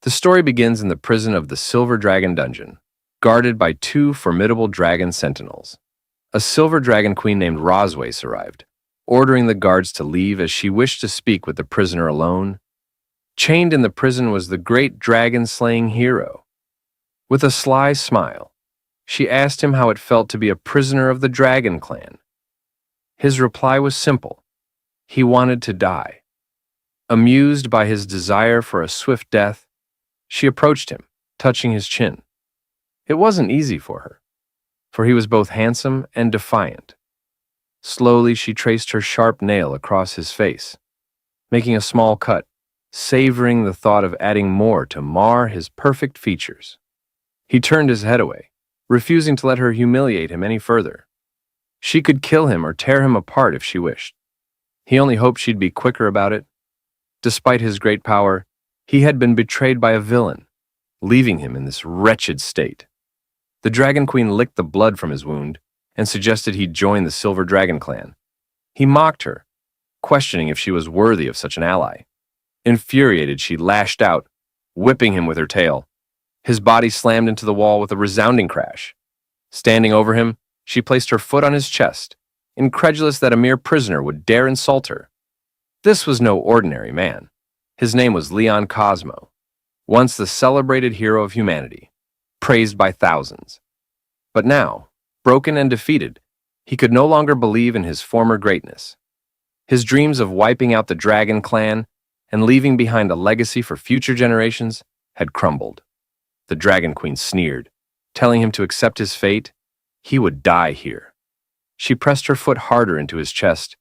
The story begins in the prison of the Silver Dragon Dungeon, guarded by two formidable dragon sentinels. A silver dragon queen named Roswace arrived, ordering the guards to leave as she wished to speak with the prisoner alone. Chained in the prison was the great dragon-slaying hero. With a sly smile, she asked him how it felt to be a prisoner of the Dragon Clan. His reply was simple. He wanted to die. Amused by his desire for a swift death, she approached him, touching his chin. It wasn't easy for he was both handsome and defiant. Slowly, she traced her sharp nail across his face, making a small cut, savoring the thought of adding more to mar his perfect features. He turned his head away, refusing to let her humiliate him any further. She could kill him or tear him apart if she wished. He only hoped she'd be quicker about it. Despite his great power, he had been betrayed by a villain, leaving him in this wretched state. The Dragon Queen licked the blood from his wound and suggested he join the Silver Dragon Clan. He mocked her, questioning if she was worthy of such an ally. Infuriated, she lashed out, whipping him with her tail. His body slammed into the wall with a resounding crash. Standing over him, she placed her foot on his chest, incredulous that a mere prisoner would dare insult her. This was no ordinary man. His name was Leon Cosmo, once the celebrated hero of humanity, praised by thousands. But now, broken and defeated, he could no longer believe in his former greatness. His dreams of wiping out the Dragon Clan and leaving behind a legacy for future generations had crumbled. The Dragon Queen sneered, telling him to accept his fate. He would die here. She pressed her foot harder into his chest,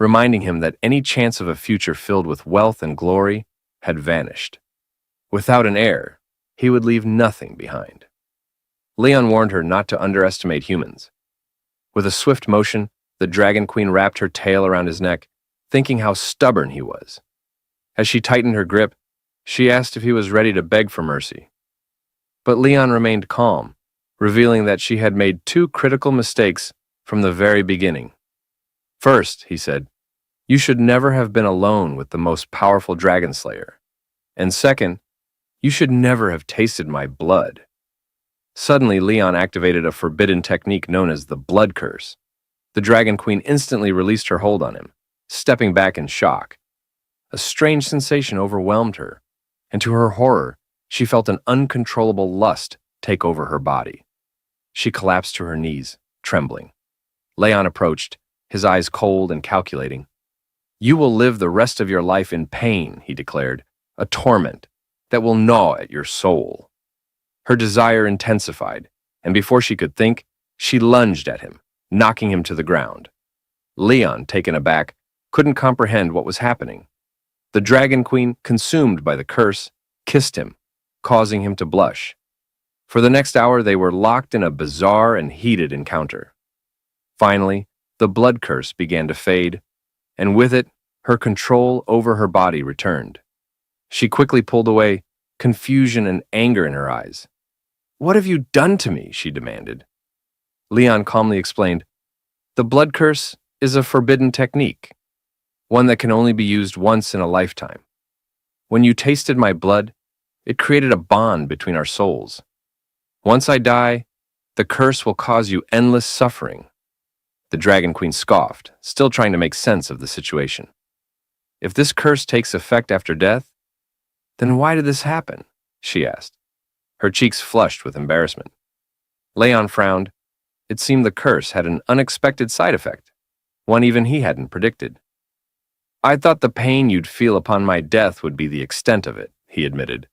reminding him that any chance of a future filled with wealth and glory had vanished. Without an heir, he would leave nothing behind. Leon warned her not to underestimate humans. With a swift motion, the Dragon Queen wrapped her tail around his neck, thinking how stubborn he was. As she tightened her grip, she asked if he was ready to beg for mercy. But Leon remained calm, revealing that she had made two critical mistakes from the very beginning. First, he said, you should never have been alone with the most powerful dragon slayer. And second, you should never have tasted my blood. Suddenly, Leon activated a forbidden technique known as the blood curse. The Dragon Queen instantly released her hold on him, stepping back in shock. A strange sensation overwhelmed her, and to her horror, she felt an uncontrollable lust take over her body. She collapsed to her knees, trembling. Leon approached, his eyes cold and calculating. You will live the rest of your life in pain, he declared, a torment that will gnaw at your soul. Her desire intensified, and before she could think, she lunged at him, knocking him to the ground. Leon, taken aback, couldn't comprehend what was happening. The Dragon Queen, consumed by the curse, kissed him, causing him to blush. For the next hour, they were locked in a bizarre and heated encounter. Finally, the blood curse began to fade, and with it, her control over her body returned. She quickly pulled away, confusion and anger in her eyes. What have you done to me? She demanded. Leon calmly explained, the blood curse is a forbidden technique, one that can only be used once in a lifetime. When you tasted my blood, it created a bond between our souls. Once I die, the curse will cause you endless suffering. The Dragon Queen scoffed, still trying to make sense of the situation. If this curse takes effect after death, then why did this happen? She asked. Her cheeks flushed with embarrassment. Leon frowned. It seemed the curse had an unexpected side effect, one even he hadn't predicted. I thought the pain you'd feel upon my death would be the extent of it, he admitted.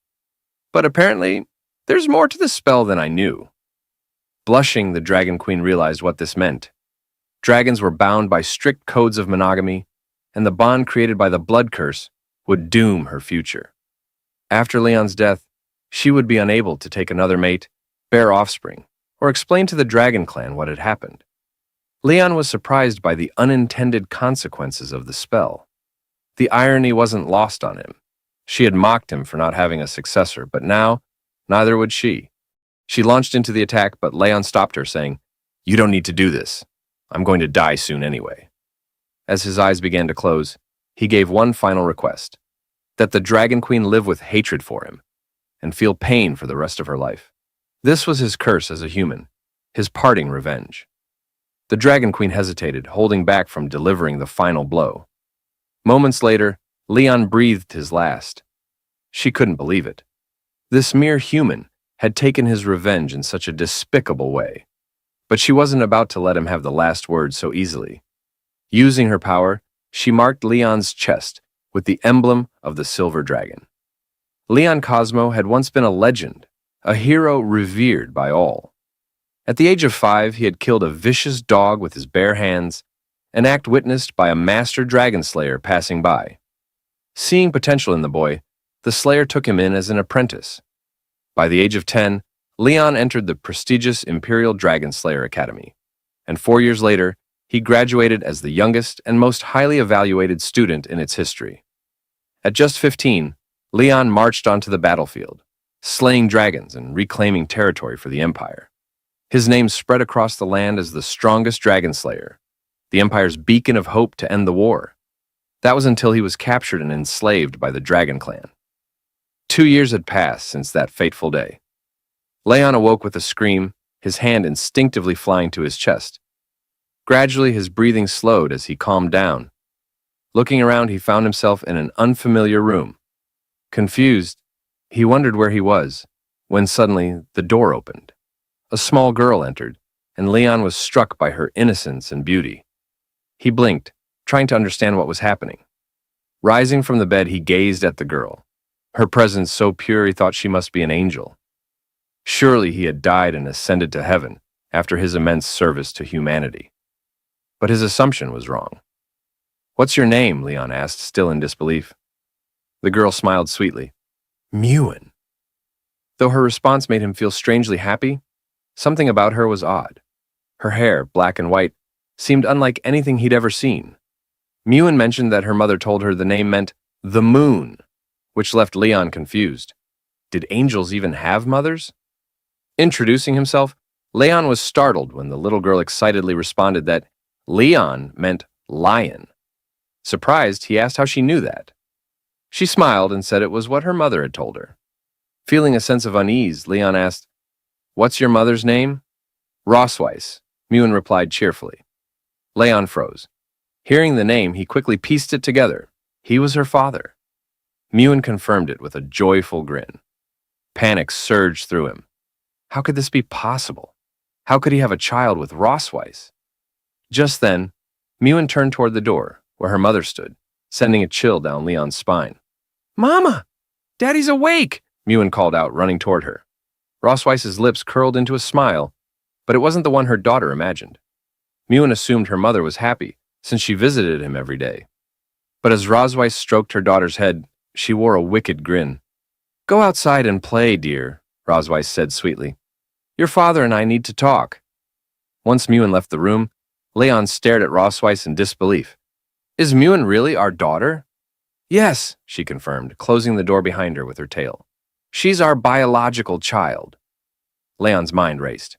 But apparently, there's more to the spell than I knew. Blushing, the Dragon Queen realized what this meant. Dragons were bound by strict codes of monogamy, and the bond created by the blood curse would doom her future. After Leon's death, she would be unable to take another mate, bear offspring, or explain to the Dragon Clan what had happened. Leon was surprised by the unintended consequences of the spell. The irony wasn't lost on him. She had mocked him for not having a successor, but now, neither would she. She launched into the attack, but Leon stopped her, saying, You don't need to do this. I'm going to die soon anyway. As his eyes began to close, he gave one final request, that the Dragon Queen live with hatred for him, and feel pain for the rest of her life. This was his curse as a human, his parting revenge. The Dragon Queen hesitated, holding back from delivering the final blow. Moments later, Leon breathed his last. She couldn't believe it. This mere human had taken his revenge in such a despicable way. But she wasn't about to let him have the last word so easily. Using her power, she marked Leon's chest with the emblem of the silver dragon. Leon Cosmo had once been a legend, a hero revered by all. At the age of 5, he had killed a vicious dog with his bare hands, an act witnessed by a master dragon slayer passing by. Seeing potential in the boy, the slayer took him in as an apprentice. By the age of 10, Leon entered the prestigious Imperial Dragon Slayer Academy, and 4 years later, he graduated as the youngest and most highly evaluated student in its history. At just 15, Leon marched onto the battlefield, slaying dragons and reclaiming territory for the Empire. His name spread across the land as the strongest dragon slayer, the Empire's beacon of hope to end the war. That was until he was captured and enslaved by the Dragon Clan. 2 years had passed since that fateful day. Leon awoke with a scream, his hand instinctively flying to his chest. Gradually, his breathing slowed as he calmed down. Looking around, he found himself in an unfamiliar room. Confused, he wondered where he was, when suddenly the door opened. A small girl entered, and Leon was struck by her innocence and beauty. He blinked, trying to understand what was happening. Rising from the bed, he gazed at the girl. Her presence so pure he thought she must be an angel. Surely he had died and ascended to heaven after his immense service to humanity. But his assumption was wrong. "What's your name?" Leon asked, still in disbelief. The girl smiled sweetly. "Mewen." Though her response made him feel strangely happy, something about her was odd. Her hair, black and white, seemed unlike anything he'd ever seen. Mewen mentioned that her mother told her the name meant the moon, which left Leon confused. Did angels even have mothers? Introducing himself, Leon was startled when the little girl excitedly responded that Leon meant lion. Surprised, he asked how she knew that. She smiled and said it was what her mother had told her. Feeling a sense of unease, Leon asked, "What's your mother's name?" "Rosweiss," Mewen replied cheerfully. Leon froze. Hearing the name, he quickly pieced it together. He was her father. Mewen confirmed it with a joyful grin. Panic surged through him. How could this be possible? How could he have a child with Rosweiss? Just then, Mewen turned toward the door, where her mother stood, sending a chill down Leon's spine. "Mama! Daddy's awake!" Mewen called out, running toward her. Rosweiss's lips curled into a smile, but it wasn't the one her daughter imagined. Mewen assumed her mother was happy, since she visited him every day. But as Rosweiss stroked her daughter's head, she wore a wicked grin. "Go outside and play, dear," Rosweiss said sweetly. "Your father and I need to talk." Once Mewen left the room, Leon stared at Rosweiss in disbelief. "Is Mewen really our daughter?" "Yes," she confirmed, closing the door behind her with her tail. "She's our biological child." Leon's mind raced.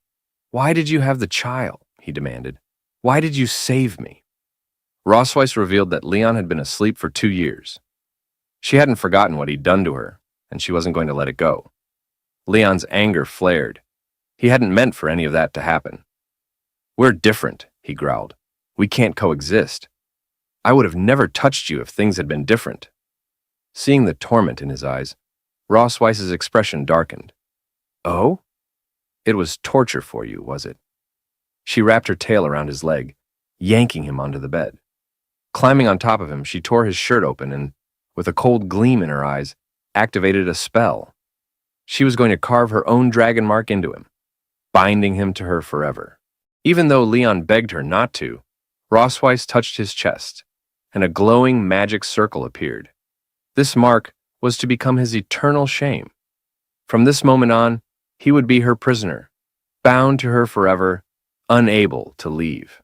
"Why did you have the child?" he demanded. "Why did you save me?" Rosweiss revealed that Leon had been asleep for 2 years. She hadn't forgotten what he'd done to her, and she wasn't going to let it go. Leon's anger flared. He hadn't meant for any of that to happen. "We're different," he growled. "We can't coexist. I would have never touched you if things had been different." Seeing the torment in his eyes, Rosweiss's expression darkened. "Oh? It was torture for you, was it?" She wrapped her tail around his leg, yanking him onto the bed. Climbing on top of him, she tore his shirt open and, with a cold gleam in her eyes, activated a spell. She was going to carve her own dragon mark into him, binding him to her forever. Even though Leon begged her not to, Rosweiss touched his chest, and a glowing magic circle appeared. This mark was to become his eternal shame. From this moment on, he would be her prisoner, bound to her forever, unable to leave.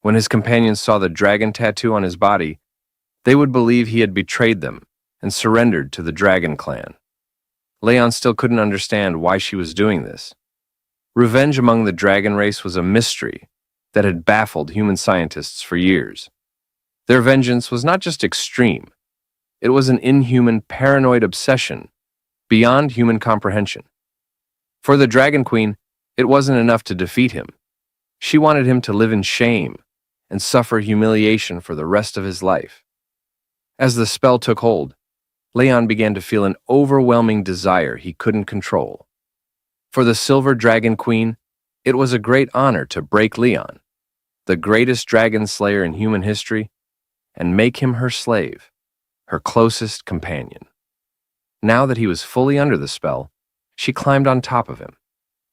When his companions saw the dragon tattoo on his body, they would believe he had betrayed them and surrendered to the Dragon Clan. Leon still couldn't understand why she was doing this. Revenge among the dragon race was a mystery that had baffled human scientists for years. Their vengeance was not just extreme, it was an inhuman, paranoid obsession beyond human comprehension. For the Dragon Queen, it wasn't enough to defeat him. She wanted him to live in shame and suffer humiliation for the rest of his life. As the spell took hold, Leon began to feel an overwhelming desire he couldn't control. For the Silver Dragon Queen, it was a great honor to break Leon, the greatest dragon slayer in human history, and make him her slave, her closest companion. Now that he was fully under the spell, she climbed on top of him,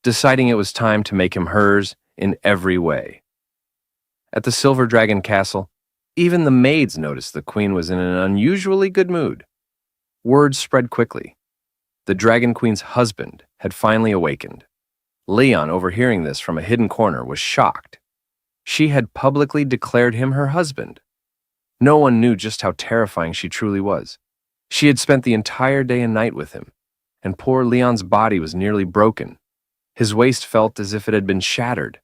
deciding it was time to make him hers in every way. At the Silver Dragon Castle, even the maids noticed the queen was in an unusually good mood. Word spread quickly. The Dragon Queen's husband had finally awakened. Leon, overhearing this from a hidden corner, was shocked. She had publicly declared him her husband. No one knew just how terrifying she truly was. She had spent the entire day and night with him, and poor Leon's body was nearly broken. His waist felt as if it had been shattered.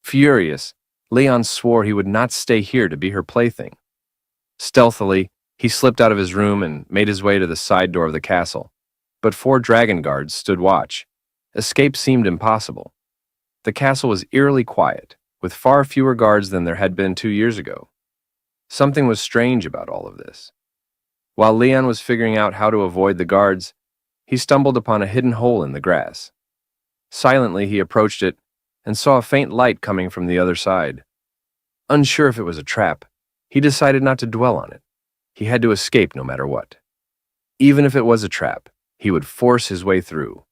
Furious, Leon swore he would not stay here to be her plaything. Stealthily, he slipped out of his room and made his way to the side door of the castle. But 4 dragon guards stood watch. Escape seemed impossible. The castle was eerily quiet, with far fewer guards than there had been 2 years ago. Something was strange about all of this. While Leon was figuring out how to avoid the guards, he stumbled upon a hidden hole in the grass. Silently, he approached it and saw a faint light coming from the other side. Unsure if it was a trap, he decided not to dwell on it. He had to escape no matter what. Even if it was a trap, he would force his way through.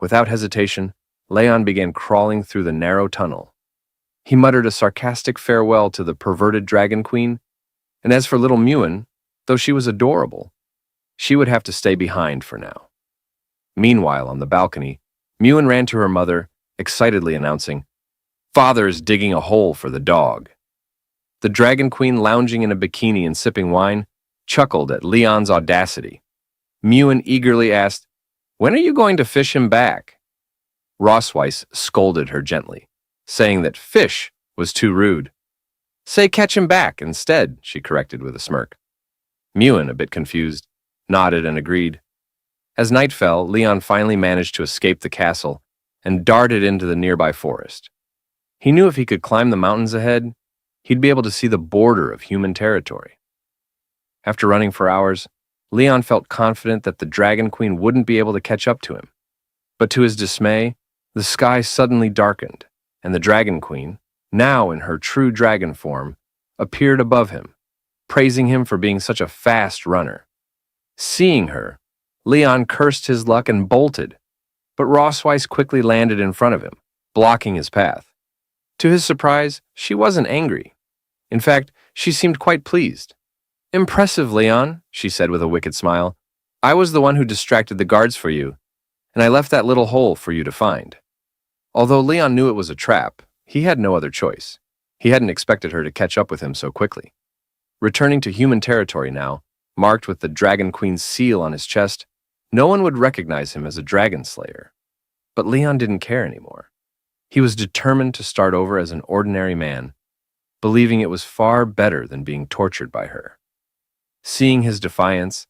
Without hesitation, Leon began crawling through the narrow tunnel. He muttered a sarcastic farewell to the perverted Dragon Queen, and as for little Mewen, though she was adorable, she would have to stay behind for now. Meanwhile, on the balcony, Mewen ran to her mother, excitedly announcing, "Father is digging a hole for the dog." The Dragon Queen, lounging in a bikini and sipping wine, chuckled at Leon's audacity. Mewen eagerly asked, "When are you going to fish him back?" Rossweiss scolded her gently, saying that fish was too rude. "Say catch him back instead," she corrected with a smirk. Mewen, a bit confused, nodded and agreed. As night fell, Leon finally managed to escape the castle and darted into the nearby forest. He knew if he could climb the mountains ahead, he'd be able to see the border of human territory. After running for hours, Leon felt confident that the Dragon Queen wouldn't be able to catch up to him. But to his dismay, the sky suddenly darkened, and the Dragon Queen, now in her true dragon form, appeared above him, praising him for being such a fast runner. Seeing her, Leon cursed his luck and bolted, but Rossweiss quickly landed in front of him, blocking his path. To his surprise, she wasn't angry. In fact, she seemed quite pleased. "Impressive, Leon," she said with a wicked smile. "I was the one who distracted the guards for you, and I left that little hole for you to find." Although Leon knew it was a trap, he had no other choice. He hadn't expected her to catch up with him so quickly. Returning to human territory now, marked with the Dragon Queen's seal on his chest, no one would recognize him as a dragon slayer. But Leon didn't care anymore. He was determined to start over as an ordinary man, believing it was far better than being tortured by her. Seeing his defiance,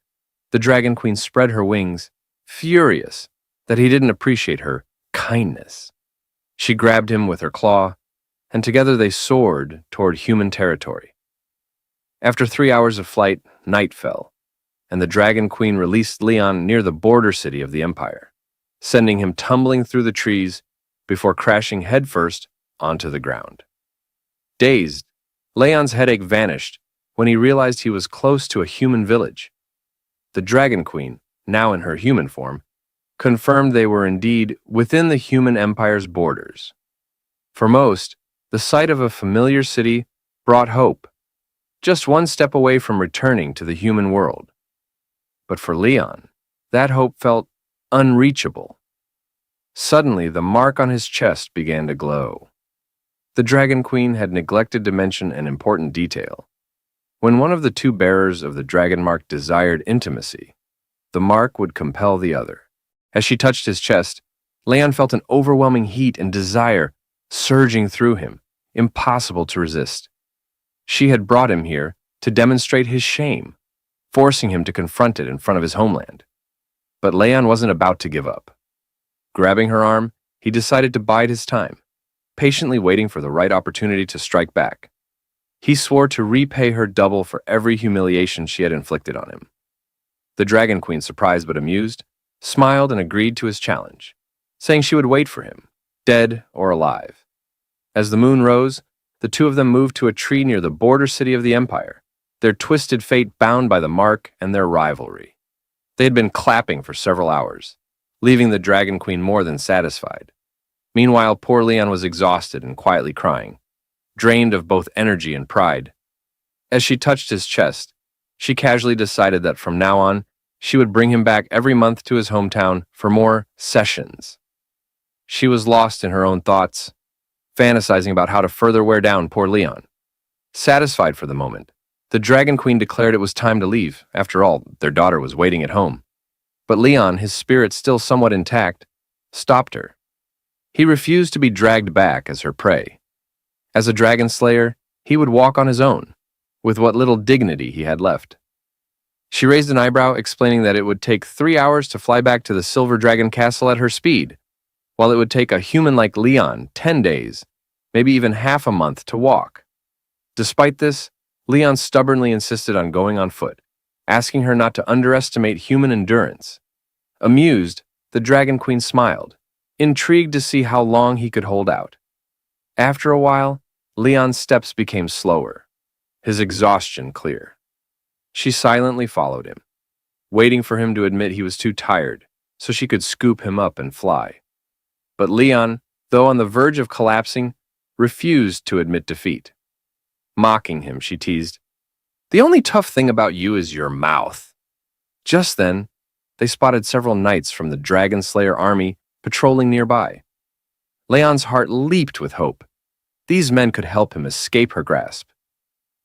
the Dragon Queen spread her wings, furious that he didn't appreciate her kindness. She grabbed him with her claw, and together they soared toward human territory. After 3 hours of flight, night fell, and the Dragon Queen released Leon near the border city of the Empire, sending him tumbling through the trees before crashing headfirst onto the ground. Dazed, Leon's headache vanished when he realized he was close to a human village. The Dragon Queen, now in her human form, confirmed they were indeed within the human empire's borders. For most, the sight of a familiar city brought hope, just one step away from returning to the human world. But for Leon, that hope felt unreachable. Suddenly, the mark on his chest began to glow. The Dragon Queen had neglected to mention an important detail. When one of the 2 bearers of the dragon mark desired intimacy, the mark would compel the other. As she touched his chest, Leon felt an overwhelming heat and desire surging through him, impossible to resist. She had brought him here to demonstrate his shame, forcing him to confront it in front of his homeland. But Leon wasn't about to give up. Grabbing her arm, he decided to bide his time, patiently waiting for the right opportunity to strike back. He swore to repay her double for every humiliation she had inflicted on him. The Dragon Queen, surprised but amused, smiled and agreed to his challenge, saying she would wait for him, dead or alive. As the moon rose, the two of them moved to a tree near the border city of the Empire, their twisted fate bound by the mark and their rivalry. They had been clapping for several hours, leaving the Dragon Queen more than satisfied. Meanwhile, poor Leon was exhausted and quietly crying, drained of both energy and pride. As she touched his chest, she casually decided that from now on, she would bring him back every month to his hometown for more sessions. She was lost in her own thoughts, fantasizing about how to further wear down poor Leon. Satisfied for the moment, the Dragon Queen declared it was time to leave. After all, their daughter was waiting at home. But Leon, his spirit still somewhat intact, stopped her. He refused to be dragged back as her prey. As a dragon slayer, he would walk on his own, with what little dignity he had left. She raised an eyebrow, explaining that it would take 3 hours to fly back to the Silver Dragon Castle at her speed, while it would take a human like Leon 10 days, maybe even half a month to walk. Despite this, Leon stubbornly insisted on going on foot, asking her not to underestimate human endurance. Amused, the Dragon Queen smiled, intrigued to see how long he could hold out. After a while, Leon's steps became slower, his exhaustion clear. She silently followed him, waiting for him to admit he was too tired so she could scoop him up and fly. But Leon, though on the verge of collapsing, refused to admit defeat. Mocking him, she teased, "The only tough thing about you is your mouth." Just then, they spotted several knights from the Dragon Slayer army patrolling nearby. Leon's heart leaped with hope. These men could help him escape her grasp.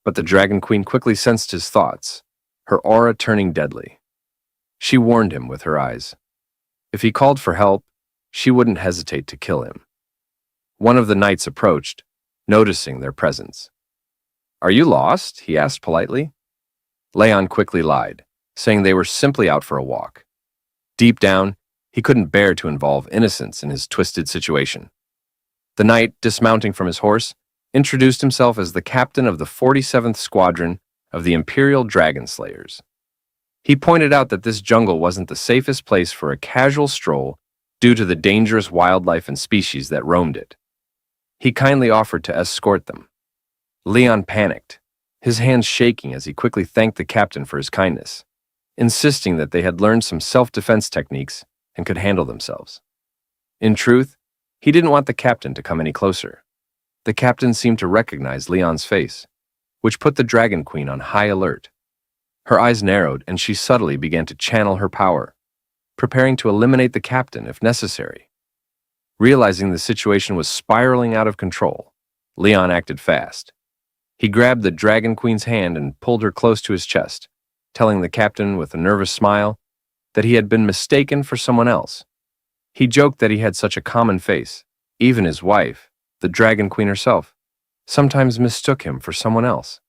But the Dragon Queen quickly sensed his thoughts, her aura turning deadly. She warned him with her eyes. If he called for help, she wouldn't hesitate to kill him. One of the knights approached, noticing their presence. "Are you lost?" he asked politely. Leon quickly lied, saying they were simply out for a walk. Deep down, he couldn't bear to involve innocents in his twisted situation. The knight, dismounting from his horse, introduced himself as the captain of the 47th Squadron of the Imperial Dragon Slayers. He pointed out that this jungle wasn't the safest place for a casual stroll due to the dangerous wildlife and species that roamed it. He kindly offered to escort them. Leon panicked, his hands shaking as he quickly thanked the captain for his kindness, insisting that they had learned some self-defense techniques and could handle themselves. In truth, he didn't want the captain to come any closer. The captain seemed to recognize Leon's face, which put the Dragon Queen on high alert. Her eyes narrowed and she subtly began to channel her power, preparing to eliminate the captain if necessary. Realizing the situation was spiraling out of control, Leon acted fast. He grabbed the Dragon Queen's hand and pulled her close to his chest, telling the captain with a nervous smile that he had been mistaken for someone else. He joked that he had such a common face. Even his wife, the Dragon Queen herself, sometimes mistook him for someone else.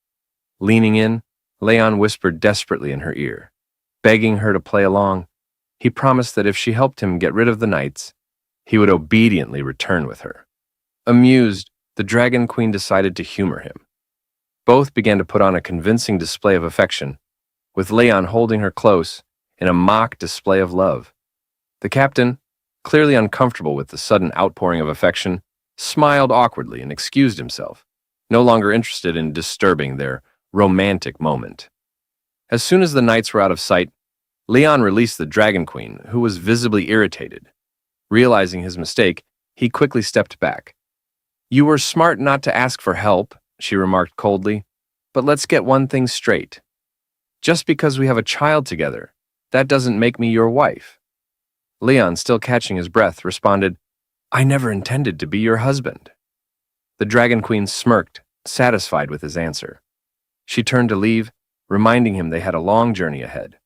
Leaning in, Leon whispered desperately in her ear, begging her to play along. He promised that if she helped him get rid of the knights, he would obediently return with her. Amused, the Dragon Queen decided to humor him. Both began to put on a convincing display of affection, with Leon holding her close in a mock display of love. The captain, clearly uncomfortable with the sudden outpouring of affection, smiled awkwardly and excused himself, no longer interested in disturbing their romantic moment. As soon as the knights were out of sight, Leon released the Dragon Queen, who was visibly irritated. Realizing his mistake, he quickly stepped back. "You were smart not to ask for help," she remarked coldly, "but let's get one thing straight. Just because we have a child together, that doesn't make me your wife." Leon, still catching his breath, responded, "I never intended to be your husband." The Dragon Queen smirked, satisfied with his answer. She turned to leave, reminding him they had a long journey ahead.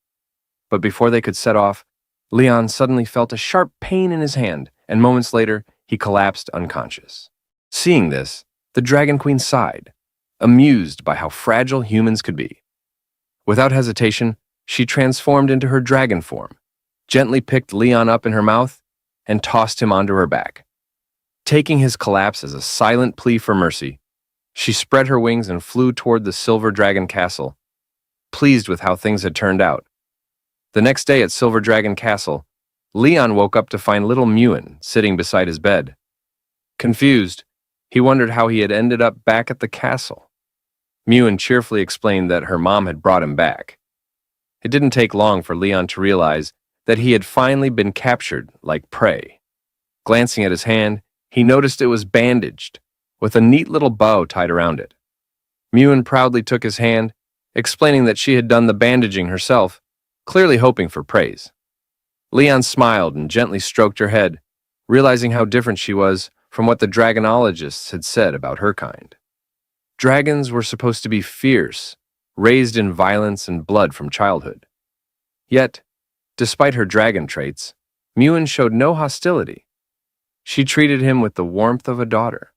But before they could set off, Leon suddenly felt a sharp pain in his hand, and moments later, he collapsed unconscious. Seeing this, the Dragon Queen sighed, amused by how fragile humans could be. Without hesitation, she transformed into her dragon form, gently picked Leon up in her mouth and tossed him onto her back. Taking his collapse as a silent plea for mercy, she spread her wings and flew toward the Silver Dragon Castle, pleased with how things had turned out. The next day at Silver Dragon Castle, Leon woke up to find little Mewen sitting beside his bed. Confused, he wondered how he had ended up back at the castle. Mewen cheerfully explained that her mom had brought him back. It didn't take long for Leon to realize that he had finally been captured like prey. Glancing at his hand, he noticed it was bandaged, with a neat little bow tied around it. Mewen proudly took his hand, explaining that she had done the bandaging herself, clearly hoping for praise. Leon smiled and gently stroked her head, realizing how different she was from what the dragonologists had said about her kind. Dragons were supposed to be fierce, raised in violence and blood from childhood. Yet, despite her dragon traits, Mewen showed no hostility. She treated him with the warmth of a daughter,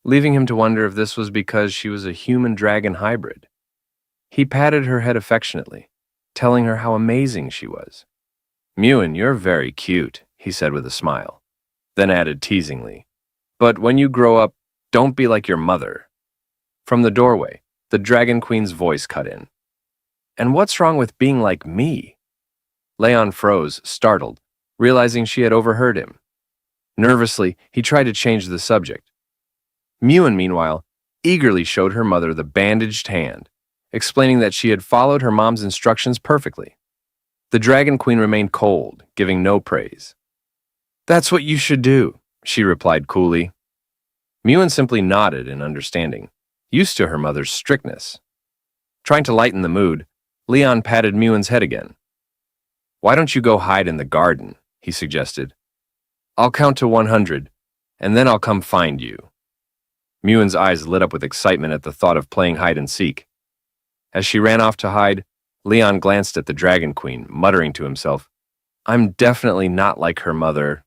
leaving him to wonder if this was because she was a human-dragon hybrid. He patted her head affectionately, telling her how amazing she was. "Mewen, you're very cute," he said with a smile, then added teasingly, "But when you grow up, don't be like your mother." From the doorway, the Dragon Queen's voice cut in. "And what's wrong with being like me?" Leon froze, startled, realizing she had overheard him. Nervously, he tried to change the subject. Mewen, meanwhile, eagerly showed her mother the bandaged hand, explaining that she had followed her mom's instructions perfectly. The Dragon Queen remained cold, giving no praise. "That's what you should do," she replied coolly. Mewen simply nodded in understanding, used to her mother's strictness. Trying to lighten the mood, Leon patted Mewen's head again. "Why don't you go hide in the garden?" he suggested. "I'll count to 100, and then I'll come find you." Mewen's eyes lit up with excitement at the thought of playing hide-and-seek. As she ran off to hide, Leon glanced at the Dragon Queen, muttering to himself, "I'm definitely not like her mother."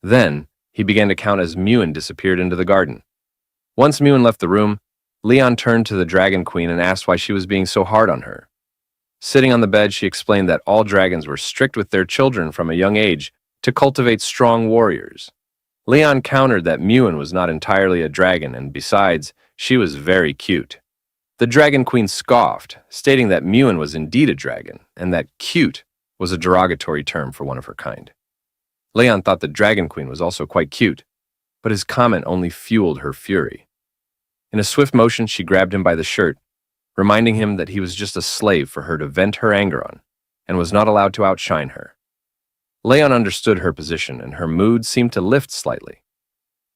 Then, he began to count as Mewen disappeared into the garden. Once Mewen left the room, Leon turned to the Dragon Queen and asked why she was being so hard on her. Sitting on the bed, she explained that all dragons were strict with their children from a young age to cultivate strong warriors. Leon countered that Mewen was not entirely a dragon, and besides, she was very cute. The Dragon Queen scoffed, stating that Mewen was indeed a dragon, and that cute was a derogatory term for one of her kind. Leon thought the Dragon Queen was also quite cute, but his comment only fueled her fury. In a swift motion, she grabbed him by the shirt, reminding him that he was just a slave for her to vent her anger on, and was not allowed to outshine her. Leon understood her position, and her mood seemed to lift slightly.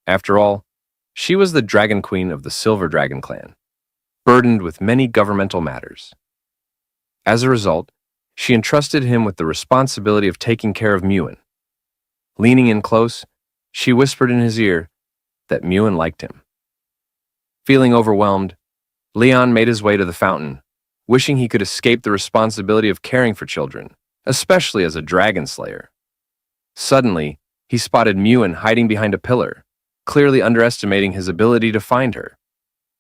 After all, she was the Dragon Queen of the Silver Dragon clan, burdened with many governmental matters. As a result, she entrusted him with the responsibility of taking care of Mewen. Leaning in close, she whispered in his ear that Mewen liked him. Feeling overwhelmed, Leon made his way to the fountain, wishing he could escape the responsibility of caring for children, especially as a dragon slayer. Suddenly, he spotted Mewen hiding behind a pillar, clearly underestimating his ability to find her.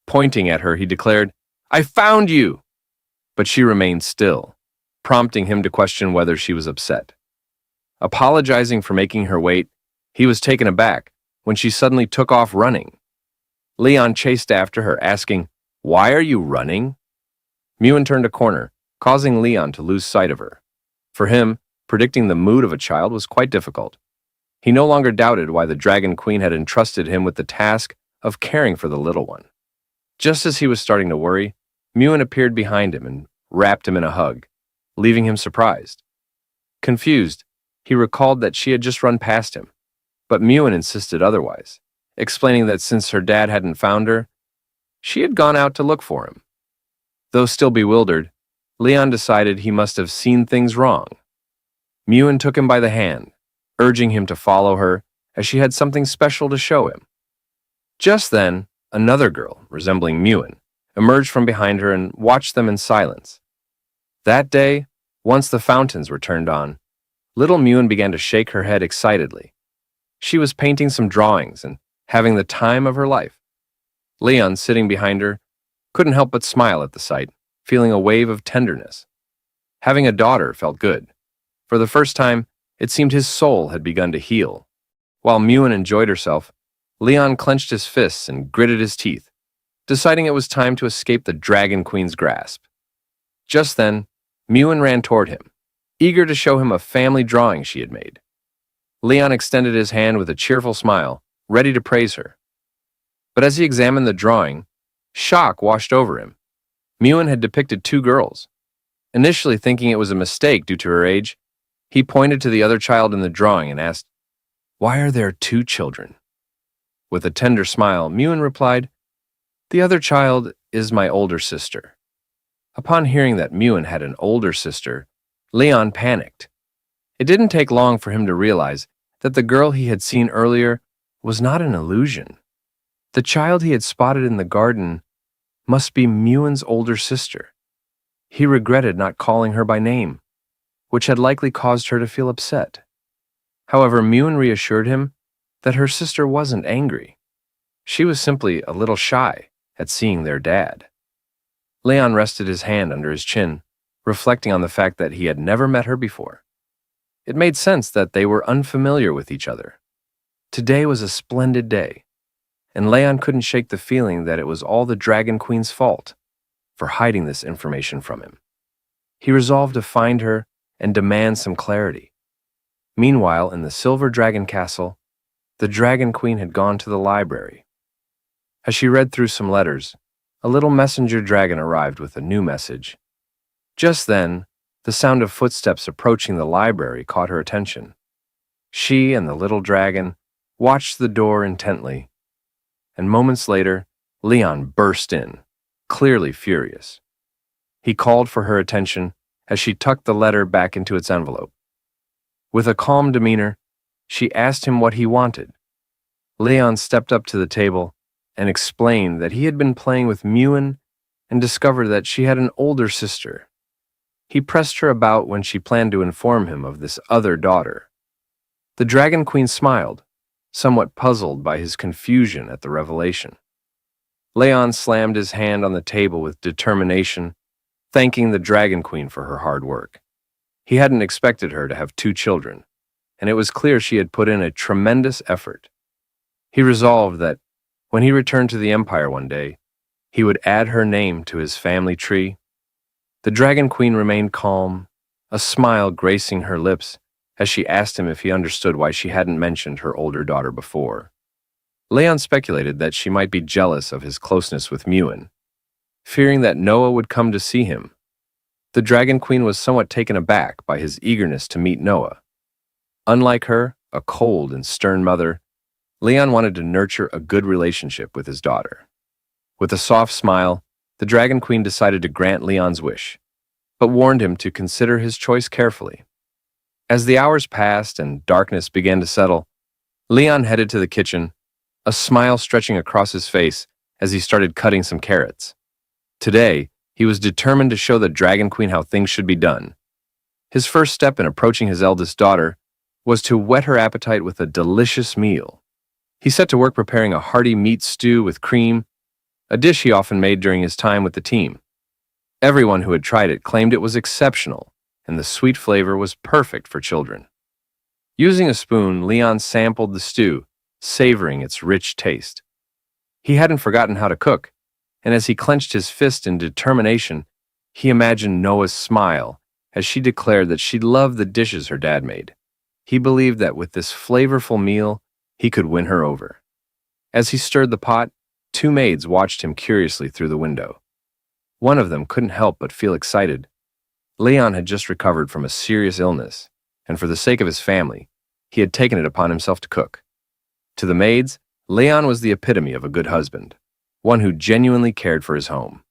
Pointing at her, he declared, "I found you!" But she remained still, prompting him to question whether she was upset. Apologizing for making her wait, he was taken aback when she suddenly took off running. Leon chased after her, asking, "Why are you running?" Mewen turned a corner, causing Leon to lose sight of her. For him, predicting the mood of a child was quite difficult. He no longer doubted why the Dragon Queen had entrusted him with the task of caring for the little one. Just as he was starting to worry, Mewen appeared behind him and wrapped him in a hug, leaving him surprised. Confused, he recalled that she had just run past him, but Mewen insisted otherwise, explaining that since her dad hadn't found her, she had gone out to look for him. Though still bewildered, Leon decided he must have seen things wrong. Mewen took him by the hand, urging him to follow her as she had something special to show him. Just then, another girl, resembling Mewen, emerged from behind her and watched them in silence. That day, once the fountains were turned on, little Mewen began to shake her head excitedly. She was painting some drawings and having the time of her life. Leon, sitting behind her, couldn't help but smile at the sight, feeling a wave of tenderness. Having a daughter felt good. For the first time, it seemed his soul had begun to heal. While Muin enjoyed herself, Leon clenched his fists and gritted his teeth, deciding it was time to escape the Dragon Queen's grasp. Just then, Muin ran toward him, eager to show him a family drawing she had made. Leon extended his hand with a cheerful smile, ready to praise her. But as he examined the drawing, shock washed over him. Muin had depicted two girls. Initially thinking it was a mistake due to her age, he pointed to the other child in the drawing and asked, "Why are there two children?" With a tender smile, Muin replied, "The other child is my older sister." Upon hearing that Muin had an older sister, Leon panicked. It didn't take long for him to realize that the girl he had seen earlier was not an illusion. The child he had spotted in the garden must be Muin's older sister. He regretted not calling her by name, which had likely caused her to feel upset. However, Muin reassured him that her sister wasn't angry. She was simply a little shy at seeing their dad. Leon rested his hand under his chin, reflecting on the fact that he had never met her before. It made sense that they were unfamiliar with each other. Today was a splendid day, and Leon couldn't shake the feeling that it was all the Dragon Queen's fault for hiding this information from him. He resolved to find her and demand some clarity. Meanwhile, in the Silver Dragon Castle, the Dragon Queen had gone to the library. As she read through some letters, a little messenger dragon arrived with a new message. Just then, the sound of footsteps approaching the library caught her attention. She and the little dragon watched the door intently, and moments later, Leon burst in, clearly furious. He called for her attention as she tucked the letter back into its envelope. With a calm demeanor, she asked him what he wanted. Leon stepped up to the table and explained that he had been playing with Muin and discovered that she had an older sister. He pressed her about when she planned to inform him of this other daughter. The Dragon Queen smiled, somewhat puzzled by his confusion at the revelation. Leon slammed his hand on the table with determination, thanking the Dragon Queen for her hard work. He hadn't expected her to have two children, and it was clear she had put in a tremendous effort. He resolved that when he returned to the Empire one day, he would add her name to his family tree. The Dragon Queen remained calm, a smile gracing her lips as she asked him if he understood why she hadn't mentioned her older daughter before. Leon speculated that she might be jealous of his closeness with Muin, fearing that Noah would come to see him. The Dragon Queen was somewhat taken aback by his eagerness to meet Noah. Unlike her, a cold and stern mother, Leon wanted to nurture a good relationship with his daughter. With a soft smile, the Dragon Queen decided to grant Leon's wish, but warned him to consider his choice carefully. As the hours passed and darkness began to settle, Leon headed to the kitchen, a smile stretching across his face as he started cutting some carrots. Today, he was determined to show the Dragon Queen how things should be done. His first step in approaching his eldest daughter was to whet her appetite with a delicious meal. He set to work preparing a hearty meat stew with cream, a dish he often made during his time with the team. Everyone who had tried it claimed it was exceptional, and the sweet flavor was perfect for children. Using a spoon, Leon sampled the stew, savoring its rich taste. He hadn't forgotten how to cook, and as he clenched his fist in determination, he imagined Noah's smile as she declared that she loved the dishes her dad made. He believed that with this flavorful meal, he could win her over. As he stirred the pot, two maids watched him curiously through the window. One of them couldn't help but feel excited. Leon had just recovered from a serious illness, and for the sake of his family, he had taken it upon himself to cook. To the maids, Leon was the epitome of a good husband, one who genuinely cared for his home.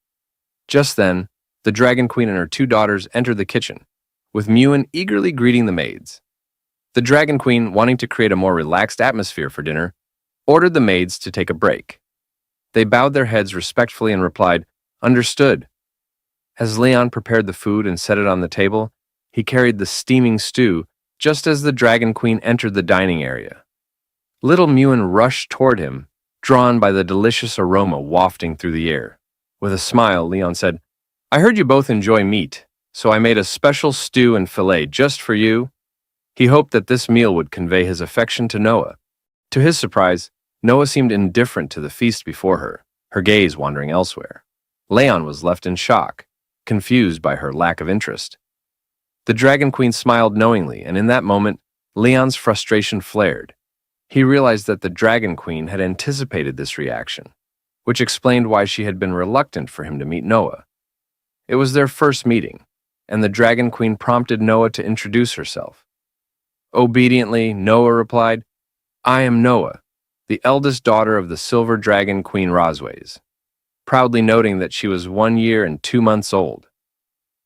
Just then, the Dragon Queen and her two daughters entered the kitchen, with Muin eagerly greeting the maids. The Dragon Queen, wanting to create a more relaxed atmosphere for dinner, ordered the maids to take a break. They bowed their heads respectfully and replied, "Understood." As Leon prepared the food and set it on the table, he carried the steaming stew just as the Dragon Queen entered the dining area. Little Muin rushed toward him, drawn by the delicious aroma wafting through the air. With a smile, Leon said, "I heard you both enjoy meat. so I made a special stew and fillet just for you." He hoped that this meal would convey his affection to Noah. To his surprise, Noah seemed indifferent to the feast before her gaze wandering elsewhere. Leon was left in shock, confused by her lack of interest. The Dragon Queen smiled knowingly, and in that moment, Leon's frustration flared. He realized that the Dragon Queen had anticipated this reaction, which explained why she had been reluctant for him to meet Noah. It was their first meeting, and the Dragon Queen prompted Noah to introduce herself. Obediently, Noah replied, "I am Noah, the eldest daughter of the Silver Dragon Queen Rosways," proudly noting that she was 1 year and 2 months old.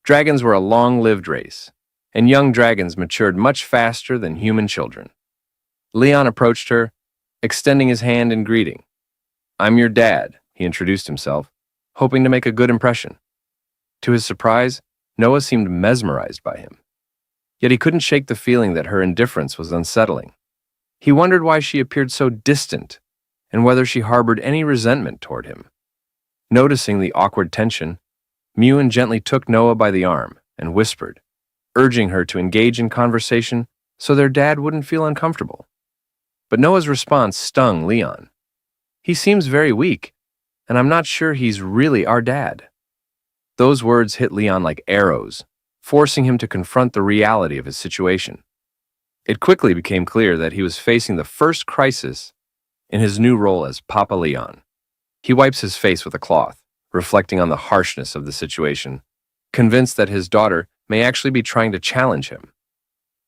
Dragons were a long-lived race, and young dragons matured much faster than human children. Leon approached her, extending his hand in greeting. "I'm your dad," he introduced himself, hoping to make a good impression. To his surprise, Noah seemed mesmerized by him. Yet he couldn't shake the feeling that her indifference was unsettling. He wondered why she appeared so distant, and whether she harbored any resentment toward him. Noticing the awkward tension, Mewan gently took Noah by the arm and whispered, urging her to engage in conversation so their dad wouldn't feel uncomfortable. But Noah's response stung Leon. "He seems very weak, and I'm not sure he's really our dad." Those words hit Leon like arrows, forcing him to confront the reality of his situation. It quickly became clear that he was facing the first crisis in his new role as Papa Leon. He wipes his face with a cloth, reflecting on the harshness of the situation, convinced that his daughter may actually be trying to challenge him.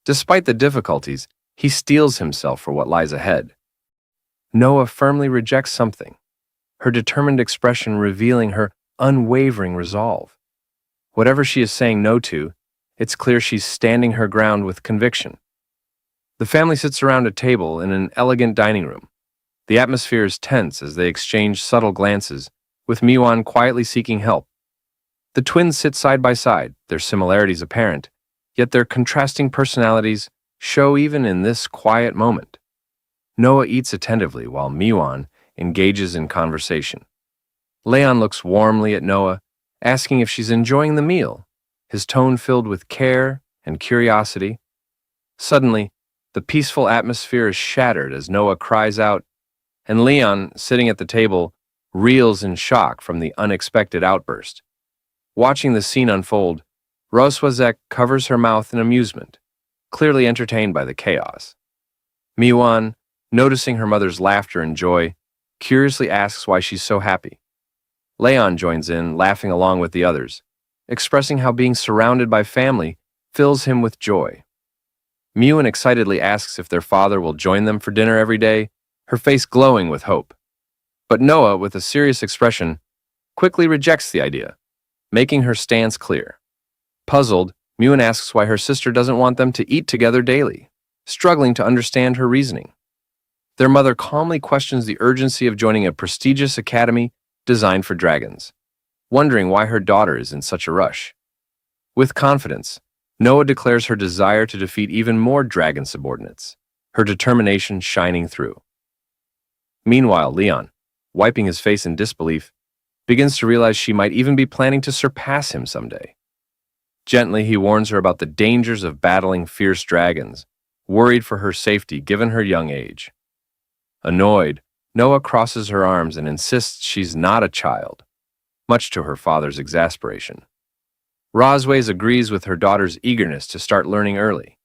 Despite the difficulties, he steels himself for what lies ahead. Noah firmly rejects something, her determined expression revealing her unwavering resolve. Whatever she is saying no to, it's clear she's standing her ground with conviction. The family sits around a table in an elegant dining room. The atmosphere is tense as they exchange subtle glances, with Miwan quietly seeking help. The twins sit side by side, their similarities apparent, yet their contrasting personalities show even in this quiet moment. Noah eats attentively while Miwan engages in conversation. Leon looks warmly at Noah, asking if she's enjoying the meal, his tone filled with care and curiosity. Suddenly, the peaceful atmosphere is shattered as Noah cries out, and Leon, sitting at the table, reels in shock from the unexpected outburst. Watching the scene unfold, Roswazek covers her mouth in amusement, clearly entertained by the chaos. Miwan, noticing her mother's laughter and joy, curiously asks why she's so happy. Leon joins in, laughing along with the others, expressing how being surrounded by family fills him with joy. Miwan excitedly asks if their father will join them for dinner every day, her face glowing with hope. But Noah, with a serious expression, quickly rejects the idea, making her stance clear. Puzzled, Miwan asks why her sister doesn't want them to eat together daily, struggling to understand her reasoning. Their mother calmly questions the urgency of joining a prestigious academy designed for dragons, wondering why her daughter is in such a rush. With confidence, Noah declares her desire to defeat even more dragon subordinates, her determination shining through. Meanwhile, Leon, wiping his face in disbelief, begins to realize she might even be planning to surpass him someday. Gently, he warns her about the dangers of battling fierce dragons, worried for her safety given her young age. Annoyed, Noah crosses her arms and insists she's not a child, much to her father's exasperation. Rosways agrees with her daughter's eagerness to start learning early,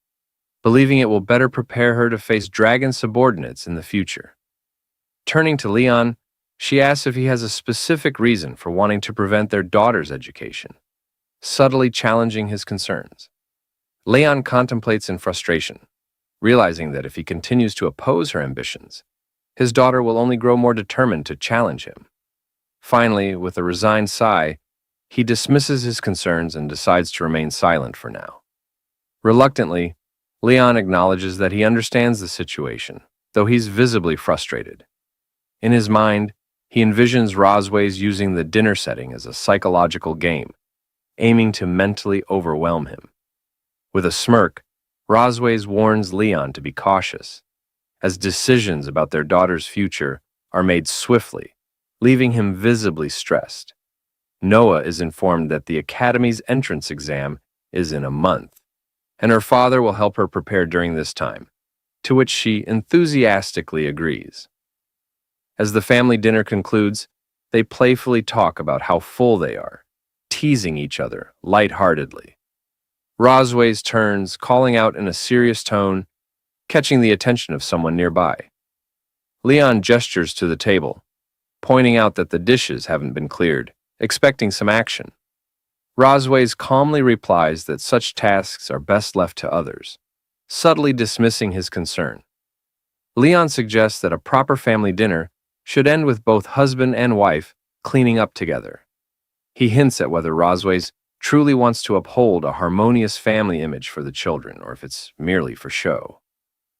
believing it will better prepare her to face dragon subordinates in the future. Turning to Leon, she asks if he has a specific reason for wanting to prevent their daughter's education, subtly challenging his concerns. Leon contemplates in frustration, realizing that if he continues to oppose her ambitions, his daughter will only grow more determined to challenge him. Finally, with a resigned sigh, he dismisses his concerns and decides to remain silent for now. Reluctantly, Leon acknowledges that he understands the situation, though he's visibly frustrated. In his mind, he envisions Rosways using the dinner setting as a psychological game, aiming to mentally overwhelm him. With a smirk, Rosways warns Leon to be cautious, as decisions about their daughter's future are made swiftly, leaving him visibly stressed. Noah is informed that the Academy's entrance exam is in a month, and her father will help her prepare during this time, to which she enthusiastically agrees. As the family dinner concludes, they playfully talk about how full they are, teasing each other lightheartedly. Rosways turns, calling out in a serious tone, catching the attention of someone nearby. Leon gestures to the table, pointing out that the dishes haven't been cleared, expecting some action. Rosways calmly replies that such tasks are best left to others, subtly dismissing his concern. Leon suggests that a proper family dinner should end with both husband and wife cleaning up together. He hints at whether Rosways truly wants to uphold a harmonious family image for the children, or if it's merely for show.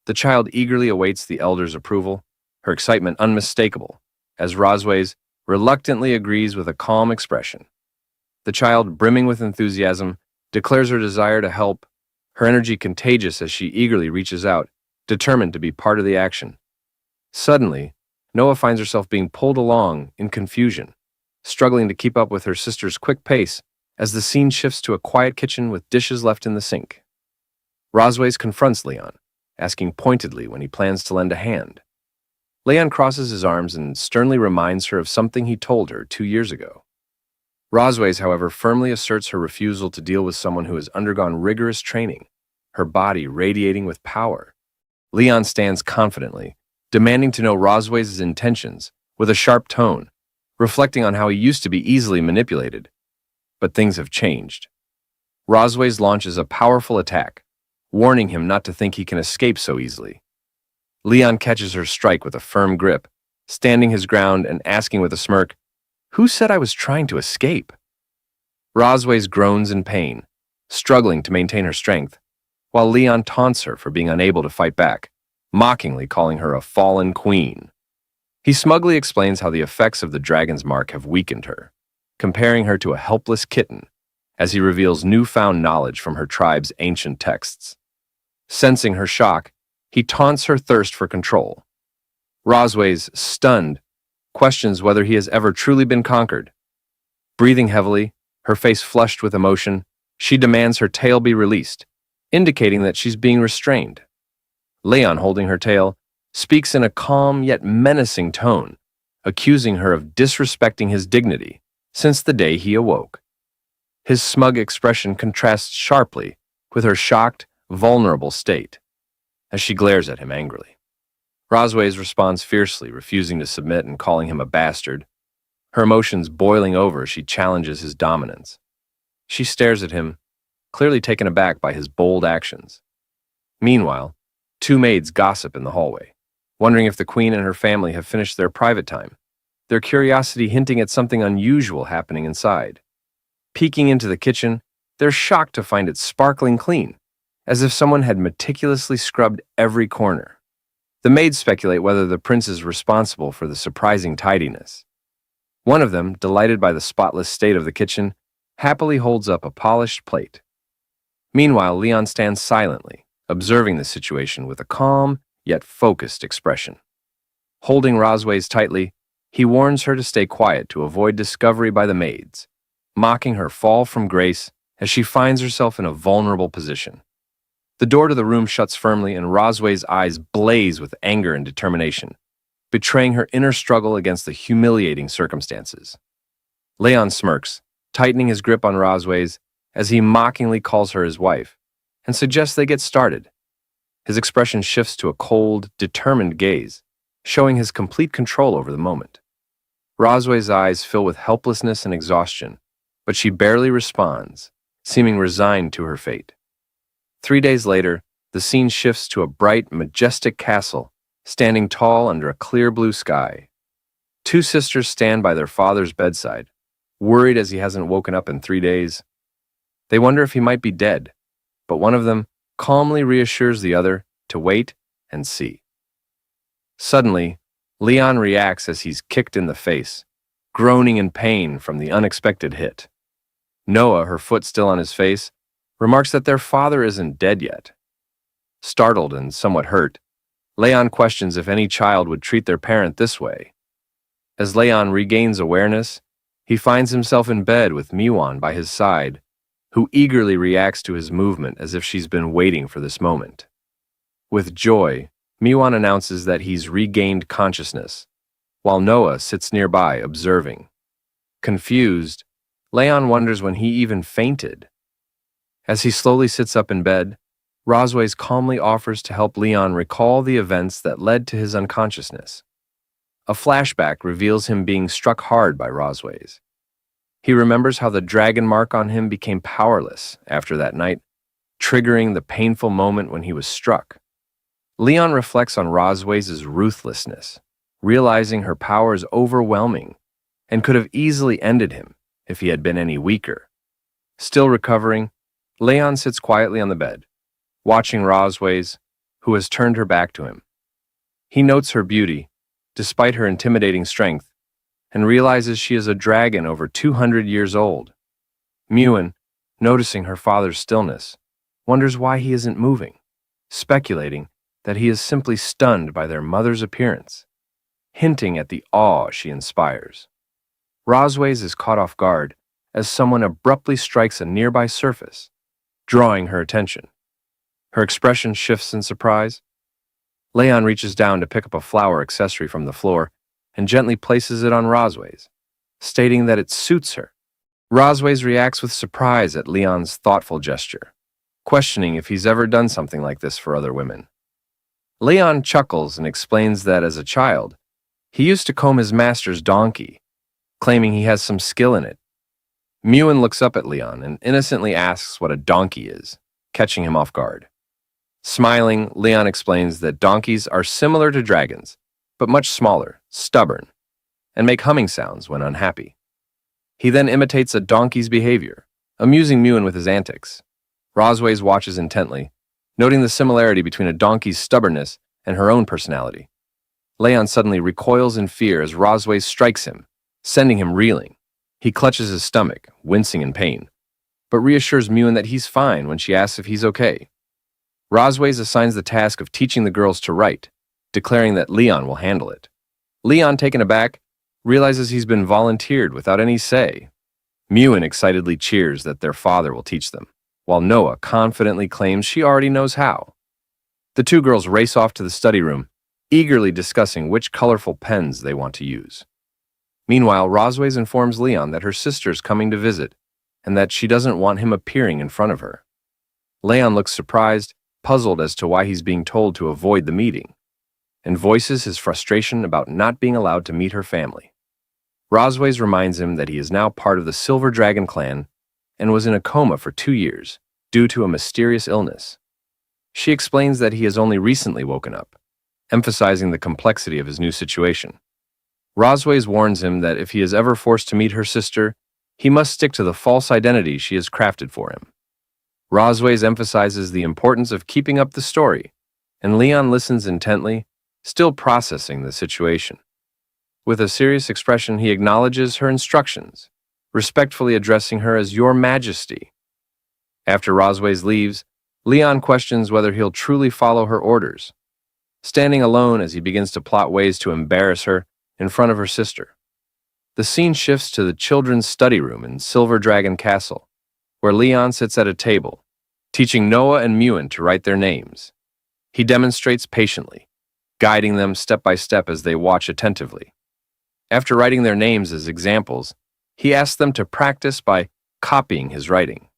The child eagerly awaits the elder's approval, her excitement unmistakable, as Rosways reluctantly agrees with a calm expression. The child, brimming with enthusiasm, declares her desire to help, her energy contagious as she eagerly reaches out, determined to be part of the action. Suddenly, Noah finds herself being pulled along in confusion, struggling to keep up with her sister's quick pace as the scene shifts to a quiet kitchen with dishes left in the sink. Rosways confronts Leon, asking pointedly when he plans to lend a hand. Leon crosses his arms and sternly reminds her of something he told her 2 years ago. Rosways, however, firmly asserts her refusal to deal with someone who has undergone rigorous training, her body radiating with power. Leon stands confidently, demanding to know Rosways' intentions with a sharp tone, reflecting on how he used to be easily manipulated. But things have changed. Rosways launches a powerful attack, warning him not to think he can escape so easily. Leon catches her strike with a firm grip, standing his ground and asking with a smirk, "Who said I was trying to escape?" Rosways groans in pain, struggling to maintain her strength, while Leon taunts her for being unable to fight back, mockingly calling her a fallen queen. He smugly explains how the effects of the dragon's mark have weakened her, comparing her to a helpless kitten, as he reveals newfound knowledge from her tribe's ancient texts. Sensing her shock, he taunts her thirst for control. Rosways, stunned, questions whether he has ever truly been conquered. Breathing heavily, her face flushed with emotion, she demands her tail be released, indicating that she's being restrained. Leon, holding her tail, speaks in a calm yet menacing tone, accusing her of disrespecting his dignity since the day he awoke. His smug expression contrasts sharply with her shocked, vulnerable state, as she glares at him angrily. Rosways responds fiercely, refusing to submit and calling him a bastard. Her emotions boiling over as she challenges his dominance. She stares at him, clearly taken aback by his bold actions. Meanwhile, two maids gossip in the hallway, wondering if the queen and her family have finished their private time, their curiosity hinting at something unusual happening inside. Peeking into the kitchen, they're shocked to find it sparkling clean, as if someone had meticulously scrubbed every corner. The maids speculate whether the prince is responsible for the surprising tidiness. One of them, delighted by the spotless state of the kitchen, happily holds up a polished plate. Meanwhile, Leon stands silently, observing the situation with a calm yet focused expression. Holding Rosways tightly, he warns her to stay quiet to avoid discovery by the maids, mocking her fall from grace as she finds herself in a vulnerable position. The door to the room shuts firmly and Rosways' eyes blaze with anger and determination, betraying her inner struggle against the humiliating circumstances. Leon smirks, tightening his grip on Rosways as he mockingly calls her his wife and suggests they get started. His expression shifts to a cold, determined gaze, showing his complete control over the moment. Rosways' eyes fill with helplessness and exhaustion, but she barely responds, seeming resigned to her fate. 3 days later, the scene shifts to a bright, majestic castle, standing tall under a clear blue sky. Two sisters stand by their father's bedside, worried as he hasn't woken up in 3 days. They wonder if he might be dead, but one of them calmly reassures the other to wait and see. Suddenly, Leon reacts as he's kicked in the face, groaning in pain from the unexpected hit. Noah, her foot still on his face, remarks that their father isn't dead yet. Startled and somewhat hurt, Leon questions if any child would treat their parent this way. As Leon regains awareness, He finds himself in bed with Miwan by his side, who eagerly reacts to his movement as if she's been waiting for this moment. With joy, Miwan announces that he's regained consciousness, while Noah sits nearby observing. Confused, Leon wonders when he even fainted. As he slowly sits up in bed, Rosways calmly offers to help Leon recall the events that led to his unconsciousness. A flashback reveals him being struck hard by Rosways. He remembers how the dragon mark on him became powerless after that night, triggering the painful moment when he was struck. Leon reflects on Rosways' ruthlessness, realizing her power is overwhelming and could have easily ended him if he had been any weaker. Still recovering, Leon sits quietly on the bed, watching Rosways, who has turned her back to him. He notes her beauty, despite her intimidating strength, and realizes she is a dragon over 200 years old. Miwan, noticing her father's stillness, wonders why he isn't moving, speculating that he is simply stunned by their mother's appearance, hinting at the awe she inspires. Rosways is caught off guard as someone abruptly strikes a nearby surface, drawing her attention. Her expression shifts in surprise. Leon reaches down to pick up a flower accessory from the floor and gently places it on Rosways, stating that it suits her. Rosways reacts with surprise at Leon's thoughtful gesture, questioning if he's ever done something like this for other women. Leon chuckles and explains that as a child, he used to comb his master's donkey, claiming he has some skill in it. Miwan looks up at Leon and innocently asks what a donkey is, catching him off guard. Smiling, Leon explains that donkeys are similar to dragons, but much smaller, stubborn, and make humming sounds when unhappy. He then imitates a donkey's behavior, amusing Miwan with his antics. Rosways watches intently, noting the similarity between a donkey's stubbornness and her own personality. Leon suddenly recoils in fear as Rosways strikes him, sending him reeling. He clutches his stomach, wincing in pain, but reassures Miwan that he's fine when she asks if he's okay. Rosways assigns the task of teaching the girls to write, declaring that Leon will handle it. Leon, taken aback, realizes he's been volunteered without any say. Miwan excitedly cheers that their father will teach them, while Noah confidently claims she already knows how. The two girls race off to the study room, eagerly discussing which colorful pens they want to use. Meanwhile, Rosways informs Leon that her sister's coming to visit, and that she doesn't want him appearing in front of her. Leon looks surprised, puzzled as to why he's being told to avoid the meeting, and voices his frustration about not being allowed to meet her family. Rosways reminds him that he is now part of the Silver Dragon clan and was in a coma for 2 years due to a mysterious illness. She explains that he has only recently woken up, emphasizing the complexity of his new situation. Rosways warns him that if he is ever forced to meet her sister, he must stick to the false identity she has crafted for him. Rosways emphasizes the importance of keeping up the story, and Leon listens intently, still processing the situation. With a serious expression, he acknowledges her instructions, respectfully addressing her as Your Majesty. After Rosways leaves, Leon questions whether he'll truly follow her orders, standing alone as he begins to plot ways to embarrass her in front of her sister. The scene shifts to the children's study room in Silver Dragon Castle, where Leon sits at a table, teaching Noah and Miwan to write their names. He demonstrates patiently, guiding them step by step as they watch attentively. After writing their names as examples, he asks them to practice by copying his writing.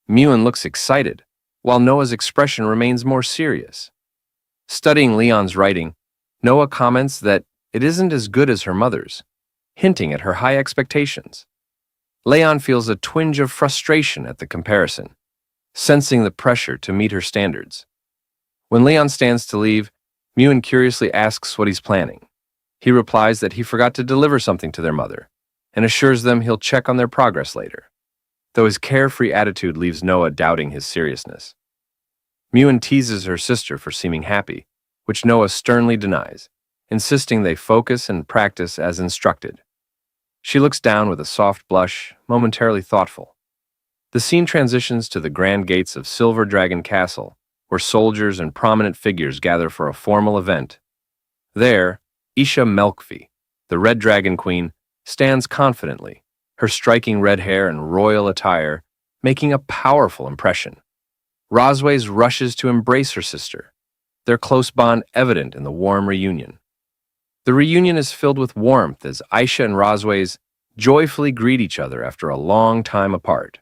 Miwan looks excited, while Noah's expression remains more serious. Studying Leon's writing, Noah comments that it isn't as good as her mother's, hinting at her high expectations. Leon feels a twinge of frustration at the comparison, sensing the pressure to meet her standards. When Leon stands to leave, Miwan curiously asks what he's planning. He replies that he forgot to deliver something to their mother, and assures them he'll check on their progress later, though his carefree attitude leaves Noah doubting his seriousness. Miwan teases her sister for seeming happy, which Noah sternly denies, insisting they focus and practice as instructed. She looks down with a soft blush, momentarily thoughtful. The scene transitions to the grand gates of Silver Dragon Castle, where soldiers and prominent figures gather for a formal event. There, Isha Melkvi, the Red Dragon Queen, stands confidently, her striking red hair and royal attire making a powerful impression. Rosways rushes to embrace her sister, their close bond evident in the warm reunion. The reunion is filled with warmth as Aisha and Rosways joyfully greet each other after a long time apart.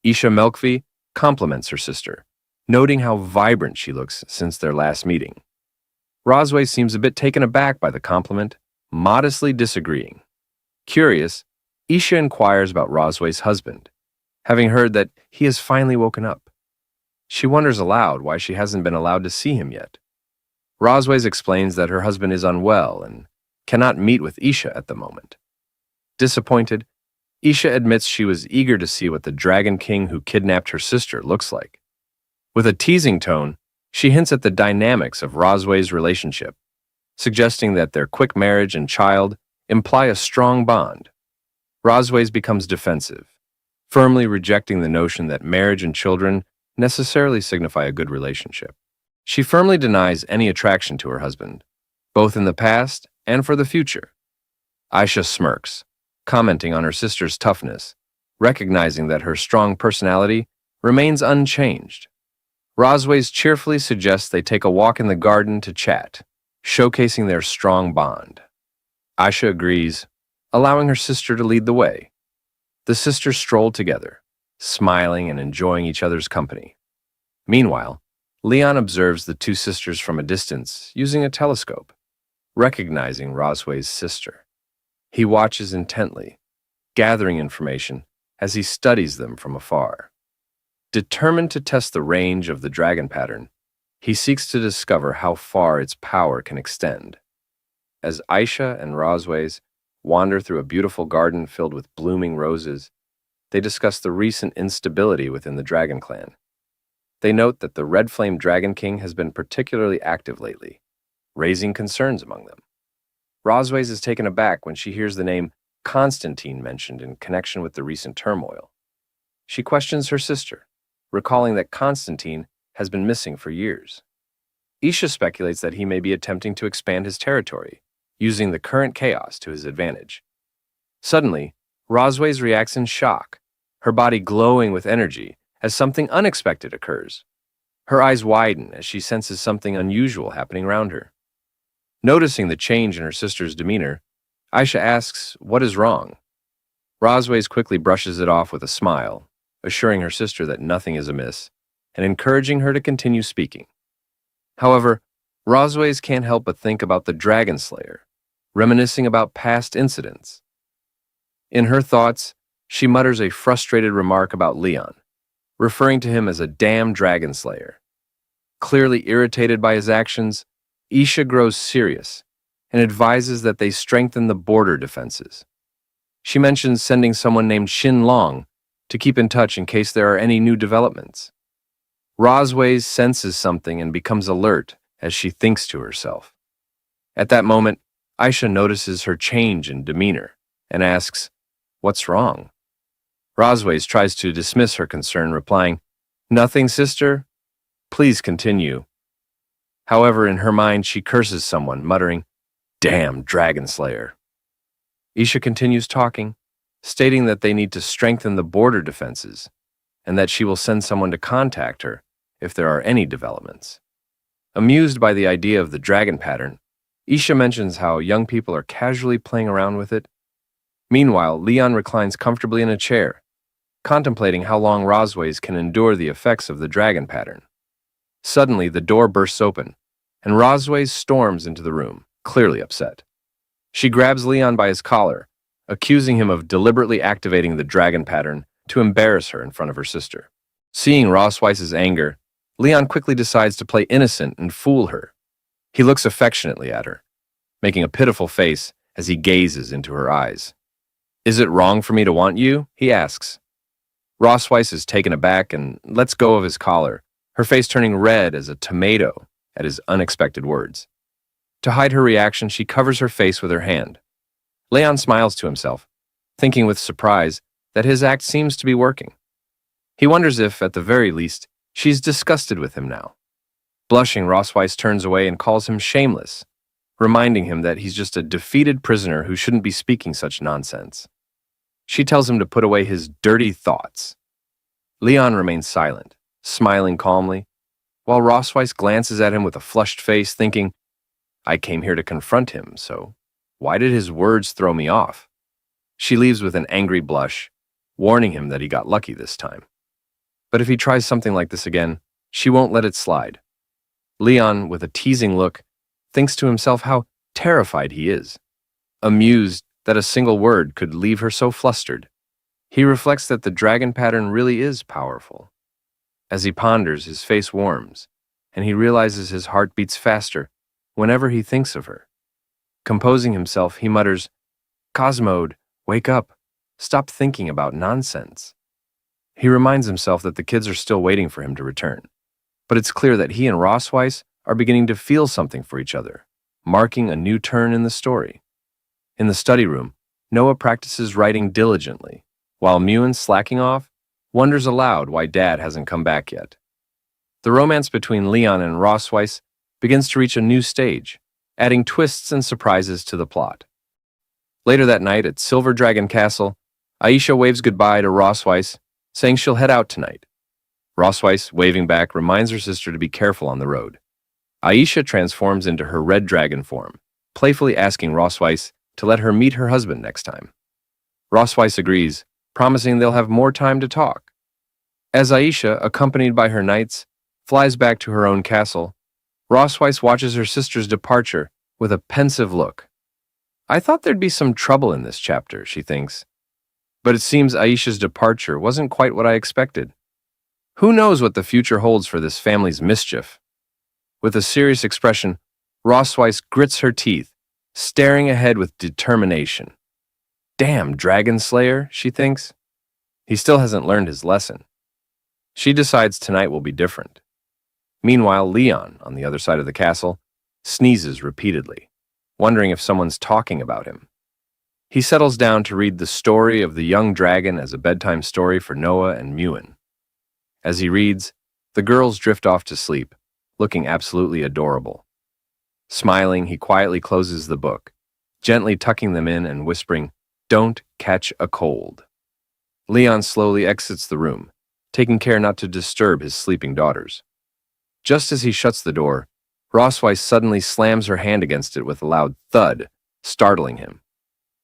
Isha Melkvi compliments her sister, noting how vibrant she looks since their last meeting. Rosway seems a bit taken aback by the compliment, modestly disagreeing. Curious, Isha inquires about Rosway's husband, having heard that he has finally woken up. She wonders aloud why she hasn't been allowed to see him yet. Rosways explains that her husband is unwell and cannot meet with Isha at the moment. Disappointed, Isha admits she was eager to see what the Dragon King who kidnapped her sister looks like. With a teasing tone, she hints at the dynamics of Rosway's relationship, suggesting that their quick marriage and child imply a strong bond. Rosways becomes defensive, firmly rejecting the notion that marriage and children necessarily signify a good relationship. She firmly denies any attraction to her husband, both in the past and for the future. Aisha smirks, commenting on her sister's toughness, recognizing that her strong personality remains unchanged. Rosways cheerfully suggests they take a walk in the garden to chat, showcasing their strong bond. Aisha agrees, allowing her sister to lead the way. The sisters stroll together, smiling and enjoying each other's company. Meanwhile, Leon observes the two sisters from a distance using a telescope, recognizing Rosway's sister. He watches intently, gathering information as he studies them from afar. Determined to test the range of the dragon pattern, he seeks to discover how far its power can extend. As Aisha and Rosways wander through a beautiful garden filled with blooming roses, they discuss the recent instability within the Dragon Clan. They note that the Red Flame Dragon King has been particularly active lately, raising concerns among them. Rosways is taken aback when she hears the name Constantine mentioned in connection with the recent turmoil. She questions her sister, recalling that Constantine has been missing for years. Isha speculates that he may be attempting to expand his territory, using the current chaos to his advantage. Suddenly, Rosways reacts in shock, her body glowing with energy as something unexpected occurs. Her eyes widen as she senses something unusual happening around her. Noticing the change in her sister's demeanor, Aisha asks what is wrong. Rosways quickly brushes it off with a smile, assuring her sister that nothing is amiss and encouraging her to continue speaking. However, Rosways can't help but think about the Dragon Slayer, reminiscing about past incidents. In her thoughts, she mutters a frustrated remark about Leon, referring to him as a damn Dragon Slayer. Clearly irritated by his actions, Isha grows serious and advises that they strengthen the border defenses. She mentions sending someone named Shin Long to keep in touch in case there are any new developments. Rosways senses something and becomes alert as she thinks to herself. At that moment, Aisha notices her change in demeanor and asks, "What's wrong?" Rosways tries to dismiss her concern, replying, "Nothing, sister. Please continue." However, in her mind, she curses someone, muttering, "Damn Dragon Slayer." Isha continues talking, stating that they need to strengthen the border defenses and that she will send someone to contact her if there are any developments. Amused by the idea of the dragon pattern, Isha mentions how young people are casually playing around with it. Meanwhile, Leon reclines comfortably in a chair, contemplating how long Rosways can endure the effects of the dragon pattern. Suddenly, the door bursts open, and Rosways storms into the room, clearly upset. She grabs Leon by his collar, accusing him of deliberately activating the dragon pattern to embarrass her in front of her sister. Seeing Rosways' anger, Leon quickly decides to play innocent and fool her. He looks affectionately at her, making a pitiful face as he gazes into her eyes. "Is it wrong for me to want you?" he asks. Rosways is taken aback and lets go of his collar, her face turning red as a tomato at his unexpected words. To hide her reaction, she covers her face with her hand. Leon smiles to himself, thinking with surprise that his act seems to be working. He wonders if, at the very least, she's disgusted with him now. Blushing, Rosways turns away and calls him shameless, reminding him that he's just a defeated prisoner who shouldn't be speaking such nonsense. She tells him to put away his dirty thoughts. Leon remains silent, smiling calmly, while Rossweiss glances at him with a flushed face, thinking, I came here to confront him, so why did his words throw me off? She leaves with an angry blush, warning him that he got lucky this time. But if he tries something like this again, she won't let it slide. Leon, with a teasing look, thinks to himself how terrified he is, amused that a single word could leave her so flustered. He reflects that the dragon pattern really is powerful. As he ponders, his face warms, and he realizes his heart beats faster whenever he thinks of her. Composing himself, he mutters, Cosmode, wake up. Stop thinking about nonsense. He reminds himself that the kids are still waiting for him to return. But it's clear that he and Rossweiss are beginning to feel something for each other, marking a new turn in the story. In the study room, Noah practices writing diligently, while Muen, slacking off, wonders aloud why Dad hasn't come back yet. The romance between Leon and Rossweiss begins to reach a new stage, adding twists and surprises to the plot. Later that night at Silver Dragon Castle, Aisha waves goodbye to Rossweiss, saying she'll head out tonight. Rossweiss, waving back, reminds her sister to be careful on the road. Aisha transforms into her red dragon form, playfully asking Rossweiss to let her meet her husband next time. Rossweiss agrees, promising they'll have more time to talk. As Aisha, accompanied by her knights, flies back to her own castle, Rossweiss watches her sister's departure with a pensive look. I thought there'd be some trouble in this chapter, she thinks. But it seems Aisha's departure wasn't quite what I expected. Who knows what the future holds for this family's mischief? With a serious expression, Rossweiss grits her teeth, staring ahead with determination. Damn, Dragon Slayer, she thinks. He still hasn't learned his lesson. She decides tonight will be different. Meanwhile, Leon, on the other side of the castle, sneezes repeatedly, wondering if someone's talking about him. He settles down to read the story of the young dragon as a bedtime story for Noah and Muen. As he reads, the girls drift off to sleep, looking absolutely adorable. Smiling, he quietly closes the book, gently tucking them in and whispering, Don't catch a cold. Leon slowly exits the room, taking care not to disturb his sleeping daughters. Just as he shuts the door, Rossweiss suddenly slams her hand against it with a loud thud, startling him.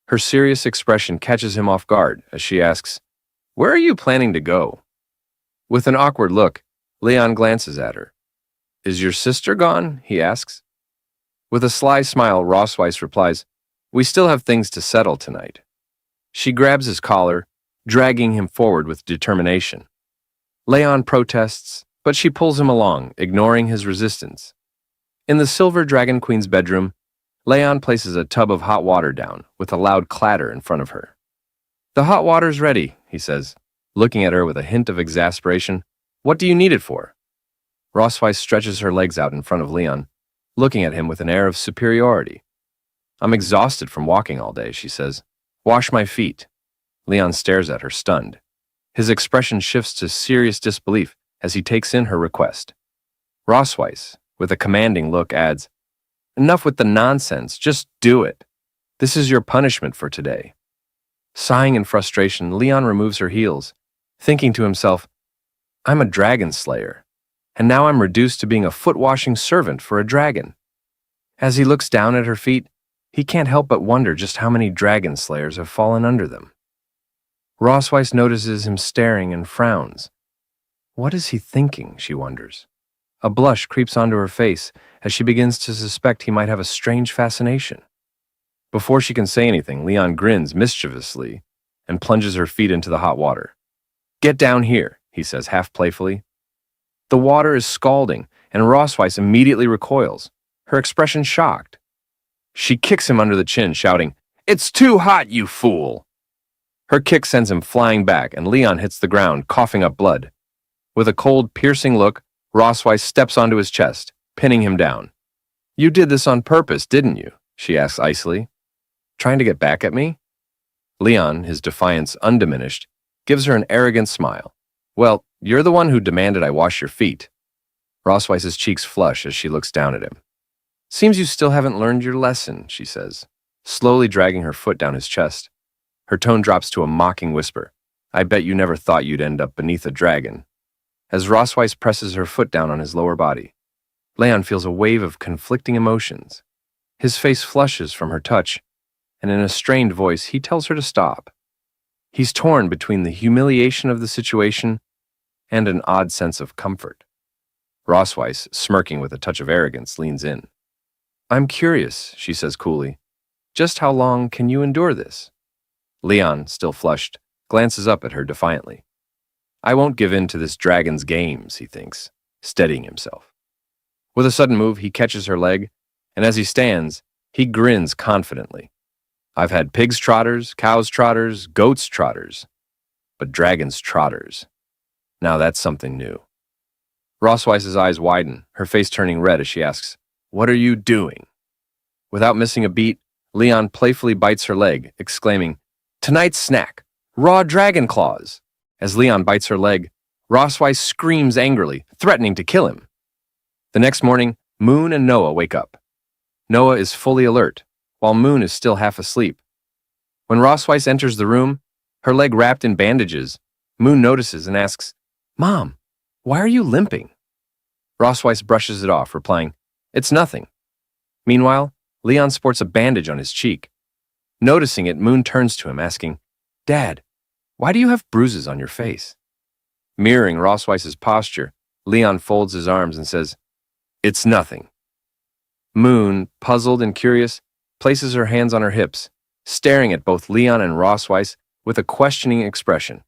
Her serious expression catches him off guard as she asks, Where are you planning to go? With an awkward look, Leon glances at her. Is your sister gone? He asks. With a sly smile, Rossweiss replies, We still have things to settle tonight. She grabs his collar, dragging him forward with determination. Leon protests, but she pulls him along, ignoring his resistance. In the Silver Dragon Queen's bedroom, Leon places a tub of hot water down with a loud clatter in front of her. The hot water's ready, he says, looking at her with a hint of exasperation. What do you need it for? Rossweiss stretches her legs out in front of Leon, looking at him with an air of superiority. I'm exhausted from walking all day, she says. Wash my feet. Leon stares at her, stunned. His expression shifts to serious disbelief as he takes in her request. Rossweiss, with a commanding look, adds, Enough with the nonsense, just do it. This is your punishment for today. Sighing in frustration, Leon removes her heels, thinking to himself, I'm a dragon slayer, and now I'm reduced to being a foot-washing servant for a dragon. As he looks down at her feet, he can't help but wonder just how many dragon slayers have fallen under them. Rossweiss notices him staring and frowns. What is he thinking, she wonders. A blush creeps onto her face as she begins to suspect he might have a strange fascination. Before she can say anything, Leon grins mischievously and plunges her feet into the hot water. Get down here, he says half playfully. The water is scalding, and Rossweiss immediately recoils, her expression shocked. She kicks him under the chin, shouting, It's too hot, you fool! Her kick sends him flying back, and Leon hits the ground, coughing up blood. With a cold, piercing look, Rossweiss steps onto his chest, pinning him down. You did this on purpose, didn't you? She asks icily. Trying to get back at me? Leon, his defiance undiminished, gives her an arrogant smile. Well, you're the one who demanded I wash your feet. Rossweiss's cheeks flush as she looks down at him. Seems you still haven't learned your lesson, she says, slowly dragging her foot down his chest. Her tone drops to a mocking whisper. I bet you never thought you'd end up beneath a dragon. As Rosweiss presses her foot down on his lower body, Leon feels a wave of conflicting emotions. His face flushes from her touch, and in a strained voice, he tells her to stop. He's torn between the humiliation of the situation and an odd sense of comfort. Rosweiss, smirking with a touch of arrogance, leans in. I'm curious, she says coolly. Just how long can you endure this? Leon, still flushed, glances up at her defiantly. I won't give in to this dragon's games, he thinks, steadying himself. With a sudden move, he catches her leg, and as he stands, he grins confidently. I've had pigs' trotters, cows' trotters, goats' trotters, but dragons' trotters. Now that's something new. Rosweiss's eyes widen, her face turning red as she asks, What are you doing? Without missing a beat, Leon playfully bites her leg, exclaiming, Tonight's snack, raw dragon claws. As Leon bites her leg, Rosweiss screams angrily, threatening to kill him. The next morning, Moon and Noah wake up. Noah is fully alert, while Moon is still half asleep. When Rosweiss enters the room, her leg wrapped in bandages, Moon notices and asks, Mom, why are you limping? Rosweiss brushes it off, replying, It's nothing. Meanwhile, Leon sports a bandage on his cheek. Noticing it, Moon turns to him, asking, Dad, why do you have bruises on your face? Mirroring Rosweiss's posture, Leon folds his arms and says, It's nothing. Moon, puzzled and curious, places her hands on her hips, staring at both Leon and Rosweiss with a questioning expression.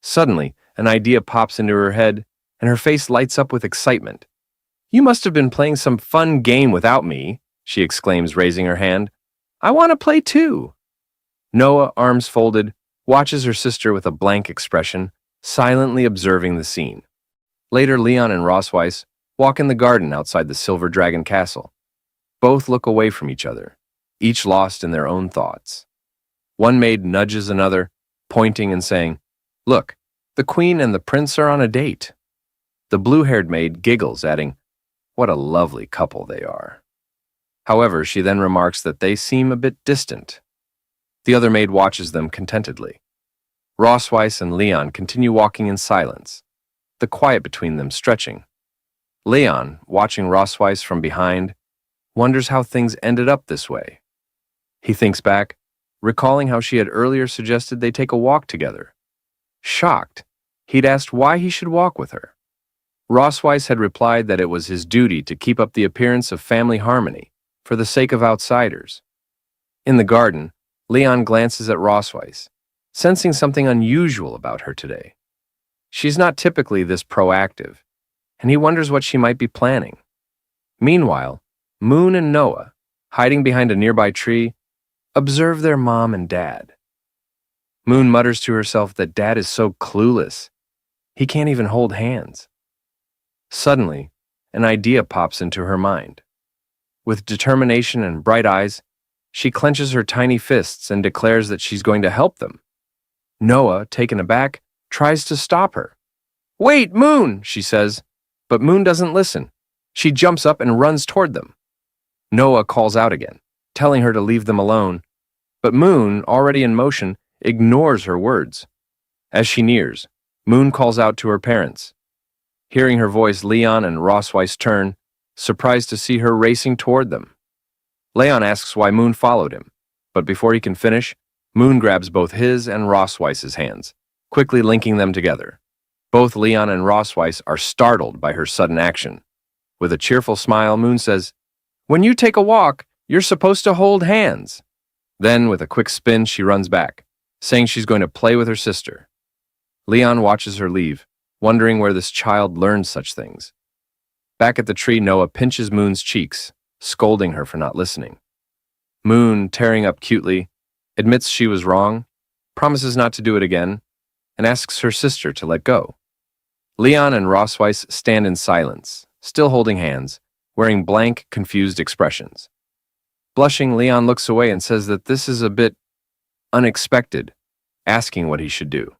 Suddenly, an idea pops into her head, and her face lights up with excitement. You must have been playing some fun game without me, she exclaims, raising her hand. I want to play too. Noah, arms folded, watches her sister with a blank expression, silently observing the scene. Later, Leon and Rosweiss walk in the garden outside the Silver Dragon Castle. Both look away from each other, each lost in their own thoughts. One maid nudges another, pointing and saying, Look, the queen and the prince are on a date. The blue-haired maid giggles, adding, What a lovely couple they are. However, she then remarks that they seem a bit distant. The other maid watches them contentedly. Rosweiss and Leon continue walking in silence, the quiet between them stretching. Leon, watching Rosweiss from behind, wonders how things ended up this way. He thinks back, recalling how she had earlier suggested they take a walk together. Shocked, he'd asked why he should walk with her. Rosweiss had replied that it was his duty to keep up the appearance of family harmony for the sake of outsiders. In the garden, Leon glances at Rosweiss, sensing something unusual about her today. She's not typically this proactive, and he wonders what she might be planning. Meanwhile, Moon and Noah, hiding behind a nearby tree, observe their mom and dad. Moon mutters to herself that Dad is so clueless. He can't even hold hands. Suddenly, an idea pops into her mind. With determination and bright eyes, she clenches her tiny fists and declares that she's going to help them. Noah, taken aback, tries to stop her. Wait, Moon, she says, but Moon doesn't listen. She jumps up and runs toward them. Noah calls out again, telling her to leave them alone, but Moon, already in motion, ignores her words. As she nears, Moon calls out to her parents. Hearing her voice, Leon and Rosweiss turn, surprised to see her racing toward them. Leon asks why Moon followed him, but before he can finish, Moon grabs both his and Rosweiss's hands, quickly linking them together. Both Leon and Rosweiss are startled by her sudden action. With a cheerful smile, Moon says, When you take a walk, you're supposed to hold hands. Then, with a quick spin, she runs back, saying she's going to play with her sister. Leon watches her leave, wondering where this child learned such things. Back at the tree, Noah pinches Moon's cheeks, scolding her for not listening. Moon, tearing up cutely, admits she was wrong, promises not to do it again, and asks her sister to let go. Leon and Rosweiss stand in silence, still holding hands, wearing blank, confused expressions. Blushing, Leon looks away and says that this is a bit unexpected, asking what he should do.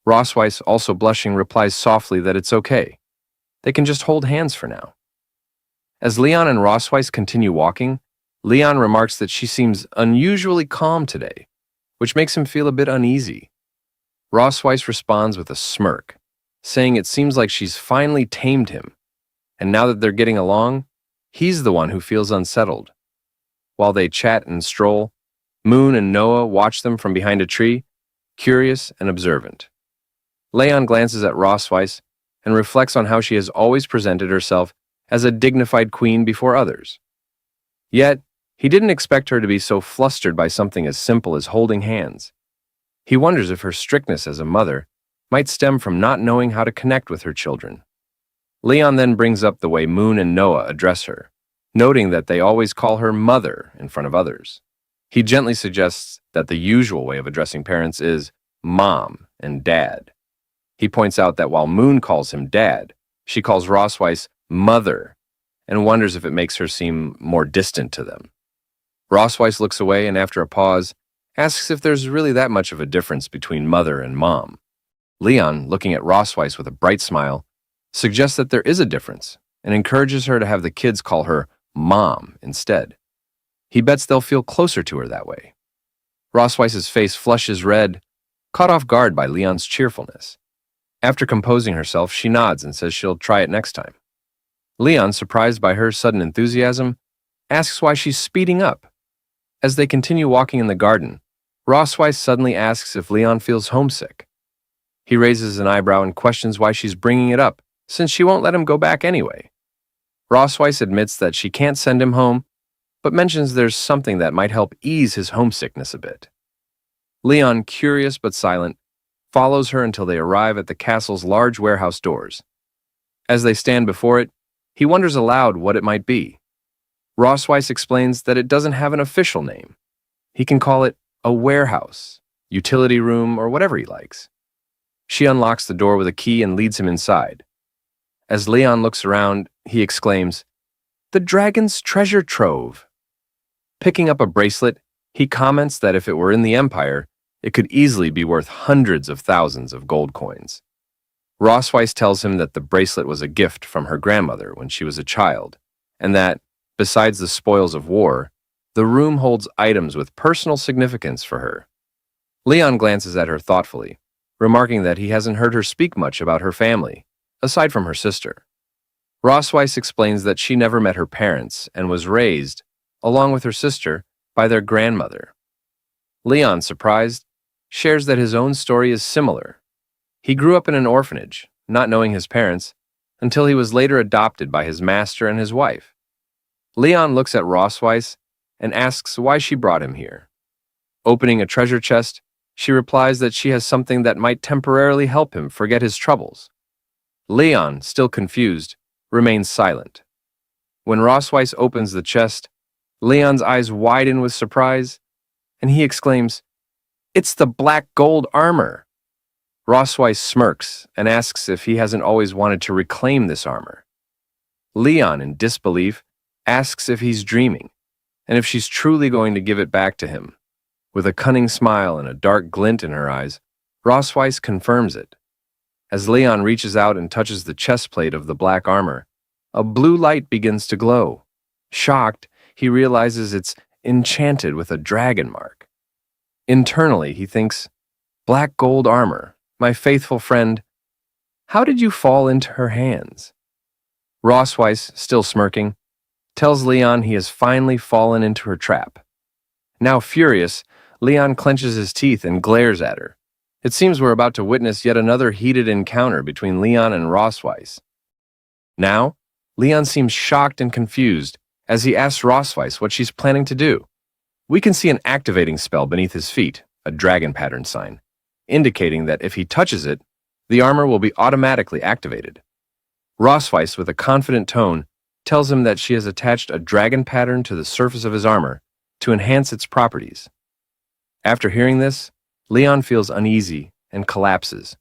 Rosweiss, also blushing, replies softly that it's okay. They can just hold hands for now. As Leon and Rosweiss continue walking, Leon remarks that she seems unusually calm today, which makes him feel a bit uneasy. Rossweiss responds with a smirk, saying it seems like she's finally tamed him, and now that they're getting along, he's the one who feels unsettled. While they chat and stroll, Moon and Noah watch them from behind a tree, curious and observant. Leon glances at Rossweiss and reflects on how she has always presented herself as a dignified queen before others. Yet, he didn't expect her to be so flustered by something as simple as holding hands. He wonders if her strictness as a mother might stem from not knowing how to connect with her children. Leon then brings up the way Moon and Noah address her, noting that they always call her mother in front of others. He gently suggests that the usual way of addressing parents is mom and dad. He points out that while Moon calls him dad, she calls Rossweiss mother and wonders if it makes her seem more distant to them. Rossweiss looks away and after a pause, asks if there's really that much of a difference between mother and mom. Leon, looking at Rossweiss with a bright smile, suggests that there is a difference and encourages her to have the kids call her mom instead. He bets they'll feel closer to her that way. Rossweiss's face flushes red, caught off guard by Leon's cheerfulness. After composing herself, she nods and says she'll try it next time. Leon, surprised by her sudden enthusiasm, asks why she's speeding up. As they continue walking in the garden, Rossweiss suddenly asks if Leon feels homesick. He raises an eyebrow and questions why she's bringing it up, since she won't let him go back anyway. Rossweiss admits that she can't send him home, but mentions there's something that might help ease his homesickness a bit. Leon, curious but silent, follows her until they arrive at the castle's large warehouse doors. As they stand before it, he wonders aloud what it might be. Rossweiss explains that it doesn't have an official name. He can call it a warehouse, utility room, or whatever he likes. She unlocks the door with a key and leads him inside. As Leon looks around, he exclaims, "The dragon's treasure trove." Picking up a bracelet, he comments that if it were in the Empire, it could easily be worth hundreds of thousands of gold coins. Rossweiss tells him that the bracelet was a gift from her grandmother when she was a child, and that, besides the spoils of war, the room holds items with personal significance for her. Leon glances at her thoughtfully, remarking that he hasn't heard her speak much about her family, aside from her sister. Rossweiss explains that she never met her parents and was raised, along with her sister, by their grandmother. Leon, surprised, shares that his own story is similar. He grew up in an orphanage, not knowing his parents, until he was later adopted by his master and his wife. Leon looks at Rossweiss and asks why she brought him here. Opening a treasure chest, she replies that she has something that might temporarily help him forget his troubles. Leon, still confused, remains silent. When Rossweiss opens the chest, Leon's eyes widen with surprise, and he exclaims, "It's the black gold armor!" Rossweiss smirks and asks if he hasn't always wanted to reclaim this armor. Leon, in disbelief, asks if he's dreaming, and if she's truly going to give it back to him. With a cunning smile and a dark glint in her eyes, Rossweiss confirms it. As Leon reaches out and touches the chest plate of the black armor, a blue light begins to glow. Shocked, he realizes it's enchanted with a dragon mark. Internally, he thinks, "Black gold armor, my faithful friend, how did you fall into her hands?" Rossweiss, still smirking, tells Leon he has finally fallen into her trap. Now furious, Leon clenches his teeth and glares at her. It seems we're about to witness yet another heated encounter between Leon and Rossweiss. Now, Leon seems shocked and confused as he asks Rossweiss what she's planning to do. We can see an activating spell beneath his feet, a dragon pattern sign, indicating that if he touches it, the armor will be automatically activated. Rossweiss, with a confident tone, tells him that she has attached a dragon pattern to the surface of his armor to enhance its properties. After hearing this, Leon feels uneasy and collapses,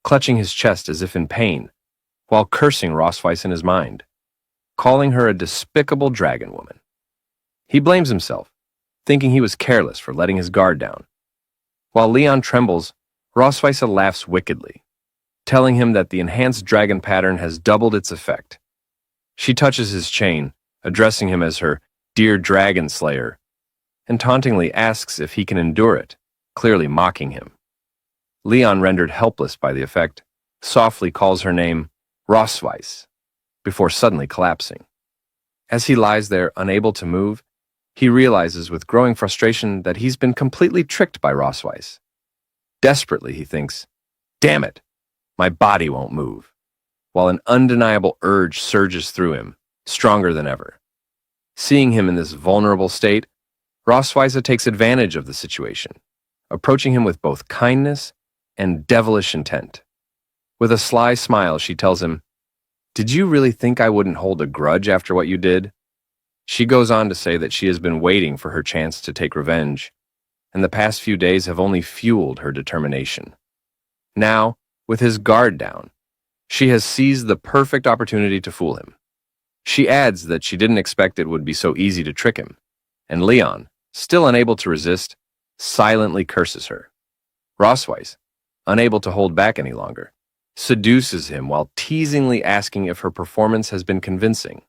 clutching his chest as if in pain, while cursing Rossweiss in his mind, calling her a despicable dragon woman. He blames himself, thinking he was careless for letting his guard down. While Leon trembles, Rossweiss laughs wickedly, telling him that the enhanced dragon pattern has doubled its effect. She touches his chain, addressing him as her "dear dragon slayer," and tauntingly asks if he can endure it. clearly mocking him. Leon, rendered helpless by the effect, softly calls her name Rossweiss, before suddenly collapsing. As he lies there, unable to move, he realizes with growing frustration that he's been completely tricked by Rossweiss. Desperately, he thinks, "Damn it, my body won't move," while an undeniable urge surges through him, stronger than ever. Seeing him in this vulnerable state, Rossweiss takes advantage of the situation, approaching him with both kindness and devilish intent. With a sly smile, she tells him, "Did you really think I wouldn't hold a grudge after what you did?" She goes on to say that she has been waiting for her chance to take revenge, and the past few days have only fueled her determination. Now, with his guard down, she has seized the perfect opportunity to fool him. She adds that she didn't expect it would be so easy to trick him, and Leon, still unable to resist, silently curses her. Rossweiss, unable to hold back any longer, seduces him while teasingly asking if her performance has been convincing.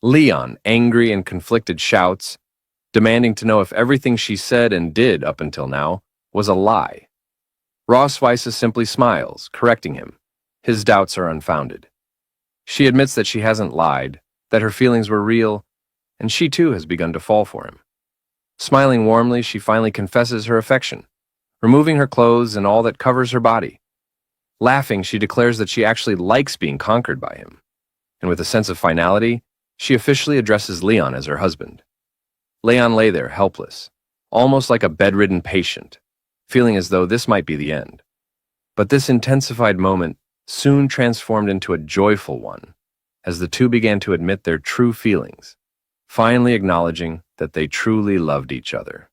Leon, angry and conflicted, shouts, demanding to know if everything she said and did up until now was a lie. Rossweiss simply smiles, correcting him. His doubts are unfounded. She admits that she hasn't lied, that her feelings were real, and she too has begun to fall for him. Smiling warmly, she finally confesses her affection, removing her clothes and all that covers her body. Laughing, she declares that she actually likes being conquered by him, and with a sense of finality, she officially addresses Leon as her husband. Leon lay there helpless, almost like a bedridden patient, feeling as though this might be the end. But this intensified moment soon transformed into a joyful one, as the two began to admit their true feelings, finally acknowledging that they truly loved each other.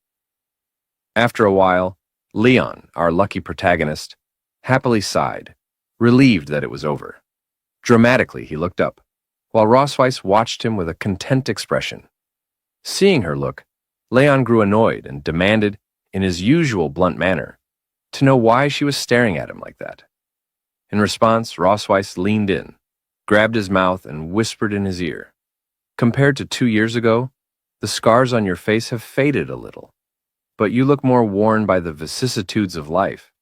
After a while, Leon, our lucky protagonist, happily sighed, relieved that it was over. Dramatically, he looked up, while Rossweiss watched him with a content expression. Seeing her look, Leon grew annoyed and demanded, in his usual blunt manner, to know why she was staring at him like that. In response, Rossweiss leaned in, grabbed his mouth, and whispered in his ear, "Compared to 2 years ago, the scars on your face have faded a little, but you look more worn by the vicissitudes of life,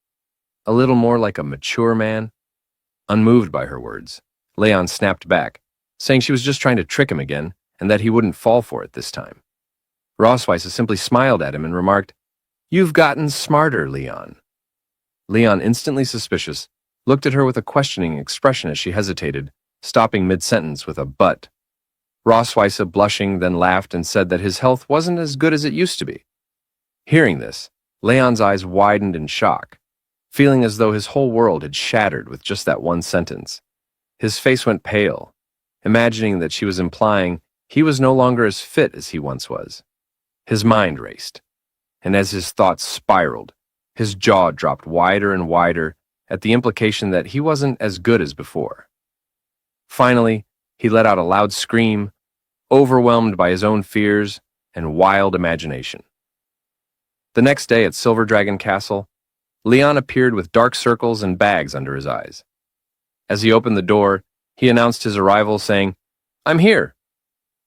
a little more like a mature man." Unmoved by her words, Leon snapped back, saying she was just trying to trick him again and that he wouldn't fall for it this time. Rossweiss simply smiled at him and remarked, "You've gotten smarter, Leon." Leon, instantly suspicious, looked at her with a questioning expression as she hesitated, stopping mid-sentence with a "but." Rossweiss, blushing, then laughed and said that his health wasn't as good as it used to be. Hearing this, Leon's eyes widened in shock, feeling as though his whole world had shattered with just that one sentence. His face went pale, imagining that she was implying he was no longer as fit as he once was. His mind raced, and as his thoughts spiraled, his jaw dropped wider and wider at the implication that he wasn't as good as before. Finally, he let out a loud scream, overwhelmed by his own fears and wild imagination. The next day at Silver Dragon Castle, Leon appeared with dark circles and bags under his eyes. As he opened the door, he announced his arrival, saying, "I'm here."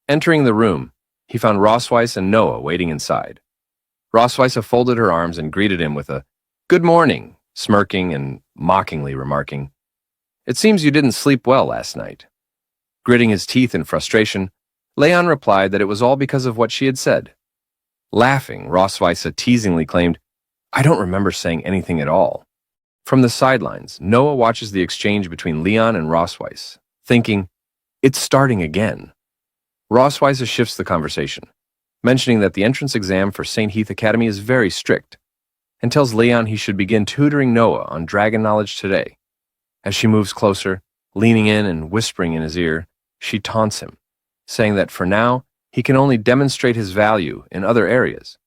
Entering the room, he found Rossweiss and Noah waiting inside. Rossweiss folded her arms and greeted him with a "Good morning," smirking and mockingly remarking, "It seems you didn't sleep well last night." Gritting his teeth in frustration, Leon replied that it was all because of what she had said. Laughing, Rossweiss teasingly claimed, "I don't remember saying anything at all." From the sidelines, Noah watches the exchange between Leon and Rossweiss, thinking, "It's starting again." Rossweiss shifts the conversation, mentioning that the entrance exam for St. Heath Academy is very strict, and tells Leon he should begin tutoring Noah on dragon knowledge today. As she moves closer, leaning in and whispering in his ear, she taunts him, saying that for now, he can only demonstrate his value in other areas.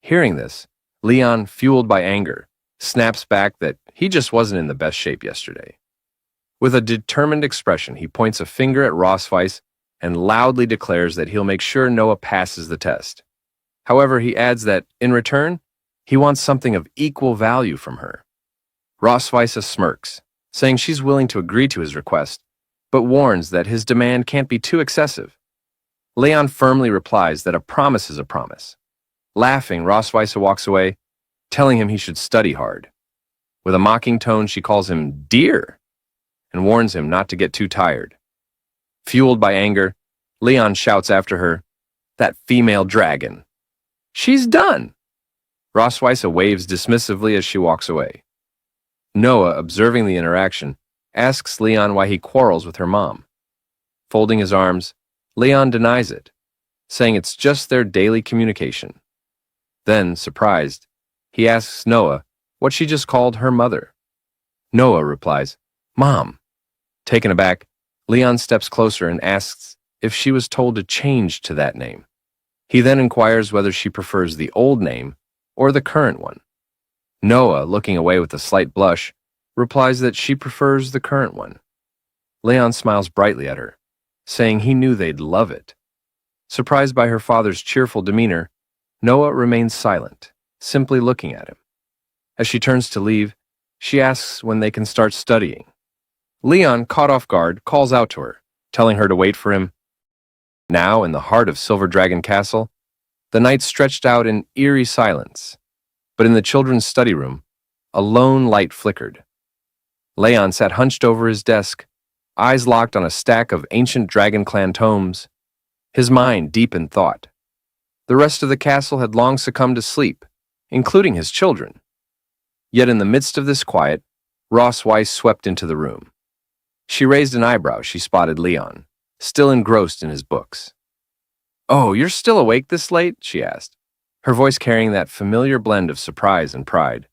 Hearing this, Leon, fueled by anger, snaps back that he just wasn't in the best shape yesterday. With a determined expression, he points a finger at Rossweiss and loudly declares that he'll make sure Noah passes the test. However, he adds that, in return, he wants something of equal value from her. Rossweiss smirks, saying she's willing to agree to his request, but warns that his demand can't be too excessive. Leon firmly replies that a promise is a promise. Laughing, Rossweiss walks away, telling him he should study hard. With a mocking tone, she calls him dear and warns him not to get too tired. Fueled by anger, Leon shouts after her, "That female dragon. She's done." Rosweiss waves dismissively as she walks away. Noah, observing the interaction, asks Leon why he quarrels with her mom. Folding his arms, Leon denies it, saying it's just their daily communication. Then, surprised, he asks Noah what she just called her mother. Noah replies, "Mom." Taken aback, Leon steps closer and asks if she was told to change to that name. He then inquires whether she prefers the old name or the current one. Noah, looking away with a slight blush, replies that she prefers the current one. Leon smiles brightly at her, saying he knew they'd love it. Surprised by her father's cheerful demeanor, Noah remains silent, simply looking at him. As she turns to leave, she asks when they can start studying. Leon, caught off guard, calls out to her, telling her to wait for him. Now, in the heart of Silver Dragon Castle, the night stretched out in eerie silence, but in the children's study room, a lone light flickered. Leon sat hunched over his desk, eyes locked on a stack of ancient Dragon Clan tomes, his mind deep in thought. The rest of the castle had long succumbed to sleep, including his children. Yet in the midst of this quiet, Rosweiss swept into the room. She raised an eyebrow as she spotted Leon, still engrossed in his books. "Oh, you're still awake this late?" she asked, her voice carrying that familiar blend of surprise and pride.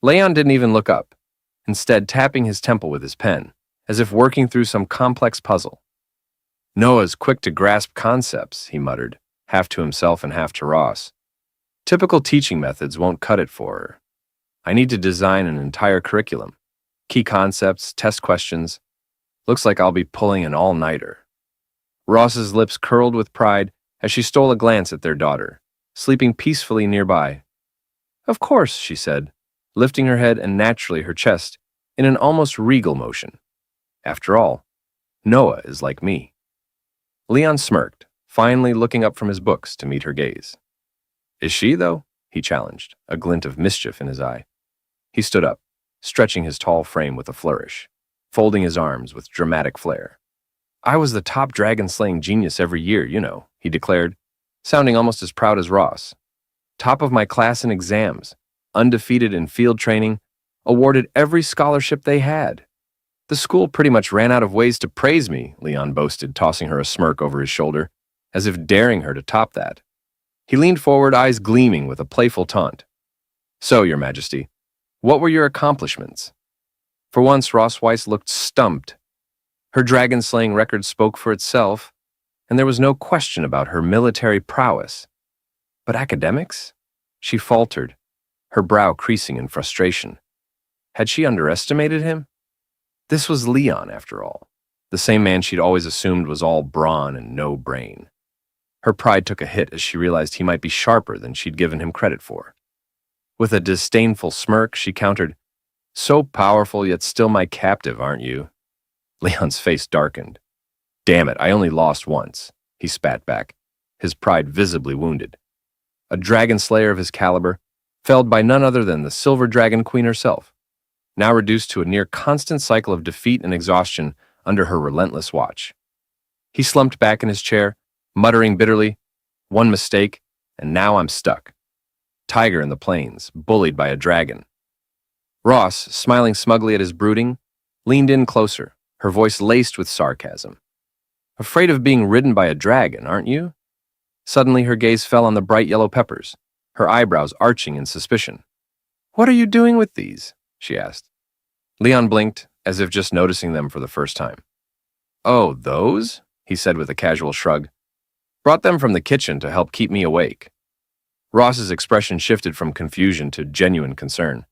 Leon didn't even look up, instead tapping his temple with his pen, as if working through some complex puzzle. "Noah's quick to grasp concepts," he muttered, half to himself and half to Ross. "Typical teaching methods won't cut it for her. I need to design an entire curriculum. Key concepts, test questions. Looks like I'll be pulling an all-nighter." Ross's lips curled with pride as she stole a glance at their daughter, sleeping peacefully nearby. "Of course," she said, lifting her head and naturally her chest in an almost regal motion. "After all, Noah is like me." Leon smirked, finally looking up from his books to meet her gaze. "Is she, though?" he challenged, a glint of mischief in his eye. He stood up, stretching his tall frame with a flourish, folding his arms with dramatic flair. "I was the top dragon-slaying genius every year, you know," he declared, sounding almost as proud as Ross. "Top of my class in exams, undefeated in field training, awarded every scholarship they had. The school pretty much ran out of ways to praise me," Leon boasted, tossing her a smirk over his shoulder, as if daring her to top that. He leaned forward, eyes gleaming with a playful taunt. "So, Your Majesty, what were your accomplishments?" For once, Rosweiss looked stumped. Her dragon-slaying record spoke for itself, and there was no question about her military prowess. But academics? She faltered, her brow creasing in frustration. Had she underestimated him? This was Leon, after all, the same man she'd always assumed was all brawn and no brain. Her pride took a hit as she realized he might be sharper than she'd given him credit for. With a disdainful smirk, she countered, "So powerful, yet still my captive, aren't you?" Leon's face darkened. "Damn it, I only lost once," he spat back, his pride visibly wounded. A dragon slayer of his caliber, felled by none other than the Silver Dragon Queen herself, now reduced to a near constant cycle of defeat and exhaustion under her relentless watch. He slumped back in his chair, muttering bitterly, "One mistake, and now I'm stuck. Tiger in the plains, bullied by a dragon." Ross, smiling smugly at his brooding, leaned in closer, her voice laced with sarcasm. "Afraid of being ridden by a dragon, aren't you?" Suddenly her gaze fell on the bright yellow peppers, her eyebrows arching in suspicion. "What are you doing with these?" she asked. Leon blinked, as if just noticing them for the first time. "Oh, those?" he said with a casual shrug. "Brought them from the kitchen to help keep me awake." Ross's expression shifted from confusion to genuine concern.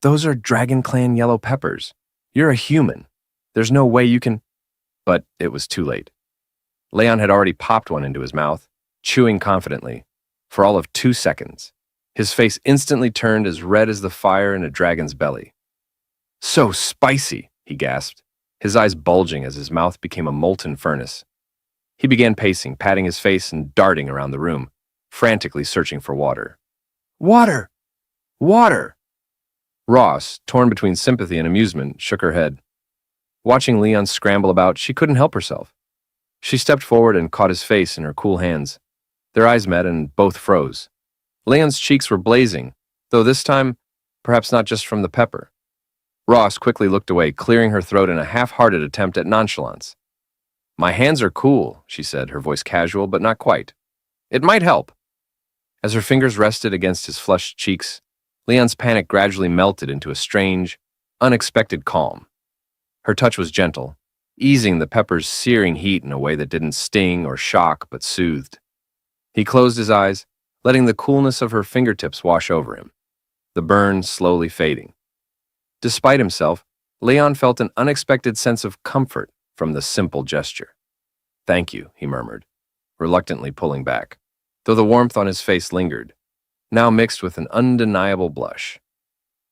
"Those are Dragon Clan yellow peppers. You're a human. There's no way you can—" But it was too late. Leon had already popped one into his mouth, chewing confidently, for all of 2 seconds. His face instantly turned as red as the fire in a dragon's belly. "So spicy," he gasped, his eyes bulging as his mouth became a molten furnace. He began pacing, patting his face and darting around the room, frantically searching for water. "Water!" Water! Ross, torn between sympathy and amusement, shook her head. Watching Leon scramble about, she couldn't help herself. She stepped forward and caught his face in her cool hands. Their eyes met and both froze. Leon's cheeks were blazing, though this time, perhaps not just from the pepper. Ross quickly looked away, clearing her throat in a half-hearted attempt at nonchalance. My hands are cool, she said, her voice casual, but not quite. It might help. As her fingers rested against his flushed cheeks, Leon's panic gradually melted into a strange, unexpected calm. Her touch was gentle, easing the pepper's searing heat in a way that didn't sting or shock, but soothed. He closed his eyes, letting the coolness of her fingertips wash over him, the burn slowly fading. Despite himself, Leon felt an unexpected sense of comfort from the simple gesture. Thank you, he murmured, reluctantly pulling back, though the warmth on his face lingered, now mixed with an undeniable blush.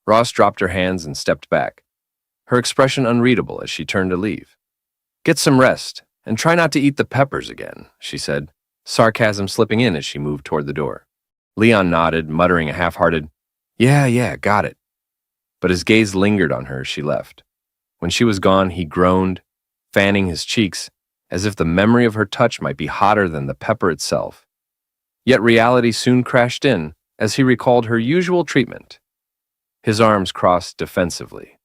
Ross dropped her hands and stepped back, her expression unreadable as she turned to leave. Get some rest, and try not to eat the peppers again, she said, sarcasm slipping in as she moved toward the door. Leon nodded, muttering a half-hearted, Yeah, got it. But his gaze lingered on her as she left. When she was gone, he groaned, fanning his cheeks, as if the memory of her touch might be hotter than the pepper itself. Yet reality soon crashed in as he recalled her usual treatment. His arms crossed defensively.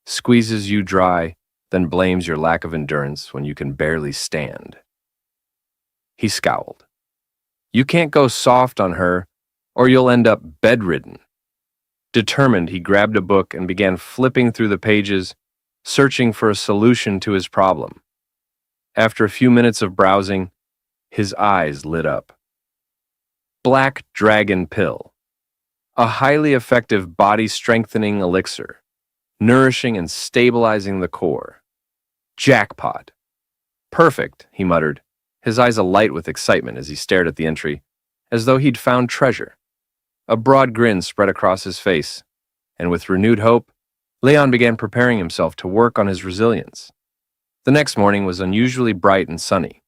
Squeezes you dry, then blames your lack of endurance when you can barely stand. He scowled. You can't go soft on her, or you'll end up bedridden. Determined, he grabbed a book and began flipping through the pages, searching for a solution to his problem. After a few minutes of browsing, his eyes lit up. Black Dragon Pill. A highly effective body-strengthening elixir, nourishing and stabilizing the core. Jackpot. Perfect, he muttered, his eyes alight with excitement as he stared at the entry, as though he'd found treasure. A broad grin spread across his face, and with renewed hope, Leon began preparing himself to work on his resilience. The next morning was unusually bright and sunny.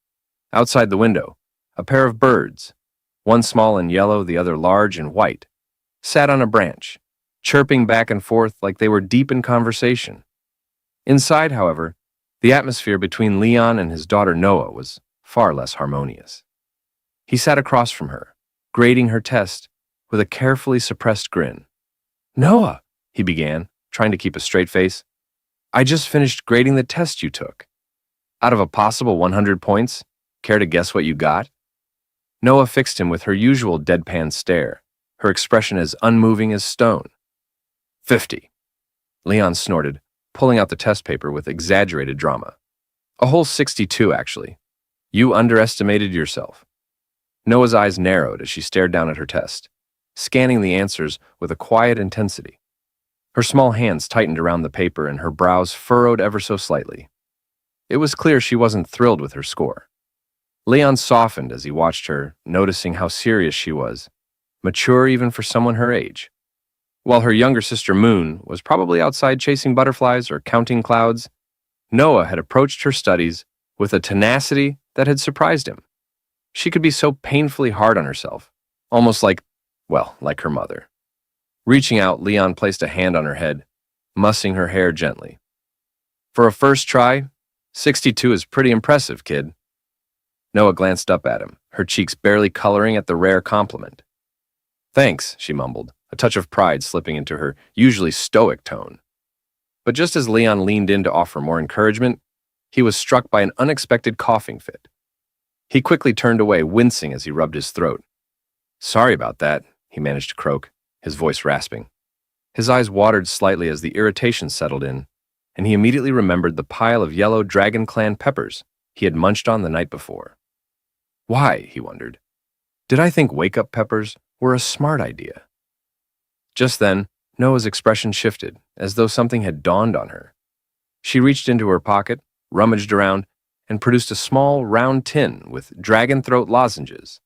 Outside the window, a pair of birds, one small and yellow, the other large and white, sat on a branch, chirping back and forth like they were deep in conversation. Inside, however, the atmosphere between Leon and his daughter Noah was far less harmonious. He sat across from her, grading her test with a carefully suppressed grin. Noah, he began, trying to keep a straight face, I just finished grading the test you took. Out of a possible 100 points, care to guess what you got? Noah fixed him with her usual deadpan stare, her expression as unmoving as stone. 50. Leon snorted, pulling out the test paper with exaggerated drama. A whole 62, actually. You underestimated yourself. Noah's eyes narrowed as she stared down at her test, scanning the answers with a quiet intensity. Her small hands tightened around the paper and her brows furrowed ever so slightly. It was clear she wasn't thrilled with her score. Leon softened as he watched her, noticing how serious she was, mature even for someone her age. While her younger sister Moon was probably outside chasing butterflies or counting clouds, Noah had approached her studies with a tenacity that had surprised him. She could be so painfully hard on herself, almost like her mother. Reaching out, Leon placed a hand on her head, mussing her hair gently. For a first try, 62 is pretty impressive, kid. Noah glanced up at him, her cheeks barely coloring at the rare compliment. Thanks, she mumbled, a touch of pride slipping into her usually stoic tone. But just as Leon leaned in to offer more encouragement, he was struck by an unexpected coughing fit. He quickly turned away, wincing as he rubbed his throat. Sorry about that, he managed to croak, his voice rasping. His eyes watered slightly as the irritation settled in, and he immediately remembered the pile of yellow Dragon Clan peppers he had munched on the night before. Why, he wondered, did I think wake-up peppers were a smart idea? Just then, Noah's expression shifted, as though something had dawned on her. She reached into her pocket, rummaged around, and produced a small, round tin with dragon throat lozenges,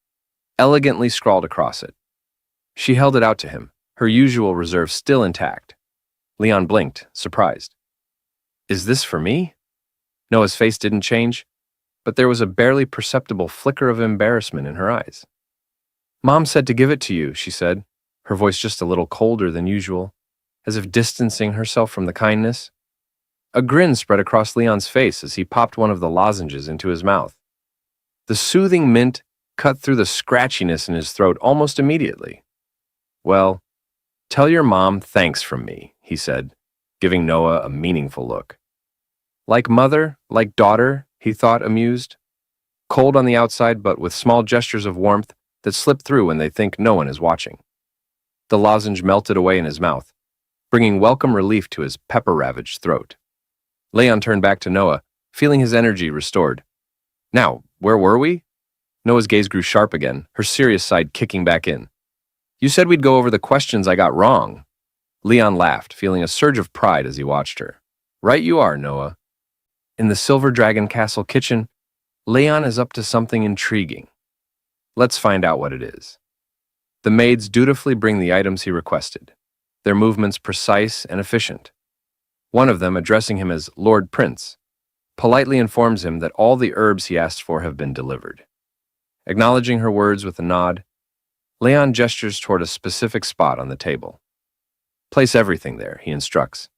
elegantly scrawled across it. She held it out to him, her usual reserve still intact. Leon blinked, surprised. Is this for me? Noah's face didn't change, but there was a barely perceptible flicker of embarrassment in her eyes. Mom said to give it to you, she said, her voice just a little colder than usual, as if distancing herself from the kindness. A grin spread across Leon's face as he popped one of the lozenges into his mouth. The soothing mint cut through the scratchiness in his throat almost immediately. "Well, tell your mom thanks from me," he said, giving Noah a meaningful look. Like mother, like daughter, he thought, amused. Cold on the outside, but with small gestures of warmth that slip through when they think no one is watching. The lozenge melted away in his mouth, bringing welcome relief to his pepper-ravaged throat. Leon turned back to Noah, feeling his energy restored. "Now, where were we?" Noah's gaze grew sharp again, her serious side kicking back in. "You said we'd go over the questions I got wrong." Leon laughed, feeling a surge of pride as he watched her. "Right you are, Noah." In the Silver Dragon Castle kitchen, Leon is up to something intriguing. Let's find out what it is. The maids dutifully bring the items he requested, their movements precise and efficient. One of them, addressing him as Lord Prince, politely informs him that all the herbs he asked for have been delivered. Acknowledging her words with a nod, Leon gestures toward a specific spot on the table. "Place everything there," he instructs.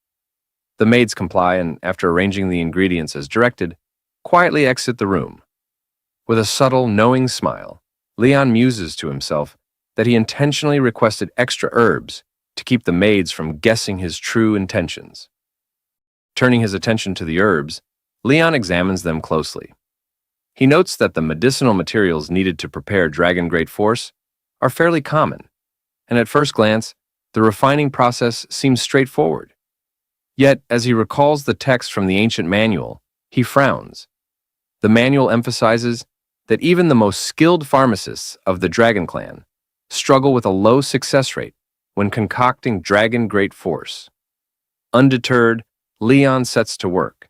The maids comply and, after arranging the ingredients as directed, quietly exit the room. With a subtle, knowing smile, Leon muses to himself that he intentionally requested extra herbs to keep the maids from guessing his true intentions. Turning his attention to the herbs, Leon examines them closely. He notes that the medicinal materials needed to prepare Dragon Great Force are fairly common, and at first glance, the refining process seems straightforward. Yet, as he recalls the text from the ancient manual, he frowns. The manual emphasizes that even the most skilled pharmacists of the Dragon Clan struggle with a low success rate when concocting Dragon Great Force. Undeterred, Leon sets to work.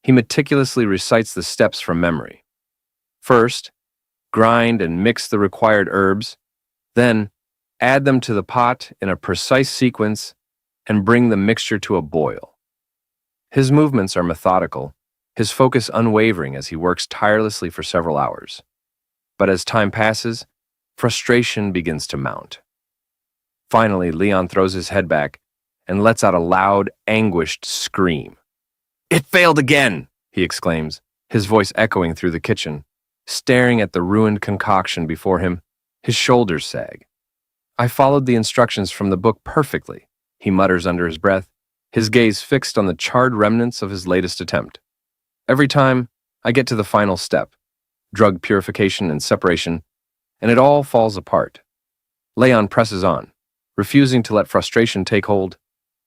He meticulously recites the steps from memory. First, grind and mix the required herbs, then add them to the pot in a precise sequence and bring the mixture to a boil. His movements are methodical, his focus unwavering as he works tirelessly for several hours. But as time passes, frustration begins to mount. Finally, Leon throws his head back and lets out a loud, anguished scream. "It failed again!" he exclaims, his voice echoing through the kitchen. Staring at the ruined concoction before him, his shoulders sag. "I followed the instructions from the book perfectly," he mutters under his breath, his gaze fixed on the charred remnants of his latest attempt. "Every time, I get to the final step, drug purification and separation, and it all falls apart." Leon presses on, refusing to let frustration take hold.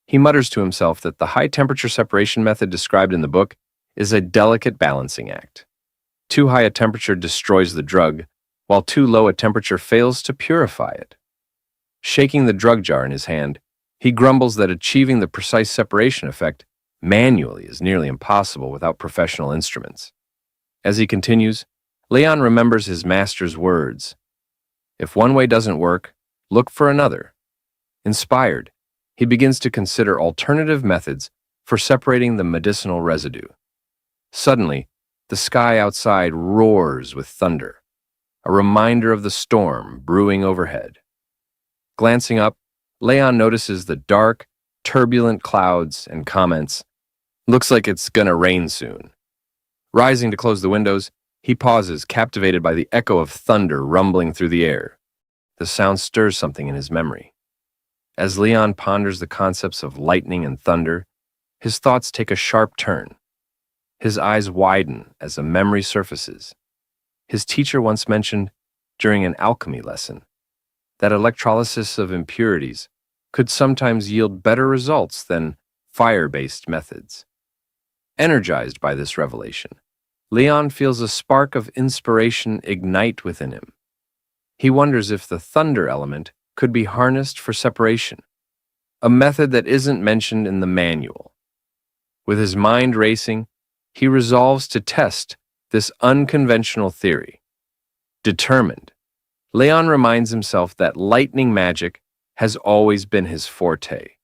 He mutters to himself that the high-temperature separation method described in the book is a delicate balancing act. Too high a temperature destroys the drug, while too low a temperature fails to purify it. Shaking the drug jar in his hand, he grumbles that achieving the precise separation effect manually is nearly impossible without professional instruments. As he continues, Leon remembers his master's words. If one way doesn't work, look for another. Inspired, he begins to consider alternative methods for separating the medicinal residue. Suddenly, the sky outside roars with thunder, a reminder of the storm brewing overhead. Glancing up, Leon notices the dark, turbulent clouds and comments, "Looks like it's gonna rain soon." Rising to close the windows, he pauses, captivated by the echo of thunder rumbling through the air. The sound stirs something in his memory. As Leon ponders the concepts of lightning and thunder, his thoughts take a sharp turn. His eyes widen as a memory surfaces. His teacher once mentioned, during an alchemy lesson, that electrolysis of impurities could sometimes yield better results than fire-based methods. Energized by this revelation, Leon feels a spark of inspiration ignite within him. He wonders if the thunder element could be harnessed for separation, a method that isn't mentioned in the manual. With his mind racing, he resolves to test this unconventional theory. Determined, Leon reminds himself that lightning magic has always been his forte.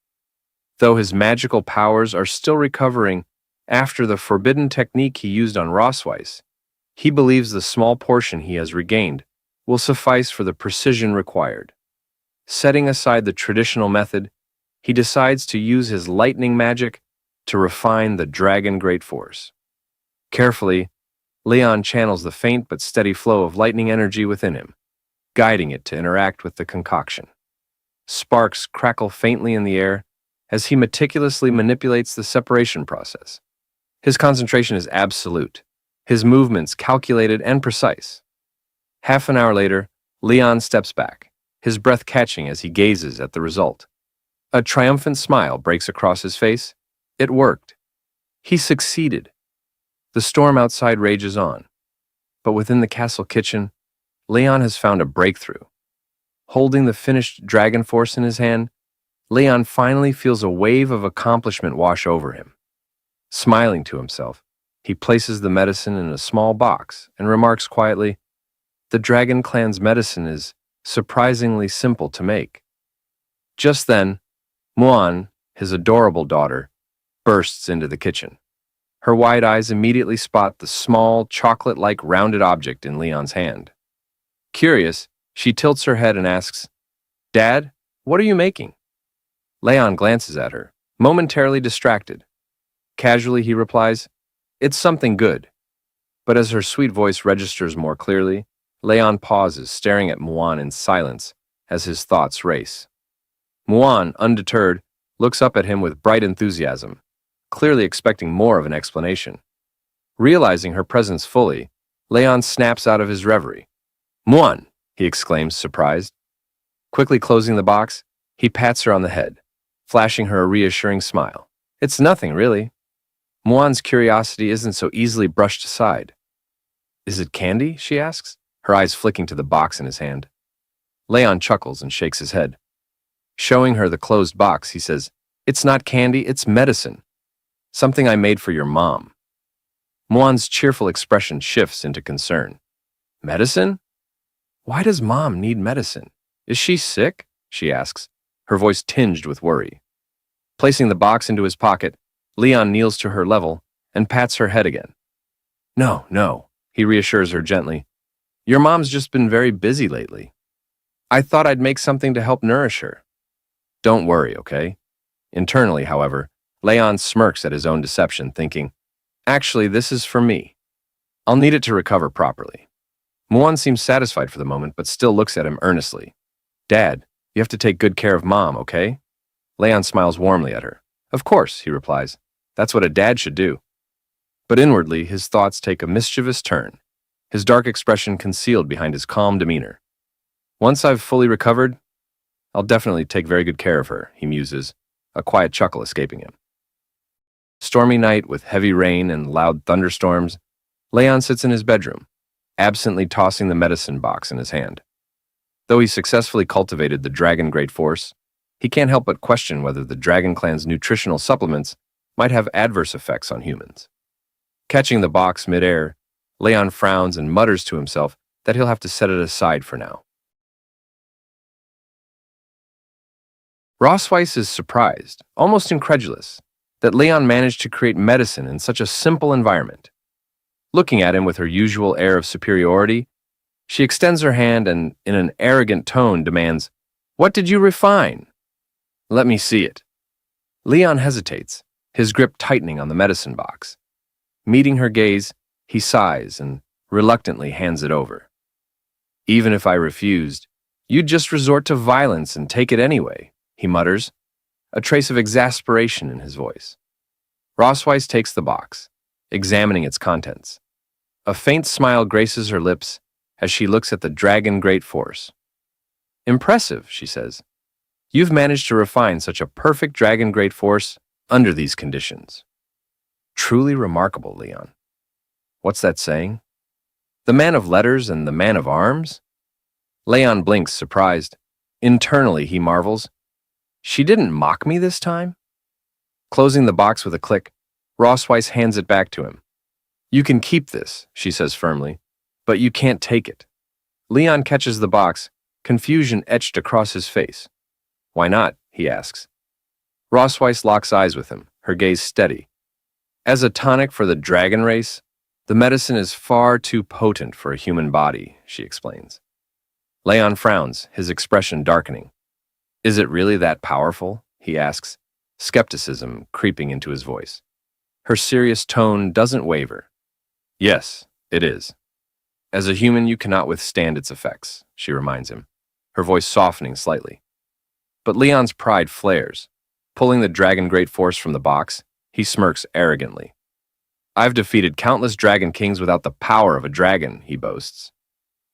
Though his magical powers are still recovering after the forbidden technique he used on Rossweiss, he believes the small portion he has regained will suffice for the precision required. Setting aside the traditional method, he decides to use his lightning magic to refine the dragon great force. Carefully, Leon channels the faint but steady flow of lightning energy within him, guiding it to interact with the concoction. Sparks crackle faintly in the air as he meticulously manipulates the separation process. His concentration is absolute, his movements calculated and precise. Half an hour later, Leon steps back, his breath catching as he gazes at the result. A triumphant smile breaks across his face. It worked. He succeeded. The storm outside rages on, but within the castle kitchen, Leon has found a breakthrough. Holding the finished dragon force in his hand, Leon finally feels a wave of accomplishment wash over him. Smiling to himself, he places the medicine in a small box and remarks quietly, "The dragon clan's medicine is surprisingly simple to make." Just then, Muan, his adorable daughter, bursts into the kitchen. Her wide eyes immediately spot the small, chocolate-like rounded object in Leon's hand. Curious, she tilts her head and asks, "Dad, what are you making?" Leon glances at her, momentarily distracted. Casually, he replies, "It's something good." But as her sweet voice registers more clearly, Leon pauses, staring at Muan in silence as his thoughts race. Muan, undeterred, looks up at him with bright enthusiasm, clearly expecting more of an explanation. Realizing her presence fully, Leon snaps out of his reverie. "Muan!" he exclaims, surprised. Quickly closing the box, he pats her on the head, flashing her a reassuring smile. "It's nothing, really." Muan's curiosity isn't so easily brushed aside. "Is it candy?" she asks, her eyes flicking to the box in his hand. Leon chuckles and shakes his head. Showing her the closed box, he says, "It's not candy, it's medicine. Something I made for your mom." Muan's cheerful expression shifts into concern. "Medicine? Why does Mom need medicine? Is she sick?" she asks, her voice tinged with worry. Placing the box into his pocket, Leon kneels to her level and pats her head again. "No, no," he reassures her gently. "Your mom's just been very busy lately. I thought I'd make something to help nourish her. Don't worry, okay?" Internally, however, Leon smirks at his own deception, thinking, "Actually, this is for me. I'll need it to recover properly." Muan seems satisfied for the moment, but still looks at him earnestly. "Dad, you have to take good care of Mom, okay?" Leon smiles warmly at her. "Of course," he replies. "That's what a dad should do." But inwardly, his thoughts take a mischievous turn, his dark expression concealed behind his calm demeanor. "Once I've fully recovered, I'll definitely take very good care of her," he muses, a quiet chuckle escaping him. Stormy night with heavy rain and loud thunderstorms, Leon sits in his bedroom, absently tossing the medicine box in his hand. Though he successfully cultivated the dragon great force, he can't help but question whether the dragon clan's nutritional supplements might have adverse effects on humans. Catching the box midair, Leon frowns and mutters to himself that he'll have to set it aside for now. Rossweiss is surprised, almost incredulous, that Leon managed to create medicine in such a simple environment. Looking at him with her usual air of superiority, she extends her hand and, in an arrogant tone, demands, "What did you refine?" "Let me see it." Leon hesitates, his grip tightening on the medicine box. Meeting her gaze, he sighs and reluctantly hands it over. "Even if I refused, you'd just resort to violence and take it anyway," he mutters, a trace of exasperation in his voice. Rossweiss takes the box, examining its contents. A faint smile graces her lips as she looks at the dragon great force. "Impressive," she says. "You've managed to refine such a perfect dragon great force under these conditions." "Truly remarkable, Leon." "What's that saying? The man of letters and the man of arms?" Leon blinks, surprised. Internally, he marvels. She didn't mock me this time? Closing the box with a click, Rossweiss hands it back to him. "You can keep this," she says firmly, "but you can't take it." Leon catches the box, confusion etched across his face. "Why not?" he asks. Rossweiss locks eyes with him, her gaze steady. "As a tonic for the dragon race, the medicine is far too potent for a human body," she explains. Leon frowns, his expression darkening. Is it really that powerful? He asks, skepticism creeping into his voice. Her serious tone doesn't waver. Yes, it is. As a human, you cannot withstand its effects, she reminds him, her voice softening slightly. But Leon's pride flares. Pulling the dragon great force from the box, he smirks arrogantly. I've defeated countless dragon kings without the power of a dragon, he boasts.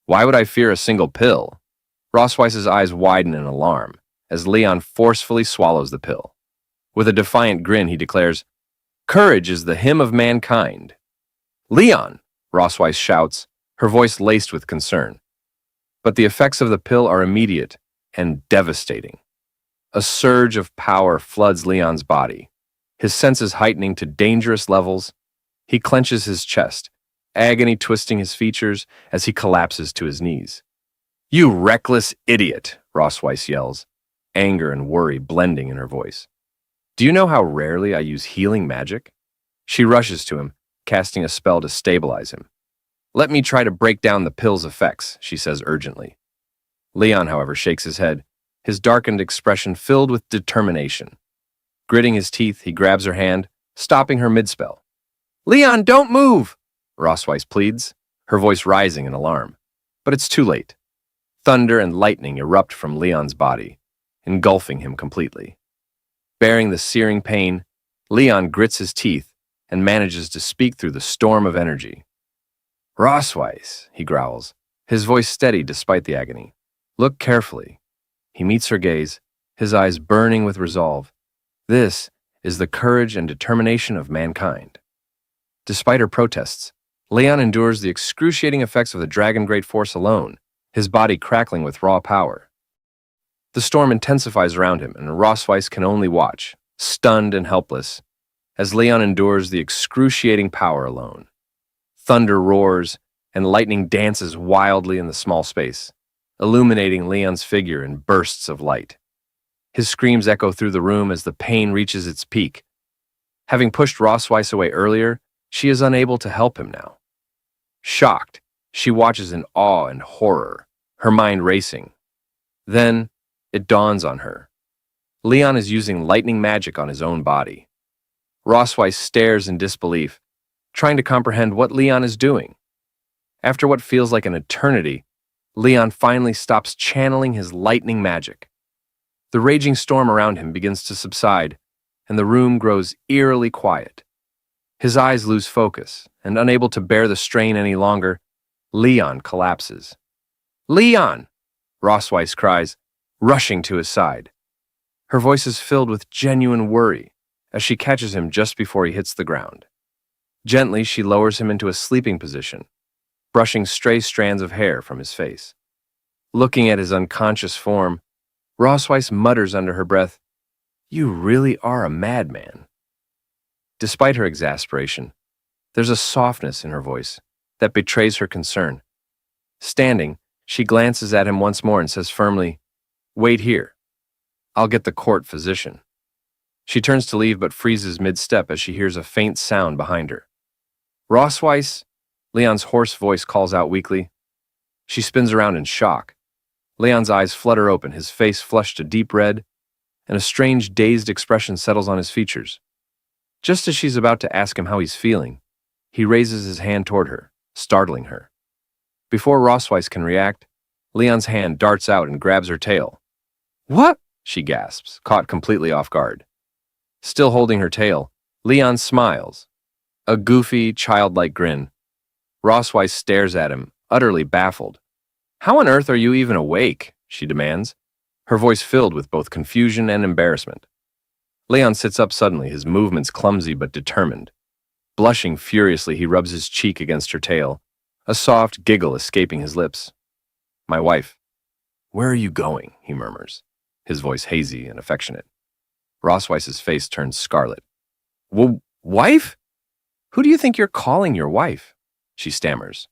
Why would I fear a single pill? Rossweiss's eyes widen in alarm as Leon forcefully swallows the pill. With a defiant grin, he declares, Courage is the hymn of mankind. Leon, Rossweiss shouts, her voice laced with concern. But the effects of the pill are immediate and devastating. A surge of power floods Leon's body, his senses heightening to dangerous levels. He clenches his chest, agony twisting his features as he collapses to his knees. You reckless idiot, Rossweiss yells, anger and worry blending in her voice. Do you know how rarely I use healing magic? She rushes to him, casting a spell to stabilize him. Let me try to break down the pill's effects, she says urgently. Leon, however, shakes his head, his darkened expression filled with determination. Gritting his teeth, he grabs her hand, stopping her mid-spell. Leon, don't move! Rossweiss pleads, her voice rising in alarm. But it's too late. Thunder and lightning erupt from Leon's body, engulfing him completely. Bearing the searing pain, Leon grits his teeth and manages to speak through the storm of energy. Rossweiss, he growls, his voice steady despite the agony. Look carefully. He meets her gaze, his eyes burning with resolve. This is the courage and determination of mankind. Despite her protests, Leon endures the excruciating effects of the dragon great force alone, his body crackling with raw power. The storm intensifies around him, and Rossweiss can only watch, stunned and helpless, as Leon endures the excruciating power alone. Thunder roars, and lightning dances wildly in the small space, illuminating Leon's figure in bursts of light. His screams echo through the room as the pain reaches its peak. Having pushed Rossweiss away earlier, she is unable to help him now. Shocked, she watches in awe and horror, her mind racing. Then, it dawns on her. Leon is using lightning magic on his own body. Rossweiss stares in disbelief, trying to comprehend what Leon is doing. After what feels like an eternity, Leon finally stops channeling his lightning magic. The raging storm around him begins to subside, and the room grows eerily quiet. His eyes lose focus, and unable to bear the strain any longer, Leon collapses. Leon! Rossweiss cries, rushing to his side. Her voice is filled with genuine worry as she catches him just before he hits the ground. Gently, she lowers him into a sleeping position, brushing stray strands of hair from his face. Looking at his unconscious form, Rossweiss mutters under her breath, You really are a madman. Despite her exasperation, there's a softness in her voice that betrays her concern. Standing, she glances at him once more and says firmly, Wait here. I'll get the court physician. She turns to leave but freezes mid-step as she hears a faint sound behind her. Rossweiss, Leon's hoarse voice calls out weakly. She spins around in shock. Leon's eyes flutter open, his face flushed a deep red, and a strange, dazed expression settles on his features. Just as she's about to ask him how he's feeling, he raises his hand toward her, startling her. Before Rossweiss can react, Leon's hand darts out and grabs her tail. What? She gasps, caught completely off guard. Still holding her tail, Leon smiles. A goofy, childlike grin. Rossweiss stares at him, utterly baffled. How on earth are you even awake? She demands, her voice filled with both confusion and embarrassment. Leon sits up suddenly, his movements clumsy but determined. Blushing furiously, he rubs his cheek against her tail, a soft giggle escaping his lips. My wife. Where are you going? He murmurs, his voice hazy and affectionate. Rossweiss's face turns scarlet. Wife? Who do you think you're calling your wife? She stammers,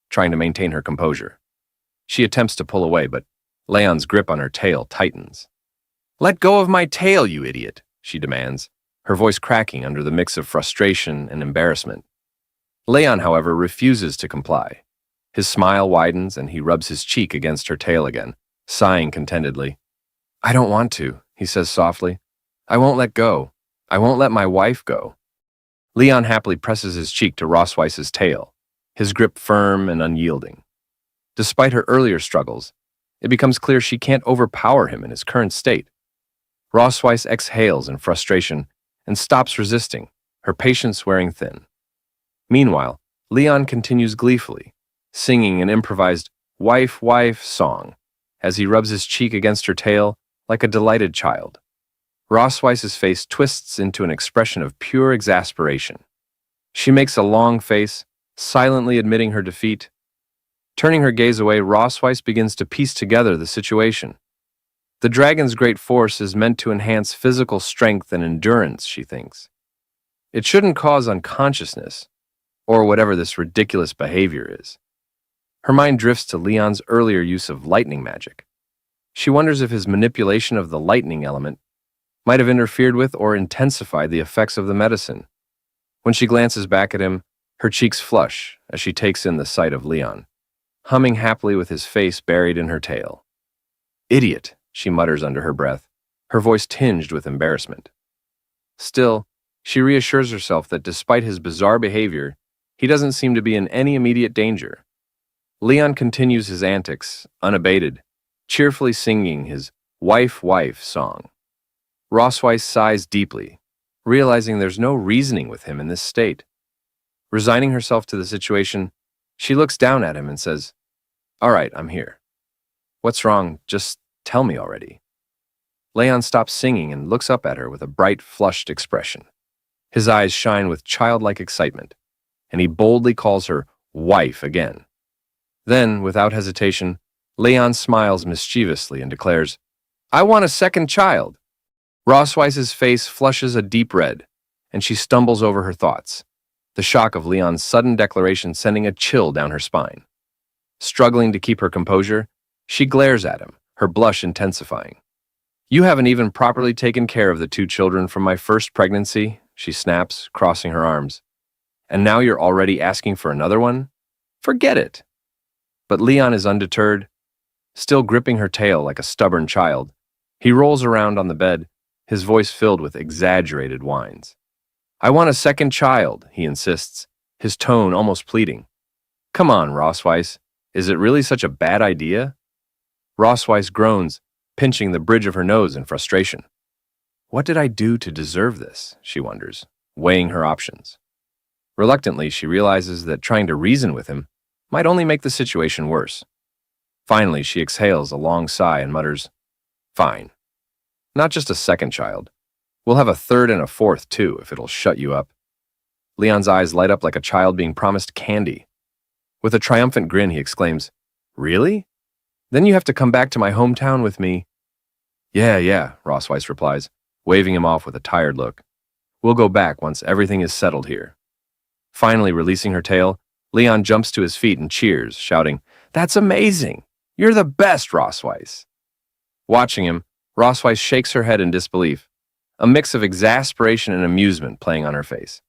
trying to maintain her composure. She attempts to pull away, but Leon's grip on her tail tightens. Let go of my tail, you idiot, she demands, her voice cracking under the mix of frustration and embarrassment. Leon, however, refuses to comply. His smile widens and he rubs his cheek against her tail again, sighing contentedly. I don't want to, he says softly. I won't let go. I won't let my wife go. Leon happily presses his cheek to Rossweiss's tail, his grip firm and unyielding. Despite her earlier struggles, it becomes clear she can't overpower him in his current state. Rossweiss exhales in frustration and stops resisting, her patience wearing thin. Meanwhile, Leon continues gleefully, singing an improvised wife, wife song as he rubs his cheek against her tail like a delighted child. Rossweiss's face twists into an expression of pure exasperation. She makes a long face, silently admitting her defeat. Turning her gaze away, Rossweiss begins to piece together the situation. The dragon's great force is meant to enhance physical strength and endurance, she thinks. It shouldn't cause unconsciousness, or whatever this ridiculous behavior is. Her mind drifts to Leon's earlier use of lightning magic. She wonders if his manipulation of the lightning element might have interfered with or intensified the effects of the medicine. When she glances back at him, her cheeks flush as she takes in the sight of Leon, humming happily with his face buried in her tail. Idiot, she mutters under her breath, her voice tinged with embarrassment. Still, she reassures herself that despite his bizarre behavior, he doesn't seem to be in any immediate danger. Leon continues his antics, unabated, cheerfully singing his wife, wife song. Rossweiss sighs deeply, realizing there's no reasoning with him in this state. Resigning herself to the situation, she looks down at him and says, "All right, I'm here. What's wrong? Just tell me already." Leon stops singing and looks up at her with a bright, flushed expression. His eyes shine with childlike excitement, and he boldly calls her wife again. Then, without hesitation, Leon smiles mischievously and declares, "I want a second child." Rossweiss's face flushes a deep red, and she stumbles over her thoughts, the shock of Leon's sudden declaration sending a chill down her spine. Struggling to keep her composure, she glares at him, her blush intensifying. "You haven't even properly taken care of the 2 children from my first pregnancy," she snaps, crossing her arms. "And now you're already asking for another one? Forget it." But Leon is undeterred. Still gripping her tail like a stubborn child, he rolls around on the bed, his voice filled with exaggerated whines. "I want a second child," he insists, his tone almost pleading. "Come on, Rossweiss, is it really such a bad idea?" Rossweiss groans, pinching the bridge of her nose in frustration. What did I do to deserve this, she wonders, weighing her options. Reluctantly, she realizes that trying to reason with him might only make the situation worse. Finally, she exhales a long sigh and mutters, "Fine. Not just a second child. We'll have a third and a fourth, too, if it'll shut you up." Leon's eyes light up like a child being promised candy. With a triumphant grin, he exclaims, "Really? Then you have to come back to my hometown with me." Yeah, Rossweiss replies, waving him off with a tired look. "We'll go back once everything is settled here." Finally, releasing her tail, Leon jumps to his feet and cheers, shouting, "That's amazing! You're the best, Rossweiss!" Watching him, Rossweiss shakes her head in disbelief, a mix of exasperation and amusement playing on her face.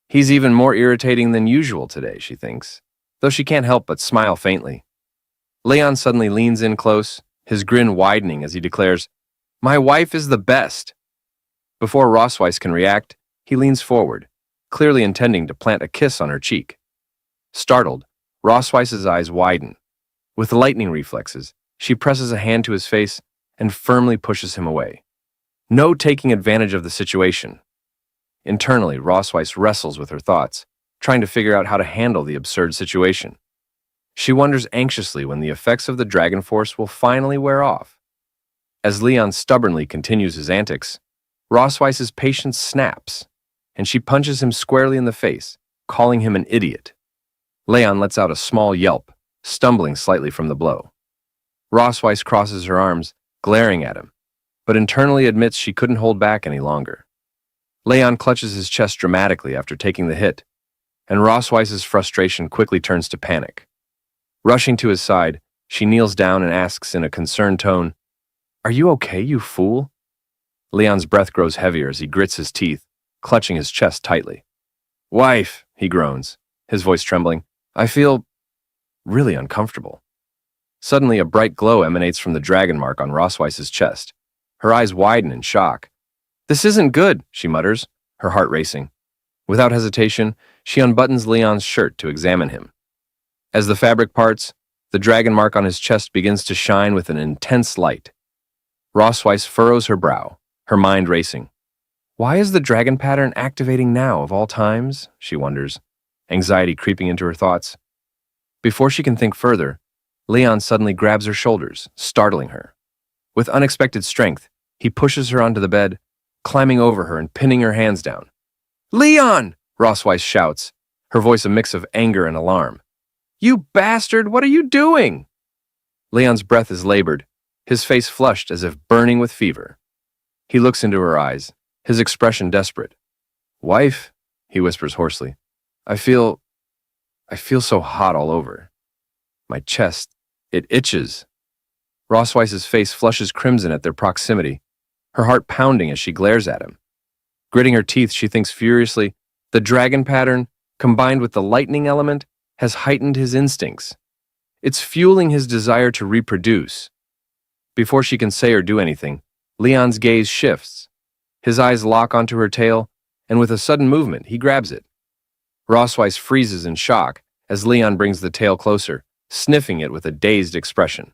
He's even more irritating than usual today, she thinks, though she can't help but smile faintly. Leon suddenly leans in close, his grin widening as he declares, "My wife is the best!" Before Rossweiss can react, he leans forward, clearly intending to plant a kiss on her cheek. Startled, Rossweiss's eyes widen. With lightning reflexes, she presses a hand to his face and firmly pushes him away. No taking advantage of the situation. Internally, Rossweiss wrestles with her thoughts, trying to figure out how to handle the absurd situation. She wonders anxiously when the effects of the dragon force will finally wear off. As Leon stubbornly continues his antics, Rossweiss's patience snaps, and she punches him squarely in the face, calling him an idiot. Leon lets out a small yelp, stumbling slightly from the blow. Rossweiss crosses her arms, glaring at him, but internally admits she couldn't hold back any longer. Leon clutches his chest dramatically after taking the hit, and Rossweiss's frustration quickly turns to panic. Rushing to his side, she kneels down and asks in a concerned tone, "Are you okay, you fool?" Leon's breath grows heavier as he grits his teeth, clutching his chest tightly. "Wife," he groans, his voice trembling, "I feel really uncomfortable." Suddenly, a bright glow emanates from the dragon mark on Rossweiss's chest, Her eyes widen in shock. "This isn't good," she mutters, her heart racing. Without hesitation, she unbuttons Leon's shirt to examine him. As the fabric parts, the dragon mark on his chest begins to shine with an intense light. Rosweiss furrows her brow, her mind racing. Why is the dragon pattern activating now of all times? She wonders, anxiety creeping into her thoughts. Before she can think further, Leon suddenly grabs her shoulders, startling her. With unexpected strength, he pushes her onto the bed, climbing over her and pinning her hands down. "Leon!" Rosweiss shouts, her voice a mix of anger and alarm. "You bastard, what are you doing?" Leon's breath is labored, his face flushed as if burning with fever. He looks into her eyes, his expression desperate. "Wife," he whispers hoarsely, I feel so hot all over. My chest, it itches." Rosweiss's face flushes crimson at their proximity, her heart pounding as she glares at him. Gritting her teeth, she thinks furiously, the dragon pattern, combined with the lightning element, has heightened his instincts. It's fueling his desire to reproduce. Before she can say or do anything, Leon's gaze shifts. His eyes lock onto her tail, and with a sudden movement, he grabs it. Rosweiss freezes in shock as Leon brings the tail closer, sniffing it with a dazed expression.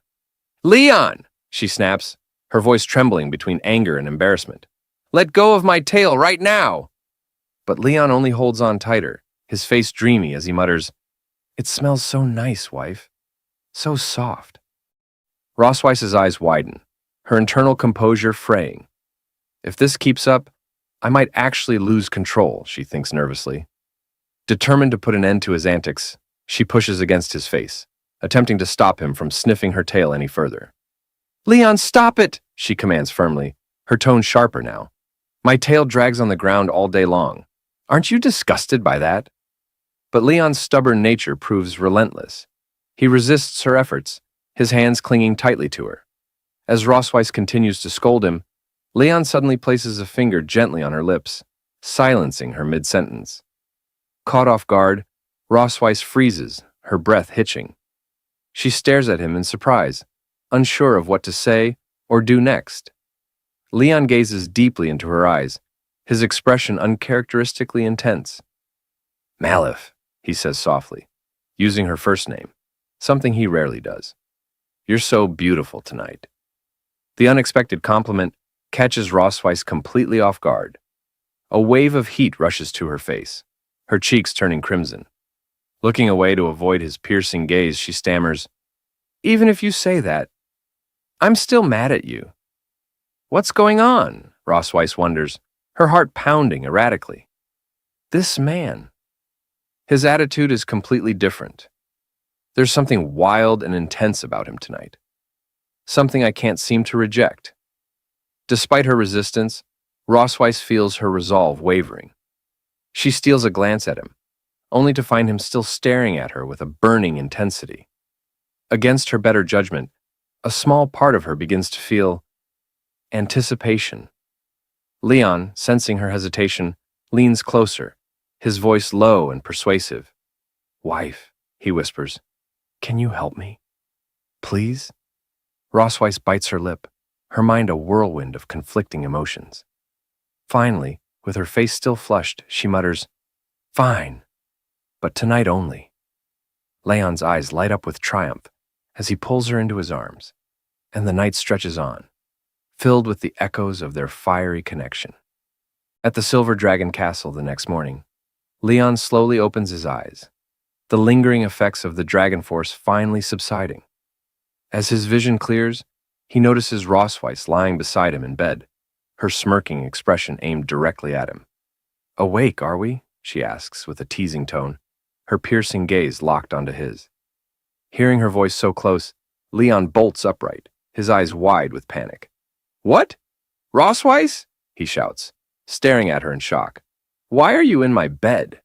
"Leon!" she snaps, her voice trembling between anger and embarrassment. "Let go of my tail right now!" But Leon only holds on tighter, his face dreamy as he mutters, "It smells so nice, wife. So soft." Rosweiss's eyes widen, her internal composure fraying. If this keeps up, I might actually lose control, she thinks nervously. Determined to put an end to his antics, she pushes against his face, attempting to stop him from sniffing her tail any further. "Leon, stop it!" she commands firmly, her tone sharper now. "My tail drags on the ground all day long. Aren't you disgusted by that?" But Leon's stubborn nature proves relentless. He resists her efforts, his hands clinging tightly to her. As Rosweiss continues to scold him, Leon suddenly places a finger gently on her lips, silencing her mid-sentence. Caught off guard, Rosweiss freezes, her breath hitching. She stares at him in surprise, unsure of what to say or do next. Leon gazes deeply into her eyes, his expression uncharacteristically intense. "Malif," he says softly, using her first name, something he rarely does. "You're so beautiful tonight." The unexpected compliment catches Rosweiss completely off guard. A wave of heat rushes to her face, her cheeks turning crimson. Looking away to avoid his piercing gaze, she stammers, "Even if you say that, I'm still mad at you." "What's going on?" Rosweiss wonders, her heart pounding erratically. This man. His attitude is completely different. There's something wild and intense about him tonight. Something I can't seem to reject. Despite her resistance, Rosweiss feels her resolve wavering. She steals a glance at him, only to find him still staring at her with a burning intensity. Against her better judgment, a small part of her begins to feel anticipation. Leon, sensing her hesitation, leans closer, his voice low and persuasive. "Wife," he whispers, "can you help me? Please?" Rosweiss bites her lip, her mind a whirlwind of conflicting emotions. Finally, with her face still flushed, she mutters, "Fine, but tonight only." Leon's eyes light up with triumph as he pulls her into his arms, and the night stretches on, filled with the echoes of their fiery connection. At the Silver Dragon Castle the next morning, Leon slowly opens his eyes, the lingering effects of the dragon force finally subsiding. As his vision clears, he notices Rosweiss lying beside him in bed, her smirking expression aimed directly at him. "Awake, are we?" she asks with a teasing tone, her piercing gaze locked onto his. Hearing her voice so close, Leon bolts upright, his eyes wide with panic. "What? Rosweiss?" he shouts, staring at her in shock. "Why are you in my bed?"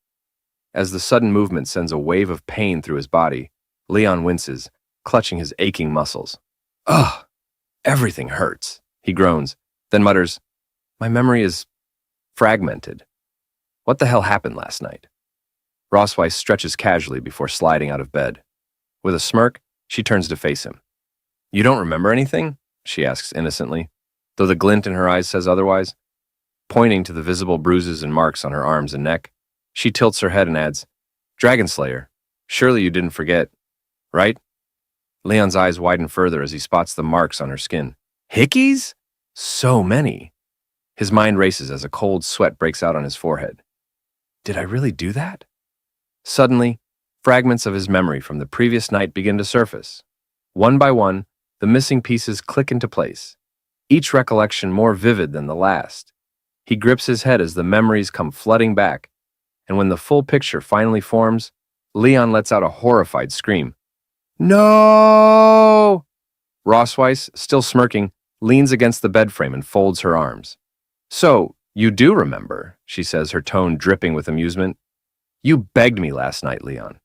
As the sudden movement sends a wave of pain through his body, Leon winces, clutching his aching muscles. "Ugh, everything hurts," he groans, then mutters, "My memory is fragmented. What the hell happened last night?" Rosweiss stretches casually before sliding out of bed. With a smirk, she turns to face him. "You don't remember anything?" she asks innocently. though the glint in her eyes says otherwise. Pointing to the visible bruises and marks on her arms and neck, she tilts her head and adds, "Dragon Slayer, surely you didn't forget, right?" Leon's eyes widen further as he spots the marks on her skin. Hickeys? So many. His mind races as a cold sweat breaks out on his forehead. Did I really do that? Suddenly, fragments of his memory from the previous night begin to surface. One by one, the missing pieces click into place, each recollection more vivid than the last. He grips his head as the memories come flooding back, and when the full picture finally forms, Leon lets out a horrified scream. No! Rossweiss, still smirking, leans against the bed frame and folds her arms. So, you do remember, she says, her tone dripping with amusement. You begged me last night, Leon.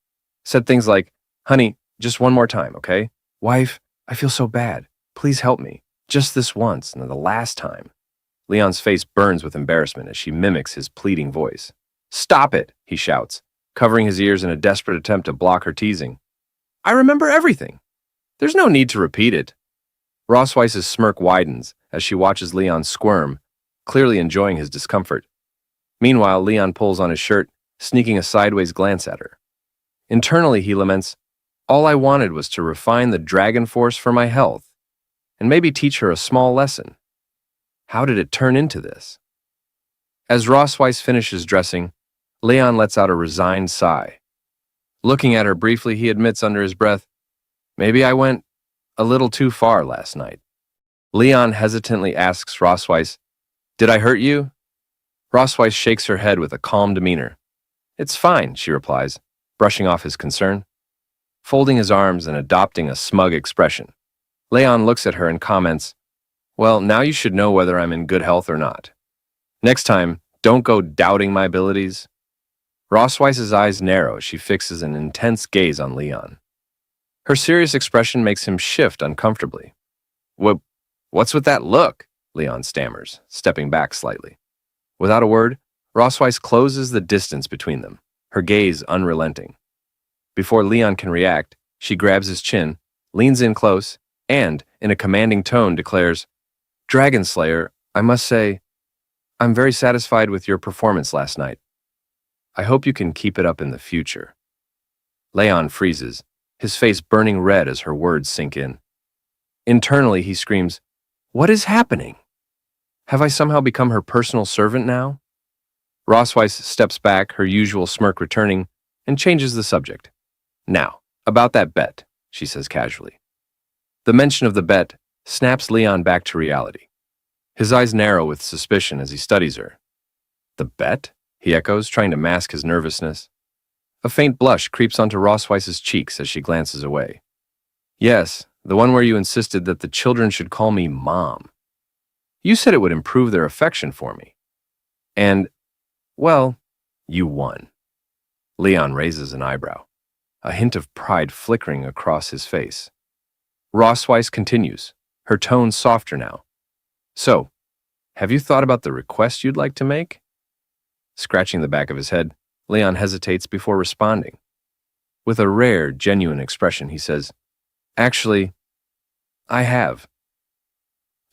Said things like, "Honey, just one more time, okay? Wife, I feel so bad. Please help me. Just this once, and the last time." Leon's face burns with embarrassment as she mimics his pleading voice. "Stop it," he shouts, covering his ears in a desperate attempt to block her teasing. "I remember everything. There's no need to repeat it." Rossweiss's smirk widens as she watches Leon squirm, clearly enjoying his discomfort. Meanwhile, Leon pulls on his shirt, sneaking a sideways glance at her. Internally, he laments, "All I wanted was to refine the dragon force for my health, and maybe teach her a small lesson. How did it turn into this?" As Rossweiss finishes dressing, Leon lets out a resigned sigh. Looking at her briefly, he admits under his breath, "Maybe I went a little too far last night." Leon hesitantly asks Rossweiss, "Did I hurt you?" Rossweiss shakes her head with a calm demeanor. "It's fine," she replies, brushing off his concern. Folding his arms and adopting a smug expression, Leon looks at her and comments, "Well, now you should know whether I'm in good health or not. Next time, don't go doubting my abilities." Rossweiss's eyes narrow as she fixes an intense gaze on Leon. Her serious expression makes him shift uncomfortably. What's with that look?" Leon stammers, stepping back slightly. Without a word, Rossweiss closes the distance between them, her gaze unrelenting. Before Leon can react, she grabs his chin, leans in close, and, in a commanding tone, declares, "Dragon Slayer, I must say, I'm very satisfied with your performance last night. I hope you can keep it up in the future." Leon freezes, his face burning red as her words sink in. Internally, he screams, "What is happening? Have I somehow become her personal servant now?" Rossweiss steps back, her usual smirk returning, and changes the subject. "Now, about that bet," she says casually. The mention of the bet snaps Leon back to reality. His eyes narrow with suspicion as he studies her. "The bet?" he echoes, trying to mask his nervousness. A faint blush creeps onto Rossweiss's cheeks as she glances away. "Yes, the one where you insisted that the children should call me Mom. You said it would improve their affection for me. And, well, you won." Leon raises an eyebrow, a hint of pride flickering across his face. Rossweiss continues, her tone softer now. "So, have you thought about the request you'd like to make?" Scratching the back of his head, Leon hesitates before responding. With a rare, genuine expression, he says, "Actually, I have.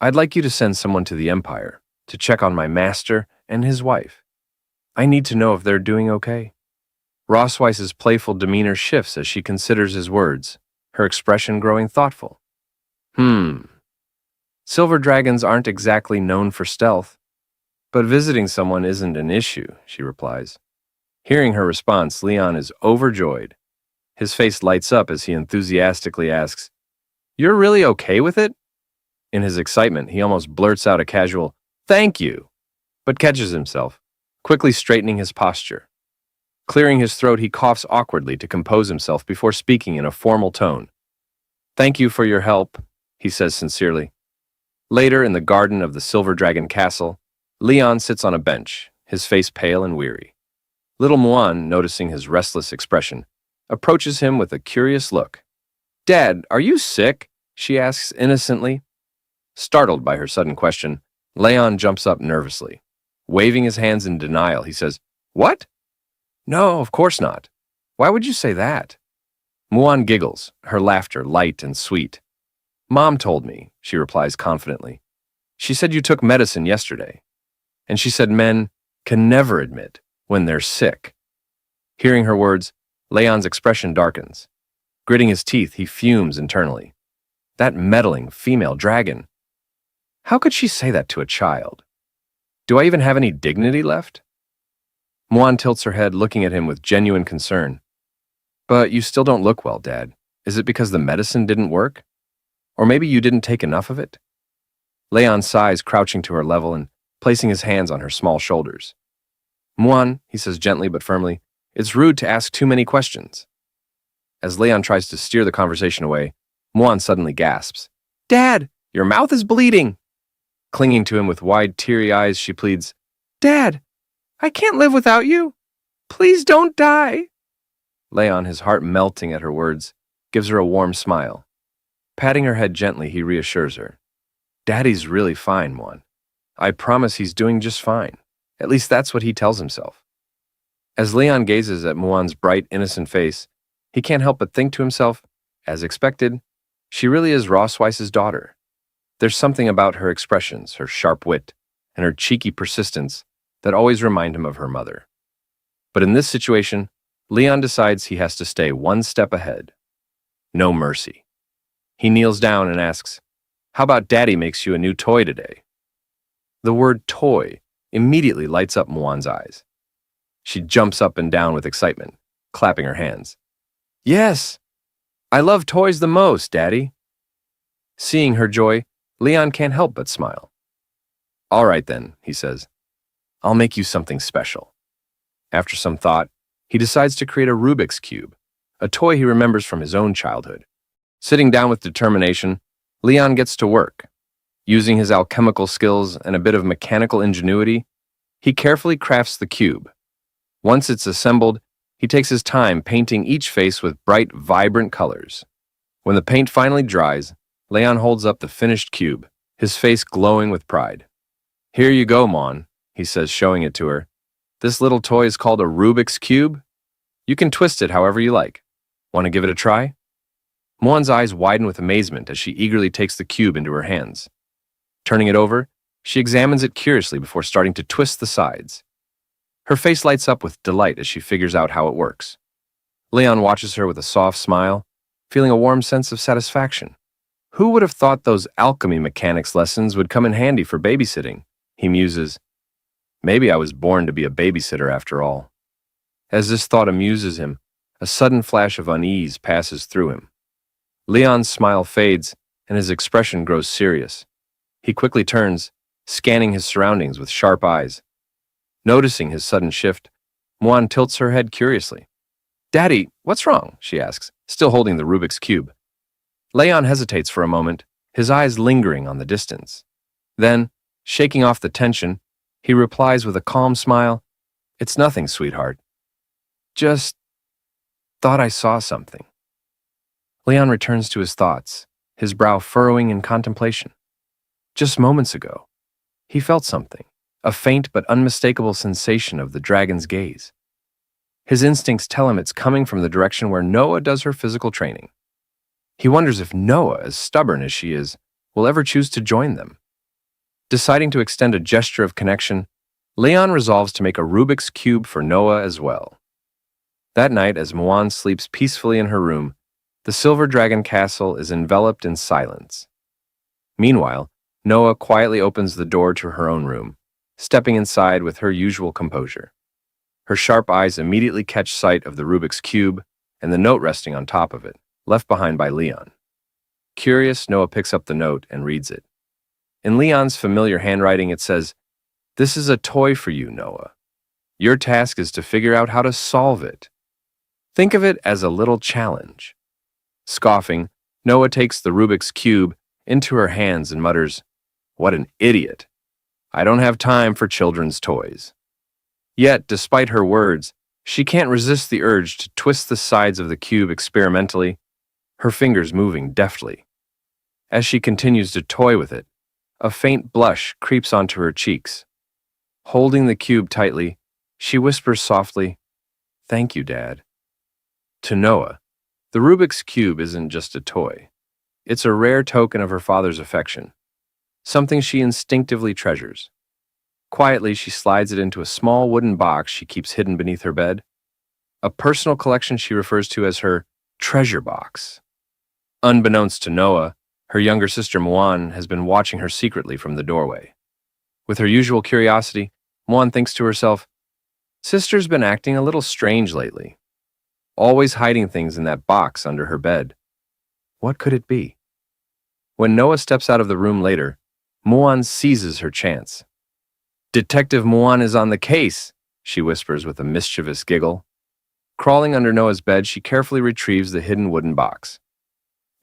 I'd like you to send someone to the Empire to check on my master and his wife. I need to know if they're doing okay." Rossweiss's playful demeanor shifts as she considers his words, her expression growing thoughtful. Silver dragons aren't exactly known for stealth, but visiting someone isn't an issue," she replies. Hearing her response, Leon is overjoyed. His face lights up as he enthusiastically asks, "You're really okay with it?" In his excitement, he almost blurts out a casual, "Thank you," but catches himself, quickly straightening his posture. Clearing his throat, he coughs awkwardly to compose himself before speaking in a formal tone. "Thank you for your help," he says sincerely. Later, in the garden of the Silver Dragon Castle, Leon sits on a bench, his face pale and weary. Little Muan, noticing his restless expression, approaches him with a curious look. "Dad, are you sick?" she asks innocently. Startled by her sudden question, Leon jumps up nervously. Waving his hands in denial, he says, "What? No, of course not. Why would you say that?" Muan giggles, her laughter light and sweet. "Mom told me," she replies confidently. She said you took medicine yesterday. And she said men can never admit when they're sick. Hearing her words, Leon's expression darkens. Gritting his teeth, he fumes internally. That meddling female dragon. How could she say that to a child? Do I even have any dignity left? Muan tilts her head, looking at him with genuine concern. But you still don't look well, Dad. Is it because the medicine didn't work? Or maybe you didn't take enough of it? Leon sighs, crouching to her level and placing his hands on her small shoulders. Muan, he says gently but firmly, it's rude to ask too many questions. As Leon tries to steer the conversation away, Muan suddenly gasps. Dad, your mouth is bleeding. Clinging to him with wide, teary eyes, she pleads, Dad, I can't live without you. Please don't die. Leon, his heart melting at her words, gives her a warm smile. Patting her head gently, he reassures her. Daddy's really fine, Muan. I promise he's doing just fine. At least that's what he tells himself. As Leon gazes at Muan's bright, innocent face, he can't help but think to himself, as expected, she really is Rossweiss's daughter. There's something about her expressions, her sharp wit, and her cheeky persistence that always remind him of her mother. But in this situation, Leon decides he has to stay one step ahead. No mercy. He kneels down and asks, How about Daddy makes you a new toy today? The word toy immediately lights up Muan's eyes. She jumps up and down with excitement, clapping her hands. Yes, I love toys the most, Daddy. Seeing her joy, Leon can't help but smile. All right then, he says. I'll make you something special. After some thought, he decides to create a Rubik's Cube, a toy he remembers from his own childhood. Sitting down with determination, Leon gets to work. Using his alchemical skills and a bit of mechanical ingenuity, he carefully crafts the cube. Once it's assembled, he takes his time painting each face with bright, vibrant colors. When the paint finally dries, Leon holds up the finished cube, his face glowing with pride. Here you go, Mon, he says, showing it to her. This little toy is called a Rubik's Cube. You can twist it however you like. Want to give it a try? Mon's eyes widen with amazement as she eagerly takes the cube into her hands. Turning it over, she examines it curiously before starting to twist the sides. Her face lights up with delight as she figures out how it works. Leon watches her with a soft smile, feeling a warm sense of satisfaction. Who would have thought those alchemy mechanics lessons would come in handy for babysitting? He muses. Maybe I was born to be a babysitter after all. As this thought amuses him, a sudden flash of unease passes through him. Leon's smile fades, and his expression grows serious. He quickly turns, scanning his surroundings with sharp eyes. Noticing his sudden shift, Muan tilts her head curiously. Daddy, what's wrong? She asks, still holding the Rubik's Cube. Leon hesitates for a moment, his eyes lingering on the distance. Then, shaking off the tension, he replies with a calm smile, It's nothing, sweetheart. Just thought I saw something. Leon returns to his thoughts, his brow furrowing in contemplation. Just moments ago, he felt something. A faint but unmistakable sensation of the dragon's gaze. His instincts tell him it's coming from the direction where Noah does her physical training. He wonders if Noah, as stubborn as she is, will ever choose to join them. Deciding to extend a gesture of connection, Leon resolves to make a Rubik's Cube for Noah as well. That night, as Muan sleeps peacefully in her room, the Silver Dragon Castle is enveloped in silence. Meanwhile, Noah quietly opens the door to her own room, stepping inside with her usual composure. Her sharp eyes immediately catch sight of the Rubik's Cube and the note resting on top of it, left behind by Leon. Curious, Noah picks up the note and reads it. In Leon's familiar handwriting, it says, This is a toy for you, Noah. Your task is to figure out how to solve it. Think of it as a little challenge. Scoffing, Noah takes the Rubik's Cube into her hands and mutters, What an idiot. I don't have time for children's toys. Yet, despite her words, she can't resist the urge to twist the sides of the cube experimentally, her fingers moving deftly. As she continues to toy with it, a faint blush creeps onto her cheeks. Holding the cube tightly, she whispers softly, Thank you, Dad. To Noah, the Rubik's Cube isn't just a toy. It's a rare token of her father's affection. something she instinctively treasures. Quietly, she slides it into a small wooden box she keeps hidden beneath her bed, a personal collection she refers to as her treasure box. Unbeknownst to Noah, her younger sister Muan has been watching her secretly from the doorway. With her usual curiosity, Muan thinks to herself, "Sister's been acting a little strange lately, always hiding things in that box under her bed. What could it be?" When Noah steps out of the room later, Muan seizes her chance. "Detective Muan is on the case," she whispers with a mischievous giggle. Crawling under Noah's bed, she carefully retrieves the hidden wooden box.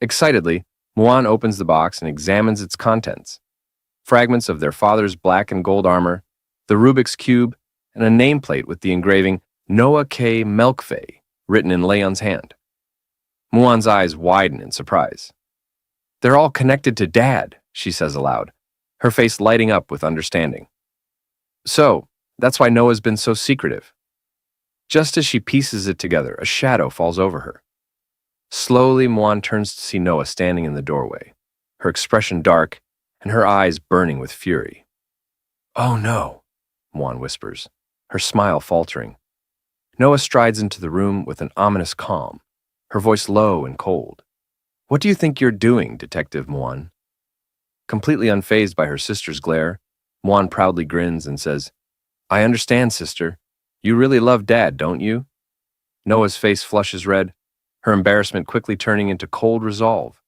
Excitedly, Muan opens the box and examines its contents. Fragments of their father's black and gold armor, the Rubik's Cube, and a nameplate with the engraving Noah K. Melkfei written in Leon's hand. Muan's eyes widen in surprise. "They're all connected to Dad," she says aloud, her face lighting up with understanding. "So, that's why Noah's been so secretive." Just as she pieces it together, a shadow falls over her. Slowly, Muan turns to see Noah standing in the doorway, her expression dark and her eyes burning with fury. "Oh no," Muan whispers, her smile faltering. Noah strides into the room with an ominous calm, her voice low and cold. "What do you think you're doing, Detective Muan?" Completely unfazed by her sister's glare, Muan proudly grins and says, "I understand, sister. You really love Dad, don't you?" Noah's face flushes red, her embarrassment quickly turning into cold resolve.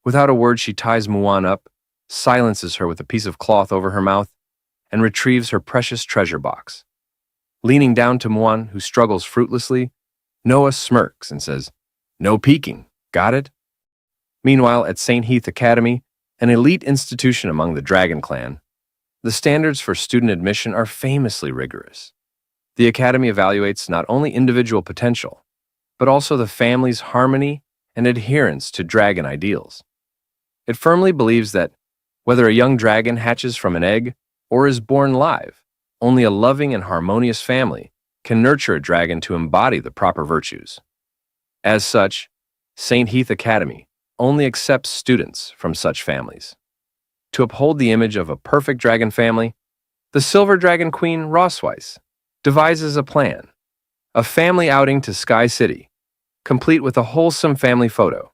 Without a word, she ties Muan up, silences her with a piece of cloth over her mouth, and retrieves her precious treasure box. Leaning down to Muan, who struggles fruitlessly, Noah smirks and says, "No peeking, got it?" Meanwhile, at St. Heath Academy, an elite institution among the Dragon Clan, the standards for student admission are famously rigorous. The Academy evaluates not only individual potential, but also the family's harmony and adherence to dragon ideals. It firmly believes that whether a young dragon hatches from an egg or is born live, only a loving and harmonious family can nurture a dragon to embody the proper virtues. As such, St. Heath Academy only accepts students from such families. To uphold the image of a perfect dragon family, the Silver Dragon Queen Rosweiss devises a plan, a family outing to Sky City, complete with a wholesome family photo.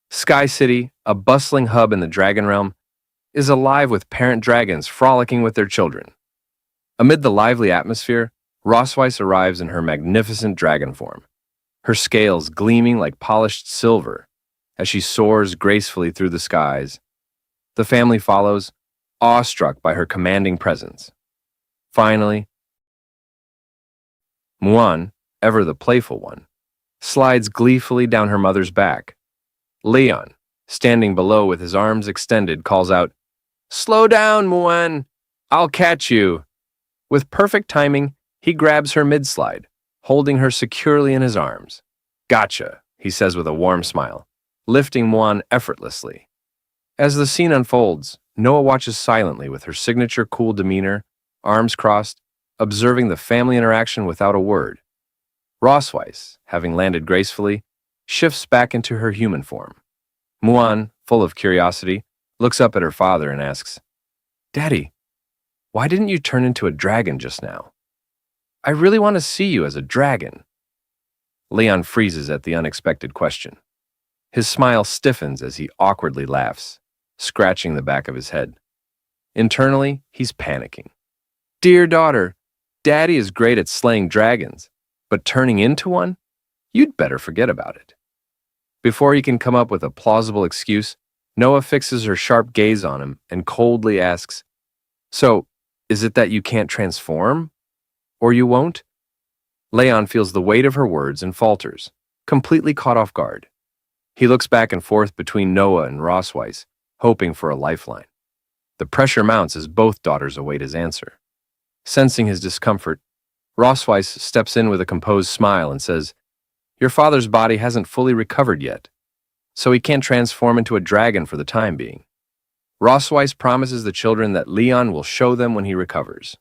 Sky City, a bustling hub in the dragon realm, is alive with parent dragons frolicking with their children. Amid the lively atmosphere, Rosweiss arrives in her magnificent dragon form, her scales gleaming like polished silver as she soars gracefully through the skies. The family follows, awestruck by her commanding presence. Finally, Muan, ever the playful one, slides gleefully down her mother's back. Leon, standing below with his arms extended, calls out, "Slow down, Muan! I'll catch you!" With perfect timing, he grabs her mid-slide, holding her securely in his arms. "Gotcha," he says with a warm smile, lifting Muan effortlessly. As the scene unfolds, Noah watches silently with her signature cool demeanor, arms crossed, observing the family interaction without a word. Rosweiss, having landed gracefully, shifts back into her human form. Muan, full of curiosity, looks up at her father and asks, "Daddy, why didn't you turn into a dragon just now? I really want to see you as a dragon." Leon freezes at the unexpected question. His smile stiffens as he awkwardly laughs, scratching the back of his head. Internally, he's panicking. "Dear daughter, Daddy is great at slaying dragons, but turning into one? You'd better forget about it." Before he can come up with a plausible excuse, Noah fixes her sharp gaze on him and coldly asks, "So, is it that you can't transform? Or you won't?" Leon feels the weight of her words and falters, completely caught off guard. He looks back and forth between Noah and Rosweiss, hoping for a lifeline. The pressure mounts as both daughters await his answer. Sensing his discomfort, Rosweiss steps in with a composed smile and says, "Your father's body hasn't fully recovered yet, so he can't transform into a dragon for the time being. Rosweiss promises the children that Leon will show them when he recovers."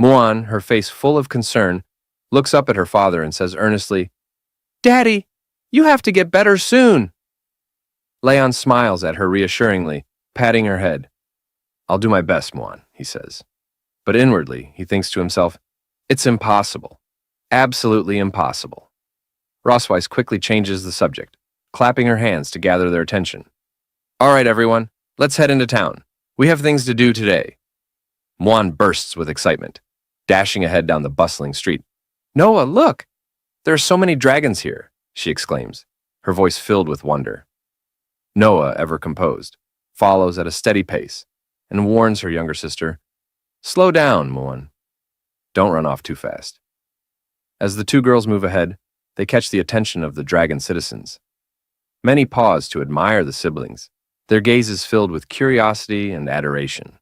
Muan, her face full of concern, looks up at her father and says earnestly, "Daddy, you have to get better soon." Leon smiles at her reassuringly, patting her head. I'll do my best, Muan, he says. But inwardly, he thinks to himself, it's impossible. Absolutely impossible. Rosweiss quickly changes the subject, clapping her hands to gather their attention. All right, everyone, let's head into town. We have things to do today. Muan bursts with excitement, dashing ahead down the bustling street. Noah, look! There are so many dragons here, she exclaims, her voice filled with wonder. Noah, ever composed, follows at a steady pace and warns her younger sister, Slow down, Muan. Don't run off too fast. As the two girls move ahead, they catch the attention of the dragon citizens. Many pause to admire the siblings, their gazes filled with curiosity and adoration.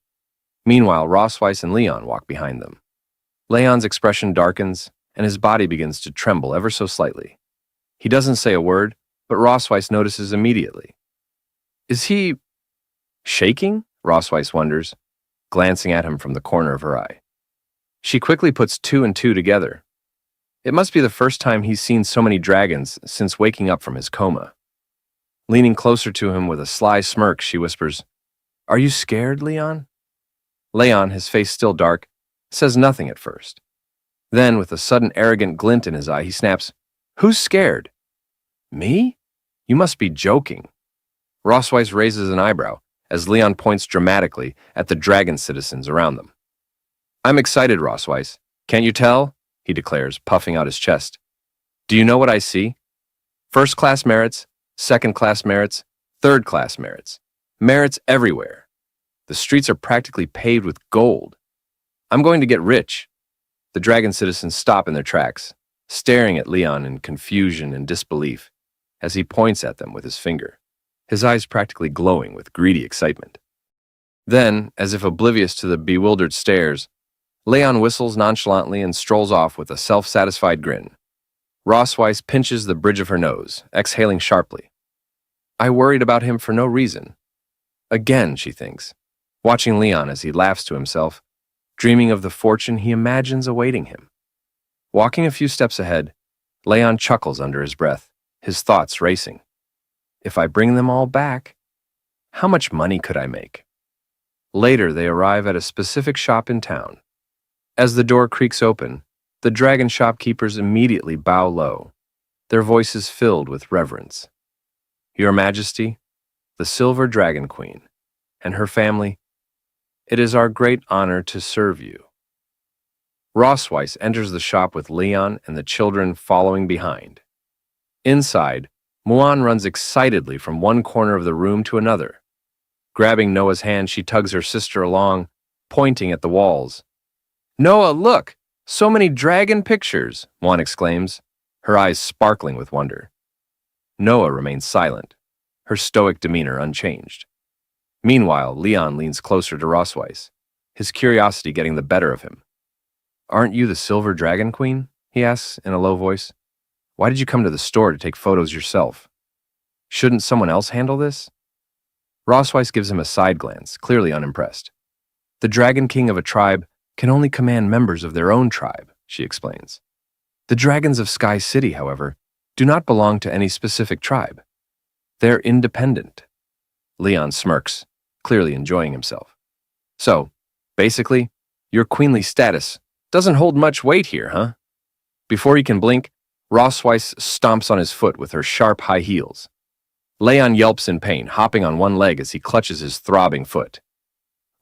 Meanwhile, Rosweiss and Leon walk behind them. Leon's expression darkens, and his body begins to tremble ever so slightly. He doesn't say a word, but Rosweiss notices immediately. Is he shaking? Rosweiss wonders, glancing at him from the corner of her eye. She quickly puts two and two together. It must be the first time he's seen so many dragons since waking up from his coma. Leaning closer to him with a sly smirk, she whispers, Are you scared, Leon? Leon, his face still dark, says nothing at first. Then, with a sudden arrogant glint in his eye, he snaps, Who's scared? Me? You must be joking. Rosweiss raises an eyebrow as Leon points dramatically at the dragon citizens around them. I'm excited, Rosweiss. Can't you tell? He declares, puffing out his chest. Do you know what I see? First-class merits, second-class merits, third-class merits. Merits everywhere. The streets are practically paved with gold. I'm going to get rich. The dragon citizens stop in their tracks, staring at Leon in confusion and disbelief as he points at them with his finger, his eyes practically glowing with greedy excitement. Then, as if oblivious to the bewildered stares, Leon whistles nonchalantly and strolls off with a self-satisfied grin. Rosweiss pinches the bridge of her nose, exhaling sharply. I worried about him for no reason. Again, she thinks, watching Leon as he laughs to himself, dreaming of the fortune he imagines awaiting him. Walking a few steps ahead, Leon chuckles under his breath, his thoughts racing. If I bring them all back, how much money could I make? Later, they arrive at a specific shop in town. As the door creaks open, the dragon shopkeepers immediately bow low, their voices filled with reverence. Your Majesty, the Silver Dragon Queen, and her family, it is our great honor to serve you. Rosweiss enters the shop with Leon and the children following behind. Inside, Muan runs excitedly from one corner of the room to another. Grabbing Noah's hand, she tugs her sister along, pointing at the walls. Noah, look! So many dragon pictures, Muan exclaims, her eyes sparkling with wonder. Noah remains silent, her stoic demeanor unchanged. Meanwhile, Leon leans closer to Rosweiss, his curiosity getting the better of him. Aren't you the Silver Dragon Queen? He asks in a low voice. Why did you come to the store to take photos yourself? Shouldn't someone else handle this? Rosweiss gives him a side glance, clearly unimpressed. The Dragon King of a tribe can only command members of their own tribe, she explains. The dragons of Sky City, however, do not belong to any specific tribe. They're independent. Leon smirks, clearly enjoying himself. So, basically, your queenly status doesn't hold much weight here, huh? Before he can blink, Rosweiss stomps on his foot with her sharp high heels. Leon yelps in pain, hopping on one leg as he clutches his throbbing foot.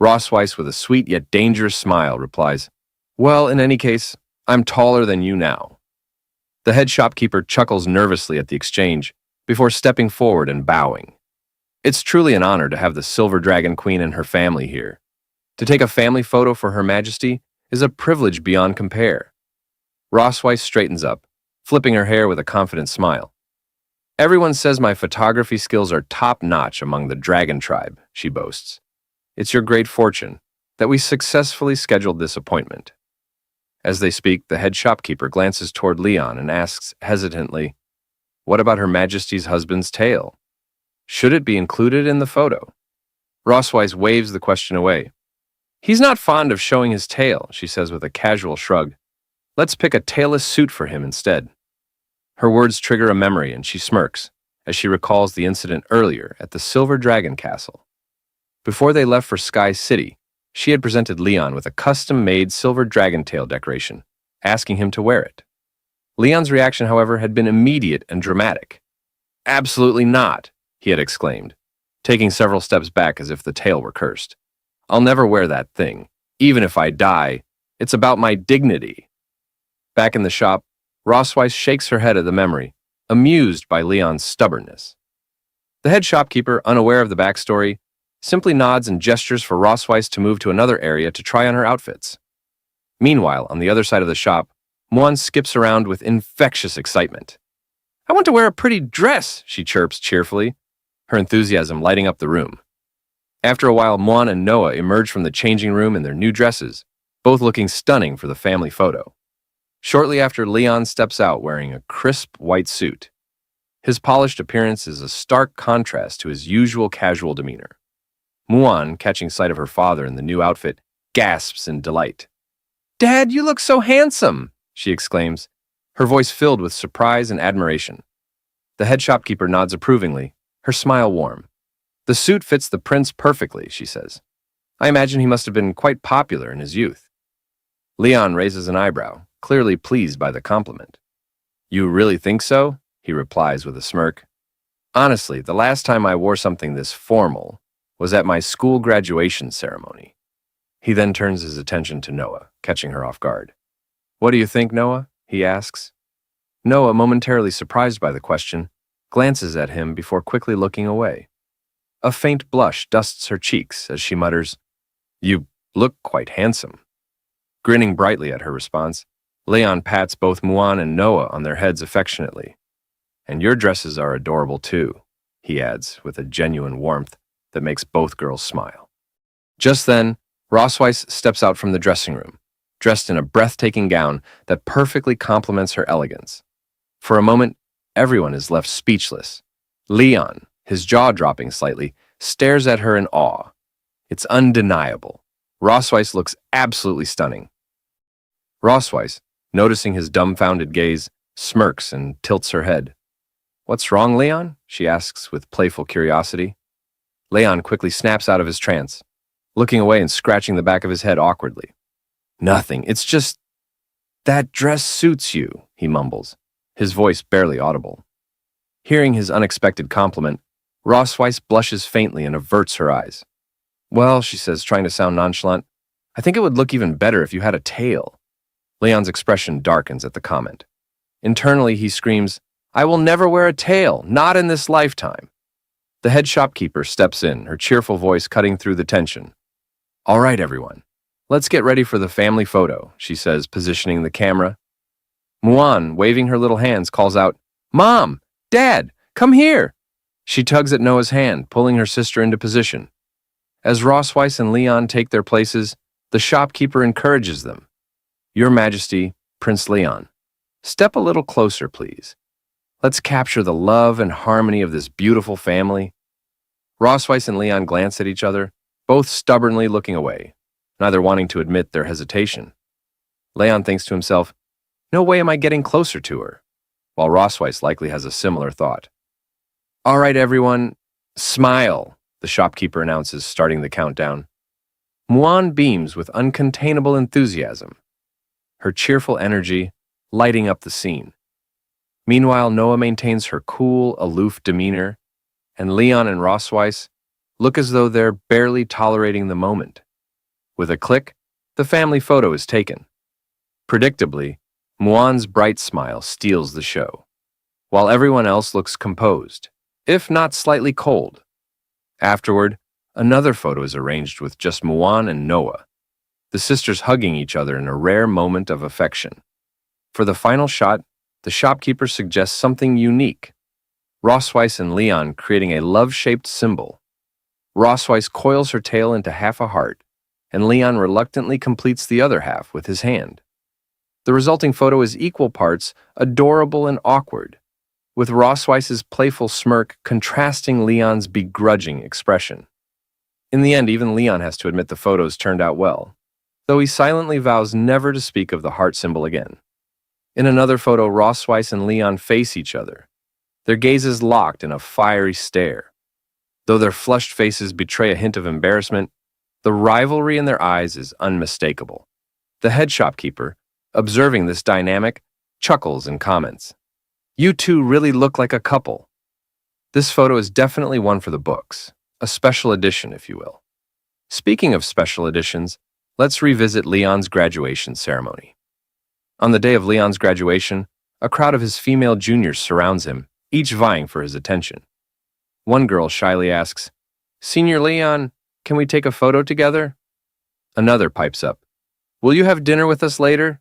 Rosweiss, with a sweet yet dangerous smile, replies, Well, in any case, I'm taller than you now. The head shopkeeper chuckles nervously at the exchange before stepping forward and bowing. It's truly an honor to have the Silver Dragon Queen and her family here. To take a family photo for Her Majesty is a privilege beyond compare. Rosweiss straightens up, flipping her hair with a confident smile. Everyone says my photography skills are top-notch among the dragon tribe, she boasts. It's your great fortune that we successfully scheduled this appointment. As they speak, the head shopkeeper glances toward Leon and asks hesitantly, What about Her Majesty's husband's tail? Should it be included in the photo? Rosweiss waves the question away. He's not fond of showing his tail, she says with a casual shrug. Let's pick a tailless suit for him instead. Her words trigger a memory and she smirks as she recalls the incident earlier at the Silver Dragon Castle. Before they left for Sky City, she had presented Leon with a custom-made silver dragon tail decoration, asking him to wear it. Leon's reaction, however, had been immediate and dramatic. "Absolutely not," he had exclaimed, taking several steps back as if the tail were cursed. "I'll never wear that thing. Even if I die, it's about my dignity." Back in the shop, Rossweiss shakes her head at the memory, amused by Leon's stubbornness. The head shopkeeper, unaware of the backstory, simply nods and gestures for Rossweiss to move to another area to try on her outfits. Meanwhile, on the other side of the shop, Muan skips around with infectious excitement. "I want to wear a pretty dress," she chirps cheerfully, her enthusiasm lighting up the room. After a while, Muan and Noah emerge from the changing room in their new dresses, both looking stunning for the family photo. Shortly after, Leon steps out wearing a crisp white suit. His polished appearance is a stark contrast to his usual casual demeanor. Muan, catching sight of her father in the new outfit, gasps in delight. "Dad, you look so handsome!" she exclaims, her voice filled with surprise and admiration. The head shopkeeper nods approvingly, her smile warm. "The suit fits the prince perfectly," she says. "I imagine he must have been quite popular in his youth." Leon raises an eyebrow, clearly pleased by the compliment. "You really think so?" he replies with a smirk. "Honestly, the last time I wore something this formal was at my school graduation ceremony." He then turns his attention to Noah, catching her off guard. "What do you think, Noah?" he asks. Noah, momentarily surprised by the question, glances at him before quickly looking away. A faint blush dusts her cheeks as she mutters, "You look quite handsome." Grinning brightly at her response, Leon pats both Muan and Noah on their heads affectionately. "And your dresses are adorable too," he adds with a genuine warmth that makes both girls smile. Just then, Rossweiss steps out from the dressing room, dressed in a breathtaking gown that perfectly complements her elegance. For a moment, everyone is left speechless. Leon, his jaw dropping slightly, stares at her in awe. It's undeniable. Rossweiss looks absolutely stunning. Rossweiss, noticing his dumbfounded gaze, smirks and tilts her head. "What's wrong, Leon?" she asks with playful curiosity. Leon quickly snaps out of his trance, looking away and scratching the back of his head awkwardly. "Nothing, it's just... that dress suits you," he mumbles, his voice barely audible. Hearing his unexpected compliment, Rossweiss blushes faintly and averts her eyes. "Well," she says, trying to sound nonchalant, "I think it would look even better if you had a tail." Leon's expression darkens at the comment. Internally, he screams, "I will never wear a tail, not in this lifetime." The head shopkeeper steps in, her cheerful voice cutting through the tension. "All right, everyone, let's get ready for the family photo," she says, positioning the camera. Muan, waving her little hands, calls out, "Mom! Dad! Come here!" She tugs at Noah's hand, pulling her sister into position. As Rossweiss and Leon take their places, the shopkeeper encourages them. "Your Majesty, Prince Leon, step a little closer, please. Let's capture the love and harmony of this beautiful family." Rossweiss and Leon glance at each other, both stubbornly looking away, neither wanting to admit their hesitation. Leon thinks to himself, "No way am I getting closer to her," while Rossweiss likely has a similar thought. "All right, everyone, smile," the shopkeeper announces, starting the countdown. Muan beams with uncontainable enthusiasm, her cheerful energy lighting up the scene. Meanwhile, Noah maintains her cool, aloof demeanor, and Leon and Rossweiss look as though they're barely tolerating the moment. With a click, the family photo is taken. Predictably, Muan's bright smile steals the show, while everyone else looks composed, if not slightly cold. Afterward, another photo is arranged with just Muan and Noah, the sisters hugging each other in a rare moment of affection. For the final shot, the shopkeeper suggests something unique. Rossweiss and Leon creating a love-shaped symbol. Rossweiss coils her tail into half a heart, and Leon reluctantly completes the other half with his hand. The resulting photo is equal parts adorable and awkward, with Rossweiss's playful smirk contrasting Leon's begrudging expression. In the end, even Leon has to admit the photos turned out well, though he silently vows never to speak of the heart symbol again. In another photo, Rossweiss and Leon face each other, their gazes locked in a fiery stare. Though their flushed faces betray a hint of embarrassment, the rivalry in their eyes is unmistakable. The head shopkeeper, observing this dynamic, chuckles and comments. "You two really look like a couple." This photo is definitely one for the books, a special edition, if you will. Speaking of special editions, let's revisit Leon's graduation ceremony. On the day of Leon's graduation, a crowd of his female juniors surrounds him, each vying for his attention. One girl shyly asks, "Senior Leon, can we take a photo together?" Another pipes up, "Will you have dinner with us later?"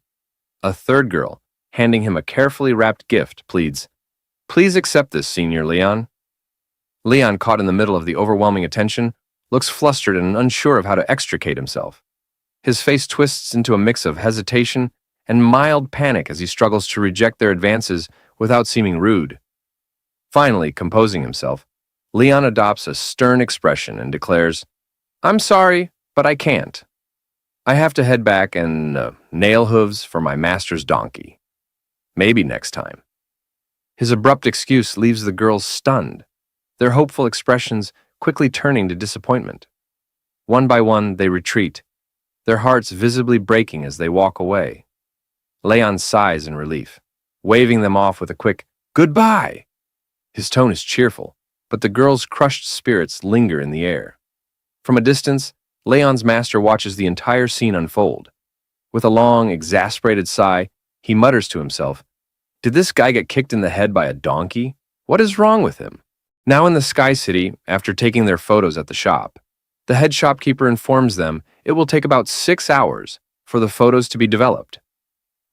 A third girl, handing him a carefully wrapped gift, pleads, "Please accept this, Senior Leon." Leon, caught in the middle of the overwhelming attention, looks flustered and unsure of how to extricate himself. His face twists into a mix of hesitation and mild panic as he struggles to reject their advances without seeming rude. Finally, composing himself, Leon adopts a stern expression and declares, "I'm sorry, but I can't. I have to head back and nail hooves for my master's donkey. Maybe next time." His abrupt excuse leaves the girls stunned, their hopeful expressions quickly turning to disappointment. One by one, they retreat, their hearts visibly breaking as they walk away. Leon sighs in relief, waving them off with a quick, "Goodbye!" His tone is cheerful, but the girls' crushed spirits linger in the air. From a distance, Leon's master watches the entire scene unfold. With a long, exasperated sigh, he mutters to himself, "Did this guy get kicked in the head by a donkey? What is wrong with him?" Now in the Sky City, after taking their photos at the shop, the head shopkeeper informs them it will take about 6 hours for the photos to be developed.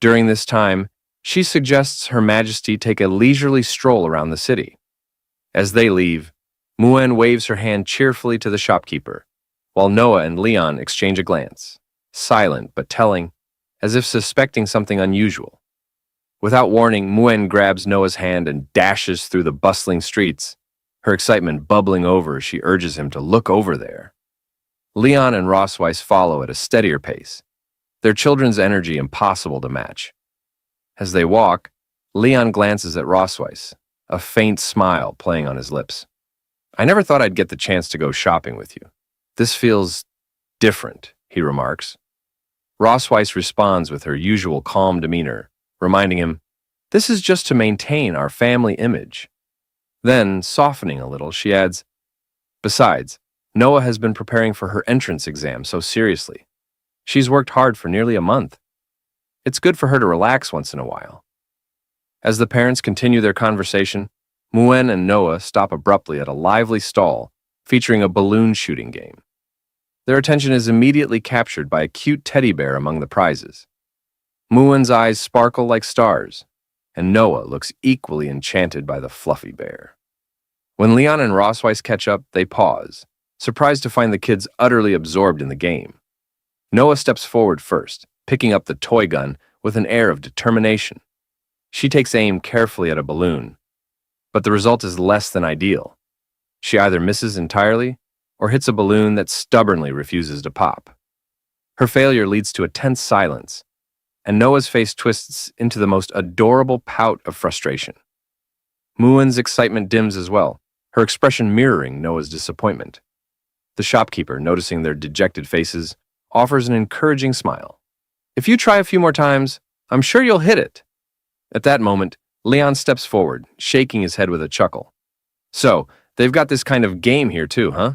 During this time, she suggests Her Majesty take a leisurely stroll around the city. As they leave, Muen waves her hand cheerfully to the shopkeeper, while Noah and Leon exchange a glance, silent but telling, as if suspecting something unusual. Without warning, Muen grabs Noah's hand and dashes through the bustling streets, her excitement bubbling over as she urges him to look over there. Leon and Rossweiss follow at a steadier pace, their children's energy impossible to match. As they walk, Leon glances at Rossweiss, a faint smile playing on his lips. "I never thought I'd get the chance to go shopping with you. This feels different," he remarks. Rossweiss responds with her usual calm demeanor, reminding him, "This is just to maintain our family image." Then, softening a little, she adds, "Besides, Noah has been preparing for her entrance exam so seriously. She's worked hard for nearly a month. It's good for her to relax once in a while." As the parents continue their conversation, Muen and Noah stop abruptly at a lively stall featuring a balloon shooting game. Their attention is immediately captured by a cute teddy bear among the prizes. Muen's eyes sparkle like stars, and Noah looks equally enchanted by the fluffy bear. When Leon and Rossweiss catch up, they pause, surprised to find the kids utterly absorbed in the game. Noah steps forward first, picking up the toy gun with an air of determination. She takes aim carefully at a balloon, but the result is less than ideal. She either misses entirely or hits a balloon that stubbornly refuses to pop. Her failure leads to a tense silence, and Noah's face twists into the most adorable pout of frustration. Muen's excitement dims as well, her expression mirroring Noah's disappointment. The shopkeeper, noticing their dejected faces, offers an encouraging smile. "If you try a few more times, I'm sure you'll hit it." At that moment, Leon steps forward, shaking his head with a chuckle. "So, they've got this kind of game here too, huh?"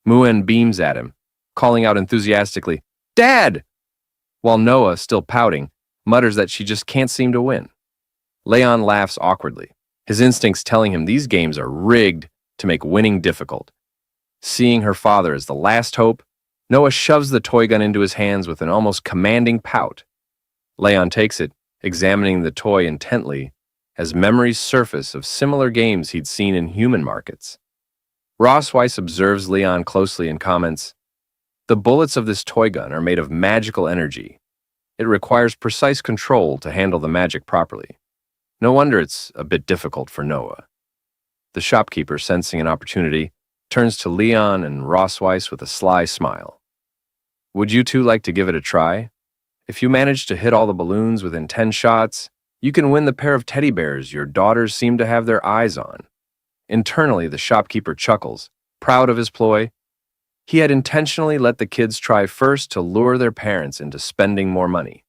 Muen beams at him, calling out enthusiastically, "Dad!" While Noah, still pouting, mutters that she just can't seem to win. Leon laughs awkwardly, his instincts telling him these games are rigged to make winning difficult. Seeing her father as the last hope, Noah shoves the toy gun into his hands with an almost commanding pout. Leon takes it, examining the toy intently, as memories surface of similar games he'd seen in human markets. Rossweiss observes Leon closely and comments, "The bullets of this toy gun are made of magical energy. It requires precise control to handle the magic properly. No wonder it's a bit difficult for Noah." The shopkeeper, sensing an opportunity, turns to Leon and Rossweiss with a sly smile. "Would you two like to give it a try? If you manage to hit all the balloons within 10 shots, you can win the pair of teddy bears your daughters seem to have their eyes on." Internally, the shopkeeper chuckles, Proud of his ploy, he had intentionally let the kids try first to lure their parents into spending more money.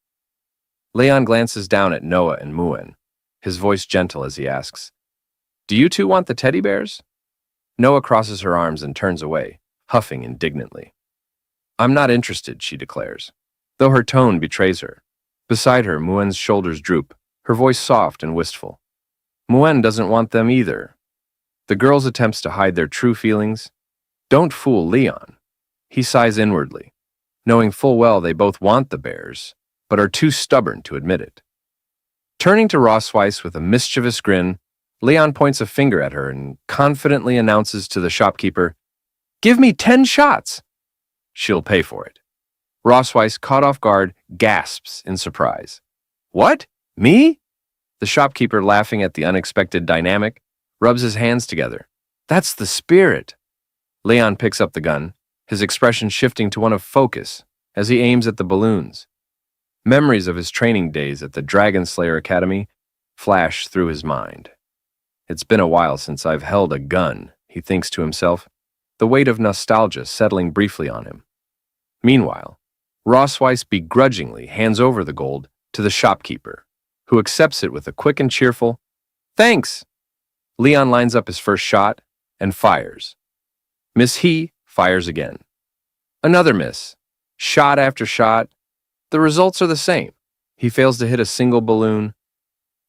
Leon glances down at Noah and Muen, his voice gentle as he asks, "Do you two want the teddy bears?" Noah crosses her arms and turns away, huffing indignantly. "I'm not interested," she declares, though her tone betrays her. Beside her, Muen's shoulders droop, her voice soft and wistful. Muen doesn't want them either. The girls' attempts to hide their true feelings don't fool Leon. He sighs inwardly, knowing full well they both want the bears, but are too stubborn to admit it. Turning to Rossweiss with a mischievous grin, Leon points a finger at her and confidently announces to the shopkeeper, "Give me 10 shots!" She'll pay for it. Rossweiss, caught off guard, gasps in surprise. "What? Me?" The shopkeeper, laughing at the unexpected dynamic, rubs his hands together. "That's the spirit." Leon picks up the gun, his expression shifting to one of focus as he aims at the balloons. Memories of his training days at the Dragon Slayer Academy flash through his mind. "It's been a while since I've held a gun," he thinks to himself, the weight of nostalgia settling briefly on him. Meanwhile, Rossweiss begrudgingly hands over the gold to the shopkeeper, who accepts it with a quick and cheerful, "Thanks." Leon lines up his first shot and fires. Miss He fires again. Another miss. Shot after shot. The results are the same. He fails to hit a single balloon.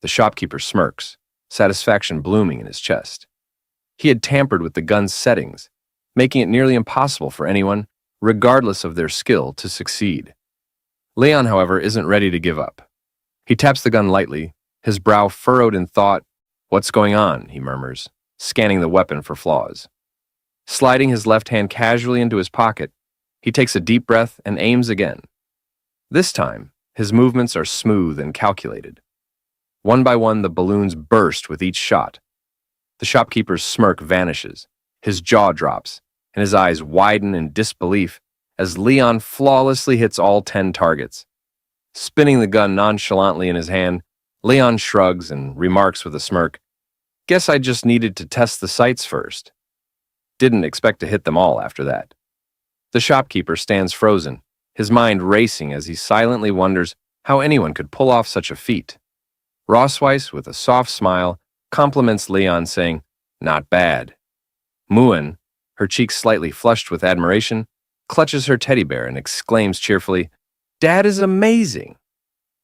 The shopkeeper smirks, satisfaction blooming in his chest. He had tampered with the gun's settings, making it nearly impossible for anyone, regardless of their skill, to succeed. Leon, however, isn't ready to give up. He taps the gun lightly, his brow furrowed in thought. "What's going on?" he murmurs, scanning the weapon for flaws. Sliding his left hand casually into his pocket, he takes a deep breath and aims again. This time, his movements are smooth and calculated. One by one, the balloons burst with each shot. The shopkeeper's smirk vanishes, his jaw drops, and his eyes widen in disbelief as Leon flawlessly hits all 10 targets. Spinning the gun nonchalantly in his hand, Leon shrugs and remarks with a smirk, "Guess I just needed to test the sights first." Didn't expect to hit them all after that. The shopkeeper stands frozen, his mind racing as he silently wonders how anyone could pull off such a feat. Rossweiss, with a soft smile, compliments Leon, saying, "Not bad." Muen, her cheeks slightly flushed with admiration, clutches her teddy bear and exclaims cheerfully, "Dad is amazing."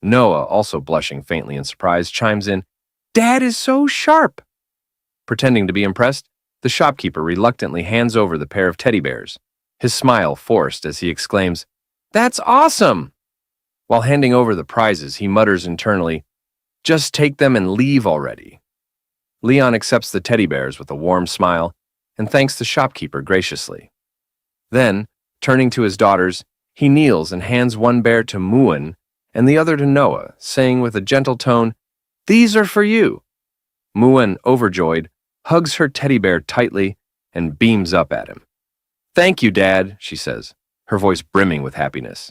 Noah, also blushing faintly in surprise, chimes in, "Dad is so sharp." Pretending to be impressed, the shopkeeper reluctantly hands over the pair of teddy bears, his smile forced as he exclaims, "That's awesome!" While handing over the prizes, he mutters internally, "Just take them and leave already." Leon accepts the teddy bears with a warm smile and thanks the shopkeeper graciously. Then, turning to his daughters, he kneels and hands one bear to Muen and the other to Noah, saying with a gentle tone, "These are for you." Muen, overjoyed, hugs her teddy bear tightly and beams up at him. "Thank you, Dad," she says, her voice brimming with happiness.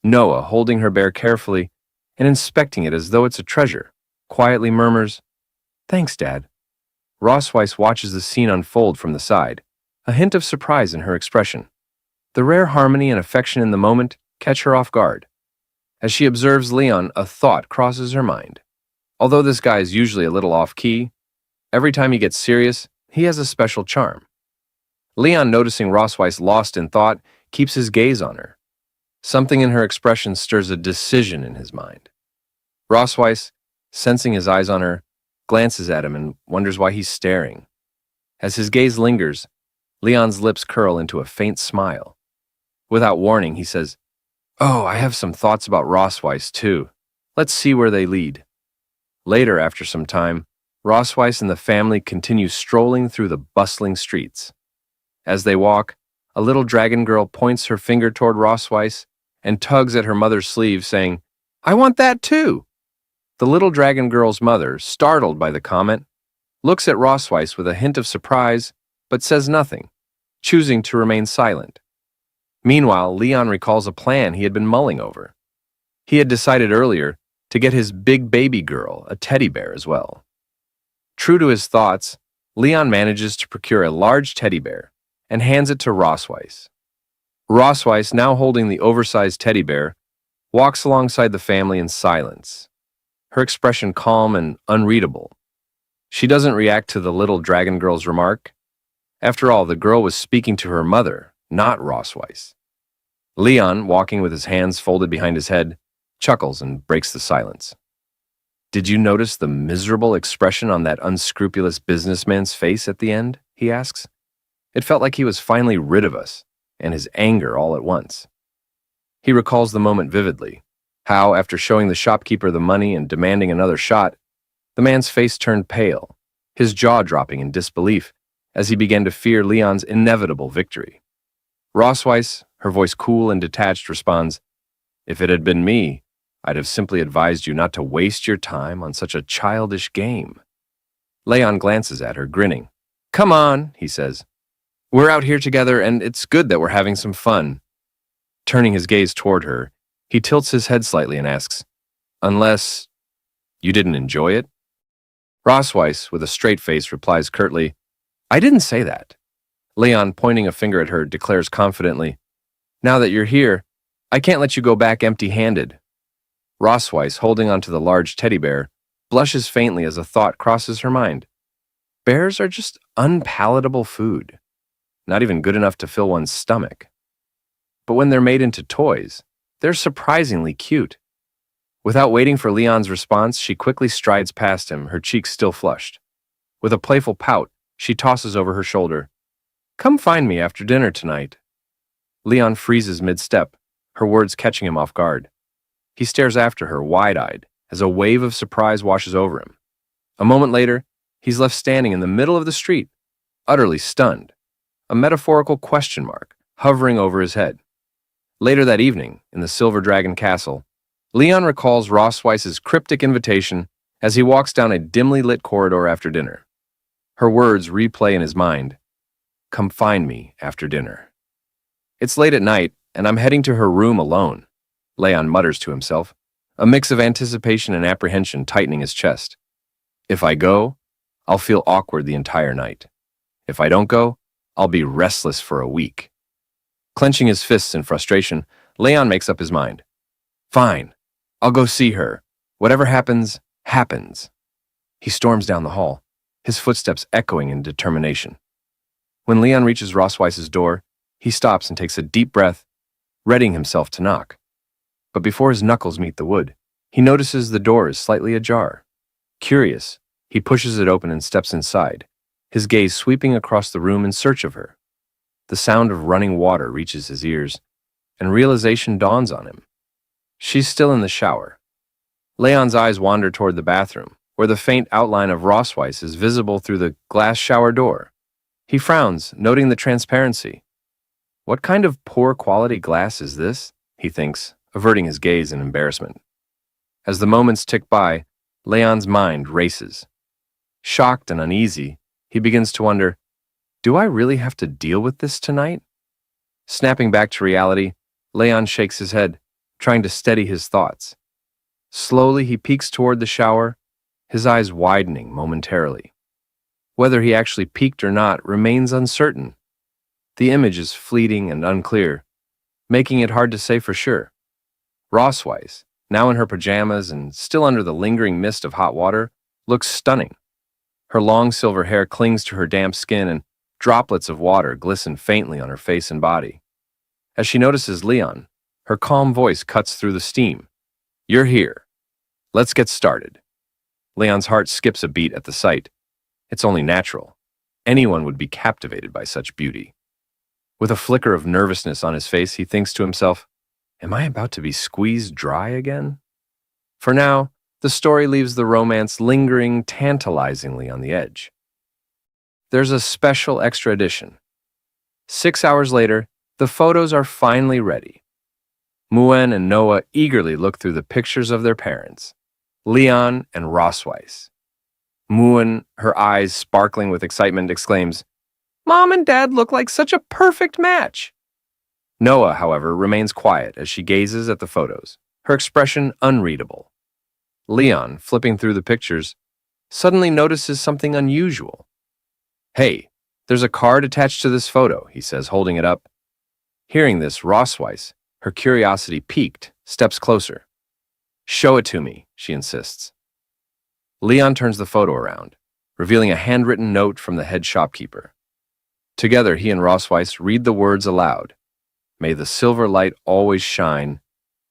Noah, holding her bear carefully and inspecting it as though it's a treasure, quietly murmurs, "Thanks, Dad." Rossweiss watches the scene unfold from the side, a hint of surprise in her expression. The rare harmony and affection in the moment catch her off guard. As she observes Leon, a thought crosses her mind. Although this guy is usually a little off-key, every time he gets serious, he has a special charm. Leon, noticing Rossweiss lost in thought, keeps his gaze on her. Something in her expression stirs a decision in his mind. Rossweiss, sensing his eyes on her, glances at him and wonders why he's staring. As his gaze lingers, Leon's lips curl into a faint smile. Without warning, he says, "Oh, I have some thoughts about Rossweiss, too. Let's see where they lead." Later, after some time, Rossweiss and the family continue strolling through the bustling streets. As they walk, a little dragon girl points her finger toward Rossweiss and tugs at her mother's sleeve, saying, "I want that too." The little dragon girl's mother, startled by the comment, looks at Rossweiss with a hint of surprise, but says nothing, choosing to remain silent. Meanwhile, Leon recalls a plan he had been mulling over. He had decided earlier to get his big baby girl a teddy bear as well. True to his thoughts, Leon manages to procure a large teddy bear, and hands it to Rossweiss. Rossweiss, now holding the oversized teddy bear, walks alongside the family in silence, her expression calm and unreadable. She doesn't react to the little dragon girl's remark. After all, the girl was speaking to her mother, not Rossweiss. Leon, walking with his hands folded behind his head, chuckles and breaks the silence. "Did you notice the miserable expression on that unscrupulous businessman's face at the end?" he asks. "It felt like he was finally rid of us, and his anger all at once." He recalls the moment vividly, how, after showing the shopkeeper the money and demanding another shot, the man's face turned pale, his jaw dropping in disbelief as he began to fear Leon's inevitable victory. Rossweiss, her voice cool and detached, responds, "If it had been me, I'd have simply advised you not to waste your time on such a childish game." Leon glances at her, grinning. "Come on," he says. "We're out here together, and it's good that we're having some fun." Turning his gaze toward her, he tilts his head slightly and asks, "Unless you didn't enjoy it?" Rossweiss, with a straight face, replies curtly, "I didn't say that." Leon, pointing a finger at her, declares confidently, "Now that you're here, I can't let you go back empty-handed." Rossweiss, holding onto the large teddy bear, blushes faintly as a thought crosses her mind. Bears are just unpalatable food, not even good enough to fill one's stomach. But when they're made into toys, they're surprisingly cute. Without waiting for Leon's response, she quickly strides past him, her cheeks still flushed. With a playful pout, she tosses over her shoulder, "Come find me after dinner tonight." Leon freezes mid-step, her words catching him off guard. He stares after her, wide-eyed, as a wave of surprise washes over him. A moment later, he's left standing in the middle of the street, utterly stunned, a metaphorical question mark hovering over his head. Later that evening, in the Silver Dragon Castle, Leon recalls Rossweiss's cryptic invitation as he walks down a dimly lit corridor after dinner. Her words replay in his mind, "Come find me after dinner." "It's late at night, and I'm heading to her room alone," Leon mutters to himself, a mix of anticipation and apprehension tightening his chest. "If I go, I'll feel awkward the entire night. If I don't go, I'll be restless for a week." Clenching his fists in frustration, Leon makes up his mind. "Fine, I'll go see her. Whatever happens, happens." He storms down the hall, his footsteps echoing in determination. When Leon reaches Rossweiss's door, he stops and takes a deep breath, readying himself to knock. But before his knuckles meet the wood, he notices the door is slightly ajar. Curious, he pushes it open and steps inside, his gaze sweeping across the room in search of her. The sound of running water reaches his ears, and realization dawns on him. She's still in the shower. Leon's eyes wander toward the bathroom, where the faint outline of Rossweiss is visible through the glass shower door. He frowns, noting the transparency. What kind of poor quality glass is this? He thinks, averting his gaze in embarrassment. As the moments tick by, Leon's mind races. Shocked and uneasy, he begins to wonder, do I really have to deal with this tonight? Snapping back to reality, Leon shakes his head, trying to steady his thoughts. Slowly, he peeks toward the shower, his eyes widening momentarily. Whether he actually peeked or not remains uncertain. The image is fleeting and unclear, making it hard to say for sure. Rossweiss, now in her pajamas and still under the lingering mist of hot water, looks stunning. Her long silver hair clings to her damp skin and droplets of water glisten faintly on her face and body. As she notices Leon, her calm voice cuts through the steam. "You're here. Let's get started." Leon's heart skips a beat at the sight. It's only natural. Anyone would be captivated by such beauty. With a flicker of nervousness on his face, he thinks to himself, am I about to be squeezed dry again? For now, the story leaves the romance lingering tantalizingly on the edge. There's a special extra edition. 6 hours later, the photos are finally ready. Muen and Noah eagerly look through the pictures of their parents, Leon and Rossweiss. Muen, her eyes sparkling with excitement, exclaims, "Mom and Dad look like such a perfect match." Noah, however, remains quiet as she gazes at the photos, her expression unreadable. Leon, flipping through the pictures, suddenly notices something unusual. "Hey, There's a card attached to this photo, he says, holding it up. Hearing this, Rosweiss, her curiosity piqued, steps closer. Show it to me, she insists. Leon turns the photo around, revealing a handwritten note from the head shopkeeper. Together, he and Rosweiss read the words aloud. May the silver light always shine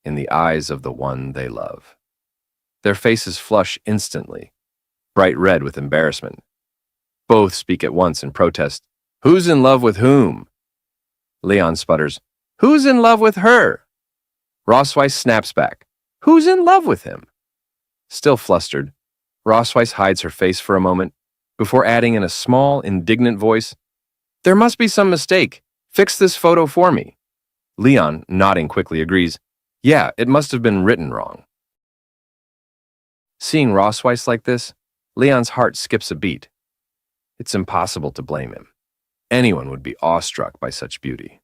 in the eyes of the one they love. Their faces flush instantly, bright red with embarrassment. Both speak at once in protest. Who's in love with whom? Leon sputters. Who's in love with her? Rosweiss snaps back. Who's in love with him? Still flustered, Rosweiss hides her face for a moment before adding in a small, indignant voice, There must be some mistake. Fix this photo for me. Leon, nodding quickly, agrees. Yeah, it must have been written wrong. Seeing Rosweiss like this, Leon's heart skips a beat. It's impossible to blame him. Anyone would be awestruck by such beauty.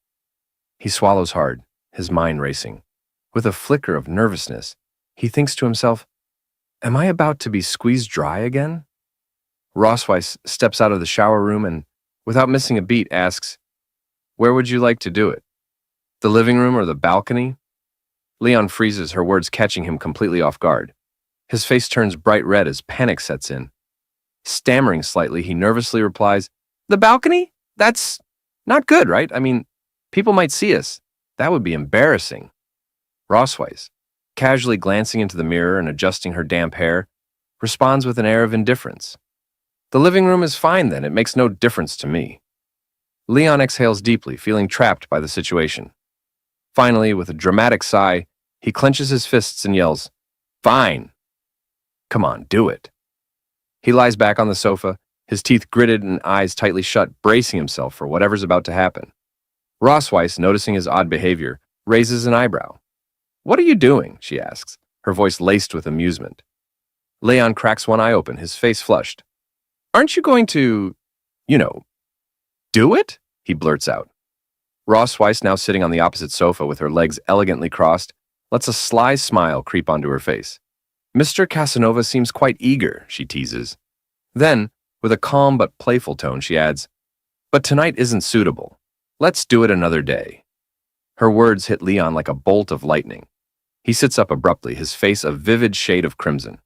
He swallows hard, his mind racing. With a flicker of nervousness, he thinks to himself, Am I about to be squeezed dry again? Rosweiss steps out of the shower room and, without missing a beat, asks, Where would you like to do it? The living room or the balcony? Leon freezes, her words catching him completely off guard. His face turns bright red as panic sets in. Stammering slightly, he nervously replies, The balcony? That's not good, right? I mean, people might see us. That would be embarrassing. Rosweiss, casually glancing into the mirror and adjusting her damp hair, responds with an air of indifference. The living room is fine then, it makes no difference to me. Leon exhales deeply, feeling trapped by the situation. Finally, with a dramatic sigh, he clenches his fists and yells, Fine. Come on, do it. He lies back on the sofa, his teeth gritted and eyes tightly shut, bracing himself for whatever's about to happen. Rosweiss, noticing his odd behavior, raises an eyebrow. What are you doing? She asks, her voice laced with amusement. Leon cracks one eye open, his face flushed. Aren't you going to, do it? He blurts out. Rosweiss, now sitting on the opposite sofa with her legs elegantly crossed, lets a sly smile creep onto her face. Mr. Casanova seems quite eager, she teases. Then, with a calm but playful tone, she adds, But tonight isn't suitable. Let's do it another day. Her words hit Leon like a bolt of lightning. He sits up abruptly, his face a vivid shade of crimson.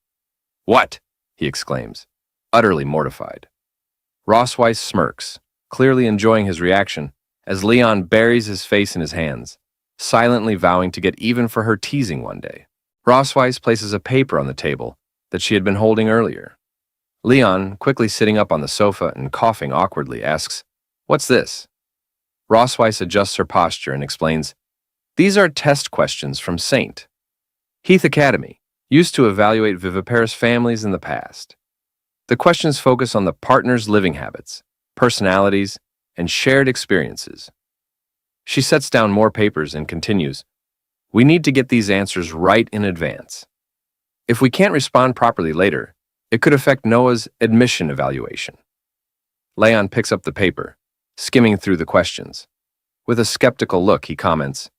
What? He exclaims, utterly mortified. Rosweiss smirks, clearly enjoying his reaction, as Leon buries his face in his hands, silently vowing to get even for her teasing one day. Rosweiss places a paper on the table that she had been holding earlier. Leon, quickly sitting up on the sofa and coughing awkwardly, asks, What's this? Rosweiss adjusts her posture and explains, These are test questions from St. Heath Academy, used to evaluate viviparous families in the past. The questions focus on the partner's living habits, personalities, and shared experiences. She sets down more papers and continues, We need to get these answers right in advance. If we can't respond properly later, it could affect Noah's admission evaluation. Leon picks up the paper, skimming through the questions. With a skeptical look, he comments,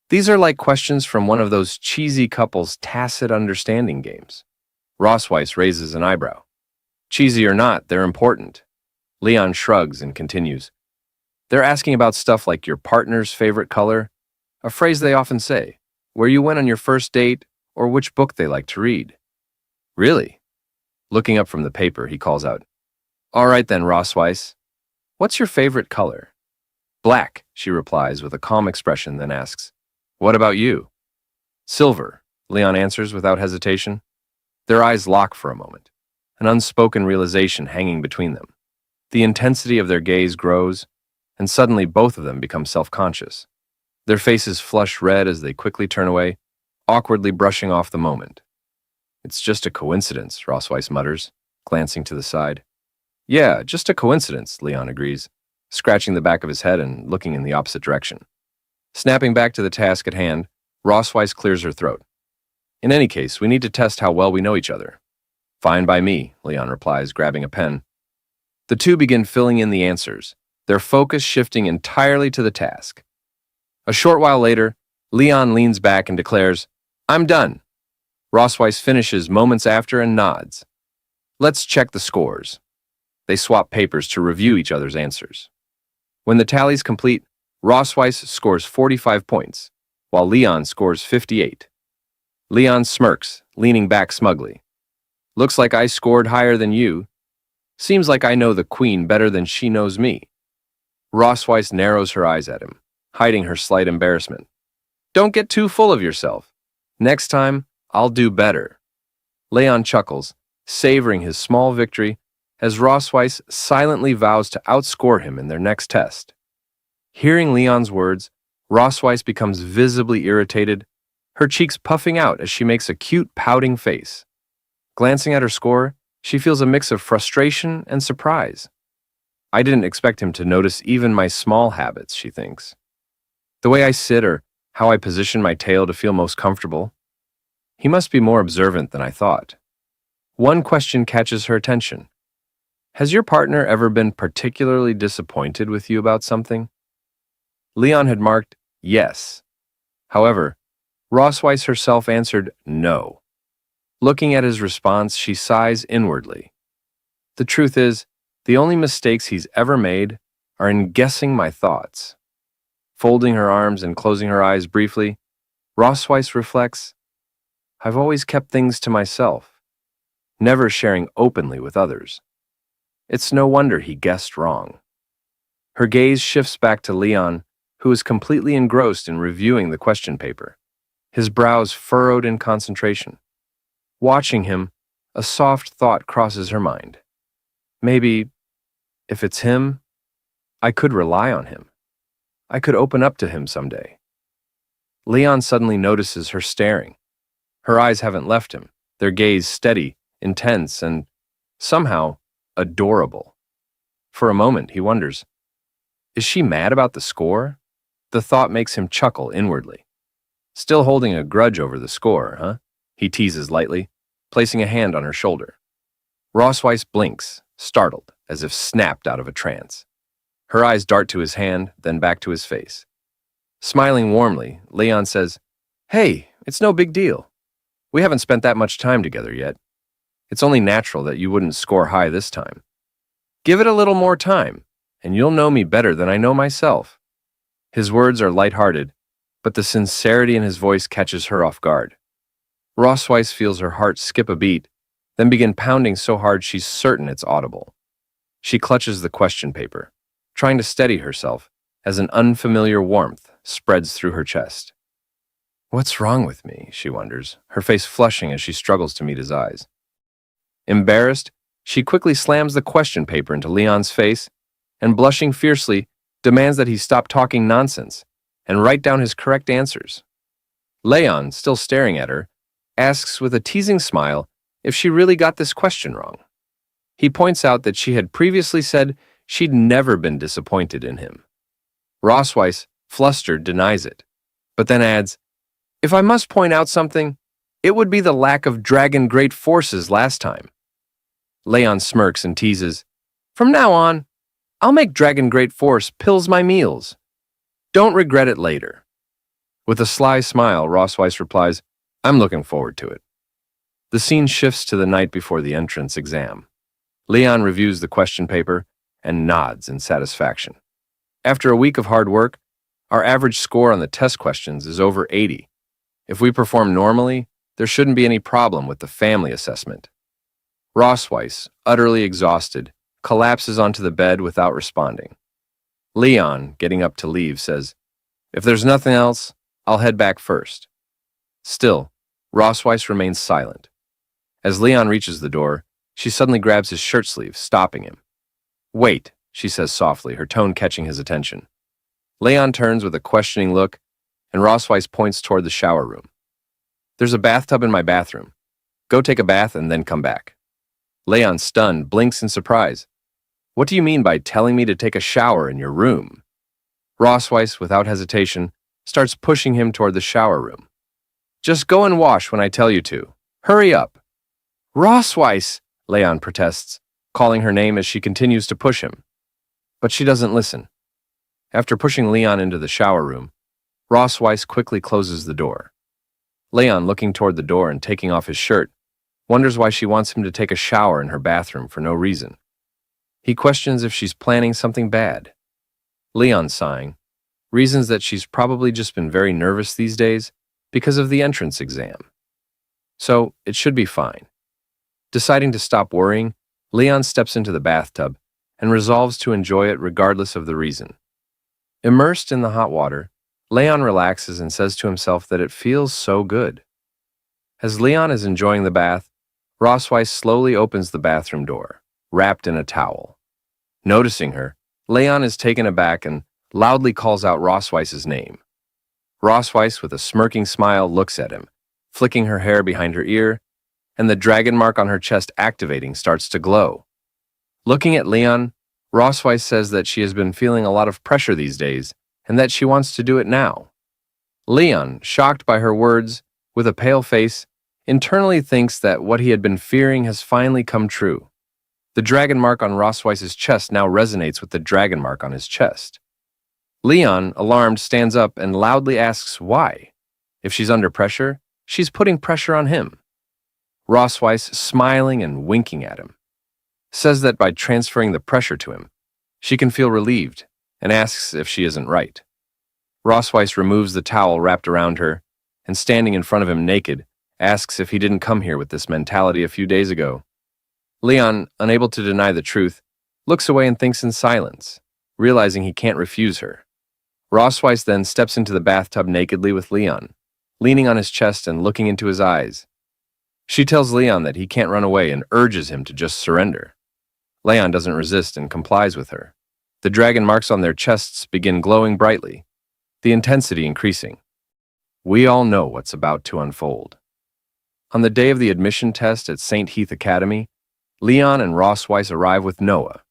These are like questions from one of those cheesy couples' tacit understanding games. Rosweiss raises an eyebrow. Cheesy or not, they're important. Leon shrugs and continues, They're asking about stuff like your partner's favorite color, a phrase they often say, where you went on your first date, or which book they like to read. Really? Looking up from the paper, he calls out, All right then, Rosweiss. What's your favorite color? Black, she replies with a calm expression, then asks, What about you? Silver, Leon answers without hesitation. Their eyes lock for a moment, an unspoken realization hanging between them. The intensity of their gaze grows, and suddenly both of them become self-conscious. Their faces flush red as they quickly turn away, awkwardly brushing off the moment. It's just a coincidence, Rosweiss mutters, glancing to the side. Yeah, just a coincidence, Leon agrees, scratching the back of his head and looking in the opposite direction. Snapping back to the task at hand, Rosweiss clears her throat. In any case, we need to test how well we know each other. Fine by me, Leon replies, grabbing a pen. The two begin filling in the answers, their focus shifting entirely to the task. A short while later, Leon leans back and declares, I'm done. Rosweiss finishes moments after and nods. Let's check the scores. They swap papers to review each other's answers. When the tally's complete, Rossweiss scores 45 points, while Leon scores 58. Leon smirks, leaning back smugly. Looks like I scored higher than you. Seems like I know the queen better than she knows me. Rossweiss narrows her eyes at him, hiding her slight embarrassment. Don't get too full of yourself. Next time, I'll do better. Leon chuckles, savoring his small victory, as Rossweiss silently vows to outscore him in their next test. Hearing Leon's words, Rossweiss becomes visibly irritated, her cheeks puffing out as she makes a cute, pouting face. Glancing at her score, she feels a mix of frustration and surprise. I didn't expect him to notice even my small habits, she thinks. The way I sit or how I position my tail to feel most comfortable. He must be more observant than I thought. One question catches her attention. Has your partner ever been particularly disappointed with you about something? Leon had marked yes. However, Rossweiss herself answered no. Looking at his response, she sighs inwardly. The truth is, the only mistakes he's ever made are in guessing my thoughts. Folding her arms and closing her eyes briefly, Rossweiss reflects, I've always kept things to myself, never sharing openly with others. It's no wonder he guessed wrong. Her gaze shifts back to Leon, who is completely engrossed in reviewing the question paper, his brows furrowed in concentration. Watching him, a soft thought crosses her mind. Maybe, if it's him, I could rely on him. I could open up to him someday. Leon suddenly notices her staring. Her eyes haven't left him, their gaze steady, intense, and somehow adorable. For a moment, he wonders, is she mad about the score? The thought makes him chuckle inwardly. Still holding a grudge over the score, huh? He teases lightly, placing a hand on her shoulder. Rossweiss blinks, startled, as if snapped out of a trance. Her eyes dart to his hand, then back to his face. Smiling warmly, Leon says, Hey, it's no big deal. We haven't spent that much time together yet. It's only natural that you wouldn't score high this time. Give it a little more time, and you'll know me better than I know myself. His words are lighthearted, but the sincerity in his voice catches her off guard. Rossweiss feels her heart skip a beat, then begin pounding so hard she's certain it's audible. She clutches the question paper, trying to steady herself as an unfamiliar warmth spreads through her chest. What's wrong with me, she wonders, her face flushing as she struggles to meet his eyes. Embarrassed, she quickly slams the question paper into Leon's face and, blushing fiercely, demands that he stop talking nonsense and write down his correct answers. Leon, still staring at her, asks with a teasing smile if she really got this question wrong. He points out that she had previously said she'd never been disappointed in him. Rossweiss, flustered, denies it, but then adds, If I must point out something, it would be the lack of dragon great forces last time. Leon smirks and teases, From now on, I'll make dragon great force pills my meals. Don't regret it later. With a sly smile, Rossweiss replies, I'm looking forward to it. The scene shifts to the night before the entrance exam. Leon reviews the question paper and nods in satisfaction. After a week of hard work, our average score on the test questions is over 80. If we perform normally, there shouldn't be any problem with the family assessment. Rossweiss, utterly exhausted, collapses onto the bed without responding. Leon, getting up to leave, says, If there's nothing else, I'll head back first. Still, Rossweiss remains silent. As Leon reaches the door, she suddenly grabs his shirt sleeve, stopping him. Wait, she says softly, her tone catching his attention. Leon turns with a questioning look, and Rossweiss points toward the shower room. There's a bathtub in my bathroom. Go take a bath and then come back. Leon, stunned, blinks in surprise. What do you mean by telling me to take a shower in your room? Rossweiss, without hesitation, starts pushing him toward the shower room. Just go and wash when I tell you to. Hurry up. Rossweiss, Leon protests, calling her name as she continues to push him. But she doesn't listen. After pushing Leon into the shower room, Rossweiss quickly closes the door. Leon, looking toward the door and taking off his shirt, wonders why she wants him to take a shower in her bathroom for no reason. He questions if she's planning something bad. Leon, sighing, reasons that she's probably just been very nervous these days because of the entrance exam. So, it should be fine. Deciding to stop worrying, Leon steps into the bathtub and resolves to enjoy it regardless of the reason. Immersed in the hot water, Leon relaxes and says to himself that it feels so good. As Leon is enjoying the bath, Rossweiss slowly opens the bathroom door, wrapped in a towel. Noticing her, Leon is taken aback and loudly calls out Rossweiss's name. Rossweiss, with a smirking smile, looks at him, flicking her hair behind her ear, and the dragon mark on her chest activating starts to glow. Looking at Leon, Rossweiss says that she has been feeling a lot of pressure these days and that she wants to do it now. Leon, shocked by her words, with a pale face, internally thinks that what he had been fearing has finally come true. The dragon mark on Rossweiss's chest now resonates with the dragon mark on his chest. Leon, alarmed, stands up and loudly asks why. If she's under pressure, she's putting pressure on him. Rossweiss, smiling and winking at him, says that by transferring the pressure to him, she can feel relieved and asks if she isn't right. Rossweiss removes the towel wrapped around her and, standing in front of him naked, asks if he didn't come here with this mentality a few days ago. Leon, unable to deny the truth, looks away and thinks in silence, realizing he can't refuse her. Rossweiss then steps into the bathtub nakedly with Leon, leaning on his chest and looking into his eyes. She tells Leon that he can't run away and urges him to just surrender. Leon doesn't resist and complies with her. The dragon marks on their chests begin glowing brightly, the intensity increasing. We all know what's about to unfold. On the day of the admission test at St. Heath Academy, Leon and Rossweiss arrive with Noah.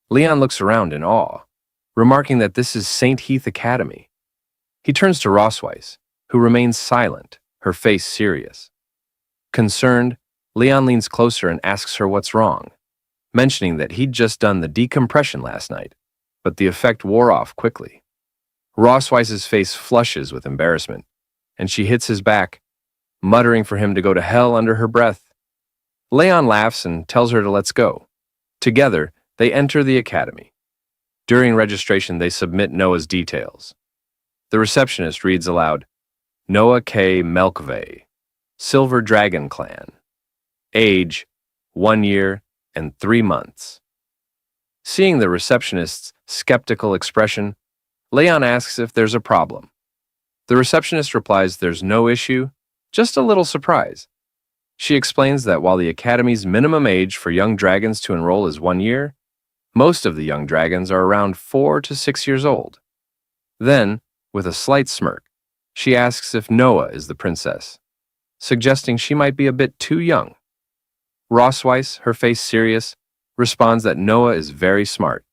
Leon looks around in awe, remarking that this is St. Heath Academy. He turns to Rossweiss, who remains silent, her face serious. Concerned, Leon leans closer and asks her what's wrong, mentioning that he'd just done the decompression last night, but the effect wore off quickly. Rossweiss's face flushes with embarrassment, and she hits his back, muttering for him to go to hell under her breath. Leon laughs and tells her to let's go. Together, they enter the academy. During registration, they submit Noah's details. The receptionist reads aloud, Noah K. Melkve, Silver Dragon Clan. Age, 1 year and 3 months. Seeing the receptionist's skeptical expression, Leon asks if there's a problem. The receptionist replies there's no issue, just a little surprise. She explains that while the academy's minimum age for young dragons to enroll is 1 year, most of the young dragons are around 4 to 6 years old. Then, with a slight smirk, she asks if Noah is the princess, suggesting she might be a bit too young. Rossweiss, her face serious, responds that Noah is very smart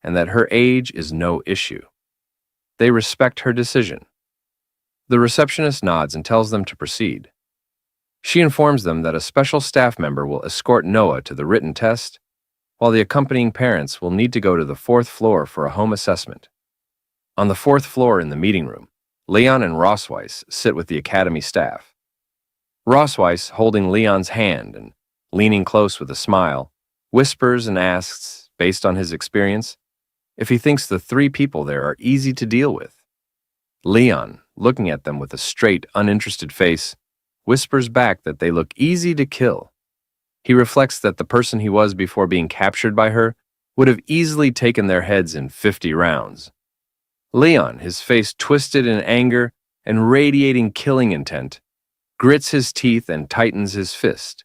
and that her age is no issue. They respect her decision. The receptionist nods and tells them to proceed. She informs them that a special staff member will escort Noah to the written test, while the accompanying parents will need to go to the 4th floor for a home assessment. On the 4th floor in the meeting room, Leon and Rossweiss sit with the academy staff. Rossweiss, holding Leon's hand and leaning close with a smile, whispers and asks, based on his experience, if he thinks the 3 people there are easy to deal with. Leon, looking at them with a straight, uninterested face, whispers back that they look easy to kill. He reflects that the person he was before being captured by her would have easily taken their heads in 50 rounds. Leon, his face twisted in anger and radiating killing intent, grits his teeth and tightens his fist,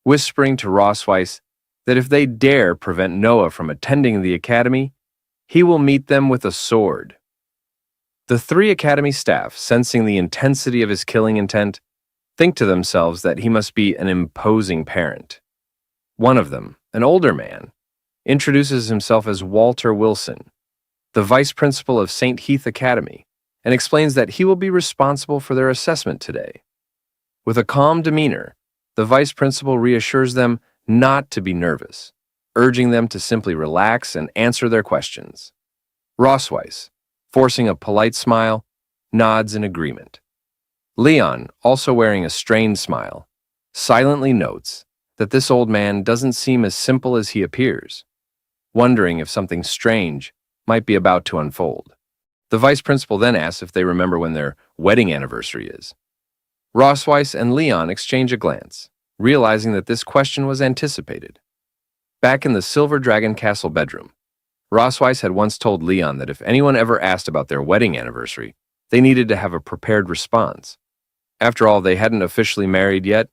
whispering to Rossweiss that if they dare prevent Noah from attending the academy, he will meet them with a sword. The 3 academy staff, sensing the intensity of his killing intent, think to themselves that he must be an imposing parent. One of them, an older man, introduces himself as Walter Wilson, the vice principal of St. Heath Academy, and explains that he will be responsible for their assessment today. With a calm demeanor, the vice principal reassures them not to be nervous, urging them to simply relax and answer their questions. Rossweiss, forcing a polite smile, nods in agreement. Leon, also wearing a strained smile, silently notes that this old man doesn't seem as simple as he appears. wondering if something strange might be about to unfold. The vice principal then asks if they remember when their wedding anniversary is. Rosweiss and Leon exchange a glance, realizing that this question was anticipated. Back in the Silver Dragon Castle bedroom, Rosweiss had once told Leon that if anyone ever asked about their wedding anniversary, they needed to have a prepared response. After all, they hadn't officially married yet,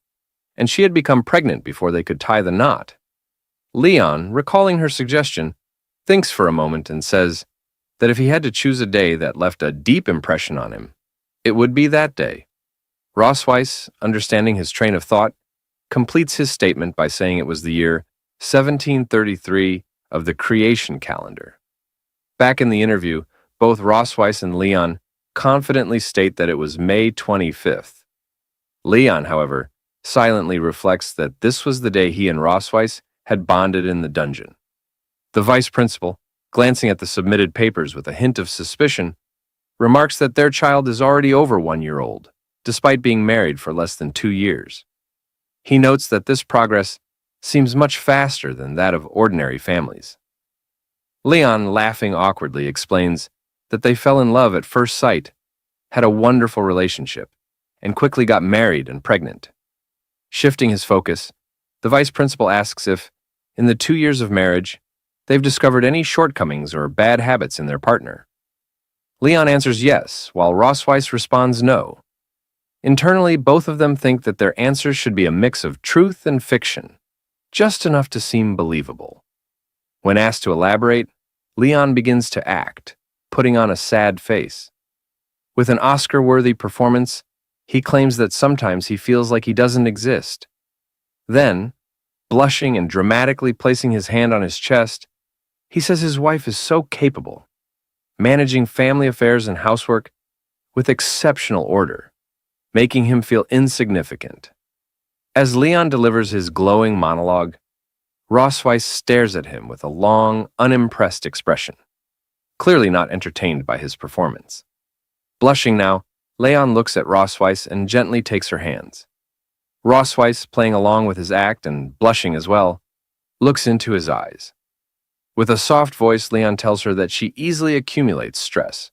and she had become pregnant before they could tie the knot. Leon, recalling her suggestion, thinks for a moment and says that if he had to choose a day that left a deep impression on him, it would be that day. Rosweiss, understanding his train of thought, completes his statement by saying it was the year 1733 of the creation calendar. Back in the interview, both Rosweiss and Leon confidently state that it was May 25th. Leon, however, silently reflects that this was the day he and Rosweiss had bonded in the dungeon. The vice principal, glancing at the submitted papers with a hint of suspicion, remarks that their child is already over 1 year old, despite being married for less than 2 years. He notes that this progress seems much faster than that of ordinary families. Leon, laughing awkwardly, explains that they fell in love at first sight, had a wonderful relationship, and quickly got married and pregnant. Shifting his focus, the vice principal asks if, in the 2 years of marriage, they've discovered any shortcomings or bad habits in their partner. Leon answers yes, while Rosweiss responds no. Internally, both of them think that their answers should be a mix of truth and fiction, just enough to seem believable. When asked to elaborate, Leon begins to act, putting on a sad face. With an Oscar-worthy performance, he claims that sometimes he feels like he doesn't exist. Then, blushing and dramatically placing his hand on his chest, he says his wife is so capable, managing family affairs and housework with exceptional order, making him feel insignificant. As Leon delivers his glowing monologue, Rosweiss stares at him with a long, unimpressed expression, clearly not entertained by his performance. Blushing now, Leon looks at Rosweiss and gently takes her hands. Rosweiss, playing along with his act and blushing as well, looks into his eyes. With a soft voice, Leon tells her that she easily accumulates stress,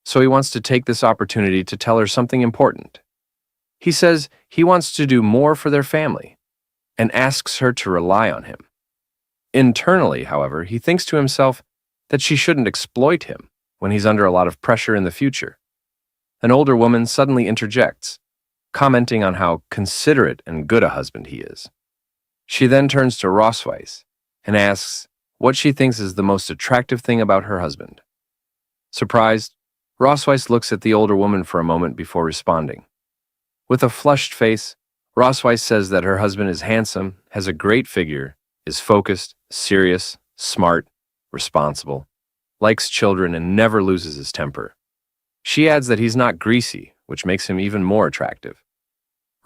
so he wants to take this opportunity to tell her something important. He says he wants to do more for their family and asks her to rely on him. Internally, however, he thinks to himself that she shouldn't exploit him when he's under a lot of pressure in the future. An older woman suddenly interjects, commenting on how considerate and good a husband he is. She then turns to Rosweiss and asks what she thinks is the most attractive thing about her husband. Surprised, Rosweiss looks at the older woman for a moment before responding. With a flushed face, Rosweiss says that her husband is handsome, has a great figure, is focused, serious, smart, responsible, likes children, and never loses his temper. She adds that he's not greasy, which makes him even more attractive.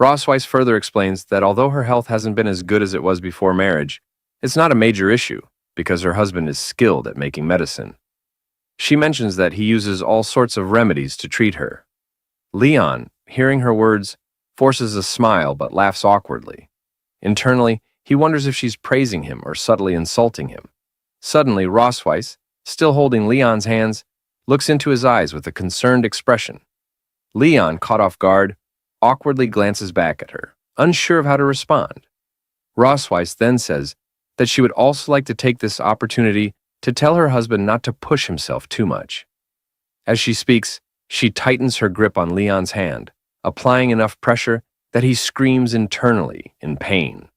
Rosweiss further explains that although her health hasn't been as good as it was before marriage, it's not a major issue because her husband is skilled at making medicine. She mentions that he uses all sorts of remedies to treat her. Leon, hearing her words, forces a smile but laughs awkwardly. Internally, he wonders if she's praising him or subtly insulting him. Suddenly, Rosweiss, still holding Leon's hands, looks into his eyes with a concerned expression. Leon, caught off guard, awkwardly glances back at her, unsure of how to respond. Rosweiss then says that she would also like to take this opportunity to tell her husband not to push himself too much. As she speaks, she tightens her grip on Leon's hand, applying enough pressure that he screams internally in pain.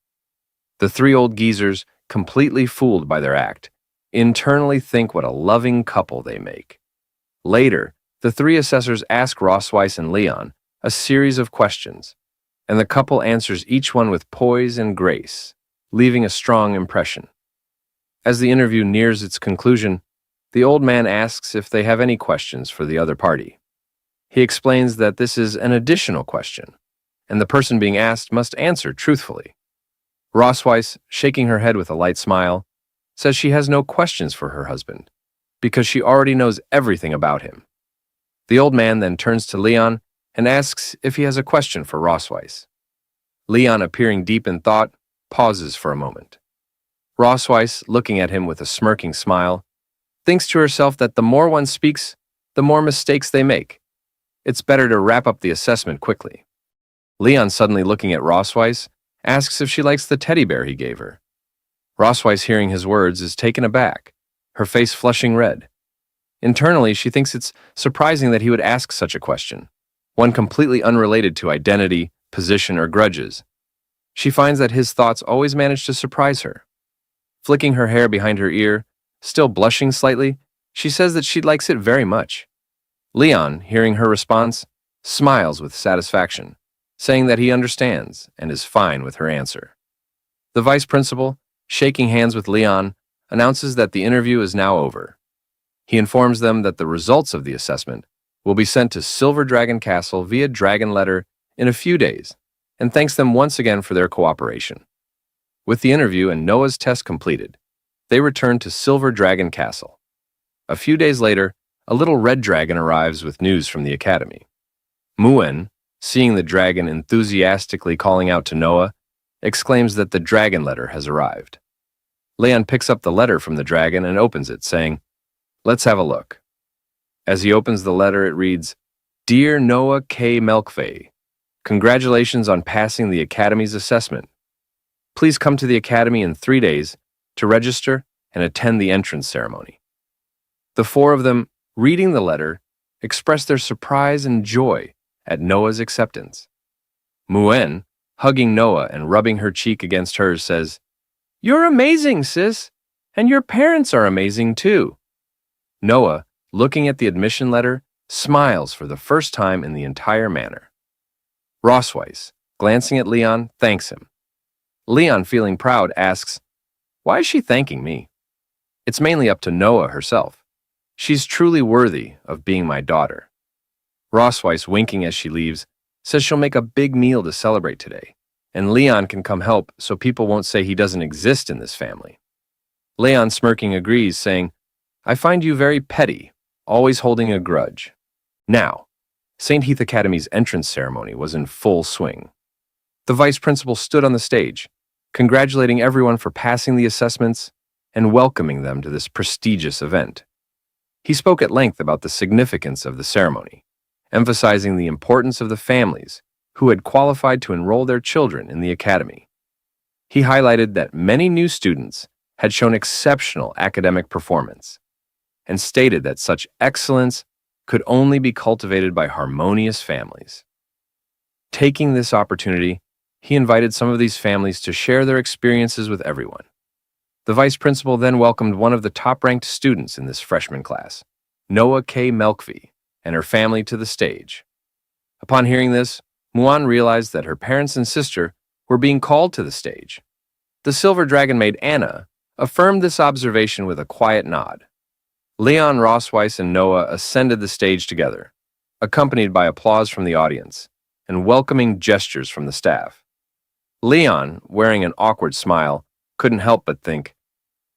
The three old geezers, completely fooled by their act, internally think what a loving couple they make. Later, the three assessors ask Rosweiss and Leon a series of questions, and the couple answers each one with poise and grace, leaving a strong impression. As the interview nears its conclusion, the old man asks if they have any questions for the other party. He explains that this is an additional question, and the person being asked must answer truthfully. Rosweiss, shaking her head with a light smile, says she has no questions for her husband, because she already knows everything about him. The old man then turns to Leon and asks if he has a question for Rosweiss. Leon, appearing deep in thought, pauses for a moment. Rossweiss, looking at him with a smirking smile, thinks to herself that the more one speaks, the more mistakes they make. It's better to wrap up the assessment quickly. Leon, suddenly looking at Rossweiss, asks if she likes the teddy bear he gave her. Rossweiss, hearing his words, is taken aback, her face flushing red. Internally, she thinks it's surprising that he would ask such a question, one completely unrelated to identity, position, or grudges. She finds that his thoughts always manage to surprise her. Flicking her hair behind her ear, still blushing slightly, she says that she likes it very much. Leon, hearing her response, smiles with satisfaction, saying that he understands and is fine with her answer. The vice principal, shaking hands with Leon, announces that the interview is now over. He informs them that the results of the assessment will be sent to Silver Dragon Castle via dragon letter in a few days, and thanks them once again for their cooperation. With the interview and Noah's test completed, they return to Silver Dragon Castle. A few days later, a little red dragon arrives with news from the academy. Muen, seeing the dragon enthusiastically calling out to Noah, exclaims that the dragon letter has arrived. Leon picks up the letter from the dragon and opens it, saying, "Let's have a look." As he opens the letter, it reads, "Dear Noah K. Melkvey, congratulations on passing the Academy's assessment. Please come to the Academy in 3 days to register and attend the entrance ceremony." The four of them, reading the letter, express their surprise and joy at Noah's acceptance. Muen, hugging Noah and rubbing her cheek against hers, says, "You're amazing, sis, and your parents are amazing too." Noah, looking at the admission letter, smiles for the first time in the entire manner. Rossweiss, glancing at Leon, thanks him. Leon, feeling proud, asks, "Why is she thanking me?" It's mainly up to Noah herself. "She's truly worthy of being my daughter." Rossweiss, winking as she leaves, says she'll make a big meal to celebrate today, and Leon can come help so people won't say he doesn't exist in this family. Leon, smirking, agrees, saying, "I find you very petty, always holding a grudge." Now, St. Heath Academy's entrance ceremony was in full swing. The vice principal stood on the stage, congratulating everyone for passing the assessments and welcoming them to this prestigious event. He spoke at length about the significance of the ceremony, emphasizing the importance of the families who had qualified to enroll their children in the academy. He highlighted that many new students had shown exceptional academic performance and stated that such excellence could only be cultivated by harmonious families. Taking this opportunity, he invited some of these families to share their experiences with everyone. The vice principal then welcomed one of the top-ranked students in this freshman class, Noah K. Melkvey, and her family to the stage. Upon hearing this, Muan realized that her parents and sister were being called to the stage. The silver dragon maid Anna affirmed this observation with a quiet nod. Leon, Rossweiss, and Noah ascended the stage together, accompanied by applause from the audience and welcoming gestures from the staff. Leon, wearing an awkward smile, couldn't help but think,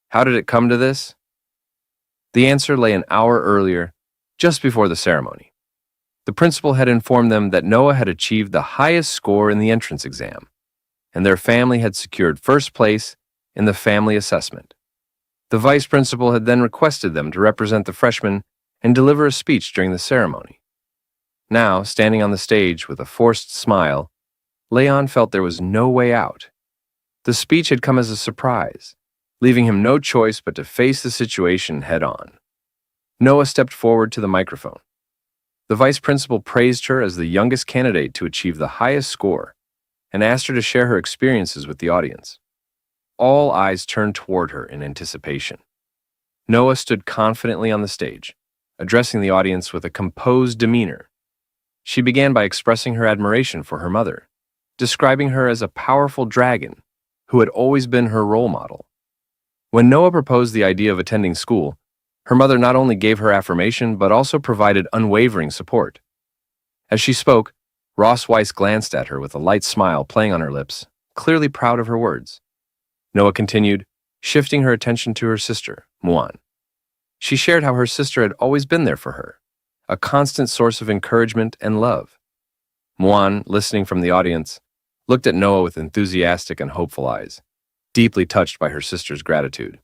how did it come to this? The answer lay an hour earlier, just before the ceremony. The principal had informed them that Noah had achieved the highest score in the entrance exam, and their family had secured first place in the family assessment. The vice principal had then requested them to represent the freshmen and deliver a speech during the ceremony. Now, standing on the stage with a forced smile, Leon felt there was no way out. The speech had come as a surprise, leaving him no choice but to face the situation head-on. Noah stepped forward to the microphone. The vice principal praised her as the youngest candidate to achieve the highest score and asked her to share her experiences with the audience. All eyes turned toward her in anticipation. Noah stood confidently on the stage, addressing the audience with a composed demeanor. She began by expressing her admiration for her mother, describing her as a powerful dragon who had always been her role model. When Noah proposed the idea of attending school, her mother not only gave her affirmation but also provided unwavering support. As she spoke, Rossweiss glanced at her with a light smile playing on her lips, clearly proud of her words. Noah continued, shifting her attention to her sister, Muan. She shared how her sister had always been there for her, a constant source of encouragement and love. Muan, listening from the audience, looked at Noah with enthusiastic and hopeful eyes. deeply touched by her sister's gratitude.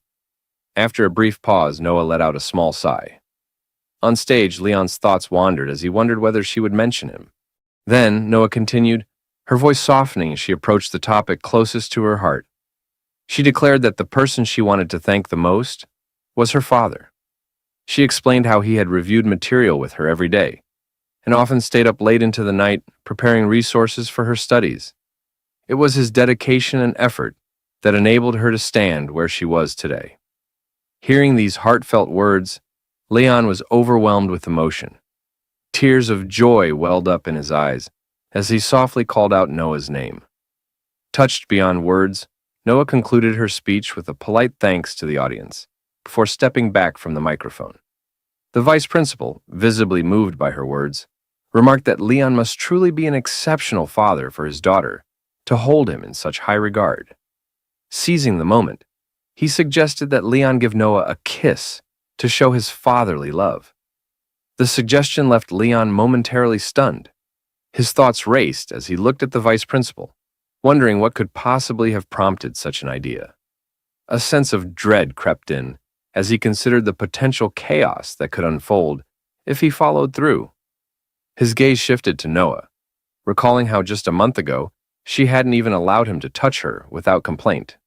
After a brief pause, Noah let out a small sigh. On stage, Leon's thoughts wandered as he wondered whether she would mention him. Then, Noah continued, her voice softening as she approached the topic closest to her heart. She declared that the person she wanted to thank the most was her father. She explained how he had reviewed material with her every day, and often stayed up late into the night preparing resources for her studies. It was his dedication and effort that enabled her to stand where she was today. Hearing these heartfelt words, Leon was overwhelmed with emotion. Tears of joy welled up in his eyes as he softly called out Noah's name. Touched beyond words, Noah concluded her speech with a polite thanks to the audience before stepping back from the microphone. The vice principal, visibly moved by her words, remarked that Leon must truly be an exceptional father for his daughter to hold him in such high regard. Seizing the moment, he suggested that Leon give Noah a kiss to show his fatherly love. The suggestion left Leon momentarily stunned. His thoughts raced as he looked at the vice principal, wondering what could possibly have prompted such an idea. A sense of dread crept in as he considered the potential chaos that could unfold if he followed through. His gaze shifted to Noah, recalling how just a month ago she hadn't even allowed him to touch her without complaint.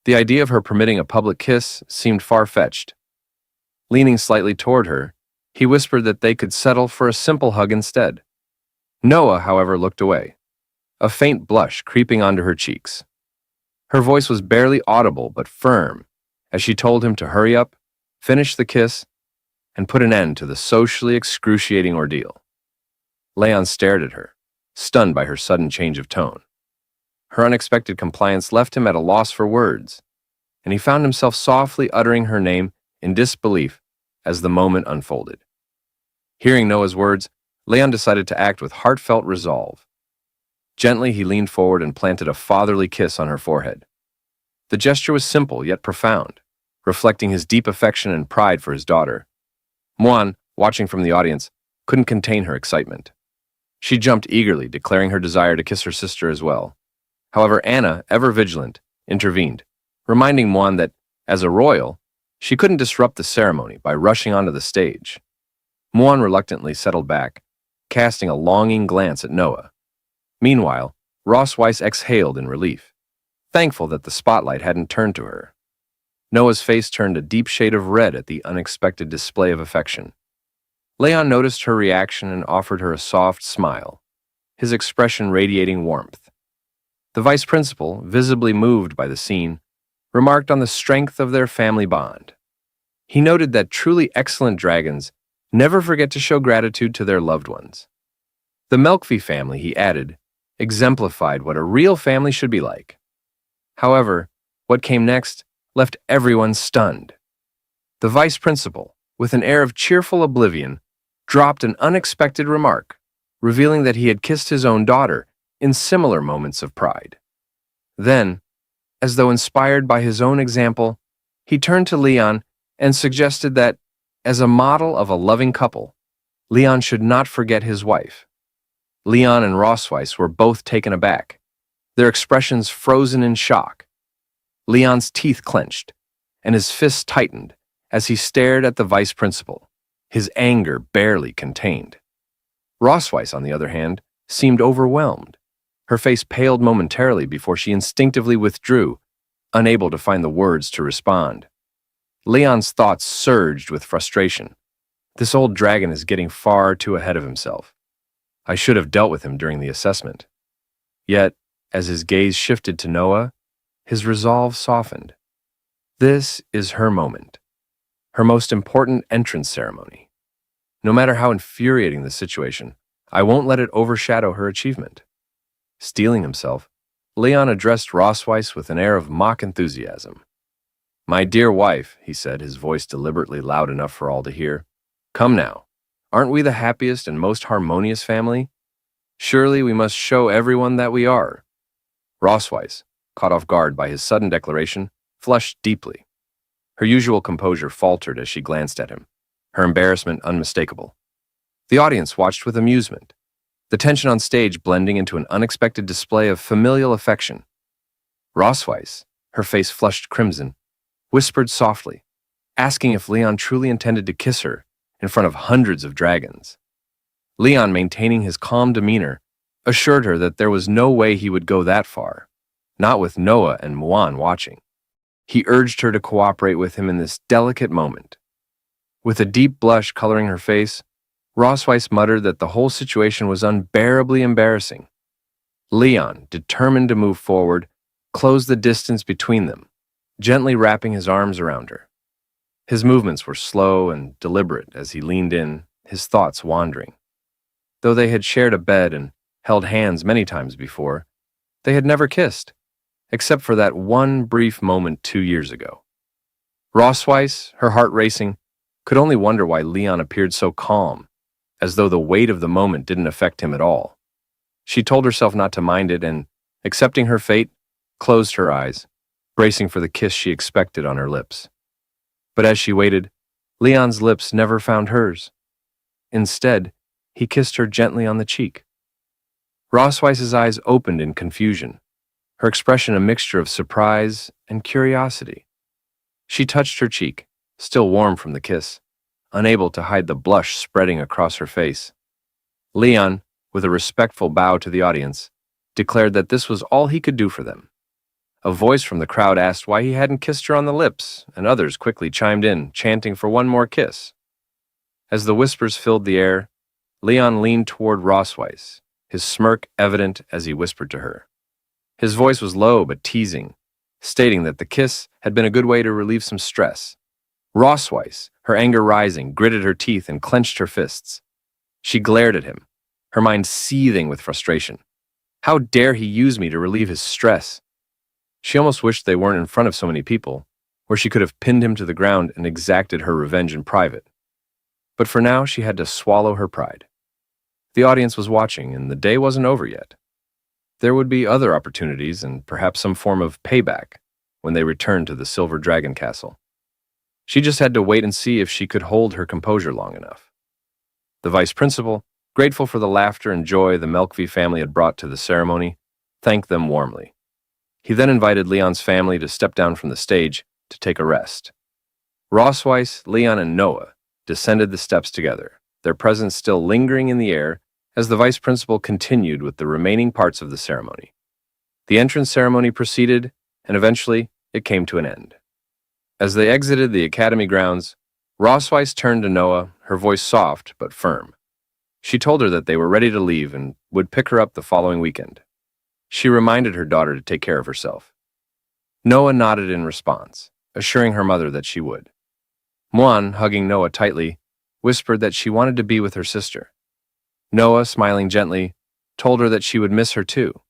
The idea of her permitting a public kiss seemed far-fetched. Leaning slightly toward her, he whispered that they could settle for a simple hug instead. Noah, however, looked away, a faint blush creeping onto her cheeks. Her voice was barely audible but firm as she told him to hurry up, finish the kiss, and put an end to the socially excruciating ordeal. Leon stared at her, stunned by her sudden change of tone. Her unexpected compliance left him at a loss for words, and he found himself softly uttering her name in disbelief as the moment unfolded. Hearing Noah's words, Leon decided to act with heartfelt resolve. Gently, he leaned forward and planted a fatherly kiss on her forehead. The gesture was simple yet profound, reflecting his deep affection and pride for his daughter. Muan, watching from the audience, couldn't contain her excitement. She jumped eagerly, declaring her desire to kiss her sister as well. However, Anna, ever vigilant, intervened, reminding Muan that, as a royal, she couldn't disrupt the ceremony by rushing onto the stage. Muan reluctantly settled back, casting a longing glance at Noah. Meanwhile, Ross Weiss exhaled in relief, thankful that the spotlight hadn't turned to her. Noah's face turned a deep shade of red at the unexpected display of affection. Leon noticed her reaction and offered her a soft smile, his expression radiating warmth. The vice principal, visibly moved by the scene, remarked on the strength of their family bond. He noted that truly excellent dragons never forget to show gratitude to their loved ones. The Melkvi family, he added, exemplified what a real family should be like. However, what came next left everyone stunned. The vice principal, with an air of cheerful oblivion, dropped an unexpected remark, revealing that he had kissed his own daughter in similar moments of pride. Then, as though inspired by his own example, he turned to Leon and suggested that, as a model of a loving couple, Leon should not forget his wife. Leon and Rossweiss were both taken aback, their expressions frozen in shock. Leon's teeth clenched, and his fists tightened as he stared at the vice principal, his anger barely contained. Rossweiss, on the other hand, seemed overwhelmed. Her face paled momentarily before she instinctively withdrew, unable to find the words to respond. Leon's thoughts surged with frustration. This old dragon is getting far too ahead of himself. I should have dealt with him during the assessment. Yet, as his gaze shifted to Noah, his resolve softened. This is her moment, her most important entrance ceremony. No matter how infuriating the situation, I won't let it overshadow her achievement. Steeling himself, Leon addressed Rossweiss with an air of mock enthusiasm. My dear wife, he said, his voice deliberately loud enough for all to hear, come now, aren't we the happiest and most harmonious family? Surely we must show everyone that we are. Rossweiss, caught off guard by his sudden declaration, flushed deeply. Her usual composure faltered as she glanced at him, her embarrassment unmistakable. The audience watched with amusement, the tension on stage blending into an unexpected display of familial affection. Rossweiss, her face flushed crimson, whispered softly, asking if Leon truly intended to kiss her in front of hundreds of dragons. Leon, maintaining his calm demeanor, assured her that there was no way he would go that far, not with Noah and Muan watching. He urged her to cooperate with him in this delicate moment. With a deep blush coloring her face, Rossweiss muttered that the whole situation was unbearably embarrassing. Leon, determined to move forward, closed the distance between them, gently wrapping his arms around her. His movements were slow and deliberate as he leaned in, his thoughts wandering. Though they had shared a bed and held hands many times before, they had never kissed, except for that one brief moment 2 years ago. Rossweiss, her heart racing, could only wonder why Leon appeared so calm, as though the weight of the moment didn't affect him at all. She told herself not to mind it and, accepting her fate, closed her eyes, bracing for the kiss she expected on her lips. But as she waited, Leon's lips never found hers. Instead, he kissed her gently on the cheek. Rossweiss's eyes opened in confusion, her expression a mixture of surprise and curiosity. She touched her cheek, still warm from the kiss, unable to hide the blush spreading across her face. Leon, with a respectful bow to the audience, declared that this was all he could do for them. A voice from the crowd asked why he hadn't kissed her on the lips, and others quickly chimed in, chanting for one more kiss. As the whispers filled the air, Leon leaned toward Rossweiss, his smirk evident as he whispered to her. His voice was low but teasing, stating that the kiss had been a good way to relieve some stress. Rossweiss, her anger rising, gritted her teeth and clenched her fists. She glared at him, her mind seething with frustration. How dare he use me to relieve his stress? She almost wished they weren't in front of so many people, where she could have pinned him to the ground and exacted her revenge in private. But for now, she had to swallow her pride. The audience was watching, and the day wasn't over yet. There would be other opportunities and perhaps some form of payback when they returned to the Silver Dragon Castle. She just had to wait and see if she could hold her composure long enough. The vice principal, grateful for the laughter and joy the Melkvi family had brought to the ceremony, thanked them warmly. He then invited Leon's family to step down from the stage to take a rest. Rossweiss, Leon, and Noah descended the steps together, their presence still lingering in the air as the vice principal continued with the remaining parts of the ceremony. The entrance ceremony proceeded, and eventually it came to an end. As they exited the academy grounds, Rossweiss turned to Noah, her voice soft but firm. She told her that they were ready to leave and would pick her up the following weekend. She reminded her daughter to take care of herself. Noah nodded in response, assuring her mother that she would. Muan, hugging Noah tightly, whispered that she wanted to be with her sister. Noah, smiling gently, told her that she would miss her too.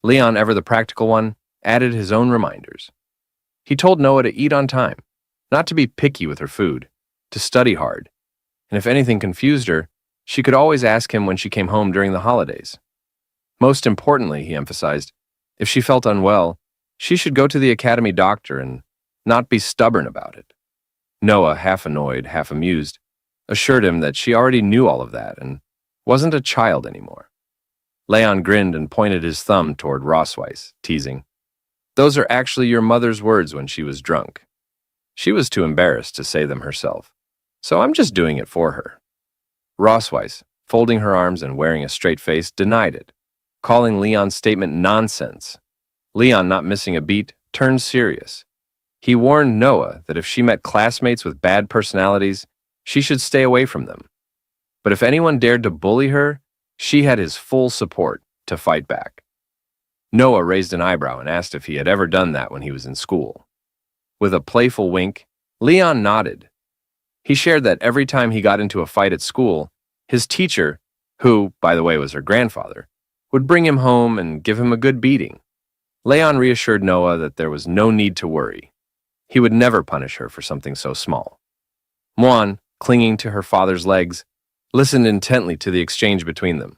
Leon, ever the practical one, added his own reminders. He told Noah to eat on time, not to be picky with her food, to study hard, and if anything confused her, she could always ask him when she came home during the holidays. Most importantly, he emphasized, if she felt unwell, she should go to the academy doctor and not be stubborn about it. Noah, half annoyed, half amused, assured him that she already knew all of that and wasn't a child anymore. Leon grinned and pointed his thumb toward Rossweiss, teasing, "Those are actually your mother's words when she was drunk. She was too embarrassed to say them herself, so I'm just doing it for her." Rossweiss, folding her arms and wearing a straight face, denied it, calling Leon's statement nonsense. Leon, not missing a beat, turned serious. He warned Noah that if she met classmates with bad personalities, she should stay away from them. But if anyone dared to bully her, she had his full support to fight back. Noah raised an eyebrow and asked if he had ever done that when he was in school. With a playful wink, Leon nodded. He shared that every time he got into a fight at school, his teacher, who, by the way, was her grandfather, would bring him home and give him a good beating. Leon reassured Noah that there was no need to worry. He would never punish her for something so small. Muan, clinging to her father's legs, listened intently to the exchange between them.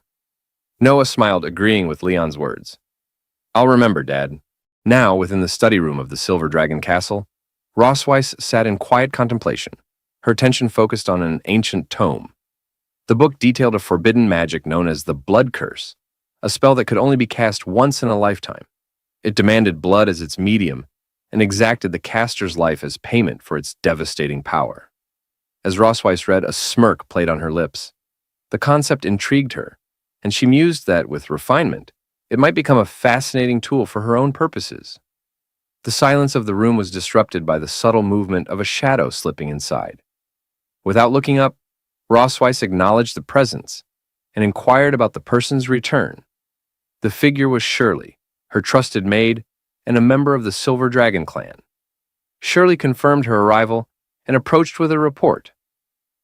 Noah smiled, agreeing with Leon's words. "I'll remember, Dad." Now, within the study room of the Silver Dragon Castle, Rossweiss sat in quiet contemplation, her attention focused on an ancient tome. The book detailed a forbidden magic known as the Blood Curse, a spell that could only be cast once in a lifetime. It demanded blood as its medium and exacted the caster's life as payment for its devastating power. As Rosweiss read, a smirk played on her lips. The concept intrigued her, and she mused that, with refinement, it might become a fascinating tool for her own purposes. The silence of the room was disrupted by the subtle movement of a shadow slipping inside. Without looking up, Rosweiss acknowledged the presence and inquired about the person's return. The figure was Shirley, her trusted maid, and a member of the Silver Dragon clan. Shirley confirmed her arrival and approached with a report.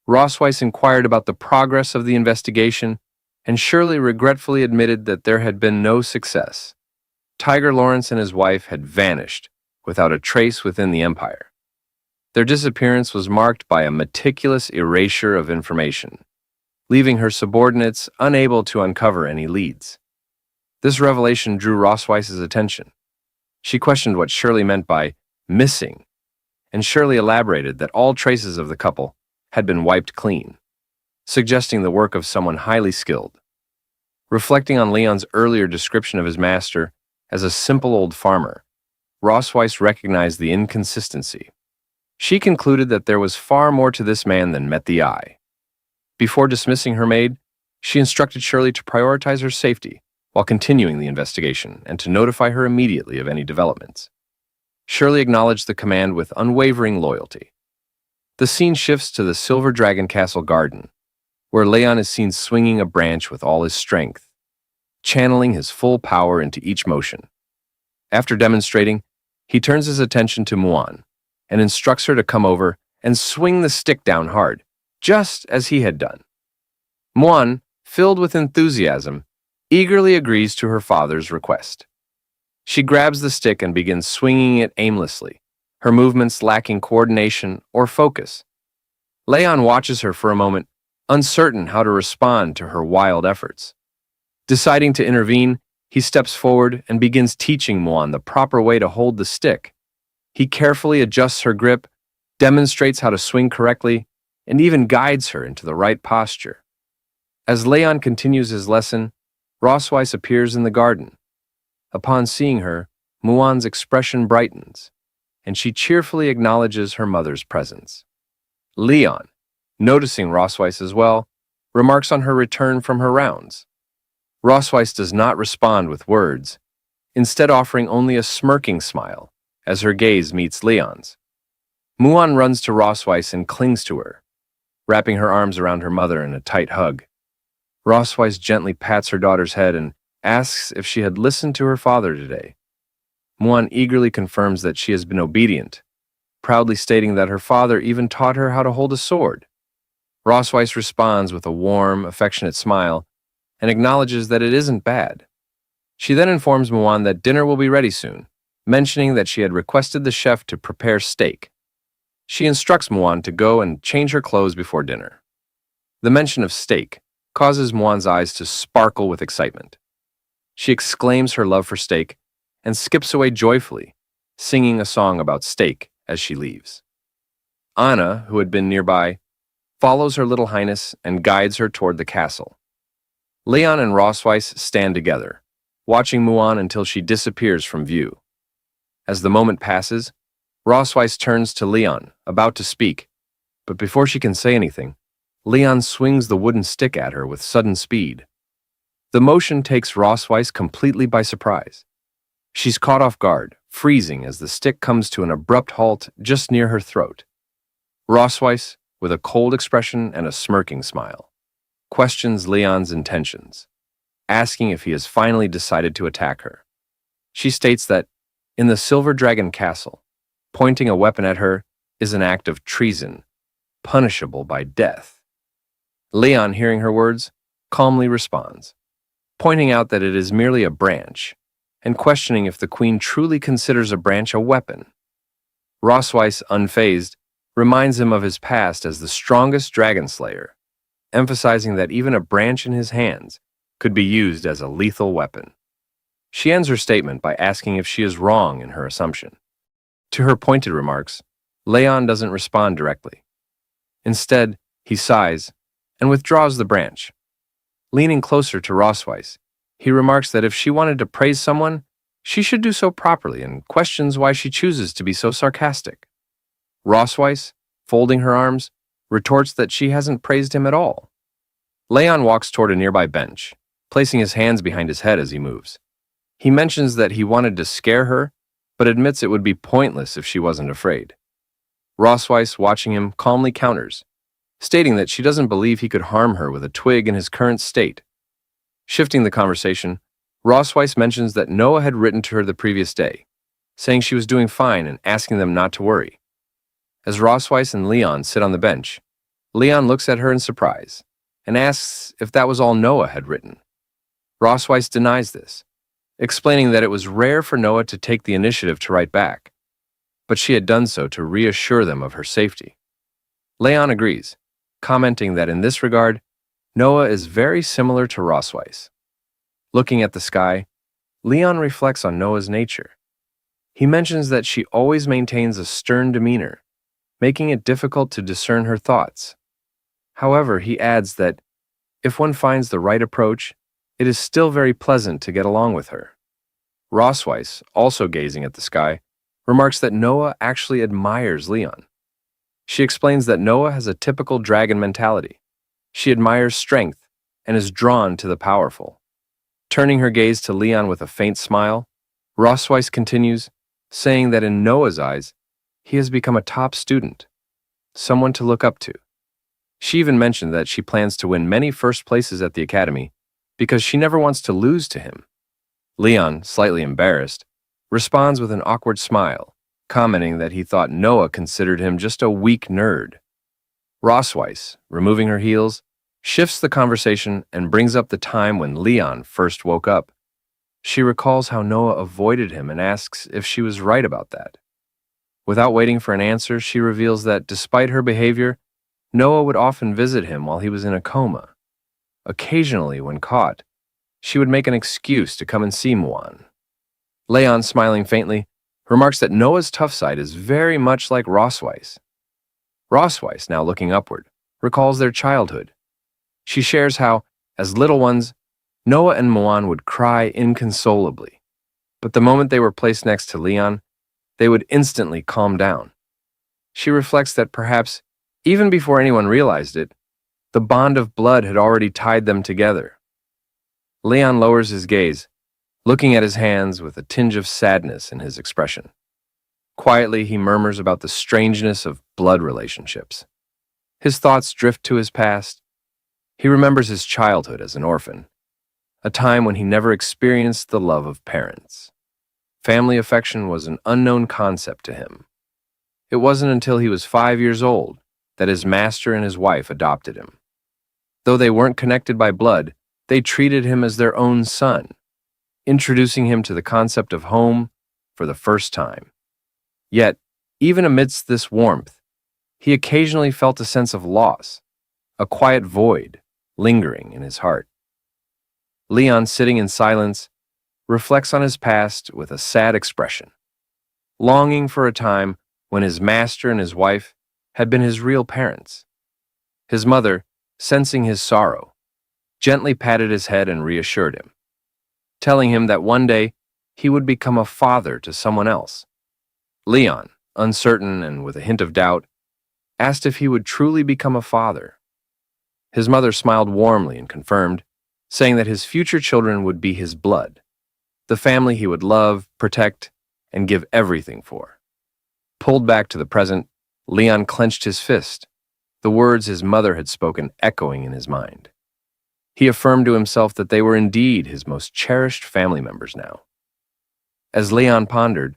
Rosweiss inquired about the progress of the investigation, and Shirley regretfully admitted that there had been no success. Tiger Lawrence and his wife had vanished without a trace within the Empire. Their disappearance was marked by a meticulous erasure of information, leaving her subordinates unable to uncover any leads. This revelation drew Rosweiss's attention. She questioned what Shirley meant by missing, and Shirley elaborated that all traces of the couple had been wiped clean, suggesting the work of someone highly skilled. Reflecting on Leon's earlier description of his master as a simple old farmer, Rosweiss recognized the inconsistency. She concluded that there was far more to this man than met the eye. Before dismissing her maid, she instructed Shirley to prioritize her safety while continuing the investigation and to notify her immediately of any developments. Shirley acknowledged the command with unwavering loyalty. The scene shifts to the Silver Dragon Castle garden, where Leon is seen swinging a branch with all his strength, channeling his full power into each motion. After demonstrating, he turns his attention to Muan and instructs her to come over and swing the stick down hard, just as he had done. Muan, filled with enthusiasm, eagerly agrees to her father's request. She grabs the stick and begins swinging it aimlessly, her movements lacking coordination or focus. Leon watches her for a moment, uncertain how to respond to her wild efforts. Deciding to intervene, he steps forward and begins teaching Muan the proper way to hold the stick. He carefully adjusts her grip, demonstrates how to swing correctly, and even guides her into the right posture. As Leon continues his lesson, Rosweiss appears in the garden. Upon seeing her, Muan's expression brightens, and she cheerfully acknowledges her mother's presence. Leon, noticing Rosweiss as well, remarks on her return from her rounds. Rosweiss does not respond with words, instead offering only a smirking smile as her gaze meets Leon's. Muan runs to Rosweiss and clings to her, wrapping her arms around her mother in a tight hug. Rosweiss gently pats her daughter's head and asks if she had listened to her father today. Muan eagerly confirms that she has been obedient, proudly stating that her father even taught her how to hold a sword. Rosweiss responds with a warm, affectionate smile and acknowledges that it isn't bad. She then informs Muan that dinner will be ready soon, mentioning that she had requested the chef to prepare steak. She instructs Muan to go and change her clothes before dinner. The mention of steak causes Muan's eyes to sparkle with excitement. She exclaims her love for steak and skips away joyfully, singing a song about steak as she leaves. Anna, who had been nearby, follows her little highness and guides her toward the castle. Leon and Rosweiss stand together, watching Muan until she disappears from view. As the moment passes, Rosweiss turns to Leon, about to speak, but before she can say anything, Leon swings the wooden stick at her with sudden speed. The motion takes Rosweiss completely by surprise. She's caught off guard, freezing as the stick comes to an abrupt halt just near her throat. Rosweiss, with a cold expression and a smirking smile, questions Leon's intentions, asking if he has finally decided to attack her. She states that, in the Silver Dragon Castle, pointing a weapon at her is an act of treason, punishable by death. Leon, hearing her words, calmly responds, pointing out that it is merely a branch, and questioning if the queen truly considers a branch a weapon. Rosweiss, unfazed, reminds him of his past as the strongest dragon slayer, emphasizing that even a branch in his hands could be used as a lethal weapon. She ends her statement by asking if she is wrong in her assumption. To her pointed remarks, Leon doesn't respond directly. Instead, he sighs and withdraws the branch. Leaning closer to Rosweiss, he remarks that if she wanted to praise someone, She should do so properly and questions why she chooses to be so sarcastic. Rossweiss, folding her arms, retorts that she hasn't praised him at all. Leon walks toward a nearby bench, placing his hands behind his head as he moves. He mentions that he wanted to scare her, but admits it would be pointless if she wasn't afraid. Rossweiss, watching him, calmly counters, stating that she doesn't believe he could harm her with a twig in his current state. Shifting the conversation, Rossweiss mentions that Noah had written to her the previous day, saying she was doing fine and asking them not to worry. As Rossweiss and Leon sit on the bench, Leon looks at her in surprise and asks if that was all Noah had written. Rossweiss denies this, explaining that it was rare for Noah to take the initiative to write back, but she had done so to reassure them of her safety. Leon agrees, commenting that in this regard, Noah is very similar to Rossweiss. Looking at the sky, Leon reflects on Noah's nature. He mentions that she always maintains a stern demeanor, making it difficult to discern her thoughts. However, he adds that if one finds the right approach, it is still very pleasant to get along with her. Rossweiss, also gazing at the sky, remarks that Noah actually admires Leon. She explains that Noah has a typical dragon mentality. She admires strength and is drawn to the powerful. Turning her gaze to Leon with a faint smile, Rossweiss continues, saying that in Noah's eyes, he has become a top student, someone to look up to. She even mentioned that she plans to win many first places at the academy because she never wants to lose to him. Leon, slightly embarrassed, responds with an awkward smile, commenting that he thought Noah considered him just a weak nerd. Rossweiss, removing her heels, shifts the conversation and brings up the time when Leon first woke up. She recalls how Noah avoided him and asks if she was right about that. Without waiting for an answer, she reveals that despite her behavior, Noah would often visit him while he was in a coma. Occasionally, when caught, she would make an excuse to come and see Mwan. Leon, smiling faintly, remarks that Noah's tough side is very much like Rossweiss. Rossweiss, now looking upward, recalls their childhood. She shares how, as little ones, Noah and Mwan would cry inconsolably, but the moment they were placed next to Leon, they would instantly calm down. She reflects that perhaps, even before anyone realized it, the bond of blood had already tied them together. Leon lowers his gaze, looking at his hands with a tinge of sadness in his expression. Quietly, he murmurs about the strangeness of blood relationships. His thoughts drift to his past. He remembers his childhood as an orphan, a time when he never experienced the love of parents. Family affection was an unknown concept to him. It wasn't until he was 5 years old that his master and his wife adopted him. Though they weren't connected by blood, they treated him as their own son, introducing him to the concept of home for the first time. Yet, even amidst this warmth, he occasionally felt a sense of loss, a quiet void lingering in his heart. Leon, sitting in silence, reflects on his past with a sad expression, longing for a time when his master and his wife had been his real parents. His mother, sensing his sorrow, gently patted his head and reassured him, telling him that one day he would become a father to someone else. Leon, uncertain and with a hint of doubt, asked if he would truly become a father. His mother smiled warmly and confirmed, saying that his future children would be his blood, the family he would love, protect, and give everything for. Pulled back to the present, Leon clenched his fist, the words his mother had spoken echoing in his mind. He affirmed to himself that they were indeed his most cherished family members now. As Leon pondered,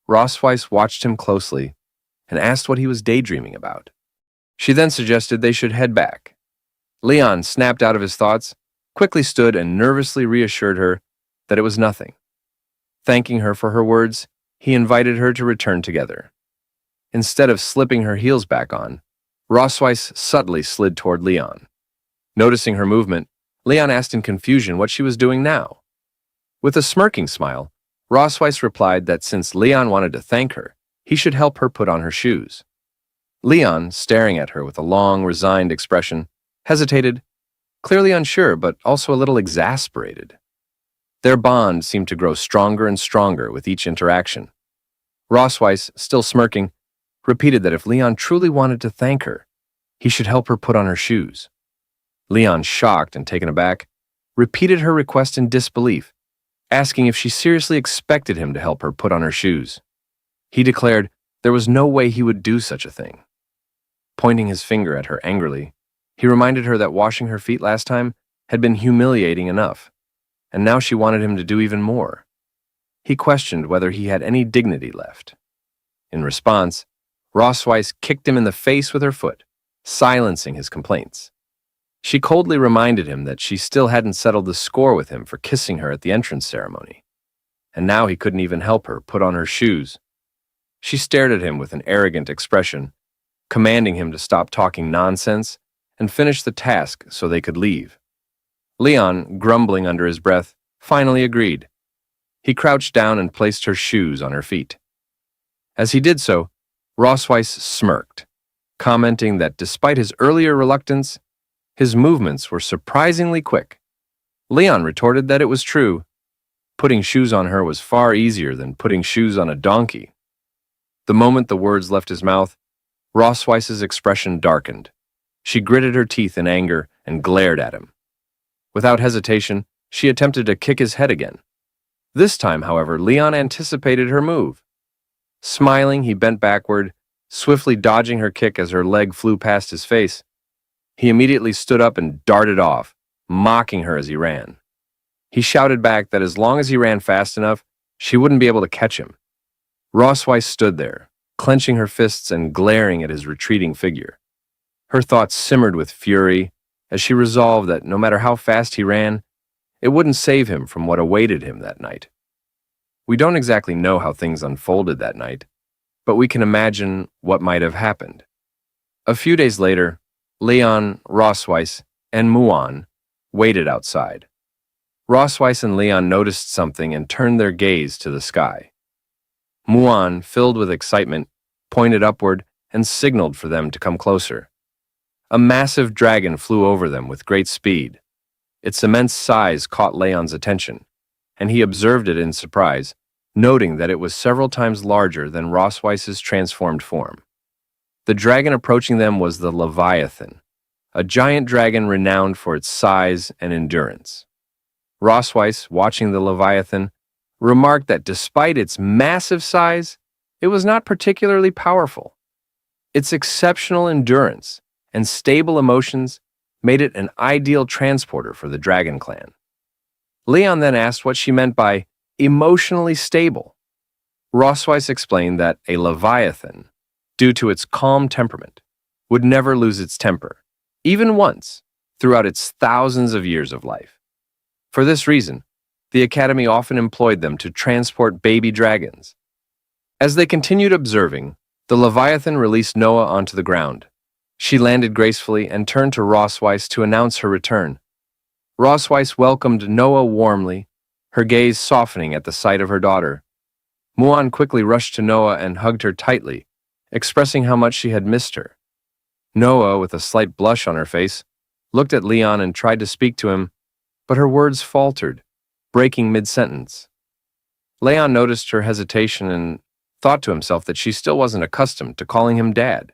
Rossweiss watched him closely and asked what he was daydreaming about. She then suggested they should head back. Leon snapped out of his thoughts, quickly stood and nervously reassured her that it was nothing. Thanking her for her words, he invited her to return together. Instead of slipping her heels back on, Rossweiss subtly slid toward Leon. Noticing her movement, Leon asked in confusion what she was doing now. With a smirking smile, Rossweiss replied that since Leon wanted to thank her, he should help her put on her shoes. Leon, staring at her with a long, resigned expression, hesitated, clearly unsure but also a little exasperated. Their bond seemed to grow stronger and stronger with each interaction. Rossweiss, still smirking, repeated that if Leon truly wanted to thank her, he should help her put on her shoes. Leon, shocked and taken aback, repeated her request in disbelief, asking if she seriously expected him to help her put on her shoes. He declared there was no way he would do such a thing. Pointing his finger at her angrily, he reminded her that washing her feet last time had been humiliating enough, and now she wanted him to do even more. He questioned whether he had any dignity left. In response, Rossweiss kicked him in the face with her foot, silencing his complaints. She coldly reminded him that she still hadn't settled the score with him for kissing her at the entrance ceremony, and now he couldn't even help her put on her shoes. She stared at him with an arrogant expression, commanding him to stop talking nonsense and finish the task so they could leave. Leon, grumbling under his breath, finally agreed. He crouched down and placed her shoes on her feet. As he did so, Rossweiss smirked, commenting that despite his earlier reluctance, his movements were surprisingly quick. Leon retorted that it was true. Putting shoes on her was far easier than putting shoes on a donkey. The moment the words left his mouth, Rossweiss's expression darkened. She gritted her teeth in anger and glared at him. Without hesitation, she attempted to kick his head again. This time, however, Leon anticipated her move. Smiling, he bent backward, swiftly dodging her kick as her leg flew past his face. He immediately stood up and darted off, mocking her as he ran. He shouted back that as long as he ran fast enough, she wouldn't be able to catch him. Rossweiss stood there, clenching her fists and glaring at his retreating figure. Her thoughts simmered with fury as she resolved that no matter how fast he ran, it wouldn't save him from what awaited him that night. We don't exactly know how things unfolded that night, but we can imagine what might have happened. A few days later, Leon, Rossweiss, and Muan waited outside. Rossweiss and Leon noticed something and turned their gaze to the sky. Muan, filled with excitement, pointed upward and signaled for them to come closer. A massive dragon flew over them with great speed. Its immense size caught Leon's attention, and he observed it in surprise, noting that it was several times larger than Rossweiss's transformed form. The dragon approaching them was the Leviathan, a giant dragon renowned for its size and endurance. Rossweiss, watching the Leviathan, remarked that despite its massive size, it was not particularly powerful. Its exceptional endurance and stable emotions made it an ideal transporter for the dragon clan. Leon then asked what she meant by emotionally stable. Rossweiss explained that a Leviathan, due to its calm temperament, would never lose its temper, even once, throughout its thousands of years of life. For this reason, the Academy often employed them to transport baby dragons. As they continued observing, the Leviathan released Noah onto the ground. She landed gracefully and turned to Rossweiss to announce her return. Rossweiss welcomed Noah warmly, her gaze softening at the sight of her daughter. Muan quickly rushed to Noah and hugged her tightly, expressing how much she had missed her. Noah, with a slight blush on her face, looked at Leon and tried to speak to him, but her words faltered, breaking mid-sentence. Leon noticed her hesitation and thought to himself that she still wasn't accustomed to calling him Dad.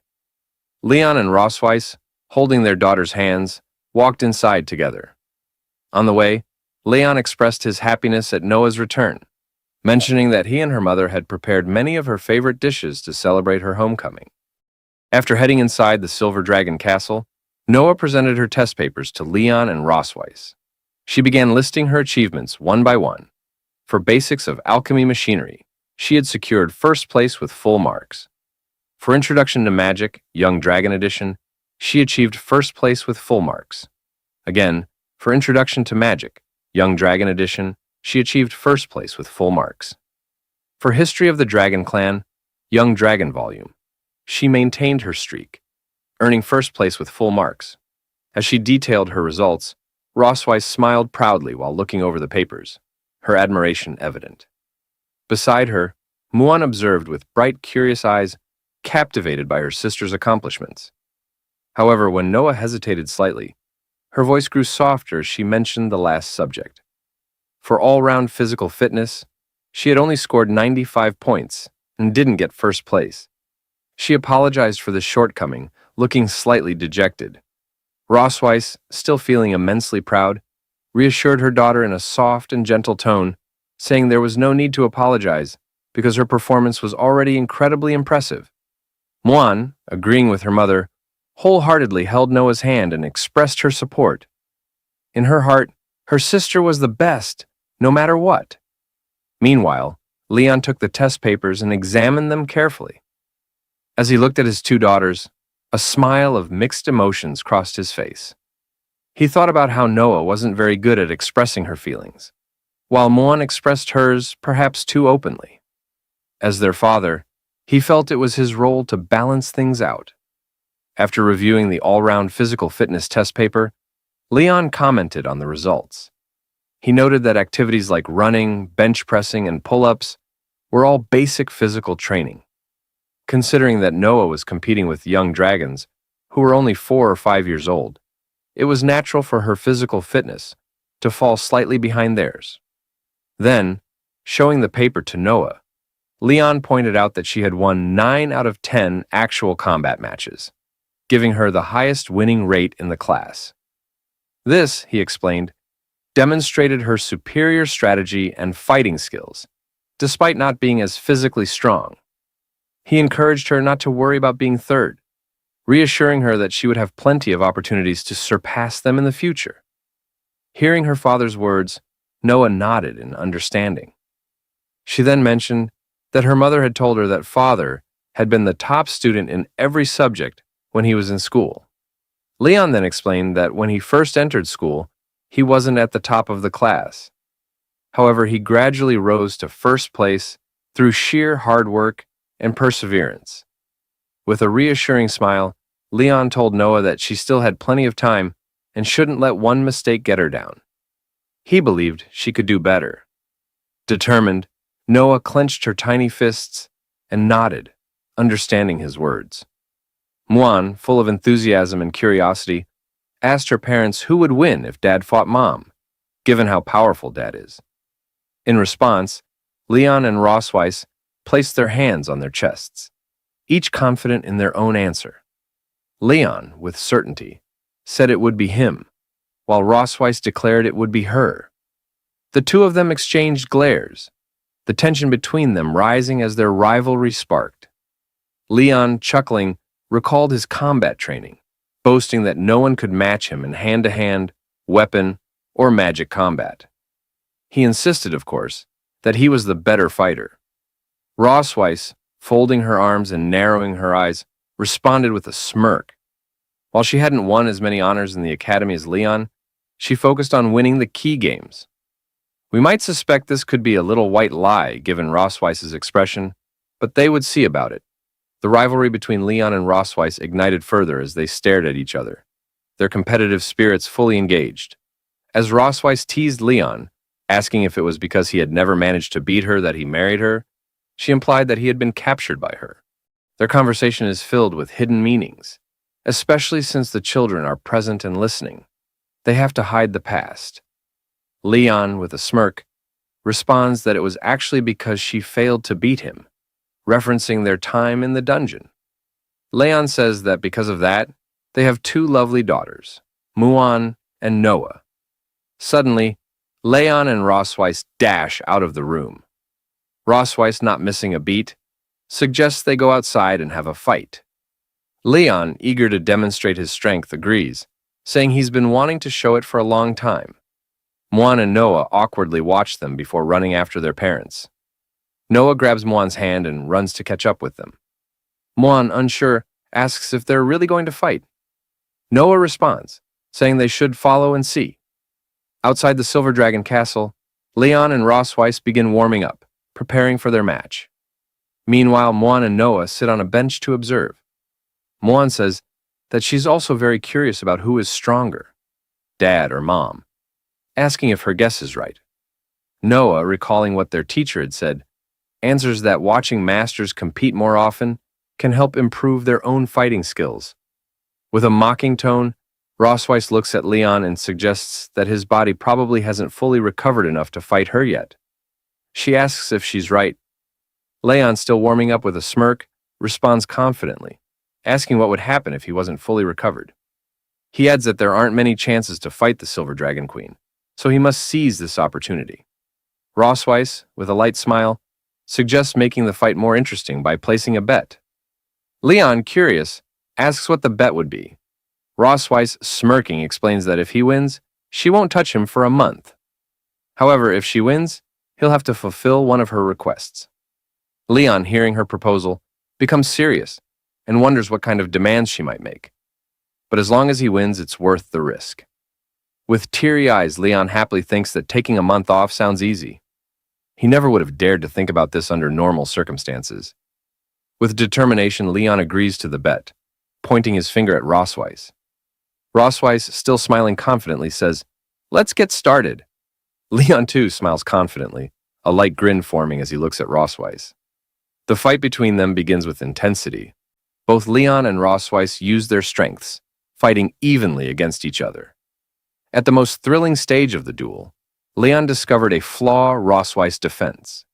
Leon and Rossweiss, holding their daughter's hands, walked inside together. On the way, Leon expressed his happiness at Noah's return, mentioning that he and her mother had prepared many of her favorite dishes to celebrate her homecoming. After heading inside the Silver Dragon Castle, Noah presented her test papers to Leon and Rossweiss. She began listing her achievements one by one. For basics of alchemy machinery, she had secured first place with full marks. For Introduction to Magic, Young Dragon Edition, she achieved first place with full marks. Again, for Introduction to Magic, Young Dragon Edition, she achieved first place with full marks. For History of the Dragon Clan, Young Dragon Volume, she maintained her streak, earning first place with full marks. As she detailed her results, Rossweiss smiled proudly while looking over the papers, her admiration evident. Beside her, Muan observed with bright, curious eyes, captivated by her sister's accomplishments. However, when Noah hesitated slightly, her voice grew softer as she mentioned the last subject. For all-round physical fitness, she had only scored 95 points and didn't get first place. She apologized for the shortcoming, looking slightly dejected. Rosweiss, still feeling immensely proud, reassured her daughter in a soft and gentle tone, saying there was no need to apologize because her performance was already incredibly impressive. Muan, agreeing with her mother, wholeheartedly held Noah's hand and expressed her support. In her heart, her sister was the best, no matter what. Meanwhile, Leon took the test papers and examined them carefully. As he looked at his two daughters, a smile of mixed emotions crossed his face. He thought about how Noah wasn't very good at expressing her feelings, while Muan expressed hers perhaps too openly. As their father, he felt it was his role to balance things out. After reviewing the all-round physical fitness test paper, Leon commented on the results. He noted that activities like running, bench pressing, and pull-ups were all basic physical training. Considering that Noah was competing with young dragons, who were only 4 or 5 years old, it was natural for her physical fitness to fall slightly behind theirs. Then, showing the paper to Noah, Leon pointed out that she had won 9 out of 10 actual combat matches, giving her the highest winning rate in the class. This, he explained, demonstrated her superior strategy and fighting skills, despite not being as physically strong. He encouraged her not to worry about being third, reassuring her that she would have plenty of opportunities to surpass them in the future. Hearing her father's words, Noah nodded in understanding. She then mentioned that her mother had told her that father had been the top student in every subject when he was in school. Leon then explained that when he first entered school, he wasn't at the top of the class. However, he gradually rose to first place through sheer hard work and perseverance. With a reassuring smile, Leon told Noah that she still had plenty of time and shouldn't let one mistake get her down. He believed she could do better. Determined, Noah clenched her tiny fists and nodded, understanding his words. Muan, full of enthusiasm and curiosity, asked her parents who would win if Dad fought Mom, given how powerful Dad is. In response, Leon and Rosweiss placed their hands on their chests, each confident in their own answer. Leon, with certainty, said it would be him, while Rosweiss declared it would be her. The two of them exchanged glares, the tension between them rising as their rivalry sparked. Leon, chuckling, recalled his combat training, boasting that no one could match him in hand-to-hand, weapon, or magic combat. He insisted, of course, that he was the better fighter. Rosweiss, folding her arms and narrowing her eyes, responded with a smirk. While she hadn't won as many honors in the academy as Leon, she focused on winning the key games. We might suspect this could be a little white lie given Rosweiss's expression, but they would see about it. The rivalry between Leon and Rosweiss ignited further as they stared at each other, their competitive spirits fully engaged. As Rosweiss teased Leon, asking if it was because he had never managed to beat her that he married her, she implied that he had been captured by her. Their conversation is filled with hidden meanings, especially since the children are present and listening. They have to hide the past. Leon, with a smirk, responds that it was actually because she failed to beat him, referencing their time in the dungeon. Leon says that because of that, they have 2 lovely daughters, Muan and Noah. Suddenly, Leon and Rosweiss dash out of the room. Rosweiss, not missing a beat, suggests they go outside and have a fight. Leon, eager to demonstrate his strength, agrees, saying he's been wanting to show it for a long time. Muan and Noah awkwardly watch them before running after their parents. Noah grabs Muan's hand and runs to catch up with them. Muan, unsure, asks if they're really going to fight. Noah responds, saying they should follow and see. Outside the Silver Dragon Castle, Leon and Rosweiss begin warming up, preparing for their match. Meanwhile, Muan and Noah sit on a bench to observe. Muan says that she's also very curious about who is stronger, Dad or Mom, asking if her guess is right. Noah, recalling what their teacher had said, answers that watching masters compete more often can help improve their own fighting skills. With a mocking tone, Rossweiss looks at Leon and suggests that his body probably hasn't fully recovered enough to fight her yet. She asks if she's right. Leon, still warming up with a smirk, responds confidently, asking what would happen if he wasn't fully recovered. He adds that there aren't many chances to fight the Silver Dragon Queen, so he must seize this opportunity. Rossweiss, with a light smile, suggests making the fight more interesting by placing a bet. Leon, curious, asks what the bet would be. Rossweiss, smirking, explains that if he wins, she won't touch him for a month. However, if she wins, he'll have to fulfill one of her requests. Leon, hearing her proposal, becomes serious and wonders what kind of demands she might make. But as long as he wins, it's worth the risk. With teary eyes, Leon happily thinks that taking a month off sounds easy. He never would have dared to think about this under normal circumstances. With determination, Leon agrees to the bet, pointing his finger at Rossweiss. Rossweiss, still smiling confidently, says, "Let's get started." Leon, too, smiles confidently, a light grin forming as he looks at Rossweiss. The fight between them begins with intensity. Both Leon and Rossweiss use their strengths, fighting evenly against each other. At the most thrilling stage of the duel, Leon discovered a flaw Rossweiss' defense.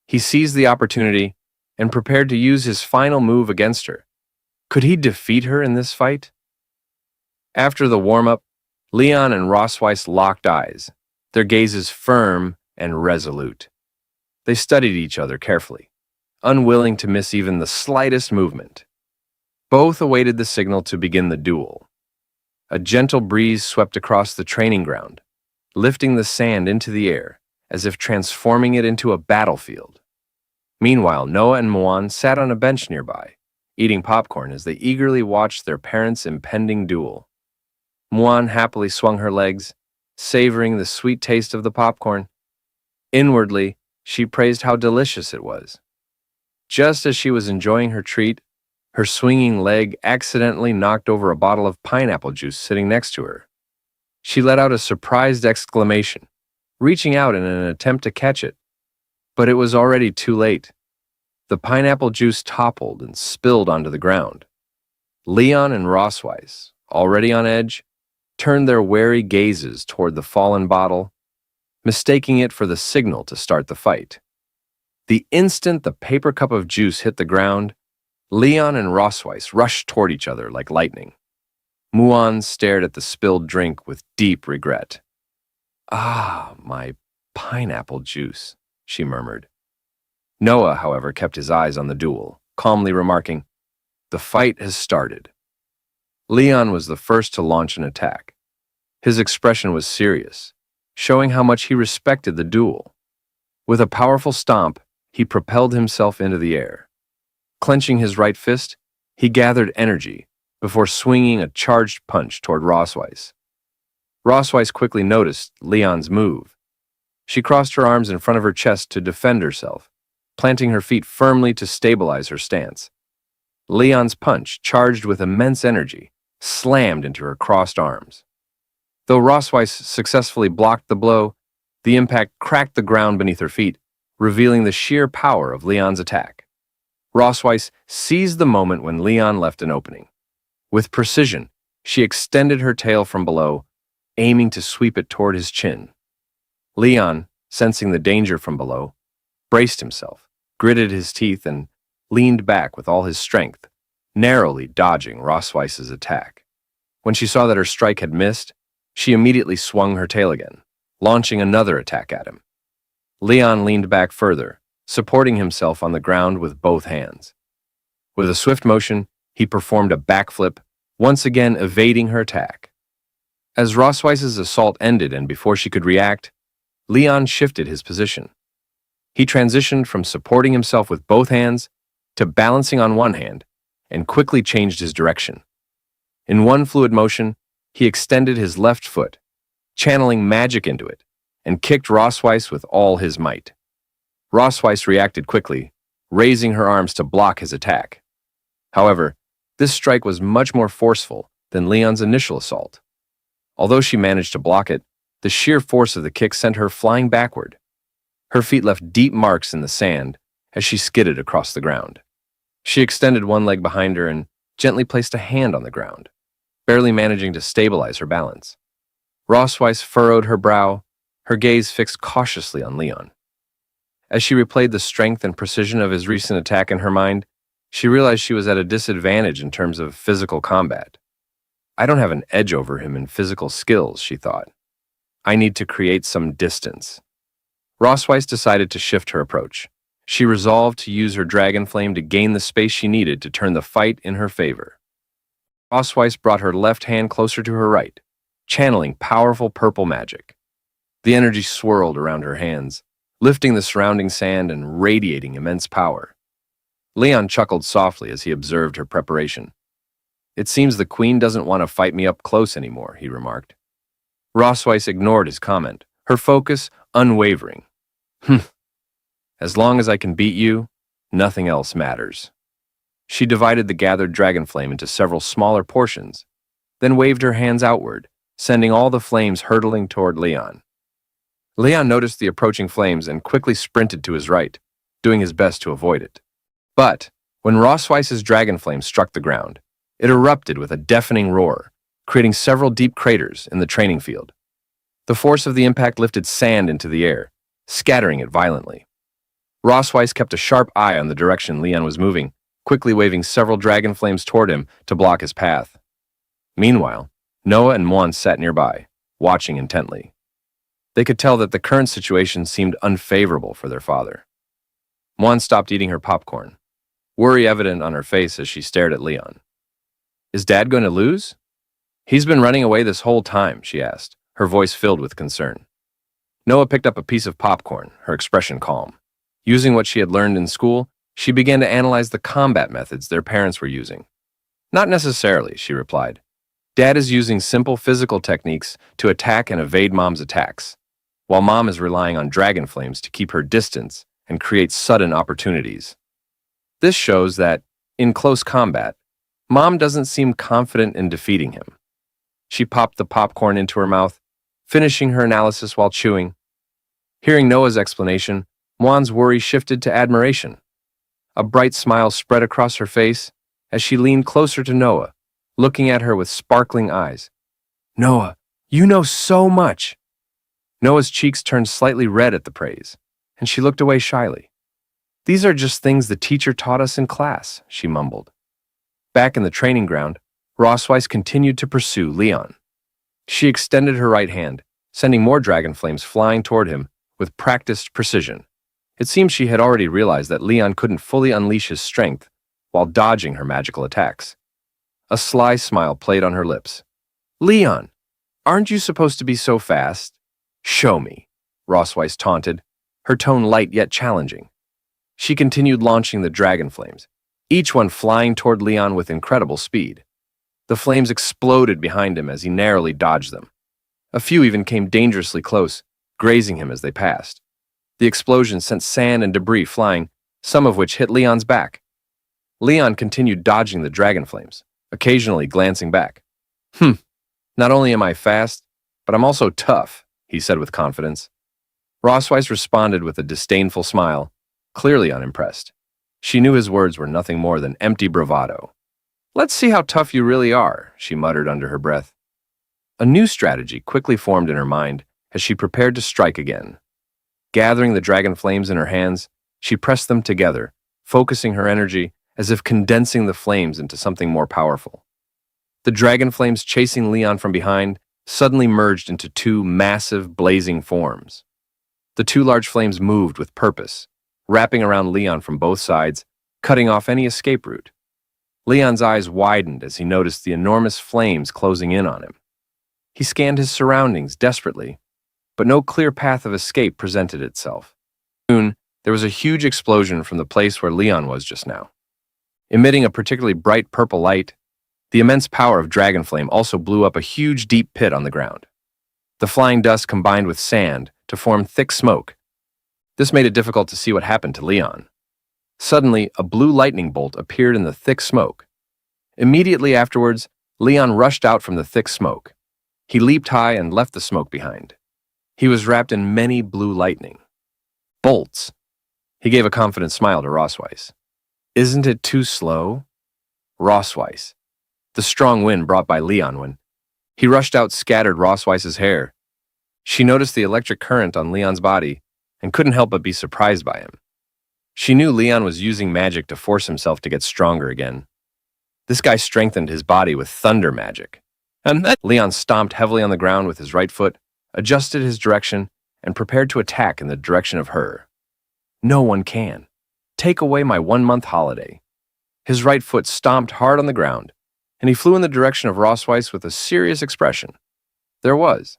He seized the opportunity and prepared to use his final move against her. Could he defeat her in this fight? After the warm-up, Leon and Rossweiss locked eyes, their gazes firm and resolute. They studied each other carefully, unwilling to miss even the slightest movement. Both awaited the signal to begin the duel. A gentle breeze swept across the training ground, lifting the sand into the air as if transforming it into a battlefield. Meanwhile, Noah and Muan sat on a bench nearby, eating popcorn as they eagerly watched their parents' impending duel. Muan happily swung her legs, savoring the sweet taste of the popcorn. Inwardly, she praised how delicious it was. Just as she was enjoying her treat, her swinging leg accidentally knocked over a bottle of pineapple juice sitting next to her. She let out a surprised exclamation, reaching out in an attempt to catch it. But it was already too late. The pineapple juice toppled and spilled onto the ground. Leon and Rossweiss, already on edge, turned their wary gazes toward the fallen bottle, mistaking it for the signal to start the fight. The instant the paper cup of juice hit the ground, Leon and Rossweiss rushed toward each other like lightning. Muan stared at the spilled drink with deep regret. "Ah, my pineapple juice," she murmured. Noah, however, kept his eyes on the duel, calmly remarking, "The fight has started." Leon was the first to launch an attack. His expression was serious, showing how much he respected the duel. With a powerful stomp, he propelled himself into the air. Clenching his right fist, he gathered energy before swinging a charged punch toward Rossweiss. Rossweiss quickly noticed Leon's move. She crossed her arms in front of her chest to defend herself, planting her feet firmly to stabilize her stance. Leon's punch, charged with immense energy, slammed into her crossed arms. Though Rossweiss successfully blocked the blow, the impact cracked the ground beneath her feet, revealing the sheer power of Leon's attack. Rossweiss seized the moment when Leon left an opening. With precision, she extended her tail from below, aiming to sweep it toward his chin. Leon, sensing the danger from below, braced himself, gritted his teeth, and leaned back with all his strength, narrowly dodging Rossweiss's attack. When she saw that her strike had missed, she immediately swung her tail again, launching another attack at him. Leon leaned back further, supporting himself on the ground with both hands. With a swift motion, he performed a backflip, once again evading her attack. As Rossweiss's assault ended and before she could react, Leon shifted his position. He transitioned from supporting himself with both hands to balancing on one hand and quickly changed his direction. In one fluid motion, he extended his left foot, channeling magic into it, and kicked Rossweiss with all his might. Rossweiss reacted quickly, raising her arms to block his attack. However, this strike was much more forceful than Leon's initial assault. Although she managed to block it, the sheer force of the kick sent her flying backward. Her feet left deep marks in the sand as she skidded across the ground. She extended one leg behind her and gently placed a hand on the ground. barely managing to stabilize her balance. Rossweiss furrowed her brow, her gaze fixed cautiously on Leon. As she replayed the strength and precision of his recent attack in her mind, she realized she was at a disadvantage in terms of physical combat. I don't have an edge over him in physical skills, she thought. I need to create some distance. Rossweiss decided to shift her approach. She resolved to use her dragon flame to gain the space she needed to turn the fight in her favor. Rossweiss brought her left hand closer to her right, channeling powerful purple magic. The energy swirled around her hands, lifting the surrounding sand and radiating immense power. Leon chuckled softly as he observed her preparation. It seems the queen doesn't want to fight me up close anymore, he remarked. Rossweiss ignored his comment, her focus unwavering. As long as I can beat you, nothing else matters. She divided the gathered dragon flame into several smaller portions, then waved her hands outward, sending all the flames hurtling toward Leon. Leon noticed the approaching flames and quickly sprinted to his right, doing his best to avoid it. But when Rossweiss's dragon flame struck the ground, it erupted with a deafening roar, creating several deep craters in the training field. The force of the impact lifted sand into the air, scattering it violently. Rossweiss kept a sharp eye on the direction Leon was moving, quickly waving several dragon flames toward him to block his path. Meanwhile, Noah and Mwan sat nearby, watching intently. They could tell that the current situation seemed unfavorable for their father. Mwan stopped eating her popcorn, worry evident on her face as she stared at Leon. Is Dad going to lose? He's been running away this whole time, she asked, her voice filled with concern. Noah picked up a piece of popcorn, her expression calm. Using what she had learned in school, she began to analyze the combat methods their parents were using. Not necessarily, she replied. Dad is using simple physical techniques to attack and evade Mom's attacks, while Mom is relying on dragon flames to keep her distance and create sudden opportunities. This shows that, in close combat, Mom doesn't seem confident in defeating him. She popped the popcorn into her mouth, finishing her analysis while chewing. Hearing Noah's explanation, Mwan's worry shifted to admiration. A bright smile spread across her face as she leaned closer to Noah, looking at her with sparkling eyes. Noah, you know so much! Noah's cheeks turned slightly red at the praise, and she looked away shyly. These are just things the teacher taught us in class, she mumbled. Back in the training ground, Rossweiss continued to pursue Leon. She extended her right hand, sending more dragon flames flying toward him with practiced precision. It seemed she had already realized that Leon couldn't fully unleash his strength while dodging her magical attacks. A sly smile played on her lips. Leon, aren't you supposed to be so fast? Show me, Rossweiss taunted, her tone light yet challenging. She continued launching the dragon flames, each one flying toward Leon with incredible speed. The flames exploded behind him as he narrowly dodged them. A few even came dangerously close, grazing him as they passed. The explosion sent sand and debris flying, some of which hit Leon's back. Leon continued dodging the dragon flames, occasionally glancing back. Not only am I fast, but I'm also tough, he said with confidence. Rossweiss responded with a disdainful smile, clearly unimpressed. She knew his words were nothing more than empty bravado. Let's see how tough you really are, she muttered under her breath. A new strategy quickly formed in her mind as she prepared to strike again. Gathering the dragon flames in her hands, she pressed them together, focusing her energy as if condensing the flames into something more powerful. The dragon flames chasing Leon from behind suddenly merged into two massive, blazing forms. The two large flames moved with purpose, wrapping around Leon from both sides, cutting off any escape route. Leon's eyes widened as he noticed the enormous flames closing in on him. He scanned his surroundings desperately, but no clear path of escape presented itself. Soon, there was a huge explosion from the place where Leon was just now. Emitting a particularly bright purple light, the immense power of dragon flame also blew up a huge deep pit on the ground. The flying dust combined with sand to form thick smoke. This made it difficult to see what happened to Leon. Suddenly, a blue lightning bolt appeared in the thick smoke. Immediately afterwards, Leon rushed out from the thick smoke. He leaped high and left the smoke behind. He was wrapped in many blue lightning bolts. He gave a confident smile to Rossweiss. Isn't it too slow? Rossweiss. the strong wind brought by Leon when he rushed out scattered Rossweiss's hair. She noticed the electric current on Leon's body and couldn't help but be surprised by him. She knew Leon was using magic to force himself to get stronger again. This guy strengthened his body with thunder magic. And then Leon stomped heavily on the ground with his right foot, adjusted his direction, and prepared to attack in the direction of her. No one can. Take away my 1-month holiday. His right foot stomped hard on the ground, and he flew in the direction of Rossweiss with a serious expression. There was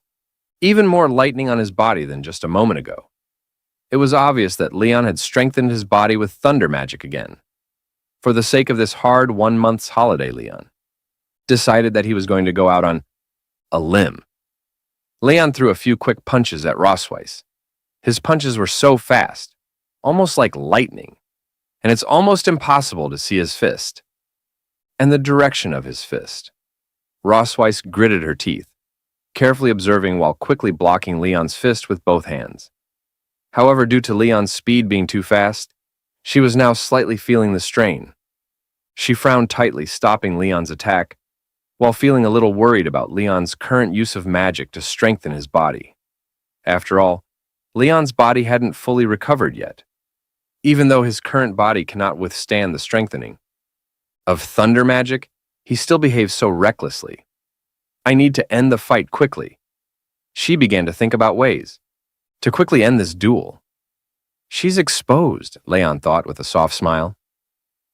even more lightning on his body than just a moment ago. It was obvious that Leon had strengthened his body with thunder magic again. For the sake of this hard 1-month's holiday, Leon decided that he was going to go out on a limb. Leon threw a few quick punches at Rossweiss. His punches were so fast, almost like lightning, and it's almost impossible to see his fist and the direction of his fist. Rossweiss gritted her teeth, carefully observing while quickly blocking Leon's fist with both hands. However, due to Leon's speed being too fast, she was now slightly feeling the strain. She frowned tightly, stopping Leon's attack, while feeling a little worried about Leon's current use of magic to strengthen his body. After all, Leon's body hadn't fully recovered yet, even though his current body cannot withstand the strengthening of thunder magic. He still behaves so recklessly. I need to end the fight quickly. She began to think about ways to quickly end this duel. She's exposed, Leon thought with a soft smile.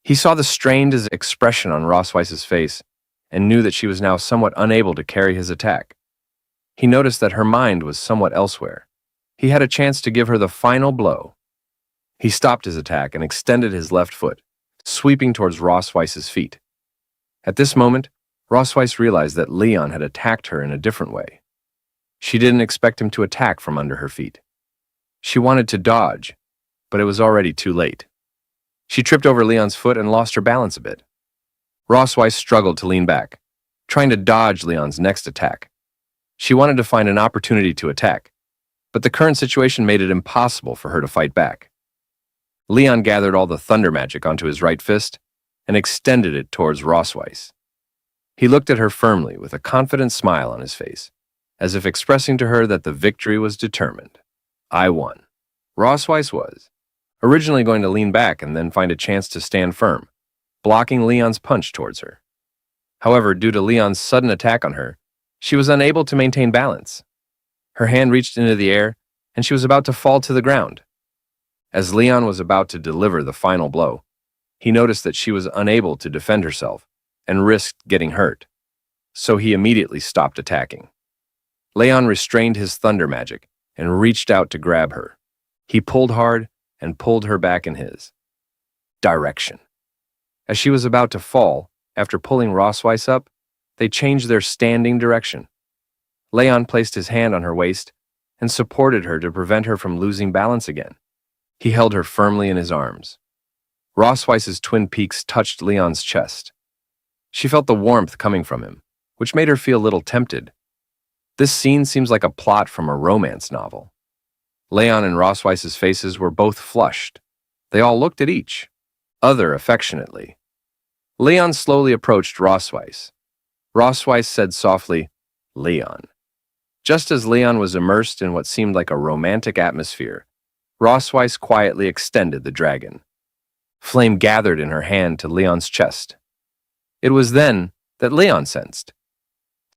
He saw the strained expression on Rossweiss's face and knew that she was now somewhat unable to carry his attack. He noticed that her mind was somewhat elsewhere. He had a chance to give her the final blow. He stopped his attack and extended his left foot, sweeping towards Rossweiss's feet. At this moment, Rossweiss realized that Leon had attacked her in a different way. She didn't expect him to attack from under her feet. She wanted to dodge, but it was already too late. She tripped over Leon's foot and lost her balance a bit. Rossweiss struggled to lean back, trying to dodge Leon's next attack. She wanted to find an opportunity to attack, but the current situation made it impossible for her to fight back. Leon gathered all the thunder magic onto his right fist and extended it towards Rossweiss. He looked at her firmly with a confident smile on his face, as if expressing to her that the victory was determined. I won. Rossweiss was originally going to lean back and then find a chance to stand firm, blocking Leon's punch towards her. However, due to Leon's sudden attack on her, she was unable to maintain balance. Her hand reached into the air, and she was about to fall to the ground. As Leon was about to deliver the final blow, he noticed that she was unable to defend herself and risked getting hurt, so he immediately stopped attacking. Leon restrained his thunder magic and reached out to grab her. He pulled hard and pulled her back in his direction. As she was about to fall, after pulling Rossweiss up, they changed their standing direction. Leon placed his hand on her waist and supported her to prevent her from losing balance again. He held her firmly in his arms. Rossweiss's twin peaks touched Leon's chest. She felt the warmth coming from him, which made her feel a little tempted. This scene seems like a plot from a romance novel. Leon and Rossweiss's faces were both flushed. They all looked at each other affectionately. Leon slowly approached Rossweiss. Rossweiss said softly, "Leon." Just as Leon was immersed in what seemed like a romantic atmosphere, Rossweiss quietly extended the dragon. Flame gathered in her hand to Leon's chest. It was then that Leon sensed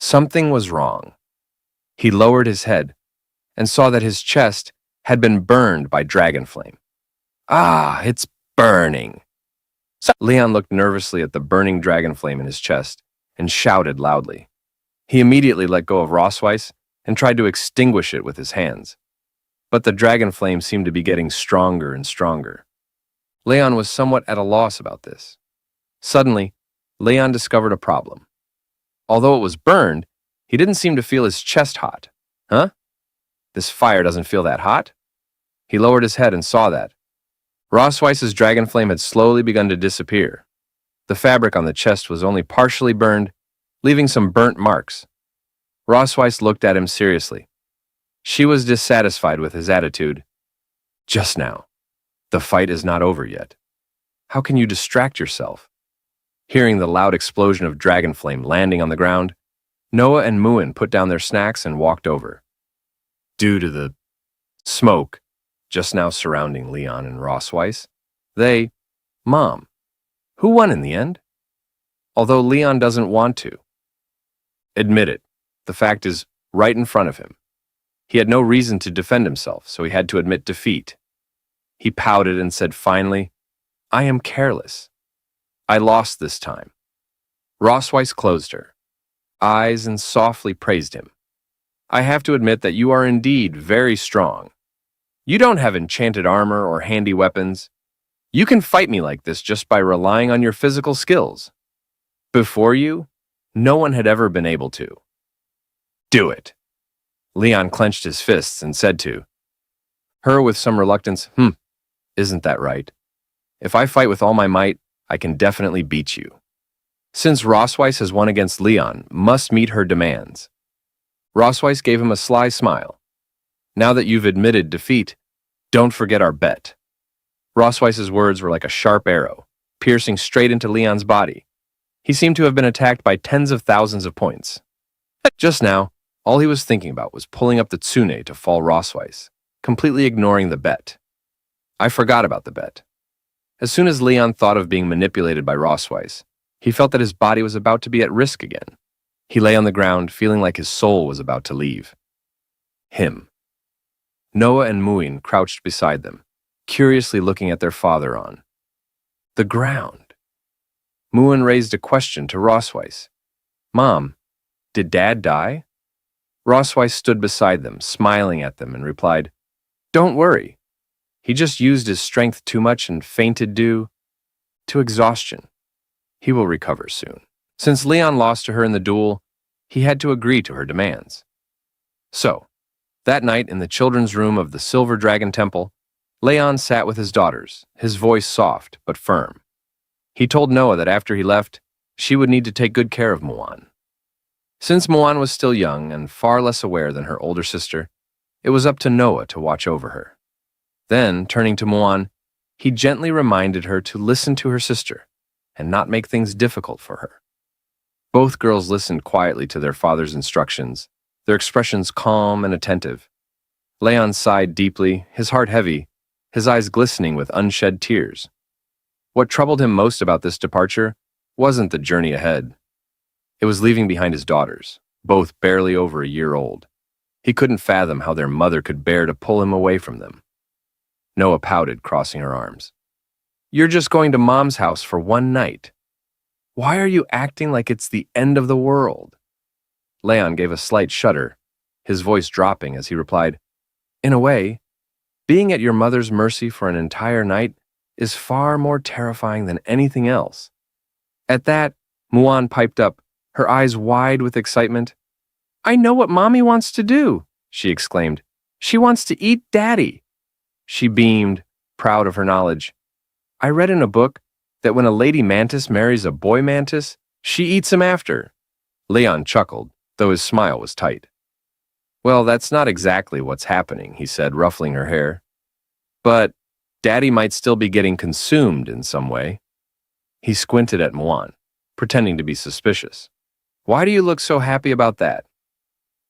something was wrong. He lowered his head and saw that his chest had been burned by dragon flame. "Ah, it's burning." Leon looked nervously at the burning dragon flame in his chest and shouted loudly. He immediately let go of Rossweiss and tried to extinguish it with his hands. But the dragon flame seemed to be getting stronger and stronger. Leon was somewhat at a loss about this. Suddenly, Leon discovered a problem. Although it was burned, he didn't seem to feel his chest hot. Huh? This fire doesn't feel that hot? He lowered his head and saw that Rossweiss's dragon flame had slowly begun to disappear. The fabric on the chest was only partially burned, leaving some burnt marks. Rossweiss looked at him seriously. She was dissatisfied with his attitude. "Just now. The fight is not over yet. How can you distract yourself?" Hearing the loud explosion of dragon flame landing on the ground, Noah and Muin put down their snacks and walked over. Due to the smoke just now surrounding Leon and Rossweiss, Mom, who won in the end? Although Leon doesn't want to admit it, the fact is right in front of him. He had no reason to defend himself, so he had to admit defeat. He pouted and said finally, I am careless. I lost this time. Rossweiss closed her eyes and softly praised him. I have to admit that you are indeed very strong. You don't have enchanted armor or handy weapons. You can fight me like this just by relying on your physical skills. Before you, no one had ever been able to. Do it. Leon clenched his fists and said to her with some reluctance, isn't that right? If I fight with all my might, I can definitely beat you. Since Rossweiss has won against Leon, must meet her demands. Rossweiss gave him a sly smile. Now that you've admitted defeat, don't forget our bet. Rossweiss's words were like a sharp arrow, piercing straight into Leon's body. He seemed to have been attacked by tens of thousands of points. Just now, all he was thinking about was pulling up the tsune to fall Rossweiss, completely ignoring the bet. I forgot about the bet. As soon as Leon thought of being manipulated by Rossweiss, he felt that his body was about to be at risk again. He lay on the ground, feeling like his soul was about to leave him. Noah and Muin crouched beside them, curiously looking at their father on the ground. Muin raised a question to Rossweiss. Mom, did Dad die? Rossweiss stood beside them, smiling at them, and replied, Don't worry. He just used his strength too much and fainted due to exhaustion. He will recover soon. Since Leon lost to her in the duel, he had to agree to her demands. So, that night in the children's room of the Silver Dragon Temple, Leon sat with his daughters, his voice soft but firm. He told Noah that after he left, she would need to take good care of Muan. Since Muan was still young and far less aware than her older sister, it was up to Noah to watch over her. Then, turning to Muan, he gently reminded her to listen to her sister and not make things difficult for her. Both girls listened quietly to their father's instructions, their expressions calm and attentive. Leon sighed deeply, his heart heavy, his eyes glistening with unshed tears. What troubled him most about this departure wasn't the journey ahead. It was leaving behind his daughters, both barely over a year old. He couldn't fathom how their mother could bear to pull him away from them. Noah pouted, crossing her arms. You're just going to Mom's house for one night. Why are you acting like it's the end of the world? Leon gave a slight shudder, his voice dropping as he replied, In a way, being at your mother's mercy for an entire night is far more terrifying than anything else. At that, Muan piped up, her eyes wide with excitement. I know what Mommy wants to do, she exclaimed. She wants to eat Daddy. She beamed, proud of her knowledge. I read in a book that when a lady mantis marries a boy mantis, she eats him after. Leon chuckled, though his smile was tight. Well, that's not exactly what's happening, he said, ruffling her hair. But Daddy might still be getting consumed in some way. He squinted at Muan, pretending to be suspicious. Why do you look so happy about that?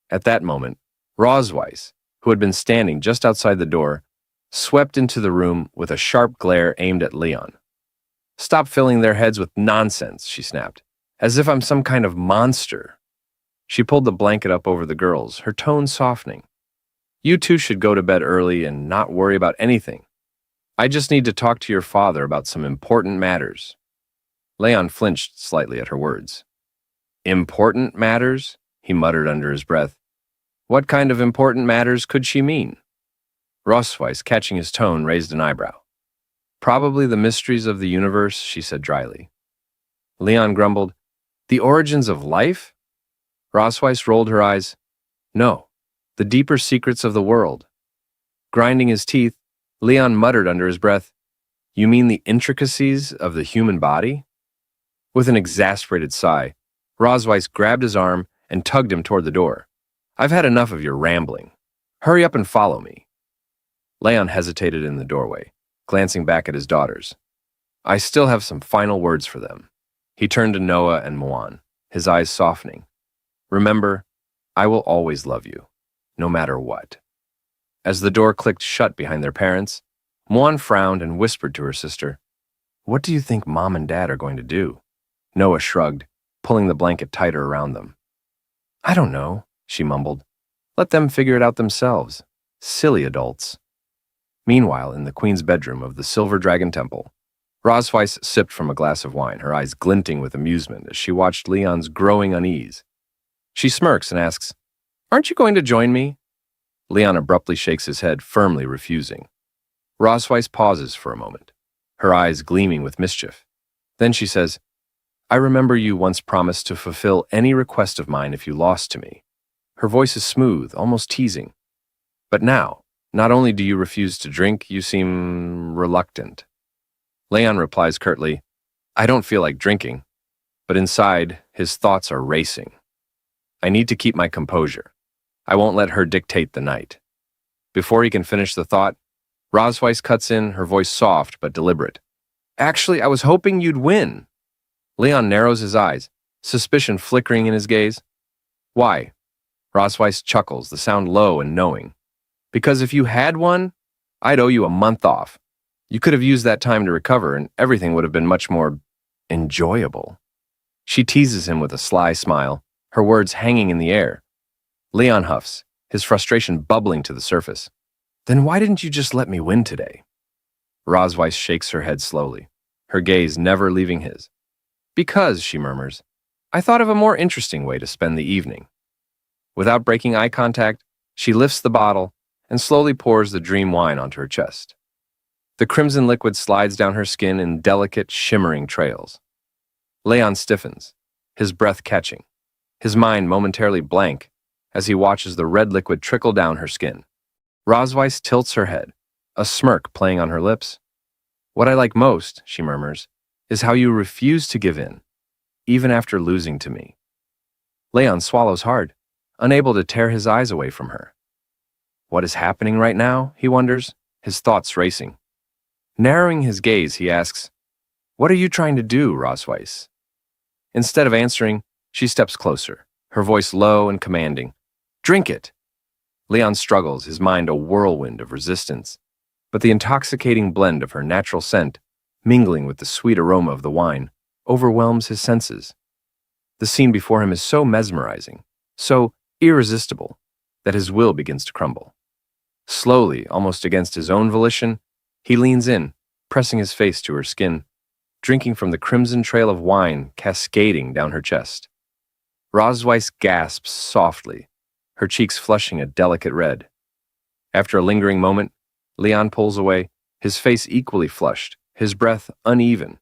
At that moment, Rossweiss, who had been standing just outside the door, swept into the room with a sharp glare aimed at Leon. Stop filling their heads with nonsense, she snapped, as if I'm some kind of monster. She pulled the blanket up over the girls, her tone softening. You two should go to bed early and not worry about anything. I just need to talk to your father about some important matters. Leon flinched slightly at her words. Important matters? He muttered under his breath. What kind of important matters could she mean? Rossweiss, catching his tone, raised an eyebrow. Probably the mysteries of the universe, she said dryly. Leon grumbled, The origins of life? Rossweiss rolled her eyes. No, the deeper secrets of the world. Grinding his teeth, Leon muttered under his breath, You mean the intricacies of the human body? With an exasperated sigh, Rossweiss grabbed his arm and tugged him toward the door. I've had enough of your rambling. Hurry up and follow me. Leon hesitated in the doorway, glancing back at his daughters. I still have some final words for them. He turned to Noah and Moan, his eyes softening. Remember, I will always love you, no matter what. As the door clicked shut behind their parents, Moan frowned and whispered to her sister, "What do you think Mom and Dad are going to do?" Noah shrugged, pulling the blanket tighter around them. "I don't know," she mumbled. "Let them figure it out themselves. Silly adults." Meanwhile, in the queen's bedroom of the Silver Dragon Temple, Rosweiss sipped from a glass of wine, her eyes glinting with amusement as she watched Leon's growing unease. She smirks and asks, "Aren't you going to join me?" Leon abruptly shakes his head, firmly refusing. Rosweiss pauses for a moment, her eyes gleaming with mischief. Then she says, "I remember you once promised to fulfill any request of mine if you lost to me." Her voice is smooth, almost teasing. "But now, not only do you refuse to drink, you seem reluctant." Leon replies curtly, "I don't feel like drinking." But inside, his thoughts are racing. "I need to keep my composure. I won't let her dictate the night." Before he can finish the thought, Rosweiss cuts in, her voice soft but deliberate. "Actually, I was hoping you'd win." Leon narrows his eyes, suspicion flickering in his gaze. "Why?" Rosweiss chuckles, the sound low and knowing. "Because if you had won, I'd owe you a month off. You could have used that time to recover, and everything would have been much more enjoyable." She teases him with a sly smile, her words hanging in the air. Leon huffs, his frustration bubbling to the surface. "Then why didn't you just let me win today?" Rosweiss shakes her head slowly, her gaze never leaving his. "Because," she murmurs, "I thought of a more interesting way to spend the evening." Without breaking eye contact, she lifts the bottle and slowly pours the dream wine onto her chest. The crimson liquid slides down her skin in delicate, shimmering trails. Leon stiffens, his breath catching, his mind momentarily blank as he watches the red liquid trickle down her skin. Rosweiss tilts her head, a smirk playing on her lips. "What I like most," she murmurs, "is how you refuse to give in, even after losing to me." Leon swallows hard, unable to tear his eyes away from her. What is happening right now, he wonders, his thoughts racing. Narrowing his gaze, he asks, "What are you trying to do, Rosweiss?" Instead of answering, she steps closer, her voice low and commanding. "Drink it!" Leon struggles, his mind a whirlwind of resistance, but the intoxicating blend of her natural scent, mingling with the sweet aroma of the wine, overwhelms his senses. The scene before him is so mesmerizing, so irresistible, that his will begins to crumble. Slowly, almost against his own volition, he leans in, pressing his face to her skin, drinking from the crimson trail of wine cascading down her chest. Rosweiss gasps softly, her cheeks flushing a delicate red. After a lingering moment, Leon pulls away, his face equally flushed, his breath uneven.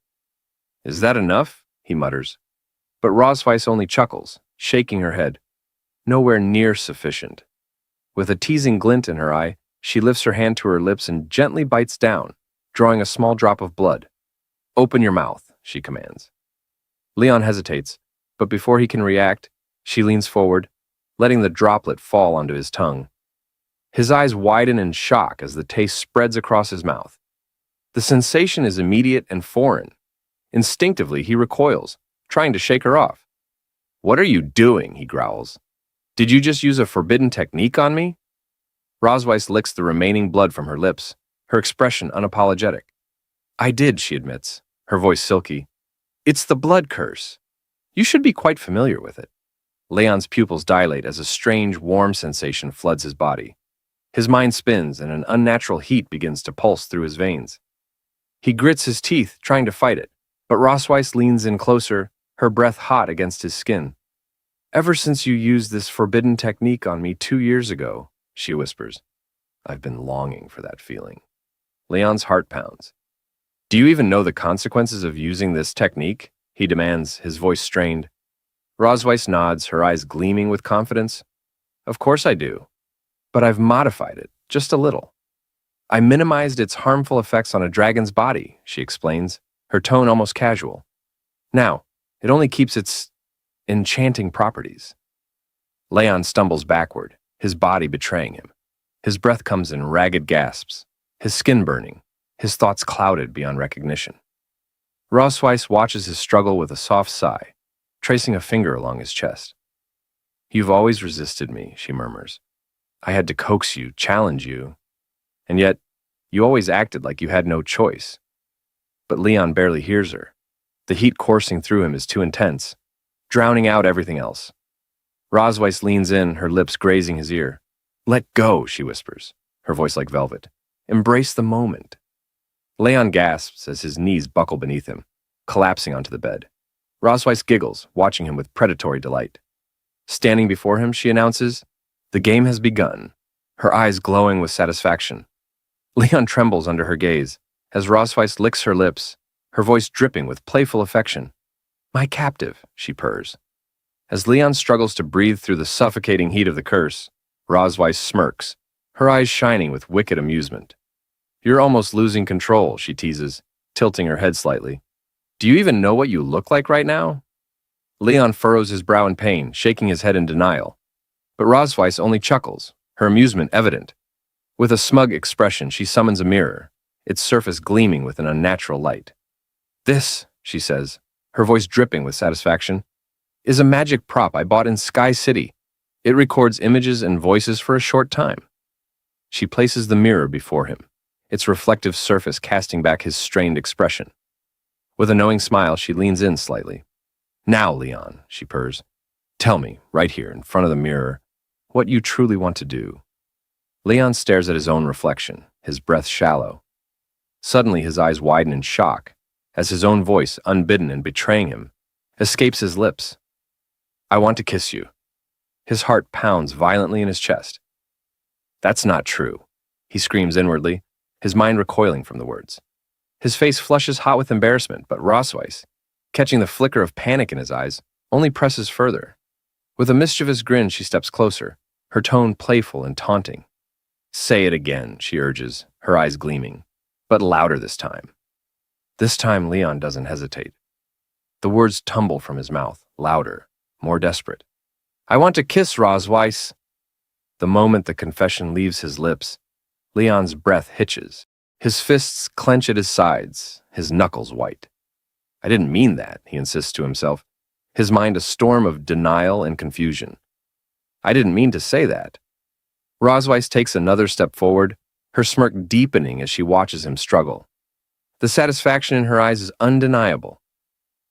"Is that enough?" he mutters. But Rosweiss only chuckles, shaking her head. "Nowhere near sufficient." With a teasing glint in her eye, she lifts her hand to her lips and gently bites down, drawing a small drop of blood. "Open your mouth," she commands. Leon hesitates, but before he can react, she leans forward, letting the droplet fall onto his tongue. His eyes widen in shock as the taste spreads across his mouth. The sensation is immediate and foreign. Instinctively, he recoils, trying to shake her off. "What are you doing?" he growls. "Did you just use a forbidden technique on me?" Rosweiss licks the remaining blood from her lips, her expression unapologetic. "I did," she admits, her voice silky. "It's the blood curse. You should be quite familiar with it." Leon's pupils dilate as a strange, warm sensation floods his body. His mind spins and an unnatural heat begins to pulse through his veins. He grits his teeth, trying to fight it, but Rosweiss leans in closer, her breath hot against his skin. "Ever since you used this forbidden technique on me 2 years ago," she whispers, "I've been longing for that feeling." Leon's heart pounds. "Do you even know the consequences of using this technique?" he demands, his voice strained. Rosweiss nods, her eyes gleaming with confidence. "Of course I do. But I've modified it, just a little. I minimized its harmful effects on a dragon's body," she explains, her tone almost casual. "Now, it only keeps its enchanting properties." Leon stumbles backward, his body betraying him. His breath comes in ragged gasps, his skin burning, his thoughts clouded beyond recognition. Rosweiss watches his struggle with a soft sigh, tracing a finger along his chest. "You've always resisted me," she murmurs. "I had to coax you, challenge you. And yet, you always acted like you had no choice." But Leon barely hears her. The heat coursing through him is too intense, drowning out everything else. Rosweiss leans in, her lips grazing his ear. "Let go," she whispers, her voice like velvet. "Embrace the moment." Leon gasps as his knees buckle beneath him, collapsing onto the bed. Rosweiss giggles, watching him with predatory delight. Standing before him, she announces, "The game has begun," her eyes glowing with satisfaction. Leon trembles under her gaze, as Rosweiss licks her lips, her voice dripping with playful affection. "My captive," she purrs. As Leon struggles to breathe through the suffocating heat of the curse, Rosweiss smirks, her eyes shining with wicked amusement. "You're almost losing control," she teases, tilting her head slightly. "Do you even know what you look like right now?" Leon furrows his brow in pain, shaking his head in denial. But Rosweiss only chuckles, her amusement evident. With a smug expression, she summons a mirror, its surface gleaming with an unnatural light. "This," she says, her voice dripping with satisfaction, "is a magic prop I bought in Sky City. It records images and voices for a short time." She places the mirror before him, its reflective surface casting back his strained expression. With a knowing smile, she leans in slightly. "Now, Leon," she purrs, "tell me, right here in front of the mirror, what you truly want to do." Leon stares at his own reflection, his breath shallow. Suddenly, his eyes widen in shock, as his own voice, unbidden and betraying him, escapes his lips. "I want to kiss you." His heart pounds violently in his chest. "That's not true," he screams inwardly, his mind recoiling from the words. His face flushes hot with embarrassment, but Rosweiss, catching the flicker of panic in his eyes, only presses further. With a mischievous grin, she steps closer, her tone playful and taunting. "Say it again," she urges, her eyes gleaming, but louder this time. This time, Leon doesn't hesitate. The words tumble from his mouth, louder, more desperate. "I want to kiss Rosweiss." The moment the confession leaves his lips, Leon's breath hitches. His fists clench at his sides, his knuckles white. "I didn't mean that," he insists to himself, his mind a storm of denial and confusion. "I didn't mean to say that." Rosweiss takes another step forward, her smirk deepening as she watches him struggle. The satisfaction in her eyes is undeniable.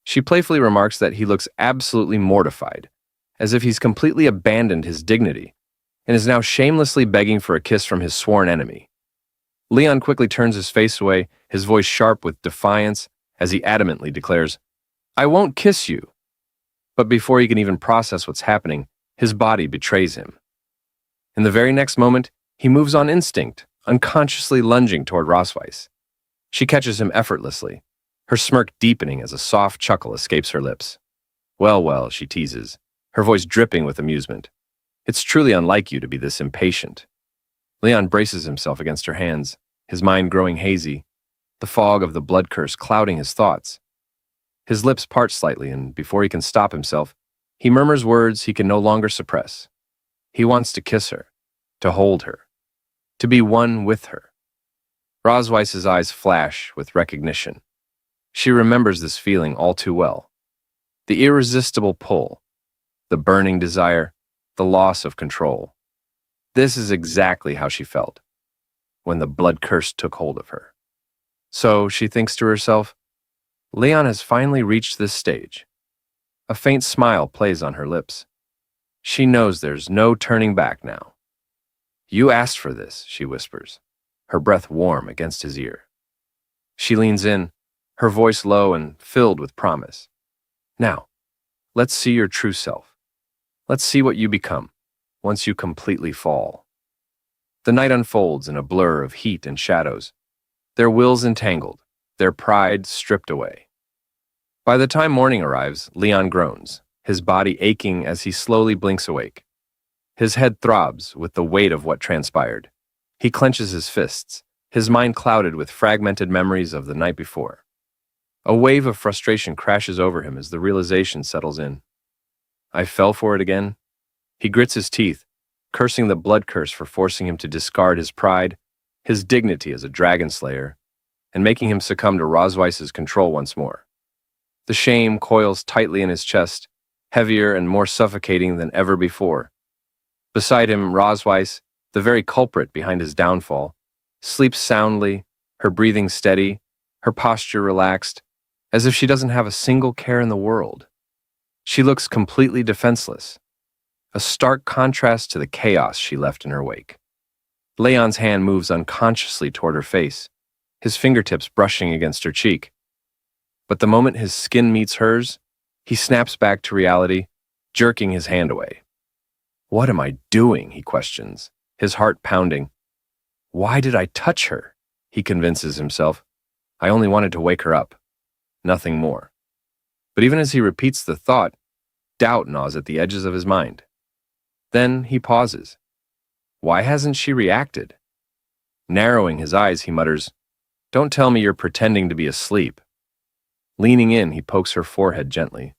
She playfully remarks that he looks absolutely mortified, as if he's completely abandoned his dignity, and is now shamelessly begging for a kiss from his sworn enemy. Leon quickly turns his face away, his voice sharp with defiance, as he adamantly declares, "I won't kiss you." But before he can even process what's happening, his body betrays him. In the very next moment, he moves on instinct, unconsciously lunging toward Rosweiss. She catches him effortlessly, her smirk deepening as a soft chuckle escapes her lips. "Well, well," she teases, her voice dripping with amusement. "It's truly unlike you to be this impatient." Leon braces himself against her hands, his mind growing hazy, the fog of the blood curse clouding his thoughts. His lips part slightly, and before he can stop himself, he murmurs words he can no longer suppress. He wants to kiss her, to hold her, to be one with her. Rosweiss's eyes flash with recognition. She remembers this feeling all too well. The irresistible pull, the burning desire, the loss of control. This is exactly how she felt when the blood curse took hold of her. So, she thinks to herself, Leon has finally reached this stage. A faint smile plays on her lips. She knows there's no turning back now. "You asked for this," she whispers, her breath warm against his ear. She leans in, her voice low and filled with promise. "Now, let's see your true self. Let's see what you become once you completely fall." The night unfolds in a blur of heat and shadows, their wills entangled, their pride stripped away. By the time morning arrives, Leon groans, his body aching as he slowly blinks awake. His head throbs with the weight of what transpired. He clenches his fists, his mind clouded with fragmented memories of the night before. A wave of frustration crashes over him as the realization settles in. I fell for it again? He grits his teeth, cursing the blood curse for forcing him to discard his pride, his dignity as a dragon slayer, and making him succumb to Rosweiss's control once more. The shame coils tightly in his chest, heavier and more suffocating than ever before. Beside him, Rosweiss, the very culprit behind his downfall, sleeps soundly, her breathing steady, her posture relaxed, as if she doesn't have a single care in the world. She looks completely defenseless, a stark contrast to the chaos she left in her wake. Leon's hand moves unconsciously toward her face, his fingertips brushing against her cheek. But the moment his skin meets hers, he snaps back to reality, jerking his hand away. "What am I doing?" he questions, his heart pounding. "Why did I touch her?" he convinces himself. "I only wanted to wake her up. Nothing more." But even as he repeats the thought, doubt gnaws at the edges of his mind. Then he pauses. Why hasn't she reacted? Narrowing his eyes, he mutters, "Don't tell me you're pretending to be asleep." Leaning in, he pokes her forehead gently.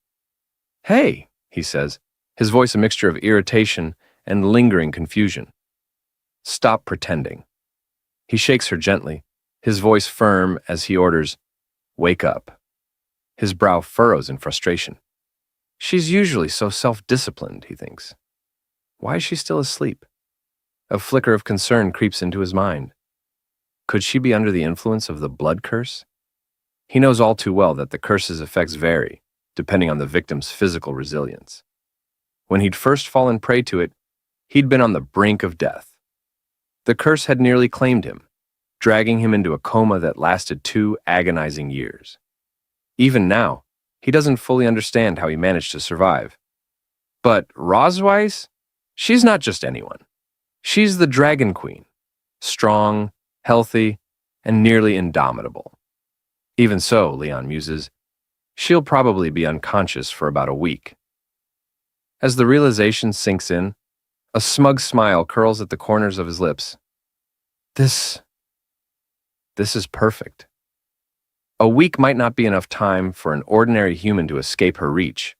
"Hey," he says, his voice a mixture of irritation and lingering confusion. "Stop pretending." He shakes her gently, his voice firm as he orders, "Wake up." His brow furrows in frustration. She's usually so self-disciplined, he thinks. Why is she still asleep? A flicker of concern creeps into his mind. Could she be under the influence of the blood curse? He knows all too well that the curse's effects vary, depending on the victim's physical resilience. When he'd first fallen prey to it, he'd been on the brink of death. The curse had nearly claimed him, dragging him into a coma that lasted 2 agonizing years. Even now, he doesn't fully understand how he managed to survive. But Rosweiss? She's not just anyone. She's the Dragon Queen, strong, healthy, and nearly indomitable. Even so, Leon muses, she'll probably be unconscious for about a week. As the realization sinks in, a smug smile curls at the corners of his lips. This is perfect. A week might not be enough time for an ordinary human to escape her reach,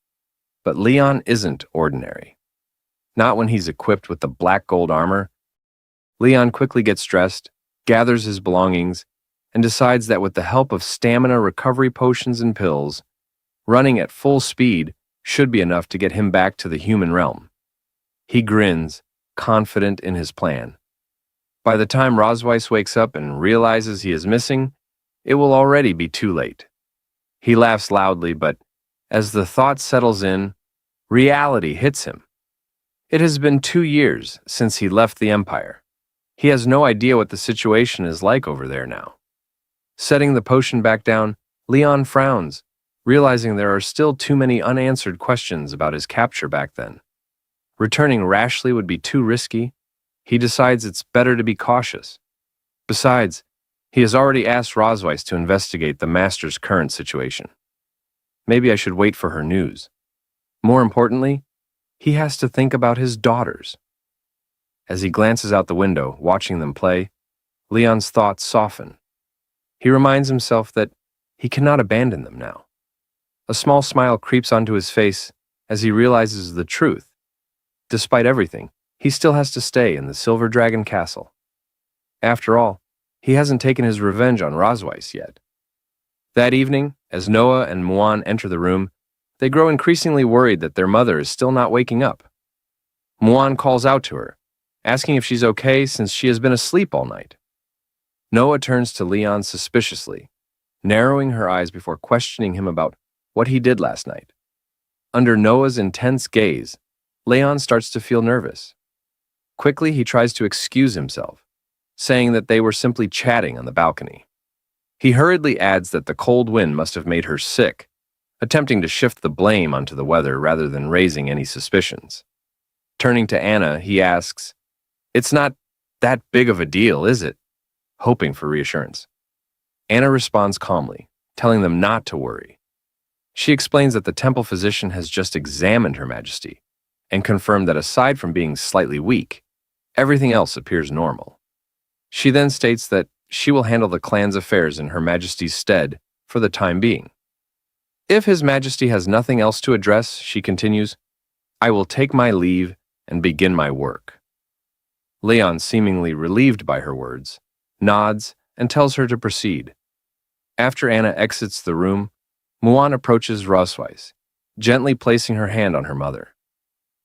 but Leon isn't ordinary. Not when he's equipped with the black gold armor. Leon quickly gets dressed, gathers his belongings, and decides that with the help of stamina recovery potions and pills, running at full speed should be enough to get him back to the human realm. He grins, confident in his plan. By the time Rosweiss wakes up and realizes he is missing, it will already be too late. He laughs loudly, but as the thought settles in, reality hits him. It has been 2 years since he left the Empire. He has no idea what the situation is like over there now. Setting the potion back down, Leon frowns, realizing there are still too many unanswered questions about his capture back then. Returning rashly would be too risky. He decides it's better to be cautious. Besides, he has already asked Rosweiss to investigate the Master's current situation. Maybe I should wait for her news. More importantly, he has to think about his daughters. As he glances out the window, watching them play, Leon's thoughts soften. He reminds himself that he cannot abandon them now. A small smile creeps onto his face as he realizes the truth. Despite everything, he still has to stay in the Silver Dragon Castle. After all, he hasn't taken his revenge on Rosweiss yet. That evening, as Noah and Muan enter the room, they grow increasingly worried that their mother is still not waking up. Muan calls out to her, asking if she's okay since she has been asleep all night. Noah turns to Leon suspiciously, narrowing her eyes before questioning him about what he did last night. Under Noah's intense gaze, Leon starts to feel nervous. Quickly, he tries to excuse himself, saying that they were simply chatting on the balcony. He hurriedly adds that the cold wind must have made her sick, attempting to shift the blame onto the weather rather than raising any suspicions. Turning to Anna, he asks, "It's not that big of a deal, is it?" hoping for reassurance. Anna responds calmly, telling them not to worry. She explains that the temple physician has just examined Her Majesty and confirmed that aside from being slightly weak, everything else appears normal. She then states that she will handle the clan's affairs in Her Majesty's stead for the time being. If His Majesty has nothing else to address, she continues, I will take my leave and begin my work. Leon, seemingly relieved by her words, nods and tells her to proceed. After Anna exits the room, Muan approaches Rosweiss, gently placing her hand on her mother.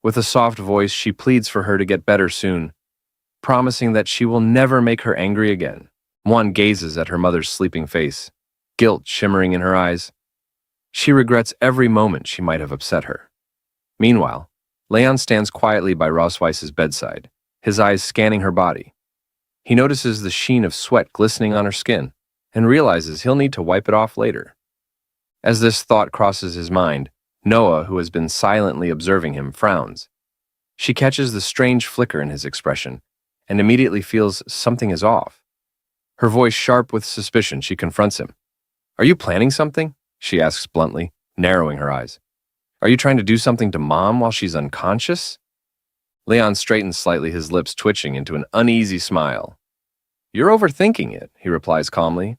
With a soft voice, she pleads for her to get better soon, promising that she will never make her angry again. Muan gazes at her mother's sleeping face, guilt shimmering in her eyes. She regrets every moment she might have upset her. Meanwhile, Leon stands quietly by Rosweiss's bedside, his eyes scanning her body. He notices the sheen of sweat glistening on her skin and realizes he'll need to wipe it off later. As this thought crosses his mind, Noah, who has been silently observing him, frowns. She catches the strange flicker in his expression and immediately feels something is off. Her voice sharp with suspicion, she confronts him. "Are you planning something?" she asks bluntly, narrowing her eyes. "Are you trying to do something to Mom while she's unconscious?" Leon straightens slightly, his lips twitching into an uneasy smile. "You're overthinking it," he replies calmly.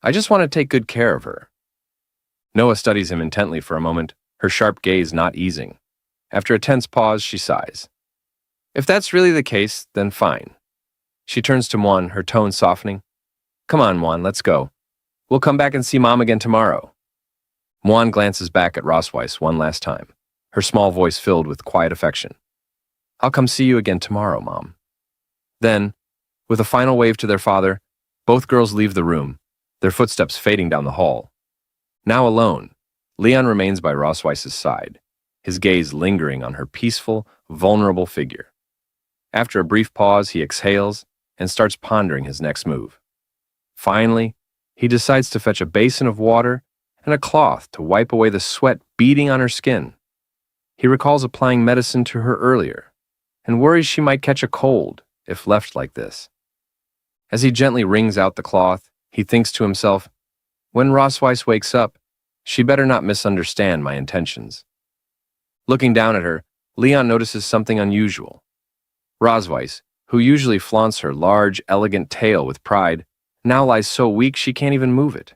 "I just want to take good care of her." Noah studies him intently for a moment, her sharp gaze not easing. After a tense pause, she sighs. "If that's really the case, then fine." She turns to Muan, her tone softening. "Come on, Muan, let's go. We'll come back and see Mom again tomorrow." Muan glances back at Rosweiss one last time, her small voice filled with quiet affection. "I'll come see you again tomorrow, Mom." Then, with a final wave to their father, both girls leave the room, their footsteps fading down the hall. Now alone, Leon remains by Rosweiss's side, his gaze lingering on her peaceful, vulnerable figure. After a brief pause, he exhales and starts pondering his next move. Finally, he decides to fetch a basin of water and a cloth to wipe away the sweat beading on her skin. He recalls applying medicine to her earlier and worries she might catch a cold if left like this. As he gently wrings out the cloth, he thinks to himself, when Rosweiss wakes up, she better not misunderstand my intentions. Looking down at her, Leon notices something unusual. Rosweiss, who usually flaunts her large, elegant tail with pride, now lies so weak she can't even move it.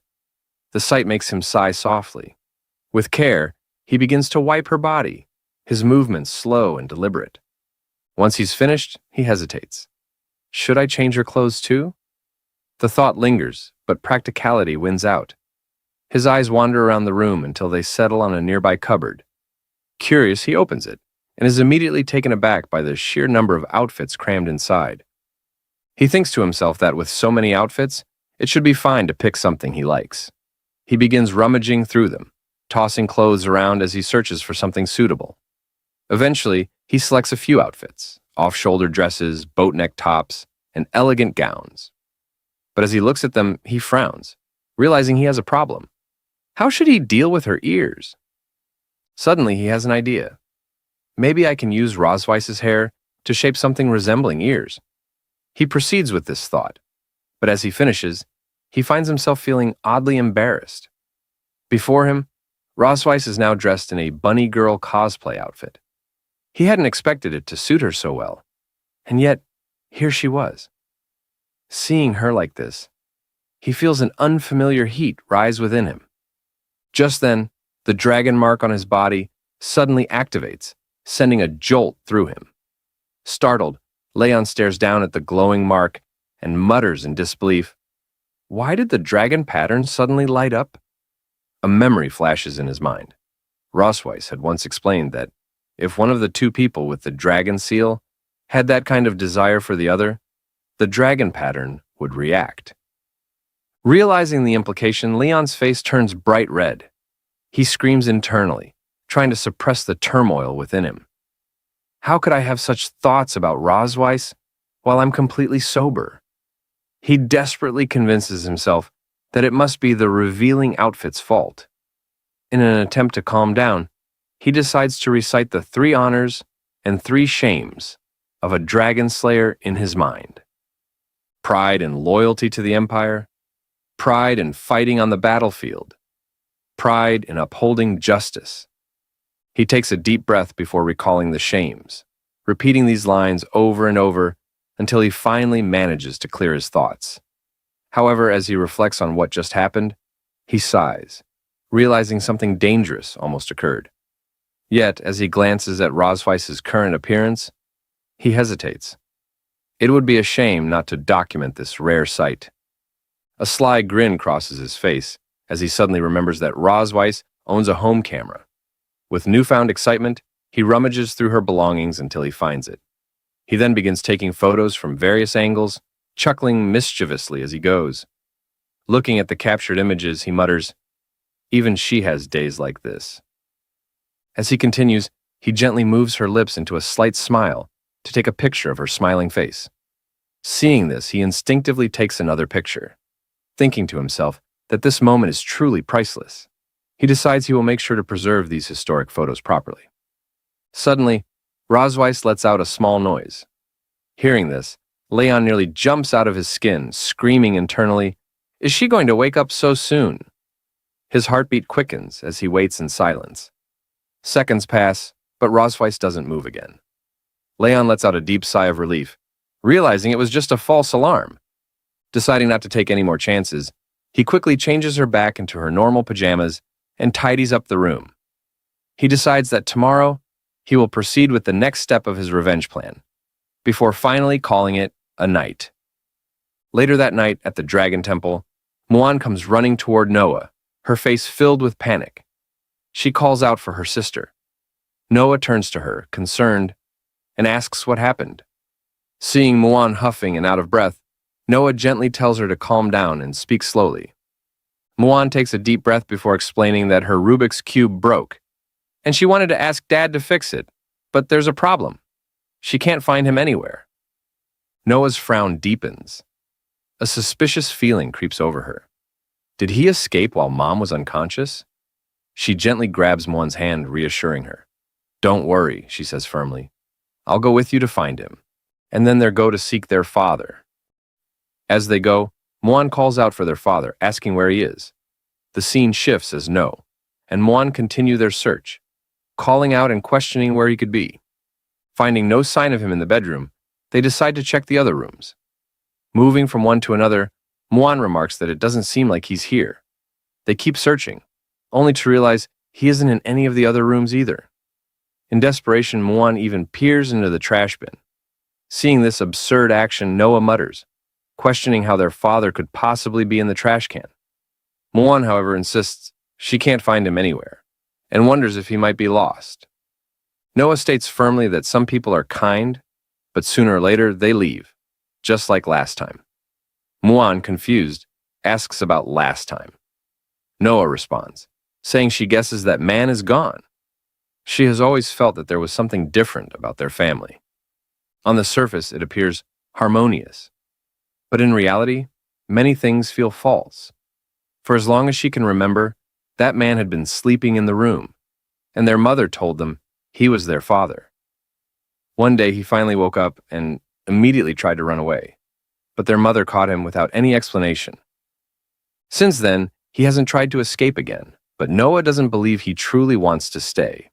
The sight makes him sigh softly. With care, he begins to wipe her body, his movements slow and deliberate. Once he's finished, he hesitates. Should I change her clothes too? The thought lingers, but practicality wins out. His eyes wander around the room until they settle on a nearby cupboard. Curious, he opens it and is immediately taken aback by the sheer number of outfits crammed inside. He thinks to himself that with so many outfits, it should be fine to pick something he likes. He begins rummaging through them, tossing clothes around as he searches for something suitable. Eventually, he selects a few outfits, off-shoulder dresses, boat-neck tops, and elegant gowns. But as he looks at them, he frowns, realizing he has a problem. How should he deal with her ears? Suddenly, he has an idea. Maybe I can use Rosweiss's hair to shape something resembling ears. He proceeds with this thought, but as he finishes, he finds himself feeling oddly embarrassed. Before him, Rosweiss is now dressed in a bunny girl cosplay outfit. He hadn't expected it to suit her so well, and yet, here she was. Seeing her like this, he feels an unfamiliar heat rise within him. Just then, the dragon mark on his body suddenly activates, sending a jolt through him. Startled, Leon stares down at the glowing mark and mutters in disbelief, "Why did the dragon pattern suddenly light up?" A memory flashes in his mind. Rosweiss had once explained that if one of the two people with the dragon seal had that kind of desire for the other, the dragon pattern would react. Realizing the implication, Leon's face turns bright red. He screams internally, trying to suppress the turmoil within him. How could I have such thoughts about Rosweiss while I'm completely sober? He desperately convinces himself that it must be the revealing outfit's fault. In an attempt to calm down, he decides to recite the 3 honors and 3 shames of a dragon slayer in his mind. Pride and loyalty to the Empire, pride in fighting on the battlefield, pride in upholding justice. He takes a deep breath before recalling the shames, repeating these lines over and over until he finally manages to clear his thoughts. However, as he reflects on what just happened, he sighs, realizing something dangerous almost occurred. Yet, as he glances at Rosweiss's current appearance, he hesitates. It would be a shame not to document this rare sight. A sly grin crosses his face as he suddenly remembers that Rosweiss owns a home camera. With newfound excitement, he rummages through her belongings until he finds it. He then begins taking photos from various angles, chuckling mischievously as he goes. Looking at the captured images, he mutters, "Even she has days like this." As he continues, he gently moves her lips into a slight smile to take a picture of her smiling face. Seeing this, he instinctively takes another picture. Thinking to himself that this moment is truly priceless, he decides he will make sure to preserve these historic photos properly. Suddenly, Rosweiss lets out a small noise. Hearing this, Leon nearly jumps out of his skin, screaming internally, "Is she going to wake up so soon?" His heartbeat quickens as he waits in silence. Seconds pass, but Rosweiss doesn't move again. Leon lets out a deep sigh of relief, realizing it was just a false alarm. Deciding not to take any more chances, he quickly changes her back into her normal pajamas and tidies up the room. He decides that tomorrow, he will proceed with the next step of his revenge plan, before finally calling it a night. Later that night at the Dragon Temple, Muan comes running toward Noah, her face filled with panic. She calls out for her sister. Noah turns to her, concerned, and asks what happened. Seeing Muan huffing and out of breath, Noah gently tells her to calm down and speak slowly. Muan takes a deep breath before explaining that her Rubik's Cube broke, and she wanted to ask Dad to fix it, but there's a problem. She can't find him anywhere. Noah's frown deepens. A suspicious feeling creeps over her. Did he escape while Mom was unconscious? She gently grabs Muan's hand, reassuring her. "Don't worry," she says firmly. "I'll go with you to find him." And then they go to seek their father. As they go, Muan calls out for their father, asking where he is. The scene shifts as no, and Muan continue their search, calling out and questioning where he could be. Finding no sign of him in the bedroom, they decide to check the other rooms. Moving from one to another, Muan remarks that it doesn't seem like he's here. They keep searching, only to realize he isn't in any of the other rooms either. In desperation, Muan even peers into the trash bin. Seeing this absurd action, Noah mutters, questioning how their father could possibly be in the trash can. Muan, however, insists she can't find him anywhere, and wonders if he might be lost. Noah states firmly that some people are kind, but sooner or later they leave, just like last time. Muan, confused, asks about last time. Noah responds, saying she guesses that man is gone. She has always felt that there was something different about their family. On the surface, it appears harmonious. But in reality, many things feel false. For as long as she can remember, that man had been sleeping in the room, and their mother told them he was their father. One day he finally woke up and immediately tried to run away, but their mother caught him without any explanation. Since then, he hasn't tried to escape again, but Noah doesn't believe he truly wants to stay.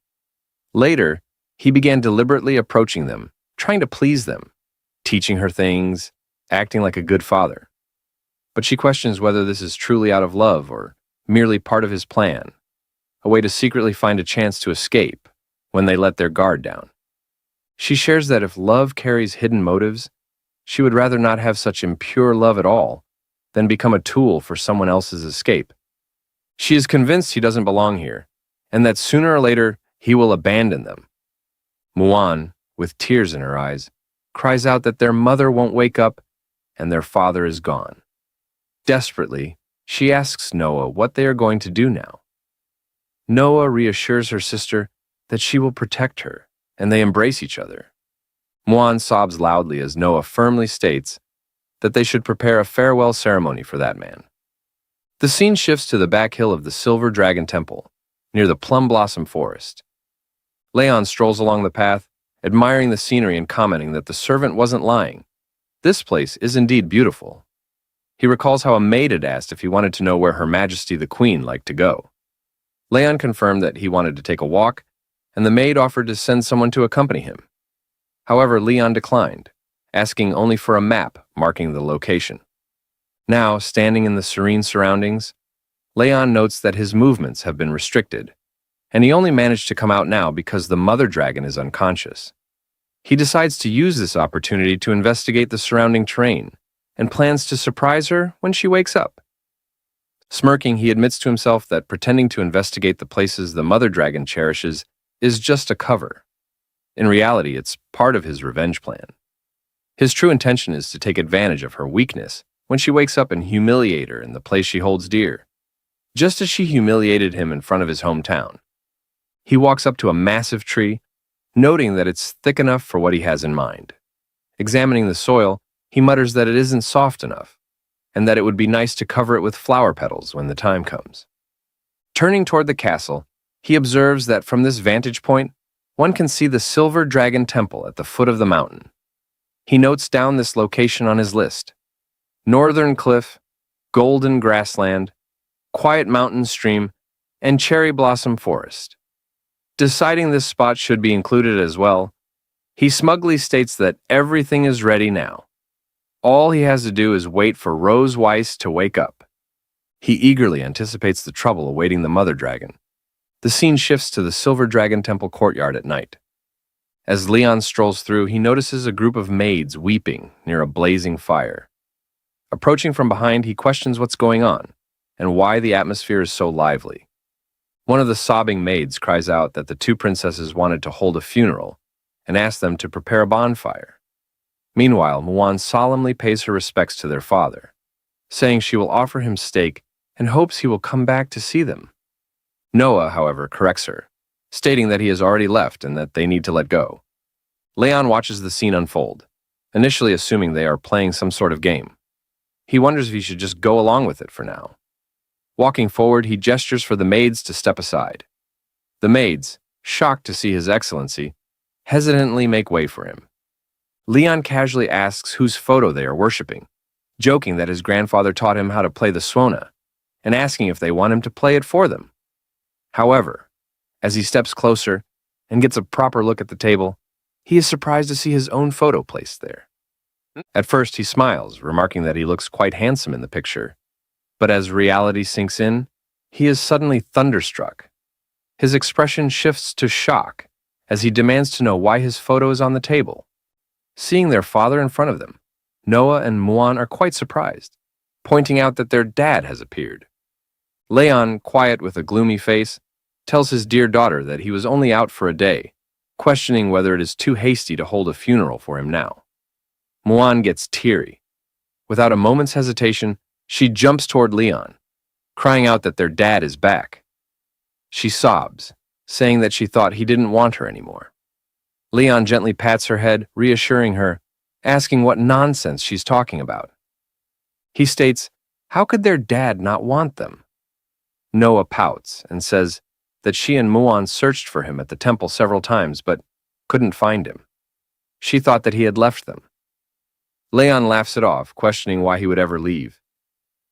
Later, he began deliberately approaching them, trying to please them, teaching her things, acting like a good father. But she questions whether this is truly out of love or merely part of his plan, a way to secretly find a chance to escape when they let their guard down. She shares that if love carries hidden motives, she would rather not have such impure love at all than become a tool for someone else's escape. She is convinced he doesn't belong here, and that sooner or later he will abandon them. Muan, with tears in her eyes, cries out that their mother won't wake up and their father is gone. Desperately, she asks Noah what they are going to do now. Noah reassures her sister that she will protect her, and they embrace each other. Muan sobs loudly as Noah firmly states that they should prepare a farewell ceremony for that man. The scene shifts to the back hill of the Silver Dragon Temple, near the Plum Blossom Forest. Leon strolls along the path, admiring the scenery and commenting that the servant wasn't lying. This place is indeed beautiful. He recalls how a maid had asked if he wanted to know where Her Majesty the Queen liked to go. Leon confirmed that he wanted to take a walk, and the maid offered to send someone to accompany him. However, Leon declined, asking only for a map marking the location. Now, standing in the serene surroundings, Leon notes that his movements have been restricted, and he only managed to come out now because the mother dragon is unconscious. He decides to use this opportunity to investigate the surrounding terrain and plans to surprise her when she wakes up. Smirking, he admits to himself that pretending to investigate the places the mother dragon cherishes is just a cover. In reality, it's part of his revenge plan. His true intention is to take advantage of her weakness when she wakes up and humiliate her in the place she holds dear, just as she humiliated him in front of his hometown. He walks up to a massive tree, noting that it's thick enough for what he has in mind. Examining the soil, he mutters that it isn't soft enough, and that it would be nice to cover it with flower petals when the time comes. Turning toward the castle, he observes that from this vantage point, one can see the Silver Dragon Temple at the foot of the mountain. He notes down this location on his list: Northern Cliff, Golden Grassland, Quiet Mountain Stream, and Cherry Blossom Forest. Deciding this spot should be included as well, he smugly states that everything is ready now. All he has to do is wait for Rose Weiss to wake up. He eagerly anticipates the trouble awaiting the mother dragon. The scene shifts to the Silver Dragon Temple courtyard at night. As Leon strolls through, he notices a group of maids weeping near a blazing fire. Approaching from behind, he questions what's going on and why the atmosphere is so lively. One of the sobbing maids cries out that the two princesses wanted to hold a funeral and asked them to prepare a bonfire. Meanwhile, Muan solemnly pays her respects to their father, saying she will offer him steak and hopes he will come back to see them. Noah, however, corrects her, stating that he has already left and that they need to let go. Leon watches the scene unfold, initially assuming they are playing some sort of game. He wonders if he should just go along with it for now. Walking forward, he gestures for the maids to step aside. The maids, shocked to see His Excellency, hesitantly make way for him. Leon casually asks whose photo they are worshipping, joking that his grandfather taught him how to play the swona, and asking if they want him to play it for them. However, as he steps closer and gets a proper look at the table, he is surprised to see his own photo placed there. At first, he smiles, remarking that he looks quite handsome in the picture, but as reality sinks in, he is suddenly thunderstruck. His expression shifts to shock as he demands to know why his photo is on the table. Seeing their father in front of them, Noah and Muan are quite surprised, pointing out that their dad has appeared. Leon, quiet with a gloomy face, tells his dear daughter that he was only out for a day, questioning whether it is too hasty to hold a funeral for him now. Muan gets teary. Without a moment's hesitation, she jumps toward Leon, crying out that their dad is back. She sobs, saying that she thought he didn't want her anymore. Leon gently pats her head, reassuring her, asking what nonsense she's talking about. He states, how could their dad not want them? Noah pouts and says that she and Muan searched for him at the temple several times but couldn't find him. She thought that he had left them. Leon laughs it off, questioning why he would ever leave.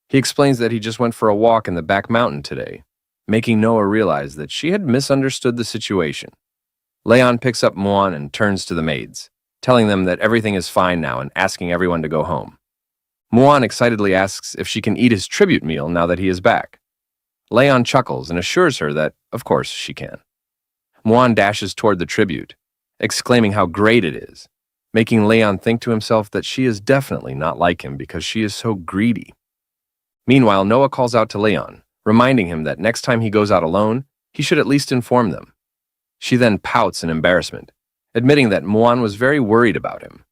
He explains that he just went for a walk in the back mountain today, making Noah realize that she had misunderstood the situation. Leon picks up Muan and turns to the maids, telling them that everything is fine now and asking everyone to go home. Muan excitedly asks if she can eat his tribute meal now that he is back. Leon chuckles and assures her that, of course, she can. Muan dashes toward the tribute, exclaiming how great it is, making Leon think to himself that she is definitely not like him because she is so greedy. Meanwhile, Noah calls out to Leon, reminding him that next time he goes out alone, he should at least inform them. She then pouts in embarrassment, admitting that Muan was very worried about him.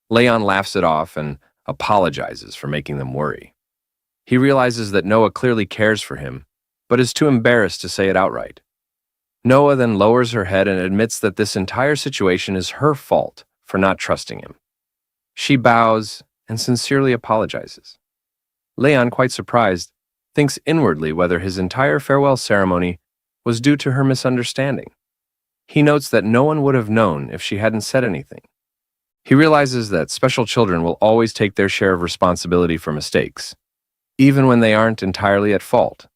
Leon laughs it off and apologizes for making them worry. He realizes that Noah clearly cares for him, but is too embarrassed to say it outright. Noah then lowers her head and admits that this entire situation is her fault for not trusting him. She bows and sincerely apologizes. Leon, quite surprised, thinks inwardly whether his entire farewell ceremony was due to her misunderstanding. He notes that no one would have known if she hadn't said anything. He realizes that special children will always take their share of responsibility for mistakes, even when they aren't entirely at fault.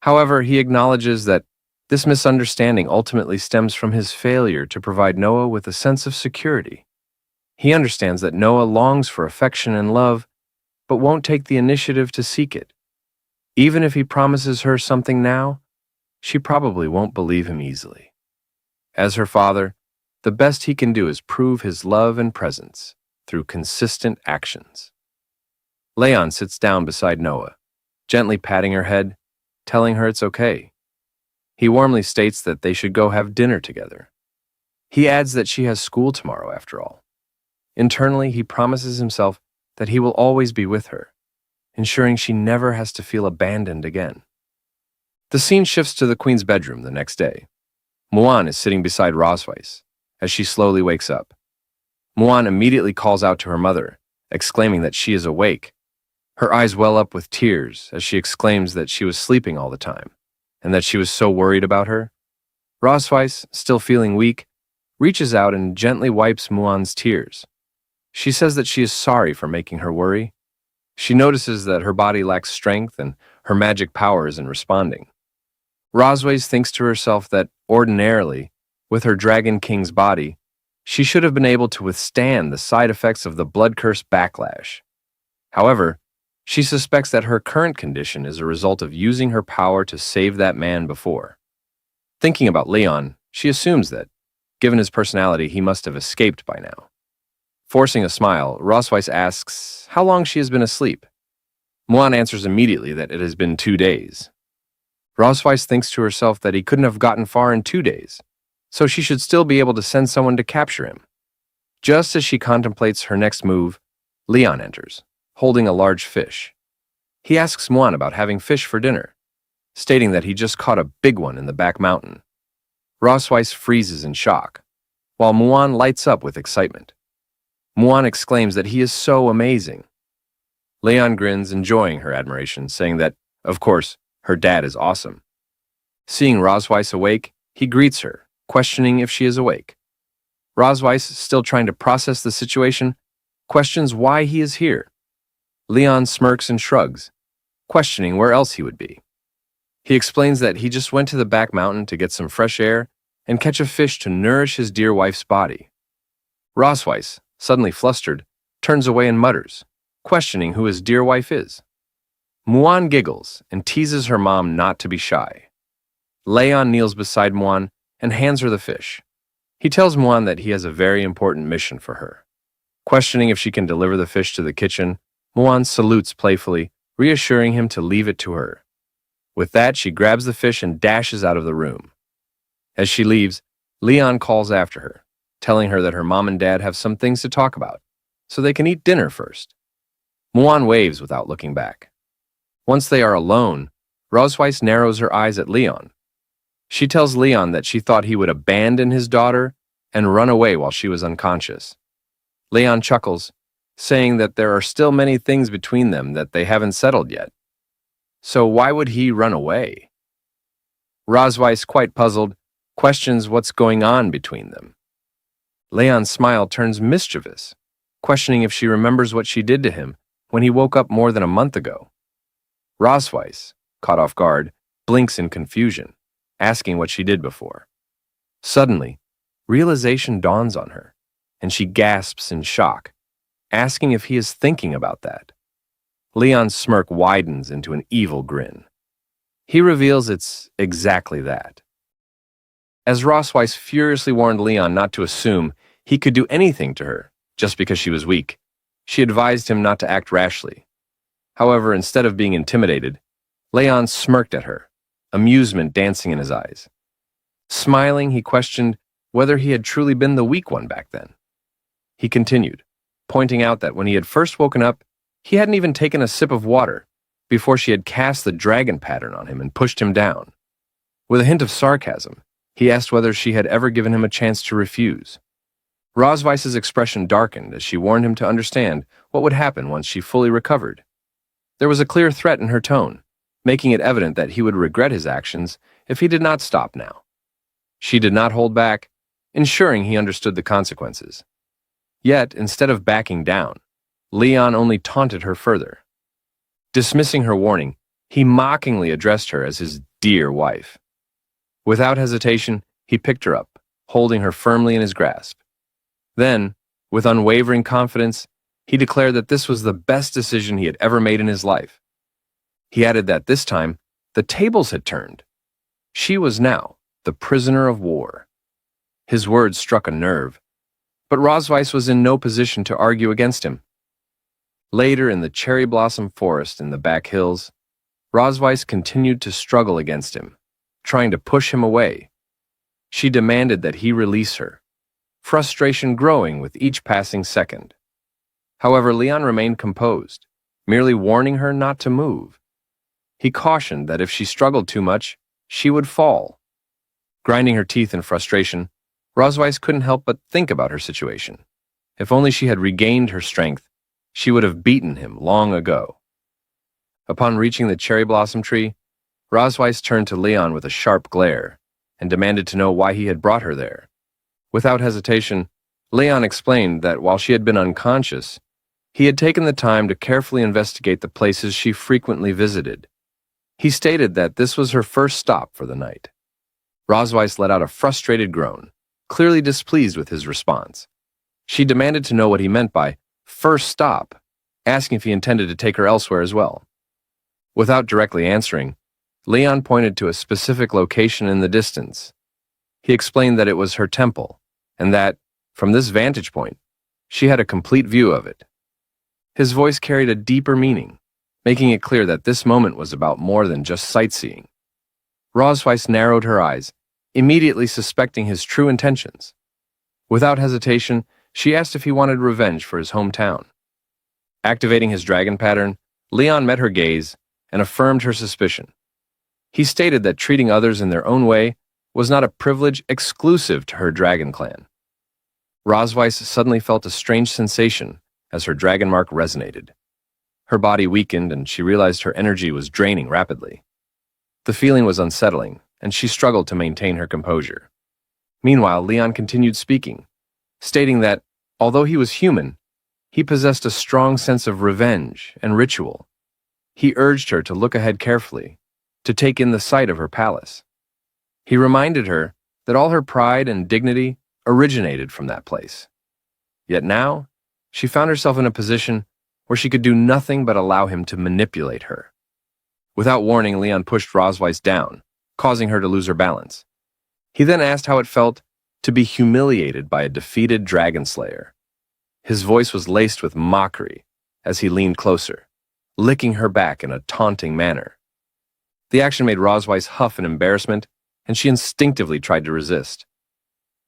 However, he acknowledges that this misunderstanding ultimately stems from his failure to provide Noah with a sense of security. He understands that Noah longs for affection and love, but won't take the initiative to seek it. Even if he promises her something now, she probably won't believe him easily. As her father, the best he can do is prove his love and presence through consistent actions. Leon sits down beside Noah, gently patting her head, telling her it's okay. He warmly states that they should go have dinner together. He adds that she has school tomorrow after all. Internally, he promises himself that he will always be with her, ensuring she never has to feel abandoned again. The scene shifts to the queen's bedroom the next day. Muan is sitting beside Rosweiss as she slowly wakes up. Muan immediately calls out to her mother, exclaiming that she is awake. Her eyes well up with tears as she exclaims that she was sleeping all the time and that she was so worried about her. Rosweiss, still feeling weak, reaches out and gently wipes Muan's tears. She says that she is sorry for making her worry. She notices that her body lacks strength and her magic power isn't responding. Rosweiss thinks to herself that, ordinarily, with her Dragon King's body, she should have been able to withstand the side effects of the blood curse backlash. However, she suspects that her current condition is a result of using her power to save that man before. Thinking about Leon, she assumes that, given his personality, he must have escaped by now. Forcing a smile, Rosweiss asks how long she has been asleep. Muan answers immediately that it has been 2 days. Rosweiss thinks to herself that he couldn't have gotten far in 2 days, so she should still be able to send someone to capture him. Just as she contemplates her next move, Leon enters, holding a large fish. He asks Muan about having fish for dinner, stating that he just caught a big one in the back mountain. Rosweiss freezes in shock, while Muan lights up with excitement. Muan exclaims that he is so amazing. Leon grins, enjoying her admiration, saying that, of course, her dad is awesome. Seeing Rosweiss awake, he greets her, questioning if she is awake. Rosweiss, still trying to process the situation, questions why he is here. Leon smirks and shrugs, questioning where else he would be. He explains that he just went to the back mountain to get some fresh air and catch a fish to nourish his dear wife's body. Rosweiss, suddenly flustered, turns away and mutters, questioning who his dear wife is. Muan giggles and teases her mom not to be shy. Leon kneels beside Muan and hands her the fish. He tells Muan that he has a very important mission for her. Questioning if she can deliver the fish to the kitchen, Muan salutes playfully, reassuring him to leave it to her. With that, she grabs the fish and dashes out of the room. As she leaves, Leon calls after her, telling her that her mom and dad have some things to talk about, so they can eat dinner first. Muan waves without looking back. Once they are alone, Rosweiss narrows her eyes at Leon. She tells Leon that she thought he would abandon his daughter and run away while she was unconscious. Leon chuckles, saying that there are still many things between them that they haven't settled yet. So why would he run away? Rosweiss, quite puzzled, questions what's going on between them. Leon's smile turns mischievous, questioning if she remembers what she did to him when he woke up more than a month ago. Rosweiss, caught off guard, blinks in confusion, asking what she did before. Suddenly, realization dawns on her, and she gasps in shock, asking if he is thinking about that. Leon's smirk widens into an evil grin. He reveals it's exactly that. As Rosweiss furiously warned Leon not to assume he could do anything to her just because she was weak, she advised him not to act rashly. However, instead of being intimidated, Leon smirked at her, amusement dancing in his eyes. Smiling, he questioned whether he had truly been the weak one back then. He continued, pointing out that when he had first woken up, he hadn't even taken a sip of water before she had cast the dragon pattern on him and pushed him down. With a hint of sarcasm, he asked whether she had ever given him a chance to refuse. Rosweiss's expression darkened as she warned him to understand what would happen once she fully recovered. There was a clear threat in her tone, making it evident that he would regret his actions if he did not stop now. She did not hold back, ensuring he understood the consequences. Yet, instead of backing down, Leon only taunted her further. Dismissing her warning, he mockingly addressed her as his dear wife. Without hesitation, he picked her up, holding her firmly in his grasp. Then, with unwavering confidence, he declared that this was the best decision he had ever made in his life. He added that this time, the tables had turned. She was now the prisoner of war. His words struck a nerve, but Rosweiss was in no position to argue against him. Later, in the cherry blossom forest in the back hills, Rosweiss continued to struggle against him, trying to push him away. She demanded that he release her, frustration growing with each passing second. However, Leon remained composed, merely warning her not to move. He cautioned that if she struggled too much, she would fall. Grinding her teeth in frustration, Rosweiss couldn't help but think about her situation. If only she had regained her strength, she would have beaten him long ago. Upon reaching the cherry blossom tree, Rosweiss turned to Leon with a sharp glare and demanded to know why he had brought her there. Without hesitation, Leon explained that while she had been unconscious, he had taken the time to carefully investigate the places she frequently visited. He stated that this was her first stop for the night. Rosweiss let out a frustrated groan, clearly displeased with his response. She demanded to know what he meant by first stop, asking if he intended to take her elsewhere as well. Without directly answering, Leon pointed to a specific location in the distance. He explained that it was her temple, and that, from this vantage point, she had a complete view of it. His voice carried a deeper meaning, making it clear that this moment was about more than just sightseeing. Rosweiss narrowed her eyes, immediately suspecting his true intentions. Without hesitation, she asked if he wanted revenge for his hometown. Activating his dragon pattern, Leon met her gaze and affirmed her suspicion. He stated that treating others in their own way was not a privilege exclusive to her dragon clan. Rosweiss suddenly felt a strange sensation as her dragon mark resonated. Her body weakened and she realized her energy was draining rapidly. The feeling was unsettling, and she struggled to maintain her composure. Meanwhile, Leon continued speaking, stating that, although he was human, he possessed a strong sense of revenge and ritual. He urged her to look ahead carefully, to take in the sight of her palace. He reminded her that all her pride and dignity originated from that place. Yet now, she found herself in a position where she could do nothing but allow him to manipulate her. Without warning, Leon pushed Rosweiss down, causing her to lose her balance. He then asked how it felt to be humiliated by a defeated dragon slayer. His voice was laced with mockery as he leaned closer, licking her back in a taunting manner. The action made Rosweiss huff in embarrassment, and she instinctively tried to resist.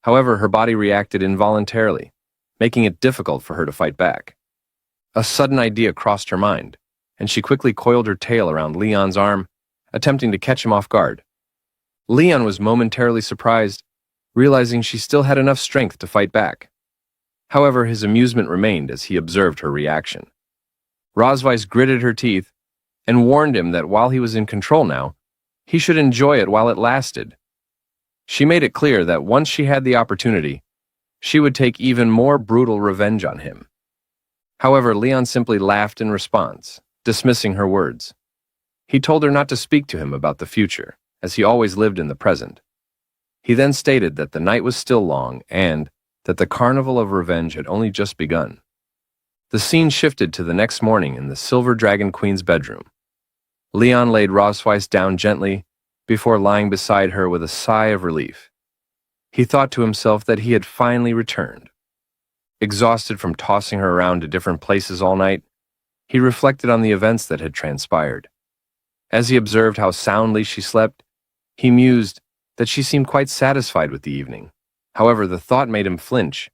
However, her body reacted involuntarily, making it difficult for her to fight back. A sudden idea crossed her mind, and she quickly coiled her tail around Leon's arm, attempting to catch him off guard. Leon was momentarily surprised, realizing she still had enough strength to fight back. However, his amusement remained as he observed her reaction. Rosweiss gritted her teeth and warned him that while he was in control now, he should enjoy it while it lasted. She made it clear that once she had the opportunity, she would take even more brutal revenge on him. However, Leon simply laughed in response, dismissing her words. He told her not to speak to him about the future, as he always lived in the present. He then stated that the night was still long and that the carnival of revenge had only just begun. The scene shifted to the next morning in the Silver Dragon Queen's bedroom. Leon laid Rosweiss down gently before lying beside her with a sigh of relief. He thought to himself that he had finally returned. Exhausted from tossing her around to different places all night, he reflected on the events that had transpired. As he observed how soundly she slept, he mused that she seemed quite satisfied with the evening. However, the thought made him flinch.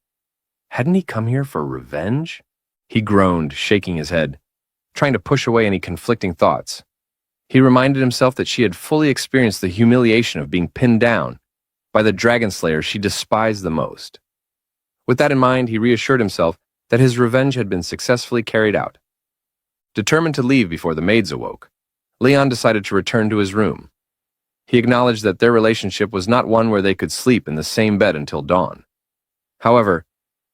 Hadn't he come here for revenge? He groaned, shaking his head, trying to push away any conflicting thoughts. He reminded himself that she had fully experienced the humiliation of being pinned down by the dragon slayer she despised the most. With that in mind, he reassured himself that his revenge had been successfully carried out. Determined to leave before the maids awoke, Leon decided to return to his room. He acknowledged that their relationship was not one where they could sleep in the same bed until dawn. However,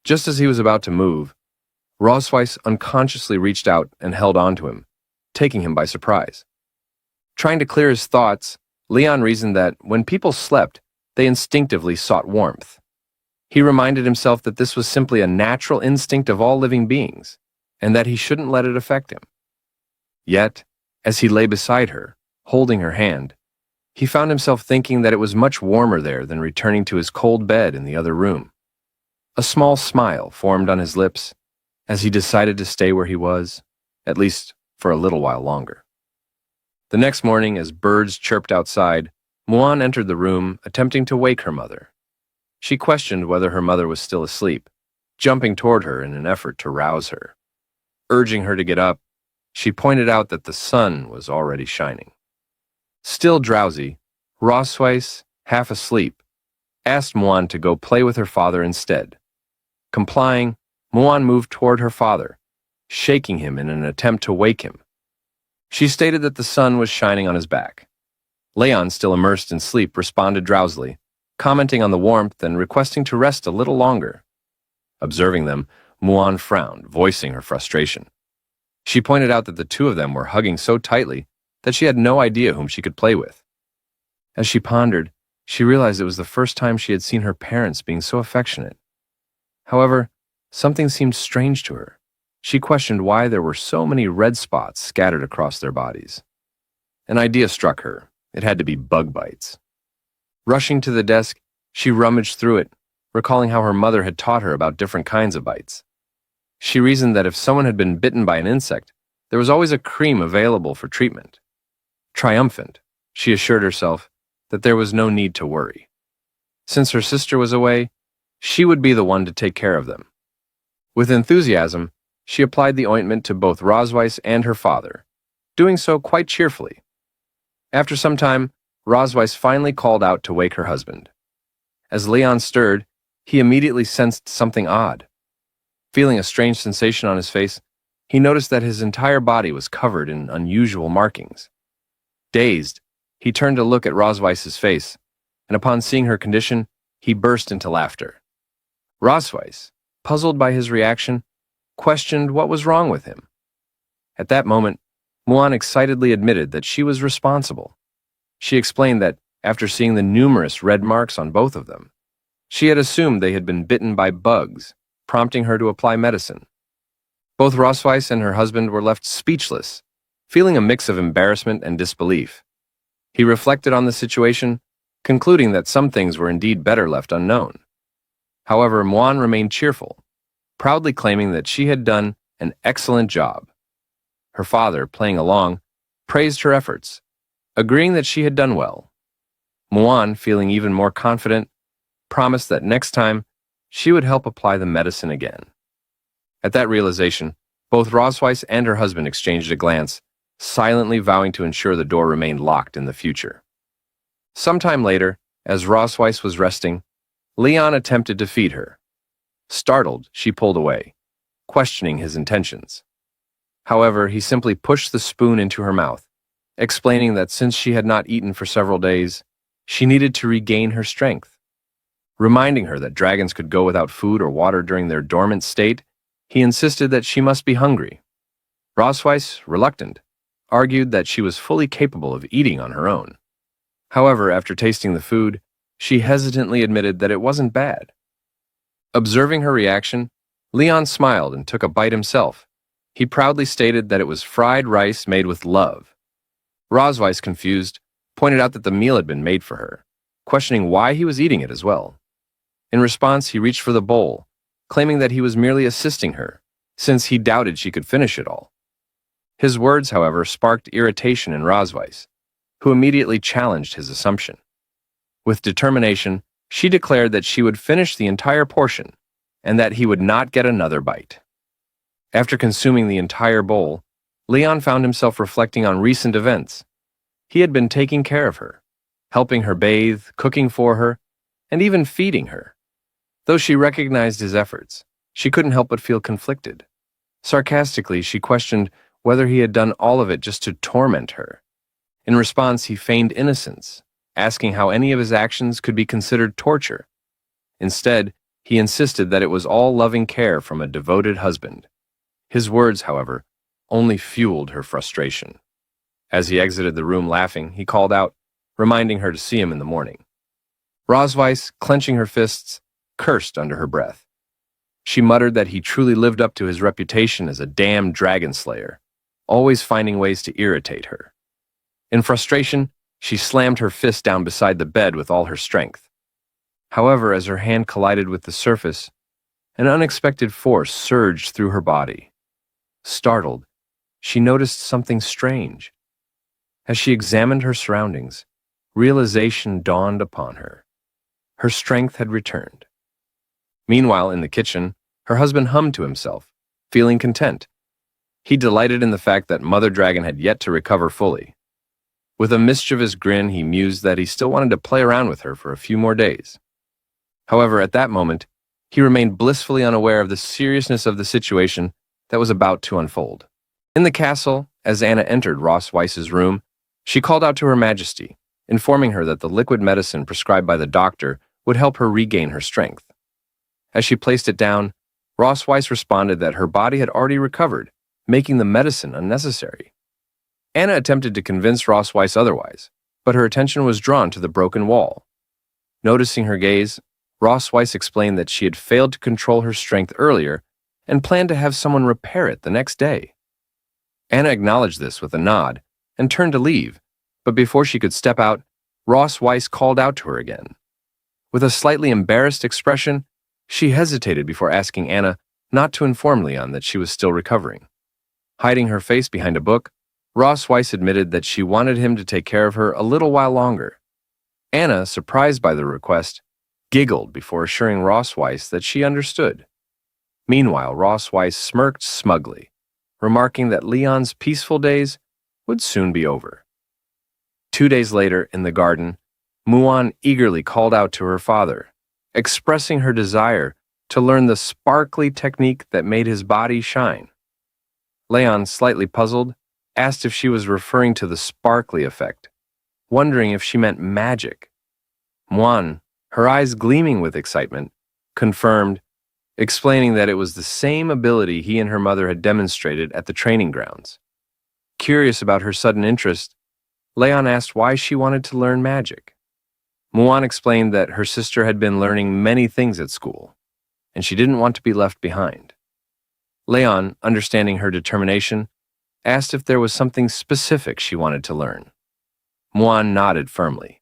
just as he was about to move, Rosweiss unconsciously reached out and held on to him, taking him by surprise. Trying to clear his thoughts, Leon reasoned that when people slept, they instinctively sought warmth. He reminded himself that this was simply a natural instinct of all living beings, and that he shouldn't let it affect him. Yet, as he lay beside her, holding her hand, he found himself thinking that it was much warmer there than returning to his cold bed in the other room. A small smile formed on his lips, as he decided to stay where he was, at least for a little while longer. The next morning, as birds chirped outside, Muan entered the room, attempting to wake her mother. She questioned whether her mother was still asleep, jumping toward her in an effort to rouse her. Urging her to get up, she pointed out that the sun was already shining. Still drowsy, Rosweiss, half asleep, asked Muan to go play with her father instead. Complying, Muan moved toward her father, shaking him in an attempt to wake him. She stated that the sun was shining on his back. Leon, still immersed in sleep, responded drowsily, commenting on the warmth and requesting to rest a little longer. Observing them, Muan frowned, voicing her frustration. She pointed out that the two of them were hugging so tightly that she had no idea whom she could play with. As she pondered, she realized it was the first time she had seen her parents being so affectionate. However, something seemed strange to her. She questioned why there were so many red spots scattered across their bodies. An idea struck her. It had to be bug bites. Rushing to the desk, she rummaged through it, recalling how her mother had taught her about different kinds of bites. She reasoned that if someone had been bitten by an insect, there was always a cream available for treatment. Triumphant, she assured herself that there was no need to worry. Since her sister was away, she would be the one to take care of them. With enthusiasm, she applied the ointment to both Rosweiss and her father, doing so quite cheerfully. After some time, Rosweiss finally called out to wake her husband. As Leon stirred, he immediately sensed something odd. Feeling a strange sensation on his face, he noticed that his entire body was covered in unusual markings. Dazed, he turned to look at Rosweiss's face, and upon seeing her condition, he burst into laughter. Rosweiss, puzzled by his reaction, questioned what was wrong with him. At that moment, Muan excitedly admitted that she was responsible. She explained that, after seeing the numerous red marks on both of them, she had assumed they had been bitten by bugs, prompting her to apply medicine. Both Rosweiss and her husband were left speechless, feeling a mix of embarrassment and disbelief. He reflected on the situation, concluding that some things were indeed better left unknown. However, Muan remained cheerful, proudly claiming that she had done an excellent job. Her father, playing along, praised her efforts, agreeing that she had done well. Muan, feeling even more confident, promised that next time she would help apply the medicine again. At that realization, both Rosweiss and her husband exchanged a glance, silently vowing to ensure the door remained locked in the future. Sometime later, as Rosweiss was resting, Leon attempted to feed her. Startled, she pulled away, questioning his intentions. However, he simply pushed the spoon into her mouth, explaining that since she had not eaten for several days, she needed to regain her strength. Reminding her that dragons could go without food or water during their dormant state, he insisted that she must be hungry. Rosweiss, reluctant, argued that she was fully capable of eating on her own. However, after tasting the food, she hesitantly admitted that it wasn't bad. Observing her reaction, Leon smiled and took a bite himself. He proudly stated that it was fried rice made with love. Rosweiss, confused, pointed out that the meal had been made for her, questioning why he was eating it as well. In response, he reached for the bowl, claiming that he was merely assisting her, since he doubted she could finish it all. His words, however, sparked irritation in Rosweiss, who immediately challenged his assumption. With determination, she declared that she would finish the entire portion, and that he would not get another bite. After consuming the entire bowl, Leon found himself reflecting on recent events. He had been taking care of her, helping her bathe, cooking for her, and even feeding her. Though she recognized his efforts, she couldn't help but feel conflicted. Sarcastically, she questioned whether he had done all of it just to torment her. In response, he feigned innocence, asking how any of his actions could be considered torture. Instead, he insisted that it was all loving care from a devoted husband. His words, however, only fueled her frustration. As he exited the room laughing, he called out, reminding her to see him in the morning. Rosweiss, clenching her fists, cursed under her breath. She muttered that he truly lived up to his reputation as a damned dragon slayer, always finding ways to irritate her. In frustration, she slammed her fist down beside the bed with all her strength. However, as her hand collided with the surface, An unexpected force surged through her body. Startled, she noticed something strange. As she examined her surroundings, realization dawned upon her. Her strength had returned. Meanwhile, in the kitchen, her husband hummed to himself, feeling content. He delighted in the fact that Mother Dragon had yet to recover fully. With a mischievous grin, he mused that he still wanted to play around with her for a few more days. However, at that moment, he remained blissfully unaware of the seriousness of the situation that was about to unfold. In the castle, as Anna entered Ross Weiss's room, she called out to Her Majesty, informing her that the liquid medicine prescribed by the doctor would help her regain her strength. As she placed it down, Ross Weiss responded that her body had already recovered, making the medicine unnecessary. Anna attempted to convince Ross Weiss otherwise, but her attention was drawn to the broken wall. Noticing her gaze, Ross Weiss explained that she had failed to control her strength earlier and planned to have someone repair it the next day. Anna acknowledged this with a nod and turned to leave, but before she could step out, Ross Weiss called out to her again. With a slightly embarrassed expression, she hesitated before asking Anna not to inform Leon that she was still recovering. Hiding her face behind a book, Ross Weiss admitted that she wanted him to take care of her a little while longer. Anna, surprised by the request, giggled before assuring Ross Weiss that she understood. Meanwhile, Ross Weiss smirked smugly, remarking that Leon's peaceful days would soon be over. 2 days later, in the garden, Muan eagerly called out to her father, expressing her desire to learn the sparkly technique that made his body shine. Leon, slightly puzzled, asked if she was referring to the sparkly effect, wondering if she meant magic. Muan, her eyes gleaming with excitement, confirmed, explaining that it was the same ability he and her mother had demonstrated at the training grounds. Curious about her sudden interest, Leon asked why she wanted to learn magic. Muan explained that her sister had been learning many things at school, and she didn't want to be left behind. Leon, understanding her determination, asked if there was something specific she wanted to learn. Muan nodded firmly.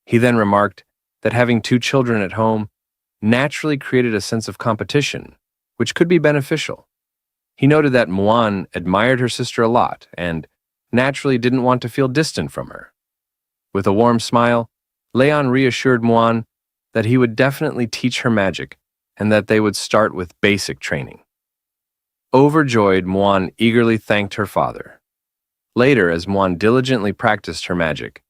He then remarked that having 2 children at home naturally created a sense of competition, which could be beneficial. He noted that Muan admired her sister a lot and naturally didn't want to feel distant from her. With a warm smile, Leon reassured Muan that he would definitely teach her magic and that they would start with basic training. Overjoyed, Muan eagerly thanked her father. Later, as Muan diligently practiced her magic,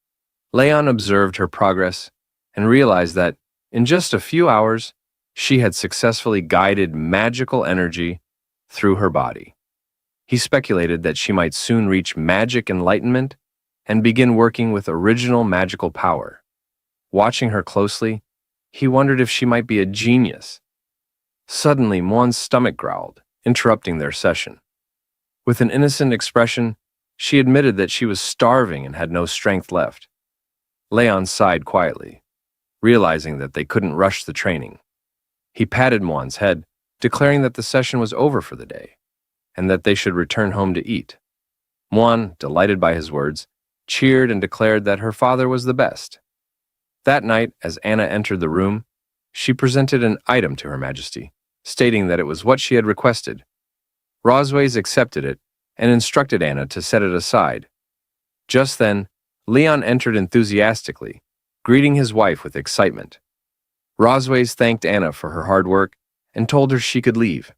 Leon observed her progress and realized that, in just a few hours, she had successfully guided magical energy through her body. He speculated that she might soon reach magic enlightenment and begin working with original magical power. Watching her closely, he wondered if she might be a genius. Suddenly, Muan's stomach growled, interrupting their session. With an innocent expression, she admitted that she was starving and had no strength left. Leon sighed quietly, realizing that they couldn't rush the training. He patted Muan's head, declaring that the session was over for the day, and that they should return home to eat. Muan, delighted by his words, cheered and declared that her father was the best. That night, as Anna entered the room, she presented an item to Her Majesty, stating that it was what she had requested. Rosways accepted it and instructed Anna to set it aside. Just then, Leon entered enthusiastically, greeting his wife with excitement. Rosways thanked Anna for her hard work and told her she could leave.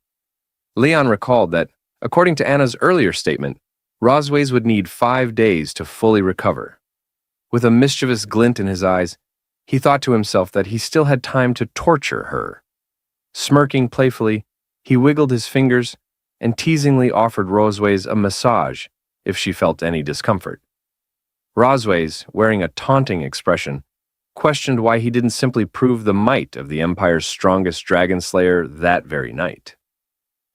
Leon recalled that, according to Anna's earlier statement, Rosways would need 5 days to fully recover. With a mischievous glint in his eyes, he thought to himself that he still had time to torture her. Smirking playfully, he wiggled his fingers and teasingly offered Rosways a massage if she felt any discomfort. Rosways, wearing a taunting expression, questioned why he didn't simply prove the might of the Empire's strongest dragon slayer that very night.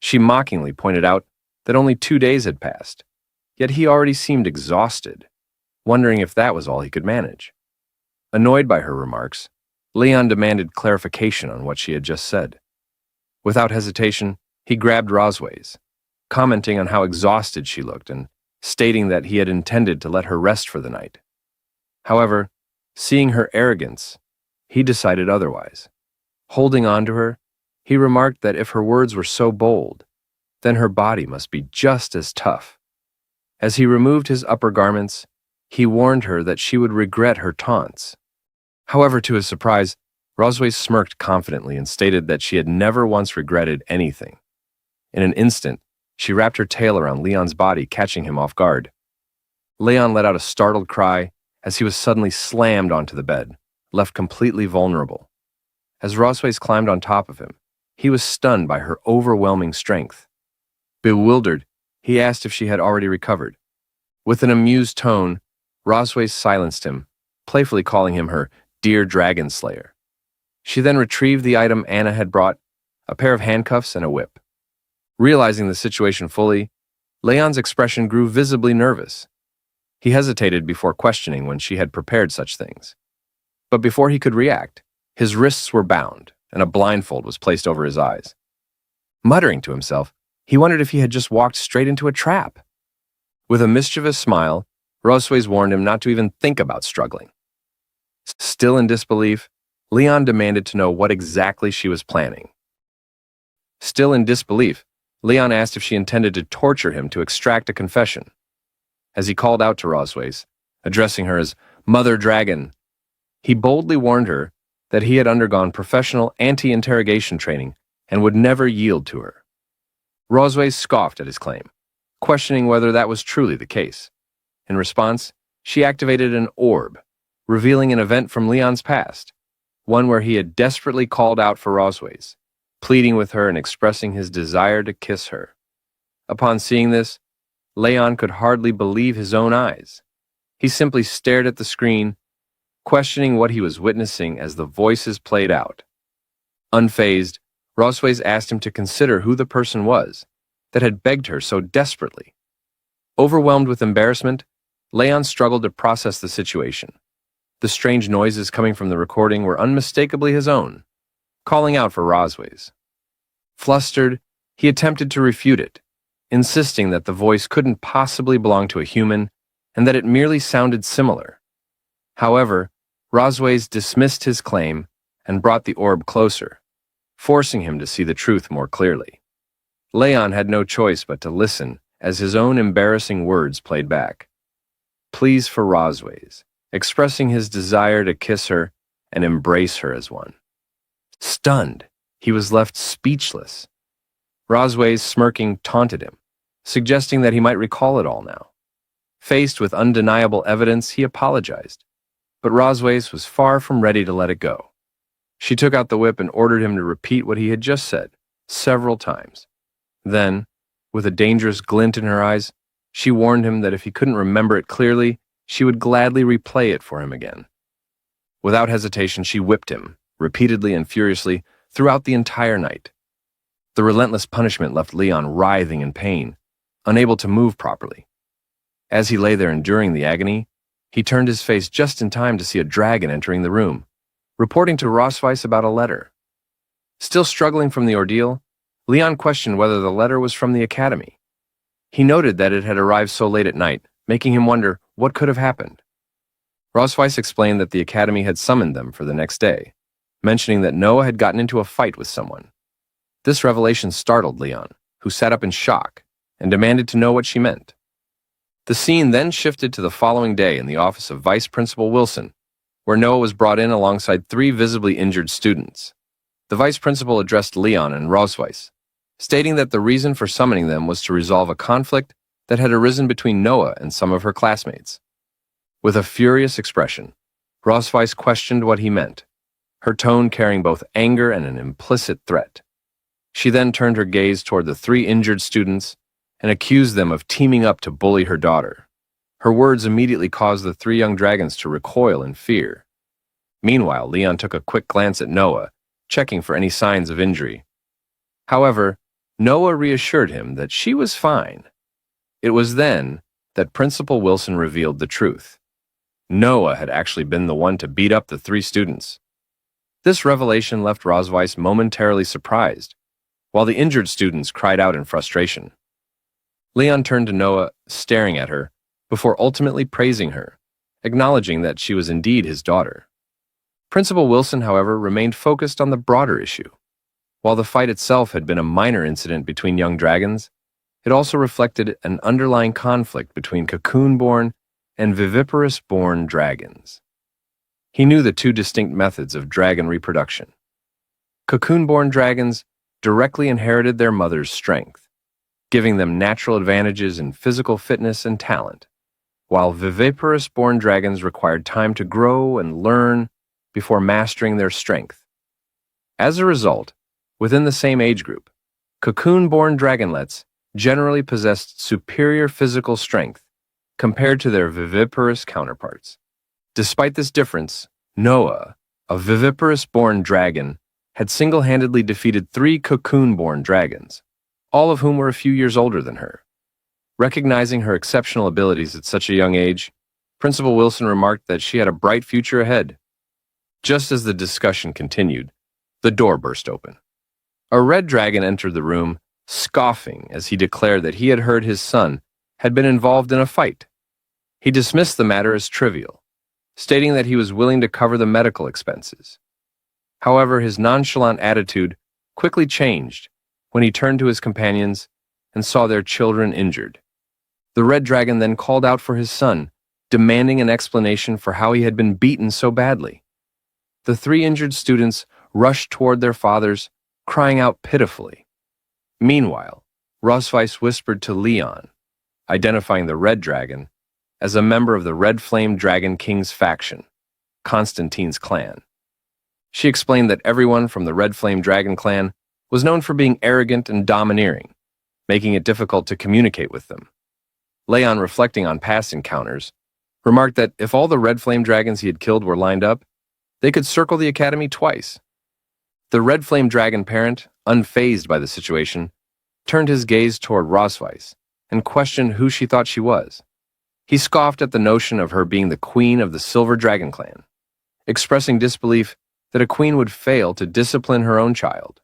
She mockingly pointed out that only 2 days had passed, yet he already seemed exhausted, wondering if that was all he could manage. Annoyed by her remarks, Leon demanded clarification on what she had just said. Without hesitation, he grabbed Rosways, commenting on how exhausted she looked and stating that he had intended to let her rest for the night. However, seeing her arrogance, he decided otherwise. Holding on to her, He remarked that if her words were so bold, then her body must be just as tough. As he removed his upper garments, he warned her that she would regret her taunts. However, to his surprise, Rosway smirked confidently and stated that she had never once regretted anything. In an instant, she wrapped her tail around Leon's body, catching him off guard. Leon let out a startled cry as he was suddenly slammed onto the bed, left completely vulnerable. As Rosways climbed on top of him, he was stunned by her overwhelming strength. Bewildered, he asked if she had already recovered. With an amused tone, Rosways silenced him, playfully calling him her dear dragon slayer. She then retrieved the item Anna had brought, a pair of handcuffs and a whip. Realizing the situation fully, Leon's expression grew visibly nervous. He hesitated before questioning when she had prepared such things. But before he could react, his wrists were bound and a blindfold was placed over his eyes. Muttering to himself, he wondered if he had just walked straight into a trap. With a mischievous smile, Rosways warned him not to even think about struggling. Still in disbelief, Leon demanded to know what exactly she was planning. Still in disbelief, Leon asked if she intended to torture him to extract a confession. As he called out to Rosways, addressing her as Mother Dragon, he boldly warned her that he had undergone professional anti-interrogation training and would never yield to her. Rosways scoffed at his claim, questioning whether that was truly the case. In response, she activated an orb, revealing an event from Leon's past, one where he had desperately called out for Rosways, pleading with her and expressing his desire to kiss her. Upon seeing this, Leon could hardly believe his own eyes. He simply stared at the screen, questioning what he was witnessing as the voices played out. Unfazed, Rosways asked him to consider who the person was that had begged her so desperately. Overwhelmed with embarrassment, Leon struggled to process the situation. The strange noises coming from the recording were unmistakably his own, calling out for Rosways. Flustered, he attempted to refute it, insisting that the voice couldn't possibly belong to a human and that it merely sounded similar. However, Rosways dismissed his claim and brought the orb closer, forcing him to see the truth more clearly. Leon had no choice but to listen as his own embarrassing words played back. Pleas for Rosways, expressing his desire to kiss her and embrace her as one. Stunned, he was left speechless. Rosways, smirking, taunted him, suggesting that he might recall it all now. Faced with undeniable evidence, he apologized, but Rosways was far from ready to let it go. She took out the whip and ordered him to repeat what he had just said, several times. Then, with a dangerous glint in her eyes, she warned him that if he couldn't remember it clearly, she would gladly replay it for him again. Without hesitation, she whipped him, repeatedly and furiously, throughout the entire night. The relentless punishment left Leon writhing in pain, unable to move properly. As he lay there enduring the agony, he turned his face just in time to see a dragon entering the room, reporting to Rosways about a letter. Still struggling from the ordeal, Leon questioned whether the letter was from the academy. He noted that it had arrived so late at night, making him wonder what could have happened. Rosways explained that the academy had summoned them for the next day, mentioning that Noah had gotten into a fight with someone. This revelation startled Leon, who sat up in shock and demanded to know what she meant. The scene then shifted to the following day in the office of Vice Principal Wilson, where Noah was brought in alongside 3 visibly injured students. The vice principal addressed Leon and Rosways, stating that the reason for summoning them was to resolve a conflict that had arisen between Noah and some of her classmates. With a furious expression, Rosways questioned what he meant, her tone carrying both anger and an implicit threat. She then turned her gaze toward the 3 injured students and accused them of teaming up to bully her daughter. Her words immediately caused the 3 young dragons to recoil in fear. Meanwhile, Leon took a quick glance at Noah, checking for any signs of injury. However, Noah reassured him that she was fine. It was then that Principal Wilson revealed the truth. Noah had actually been the one to beat up the 3 students. This revelation left Rosways momentarily surprised, while the injured students cried out in frustration. Leon turned to Noah, staring at her, before ultimately praising her, acknowledging that she was indeed his daughter. Principal Wilson, however, remained focused on the broader issue. While the fight itself had been a minor incident between young dragons, it also reflected an underlying conflict between cocoon-born and viviparous-born dragons. He knew the two distinct methods of dragon reproduction. Cocoon-born dragons directly inherited their mother's strength, giving them natural advantages in physical fitness and talent, while viviparous-born dragons required time to grow and learn before mastering their strength. As a result, within the same age group, cocoon-born dragonlets generally possessed superior physical strength compared to their viviparous counterparts. Despite this difference, Noah, a viviparous-born dragon, had single-handedly defeated 3 cocoon-born dragons, all of whom were a few years older than her. Recognizing her exceptional abilities at such a young age, Principal Wilson remarked that she had a bright future ahead. Just as the discussion continued, the door burst open. A red dragon entered the room, scoffing as he declared that he had heard his son had been involved in a fight. He dismissed the matter as trivial, stating that he was willing to cover the medical expenses. However, his nonchalant attitude quickly changed when he turned to his companions and saw their children injured. The red dragon then called out for his son, demanding an explanation for how he had been beaten so badly. The 3 injured students rushed toward their fathers, crying out pitifully. Meanwhile, Rosweiss whispered to Leon, identifying the red dragon as a member of the Red Flame Dragon King's faction, Constantine's clan. She explained that everyone from the Red Flame Dragon clan was known for being arrogant and domineering, making it difficult to communicate with them. Leon, reflecting on past encounters, remarked that if all the Red Flame Dragons he had killed were lined up, they could circle the academy twice. The Red Flame Dragon parent, unfazed by the situation, turned his gaze toward Rosweiss and questioned who she thought she was. He scoffed at the notion of her being the queen of the Silver Dragon clan, expressing disbelief that a queen would fail to discipline her own child,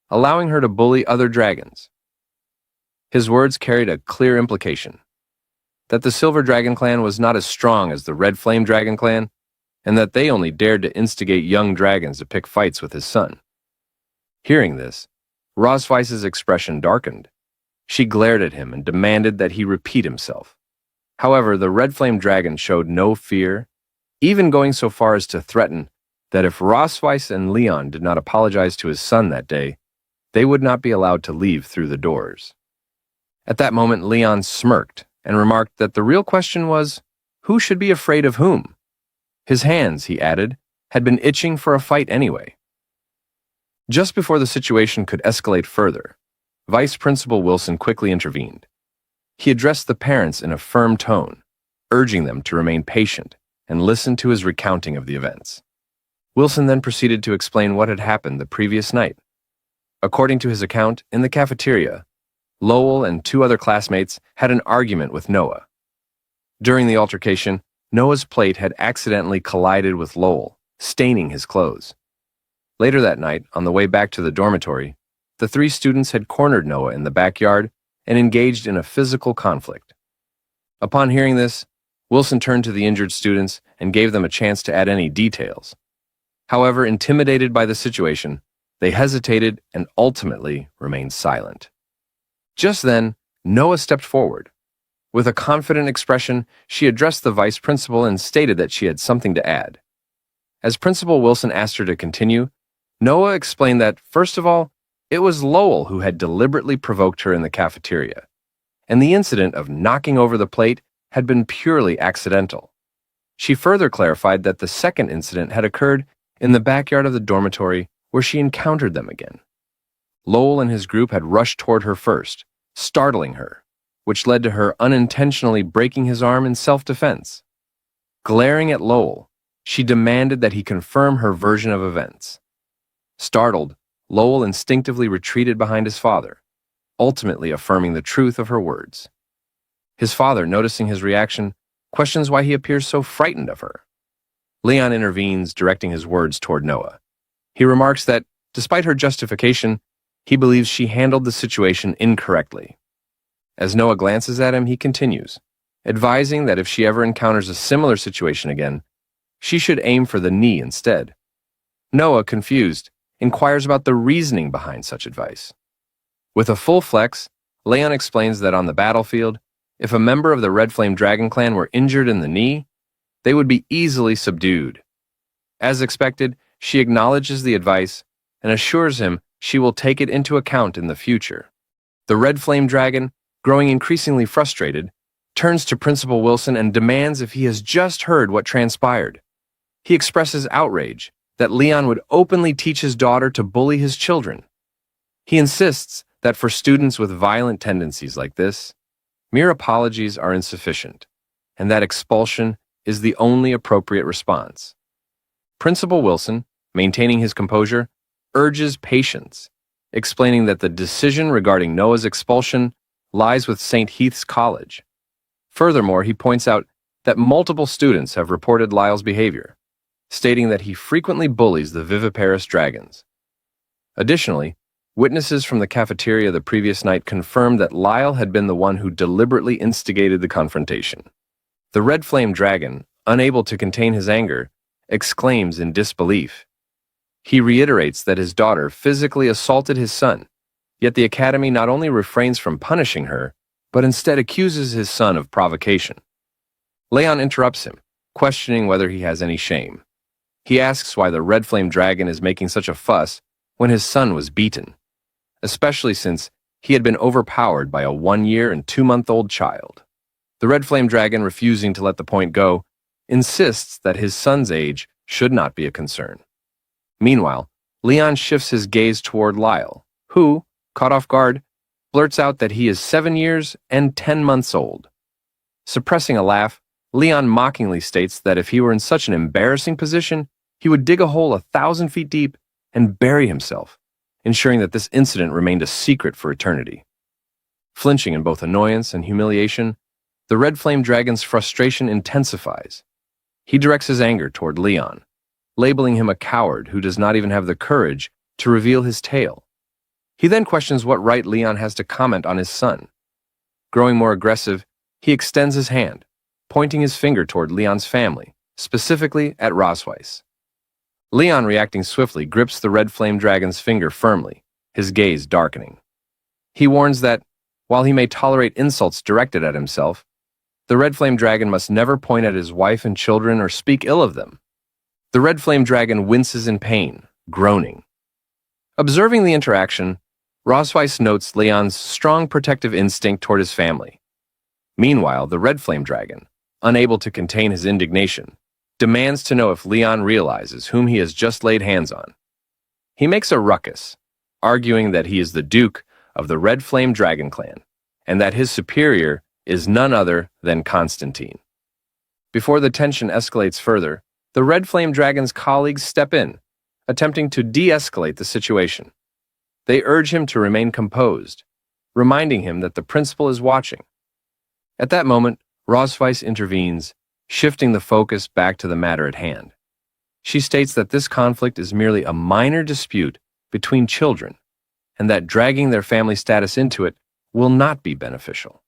allowing her to bully other dragons. His words carried a clear implication, that the Silver Dragon clan was not as strong as the Red Flame Dragon clan, and that they only dared to instigate young dragons to pick fights with his son. Hearing this, Rosweiss's expression darkened. She glared at him and demanded that he repeat himself. However, the Red Flame Dragon showed no fear, even going so far as to threaten that if Rosweiss and Leon did not apologize to his son that day, they would not be allowed to leave through the doors. At that moment, Leon smirked and remarked that the real question was, who should be afraid of whom? His hands, he added, had been itching for a fight anyway. Just before the situation could escalate further, Vice Principal Wilson quickly intervened. He addressed the parents in a firm tone, urging them to remain patient and listen to his recounting of the events. Wilson then proceeded to explain what had happened the previous night. According to his account, in the cafeteria, Lowell and 2 other classmates had an argument with Noah. During the altercation, Noah's plate had accidentally collided with Lowell, staining his clothes. Later that night, on the way back to the dormitory, the 3 students had cornered Noah in the backyard and engaged in a physical conflict. Upon hearing this, Wilson turned to the injured students and gave them a chance to add any details. However, intimidated by the situation, they hesitated and ultimately remained silent. Just then, Noah stepped forward. With a confident expression, she addressed the vice principal and stated that she had something to add. As Principal Wilson asked her to continue, Noah explained that, first of all, it was Lowell who had deliberately provoked her in the cafeteria, and the incident of knocking over the plate had been purely accidental. She further clarified that the second incident had occurred in the backyard of the dormitory where she encountered them again. Lowell and his group had rushed toward her first, startling her, which led to her unintentionally breaking his arm in self-defense. Glaring at Lowell, she demanded that he confirm her version of events. Startled, Lowell instinctively retreated behind his father, ultimately affirming the truth of her words. His father, noticing his reaction, questions why he appears so frightened of her. Leon intervenes, directing his words toward Noah. He remarks that, despite her justification, he believes she handled the situation incorrectly. As Noah glances at him, he continues, advising that if she ever encounters a similar situation again, she should aim for the knee instead. Noah, confused, inquires about the reasoning behind such advice. With a full flex, Leon explains that on the battlefield, if a member of the Red Flame Dragon clan were injured in the knee, they would be easily subdued. As expected, she acknowledges the advice and assures him she will take it into account in the future. The Red Flame Dragon, growing increasingly frustrated, turns to Principal Wilson and demands if he has just heard what transpired. He expresses outrage that Leon would openly teach his daughter to bully his children. He insists that for students with violent tendencies like this, mere apologies are insufficient, and that expulsion is the only appropriate response. Principal Wilson, maintaining his composure, urges patience, explaining that the decision regarding Noah's expulsion lies with St. Heath's College. Furthermore, he points out that multiple students have reported Lyle's behavior, stating that he frequently bullies the viviparous dragons. Additionally, witnesses from the cafeteria the previous night confirmed that Lyle had been the one who deliberately instigated the confrontation. The Red Flame Dragon, unable to contain his anger, exclaims in disbelief. He reiterates that his daughter physically assaulted his son, yet the Academy not only refrains from punishing her, but instead accuses his son of provocation. Leon interrupts him, questioning whether he has any shame. He asks why the Red Flame Dragon is making such a fuss when his son was beaten, especially since he had been overpowered by a 1-year and 2-month-old child. The Red Flame Dragon, refusing to let the point go, insists that his son's age should not be a concern. Meanwhile, Leon shifts his gaze toward Lyle, who, caught off guard, blurts out that he is 7 years and 10 months old. Suppressing a laugh, Leon mockingly states that if he were in such an embarrassing position, he would dig a hole 1,000 feet deep and bury himself, ensuring that this incident remained a secret for eternity. Flinching in both annoyance and humiliation, the Red Flame Dragon's frustration intensifies. He directs his anger toward Leon, labeling him a coward who does not even have the courage to reveal his tale. He then questions what right Leon has to comment on his son. Growing more aggressive, he extends his hand, pointing his finger toward Leon's family, specifically at Rosweiss. Leon, reacting swiftly, grips the Red Flame Dragon's finger firmly, his gaze darkening. He warns that, while he may tolerate insults directed at himself, the Red Flame Dragon must never point at his wife and children or speak ill of them. The Red Flame Dragon winces in pain, groaning. Observing the interaction, Rosweiss notes Leon's strong protective instinct toward his family. Meanwhile, the Red Flame Dragon, unable to contain his indignation, demands to know if Leon realizes whom he has just laid hands on. He makes a ruckus, arguing that he is the Duke of the Red Flame Dragon clan, and that his superior is none other than Constantine. Before the tension escalates further, the Red Flame Dragon's colleagues step in, attempting to de-escalate the situation. They urge him to remain composed, reminding him that the principal is watching. At that moment, Rosweiss intervenes, shifting the focus back to the matter at hand. She states that this conflict is merely a minor dispute between children, and that dragging their family status into it will not be beneficial.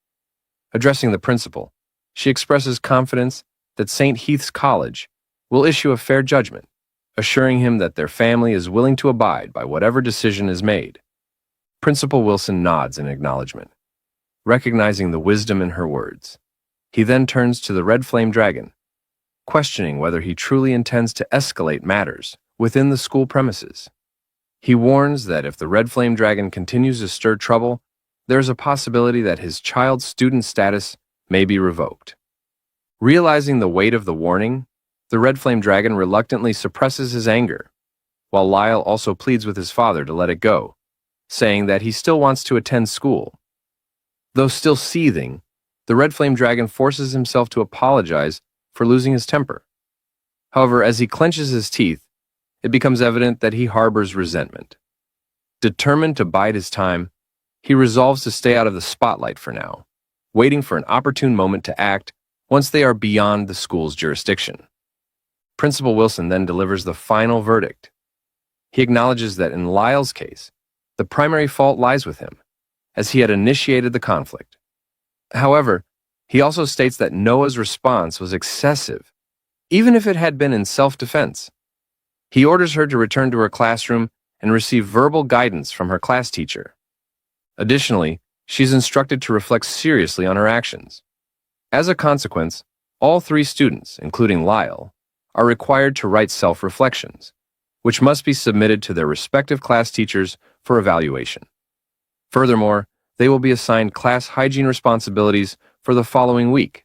Addressing the principal, she expresses confidence that St. Heath's College will issue a fair judgment, assuring him that their family is willing to abide by whatever decision is made. Principal Wilson nods in acknowledgement, recognizing the wisdom in her words. He then turns to the Red Flame Dragon, questioning whether he truly intends to escalate matters within the school premises. He warns that if the Red Flame Dragon continues to stir trouble, there is a possibility that his child's student status may be revoked. Realizing the weight of the warning, the Red Flame Dragon reluctantly suppresses his anger, while Lyle also pleads with his father to let it go, saying that he still wants to attend school. Though still seething, the Red Flame Dragon forces himself to apologize for losing his temper. However, as he clenches his teeth, it becomes evident that he harbors resentment. Determined to bide his time, he resolves to stay out of the spotlight for now, waiting for an opportune moment to act once they are beyond the school's jurisdiction. Principal Wilson then delivers the final verdict. He acknowledges that in Lyle's case, the primary fault lies with him, as he had initiated the conflict. However, he also states that Noah's response was excessive, even if it had been in self-defense. He orders her to return to her classroom and receive verbal guidance from her class teacher. Additionally, she's instructed to reflect seriously on her actions. As a consequence, all 3 students, including Lyle, are required to write self-reflections, which must be submitted to their respective class teachers for evaluation. Furthermore, they will be assigned class hygiene responsibilities for the following week.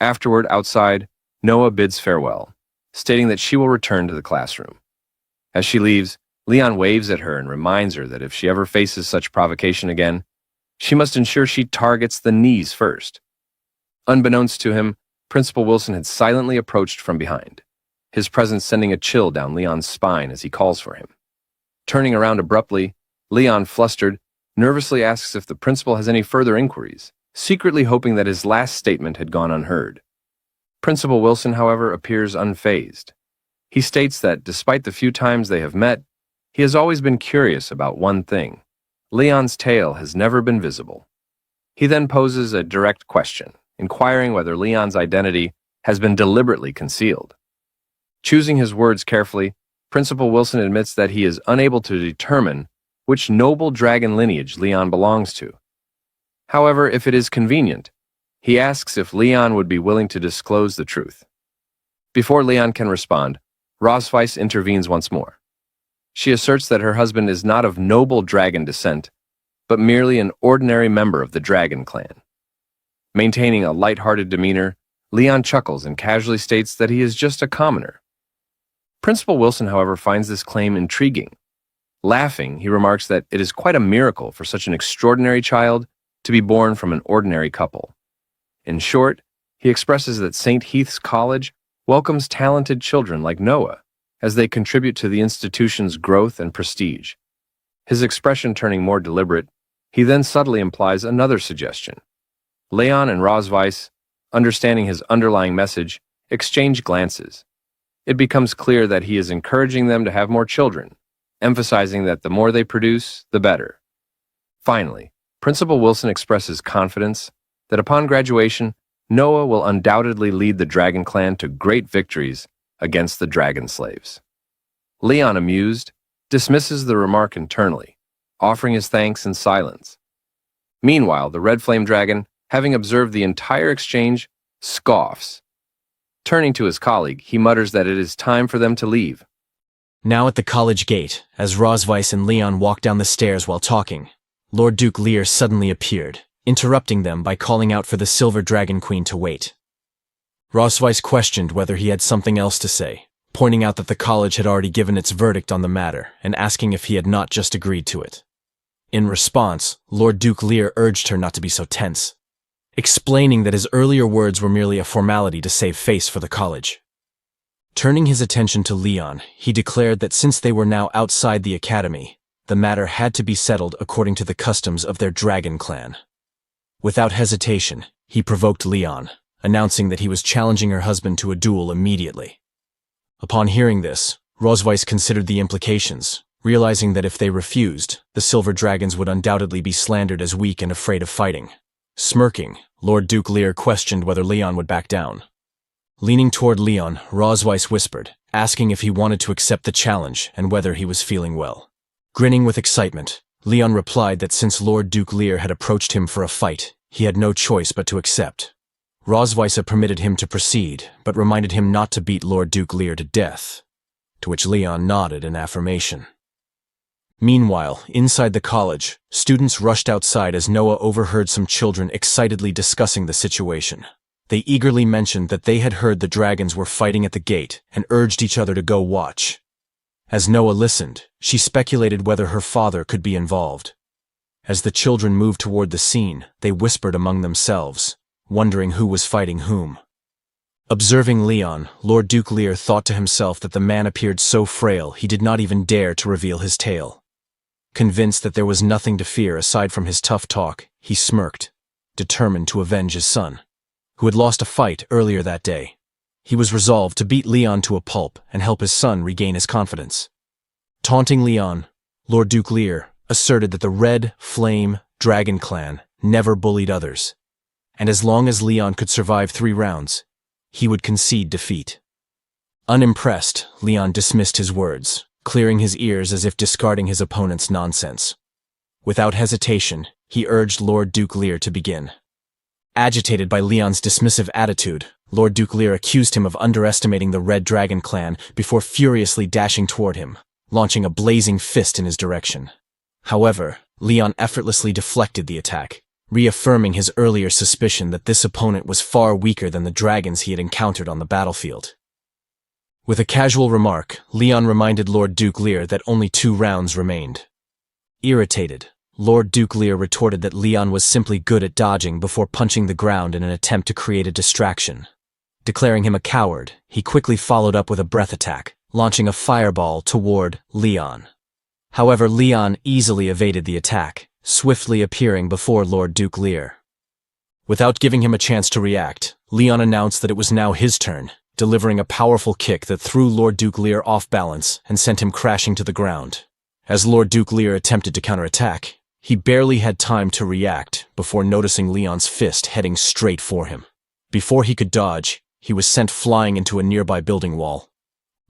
Afterward, outside, Noah bids farewell, stating that she will return to the classroom. As she leaves, Leon waves at her and reminds her that if she ever faces such provocation again, she must ensure she targets the knees first. Unbeknownst to him, Principal Wilson had silently approached from behind, his presence sending a chill down Leon's spine as he calls for him. Turning around abruptly, Leon, flustered, nervously asks if the principal has any further inquiries, secretly hoping that his last statement had gone unheard. Principal Wilson, however, appears unfazed. He states that despite the few times they have met, he has always been curious about one thing. Leon's tail has never been visible. He then poses a direct question, inquiring whether Leon's identity has been deliberately concealed. Choosing his words carefully, Principal Wilson admits that he is unable to determine which noble dragon lineage Leon belongs to. However, if it is convenient, he asks if Leon would be willing to disclose the truth. Before Leon can respond, Rosweiss intervenes once more. She asserts that her husband is not of noble dragon descent, but merely an ordinary member of the dragon clan. Maintaining a light-hearted demeanor, Leon chuckles and casually states that he is just a commoner. Principal Wilson, however, finds this claim intriguing. Laughing, he remarks that it is quite a miracle for such an extraordinary child to be born from an ordinary couple. In short, he expresses that St. Heath's College welcomes talented children like Noah as they contribute to the institution's growth and prestige. His expression turning more deliberate, he then subtly implies another suggestion. Leon and Rosweiss, understanding his underlying message, exchange glances. It becomes clear that he is encouraging them to have more children, emphasizing that the more they produce, the better. Finally, Principal Wilson expresses confidence that upon graduation, Noah will undoubtedly lead the Dragon Clan to great victories against the Dragon Slaves. Leon, amused, dismisses the remark internally, offering his thanks in silence. Meanwhile, the Red Flame Dragon, having observed the entire exchange, scoffs. Turning to his colleague, he mutters that it is time for them to leave. Now at the college gate, as Rosweiss and Leon walked down the stairs while talking, Lord Duke Lear suddenly appeared, interrupting them by calling out for the Silver Dragon Queen to wait. Rosweiss questioned whether he had something else to say, pointing out that the college had already given its verdict on the matter and asking if he had not just agreed to it. In response, Lord Duke Lear urged her not to be so tense, explaining that his earlier words were merely a formality to save face for the college. Turning his attention to Leon, he declared that since they were now outside the academy, the matter had to be settled according to the customs of their dragon clan. Without hesitation, he provoked Leon, announcing that he was challenging her husband to a duel immediately. Upon hearing this, Rosweiss considered the implications, realizing that if they refused, the Silver Dragons would undoubtedly be slandered as weak and afraid of fighting. Smirking, Lord Duke Lear questioned whether Leon would back down. Leaning toward Leon, Rosweiss whispered, asking if he wanted to accept the challenge and whether he was feeling well. Grinning with excitement, Leon replied that since Lord Duke Lear had approached him for a fight, he had no choice but to accept. Rosweiss permitted him to proceed, but reminded him not to beat Lord Duke Lear to death, to which Leon nodded in affirmation. Meanwhile, inside the college, students rushed outside as Noah overheard some children excitedly discussing the situation. They eagerly mentioned that they had heard the dragons were fighting at the gate and urged each other to go watch. As Noah listened, she speculated whether her father could be involved. As the children moved toward the scene, they whispered among themselves, wondering who was fighting whom. Observing Leon, Lord Duke Lear thought to himself that the man appeared so frail he did not even dare to reveal his tail. Convinced that there was nothing to fear aside from his tough talk, he smirked, determined to avenge his son, who had lost a fight earlier that day. He was resolved to beat Leon to a pulp and help his son regain his confidence. Taunting Leon, Lord Duke Lear asserted that the Red Flame Dragon Clan never bullied others, and as long as Leon could survive 3 rounds, he would concede defeat. Unimpressed, Leon dismissed his words, clearing his ears as if discarding his opponent's nonsense. Without hesitation, he urged Lord Duke Lear to begin. Agitated by Leon's dismissive attitude, Lord Duke Lear accused him of underestimating the Red Dragon clan before furiously dashing toward him, launching a blazing fist in his direction. However, Leon effortlessly deflected the attack, reaffirming his earlier suspicion that this opponent was far weaker than the dragons he had encountered on the battlefield. With a casual remark, Leon reminded Lord Duke Lear that only 2 rounds remained. Irritated, Lord Duke Lear retorted that Leon was simply good at dodging before punching the ground in an attempt to create a distraction. Declaring him a coward, he quickly followed up with a breath attack, launching a fireball toward Leon. However, Leon easily evaded the attack, swiftly appearing before Lord Duke Lear. Without giving him a chance to react, Leon announced that it was now his turn, delivering a powerful kick that threw Lord Duke Lear off balance and sent him crashing to the ground. As Lord Duke Lear attempted to counterattack, he barely had time to react before noticing Leon's fist heading straight for him. Before he could dodge, he was sent flying into a nearby building wall.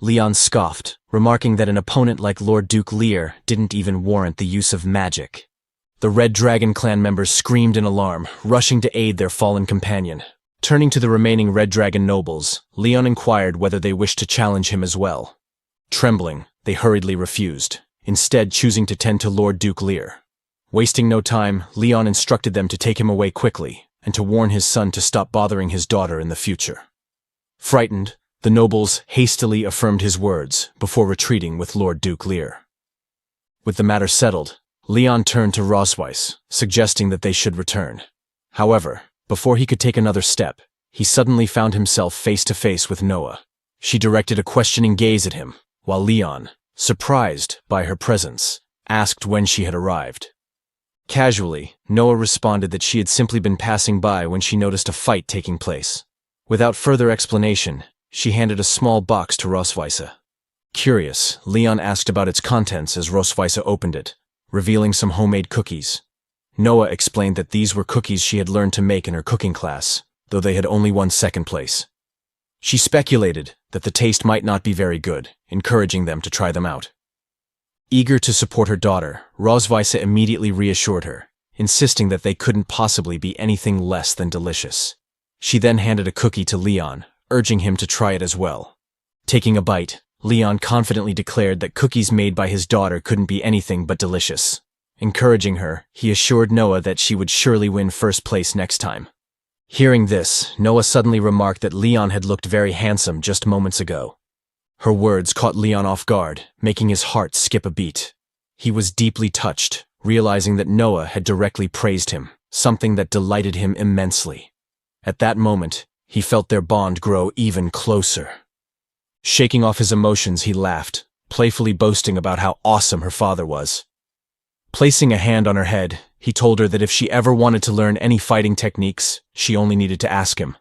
Leon scoffed, remarking that an opponent like Lord Duke Lear didn't even warrant the use of magic. The Red Dragon clan members screamed in alarm, rushing to aid their fallen companion. Turning to the remaining Red Dragon nobles, Leon inquired whether they wished to challenge him as well. Trembling, they hurriedly refused, instead choosing to tend to Lord Duke Lear. Wasting no time, Leon instructed them to take him away quickly, and to warn his son to stop bothering his daughter in the future. Frightened, the nobles hastily affirmed his words before retreating with Lord Duke Lear. With the matter settled, Leon turned to Rosweiss, suggesting that they should return. However, before he could take another step, he suddenly found himself face to face with Noah. She directed a questioning gaze at him, while Leon, surprised by her presence, asked when she had arrived. Casually, Noah responded that she had simply been passing by when she noticed a fight taking place. Without further explanation, she handed a small box to Rosweiss. Curious, Leon asked about its contents as Rosweiss opened it, revealing some homemade cookies. Noah explained that these were cookies she had learned to make in her cooking class, though they had only won 2nd place. She speculated that the taste might not be very good, encouraging them to try them out. Eager to support her daughter, Rosweiss immediately reassured her, insisting that they couldn't possibly be anything less than delicious. She then handed a cookie to Leon, urging him to try it as well. Taking a bite, Leon confidently declared that cookies made by his daughter couldn't be anything but delicious. Encouraging her, he assured Noah that she would surely win 1st place next time. Hearing this, Noah suddenly remarked that Leon had looked very handsome just moments ago. Her words caught Leon off guard, making his heart skip a beat. He was deeply touched, realizing that Noah had directly praised him, something that delighted him immensely. At that moment, he felt their bond grow even closer. Shaking off his emotions, he laughed, playfully boasting about how awesome her father was. Placing a hand on her head, he told her that if she ever wanted to learn any fighting techniques, she only needed to ask him.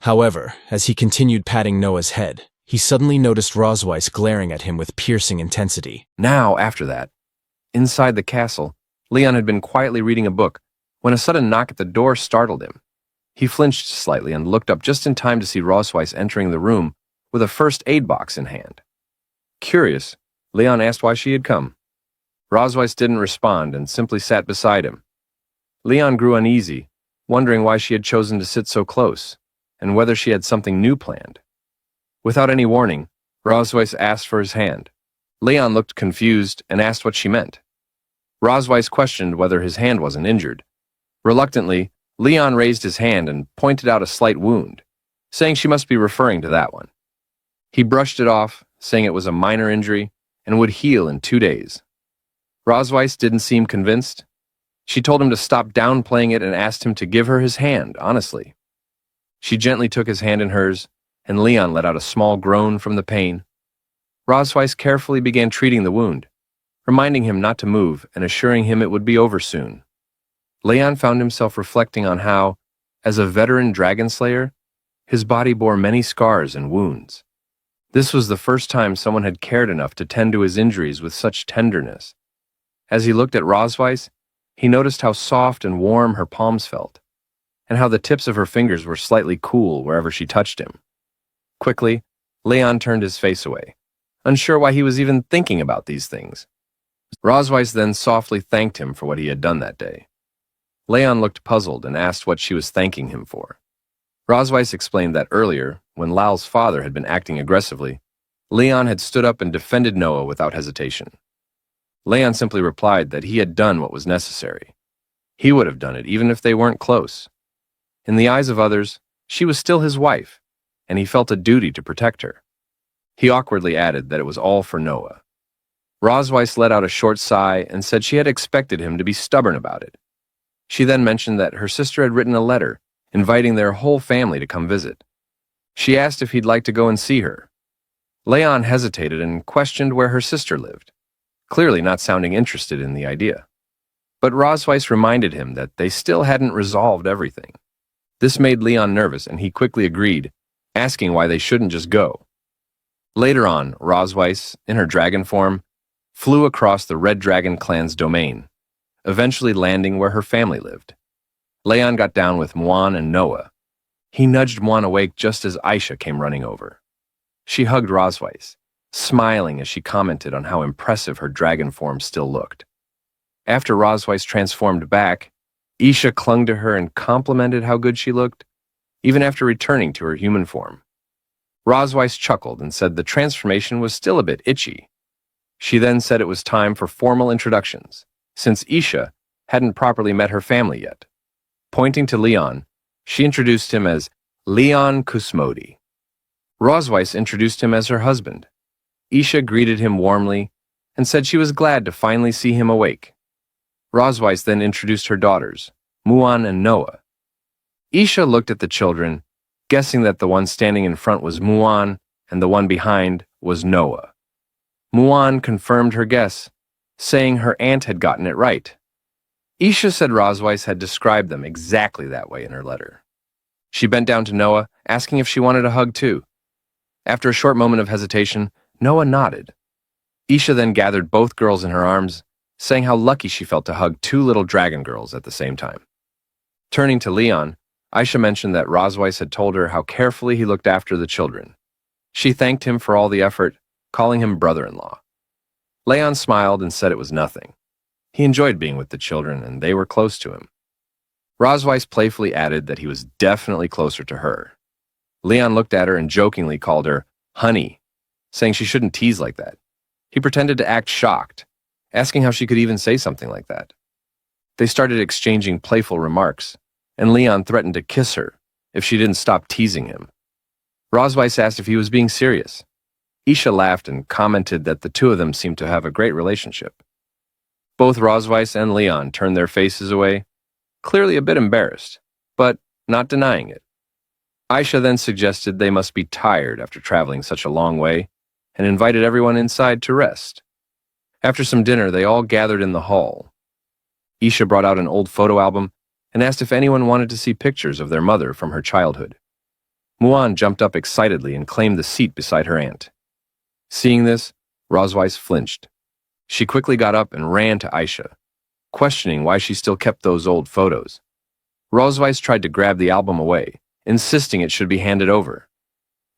However, as he continued patting Noah's head, he suddenly noticed Rosweiss glaring at him with piercing intensity. Now, after that, inside the castle, Leon had been quietly reading a book when a sudden knock at the door startled him. He flinched slightly and looked up just in time to see Rosweiss entering the room with a first aid box in hand. Curious, Leon asked why she had come. Rosweiss didn't respond and simply sat beside him. Leon grew uneasy, wondering why she had chosen to sit so close, and whether she had something new planned. Without any warning, Rosweiss asked for his hand. Leon looked confused and asked what she meant. Rosweiss questioned whether his hand wasn't injured. Reluctantly, Leon raised his hand and pointed out a slight wound, saying she must be referring to that one. He brushed it off, saying it was a minor injury and would heal in 2 days. Rosweiss didn't seem convinced. She told him to stop downplaying it and asked him to give her his hand, honestly. She gently took his hand in hers, and Leon let out a small groan from the pain. Rosweiss carefully began treating the wound, reminding him not to move and assuring him it would be over soon. Leon found himself reflecting on how, as a veteran dragon slayer, his body bore many scars and wounds. This was the first time someone had cared enough to tend to his injuries with such tenderness. As he looked at Rosweiss, he noticed how soft and warm her palms felt, and how the tips of her fingers were slightly cool wherever she touched him. Quickly, Leon turned his face away, unsure why he was even thinking about these things. Rosweiss then softly thanked him for what he had done that day. Leon looked puzzled and asked what she was thanking him for. Rosweiss explained that earlier, when Lal's father had been acting aggressively, Leon had stood up and defended Noah without hesitation. Leon simply replied that he had done what was necessary. He would have done it even if they weren't close. In the eyes of others, she was still his wife, and he felt a duty to protect her. He awkwardly added that it was all for Noah. Rosweiss let out a short sigh and said she had expected him to be stubborn about it. She then mentioned that her sister had written a letter inviting their whole family to come visit. She asked if he'd like to go and see her. Leon hesitated and questioned where her sister lived, clearly not sounding interested in the idea. But Rosweiss reminded him that they still hadn't resolved everything. This made Leon nervous, and he quickly agreed, asking why they shouldn't just go. Later on, Rosweiss, in her dragon form, flew across the Red Dragon clan's domain, eventually landing where her family lived. Leon got down with Muan and Noah. He nudged Muan awake just as Aisha came running over. She hugged Rosweiss, smiling as she commented on how impressive her dragon form still looked. After Rosweiss transformed back, Isha clung to her and complimented how good she looked, even after returning to her human form. Rosweiss chuckled and said the transformation was still a bit itchy. She then said it was time for formal introductions, since Isha hadn't properly met her family yet. Pointing to Leon, she introduced him as Leon Kusmodi. Rosweiss introduced him as her husband. Isha greeted him warmly and said she was glad to finally see him awake. Rosweiss then introduced her daughters, Muan and Noah. Isha looked at the children, guessing that the one standing in front was Muan and the one behind was Noah. Muan confirmed her guess, saying her aunt had gotten it right. Isha said Rosweiss had described them exactly that way in her letter. She bent down to Noah, asking if she wanted a hug too. After a short moment of hesitation, Noah nodded. Isha then gathered both girls in her arms, saying how lucky she felt to hug two little dragon girls at the same time. Turning to Leon, Aisha mentioned that Rosweiss had told her how carefully he looked after the children. She thanked him for all the effort, calling him brother-in-law. Leon smiled and said it was nothing. He enjoyed being with the children, and they were close to him. Rosweiss playfully added that he was definitely closer to her. Leon looked at her and jokingly called her honey, saying she shouldn't tease like that. He pretended to act shocked, asking how she could even say something like that. They started exchanging playful remarks, and Leon threatened to kiss her if she didn't stop teasing him. Rosweiss asked if he was being serious. Isha laughed and commented that the two of them seemed to have a great relationship. Both Rosweiss and Leon turned their faces away, clearly a bit embarrassed, but not denying it. Aisha then suggested they must be tired after traveling such a long way, and invited everyone inside to rest. After some dinner, they all gathered in the hall. Isha brought out an old photo album and asked if anyone wanted to see pictures of their mother from her childhood. Muan jumped up excitedly and claimed the seat beside her aunt. Seeing this, Rosweiss flinched. She quickly got up and ran to Aisha, questioning why she still kept those old photos. Rosweiss tried to grab the album away, insisting it should be handed over.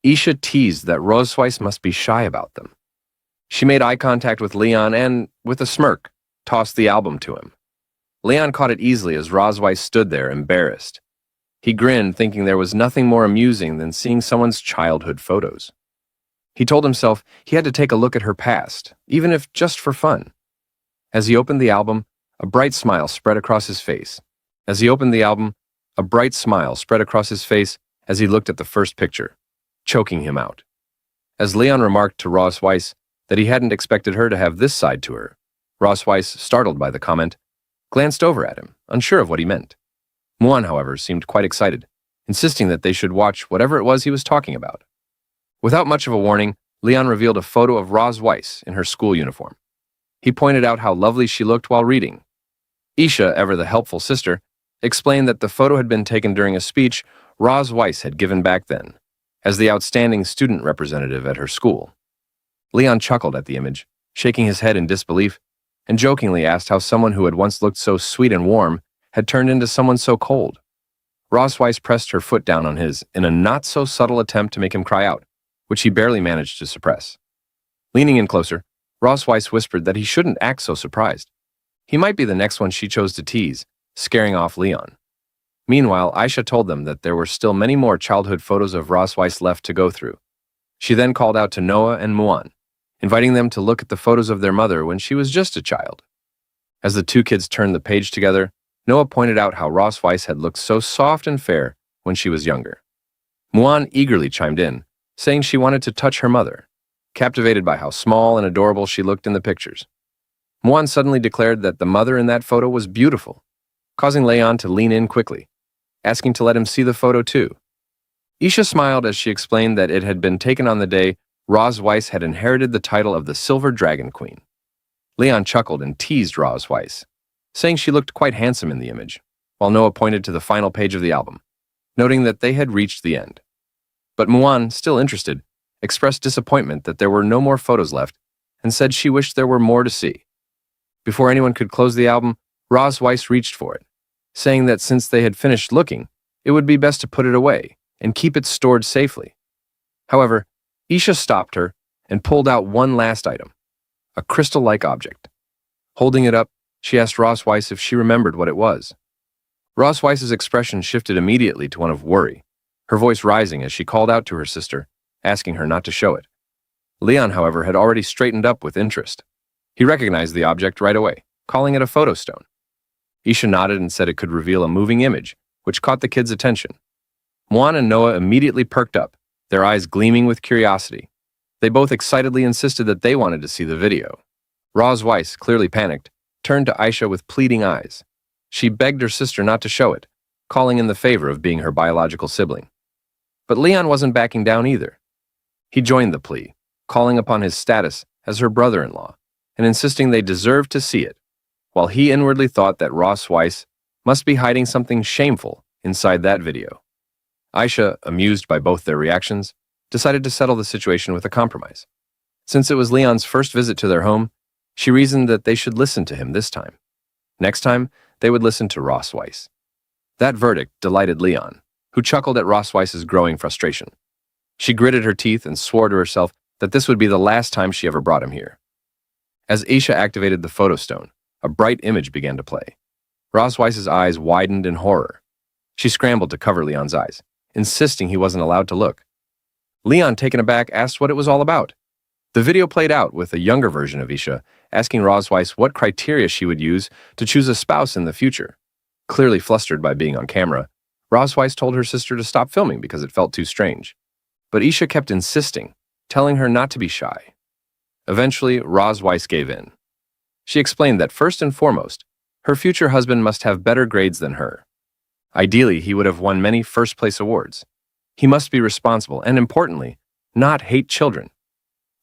Isha teased that Rosweiss must be shy about them. She made eye contact with Leon and, with a smirk, tossed the album to him. Leon caught it easily as Rosweiss stood there, embarrassed. He grinned, thinking there was nothing more amusing than seeing someone's childhood photos. He told himself he had to take a look at her past, even if just for fun. As he opened the album, a bright smile spread across his face. As he looked at the first picture, choking him out. As Leon remarked to Rosweiss that he hadn't expected her to have this side to her, Rosweiss, startled by the comment, glanced over at him, unsure of what he meant. Muan, however, seemed quite excited, insisting that they should watch whatever it was he was talking about. Without much of a warning, Leon revealed a photo of Rosweiss in her school uniform. He pointed out how lovely she looked while reading. Isha, ever the helpful sister, explained that the photo had been taken during a speech Rosweiss had given back then, as the outstanding student representative at her school. Leon chuckled at the image, shaking his head in disbelief, and jokingly asked how someone who had once looked so sweet and warm had turned into someone so cold. Rosweiss pressed her foot down on his in a not-so-subtle attempt to make him cry out, which he barely managed to suppress. Leaning in closer, Ross Weiss whispered that he shouldn't act so surprised. He might be the next one she chose to tease, scaring off Leon. Meanwhile, Aisha told them that there were still many more childhood photos of Ross Weiss left to go through. She then called out to Noah and Muan, inviting them to look at the photos of their mother when she was just a child. As the two kids turned the page together, Noah pointed out how Ross Weiss had looked so soft and fair when she was younger. Muan eagerly chimed in, saying she wanted to touch her mother, captivated by how small and adorable she looked in the pictures. Muan suddenly declared that the mother in that photo was beautiful, causing Leon to lean in quickly, asking to let him see the photo too. Isha smiled as she explained that it had been taken on the day Roz Weiss had inherited the title of the Silver Dragon Queen. Leon chuckled and teased Roz Weiss, saying she looked quite handsome in the image, while Noah pointed to the final page of the album, noting that they had reached the end. But Muan, still interested, expressed disappointment that there were no more photos left and said she wished there were more to see. Before anyone could close the album, Roz Weiss reached for it, saying that since they had finished looking, it would be best to put it away and keep it stored safely. However, Isha stopped her and pulled out one last item, a crystal-like object. Holding it up, she asked Ross Weiss if she remembered what it was. Ross Weiss's expression shifted immediately to one of worry, her voice rising as she called out to her sister, asking her not to show it. Leon, however, had already straightened up with interest. He recognized the object right away, calling it a photo stone. Isha nodded and said it could reveal a moving image, which caught the kids' attention. Muan and Noah immediately perked up, their eyes gleaming with curiosity. They both excitedly insisted that they wanted to see the video. Roz Weiss, clearly panicked, turned to Aisha with pleading eyes. She begged her sister not to show it, calling in the favor of being her biological sibling. But Leon wasn't backing down either. He joined the plea, calling upon his status as her brother-in-law and insisting they deserved to see it, while he inwardly thought that Ross Weiss must be hiding something shameful inside that video. Aisha, amused by both their reactions, decided to settle the situation with a compromise. Since it was Leon's first visit to their home, she reasoned that they should listen to him this time. Next time, they would listen to Ross Weiss. That verdict delighted Leon, who chuckled at Ross Weiss's growing frustration. She gritted her teeth and swore to herself that this would be the last time she ever brought him here. As Aisha activated the photo stone, a bright image began to play. Ross Weiss's eyes widened in horror. She scrambled to cover Leon's eyes, insisting he wasn't allowed to look. Leon, taken aback, asked what it was all about. The video played out with a younger version of Isha, asking Roz Weiss what criteria she would use to choose a spouse in the future. Clearly flustered by being on camera, Roz Weiss told her sister to stop filming because it felt too strange. But Isha kept insisting, telling her not to be shy. Eventually, Roz Weiss gave in. She explained that first and foremost, her future husband must have better grades than her. Ideally, he would have won many first-place awards. He must be responsible and, importantly, not hate children.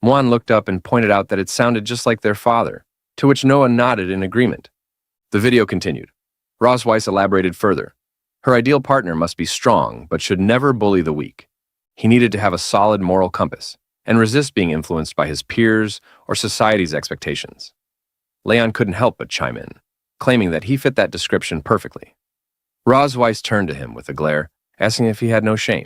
Muan looked up and pointed out that it sounded just like their father, to which Noah nodded in agreement. The video continued. Roz Weiss elaborated further. Her ideal partner must be strong, but should never bully the weak. He needed to have a solid moral compass and resist being influenced by his peers or society's expectations. Leon couldn't help but chime in, claiming that he fit that description perfectly. Roz Weiss turned to him with a glare, asking if he had no shame.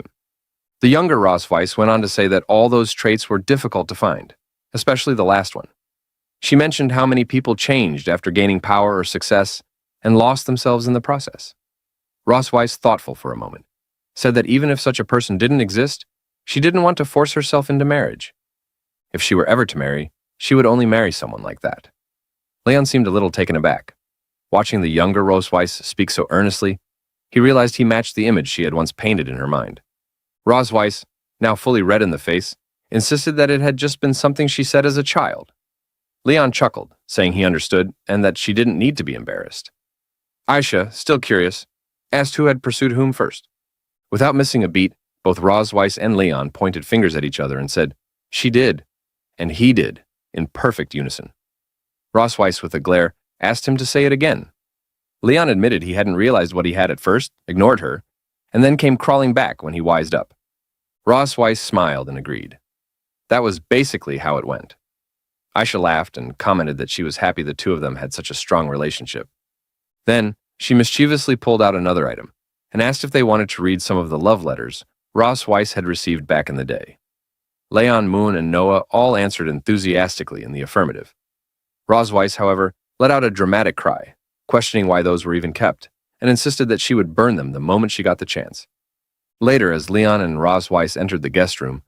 The younger Roz Weiss went on to say that all those traits were difficult to find, especially the last one. She mentioned how many people changed after gaining power or success and lost themselves in the process. Roz Weiss, thoughtful for a moment, said that even if such a person didn't exist, she didn't want to force herself into marriage. If she were ever to marry, she would only marry someone like that. Leon seemed a little taken aback. Watching the younger Roz Weiss speak so earnestly, he realized he matched the image she had once painted in her mind. Roz Weiss, now fully red in the face, insisted that it had just been something she said as a child. Leon chuckled, saying he understood and that she didn't need to be embarrassed. Aisha, still curious, asked who had pursued whom first. Without missing a beat, both Roz Weiss and Leon pointed fingers at each other and said, "She did," and "he did," in perfect unison. Roz Weiss, with a glare, asked him to say it again. Leon admitted he hadn't realized what he had at first, ignored her, and then came crawling back when he wised up. Roz Weiss smiled and agreed. That was basically how it went. Aisha laughed and commented that she was happy the two of them had such a strong relationship. Then, she mischievously pulled out another item and asked if they wanted to read some of the love letters Roz Weiss had received back in the day. Leon, Moon, and Noah all answered enthusiastically in the affirmative. Rosweiss, however, let out a dramatic cry, questioning why those were even kept, and insisted that she would burn them the moment she got the chance. Later, as Leon and Rosweiss entered the guest room,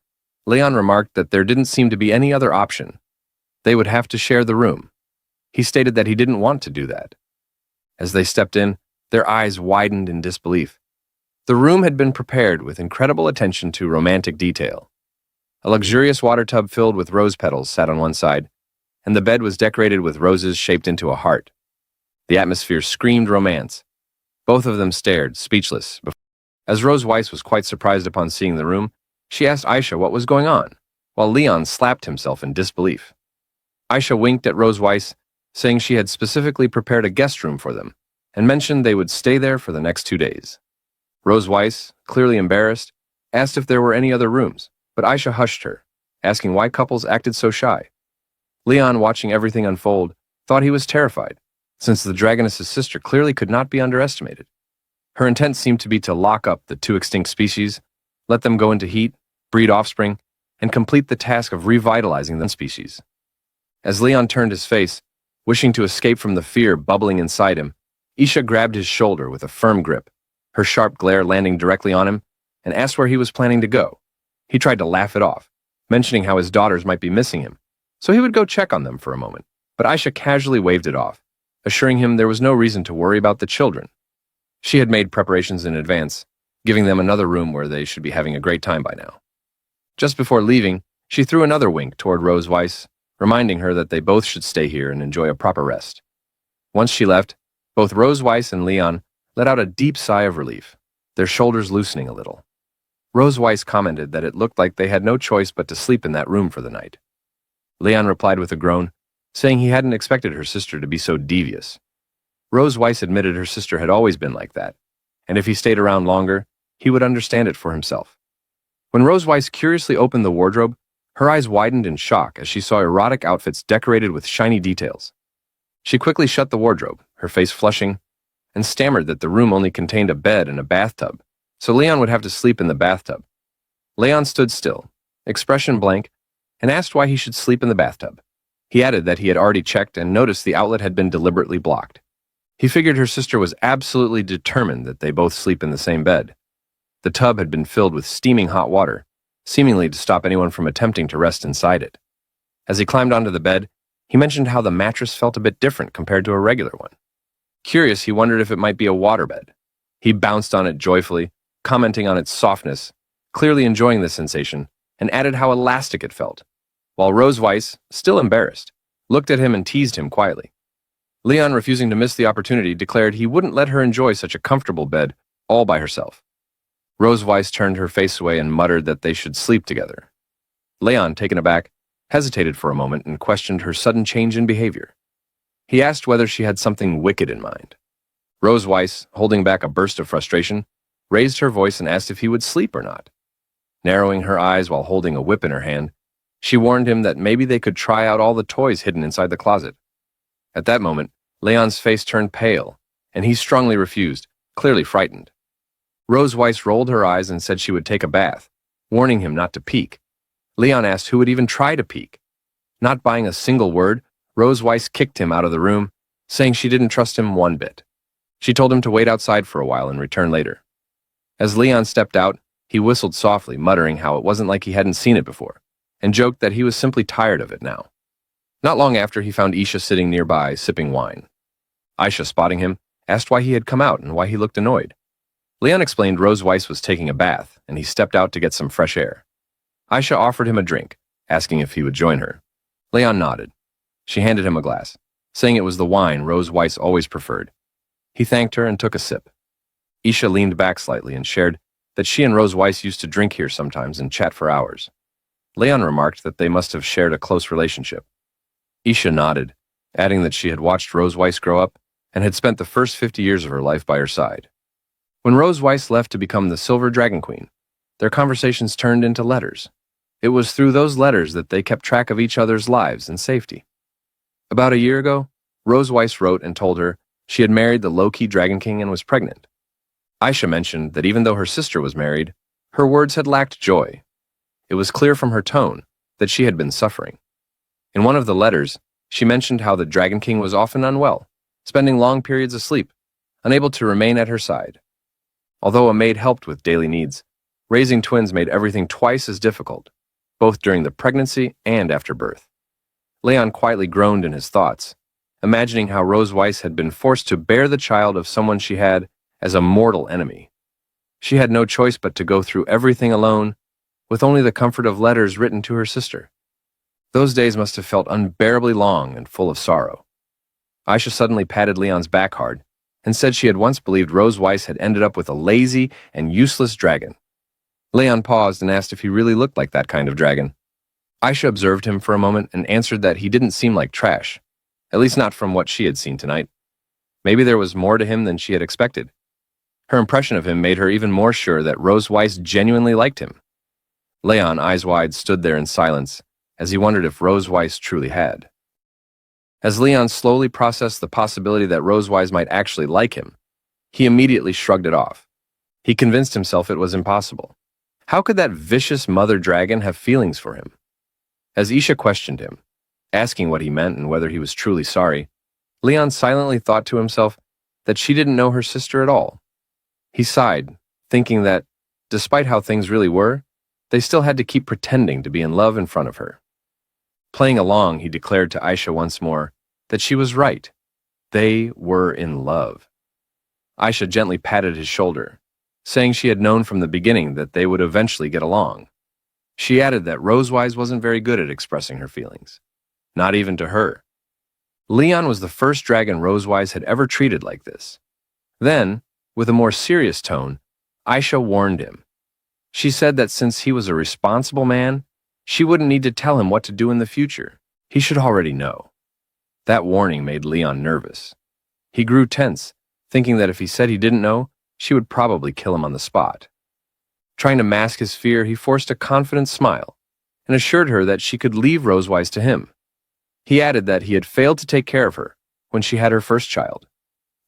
Leon remarked that there didn't seem to be any other option. They would have to share the room. He stated that he didn't want to do that. As they stepped in, their eyes widened in disbelief. The room had been prepared with incredible attention to romantic detail. A luxurious water tub filled with rose petals sat on one side, and the bed was decorated with roses shaped into a heart. The atmosphere screamed romance. Both of them stared, speechless. As Rosweiss was quite surprised upon seeing the room, she asked Aisha what was going on, while Leon slapped himself in disbelief. Aisha winked at Rosweiss, saying she had specifically prepared a guest room for them, and mentioned they would stay there for the next 2 days. Rosweiss, clearly embarrassed, asked if there were any other rooms, but Aisha hushed her, asking why couples acted so shy. Leon, watching everything unfold, thought he was terrified, since the dragoness's sister clearly could not be underestimated. Her intent seemed to be to lock up the 2 extinct species, let them go into heat, breed offspring, and complete the task of revitalizing the species. As Leon turned his face, wishing to escape from the fear bubbling inside him, Isha grabbed his shoulder with a firm grip, her sharp glare landing directly on him, and asked where he was planning to go. He tried to laugh it off, mentioning how his daughters might be missing him, so he would go check on them for a moment, but Aisha casually waved it off, assuring him there was no reason to worry about the children. She had made preparations in advance, giving them another room where they should be having a great time by now. Just before leaving, she threw another wink toward Rosweiss, reminding her that they both should stay here and enjoy a proper rest. Once she left, both Rosweiss and Leon let out a deep sigh of relief, their shoulders loosening a little. Rosweiss commented that it looked like they had no choice but to sleep in that room for the night. Leon replied with a groan, saying he hadn't expected her sister to be so devious. Rosweiss admitted her sister had always been like that, and if he stayed around longer, he would understand it for himself. When Rosweiss curiously opened the wardrobe, her eyes widened in shock as she saw erotic outfits decorated with shiny details. She quickly shut the wardrobe, her face flushing, and stammered that the room only contained a bed and a bathtub, so Leon would have to sleep in the bathtub. Leon stood still, expression blank, and asked why he should sleep in the bathtub. He added that he had already checked and noticed the outlet had been deliberately blocked. He figured her sister was absolutely determined that they both sleep in the same bed. The tub had been filled with steaming hot water, seemingly to stop anyone from attempting to rest inside it. As he climbed onto the bed, he mentioned how the mattress felt a bit different compared to a regular one. Curious, he wondered if it might be a waterbed. He bounced on it joyfully, commenting on its softness, clearly enjoying the sensation, and added how elastic it felt, while Rosweiss, still embarrassed, looked at him and teased him quietly. Leon, refusing to miss the opportunity, declared he wouldn't let her enjoy such a comfortable bed all by herself. Rosweiss turned her face away and muttered that they should sleep together. Leon, taken aback, hesitated for a moment and questioned her sudden change in behavior. He asked whether she had something wicked in mind. Rosweiss, holding back a burst of frustration, raised her voice and asked if he would sleep or not. Narrowing her eyes while holding a whip in her hand, she warned him that maybe they could try out all the toys hidden inside the closet. At that moment, Leon's face turned pale, and he strongly refused, clearly frightened. Rosweiss rolled her eyes and said she would take a bath, warning him not to peek. Leon asked who would even try to peek. Not buying a single word, Rosweiss kicked him out of the room, saying she didn't trust him one bit. She told him to wait outside for a while and return later. As Leon stepped out, he whistled softly, muttering how it wasn't like he hadn't seen it before, and joked that he was simply tired of it now. Not long after, he found Isha sitting nearby, sipping wine. Aisha, spotting him, asked why he had come out and why he looked annoyed. Leon explained Rosweiss was taking a bath, and he stepped out to get some fresh air. Aisha offered him a drink, asking if he would join her. Leon nodded. She handed him a glass, saying it was the wine Rosweiss always preferred. He thanked her and took a sip. Isha leaned back slightly and shared that she and Rosweiss used to drink here sometimes and chat for hours. Leon remarked that they must have shared a close relationship. Isha nodded, adding that she had watched Rosweiss grow up and had spent the first 50 years of her life by her side. When Rosweiss left to become the Silver Dragon Queen, their conversations turned into letters. It was through those letters that they kept track of each other's lives and safety. About a year ago, Rosweiss wrote and told her she had married the low-key Dragon King and was pregnant. Aisha mentioned that even though her sister was married, her words had lacked joy. It was clear from her tone that she had been suffering. In one of the letters, she mentioned how the Dragon King was often unwell, spending long periods asleep, unable to remain at her side. Although a maid helped with daily needs, raising twins made everything twice as difficult, both during the pregnancy and after birth. Leon quietly groaned in his thoughts, imagining how Rose Weiss had been forced to bear the child of someone she had as a mortal enemy. She had no choice but to go through everything alone, with only the comfort of letters written to her sister. Those days must have felt unbearably long and full of sorrow. Aisha suddenly patted Leon's back hard and said she had once believed Rose Weiss had ended up with a lazy and useless dragon. Leon paused and asked if he really looked like that kind of dragon. Aisha observed him for a moment and answered that he didn't seem like trash, at least not from what she had seen tonight. Maybe there was more to him than she had expected. Her impression of him made her even more sure that Rose Weiss genuinely liked him. Leon, eyes wide, stood there in silence as he wondered if Rose Weiss truly had. As Leon slowly processed the possibility that Rose Weiss might actually like him, he immediately shrugged it off. He convinced himself it was impossible. How could that vicious mother dragon have feelings for him? As Isha questioned him, asking what he meant and whether he was truly sorry, Leon silently thought to himself that she didn't know her sister at all. He sighed, thinking that, despite how things really were, they still had to keep pretending to be in love in front of her. Playing along, he declared to Aisha once more that she was right. They were in love. Aisha gently patted his shoulder, saying she had known from the beginning that they would eventually get along. She added that Rose Weiss wasn't very good at expressing her feelings, not even to her. Leon was the first dragon Rose Weiss had ever treated like this. Then, with a more serious tone, Aisha warned him. She said that since he was a responsible man, she wouldn't need to tell him what to do in the future. He should already know. That warning made Leon nervous. He grew tense, thinking that if he said he didn't know, she would probably kill him on the spot. Trying to mask his fear, he forced a confident smile and assured her that she could leave Rose Weiss to him. He added that he had failed to take care of her when she had her first child,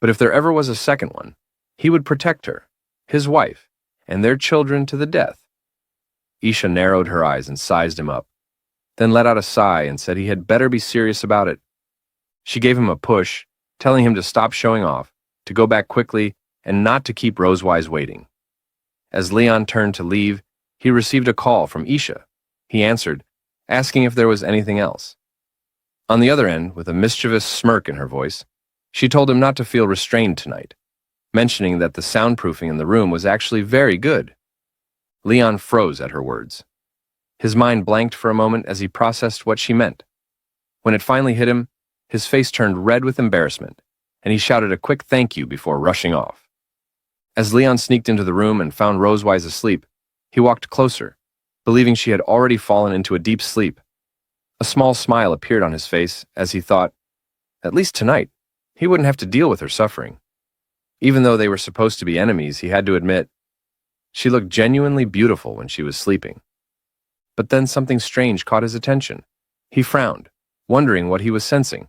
but if there ever was a second one, he would protect her, his wife, and their children to the death. Isha narrowed her eyes and sized him up, then let out a sigh and said he had better be serious about it. She gave him a push, telling him to stop showing off, to go back quickly, and not to keep Rose Weiss waiting. As Leon turned to leave, he received a call from Isha. He answered, asking if there was anything else. On the other end, with a mischievous smirk in her voice, she told him not to feel restrained tonight, mentioning that the soundproofing in the room was actually very good. Leon froze at her words. His mind blanked for a moment as he processed what she meant. When it finally hit him, his face turned red with embarrassment, and he shouted a quick thank you before rushing off. As Leon sneaked into the room and found Rose Weiss asleep, he walked closer, believing she had already fallen into a deep sleep. A small smile appeared on his face as he thought, at least tonight, he wouldn't have to deal with her suffering. Even though they were supposed to be enemies, he had to admit, she looked genuinely beautiful when she was sleeping. But then something strange caught his attention. He frowned, wondering what he was sensing.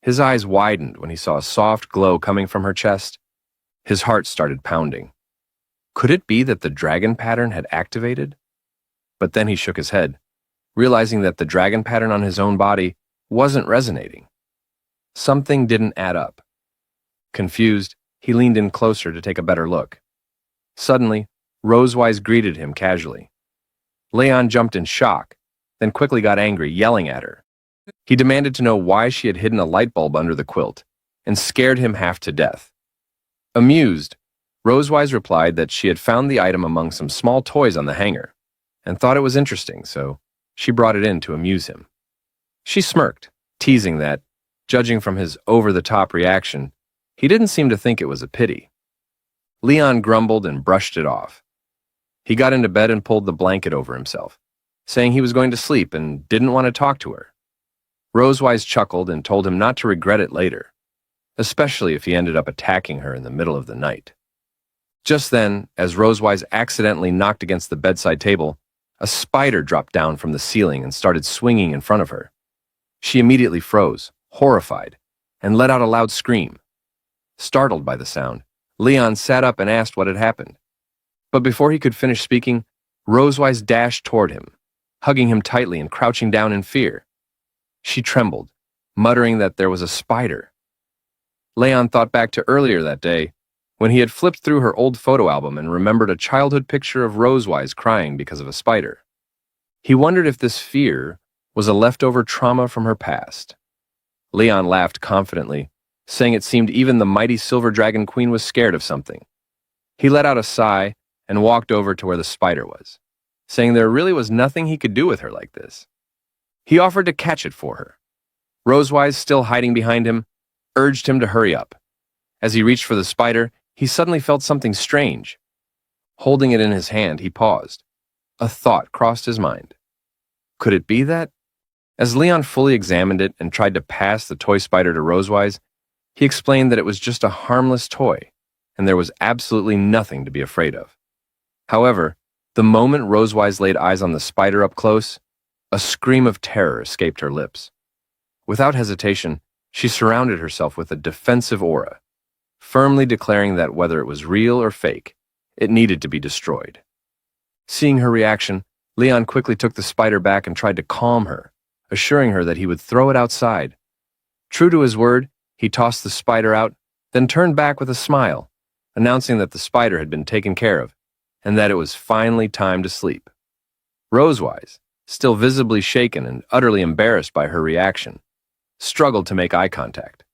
His eyes widened when he saw a soft glow coming from her chest. His heart started pounding. Could it be that the dragon pattern had activated? But then he shook his head, realizing that the dragon pattern on his own body wasn't resonating. Something didn't add up. Confused, he leaned in closer to take a better look. Suddenly, Rose Weiss greeted him casually. Leon jumped in shock, then quickly got angry, yelling at her. He demanded to know why she had hidden a light bulb under the quilt, and scared him half to death. Amused, Rose Weiss replied that she had found the item among some small toys on the hanger, and thought it was interesting, so she brought it in to amuse him. She smirked, teasing that, judging from his over-the-top reaction, he didn't seem to think it was a pity. Leon grumbled and brushed it off. He got into bed and pulled the blanket over himself, saying he was going to sleep and didn't want to talk to her. Rose Weiss chuckled and told him not to regret it later, especially if he ended up attacking her in the middle of the night. Just then, as Rose Weiss accidentally knocked against the bedside table, a spider dropped down from the ceiling and started swinging in front of her. She immediately froze, horrified, and let out a loud scream. Startled by the sound, Leon sat up and asked what had happened. But before he could finish speaking, Rose Weiss dashed toward him, hugging him tightly and crouching down in fear. She trembled, muttering that there was a spider. Leon thought back to earlier that day, when he had flipped through her old photo album and remembered a childhood picture of Rosewise crying because of a spider. He wondered if this fear was a leftover trauma from her past. Leon laughed confidently, saying it seemed even the mighty Silver Dragon Queen was scared of something. He let out a sigh and walked over to where the spider was, saying there really was nothing he could do with her like this. He offered to catch it for her. Rosewise, still hiding behind him, urged him to hurry up. As he reached for the spider, he suddenly felt something strange. Holding it in his hand, he paused. A thought crossed his mind. Could it be that? As Leon fully examined it and tried to pass the toy spider to Rosewise, he explained that it was just a harmless toy, and there was absolutely nothing to be afraid of. However, the moment Rosewise laid eyes on the spider up close, a scream of terror escaped her lips. Without hesitation, she surrounded herself with a defensive aura, firmly declaring that whether it was real or fake, it needed to be destroyed. Seeing her reaction, Leon quickly took the spider back and tried to calm her, assuring her that he would throw it outside. True to his word, he tossed the spider out, then turned back with a smile, announcing that the spider had been taken care of, and that it was finally time to sleep. Rosewise, still visibly shaken and utterly embarrassed by her reaction, struggled to make eye contact.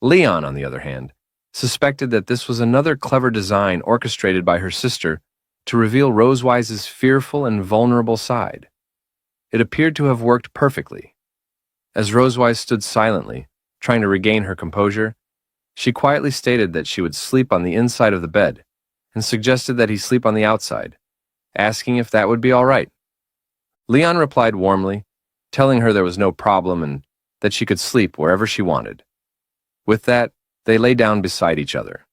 Leon, on the other hand, suspected that this was another clever design orchestrated by her sister to reveal Rosewise's fearful and vulnerable side. It appeared to have worked perfectly. As Rosewise stood silently, trying to regain her composure, she quietly stated that she would sleep on the inside of the bed and suggested that he sleep on the outside, asking if that would be all right. Leon replied warmly, telling her there was no problem and that she could sleep wherever she wanted. With that, they lay down beside each other.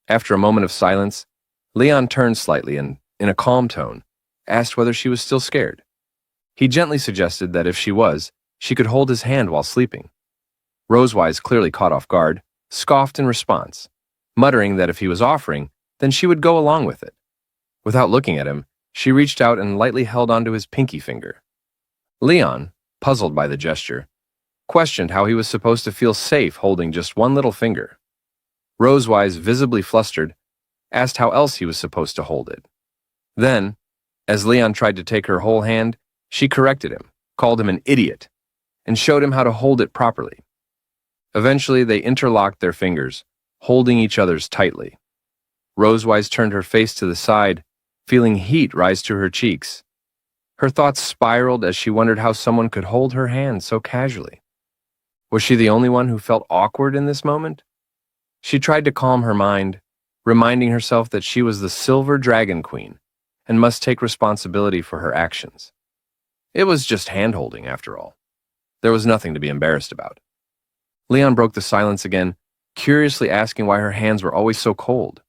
After a moment of silence, Leon turned slightly and, in a calm tone, asked whether she was still scared. He gently suggested that if she was, she could hold his hand while sleeping. Rosewise, clearly caught off guard, scoffed in response, muttering that if he was offering, then she would go along with it. Without looking at him, she reached out and lightly held onto his pinky finger. Leon, puzzled by the gesture, questioned how he was supposed to feel safe holding just one little finger. Rosewise, visibly flustered, asked how else he was supposed to hold it. Then, as Leon tried to take her whole hand, she corrected him, called him an idiot, and showed him how to hold it properly. Eventually, they interlocked their fingers, holding each other's tightly. Rosewise turned her face to the side, feeling heat rise to her cheeks. Her thoughts spiraled as she wondered how someone could hold her hand so casually. Was she the only one who felt awkward in this moment? She tried to calm her mind, reminding herself that she was the Silver Dragon Queen and must take responsibility for her actions. It was just hand-holding, after all. There was nothing to be embarrassed about. Leon broke the silence again, curiously asking why her hands were always so cold.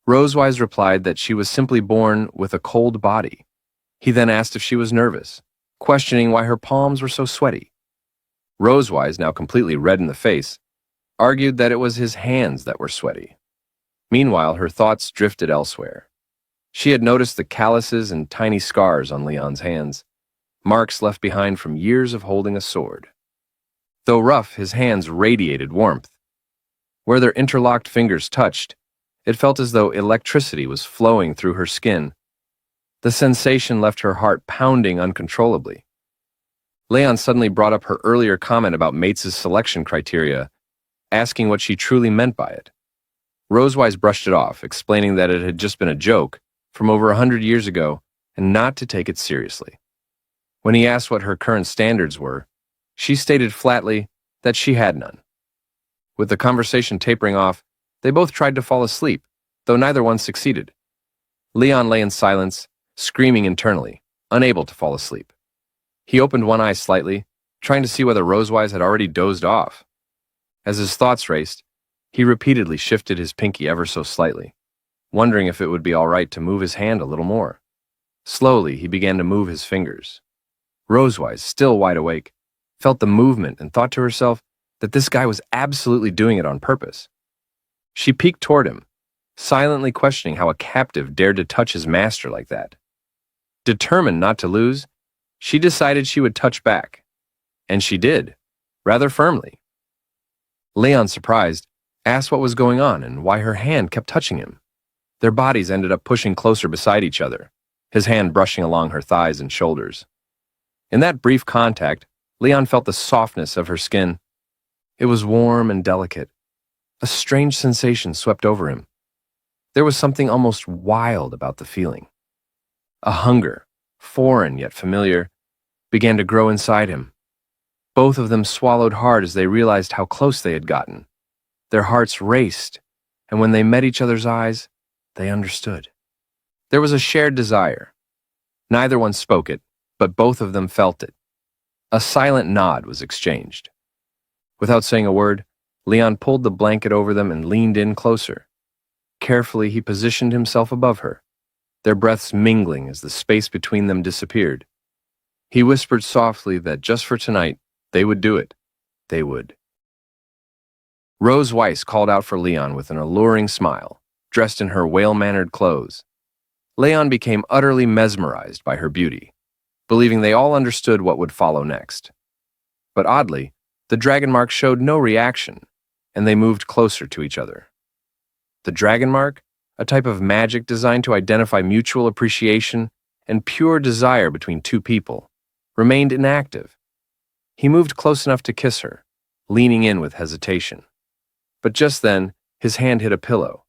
Rosewise replied that she was simply born with a cold body. He then asked if she was nervous, questioning why her palms were so sweaty. Rosewise, now completely red in the face, argued that it was his hands that were sweaty. Meanwhile, her thoughts drifted elsewhere. She had noticed the calluses and tiny scars on Leon's hands, marks left behind from years of holding a sword. Though rough, his hands radiated warmth. Where their interlocked fingers touched, it felt as though electricity was flowing through her skin. The sensation left her heart pounding uncontrollably. Leon suddenly brought up her earlier comment about Mates' selection criteria, asking what she truly meant by it. Rosewise brushed it off, explaining that it had just been a joke from over 100 years ago and not to take it seriously. When he asked what her current standards were, she stated flatly that she had none. With the conversation tapering off, they both tried to fall asleep, though neither one succeeded. Leon lay in silence, screaming internally, unable to fall asleep. He opened one eye slightly, trying to see whether Rosewise had already dozed off. As his thoughts raced, he repeatedly shifted his pinky ever so slightly, wondering if it would be all right to move his hand a little more. Slowly, he began to move his fingers. Rosewise, still wide awake, felt the movement and thought to herself that this guy was absolutely doing it on purpose. She peeked toward him, silently questioning how a captive dared to touch his master like that. Determined not to lose, she decided she would touch back. And she did, rather firmly. Leon, surprised, asked what was going on and why her hand kept touching him. Their bodies ended up pushing closer beside each other, his hand brushing along her thighs and shoulders. In that brief contact, Leon felt the softness of her skin. It was warm and delicate. A strange sensation swept over him. There was something almost wild about the feeling. A hunger, foreign yet familiar, began to grow inside him. Both of them swallowed hard as they realized how close they had gotten. Their hearts raced, and when they met each other's eyes, they understood. There was a shared desire. Neither one spoke it, but both of them felt it. A silent nod was exchanged. Without saying a word, Leon pulled the blanket over them and leaned in closer. Carefully, he positioned himself above her, their breaths mingling as the space between them disappeared. He whispered softly that just for tonight, they would do it. They would. Rose Weiss called out for Leon with an alluring smile, dressed in her whale-mannered clothes. Leon became utterly mesmerized by her beauty, believing they all understood what would follow next. But oddly, the dragon mark showed no reaction, and they moved closer to each other. The dragon mark, a type of magic designed to identify mutual appreciation and pure desire between two people, remained inactive. He moved close enough to kiss her, leaning in with hesitation. But just then, his hand hit a pillow.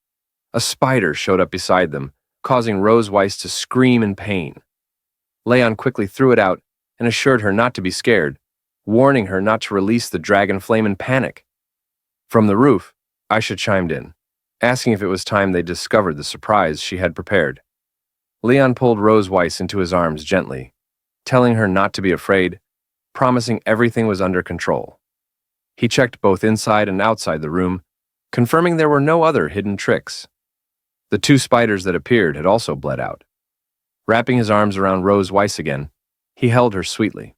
A spider showed up beside them, causing Rose Weiss to scream in pain. Leon quickly threw it out and assured her not to be scared, warning her not to release the dragon flame in panic. From the roof, Aisha chimed in, asking if it was time they discovered the surprise she had prepared. Leon pulled Rose Weiss into his arms gently, telling her not to be afraid, promising everything was under control. He checked both inside and outside the room, confirming there were no other hidden tricks. The two spiders that appeared had also bled out. Wrapping his arms around Rose Weiss again, he held her sweetly.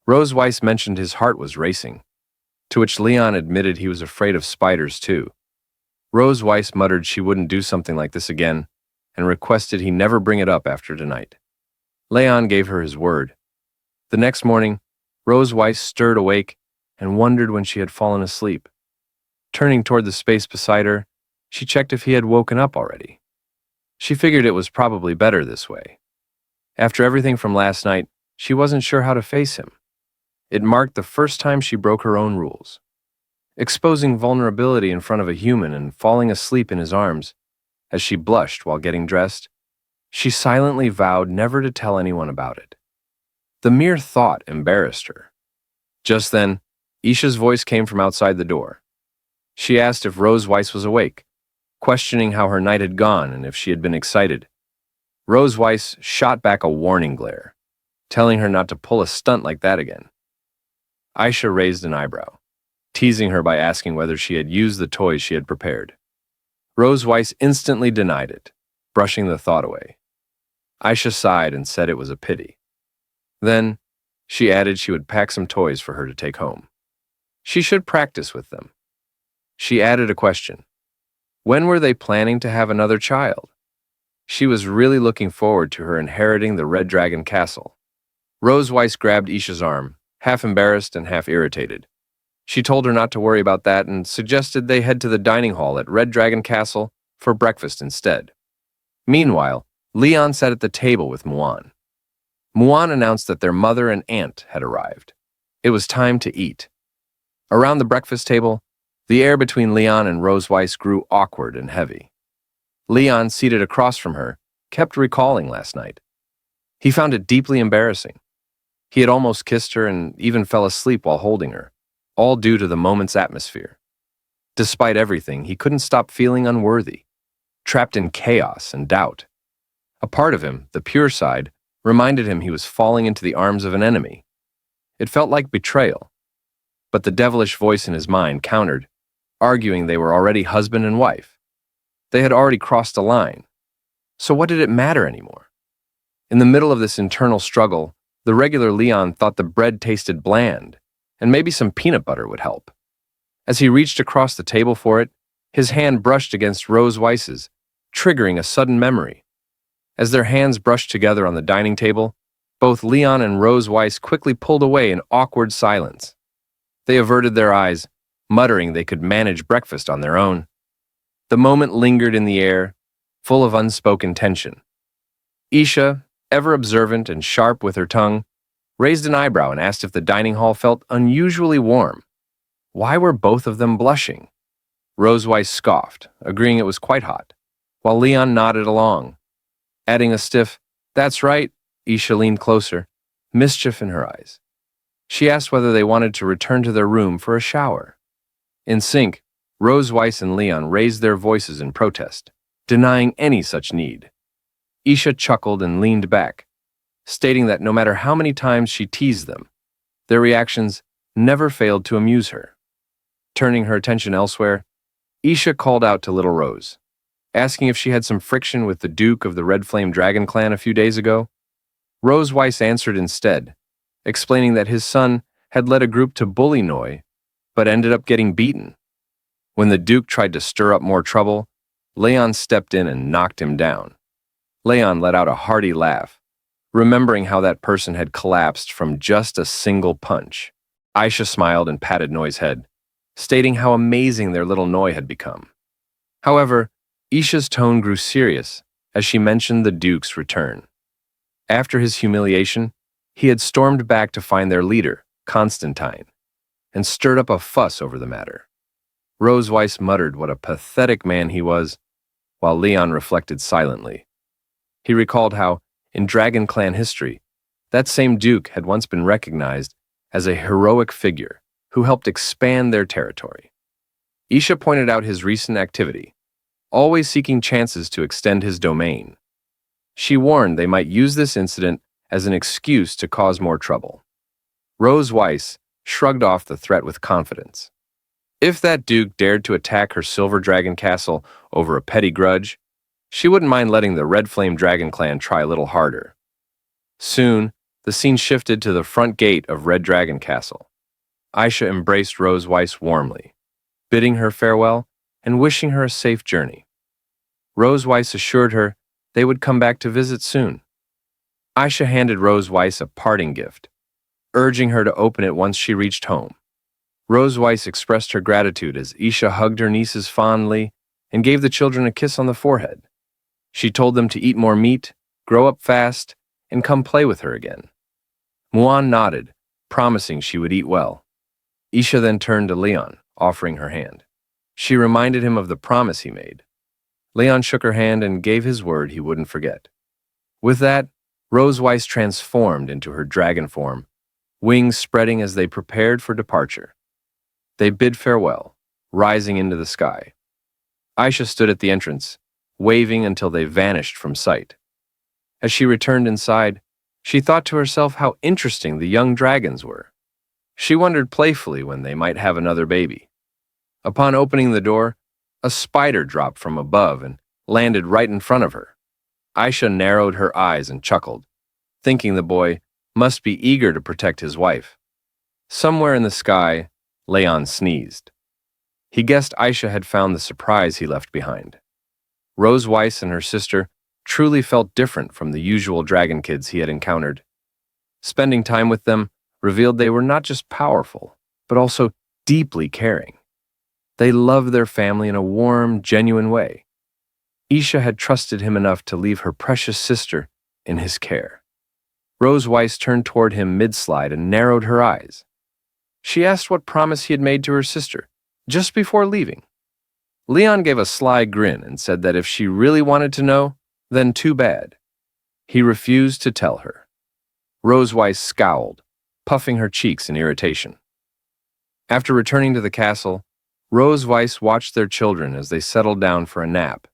Rose Weiss mentioned his heart was racing, to which Leon admitted he was afraid of spiders too. Rose Weiss muttered she wouldn't do something like this again and requested he never bring it up after tonight. Leon gave her his word. The next morning, Rose Weiss stirred awake and wondered when she had fallen asleep. Turning toward the space beside her, she checked if he had woken up already. She figured it was probably better this way. After everything from last night, she wasn't sure how to face him. It marked the first time she broke her own rules. Exposing vulnerability in front of a human and falling asleep in his arms, as she blushed while getting dressed, she silently vowed never to tell anyone about it. The mere thought embarrassed her. Just then, Isha's voice came from outside the door. She asked if Rose Weiss was awake, questioning how her night had gone and if she had been excited. Rose Weiss shot back a warning glare, telling her not to pull a stunt like that again. Aisha raised an eyebrow, teasing her by asking whether she had used the toys she had prepared. Rose Weiss instantly denied it, brushing the thought away. Aisha sighed and said it was a pity. Then, she added she would pack some toys for her to take home. She should practice with them. She added a question. When were they planning to have another child? She was really looking forward to her inheriting the Red Dragon Castle. Rose Weiss grabbed Isha's arm, half embarrassed and half irritated. She told her not to worry about that and suggested they head to the dining hall at Red Dragon Castle for breakfast instead. Meanwhile, Leon sat at the table with Muan. Muan announced that their mother and aunt had arrived. It was time to eat. Around the breakfast table, the air between Leon and Rose Weiss grew awkward and heavy. Leon, seated across from her, kept recalling last night. He found it deeply embarrassing. He had almost kissed her and even fell asleep while holding her, all due to the moment's atmosphere. Despite everything, he couldn't stop feeling unworthy, trapped in chaos and doubt. A part of him, the pure side, reminded him he was falling into the arms of an enemy. It felt like betrayal. But the devilish voice in his mind countered, arguing they were already husband and wife. They had already crossed a line. So what did it matter anymore? In the middle of this internal struggle, the regular Leon thought the bread tasted bland, and maybe some peanut butter would help. As he reached across the table for it, his hand brushed against Rose Weiss's, triggering a sudden memory. As their hands brushed together on the dining table, both Leon and Rose Weiss quickly pulled away in awkward silence. They averted their eyes, muttering they could manage breakfast on their own. The moment lingered in the air, full of unspoken tension. Isha, ever observant and sharp with her tongue, raised an eyebrow and asked if the dining hall felt unusually warm. Why were both of them blushing? Rose Weiss scoffed, agreeing it was quite hot, while Leon nodded along. Adding a stiff, "That's right," Isha leaned closer, mischief in her eyes. She asked whether they wanted to return to their room for a shower. In sync, Rose Weiss and Leon raised their voices in protest, denying any such need. Isha chuckled and leaned back, stating that no matter how many times she teased them, their reactions never failed to amuse her. Turning her attention elsewhere, Isha called out to Little Rose, asking if she had some friction with the Duke of the Red Flame Dragon clan a few days ago. Rose Weiss answered instead, explaining that his son had led a group to bully Noi, but ended up getting beaten. When the Duke tried to stir up more trouble, Leon stepped in and knocked him down. Leon let out a hearty laugh, remembering how that person had collapsed from just a single punch. Aisha smiled and patted Noi's head, stating how amazing their little Noi had become. However, Isha's tone grew serious as she mentioned the Duke's return. After his humiliation, he had stormed back to find their leader, Constantine, and stirred up a fuss over the matter. Rose Weiss muttered what a pathetic man he was, while Leon reflected silently. He recalled how, in Dragon Clan history, that same Duke had once been recognized as a heroic figure who helped expand their territory. Isha pointed out his recent activity, always seeking chances to extend his domain. She warned they might use this incident as an excuse to cause more trouble. Rose Weiss shrugged off the threat with confidence. If that Duke dared to attack her Silver Dragon Castle over a petty grudge, she wouldn't mind letting the Red Flame Dragon clan try a little harder. Soon, the scene shifted to the front gate of Red Dragon Castle. Aisha embraced Rose Weiss warmly, bidding her farewell and wishing her a safe journey. Rose Weiss assured her they would come back to visit soon. Aisha handed Rose Weiss a parting gift, urging her to open it once she reached home. Rose Weiss expressed her gratitude as Isha hugged her nieces fondly and gave the children a kiss on the forehead. She told them to eat more meat, grow up fast, and come play with her again. Muan nodded, promising she would eat well. Isha then turned to Leon, offering her hand. She reminded him of the promise he made. Leon shook her hand and gave his word he wouldn't forget. With that, Rose Weiss transformed into her dragon form, wings spreading as they prepared for departure. They bid farewell, rising into the sky. Aisha stood at the entrance, waving until they vanished from sight. As she returned inside, she thought to herself how interesting the young dragons were. She wondered playfully when they might have another baby. Upon opening the door, a spider dropped from above and landed right in front of her. Aisha narrowed her eyes and chuckled, thinking the boy must be eager to protect his wife. Somewhere in the sky, Leon sneezed. He guessed Aisha had found the surprise he left behind. Rose Weiss and her sister truly felt different from the usual dragon kids he had encountered. Spending time with them revealed they were not just powerful, but also deeply caring. They loved their family in a warm, genuine way. Isha had trusted him enough to leave her precious sister in his care. Rose Weiss turned toward him mid-slide and narrowed her eyes. She asked what promise he had made to her sister, just before leaving. Leon gave a sly grin and said that if she really wanted to know, then too bad. He refused to tell her. Rose Weiss scowled, puffing her cheeks in irritation. After returning to the castle, Rose Weiss watched their children as they settled down for a nap.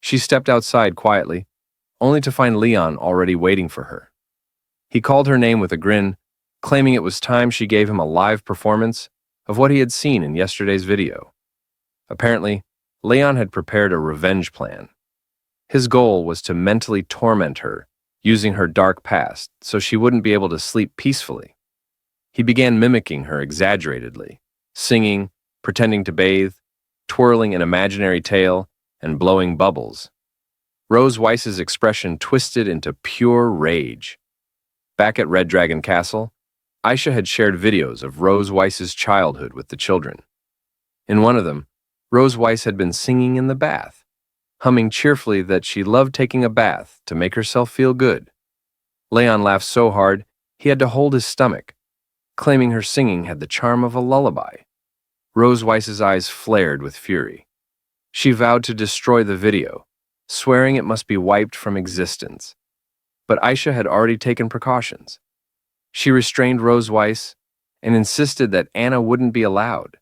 She stepped outside quietly, only to find Leon already waiting for her. He called her name with a grin, claiming it was time she gave him a live performance of what he had seen in yesterday's video. Apparently, Leon had prepared a revenge plan. His goal was to mentally torment her, using her dark past so she wouldn't be able to sleep peacefully. He began mimicking her exaggeratedly, singing, pretending to bathe, twirling an imaginary tail, and blowing bubbles. Rose Weiss's expression twisted into pure rage. Back at Red Dragon Castle, Aisha had shared videos of Rose Weiss's childhood with the children. In one of them, Rose Weiss had been singing in the bath, humming cheerfully that she loved taking a bath to make herself feel good. Leon laughed so hard he had to hold his stomach, claiming her singing had the charm of a lullaby. Rose Weiss's eyes flared with fury. She vowed to destroy the video, swearing it must be wiped from existence. But Aisha had already taken precautions. She restrained Rose Weiss and insisted that Anna wouldn't be allowed.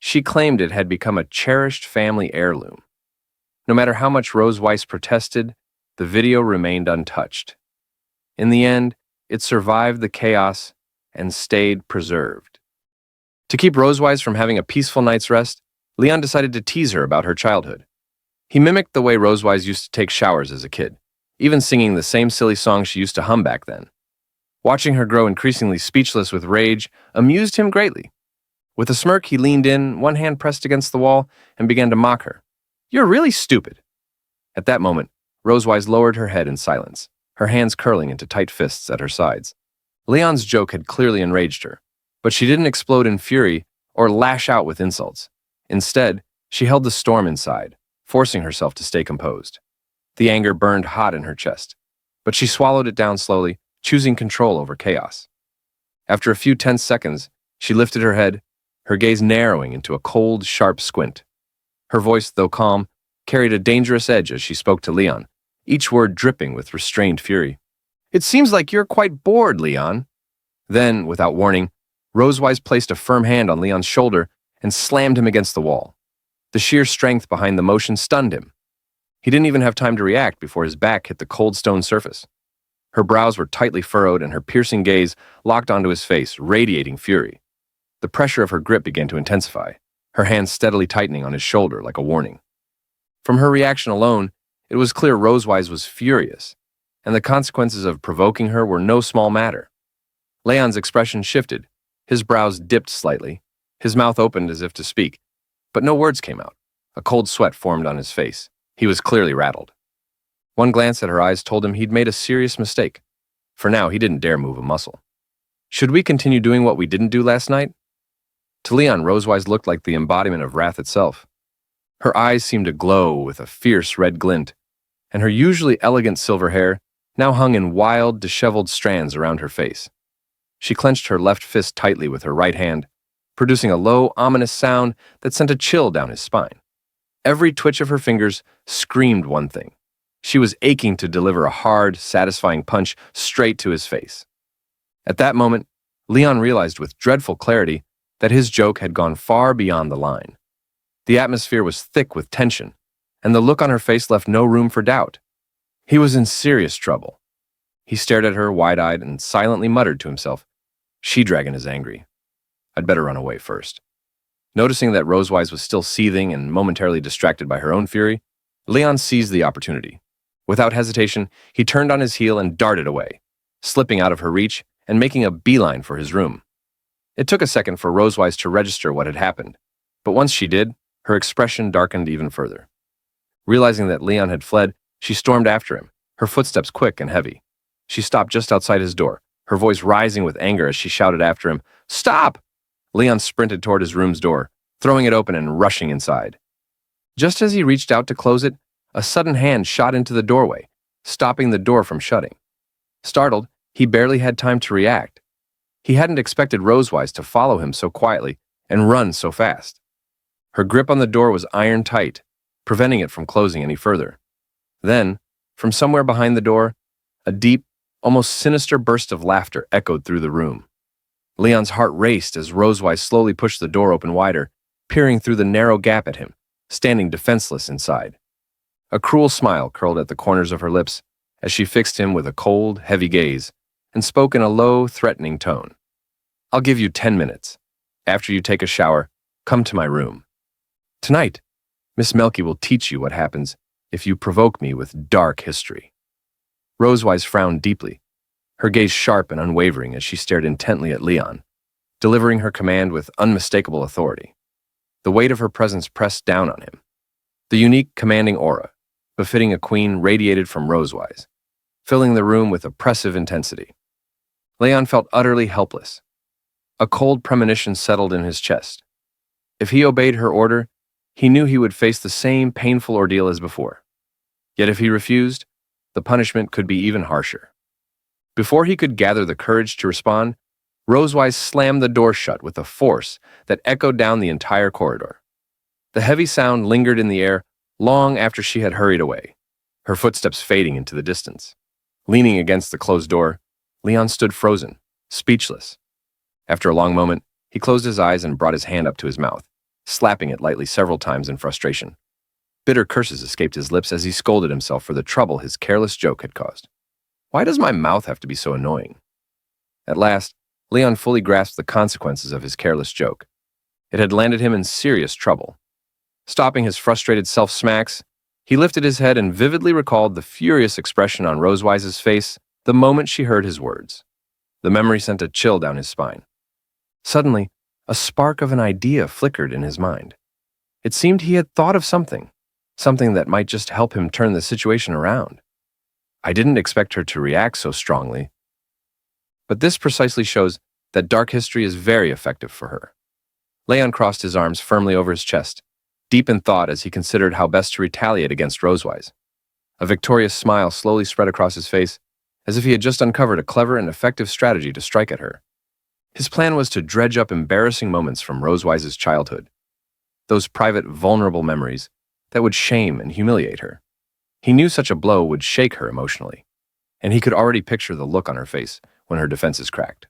She claimed it had become a cherished family heirloom. No matter how much Rose Weiss protested, the video remained untouched. In the end, it survived the chaos and stayed preserved. To keep Rose Weiss from having a peaceful night's rest, Leon decided to tease her about her childhood. He mimicked the way Rose Weiss used to take showers as a kid, even singing the same silly song she used to hum back then. Watching her grow increasingly speechless with rage amused him greatly. With a smirk, he leaned in, one hand pressed against the wall, and began to mock her. "You're really stupid." At that moment, Rose Weiss lowered her head in silence, her hands curling into tight fists at her sides. Leon's joke had clearly enraged her, but she didn't explode in fury or lash out with insults. Instead, she held the storm inside, forcing herself to stay composed. The anger burned hot in her chest, but she swallowed it down slowly, choosing control over chaos. After a few tense seconds, she lifted her head, her gaze narrowing into a cold, sharp squint. Her voice, though calm, carried a dangerous edge as she spoke to Leon, each word dripping with restrained fury. "It seems like you're quite bored, Leon." Then, without warning, Rose Weiss placed a firm hand on Leon's shoulder and slammed him against the wall. The sheer strength behind the motion stunned him. He didn't even have time to react before his back hit the cold stone surface. Her brows were tightly furrowed and her piercing gaze locked onto his face, radiating fury. The pressure of her grip began to intensify, her hands steadily tightening on his shoulder like a warning. From her reaction alone, it was clear Rose Weiss was furious, and the consequences of provoking her were no small matter. Leon's expression shifted. His brows dipped slightly. His mouth opened as if to speak, but no words came out. A cold sweat formed on his face. He was clearly rattled. One glance at her eyes told him he'd made a serious mistake. For now, he didn't dare move a muscle. "Should we continue doing what we didn't do last night?" To Leon, Rose Weiss looked like the embodiment of wrath itself. Her eyes seemed to glow with a fierce red glint, and her usually elegant silver hair now hung in wild, disheveled strands around her face. She clenched her left fist tightly with her right hand, producing a low, ominous sound that sent a chill down his spine. Every twitch of her fingers screamed one thing. She was aching to deliver a hard, satisfying punch straight to his face. At that moment, Leon realized with dreadful clarity that his joke had gone far beyond the line. The atmosphere was thick with tension, and the look on her face left no room for doubt. He was in serious trouble. He stared at her wide-eyed and silently muttered to himself, "She-Dragon is angry. I'd better run away first." Noticing that Rose Weiss was still seething and momentarily distracted by her own fury, Leon seized the opportunity. Without hesitation, he turned on his heel and darted away, slipping out of her reach and making a beeline for his room. It took a second for Rose Weiss to register what had happened, but once she did, her expression darkened even further. Realizing that Leon had fled, she stormed after him, her footsteps quick and heavy. She stopped just outside his door, her voice rising with anger as she shouted after him, "Stop!" Leon sprinted toward his room's door, throwing it open and rushing inside. Just as he reached out to close it, a sudden hand shot into the doorway, stopping the door from shutting. Startled, he barely had time to react. He hadn't expected Rose Weiss to follow him so quietly and run so fast. Her grip on the door was iron tight, preventing it from closing any further. Then, from somewhere behind the door, a deep, almost sinister burst of laughter echoed through the room. Leon's heart raced as Rose Weiss slowly pushed the door open wider, peering through the narrow gap at him, standing defenseless inside. A cruel smile curled at the corners of her lips as she fixed him with a cold, heavy gaze and spoke in a low, threatening tone. "I'll give you 10 minutes. After you take a shower, come to my room. Tonight, Miss Melky will teach you what happens if you provoke me with dark history." Rose Weiss frowned deeply, her gaze sharp and unwavering as she stared intently at Leon, delivering her command with unmistakable authority. The weight of her presence pressed down on him. The unique, commanding aura, befitting a queen, radiated from Rosewise, filling the room with oppressive intensity. Leon felt utterly helpless. A cold premonition settled in his chest. If he obeyed her order, he knew he would face the same painful ordeal as before. Yet if he refused, the punishment could be even harsher. Before he could gather the courage to respond, Rosewise slammed the door shut with a force that echoed down the entire corridor. The heavy sound lingered in the air long after she had hurried away, her footsteps fading into the distance. Leaning against the closed door, Leon stood frozen, speechless. After a long moment, he closed his eyes and brought his hand up to his mouth, slapping it lightly several times in frustration. Bitter curses escaped his lips as he scolded himself for the trouble his careless joke had caused. Why does my mouth have to be so annoying? At last, Leon fully grasped the consequences of his careless joke. It had landed him in serious trouble. Stopping his frustrated self-smacks, he lifted his head and vividly recalled the furious expression on Rosewise's face the moment she heard his words. The memory sent a chill down his spine. Suddenly, a spark of an idea flickered in his mind. It seemed he had thought of something that might just help him turn the situation around. I didn't expect her to react so strongly, but this precisely shows that dark history is very effective for her. Leon crossed his arms firmly over his chest, deep in thought as he considered how best to retaliate against Rosewise. A victorious smile slowly spread across his face, as if he had just uncovered a clever and effective strategy to strike at her. His plan was to dredge up embarrassing moments from Rosewise's childhood, those private, vulnerable memories that would shame and humiliate her. He knew such a blow would shake her emotionally, and he could already picture the look on her face when her defenses cracked.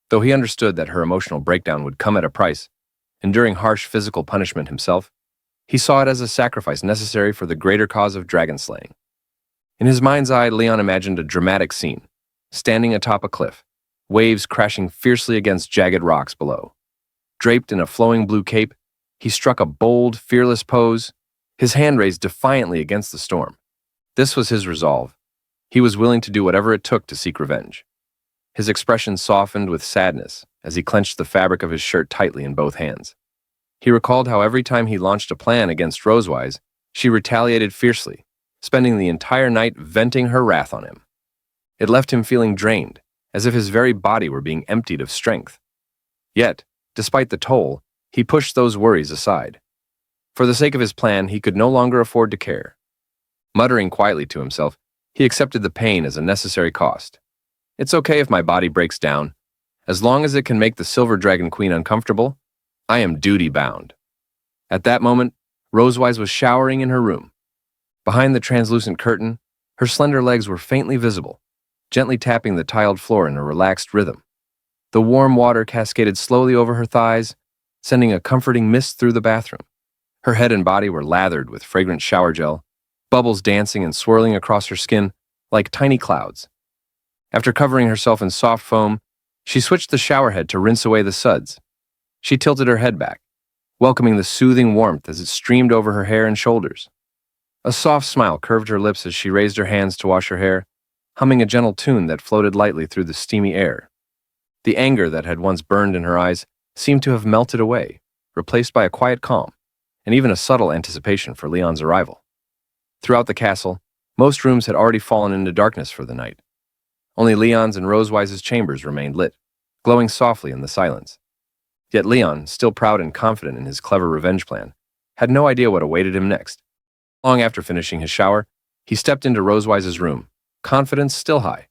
Though he understood that her emotional breakdown would come at a price, enduring harsh physical punishment himself, he saw it as a sacrifice necessary for the greater cause of dragon slaying. In his mind's eye, Leon imagined a dramatic scene, standing atop a cliff, waves crashing fiercely against jagged rocks below. Draped in a flowing blue cape, he struck a bold, fearless pose, his hand raised defiantly against the storm. This was his resolve. He was willing to do whatever it took to seek revenge. His expression softened with sadness as he clenched the fabric of his shirt tightly in both hands. He recalled how every time he launched a plan against Rosewise, she retaliated fiercely, spending the entire night venting her wrath on him. It left him feeling drained, as if his very body were being emptied of strength. Yet, despite the toll, he pushed those worries aside. For the sake of his plan, he could no longer afford to care. Muttering quietly to himself, he accepted the pain as a necessary cost. It's okay if my body breaks down. As long as it can make the Silver Dragon Queen uncomfortable, I am duty-bound. At that moment, Rosewise was showering in her room. Behind the translucent curtain, her slender legs were faintly visible, gently tapping the tiled floor in a relaxed rhythm. The warm water cascaded slowly over her thighs, sending a comforting mist through the bathroom. Her head and body were lathered with fragrant shower gel, bubbles dancing and swirling across her skin like tiny clouds. After covering herself in soft foam, she switched the shower head to rinse away the suds. She tilted her head back, welcoming the soothing warmth as it streamed over her hair and shoulders. A soft smile curved her lips as she raised her hands to wash her hair, humming a gentle tune that floated lightly through the steamy air. The anger that had once burned in her eyes seemed to have melted away, replaced by a quiet calm, and even a subtle anticipation for Leon's arrival. Throughout the castle, most rooms had already fallen into darkness for the night. Only Leon's and Rosewise's chambers remained lit, glowing softly in the silence. Yet Leon, still proud and confident in his clever revenge plan, had no idea what awaited him next. Long after finishing his shower, he stepped into Rosewise's room, confidence still high.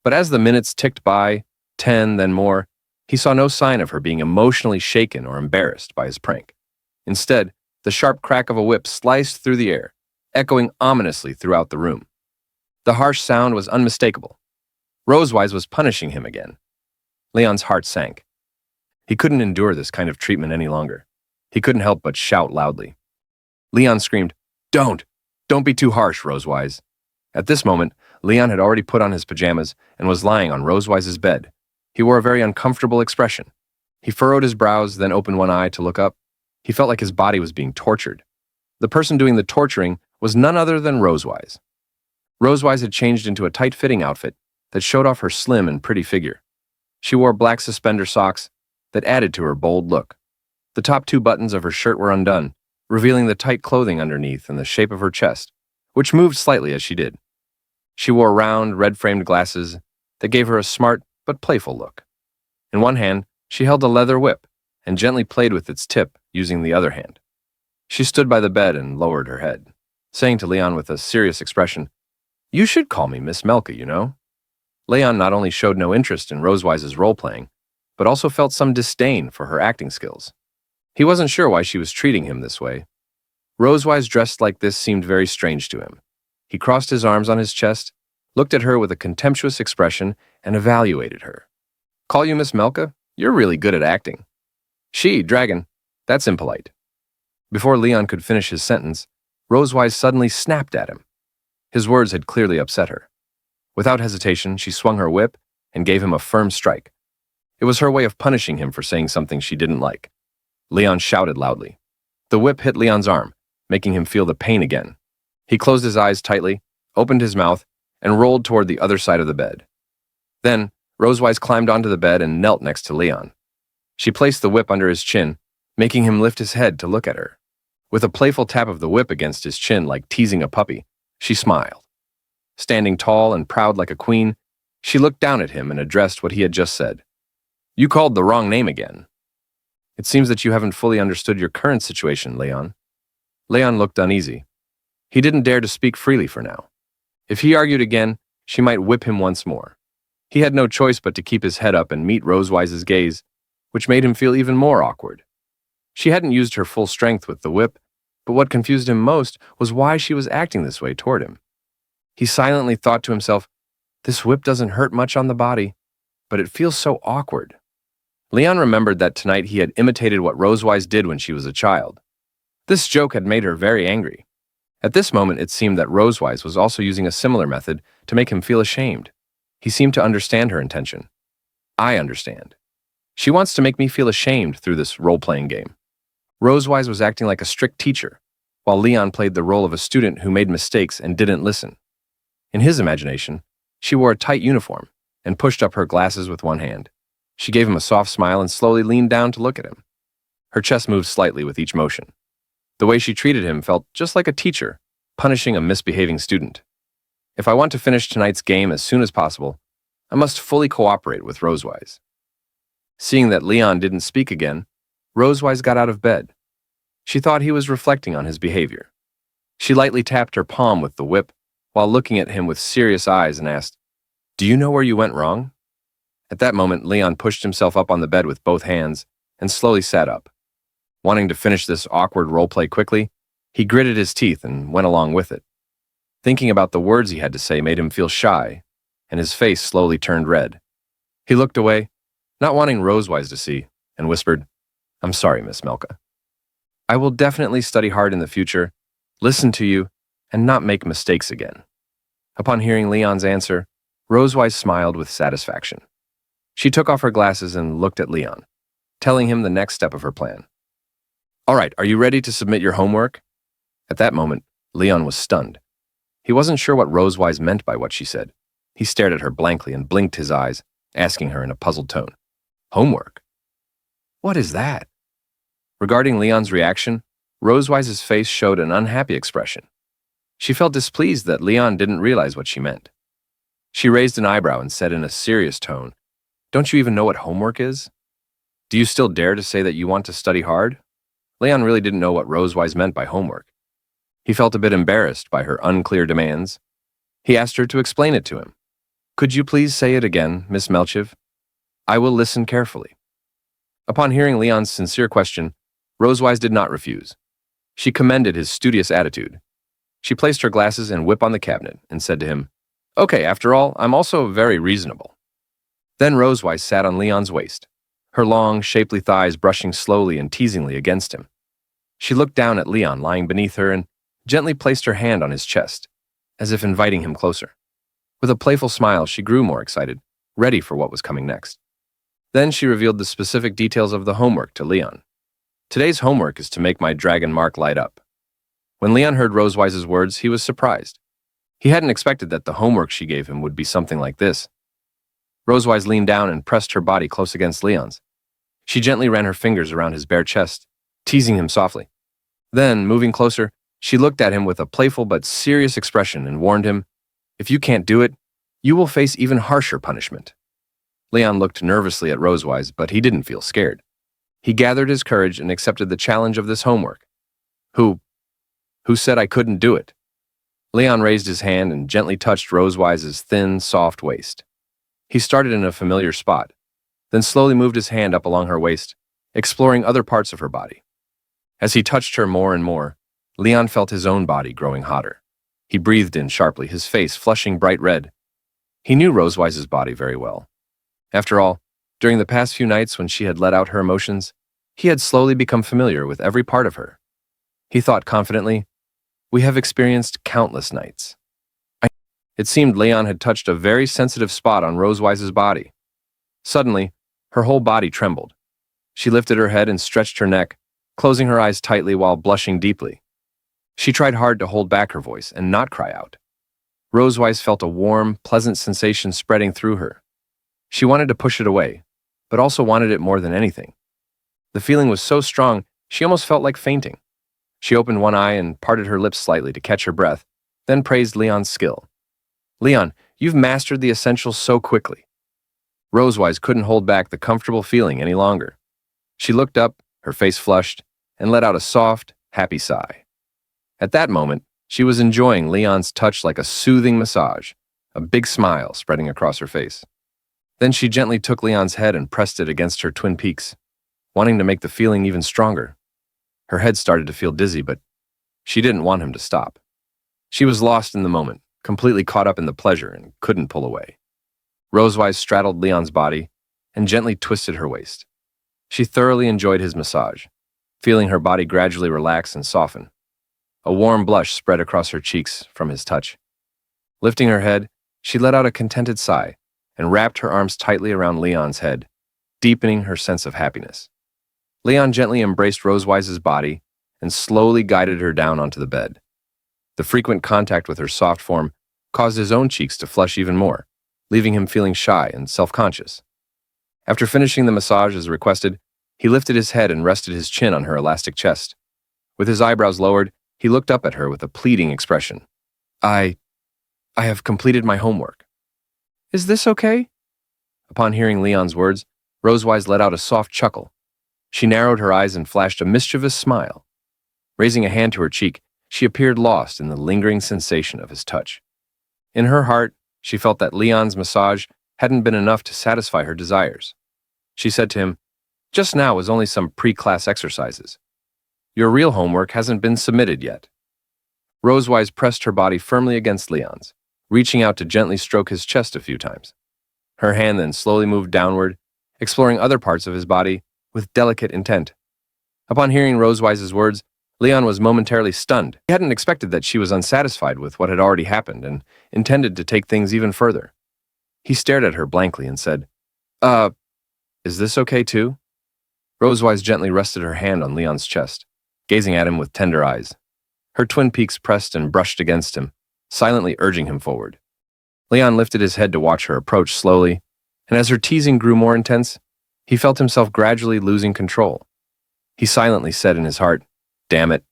But as the minutes ticked by, 10, then more, he saw no sign of her being emotionally shaken or embarrassed by his prank. Instead, the sharp crack of a whip sliced through the air, echoing ominously throughout the room. The harsh sound was unmistakable. Rosewise was punishing him again. Leon's heart sank. He couldn't endure this kind of treatment any longer. He couldn't help but shout loudly. Leon screamed, "Don't! Don't be too harsh, Rosewise." At this moment, Leon had already put on his pajamas and was lying on Rosewise's bed. He wore a very uncomfortable expression. He furrowed his brows, then opened one eye to look up. He felt like his body was being tortured. The person doing the torturing was none other than Rosewise. Rosewise had changed into a tight-fitting outfit that showed off her slim and pretty figure. She wore black suspender socks that added to her bold look. The top two buttons of her shirt were undone, revealing the tight clothing underneath and the shape of her chest, which moved slightly as she did. She wore round, red-framed glasses that gave her a smart but playful look. In one hand, she held a leather whip and gently played with its tip using the other hand. She stood by the bed and lowered her head, saying to Leon with a serious expression, "You should call me Miss Melka, you know." Leon not only showed no interest in Rosewise's role-playing, but also felt some disdain for her acting skills. He wasn't sure why she was treating him this way. Rosewise dressed like this seemed very strange to him. He crossed his arms on his chest, looked at her with a contemptuous expression, and evaluated her. "Call you Miss Melka? You're really good at acting." "She, dragon, that's impolite." Before Leon could finish his sentence, Rosewise suddenly snapped at him. His words had clearly upset her. Without hesitation, she swung her whip and gave him a firm strike. It was her way of punishing him for saying something she didn't like. Leon shouted loudly. The whip hit Leon's arm, making him feel the pain again. He closed his eyes tightly, opened his mouth, and rolled toward the other side of the bed. Then, Rosewise climbed onto the bed and knelt next to Leon. She placed the whip under his chin, making him lift his head to look at her. With a playful tap of the whip against his chin like teasing a puppy, she smiled. Standing tall and proud like a queen, she looked down at him and addressed what he had just said. "You called the wrong name again. It seems that you haven't fully understood your current situation, Leon." Leon looked uneasy. He didn't dare to speak freely for now. If he argued again, she might whip him once more. He had no choice but to keep his head up and meet Rosewise's gaze, which made him feel even more awkward. She hadn't used her full strength with the whip, but what confused him most was why she was acting this way toward him. He silently thought to himself, "This whip doesn't hurt much on the body, but it feels so awkward." Leon remembered that tonight he had imitated what Rosewise did when she was a child. This joke had made her very angry. At this moment, it seemed that Rosewise was also using a similar method to make him feel ashamed. He seemed to understand her intention. "I understand. She wants to make me feel ashamed through this role-playing game." Rosewise was acting like a strict teacher, while Leon played the role of a student who made mistakes and didn't listen. In his imagination, she wore a tight uniform and pushed up her glasses with one hand. She gave him a soft smile and slowly leaned down to look at him. Her chest moved slightly with each motion. The way she treated him felt just like a teacher, punishing a misbehaving student. If I want to finish tonight's game as soon as possible, I must fully cooperate with Rosewise. Seeing that Leon didn't speak again, Rosewise got out of bed. She thought he was reflecting on his behavior. She lightly tapped her palm with the whip while looking at him with serious eyes and asked, "Do you know where you went wrong?" At that moment, Leon pushed himself up on the bed with both hands and slowly sat up. Wanting to finish this awkward roleplay quickly, he gritted his teeth and went along with it. Thinking about the words he had to say made him feel shy, and his face slowly turned red. He looked away, not wanting Rosewise to see, and whispered, "I'm sorry, Miss Melka. I will definitely study hard in the future, listen to you, and not make mistakes again." Upon hearing Leon's answer, Rosewise smiled with satisfaction. She took off her glasses and looked at Leon, telling him the next step of her plan. "All right, are you ready to submit your homework?" At that moment, Leon was stunned. He wasn't sure what Rosewise meant by what she said. He stared at her blankly and blinked his eyes, asking her in a puzzled tone, "Homework? What is that?" Regarding Leon's reaction, Rosewise's face showed an unhappy expression. She felt displeased that Leon didn't realize what she meant. She raised an eyebrow and said in a serious tone, "Don't you even know what homework is? Do you still dare to say that you want to study hard?" Leon really didn't know what Rosewise meant by homework. He felt a bit embarrassed by her unclear demands. He asked her to explain it to him. "Could you please say it again, Miss Melchiv? I will listen carefully." Upon hearing Leon's sincere question, Rosewise did not refuse. She commended his studious attitude. She placed her glasses and whip on the cabinet and said to him, "Okay, after all, I'm also very reasonable." Then Rosewise sat on Leon's waist, her long, shapely thighs brushing slowly and teasingly against him. She looked down at Leon lying beneath her and gently placed her hand on his chest, as if inviting him closer. With a playful smile, she grew more excited, ready for what was coming next. Then she revealed the specific details of the homework to Leon. "Today's homework is to make my dragon mark light up." When Leon heard Rosewise's words, he was surprised. He hadn't expected that the homework she gave him would be something like this. Rosewise leaned down and pressed her body close against Leon's. She gently ran her fingers around his bare chest, teasing him softly. Then, moving closer, She looked at him with a playful but serious expression and warned him, "If you can't do it, you will face even harsher punishment." Leon looked nervously at Rosewise, but he didn't feel scared. He gathered his courage and accepted the challenge of this homework. Who said I couldn't do it? Leon raised his hand and gently touched Rosewise's thin, soft waist. He started in a familiar spot, then slowly moved his hand up along her waist, exploring other parts of her body. As he touched her more and more, Leon felt his own body growing hotter. He breathed in sharply, his face flushing bright red. He knew Rosewise's body very well. After all, during the past few nights when she had let out her emotions, he had slowly become familiar with every part of her. He thought confidently, "We have experienced countless nights." It seemed Leon had touched a very sensitive spot on Rosewise's body. Suddenly, her whole body trembled. She lifted her head and stretched her neck, closing her eyes tightly while blushing deeply. She tried hard to hold back her voice and not cry out. Rosewise felt a warm, pleasant sensation spreading through her. She wanted to push it away, but also wanted it more than anything. The feeling was so strong, she almost felt like fainting. She opened one eye and parted her lips slightly to catch her breath, then praised Leon's skill. "Leon, you've mastered the essentials so quickly." Rosewise couldn't hold back the comfortable feeling any longer. She looked up, her face flushed, and let out a soft, happy sigh. At that moment, she was enjoying Leon's touch like a soothing massage, a big smile spreading across her face. Then she gently took Leon's head and pressed it against her twin peaks, wanting to make the feeling even stronger. Her head started to feel dizzy, but she didn't want him to stop. She was lost in the moment, completely caught up in the pleasure, and couldn't pull away. Rosewise straddled Leon's body and gently twisted her waist. She thoroughly enjoyed his massage, feeling her body gradually relax and soften. A warm blush spread across her cheeks from his touch. Lifting her head, she let out a contented sigh and wrapped her arms tightly around Leon's head, deepening her sense of happiness. Leon gently embraced Rosewise's body and slowly guided her down onto the bed. The frequent contact with her soft form caused his own cheeks to flush even more, leaving him feeling shy and self-conscious. After finishing the massage as requested, he lifted his head and rested his chin on her elastic chest. With his eyebrows lowered, he looked up at her with a pleading expression. I have completed my homework. Is this okay?" Upon hearing Leon's words, Rosewise let out a soft chuckle. She narrowed her eyes and flashed a mischievous smile. Raising a hand to her cheek, she appeared lost in the lingering sensation of his touch. In her heart, she felt that Leon's massage hadn't been enough to satisfy her desires. She said to him, "Just now was only some pre-class exercises. Your real homework hasn't been submitted yet." Rosewise pressed her body firmly against Leon's, reaching out to gently stroke his chest a few times. Her hand then slowly moved downward, exploring other parts of his body with delicate intent. Upon hearing Rosewise's words, Leon was momentarily stunned. He hadn't expected that she was unsatisfied with what had already happened and intended to take things even further. He stared at her blankly and said, Is this okay too?" Rosewise gently rested her hand on Leon's chest, gazing at him with tender eyes. Her twin peaks pressed and brushed against him, silently urging him forward. Leon lifted his head to watch her approach slowly, and as her teasing grew more intense, he felt himself gradually losing control. He silently said in his heart, "Damn it,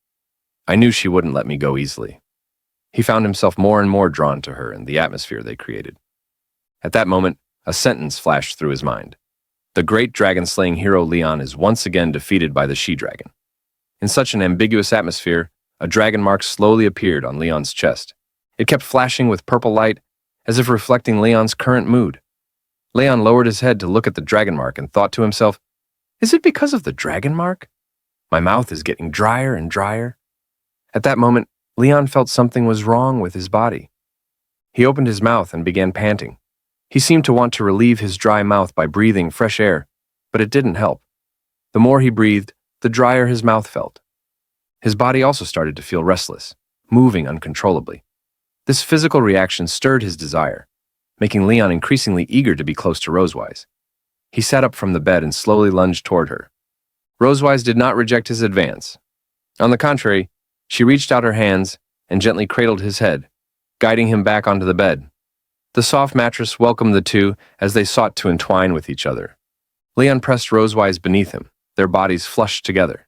I knew she wouldn't let me go easily." He found himself more and more drawn to her and the atmosphere they created. At that moment, a sentence flashed through his mind. The great dragon-slaying hero Leon is once again defeated by the she-dragon. In such an ambiguous atmosphere, a dragon mark slowly appeared on Leon's chest. It kept flashing with purple light, as if reflecting Leon's current mood. Leon lowered his head to look at the dragon mark and thought to himself, "Is it because of the dragon mark? My mouth is getting drier and drier." At that moment, Leon felt something was wrong with his body. He opened his mouth and began panting. He seemed to want to relieve his dry mouth by breathing fresh air, but it didn't help. The more he breathed, the drier his mouth felt. His body also started to feel restless, moving uncontrollably. This physical reaction stirred his desire, making Leon increasingly eager to be close to Rosewise. He sat up from the bed and slowly lunged toward her. Rosewise did not reject his advance. On the contrary, she reached out her hands and gently cradled his head, guiding him back onto the bed. The soft mattress welcomed the two as they sought to entwine with each other. Leon pressed Rosewise beneath him, their bodies flushed together.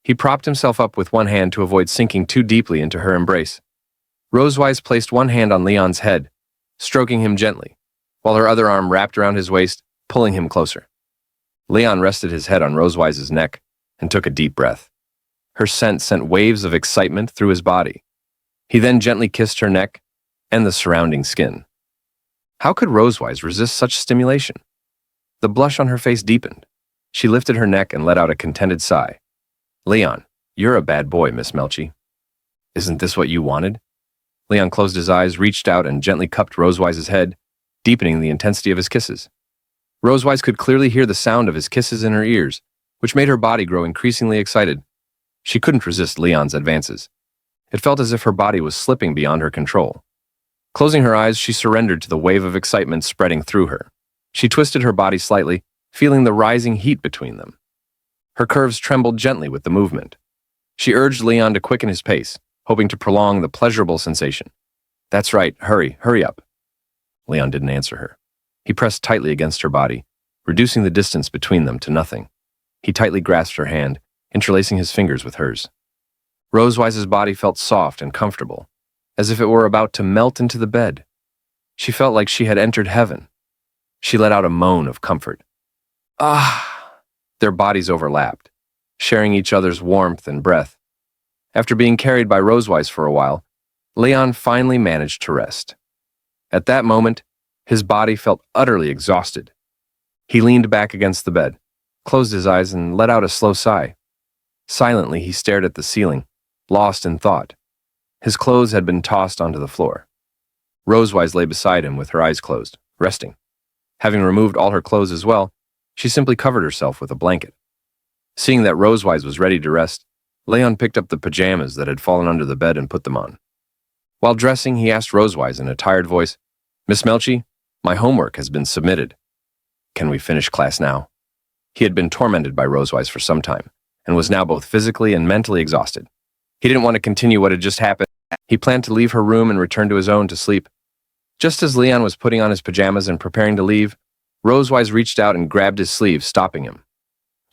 He propped himself up with one hand to avoid sinking too deeply into her embrace. Rosewise placed one hand on Leon's head, stroking him gently, while her other arm wrapped around his waist, pulling him closer. Leon rested his head on Rosewise's neck and took a deep breath. Her scent sent waves of excitement through his body. He then gently kissed her neck and the surrounding skin. How could Rosewise resist such stimulation? The blush on her face deepened. She lifted her neck and let out a contented sigh. Leon, you're a bad boy, Miss Melchi. Isn't this what you wanted? Leon closed his eyes, reached out, and gently cupped Rosewise's head, deepening the intensity of his kisses. Rosewise could clearly hear the sound of his kisses in her ears, which made her body grow increasingly excited. She couldn't resist Leon's advances. It felt as if her body was slipping beyond her control. Closing her eyes, she surrendered to the wave of excitement spreading through her. She twisted her body slightly, feeling the rising heat between them. Her curves trembled gently with the movement. She urged Leon to quicken his pace, hoping to prolong the pleasurable sensation. That's right, hurry up. Leon didn't answer her. He pressed tightly against her body, reducing the distance between them to nothing. He tightly grasped her hand, interlacing his fingers with hers. Rosewise's body felt soft and comfortable, as if it were about to melt into the bed. She felt like she had entered heaven. She let out a moan of comfort. Ah! Their bodies overlapped, sharing each other's warmth and breath. After being carried by Rosewise for a while, Leon finally managed to rest. At that moment, his body felt utterly exhausted. He leaned back against the bed, closed his eyes, and let out a slow sigh. Silently, he stared at the ceiling, lost in thought. His clothes had been tossed onto the floor. Rosewise lay beside him with her eyes closed, resting. Having removed all her clothes as well, she simply covered herself with a blanket. Seeing that Rosewise was ready to rest, Leon picked up the pajamas that had fallen under the bed and put them on. While dressing, he asked Rosewise in a tired voice, Miss Melchi, my homework has been submitted. Can we finish class now? He had been tormented by Rosewise for some time, and was now both physically and mentally exhausted. He didn't want to continue what had just happened. He planned to leave her room and return to his own to sleep. Just as Leon was putting on his pajamas and preparing to leave, Rosewise reached out and grabbed his sleeve, stopping him.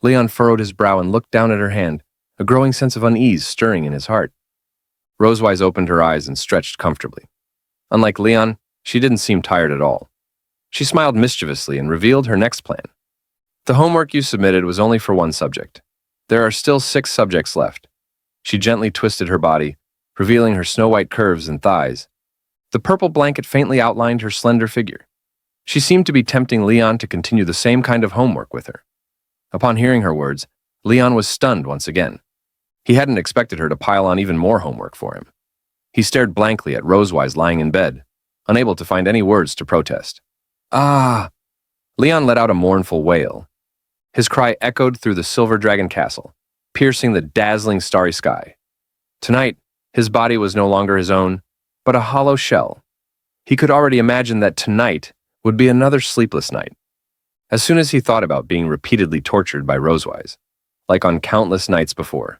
Leon furrowed his brow and looked down at her hand, a growing sense of unease stirring in his heart. Rosewise opened her eyes and stretched comfortably. Unlike Leon, she didn't seem tired at all. She smiled mischievously and revealed her next plan. The homework you submitted was only for one subject. There are still 6 subjects left. She gently twisted her body, revealing her snow-white curves and thighs. The purple blanket faintly outlined her slender figure. She seemed to be tempting Leon to continue the same kind of homework with her. Upon hearing her words, Leon was stunned once again. He hadn't expected her to pile on even more homework for him. He stared blankly at Rosewise lying in bed, unable to find any words to protest. Ah! Leon let out a mournful wail. His cry echoed through the Silver Dragon Castle, piercing the dazzling starry sky. Tonight, his body was no longer his own, but a hollow shell. He could already imagine that tonight would be another sleepless night. As soon as he thought about being repeatedly tortured by Rosewise, like on countless nights before,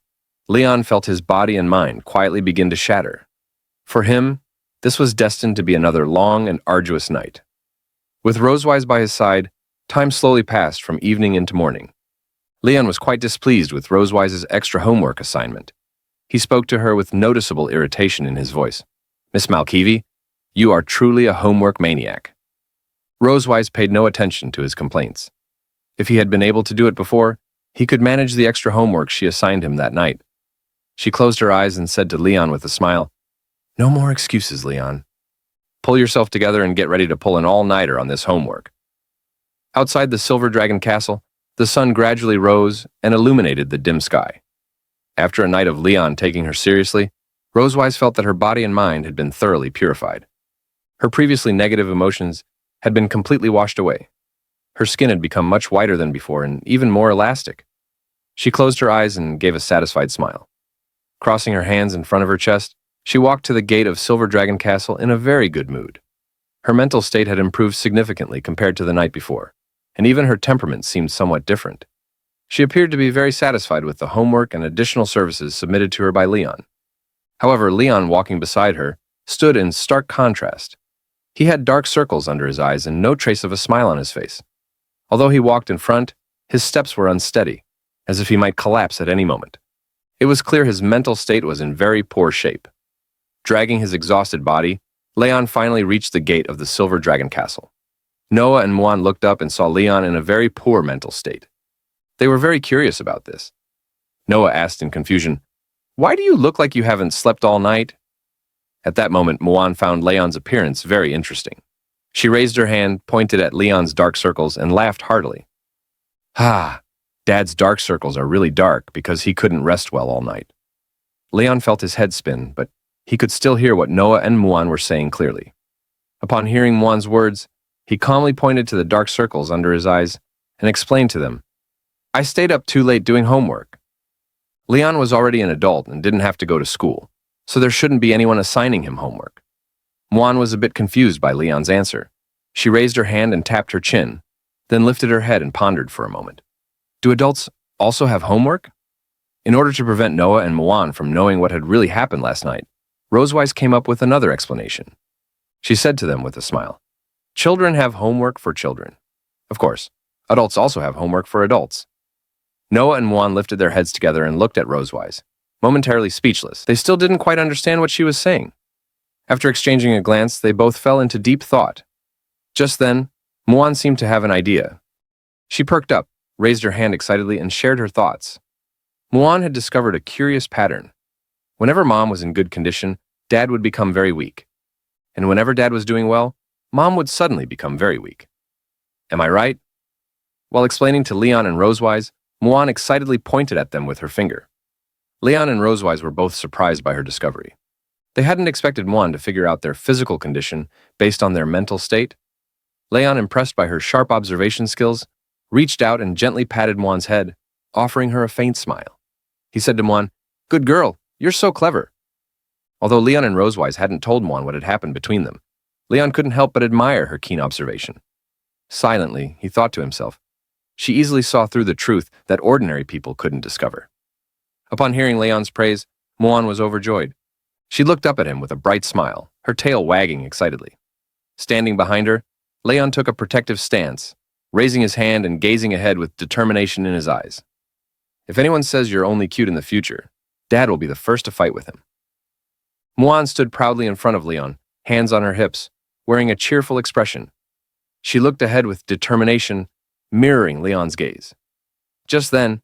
Leon felt his body and mind quietly begin to shatter. For him, this was destined to be another long and arduous night. With Rosewise by his side, time slowly passed from evening into morning. Leon was quite displeased with Rosewise's extra homework assignment. He spoke to her with noticeable irritation in his voice. Miss Malkivi, you are truly a homework maniac. Rosewise paid no attention to his complaints. If he had been able to do it before, he could manage the extra homework she assigned him that night. She closed her eyes and said to Leon with a smile, No more excuses, Leon. Pull yourself together and get ready to pull an all-nighter on this homework. Outside the Silver Dragon Castle, the sun gradually rose and illuminated the dim sky. After a night of Leon taking her seriously, Rosewise felt that her body and mind had been thoroughly purified. Her previously negative emotions had been completely washed away. Her skin had become much whiter than before and even more elastic. She closed her eyes and gave a satisfied smile. Crossing her hands in front of her chest, she walked to the gate of Silver Dragon Castle in a very good mood. Her mental state had improved significantly compared to the night before, and even her temperament seemed somewhat different. She appeared to be very satisfied with the homework and additional services submitted to her by Leon. However, Leon, walking beside her, stood in stark contrast. He had dark circles under his eyes and no trace of a smile on his face. Although he walked in front, his steps were unsteady, as if he might collapse at any moment. It was clear his mental state was in very poor shape. Dragging his exhausted body, Leon finally reached the gate of the Silver Dragon Castle. Noah and Muan looked up and saw Leon in a very poor mental state. They were very curious about this. Noah asked in confusion, "Why do you look like you haven't slept all night?" At that moment, Muan found Leon's appearance very interesting. She raised her hand, pointed at Leon's dark circles, and laughed heartily. "Ah, Dad's dark circles are really dark because he couldn't rest well all night." Leon felt his head spin, but he could still hear what Noah and Muan were saying clearly. Upon hearing Muan's words, he calmly pointed to the dark circles under his eyes and explained to them, "I stayed up too late doing homework." Leon was already an adult and didn't have to go to school, so there shouldn't be anyone assigning him homework. Muan was a bit confused by Leon's answer. She raised her hand and tapped her chin, then lifted her head and pondered for a moment. Do adults also have homework? In order to prevent Noah and Muan from knowing what had really happened last night, Rosewise came up with another explanation. She said to them with a smile, "Children have homework for children. Of course, adults also have homework for adults." Noah and Muan lifted their heads together and looked at Rosewise, momentarily speechless. They still didn't quite understand what she was saying. After exchanging a glance, they both fell into deep thought. Just then, Muan seemed to have an idea. She perked up, raised her hand excitedly, and shared her thoughts. Muan had discovered a curious pattern. Whenever Mom was in good condition, Dad would become very weak. And whenever Dad was doing well, Mom would suddenly become very weak. Am I right? While explaining to Leon and Rosewise, Muan excitedly pointed at them with her finger. Leon and Rosewise were both surprised by her discovery. They hadn't expected Muan to figure out their physical condition based on their mental state. Leon, impressed by her sharp observation skills, reached out and gently patted Muan's head, offering her a faint smile. He said to Muan, "Good girl, you're so clever." Although Leon and Rosewise hadn't told Muan what had happened between them, Leon couldn't help but admire her keen observation. Silently, he thought to himself, she easily saw through the truth that ordinary people couldn't discover. Upon hearing Leon's praise, Muan was overjoyed. She looked up at him with a bright smile, her tail wagging excitedly. Standing behind her, Leon took a protective stance, raising his hand and gazing ahead with determination in his eyes. If anyone says you're only cute in the future, Dad will be the first to fight with him. Muan stood proudly in front of Leon, hands on her hips, wearing a cheerful expression. She looked ahead with determination, mirroring Leon's gaze. Just then,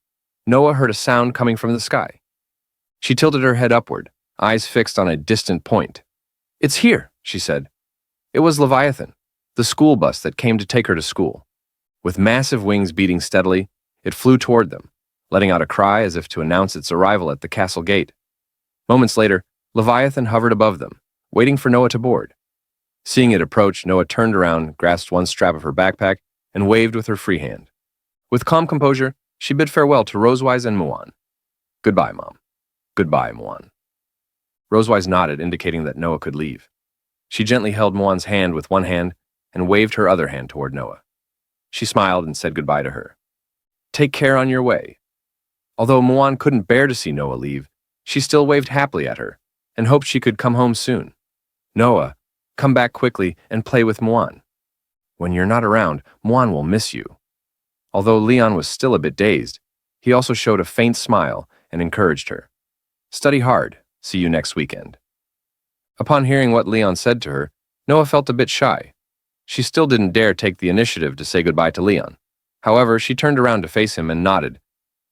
Noah heard a sound coming from the sky. She tilted her head upward, eyes fixed on a distant point. "It's here," she said. It was Leviathan, the school bus that came to take her to school. With massive wings beating steadily, it flew toward them, letting out a cry as if to announce its arrival at the castle gate. Moments later, Leviathan hovered above them, waiting for Noah to board. Seeing it approach, Noah turned around, grasped one strap of her backpack, and waved with her free hand. With calm composure, she bid farewell to Rosewise and Muan. "Goodbye, Mom. Goodbye, Muan." Rosewise nodded, indicating that Noah could leave. She gently held Muan's hand with one hand and waved her other hand toward Noah. She smiled and said goodbye to her. "Take care on your way." Although Muan couldn't bear to see Noah leave, she still waved happily at her and hoped she could come home soon. "Noah, come back quickly and play with Muan. When you're not around, Muan will miss you." Although Leon was still a bit dazed, he also showed a faint smile and encouraged her. "Study hard. See you next weekend." Upon hearing what Leon said to her, Noah felt a bit shy. She still didn't dare take the initiative to say goodbye to Leon. However, she turned around to face him and nodded,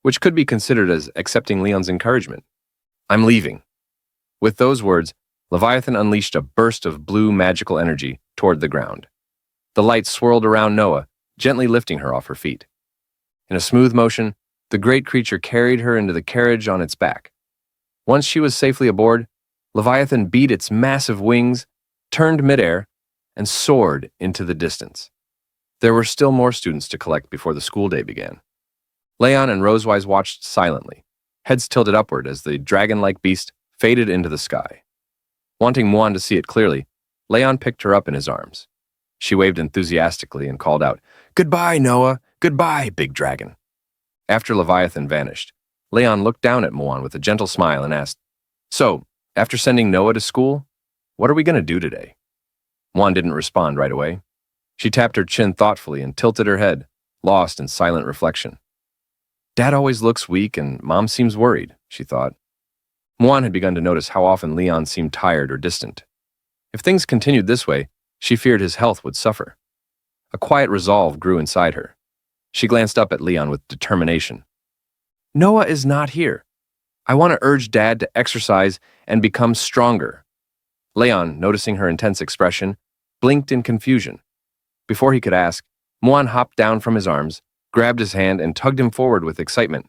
which could be considered as accepting Leon's encouragement. "I'm leaving." With those words, Leviathan unleashed a burst of blue magical energy toward the ground. The light swirled around Noah, gently lifting her off her feet. In a smooth motion, the great creature carried her into the carriage on its back. Once she was safely aboard, Leviathan beat its massive wings, turned midair, and soared into the distance. There were still more students to collect before the school day began. Leon and Rosewise watched silently, heads tilted upward as the dragon-like beast faded into the sky. Wanting Muan to see it clearly, Leon picked her up in his arms. She waved enthusiastically and called out, "Goodbye, Noah! Goodbye, big dragon!" After Leviathan vanished, Leon looked down at Muan with a gentle smile and asked, "So, after sending Noah to school, what are we going to do today?" Muan didn't respond right away. She tapped her chin thoughtfully and tilted her head, lost in silent reflection. "Dad always looks weak and Mom seems worried," she thought. Muan had begun to notice how often Leon seemed tired or distant. If things continued this way, she feared his health would suffer. A quiet resolve grew inside her. She glanced up at Leon with determination. Noah is not here. I want to urge Dad to exercise and become stronger. Leon, noticing her intense expression, blinked in confusion. Before he could ask, Muan hopped down from his arms, grabbed his hand, and tugged him forward with excitement.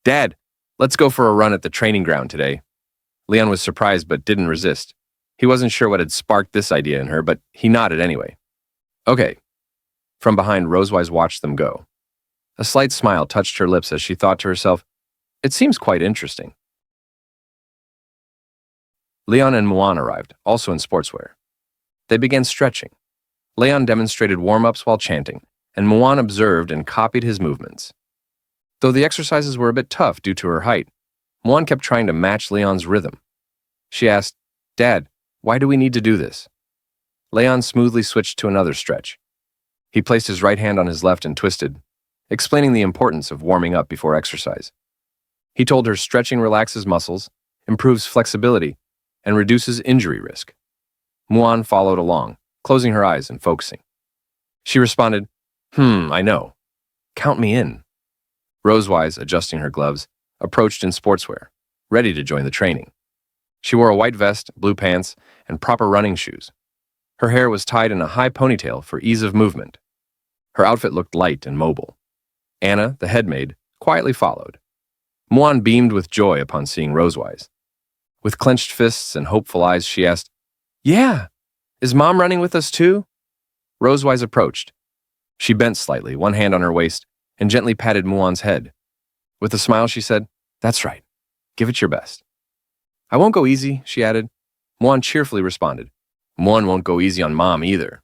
Dad, let's go for a run at the training ground today. Leon was surprised but didn't resist. He wasn't sure what had sparked this idea in her, but he nodded anyway. Okay. From behind, Rosewise watched them go. A slight smile touched her lips as she thought to herself, it seems quite interesting. Leon and Muan arrived, also in sportswear. They began stretching. Leon demonstrated warm-ups while chanting, and Muan observed and copied his movements. Though the exercises were a bit tough due to her height, Muan kept trying to match Leon's rhythm. She asked, Dad, why do we need to do this? Leon smoothly switched to another stretch. He placed his right hand on his left and twisted, explaining the importance of warming up before exercise. He told her stretching relaxes muscles, improves flexibility, and reduces injury risk. Muan followed along, closing her eyes and focusing. She responded, I know. Count me in. Rosewise, adjusting her gloves, approached in sportswear, ready to join the training. She wore a white vest, blue pants, and proper running shoes. Her hair was tied in a high ponytail for ease of movement. Her outfit looked light and mobile. Anna, the headmaid, quietly followed. Muan beamed with joy upon seeing Rosewise. With clenched fists and hopeful eyes, she asked, Yeah, is Mom running with us too? Rosewise approached. She bent slightly, one hand on her waist, and gently patted Muan's head. With a smile, she said, That's right. Give it your best. I won't go easy, she added. Muan cheerfully responded. Muan won't go easy on Mom either.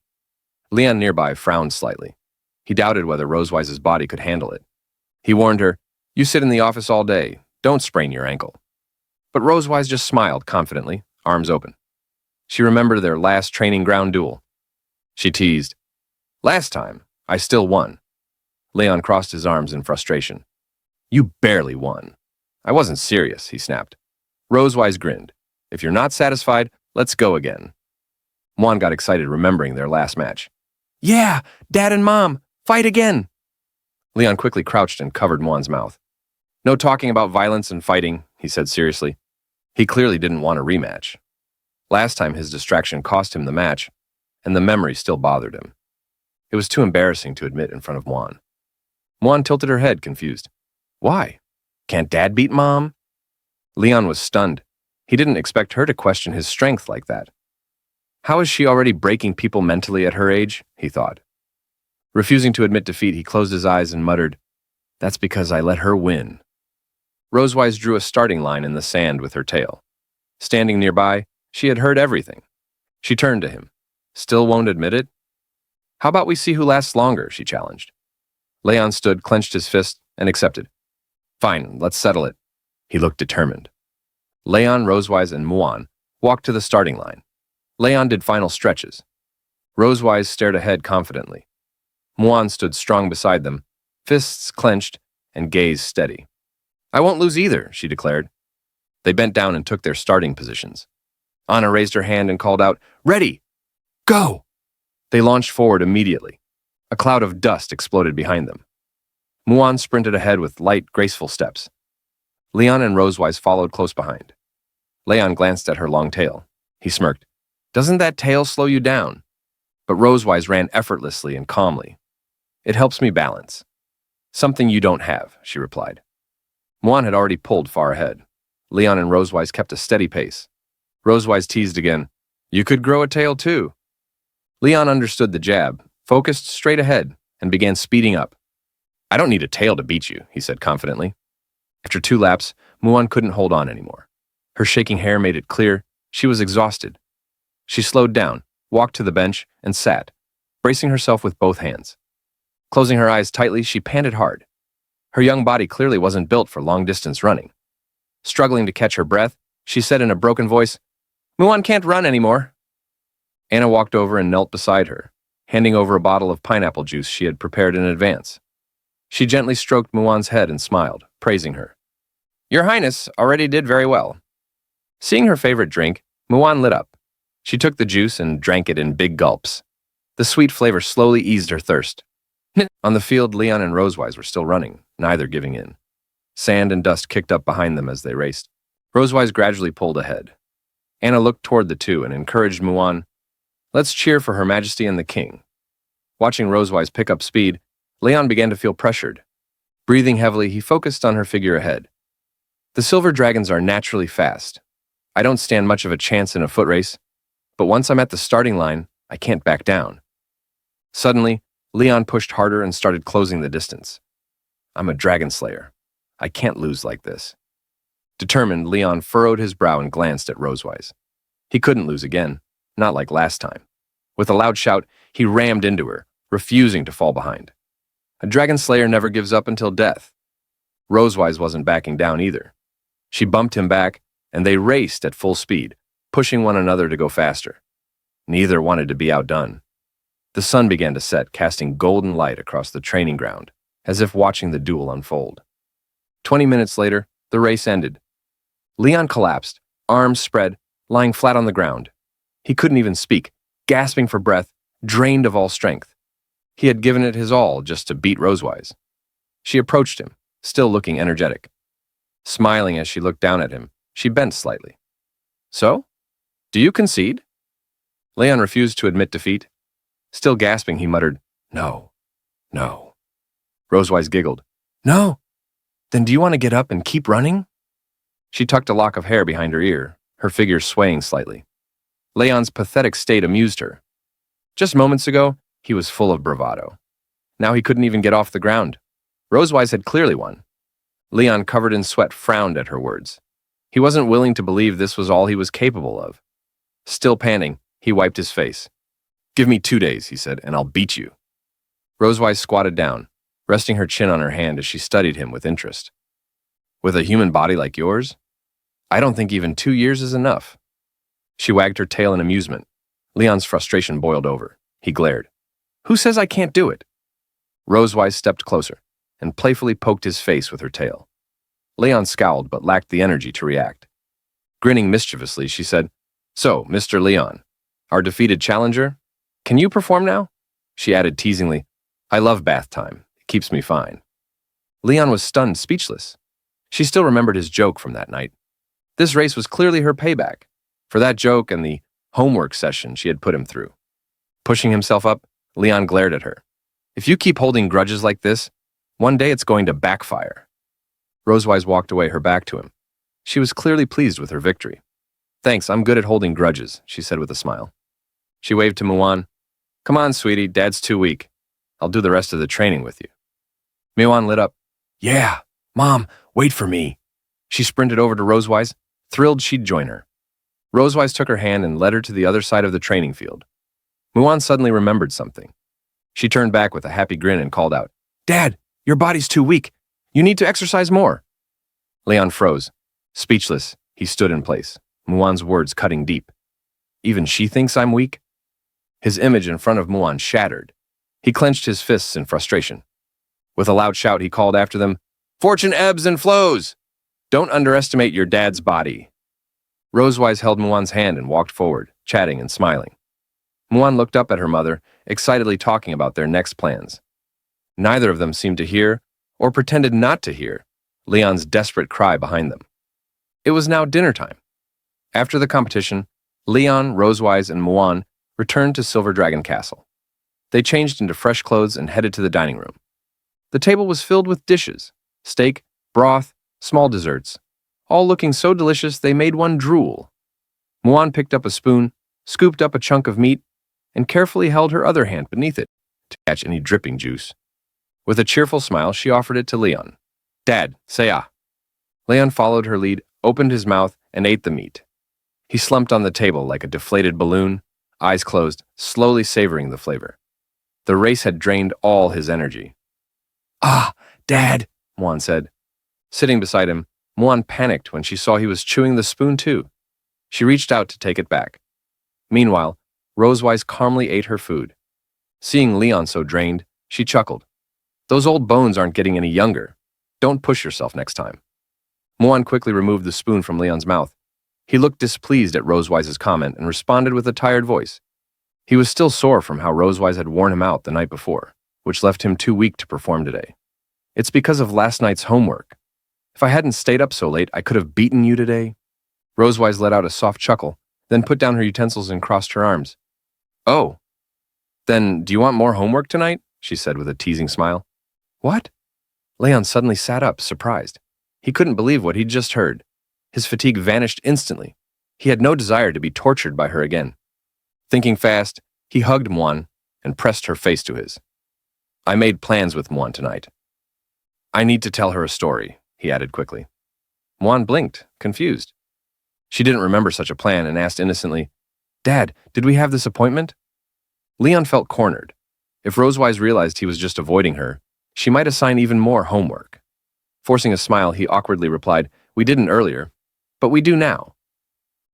Leon nearby frowned slightly. He doubted whether Rosewise's body could handle it. He warned her, You sit in the office all day. Don't sprain your ankle. But Rosewise just smiled confidently, arms open. She remembered their last training ground duel. She teased, Last time, I still won. Leon crossed his arms in frustration. You barely won. I wasn't serious, he snapped. Rosewise grinned. If you're not satisfied, let's go again. Muan got excited remembering their last match. Yeah, Dad and Mom, fight again. Leon quickly crouched and covered Muan's mouth. No talking about violence and fighting, he said seriously. He clearly didn't want a rematch. Last time his distraction cost him the match, and the memory still bothered him. It was too embarrassing to admit in front of Muan. Muan tilted her head, confused. Why? Can't Dad beat Mom? Leon was stunned. He didn't expect her to question his strength like that. How is she already breaking people mentally at her age? He thought. Refusing to admit defeat, he closed his eyes and muttered, That's because I let her win. Rosewise drew a starting line in the sand with her tail. Standing nearby, she had heard everything. She turned to him. Still won't admit it? How about we see who lasts longer, she challenged. Leon stood, clenched his fist, and accepted. Fine, let's settle it. He looked determined. Leon, Rosewise, and Muan walked to the starting line. Leon did final stretches. Rosewise stared ahead confidently. Muan stood strong beside them, fists clenched and gaze steady. I won't lose either, she declared. They bent down and took their starting positions. Anna raised her hand and called out, Ready! Go! They launched forward immediately. A cloud of dust exploded behind them. Muan sprinted ahead with light, graceful steps. Leon and Rosewise followed close behind. Leon glanced at her long tail. He smirked. Doesn't that tail slow you down? But Rosewise ran effortlessly and calmly. It helps me balance. Something you don't have, she replied. Muan had already pulled far ahead. Leon and Rosewise kept a steady pace. Rosewise teased again. You could grow a tail too. Leon understood the jab, focused straight ahead, and began speeding up. I don't need a tail to beat you, he said confidently. After 2 laps, Muan couldn't hold on anymore. Her shaking hair made it clear she was exhausted. She slowed down, walked to the bench, and sat, bracing herself with both hands. Closing her eyes tightly, she panted hard. Her young body clearly wasn't built for long-distance running. Struggling to catch her breath, she said in a broken voice, Muan can't run anymore. Anna walked over and knelt beside her, handing over a bottle of pineapple juice she had prepared in advance. She gently stroked Muan's head and smiled, praising her. Your Highness already did very well. Seeing her favorite drink, Muan lit up. She took the juice and drank it in big gulps. The sweet flavor slowly eased her thirst. On the field, Leon and Rosewise were still running, neither giving in. Sand and dust kicked up behind them as they raced. Rosewise gradually pulled ahead. Anna looked toward the two and encouraged Muan, "Let's cheer for Her Majesty and the King." Watching Rosewise pick up speed, Leon began to feel pressured. Breathing heavily, he focused on her figure ahead. The silver dragons are naturally fast. I don't stand much of a chance in a foot race, but once I'm at the starting line, I can't back down. Suddenly, Leon pushed harder and started closing the distance. I'm a dragon slayer. I can't lose like this. Determined, Leon furrowed his brow and glanced at Rosewise. He couldn't lose again, not like last time. With a loud shout, he rammed into her, refusing to fall behind. A dragon slayer never gives up until death. Rosewise wasn't backing down either. She bumped him back, and they raced at full speed, pushing one another to go faster. Neither wanted to be outdone. The sun began to set, casting golden light across the training ground, as if watching the duel unfold. 20 minutes later, the race ended. Leon collapsed, arms spread, lying flat on the ground. He couldn't even speak, gasping for breath, drained of all strength. He had given it his all just to beat Rosewise. She approached him, still looking energetic. Smiling as she looked down at him, she bent slightly. "So? Do you concede?" Leon refused to admit defeat. Still gasping, he muttered, "No, no." Rosewise giggled. "No? Then do you want to get up and keep running?" She tucked a lock of hair behind her ear, her figure swaying slightly. Leon's pathetic state amused her. Just moments ago, he was full of bravado. Now he couldn't even get off the ground. Rosewise had clearly won. Leon, covered in sweat, frowned at her words. He wasn't willing to believe this was all he was capable of. Still panting, he wiped his face. "Give me 2 days," he said, "and I'll beat you." Rosewise squatted down, resting her chin on her hand as she studied him with interest. "With a human body like yours? I don't think even 2 years is enough." She wagged her tail in amusement. Leon's frustration boiled over. He glared. "Who says I can't do it?" Rosewise stepped closer and playfully poked his face with her tail. Leon scowled but lacked the energy to react. Grinning mischievously, she said, "So, Mr. Leon, our defeated challenger, can you perform now?" She added teasingly, "I love bath time. It keeps me fine." Leon was stunned, speechless. She still remembered his joke from that night. This race was clearly her payback for that joke and the homework session she had put him through. Pushing himself up, Leon glared at her. "If you keep holding grudges like this, one day it's going to backfire." Rosewise walked away, her back to him. She was clearly pleased with her victory. "Thanks, I'm good at holding grudges," she said with a smile. She waved to Muan. "Come on, sweetie, Dad's too weak. I'll do the rest of the training with you." Muan lit up. "Yeah, Mom, wait for me." She sprinted over to Rosewise, thrilled she'd join her. Rosewise took her hand and led her to the other side of the training field. Muan suddenly remembered something. She turned back with a happy grin and called out, "Dad, your body's too weak. You need to exercise more." Leon froze. Speechless, he stood in place, Muan's words cutting deep. "Even she thinks I'm weak?" His image in front of Muan shattered. He clenched his fists in frustration. With a loud shout, he called after them, "Fortune ebbs and flows! Don't underestimate your dad's body." Rosewise held Muan's hand and walked forward, chatting and smiling. Muan looked up at her mother, excitedly talking about their next plans. Neither of them seemed to hear, or pretended not to hear, Leon's desperate cry behind them. It was now dinner time. After the competition, Leon, Rosewise, and Muan returned to Silver Dragon Castle. They changed into fresh clothes and headed to the dining room. The table was filled with dishes, steak, broth, small desserts, all looking so delicious they made one drool. Muan picked up a spoon, scooped up a chunk of meat, and carefully held her other hand beneath it to catch any dripping juice. With a cheerful smile, she offered it to Leon. "Dad, say ah." Leon followed her lead, opened his mouth, and ate the meat. He slumped on the table like a deflated balloon, eyes closed, slowly savoring the flavor. The race had drained all his energy. "Ah, Dad," Muan said. Sitting beside him, Muan panicked when she saw he was chewing the spoon too. She reached out to take it back. Meanwhile, Rosewise calmly ate her food. Seeing Leon so drained, she chuckled. "Those old bones aren't getting any younger. Don't push yourself next time." Muan quickly removed the spoon from Leon's mouth. He looked displeased at Rosewise's comment and responded with a tired voice. He was still sore from how Rosewise had worn him out the night before, which left him too weak to perform today. It's because of last night's homework. If I hadn't stayed up so late, I could have beaten you today. Rosewise let out a soft chuckle, then put down her utensils and crossed her arms. Oh. Then, do you want more homework tonight? She said with a teasing smile. What? Leon suddenly sat up, surprised. He couldn't believe what he'd just heard. His fatigue vanished instantly. He had no desire to be tortured by her again. Thinking fast, he hugged Muan and pressed her face to his. I made plans with Muan tonight. I need to tell her a story, he added quickly. Muan blinked, confused. She didn't remember such a plan and asked innocently, Dad, did we have this appointment? Leon felt cornered. If Rosewise realized he was just avoiding her, she might assign even more homework. Forcing a smile, he awkwardly replied, We didn't earlier, but we do now.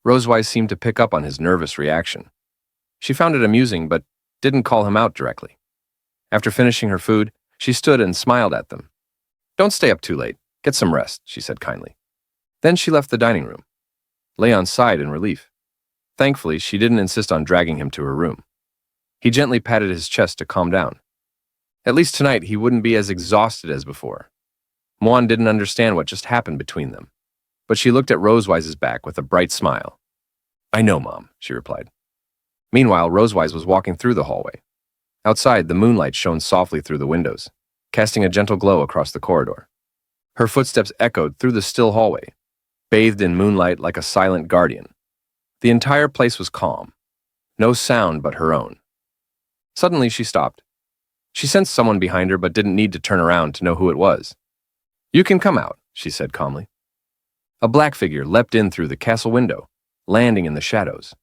Rosewise seemed to pick up on his nervous reaction. She found it amusing, but didn't call him out directly. After finishing her food, she stood and smiled at them. Don't stay up too late. Get some rest, she said kindly. Then she left the dining room. Leon sighed in relief. Thankfully, she didn't insist on dragging him to her room. He gently patted his chest to calm down. At least tonight, he wouldn't be as exhausted as before. Muan didn't understand what just happened between them, but she looked at Rosewise's back with a bright smile. I know, Mom, she replied. Meanwhile, Rosewise was walking through the hallway. Outside, the moonlight shone softly through the windows, casting a gentle glow across the corridor. Her footsteps echoed through the still hallway, bathed in moonlight like a silent guardian. The entire place was calm, no sound but her own. Suddenly, she stopped. She sensed someone behind her but didn't need to turn around to know who it was. You can come out, she said calmly. A black figure leapt in through the castle window, landing in the shadows.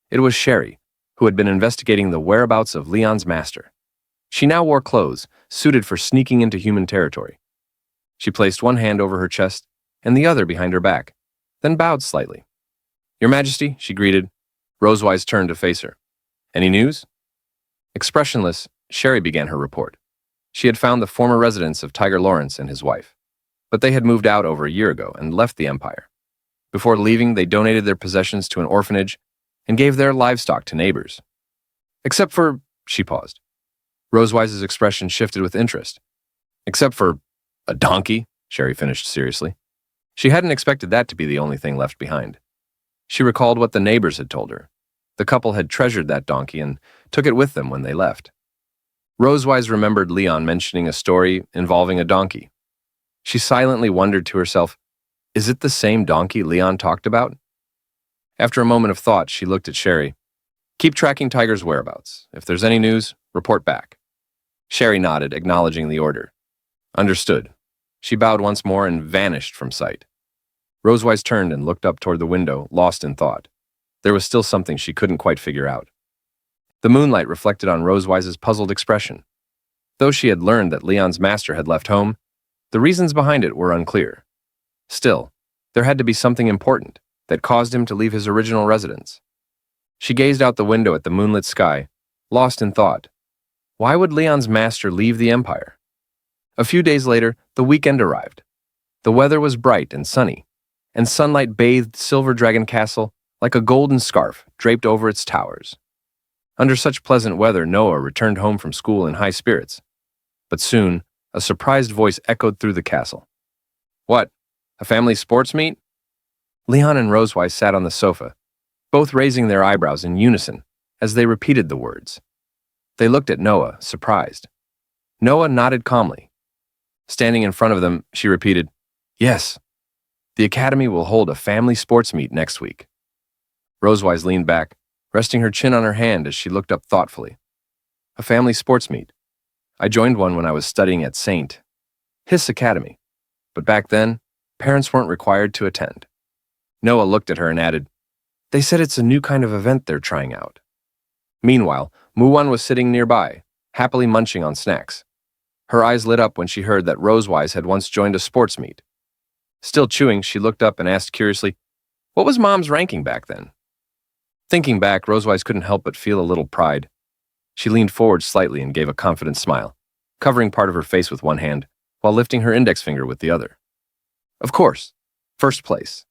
It was Sherry, who had been investigating the whereabouts of Leon's master. She now wore clothes suited for sneaking into human territory. She placed one hand over her chest and the other behind her back, then bowed slightly. Your Majesty, she greeted. Rosewise turned to face her. Any news? Expressionless, Sherry began her report. She had found the former residence of Tiger Lawrence and his wife, but they had moved out over a year ago and left the Empire. Before leaving, they donated their possessions to an orphanage and gave their livestock to neighbors. Except for, she paused. Rosewise's expression shifted with interest. Except for a donkey, Sherry finished seriously. She hadn't expected that to be the only thing left behind. She recalled what the neighbors had told her. The couple had treasured that donkey and took it with them when they left. Rosewise remembered Leon mentioning a story involving a donkey. She silently wondered to herself, is it the same donkey Leon talked about? After a moment of thought, she looked at Sherry. Keep tracking Tiger's whereabouts. If there's any news, report back. Sherry nodded, acknowledging the order. Understood. She bowed once more and vanished from sight. Rosewise turned and looked up toward the window, lost in thought. There was still something she couldn't quite figure out. The moonlight reflected on Rosewise's puzzled expression. Though she had learned that Leon's master had left home, the reasons behind it were unclear. Still, there had to be something important that caused him to leave his original residence. She gazed out the window at the moonlit sky, lost in thought. Why would Leon's master leave the Empire? A few days later, the weekend arrived. The weather was bright and sunny, and sunlight bathed Silver Dragon Castle like a golden scarf draped over its towers. Under such pleasant weather, Noah returned home from school in high spirits. But soon, a surprised voice echoed through the castle. What? A family sports meet? Leon and Rosewise sat on the sofa, both raising their eyebrows in unison as they repeated the words. They looked at Noah, surprised. Noah nodded calmly. Standing in front of them, she repeated, Yes, the Academy will hold a family sports meet next week. Rosewise leaned back, resting her chin on her hand as she looked up thoughtfully. A family sports meet. I joined one when I was studying at St. Hiss Academy, but back then, parents weren't required to attend. Noah looked at her and added, They said it's a new kind of event they're trying out. Meanwhile, Muan was sitting nearby, happily munching on snacks. Her eyes lit up when she heard that Rosewise had once joined a sports meet. Still chewing, she looked up and asked curiously, What was Mom's ranking back then? Thinking back, Rosewise couldn't help but feel a little pride. She leaned forward slightly and gave a confident smile, covering part of her face with one hand, while lifting her index finger with the other. Of course, First place.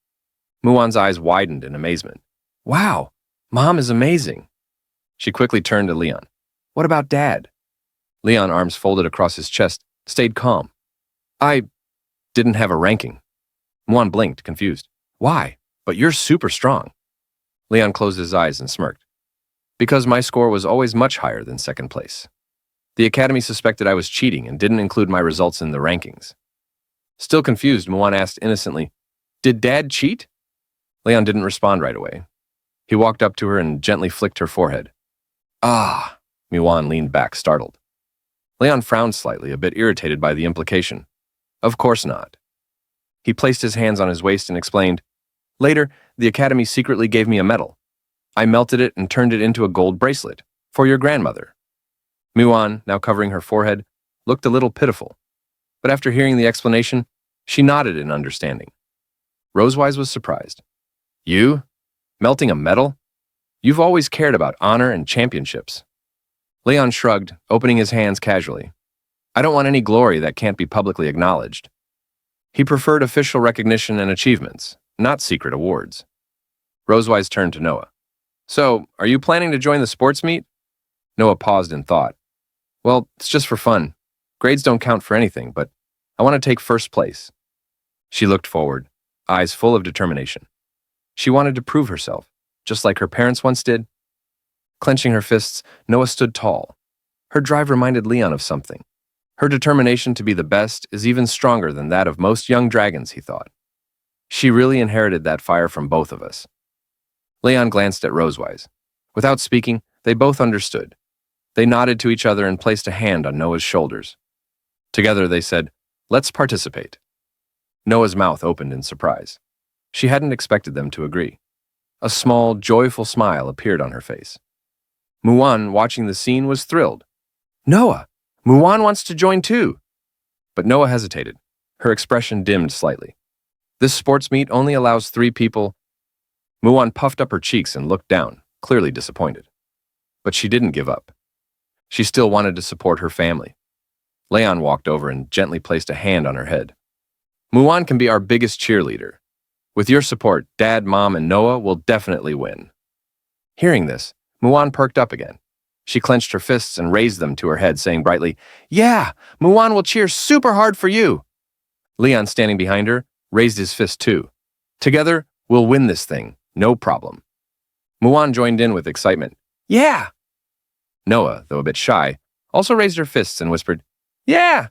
Muon's eyes widened in amazement. Wow, Mom is amazing. She quickly turned to Leon. What about Dad? Leon, arms folded across his chest, stayed calm. I didn't have a ranking. Muon blinked, confused. Why? But you're super strong. Leon closed his eyes and smirked. Because my score was always much higher than second place. The Academy suspected I was cheating and didn't include my results in the rankings. Still confused, Muon asked innocently, Did Dad cheat? Leon didn't respond right away. He walked up to her and gently flicked her forehead. Ah, Muon leaned back, startled. Leon frowned slightly, a bit irritated by the implication. Of course not. He placed his hands on his waist and explained, Later, the Academy secretly gave me a medal. I melted it and turned it into a gold bracelet for your grandmother. Muon, now covering her forehead, looked a little pitiful. But after hearing the explanation, she nodded in understanding. Rosewise was surprised. You? Melting a medal? You've always cared about honor and championships. Leon shrugged, opening his hands casually. I don't want any glory that can't be publicly acknowledged. He preferred official recognition and achievements, not secret awards. Rosewise turned to Noah. So, are you planning to join the sports meet? Noah paused in thought. Well, it's just for fun. Grades don't count for anything, but I want to take first place. She looked forward, eyes full of determination. She wanted to prove herself, just like her parents once did. Clenching her fists, Noah stood tall. Her drive reminded Leon of something. Her determination to be the best is even stronger than that of most young dragons, he thought. She really inherited that fire from both of us. Leon glanced at Rosewise. Without speaking, they both understood. They nodded to each other and placed a hand on Noah's shoulders. Together they said, Let's participate. Noah's mouth opened in surprise. She hadn't expected them to agree. A small, joyful smile appeared on her face. Muon, watching the scene, was thrilled. Noah, Muon wants to join too. But Noah hesitated. Her expression dimmed slightly. This sports meet only allows 3 people. Muon puffed up her cheeks and looked down, clearly disappointed. But she didn't give up. She still wanted to support her family. Leon walked over and gently placed a hand on her head. Muon can be our biggest cheerleader. With your support, Dad, Mom, and Noah will definitely win. Hearing this, Muon perked up again. She clenched her fists and raised them to her head, saying brightly, Yeah, Muon will cheer super hard for you. Leon, standing behind her, raised his fist too. Together, we'll win this thing, no problem. Muon joined in with excitement. Yeah! Noah, though a bit shy, also raised her fists and whispered, Yeah!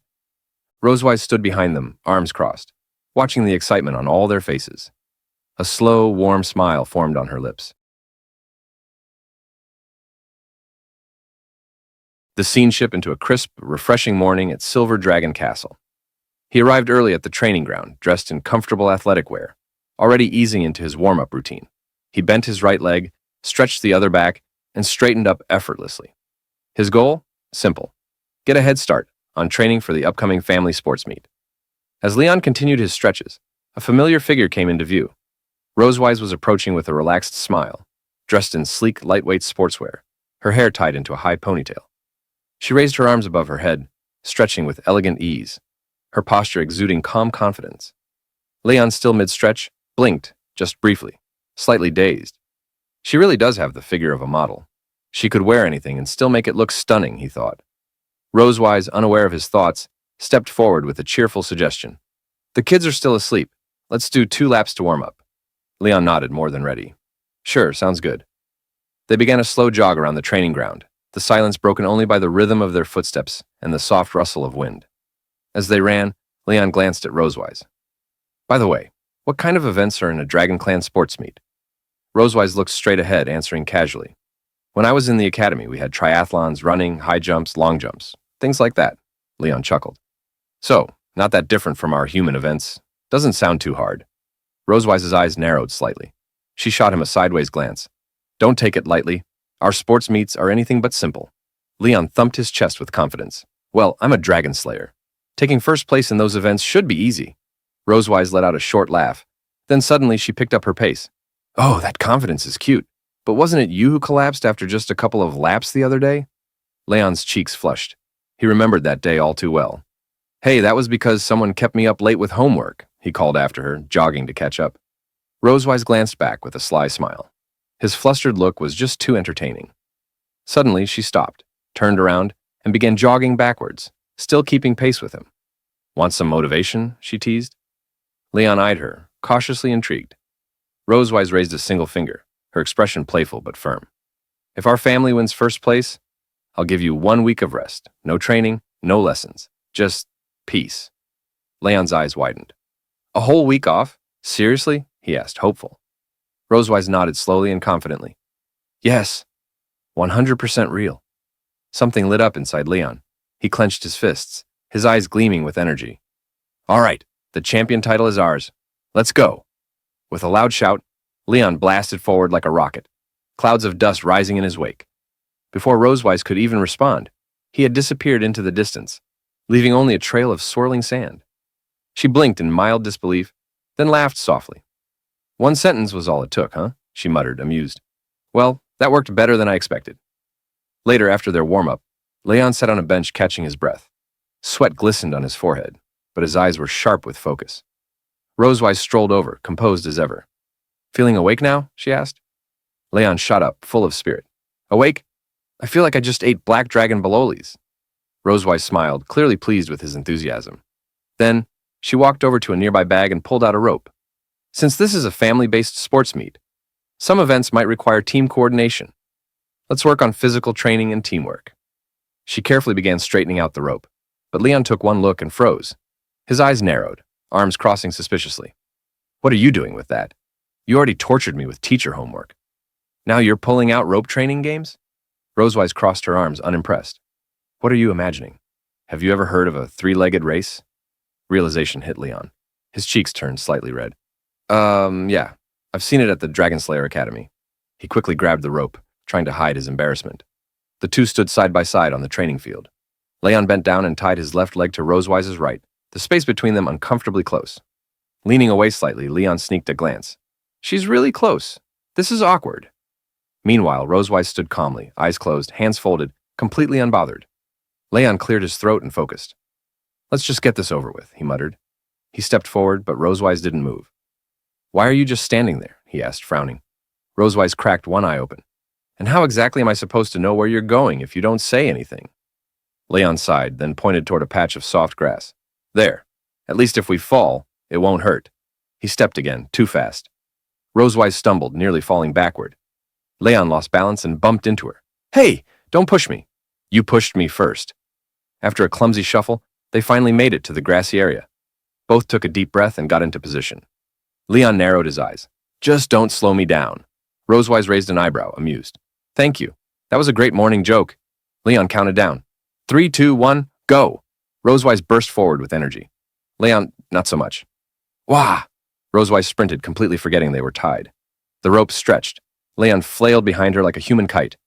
Rosewise stood behind them, arms crossed, watching the excitement on all their faces. A slow, warm smile formed on her lips. The scene shifted into a crisp, refreshing morning at Silver Dragon Castle. He arrived early at the training ground, dressed in comfortable athletic wear, already easing into his warm-up routine. He bent his right leg, stretched the other back, and straightened up effortlessly. His goal? Simple. Get a head start on training for the upcoming family sports meet. As Leon continued his stretches, a familiar figure came into view. Rosewise was approaching with a relaxed smile, dressed in sleek, lightweight sportswear, her hair tied into a high ponytail. She raised her arms above her head, stretching with elegant ease, her posture exuding calm confidence. Leon, still mid-stretch, blinked, just briefly, slightly dazed. She really does have the figure of a model. She could wear anything and still make it look stunning, he thought. Rosewise, unaware of his thoughts, stepped forward with a cheerful suggestion. The kids are still asleep. Let's do 2 laps to warm up. Leon nodded, more than ready. Sure, sounds good. They began a slow jog around the training ground, the silence broken only by the rhythm of their footsteps and the soft rustle of wind. As they ran, Leon glanced at Rosewise. By the way, what kind of events are in a Dragon Clan sports meet? Rosewise looked straight ahead, answering casually. When I was in the academy, we had triathlons, running, high jumps, long jumps, things like that. Leon chuckled. So, not that different from our human events. Doesn't sound too hard. Rosewise's eyes narrowed slightly. She shot him a sideways glance. Don't take it lightly. Our sports meets are anything but simple. Leon thumped his chest with confidence. Well, I'm a dragon slayer. Taking first place in those events should be easy. Rosewise let out a short laugh. Then suddenly she picked up her pace. Oh, that confidence is cute. But wasn't it you who collapsed after just a couple of laps the other day? Leon's cheeks flushed. He remembered that day all too well. Hey, that was because someone kept me up late with homework. he called after her, jogging to catch up. Rosewise glanced back with a sly smile. His flustered look was just too entertaining. Suddenly, she stopped, turned around, and began jogging backwards, still keeping pace with him. Want some motivation? She teased. Leon eyed her, cautiously intrigued. Rosewise raised a single finger, her expression playful but firm. If our family wins first place, I'll give you 1 week of rest. No training, no lessons. Just peace. Leon's eyes widened. A whole week off? Seriously? He asked, hopeful. Rosewise nodded slowly and confidently. Yes, 100% real. Something lit up inside Leon. He clenched his fists, his eyes gleaming with energy. All right, the champion title is ours. Let's go. With a loud shout, Leon blasted forward like a rocket, clouds of dust rising in his wake. Before Rosewise could even respond, he had disappeared into the distance, leaving only a trail of swirling sand. She blinked in mild disbelief, then laughed softly. 1 sentence was all it took, huh? She muttered, amused. Well, that worked better than I expected. Later, after their warm-up, Leon sat on a bench catching his breath. Sweat glistened on his forehead, but his eyes were sharp with focus. Rosewise strolled over, composed as ever. Feeling awake now? She asked. Leon shot up, full of spirit. Awake? I feel like I just ate black dragon bolognas. Rosewise smiled, clearly pleased with his enthusiasm. Then, she walked over to a nearby bag and pulled out a rope. Since this is a family-based sports meet, some events might require team coordination. Let's work on physical training and teamwork. She carefully began straightening out the rope, but Leon took one look and froze. His eyes narrowed, arms crossing suspiciously. What are you doing with that? You already tortured me with teacher homework. Now you're pulling out rope training games? Rosewise crossed her arms, unimpressed. What are you imagining? Have you ever heard of a 3-legged race? Realization hit Leon. His cheeks turned slightly red. Yeah. I've seen it at the Dragonslayer Academy. He quickly grabbed the rope, trying to hide his embarrassment. The two stood side by side on the training field. Leon bent down and tied his left leg to Rosewise's right, the space between them uncomfortably close. Leaning away slightly, Leon sneaked a glance. She's really close. This is awkward. Meanwhile, Rosewise stood calmly, eyes closed, hands folded, completely unbothered. Leon cleared his throat and focused. Let's just get this over with, he muttered. He stepped forward, but Rosewise didn't move. Why are you just standing there? He asked, frowning. Rosewise cracked one eye open. And how exactly am I supposed to know where you're going if you don't say anything? Leon sighed, then pointed toward a patch of soft grass. There. At least if we fall, it won't hurt. He stepped again, too fast. Rosewise stumbled, nearly falling backward. Leon lost balance and bumped into her. Hey, don't push me. You pushed me first. After a clumsy shuffle, they finally made it to the grassy area. Both took a deep breath and got into position. Leon narrowed his eyes. Just don't slow me down. Rosewise raised an eyebrow, amused. Thank you. That was a great morning joke. Leon counted down. 3, 2, 1, go. Rosewise burst forward with energy. Leon, not so much. Wah! Rosewise sprinted, completely forgetting they were tied. The rope stretched. Leon flailed behind her like a human kite.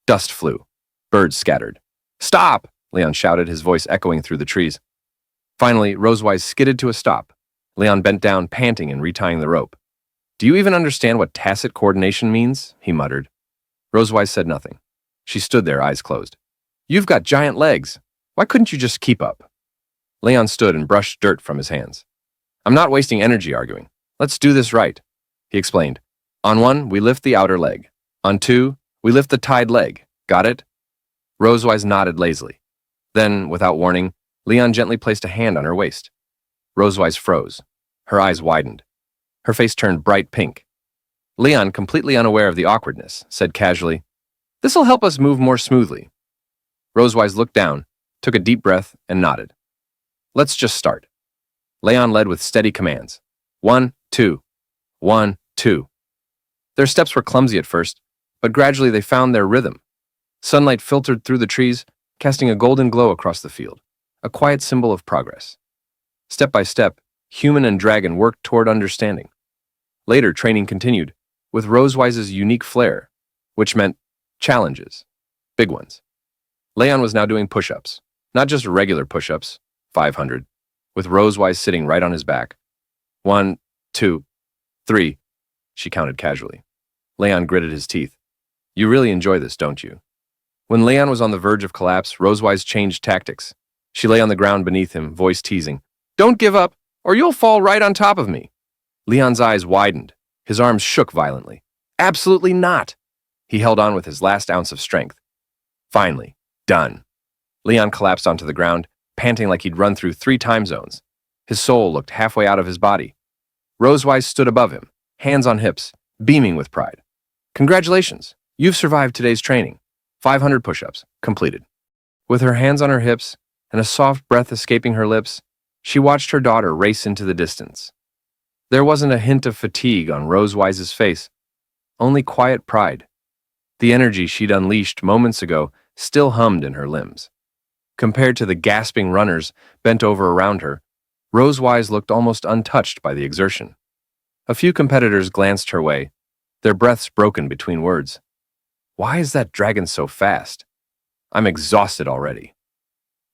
Dust flew. Birds scattered. Stop! Leon shouted, his voice echoing through the trees. Finally, Rosewise skidded to a stop. Leon bent down, panting and retying the rope. Do you even understand what tacit coordination means? He muttered. Rosewise said nothing. She stood there, eyes closed. You've got giant legs. Why couldn't you just keep up? Leon stood and brushed dirt from his hands. I'm not wasting energy arguing. Let's do this right. He explained. On 1, we lift the outer leg. On 2, we lift the tied leg. Got it? Rosewise nodded lazily. Then, without warning, Leon gently placed a hand on her waist. Rosewise froze. Her eyes widened. Her face turned bright pink. Leon, completely unaware of the awkwardness, said casually, This'll help us move more smoothly. Rosewise looked down, took a deep breath, and nodded. Let's just start. Leon led with steady commands. 1, 2. 1, 2. Their steps were clumsy at first, but gradually they found their rhythm. Sunlight filtered through the trees, casting a golden glow across the field, a quiet symbol of progress. Step by step, human and dragon worked toward understanding. Later, training continued, with Rosewise's unique flair, which meant challenges, big ones. Leon was now doing push-ups, not just regular push-ups, 500, with Rosewise sitting right on his back. 1, 2, 3, she counted casually. Leon gritted his teeth. You really enjoy this, don't you? When Leon was on the verge of collapse, Rosewise changed tactics. She lay on the ground beneath him, voice teasing. Don't give up. or you'll fall right on top of me. Leon's eyes widened. His arms shook violently. Absolutely not. He held on with his last ounce of strength. Finally, done. Leon collapsed onto the ground, panting like he'd run through 3 time zones. His soul looked halfway out of his body. Rosewise stood above him, hands on hips, beaming with pride. Congratulations, you've survived today's training. 500 push-ups, completed. With her hands on her hips and a soft breath escaping her lips, she watched her daughter race into the distance. There wasn't a hint of fatigue on Rosewise's face, only quiet pride. The energy she'd unleashed moments ago still hummed in her limbs. Compared to the gasping runners bent over around her, Rosewise looked almost untouched by the exertion. A few competitors glanced her way, their breaths broken between words. Why is that dragon so fast? I'm exhausted already.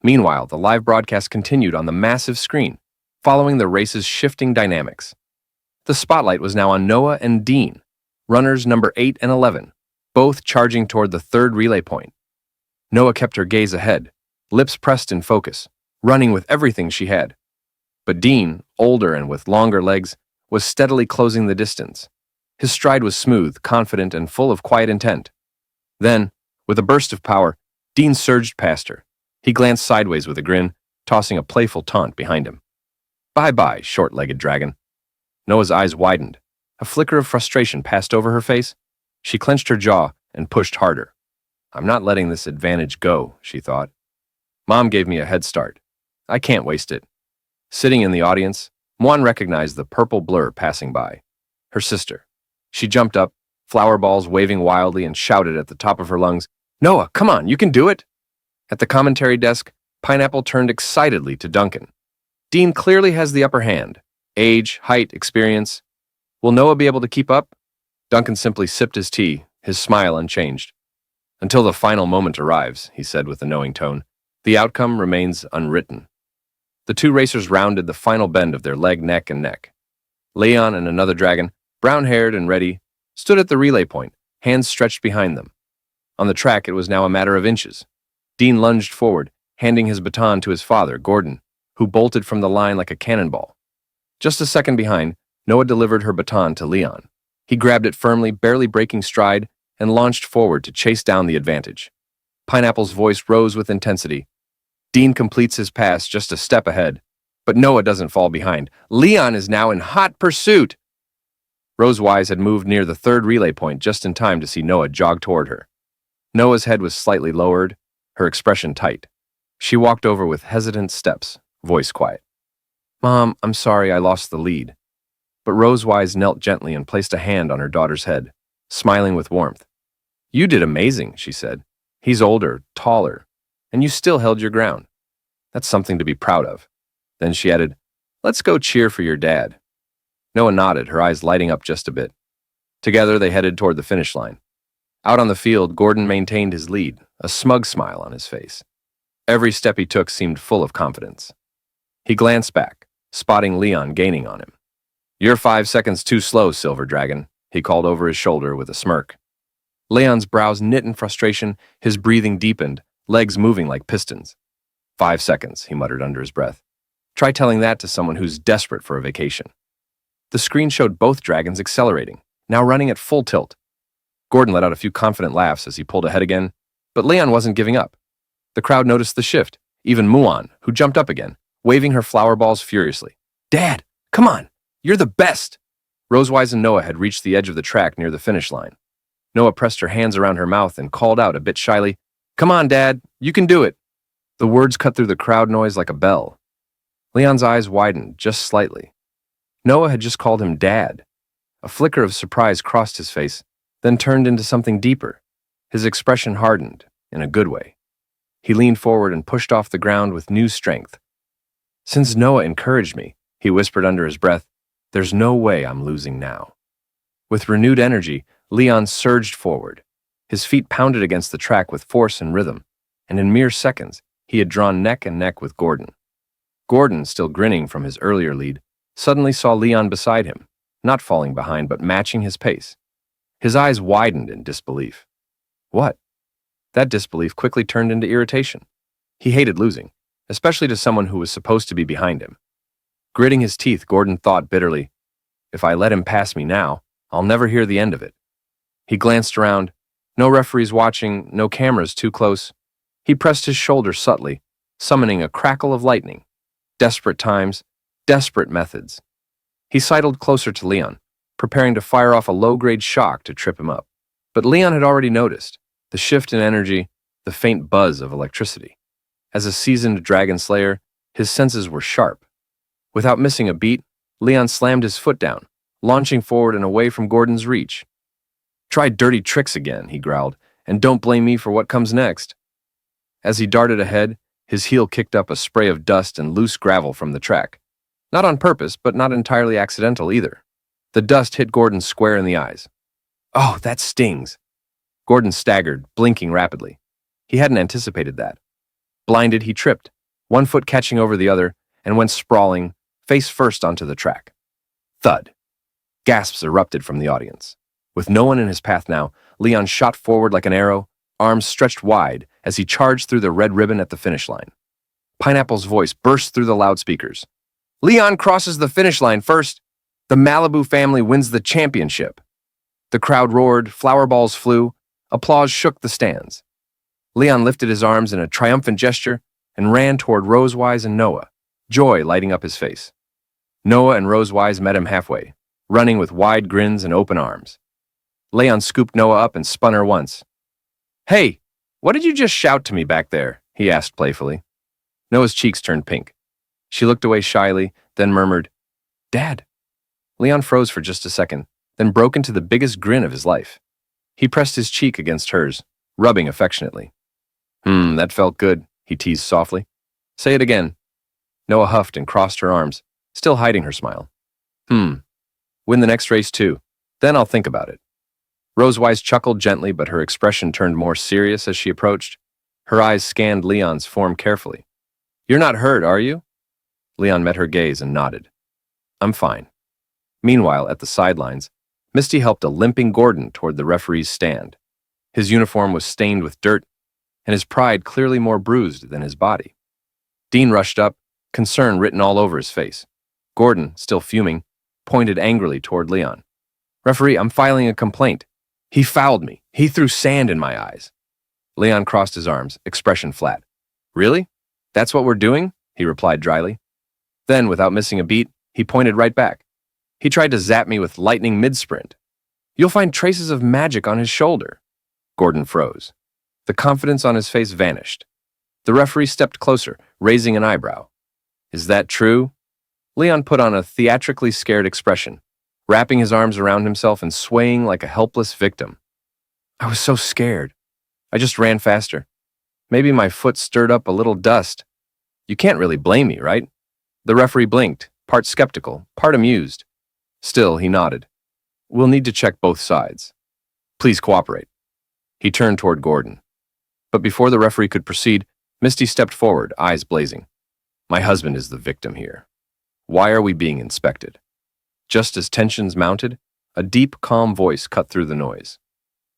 Meanwhile, the live broadcast continued on the massive screen, following the race's shifting dynamics. The spotlight was now on Noah and Dean, runners number 8 and 11, both charging toward the 3rd relay point. Noah kept her gaze ahead, lips pressed in focus, running with everything she had. But Dean, older and with longer legs, was steadily closing the distance. His stride was smooth, confident, and full of quiet intent. Then, with a burst of power, Dean surged past her. He glanced sideways with a grin, tossing a playful taunt behind him. Bye-bye, short-legged dragon. Noah's eyes widened. A flicker of frustration passed over her face. She clenched her jaw and pushed harder. I'm not letting this advantage go, she thought. Mom gave me a head start. I can't waste it. Sitting in the audience, Mwan recognized the purple blur passing by. Her sister. She jumped up, flower balls waving wildly, and shouted at the top of her lungs, Noah, come on, you can do it! At the commentary desk, Pineapple turned excitedly to Duncan. Dean clearly has the upper hand. Age, height, experience. Will Noah be able to keep up? Duncan simply sipped his tea, his smile unchanged. Until the final moment arrives, he said with a knowing tone, the outcome remains unwritten. The 2 racers rounded the final bend of their leg, neck, and neck. Leon and another dragon, brown-haired and ready, stood at the relay point, hands stretched behind them. On the track, it was now a matter of inches. Dean lunged forward, handing his baton to his father, Gordon, who bolted from the line like a cannonball. Just a second behind, Noah delivered her baton to Leon. He grabbed it firmly, barely breaking stride, and launched forward to chase down the advantage. Pineapple's voice rose with intensity. Dean completes his pass just a step ahead, but Noah doesn't fall behind. Leon is now in hot pursuit. Rosewise had moved near the 3rd relay point just in time to see Noah jog toward her. Noah's head was slightly lowered, her expression tight. She walked over with hesitant steps, voice quiet. Mom, I'm sorry I lost the lead. But Rosewise knelt gently and placed a hand on her daughter's head, smiling with warmth. You did amazing, she said. He's older, taller, and you still held your ground. That's something to be proud of. Then she added, let's go cheer for your dad. Noah nodded, her eyes lighting up just a bit. Together they headed toward the finish line. Out on the field, Gordon maintained his lead, a smug smile on his face. Every step he took seemed full of confidence. He glanced back, spotting Leon gaining on him. You're 5 seconds too slow, Silver Dragon, he called over his shoulder with a smirk. Leon's brows knit in frustration, his breathing deepened, legs moving like pistons. 5 seconds, he muttered under his breath. Try telling that to someone who's desperate for a vacation. The screen showed both dragons accelerating, now running at full tilt. Gordon let out a few confident laughs as he pulled ahead again, but Leon wasn't giving up. The crowd noticed the shift, even Muon, who jumped up again, waving her flower balls furiously. Dad, come on, you're the best! Rosewise and Noah had reached the edge of the track near the finish line. Noah pressed her hands around her mouth and called out a bit shyly, Come on, Dad, you can do it. The words cut through the crowd noise like a bell. Leon's eyes widened just slightly. Noah had just called him Dad. A flicker of surprise crossed his face, then turned into something deeper. His expression hardened, in a good way. He leaned forward and pushed off the ground with new strength. Since Noah encouraged me, he whispered under his breath, there's no way I'm losing now. With renewed energy, Leon surged forward. His feet pounded against the track with force and rhythm, and in mere seconds, he had drawn neck and neck with Gordon. Gordon, still grinning from his earlier lead, suddenly saw Leon beside him, not falling behind but matching his pace. His eyes widened in disbelief. What? That disbelief quickly turned into irritation. He hated losing, especially to someone who was supposed to be behind him. Gritting his teeth, Gordon thought bitterly, if I let him pass me now, I'll never hear the end of it. He glanced around. No referees watching, no cameras too close. He pressed his shoulder subtly, summoning a crackle of lightning. Desperate times, desperate methods. He sidled closer to Leon, preparing to fire off a low-grade shock to trip him up. But Leon had already noticed the shift in energy, the faint buzz of electricity. As a seasoned dragon slayer, his senses were sharp. Without missing a beat, Leon slammed his foot down, launching forward and away from Gordon's reach. Try dirty tricks again, he growled, and don't blame me for what comes next. As he darted ahead, his heel kicked up a spray of dust and loose gravel from the track. Not on purpose, but not entirely accidental either. The dust hit Gordon square in the eyes. Oh, that stings. Gordon staggered, blinking rapidly. He hadn't anticipated that. Blinded, he tripped, one foot catching over the other, and went sprawling, face first onto the track. Thud. Gasps erupted from the audience. With no one in his path now, Leon shot forward like an arrow, arms stretched wide as he charged through the red ribbon at the finish line. Pineapple's voice burst through the loudspeakers. Leon crosses the finish line first. The Malibu family wins the championship. The crowd roared, flower balls flew, applause shook the stands. Leon lifted his arms in a triumphant gesture and ran toward Rosewise and Noah, joy lighting up his face. Noah and Rosewise met him halfway, running with wide grins and open arms. Leon scooped Noah up and spun her once. Hey, what did you just shout to me back there? He asked playfully. Noah's cheeks turned pink. She looked away shyly, then murmured, Dad. Leon froze for just a second, then broke into the biggest grin of his life. He pressed his cheek against hers, rubbing affectionately. That felt good, he teased softly. Say it again. Noah huffed and crossed her arms, still hiding her smile. Win the next race too, then I'll think about it. Rosewise chuckled gently, but her expression turned more serious as she approached. Her eyes scanned Leon's form carefully. You're not hurt, are you? Leon met her gaze and nodded. I'm fine. Meanwhile, at the sidelines, Misty helped a limping Gordon toward the referee's stand. His uniform was stained with dirt, and his pride clearly more bruised than his body. Dean rushed up, concern written all over his face. Gordon, still fuming, pointed angrily toward Leon. Referee, I'm filing a complaint. He fouled me. He threw sand in my eyes. Leon crossed his arms, expression flat. Really? That's what we're doing? He replied dryly. Then, without missing a beat, he pointed right back. He tried to zap me with lightning mid-sprint. You'll find traces of magic on his shoulder. Gordon froze. The confidence on his face vanished. The referee stepped closer, raising an eyebrow. Is that true? Leon put on a theatrically scared expression, wrapping his arms around himself and swaying like a helpless victim. I was so scared. I just ran faster. Maybe my foot stirred up a little dust. You can't really blame me, right? The referee blinked, part skeptical, part amused. Still, he nodded. We'll need to check both sides. Please cooperate. He turned toward Gordon. But before the referee could proceed, Misty stepped forward, eyes blazing. My husband is the victim here. Why are we being inspected? Just as tensions mounted, a deep, calm voice cut through the noise.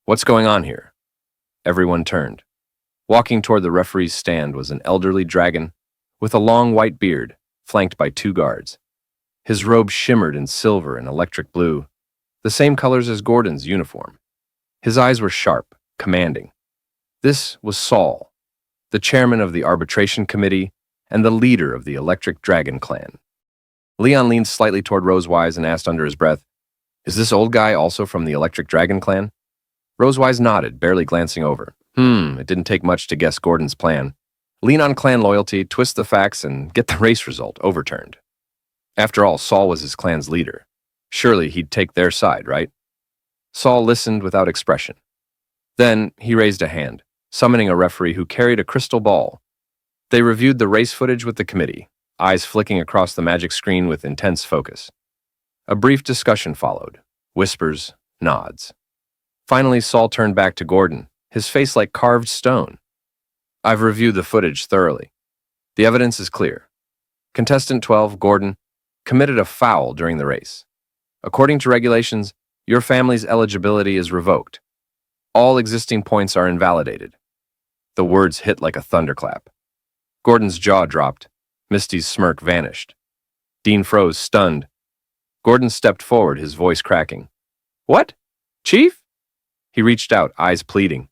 What's going on here? Everyone turned. Walking toward the referee's stand was an elderly dragon with a long white beard, flanked by 2 guards. His robe shimmered in silver and electric blue, the same colors as Gordon's uniform. His eyes were sharp, commanding. This was Saul, the chairman of the arbitration committee and the leader of the Electric Dragon clan. Leon leaned slightly toward Rosewise and asked under his breath, Is this old guy also from the Electric Dragon clan? Rosewise nodded, barely glancing over. It didn't take much to guess Gordon's plan. Lean on clan loyalty, twist the facts, and get the race result overturned. After all, Saul was his clan's leader. Surely he'd take their side, right? Saul listened without expression. Then he raised a hand, summoning a referee who carried a crystal ball. They reviewed the race footage with the committee, eyes flicking across the magic screen with intense focus. A brief discussion followed, whispers, nods. Finally, Saul turned back to Gordon, his face like carved stone. I've reviewed the footage thoroughly. The evidence is clear. Contestant 12, Gordon, committed a foul during the race. According to regulations, your family's eligibility is revoked. All existing points are invalidated. The words hit like a thunderclap. Gordon's jaw dropped. Misty's smirk vanished. Dean froze, stunned. Gordon stepped forward, his voice cracking. What? Chief? He reached out, eyes pleading.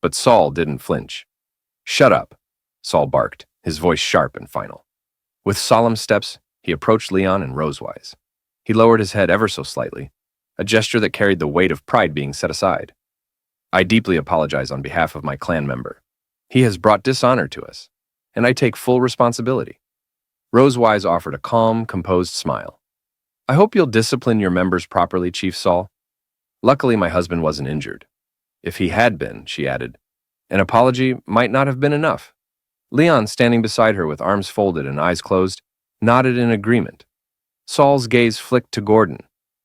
But Saul didn't flinch. Shut up, Saul barked, his voice sharp and final. With solemn steps, he approached Leon and Rosewise. He lowered his head ever so slightly, a gesture that carried the weight of pride being set aside. I deeply apologize on behalf of my clan member. He has brought dishonor to us, and I take full responsibility. Rosewise offered a calm, composed smile. I hope you'll discipline your members properly, Chief Saul. Luckily, my husband wasn't injured. If he had been, she added, an apology might not have been enough. Leon, standing beside her with arms folded and eyes closed, nodded in agreement. Saul's gaze flicked to Gordon,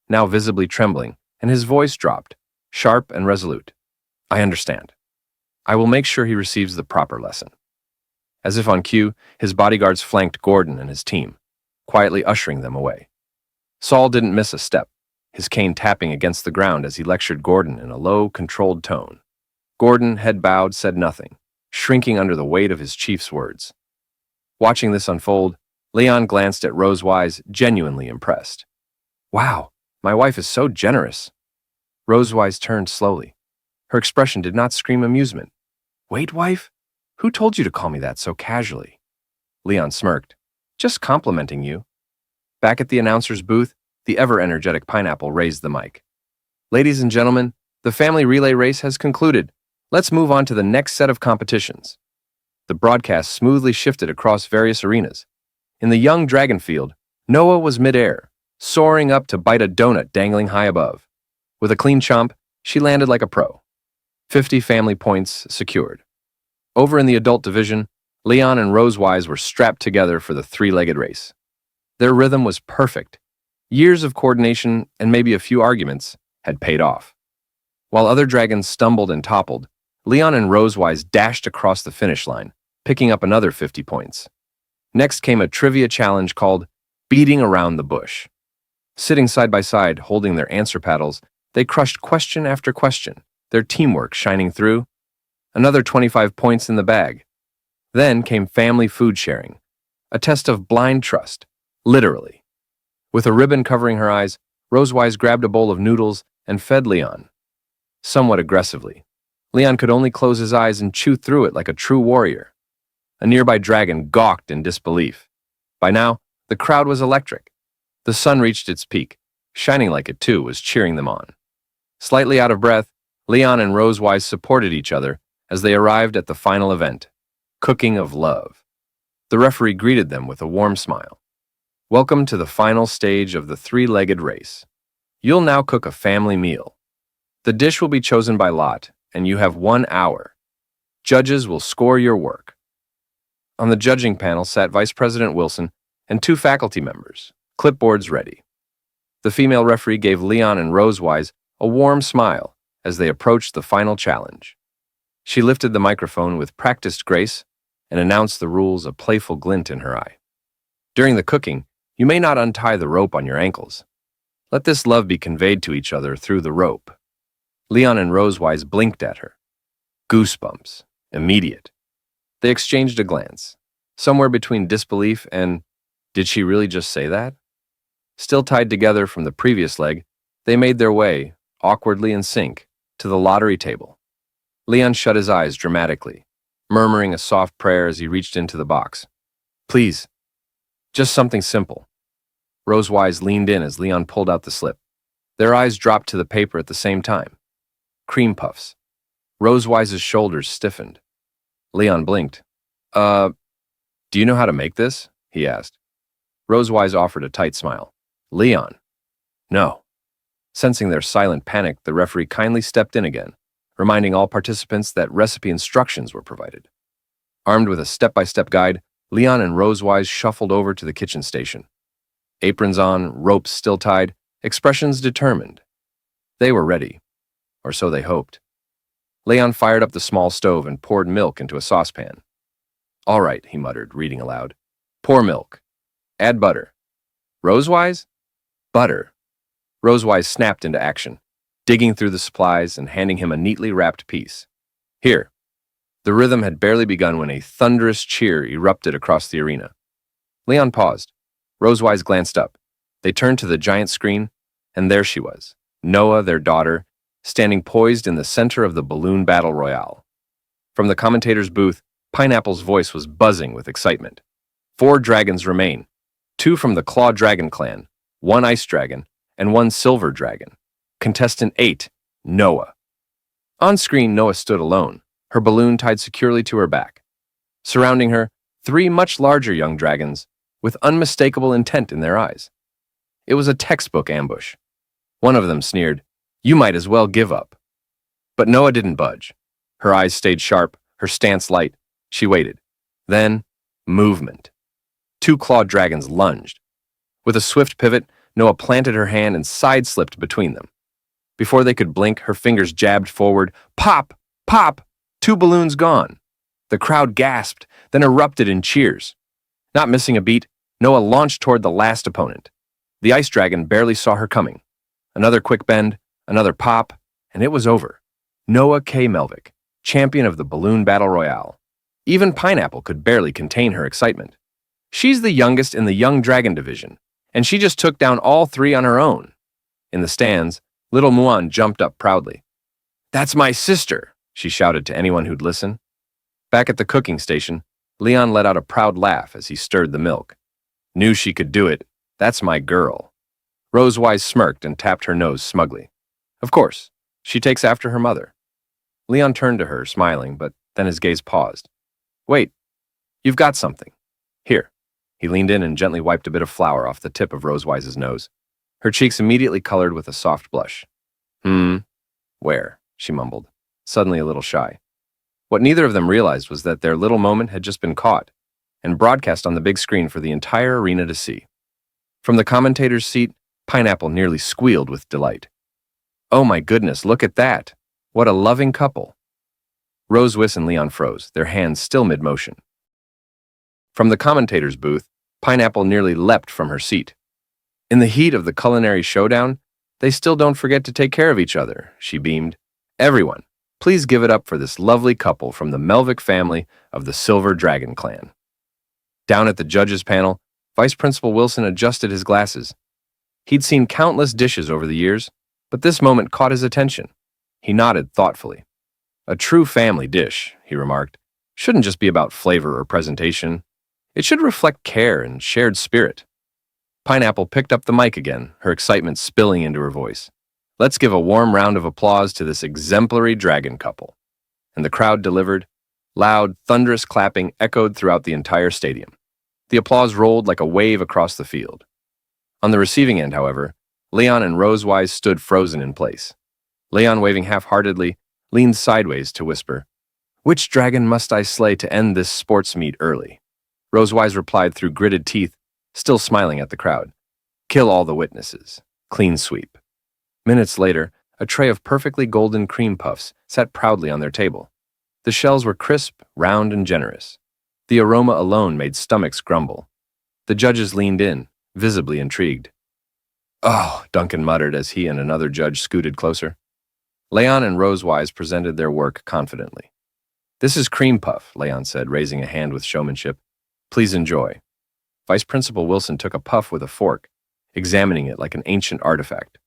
now visibly trembling, and his voice dropped, sharp and resolute. I understand. I will make sure he receives the proper lesson. As if on cue, his bodyguards flanked Gordon and his team, quietly ushering them away. Saul didn't miss a step, his cane tapping against the ground as he lectured Gordon in a low, controlled tone. Gordon, head bowed, said nothing, shrinking under the weight of his chief's words. Watching this unfold, Leon glanced at Rosewise, genuinely impressed. Wow, my wife is so generous. Rosewise turned slowly. Her expression did not scream amusement. Wait, wife? Who told you to call me that so casually? Leon smirked. Just complimenting you. Back at the announcer's booth, the ever-energetic Pineapple raised the mic. Ladies and gentlemen, the family relay race has concluded. Let's move on to the next set of competitions. The broadcast smoothly shifted across various arenas. In the young dragon field, Noah was midair, soaring up to bite a donut dangling high above. With a clean chomp, she landed like a pro. 50 family points secured. Over in the adult division, Leon and Rosewise were strapped together for the three-legged race. Their rhythm was perfect. Years of coordination and maybe a few arguments had paid off. While other dragons stumbled and toppled, Leon and Rosewise dashed across the finish line, picking up another 50 points. Next came a trivia challenge called Beating Around the Bush. Sitting side by side, holding their answer paddles, they crushed question after question, their teamwork shining through. Another 25 points in the bag. Then came family food sharing, a test of blind trust, literally. With a ribbon covering her eyes, Rosewise grabbed a bowl of noodles and fed Leon. Somewhat aggressively, Leon could only close his eyes and chew through it like a true warrior. A nearby dragon gawked in disbelief. By now, the crowd was electric. The sun reached its peak. Shining like it too was cheering them on. Slightly out of breath, Leon and Rosewise supported each other as they arrived at the final event, Cooking of Love. The referee greeted them with a warm smile. Welcome to the final stage of the three-legged race. You'll now cook a family meal. The dish will be chosen by lot, and you have 1 hour. Judges will score your work. On the judging panel sat Vice President Wilson and 2 faculty members, clipboards ready. The female referee gave Leon and Rosewise a warm smile as they approached the final challenge. She lifted the microphone with practiced grace and announced the rules, a playful glint in her eye. During the cooking, you may not untie the rope on your ankles. Let this love be conveyed to each other through the rope. Leon and Rosewise blinked at her. Goosebumps. Immediate. They exchanged a glance, somewhere between disbelief and, did she really just say that? Still tied together from the previous leg, they made their way, awkwardly in sync, to the lottery table. Leon shut his eyes dramatically, murmuring a soft prayer as he reached into the box. Please, just something simple. Rosewise leaned in as Leon pulled out the slip. Their eyes dropped to the paper at the same time. Cream puffs. Rosewise's shoulders stiffened. Leon blinked. Do you know how to make this? He asked. Rosewise offered a tight smile. Leon. No. Sensing their silent panic, the referee kindly stepped in again, reminding all participants that recipe instructions were provided. Armed with a step-by-step guide, Leon and Rosewise shuffled over to the kitchen station. Aprons on, ropes still tied, expressions determined. They were ready, or so they hoped. Leon fired up the small stove and poured milk into a saucepan. All right, he muttered, reading aloud. Pour milk. Add butter. Rosewise? Butter. Rosewise snapped into action, digging through the supplies and handing him a neatly wrapped piece. Here. The rhythm had barely begun when a thunderous cheer erupted across the arena. Leon paused. Rosewise glanced up. They turned to the giant screen, and there she was, Noah, their daughter, standing poised in the center of the balloon battle royale. From the commentator's booth, Pineapple's voice was buzzing with excitement. 4 dragons remain, 2 from the Claw Dragon clan, 1 ice dragon, and 1 silver dragon. Contestant 8, Noah. On screen, Noah stood alone, her balloon tied securely to her back. Surrounding her, 3 much larger young dragons, with unmistakable intent in their eyes. It was a textbook ambush. One of them sneered, "You might as well give up." But Noah didn't budge. Her eyes stayed sharp, her stance light. She waited. Then, movement. 2 clawed dragons lunged. With a swift pivot, Noah planted her hand and side-slipped between them. Before they could blink, her fingers jabbed forward. Pop! Pop! 2 balloons gone. The crowd gasped, then erupted in cheers. Not missing a beat, Noah launched toward the last opponent. The ice dragon barely saw her coming. Another quick bend, another pop, and it was over. Noah K. Melvick, champion of the Balloon Battle Royale. Even Pineapple could barely contain her excitement. She's the youngest in the Young Dragon division, and she just took down all 3 on her own. In the stands, little Muan jumped up proudly. "That's my sister," she shouted to anyone who'd listen. Back at the cooking station, Leon let out a proud laugh as he stirred the milk. "Knew she could do it. That's my girl." Rosewise smirked and tapped her nose smugly. "Of course, she takes after her mother." Leon turned to her, smiling, but then his gaze paused. "Wait, you've got something. Here." He leaned in and gently wiped a bit of flour off the tip of Rosewise's nose. Her cheeks immediately colored with a soft blush. Where?" she mumbled, suddenly a little shy. What neither of them realized was that their little moment had just been caught and broadcast on the big screen for the entire arena to see. From the commentator's seat, Pineapple nearly squealed with delight. "Oh my goodness, look at that! What a loving couple!" Rosewise and Leon froze, their hands still mid-motion. From the commentator's booth, Pineapple nearly leapt from her seat. "In the heat of the culinary showdown, they still don't forget to take care of each other," she beamed. "Everyone, please give it up for this lovely couple from the Melvick family of the Silver Dragon clan." Down at the judges' panel, Vice Principal Wilson adjusted his glasses. He'd seen countless dishes over the years, but this moment caught his attention. He nodded thoughtfully. "A true family dish," he remarked, "shouldn't just be about flavor or presentation. It should reflect care and shared spirit." Pineapple picked up the mic again, her excitement spilling into her voice. "Let's give a warm round of applause to this exemplary dragon couple." And the crowd delivered. Loud, thunderous clapping echoed throughout the entire stadium. The applause rolled like a wave across the field. On the receiving end, however, Leon and Rosewise stood frozen in place. Leon, waving half-heartedly, leaned sideways to whisper, "Which dragon must I slay to end this sports meet early?" Rosewise replied through gritted teeth, still smiling at the crowd, "Kill all the witnesses. Clean sweep." Minutes later, a tray of perfectly golden cream puffs sat proudly on their table. The shells were crisp, round, and generous. The aroma alone made stomachs grumble. The judges leaned in, visibly intrigued. "Oh," Duncan muttered as he and another judge scooted closer. Leon and Rosewise presented their work confidently. "This is cream puff," Leon said, raising a hand with showmanship. "Please enjoy." Vice Principal Wilson took a puff with a fork, examining it like an ancient artifact.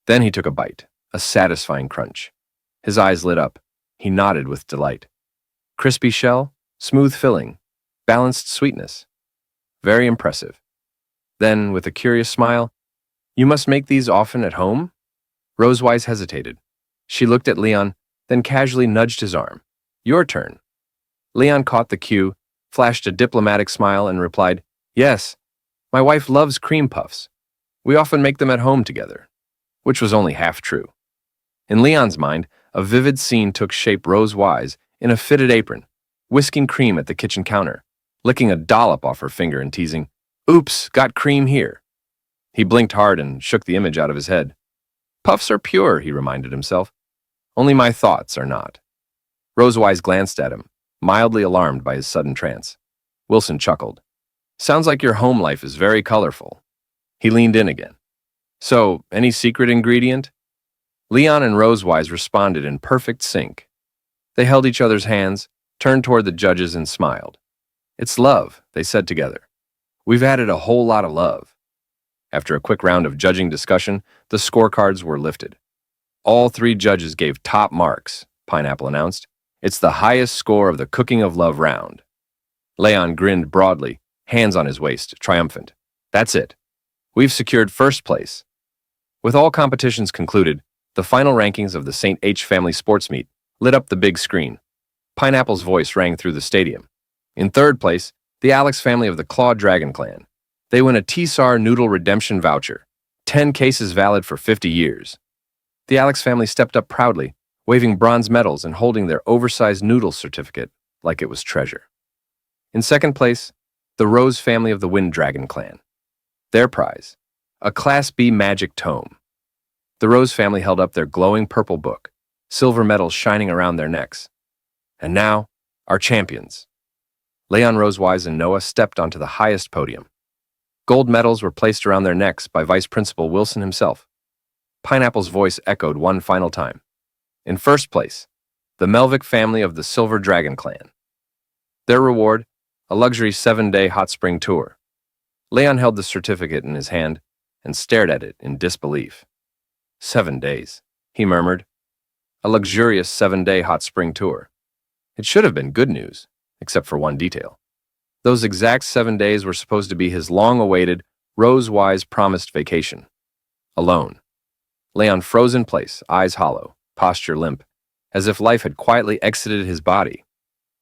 Then he took a bite, a satisfying crunch. His eyes lit up. He nodded with delight. Crispy shell, smooth filling, balanced sweetness. Very impressive. Then, with a curious smile, "You must make these often at home?" Rosewise hesitated. She looked at Leon, then casually nudged his arm. "Your turn." Leon caught the cue, flashed a diplomatic smile, and replied, "Yes, my wife loves cream puffs. We often make them at home together," which was only half true. In Leon's mind, a vivid scene took shape Rosewise in a fitted apron, whisking cream at the kitchen counter, licking a dollop off her finger and teasing, "Oops, got cream here." He blinked hard and shook the image out of his head. "Puffs are pure," he reminded himself. "Only my thoughts are not." Rosewise glanced at him, mildly alarmed by his sudden trance. Wilson chuckled. "Sounds like your home life is very colorful." He leaned in again. "So, any secret ingredient?" Leon and Rosewise responded in perfect sync. They held each other's hands, turned toward the judges, and smiled. "It's love," they said together. We've added a whole lot of love. After a quick round of judging discussion, the scorecards were lifted. All three judges gave top marks, Pineapple announced. It's the highest score of the Cooking of Love round. Leon grinned broadly, hands on his waist, triumphant. That's it. We've secured first place. With all competitions concluded, the final rankings of the St. H family sports meet lit up the big screen. Pineapple's voice rang through the stadium. In third place, the Alex family of the Claw Dragon Clan. They win a T-SAR Noodle Redemption voucher, 10 cases valid for 50 years. The Alex family stepped up proudly, waving bronze medals and holding their oversized noodle certificate like it was treasure. In second place, the Rose family of the Wind Dragon Clan. Their prize, a Class B magic tome. The Rose family held up their glowing purple book, silver medals shining around their necks. And now, our champions. Leon Rosewise and Noah stepped onto the highest podium. Gold medals were placed around their necks by Vice Principal Wilson himself. Pineapple's voice echoed one final time. In first place, the Melvick family of the Silver Dragon Clan. Their reward, a luxury 7-day hot spring tour. Leon held the certificate in his hand and stared at it in disbelief. 7 days, he murmured. A luxurious 7-day hot spring tour. It should have been good news, except for one detail. Those exact 7 days were supposed to be his long-awaited, Rose-wise promised vacation. Alone. Leon froze in place, eyes hollow, posture limp, as if life had quietly exited his body.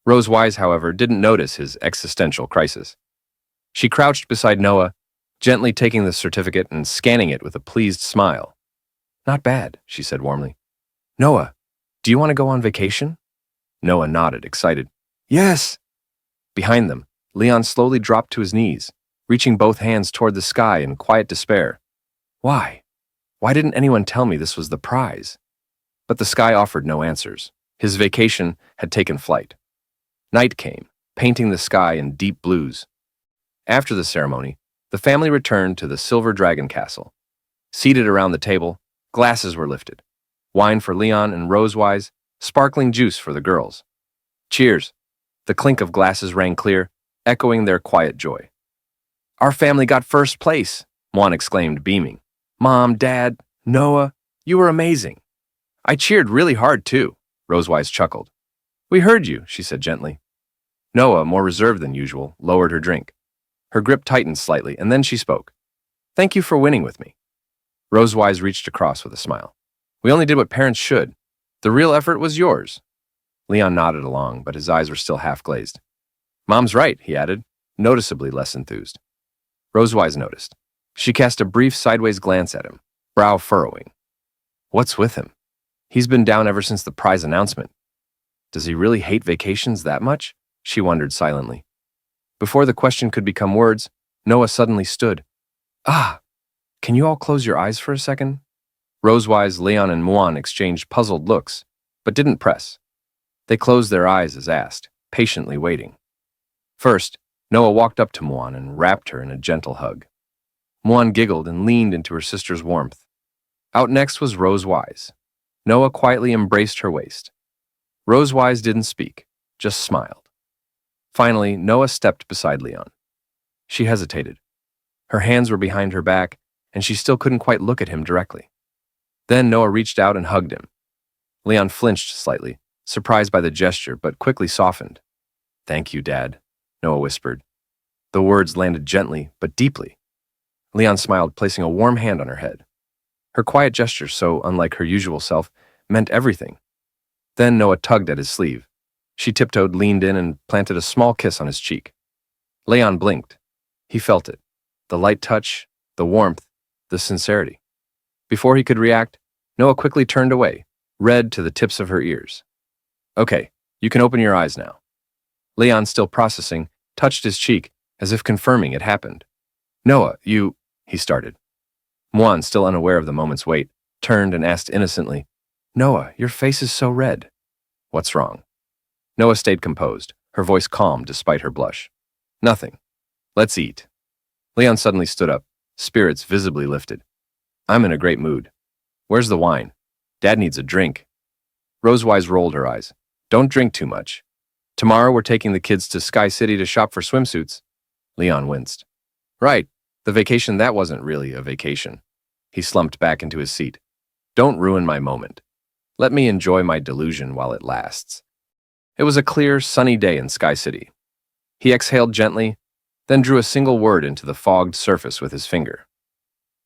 Rose-wise, however, didn't notice his existential crisis. She crouched beside Noah, gently taking the certificate and scanning it with a pleased smile. Not bad, she said warmly. Noah, do you want to go on vacation? Noah nodded, excited. Yes! Behind them, Leon slowly dropped to his knees, reaching both hands toward the sky in quiet despair. Why? Why didn't anyone tell me this was the prize? But the sky offered no answers. His vacation had taken flight. Night came, painting the sky in deep blues. After the ceremony, the family returned to the Silver Dragon Castle. Seated around the table, glasses were lifted. Wine for Leon and Rosewise, sparkling juice for the girls. Cheers! The clink of glasses rang clear, echoing their quiet joy. Our family got first place, Juan exclaimed, beaming. Mom, Dad, Noah, you were amazing. I cheered really hard, too, Rosewise chuckled. We heard you, she said gently. Noah, more reserved than usual, lowered her drink. Her grip tightened slightly, and then she spoke. Thank you for winning with me. Rosewise reached across with a smile. We only did what parents should. The real effort was yours. Leon nodded along, but his eyes were still half-glazed. Mom's right, he added, noticeably less enthused. Rosewise noticed. She cast a brief sideways glance at him, brow furrowing. What's with him? He's been down ever since the prize announcement. Does he really hate vacations that much? She wondered silently. Before the question could become words, Noah suddenly stood. Ah! Can you all close your eyes for a second? Rosewise, Leon, and Muan exchanged puzzled looks, but didn't press. They closed their eyes as asked, patiently waiting. First, Noah walked up to Muan and wrapped her in a gentle hug. Muan giggled and leaned into her sister's warmth. Out next was Rosewise. Noah quietly embraced her waist. Rosewise didn't speak, just smiled. Finally, Noah stepped beside Leon. She hesitated. Her hands were behind her back, and she still couldn't quite look at him directly. Then Noah reached out and hugged him. Leon flinched slightly, surprised by the gesture, but quickly softened. Thank you, Dad, Noah whispered. The words landed gently, but deeply. Leon smiled, placing a warm hand on her head. Her quiet gesture, so unlike her usual self, meant everything. Then Noah tugged at his sleeve. She tiptoed, leaned in, and planted a small kiss on his cheek. Leon blinked. He felt it. The light touch, the warmth, the sincerity. Before he could react, Noah quickly turned away, red to the tips of her ears. Okay, you can open your eyes now. Leon, still processing, touched his cheek, as if confirming it happened. Noah, he started. Muan, still unaware of the moment's weight, turned and asked innocently, Noah, your face is so red. What's wrong? Noah stayed composed, her voice calm despite her blush. Nothing. Let's eat. Leon suddenly stood up, spirits visibly lifted. I'm in a great mood. Where's the wine? Dad needs a drink. Rosewise rolled her eyes. Don't drink too much. Tomorrow we're taking the kids to Sky City to shop for swimsuits. Leon winced. Right, the vacation that wasn't really a vacation. He slumped back into his seat. Don't ruin my moment. Let me enjoy my delusion while it lasts. It was a clear, sunny day in Sky City. He exhaled gently, then drew a single word into the fogged surface with his finger.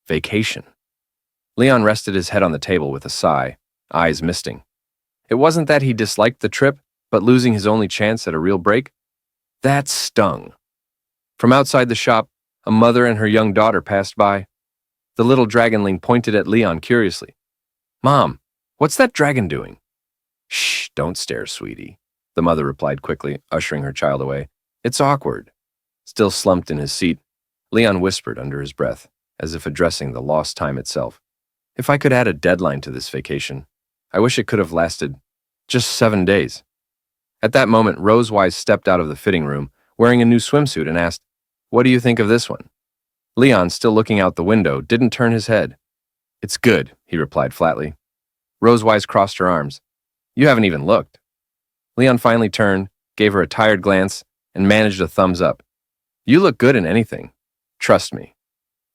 Vacation. Leon rested his head on the table with a sigh, eyes misting. It wasn't that he disliked the trip, but losing his only chance at a real break? That stung. From outside the shop, a mother and her young daughter passed by. The little dragonling pointed at Leon curiously. Mom, what's that dragon doing? Shh, don't stare, sweetie, the mother replied quickly, ushering her child away. It's awkward. Still slumped in his seat, Leon whispered under his breath, as if addressing the lost time itself. If I could add a deadline to this vacation, I wish it could have lasted just 7 days. At that moment, Rosewise stepped out of the fitting room, wearing a new swimsuit, and asked, What do you think of this one? Leon, still looking out the window, didn't turn his head. It's good, he replied flatly. Rosewise crossed her arms. You haven't even looked. Leon finally turned, gave her a tired glance, and managed a thumbs up. You look good in anything. Trust me.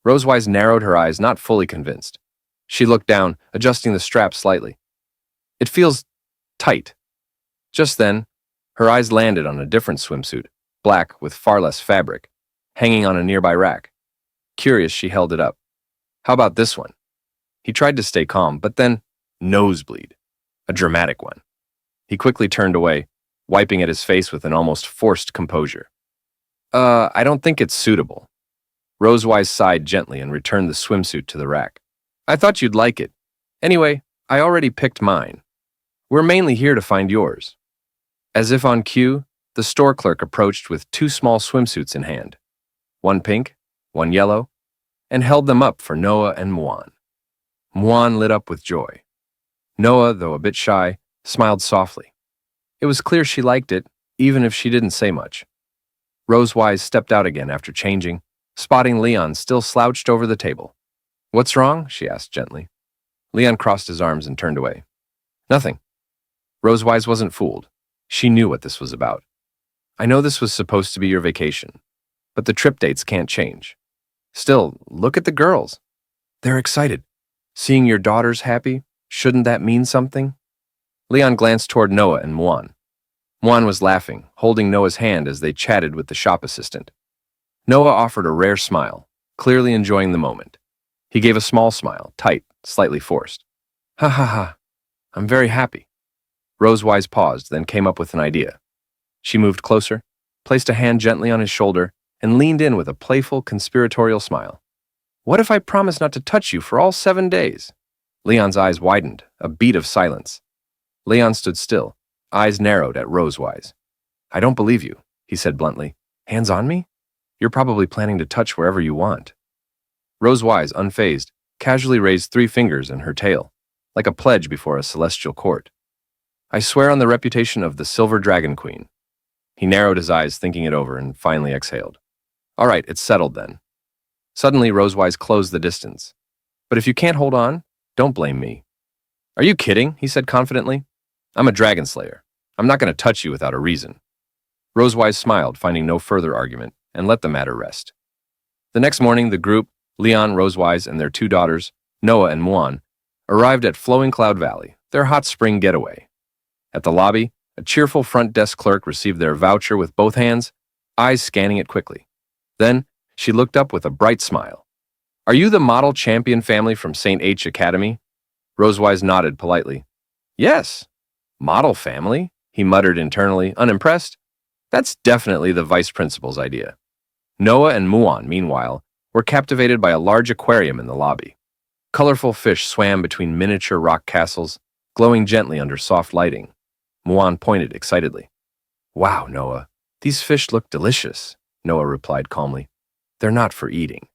Rosewise narrowed her eyes, not fully convinced. She looked down, adjusting the strap slightly. It feels tight. Just then, her eyes landed on a different swimsuit, black with far less fabric, hanging on a nearby rack. Curious, she held it up. How about this one? He tried to stay calm, but then, nosebleed. A dramatic one. He quickly turned away, wiping at his face with an almost forced composure. I don't think it's suitable. Rosewise sighed gently and returned the swimsuit to the rack. I thought you'd like it. Anyway, I already picked mine. We're mainly here to find yours. As if on cue, the store clerk approached with 2 small swimsuits in hand. One pink, one yellow, and held them up for Noah and Muan. Muan lit up with joy. Noah, though a bit shy, smiled softly. It was clear she liked it, even if she didn't say much. Rosewise stepped out again after changing, spotting Leon still slouched over the table. What's wrong? She asked gently. Leon crossed his arms and turned away. Nothing. Rosewise wasn't fooled. She knew what this was about. I know this was supposed to be your vacation, but the trip dates can't change. Still, look at the girls. They're excited. Seeing your daughters happy, shouldn't that mean something? Leon glanced toward Noah and Muan. Muan was laughing, holding Noah's hand as they chatted with the shop assistant. Noah offered a rare smile, clearly enjoying the moment. He gave a small smile, tight, slightly forced. Ha ha ha, I'm very happy. Rosewise paused, then came up with an idea. She moved closer, placed a hand gently on his shoulder, and leaned in with a playful, conspiratorial smile. What if I promise not to touch you for all 7 days? Leon's eyes widened, a beat of silence. Leon stood still, eyes narrowed at Rosewise. I don't believe you, he said bluntly. Hands on me? You're probably planning to touch wherever you want. Rosewise, unfazed, casually raised 3 fingers in her tail, like a pledge before a celestial court. I swear on the reputation of the Silver Dragon Queen. He narrowed his eyes, thinking it over, and finally exhaled. All right, it's settled then. Suddenly, Rosewise closed the distance. But if you can't hold on, don't blame me. Are you kidding? He said confidently. I'm a dragon slayer. I'm not going to touch you without a reason. Rosewise smiled, finding no further argument, and let the matter rest. The next morning, the group, Leon, Rosewise, and their 2 daughters, Noah and Muan, arrived at Flowing Cloud Valley, their hot spring getaway. At the lobby, a cheerful front desk clerk received their voucher with both hands, eyes scanning it quickly. Then, she looked up with a bright smile. Are you the model champion family from St. H Academy? Rosewise nodded politely. Yes. Model family? He muttered internally, unimpressed. That's definitely the vice principal's idea. Noah and Muan, meanwhile, were captivated by a large aquarium in the lobby. Colorful fish swam between miniature rock castles, glowing gently under soft lighting. Muan pointed excitedly. Wow, Noah, these fish look delicious, Noah replied calmly. They're not for eating.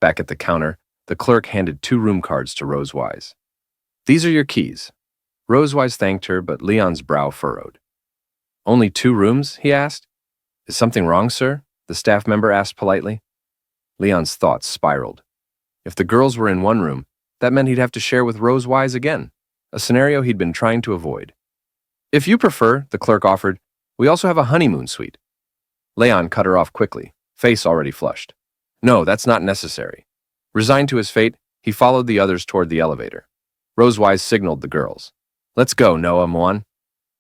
Back at the counter, the clerk handed 2 room cards to Rosewise. These are your keys. Rosewise thanked her, but Leon's brow furrowed. Only 2 rooms? He asked. Is something wrong, sir? The staff member asked politely. Leon's thoughts spiraled. If the girls were in one room, that meant he'd have to share with Rosewise again, a scenario he'd been trying to avoid. If you prefer, the clerk offered, we also have a honeymoon suite. Leon cut her off quickly, face already flushed. No, that's not necessary. Resigned to his fate, he followed the others toward the elevator. Rosewise signaled the girls. Let's go, Noah, Muan.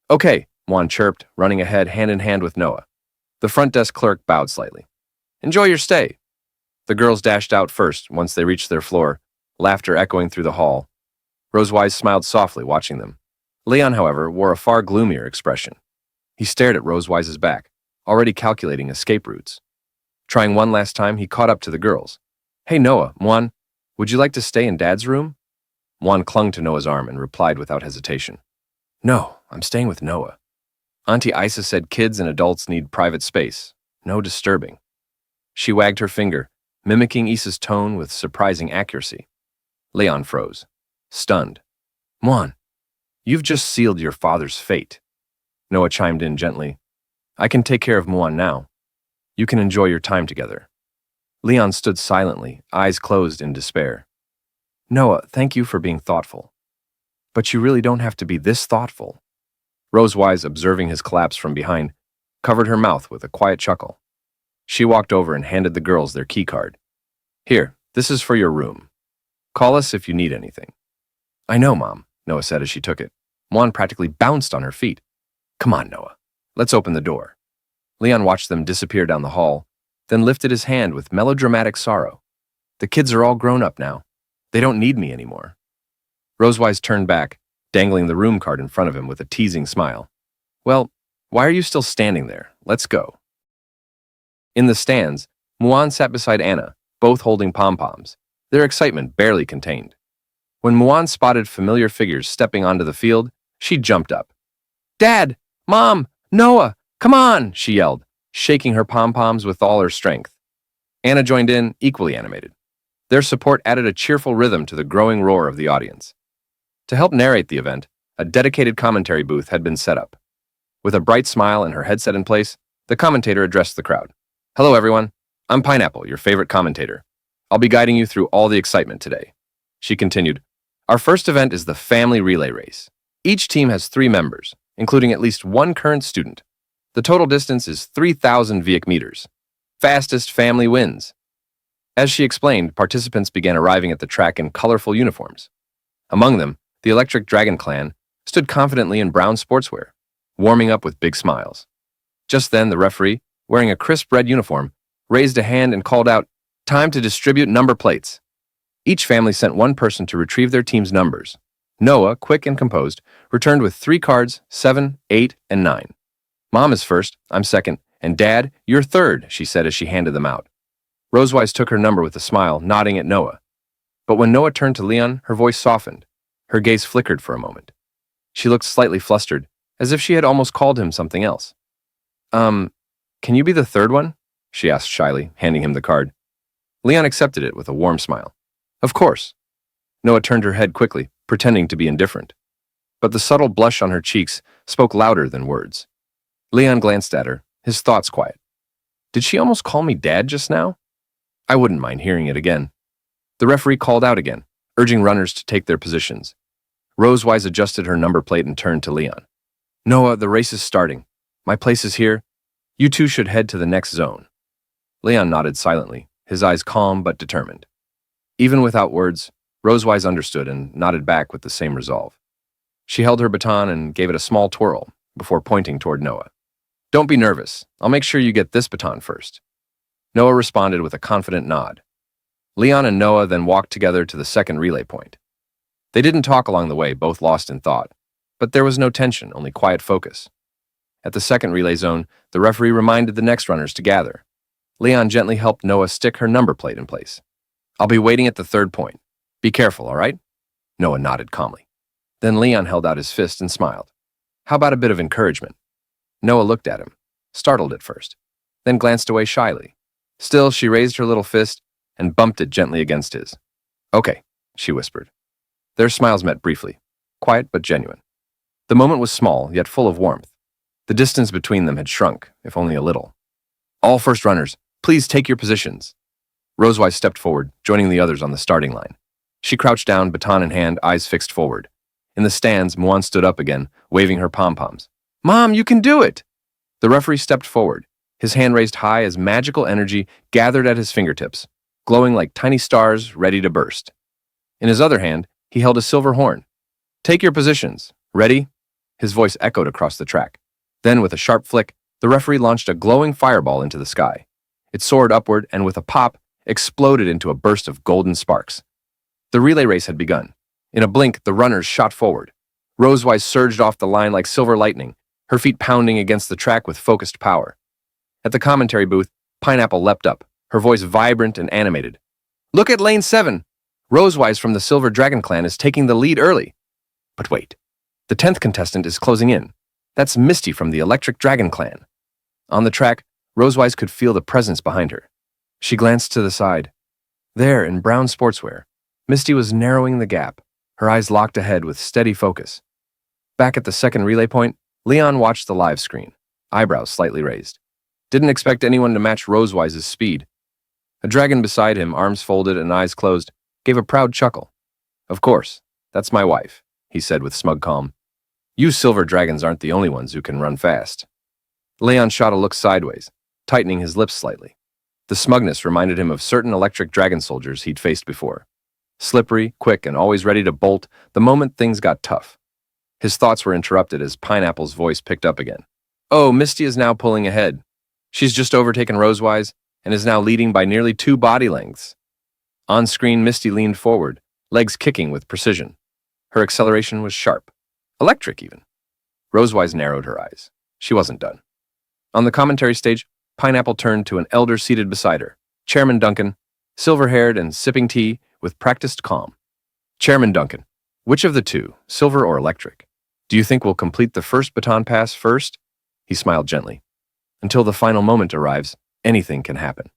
Okay, Muan chirped, running ahead hand in hand with Noah. The front desk clerk bowed slightly. Enjoy your stay. The girls dashed out first once they reached their floor, laughter echoing through the hall. Rosewise smiled softly, watching them. Leon, however, wore a far gloomier expression. He stared at Rosewise's back, already calculating escape routes. Trying one last time, he caught up to the girls. Hey, Noah, Muan, would you like to stay in Dad's room? Muan clung to Noah's arm and replied without hesitation. No, I'm staying with Noah. Auntie Isa said kids and adults need private space. No disturbing. She wagged her finger, mimicking Isa's tone with surprising accuracy. Leon froze, stunned. Muan, you've just sealed your father's fate. Noah chimed in gently. I can take care of Muan now. You can enjoy your time together. Leon stood silently, eyes closed in despair. Noah, thank you for being thoughtful. But you really don't have to be this thoughtful. Rosewise, observing his collapse from behind, covered her mouth with a quiet chuckle. She walked over and handed the girls their key card. Here, this is for your room. Call us if you need anything. I know, Mom, Noah said as she took it. Muan practically bounced on her feet. Come on, Noah. Let's open the door. Leon watched them disappear down the hall, then lifted his hand with melodramatic sorrow. The kids are all grown up now. They don't need me anymore. Rosewise turned back, dangling the room card in front of him with a teasing smile. Well, why are you still standing there? Let's go. In the stands, Muan sat beside Anna, both holding pom-poms, their excitement barely contained. When Muan spotted familiar figures stepping onto the field, she jumped up. Dad! Mom! Noah! Come on! She yelled, shaking her pom-poms with all her strength. Anna joined in, equally animated. Their support added a cheerful rhythm to the growing roar of the audience. To help narrate the event, a dedicated commentary booth had been set up. With a bright smile and her headset in place, the commentator addressed the crowd. Hello, everyone. I'm Pineapple, your favorite commentator. I'll be guiding you through all the excitement today. She continued, Our first event is the family relay race. Each team has 3 members, including at least 1 current student. The total distance is 3,000 Viec meters. Fastest family wins. As she explained, participants began arriving at the track in colorful uniforms. Among them, the Electric Dragon clan stood confidently in brown sportswear, warming up with big smiles. Just then, the referee, wearing a crisp red uniform, raised a hand and called out, Time to distribute number plates. Each family sent 1 person to retrieve their team's numbers. Noah, quick and composed, returned with 3 cards, 7, 8, and 9. Mom is first, I'm second, and Dad, you're third, she said as she handed them out. Rosewise took her number with a smile, nodding at Noah. But when Noah turned to Leon, her voice softened. Her gaze flickered for a moment. She looked slightly flustered, as if she had almost called him something else. Can you be the third one? She asked shyly, handing him the card. Leon accepted it with a warm smile. Of course. Noah turned her head quickly, pretending to be indifferent. But the subtle blush on her cheeks spoke louder than words. Leon glanced at her, his thoughts quiet. Did she almost call me Dad just now? I wouldn't mind hearing it again. The referee called out again, urging runners to take their positions. Rosewise adjusted her number plate and turned to Leon. Noah, the race is starting. My place is here. You two should head to the next zone. Leon nodded silently, his eyes calm but determined. Even without words, Rosewise understood and nodded back with the same resolve. She held her baton and gave it a small twirl before pointing toward Noah. Don't be nervous. I'll make sure you get this baton first. Noah responded with a confident nod. Leon and Noah then walked together to the second relay point. They didn't talk along the way, both lost in thought, but there was no tension, only quiet focus. At the second relay zone, the referee reminded the next runners to gather. Leon gently helped Noah stick her number plate in place. I'll be waiting at the third point. Be careful, all right? Noah nodded calmly. Then Leon held out his fist and smiled. How about a bit of encouragement? Noah looked at him, startled at first, then glanced away shyly. Still, she raised her little fist and bumped it gently against his. Okay, she whispered. Their smiles met briefly, quiet but genuine. The moment was small, yet full of warmth. The distance between them had shrunk, if only a little. All first runners, please take your positions. Rosewise stepped forward, joining the others on the starting line. She crouched down, baton in hand, eyes fixed forward. In the stands, Muan stood up again, waving her pom-poms. Mom, you can do it! The referee stepped forward, his hand raised high as magical energy gathered at his fingertips, glowing like tiny stars ready to burst. In his other hand, he held a silver horn. "Take your positions. Ready?" His voice echoed across the track. Then, with a sharp flick, the referee launched a glowing fireball into the sky. It soared upward and, with a pop, exploded into a burst of golden sparks. The relay race had begun. In a blink, the runners shot forward. Rosewise surged off the line like silver lightning, her feet pounding against the track with focused power. At the commentary booth, Pineapple leapt up, her voice vibrant and animated. "Look at lane 7! Rosewise from the Silver Dragon clan is taking the lead early." But wait, the 10th contestant is closing in. That's Misty from the Electric Dragon clan. On the track, Rosewise could feel the presence behind her. She glanced to the side. There, in brown sportswear, Misty was narrowing the gap, her eyes locked ahead with steady focus. Back at the second relay point, Leon watched the live screen, eyebrows slightly raised. Didn't expect anyone to match Rosewise's speed. A dragon beside him, arms folded and eyes closed, gave a proud chuckle. "Of course, that's my wife," he said with smug calm. "You silver dragons aren't the only ones who can run fast." Leon shot a look sideways, tightening his lips slightly. The smugness reminded him of certain electric dragon soldiers he'd faced before. Slippery, quick, and always ready to bolt the moment things got tough. His thoughts were interrupted as Pineapple's voice picked up again. "Oh, Misty is now pulling ahead. She's just overtaken Rosewise and is now leading by nearly 2 body lengths." On screen, Misty leaned forward, legs kicking with precision. Her acceleration was sharp. Electric, even. Rosewise narrowed her eyes. She wasn't done. On the commentary stage, Pineapple turned to an elder seated beside her, Chairman Duncan, silver-haired and sipping tea with practiced calm. "Chairman Duncan, which of the two, silver or electric, do you think will complete the first baton pass first?" He smiled gently. "Until the final moment arrives, anything can happen."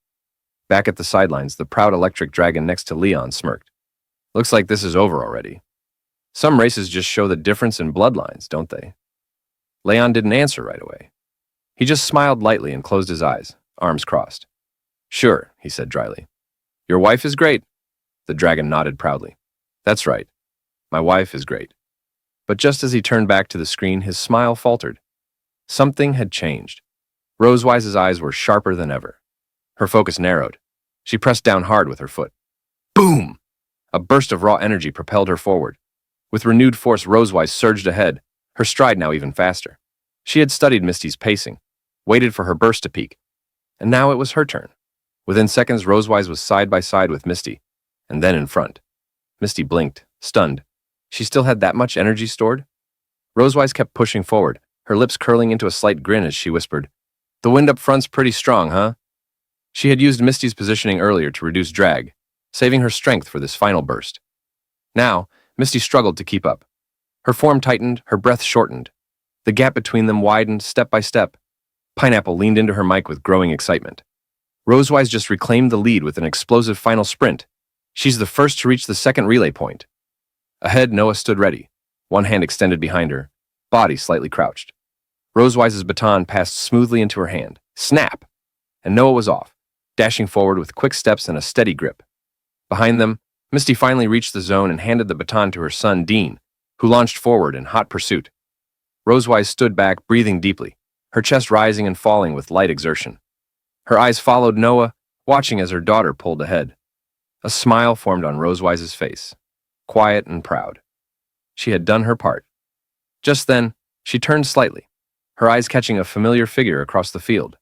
Back at the sidelines, the proud electric dragon next to Leon smirked. "Looks like this is over already. Some races just show the difference in bloodlines, don't they?" Leon didn't answer right away. He just smiled lightly and closed his eyes, arms crossed. "Sure," he said dryly. "Your wife is great." The dragon nodded proudly. "That's right. My wife is great." But just as he turned back to the screen, his smile faltered. Something had changed. Rosewise's eyes were sharper than ever. Her focus narrowed. She pressed down hard with her foot. Boom! A burst of raw energy propelled her forward. With renewed force, Rosewise surged ahead, her stride now even faster. She had studied Misty's pacing, waited for her burst to peak, and now it was her turn. Within seconds, Rosewise was side by side with Misty, and then in front. Misty blinked, stunned. She still had that much energy stored? Rosewise kept pushing forward, her lips curling into a slight grin as she whispered, "The wind up front's pretty strong, huh?" She had used Misty's positioning earlier to reduce drag, saving her strength for this final burst. Now, Misty struggled to keep up. Her form tightened, her breath shortened. The gap between them widened step by step. Pineapple leaned into her mic with growing excitement. Rosewise just reclaimed the lead with an explosive final sprint. She's the first to reach the second relay point. Ahead, Noah stood ready, one hand extended behind her, body slightly crouched. Rosewise's baton passed smoothly into her hand. Snap! And Noah was off, dashing forward with quick steps and a steady grip. Behind them, Misty finally reached the zone and handed the baton to her son, Dean, who launched forward in hot pursuit. Rosewise stood back, breathing deeply, her chest rising and falling with light exertion. Her eyes followed Noah, watching as her daughter pulled ahead. A smile formed on Rosewise's face, quiet and proud. She had done her part. Just then, she turned slightly, her eyes catching a familiar figure across the field.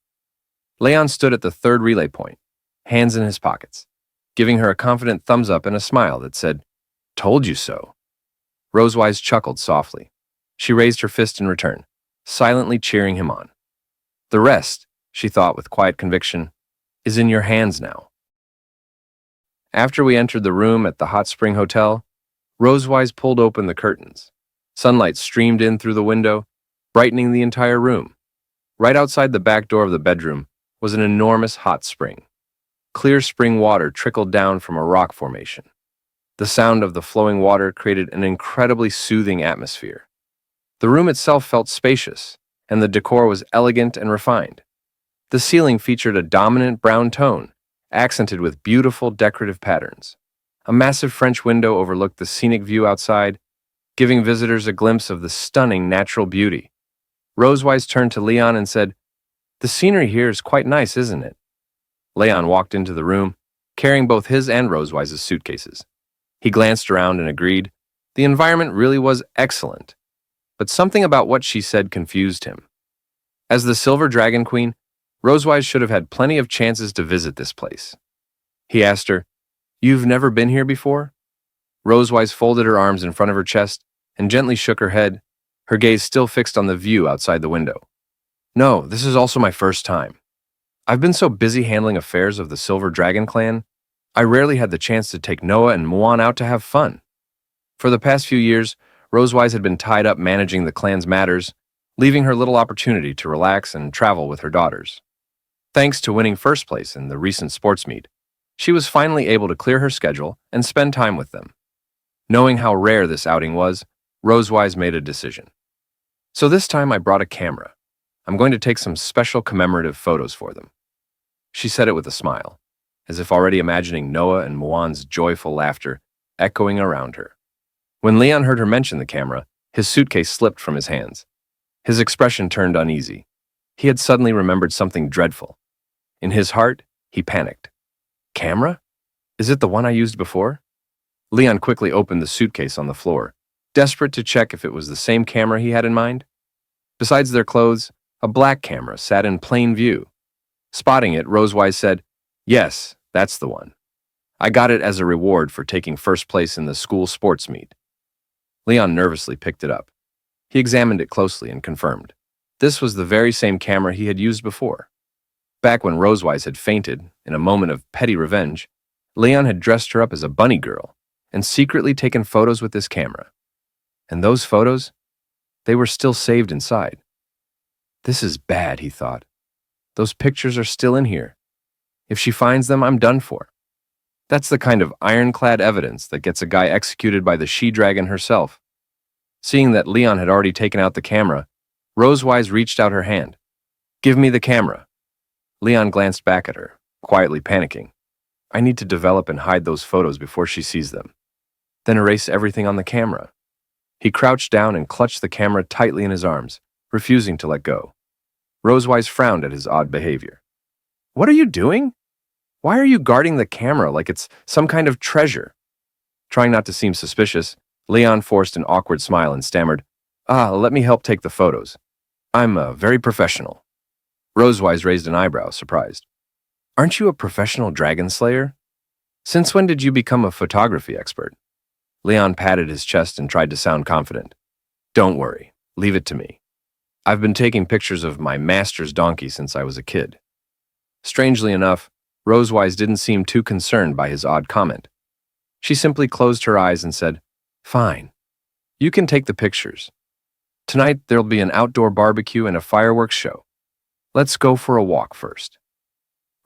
Leon stood at the third relay point, hands in his pockets, giving her a confident thumbs up and a smile that said, "Told you so." Rosewise chuckled softly. She raised her fist in return, silently cheering him on. "The rest," she thought with quiet conviction, "is in your hands now." After we entered the room at the Hot Spring Hotel, Rosewise pulled open the curtains. Sunlight streamed in through the window, brightening the entire room. Right outside the back door of the bedroom was an enormous hot spring. Clear spring water trickled down from a rock formation. The sound of the flowing water created an incredibly soothing atmosphere. The room itself felt spacious, and the decor was elegant and refined. The ceiling featured a dominant brown tone, accented with beautiful decorative patterns. A massive French window overlooked the scenic view outside, giving visitors a glimpse of the stunning natural beauty. Rosewise turned to Leon and said, The scenery here is quite nice, isn't it? Leon walked into the room, carrying both his and Rosewise's suitcases. He glanced around and agreed. The environment really was excellent, but something about what she said confused him. As the Silver Dragon Queen, Rosewise should have had plenty of chances to visit this place. He asked her, "You've never been here before?" Rosewise folded her arms in front of her chest and gently shook her head, her gaze still fixed on the view outside the window. "No, this is also my first time. I've been so busy handling affairs of the Silver Dragon clan, I rarely had the chance to take Noah and Muan out to have fun." For the past few years, Rosewise had been tied up managing the clan's matters, leaving her little opportunity to relax and travel with her daughters. Thanks to winning first place in the recent sports meet, she was finally able to clear her schedule and spend time with them. Knowing how rare this outing was, Rosewise made a decision. "So this time I brought a camera. I'm going to take some special commemorative photos for them." She said it with a smile, as if already imagining Noah and Muan's joyful laughter echoing around her. When Leon heard her mention the camera, his suitcase slipped from his hands. His expression turned uneasy. He had suddenly remembered something dreadful. In his heart, he panicked. "Camera? Is it the one I used before?" Leon quickly opened the suitcase on the floor, desperate to check if it was the same camera he had in mind. Besides their clothes, a black camera sat in plain view. Spotting it, Rosewise said, "Yes, that's the one. I got it as a reward for taking first place in the school sports meet." Leon nervously picked it up. He examined it closely and confirmed. This was the very same camera he had used before. Back when Rosewise had fainted, in a moment of petty revenge, Leon had dressed her up as a bunny girl and secretly taken photos with this camera. And those photos? They were still saved inside. "This is bad," he thought. "Those pictures are still in here. If she finds them, I'm done for." That's the kind of ironclad evidence that gets a guy executed by the she-dragon herself. Seeing that Leon had already taken out the camera, Rosewise reached out her hand. "Give me the camera." Leon glanced back at her, quietly panicking. "I need to develop and hide those photos before she sees them. Then erase everything on the camera." He crouched down and clutched the camera tightly in his arms, refusing to let go. Rosewise frowned at his odd behavior. "What are you doing? Why are you guarding the camera like it's some kind of treasure?" Trying not to seem suspicious, Leon forced an awkward smile and stammered, "Let me help take the photos. I'm very professional." Rosewise raised an eyebrow, surprised. "Aren't you a professional dragon slayer? Since when did you become a photography expert?" Leon patted his chest and tried to sound confident. "Don't worry, leave it to me. I've been taking pictures of my master's donkey since I was a kid." Strangely enough, Rosewise didn't seem too concerned by his odd comment. She simply closed her eyes and said, "Fine. You can take the pictures. Tonight there'll be an outdoor barbecue and a fireworks show. Let's go for a walk first."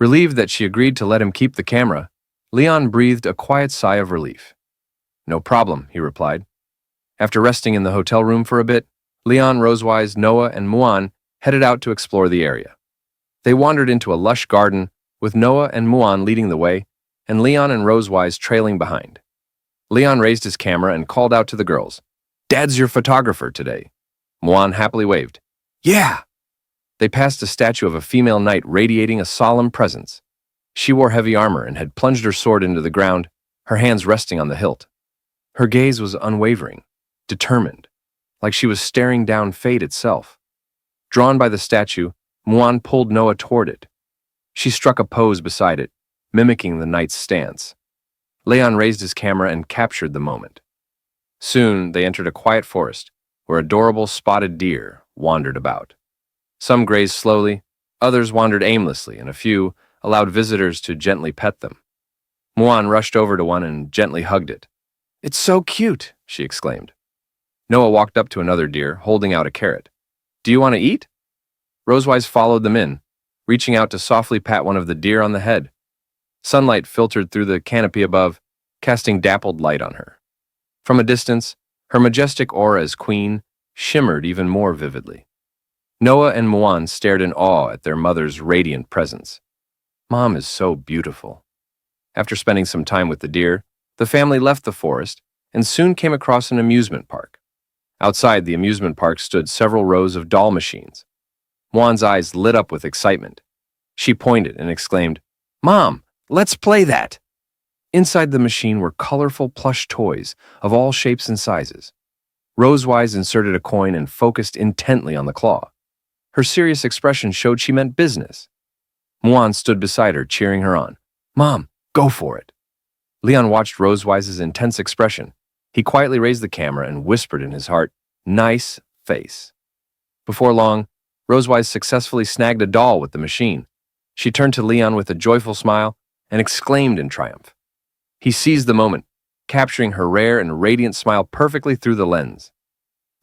Relieved that she agreed to let him keep the camera, Leon breathed a quiet sigh of relief. "No problem," he replied. After resting in the hotel room for a bit, Leon, Rosewise, Noah, and Muan headed out to explore the area. They wandered into a lush garden, with Noah and Muan leading the way, and Leon and Rosewise trailing behind. Leon raised his camera and called out to the girls, "Dad's your photographer today." Muan happily waved. "Yeah!" They passed a statue of a female knight radiating a solemn presence. She wore heavy armor and had plunged her sword into the ground, her hands resting on the hilt. Her gaze was unwavering, determined, like she was staring down fate itself. Drawn by the statue, Muan pulled Noah toward it. She struck a pose beside it, mimicking the knight's stance. Leon raised his camera and captured the moment. Soon, they entered a quiet forest, where adorable spotted deer wandered about. Some grazed slowly, others wandered aimlessly, and a few allowed visitors to gently pet them. Muan rushed over to one and gently hugged it. "It's so cute," she exclaimed. Noah walked up to another deer, holding out a carrot. "Do you want to eat?" Rosewise followed them in, reaching out to softly pat one of the deer on the head. Sunlight filtered through the canopy above, casting dappled light on her. From a distance, her majestic aura as queen shimmered even more vividly. Noah and Muan stared in awe at their mother's radiant presence. "Mom is so beautiful." After spending some time with the deer, the family left the forest and soon came across an amusement park. Outside the amusement park stood several rows of doll machines. Muan's eyes lit up with excitement. She pointed and exclaimed, "Mom, let's play that!" Inside the machine were colorful plush toys of all shapes and sizes. Rosewise inserted a coin and focused intently on the claw. Her serious expression showed she meant business. Muan stood beside her, cheering her on. "Mom, go for it." Leon watched Rosewise's intense expression. He quietly raised the camera and whispered in his heart, "Nice face." Before long, Rosewise successfully snagged a doll with the machine. She turned to Leon with a joyful smile and exclaimed in triumph. He seized the moment, capturing her rare and radiant smile perfectly through the lens.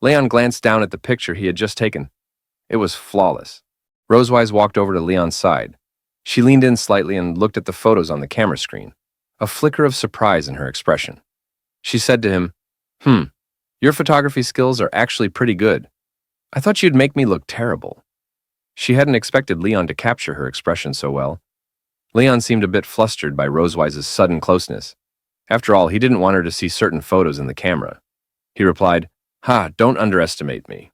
Leon glanced down at the picture he had just taken. It was flawless. Rosewise walked over to Leon's side. She leaned in slightly and looked at the photos on the camera screen, a flicker of surprise in her expression. She said to him, Your photography skills are actually pretty good. I thought you'd make me look terrible." She hadn't expected Leon to capture her expression so well. Leon seemed a bit flustered by Rosewise's sudden closeness. After all, he didn't want her to see certain photos in the camera. He replied, Don't underestimate me."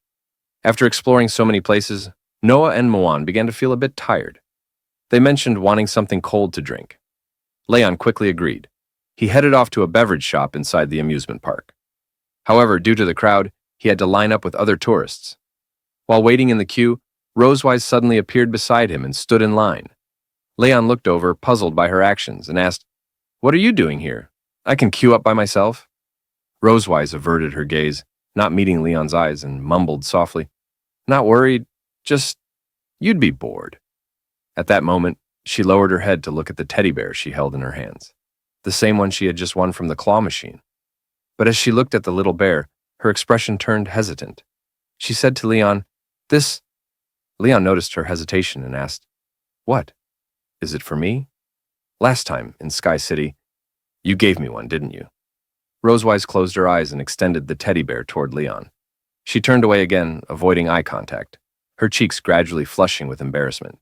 After exploring so many places, Noah and Muan began to feel a bit tired. They mentioned wanting something cold to drink. Leon quickly agreed. He headed off to a beverage shop inside the amusement park. However, due to the crowd, he had to line up with other tourists. While waiting in the queue, Rosewise suddenly appeared beside him and stood in line. Leon looked over, puzzled by her actions, and asked, "What are you doing here? I can queue up by myself." Rosewise averted her gaze, not meeting Leon's eyes, and mumbled softly, "Not worried, just, you'd be bored." At that moment, she lowered her head to look at the teddy bear she held in her hands, the same one she had just won from the claw machine. But as she looked at the little bear, her expression turned hesitant. She said to Leon, "This..." Leon noticed her hesitation and asked, "What? Is it for me? Last time, in Sky City, you gave me one, didn't you?" Rosewise closed her eyes and extended the teddy bear toward Leon. She turned away again, avoiding eye contact, her cheeks gradually flushing with embarrassment.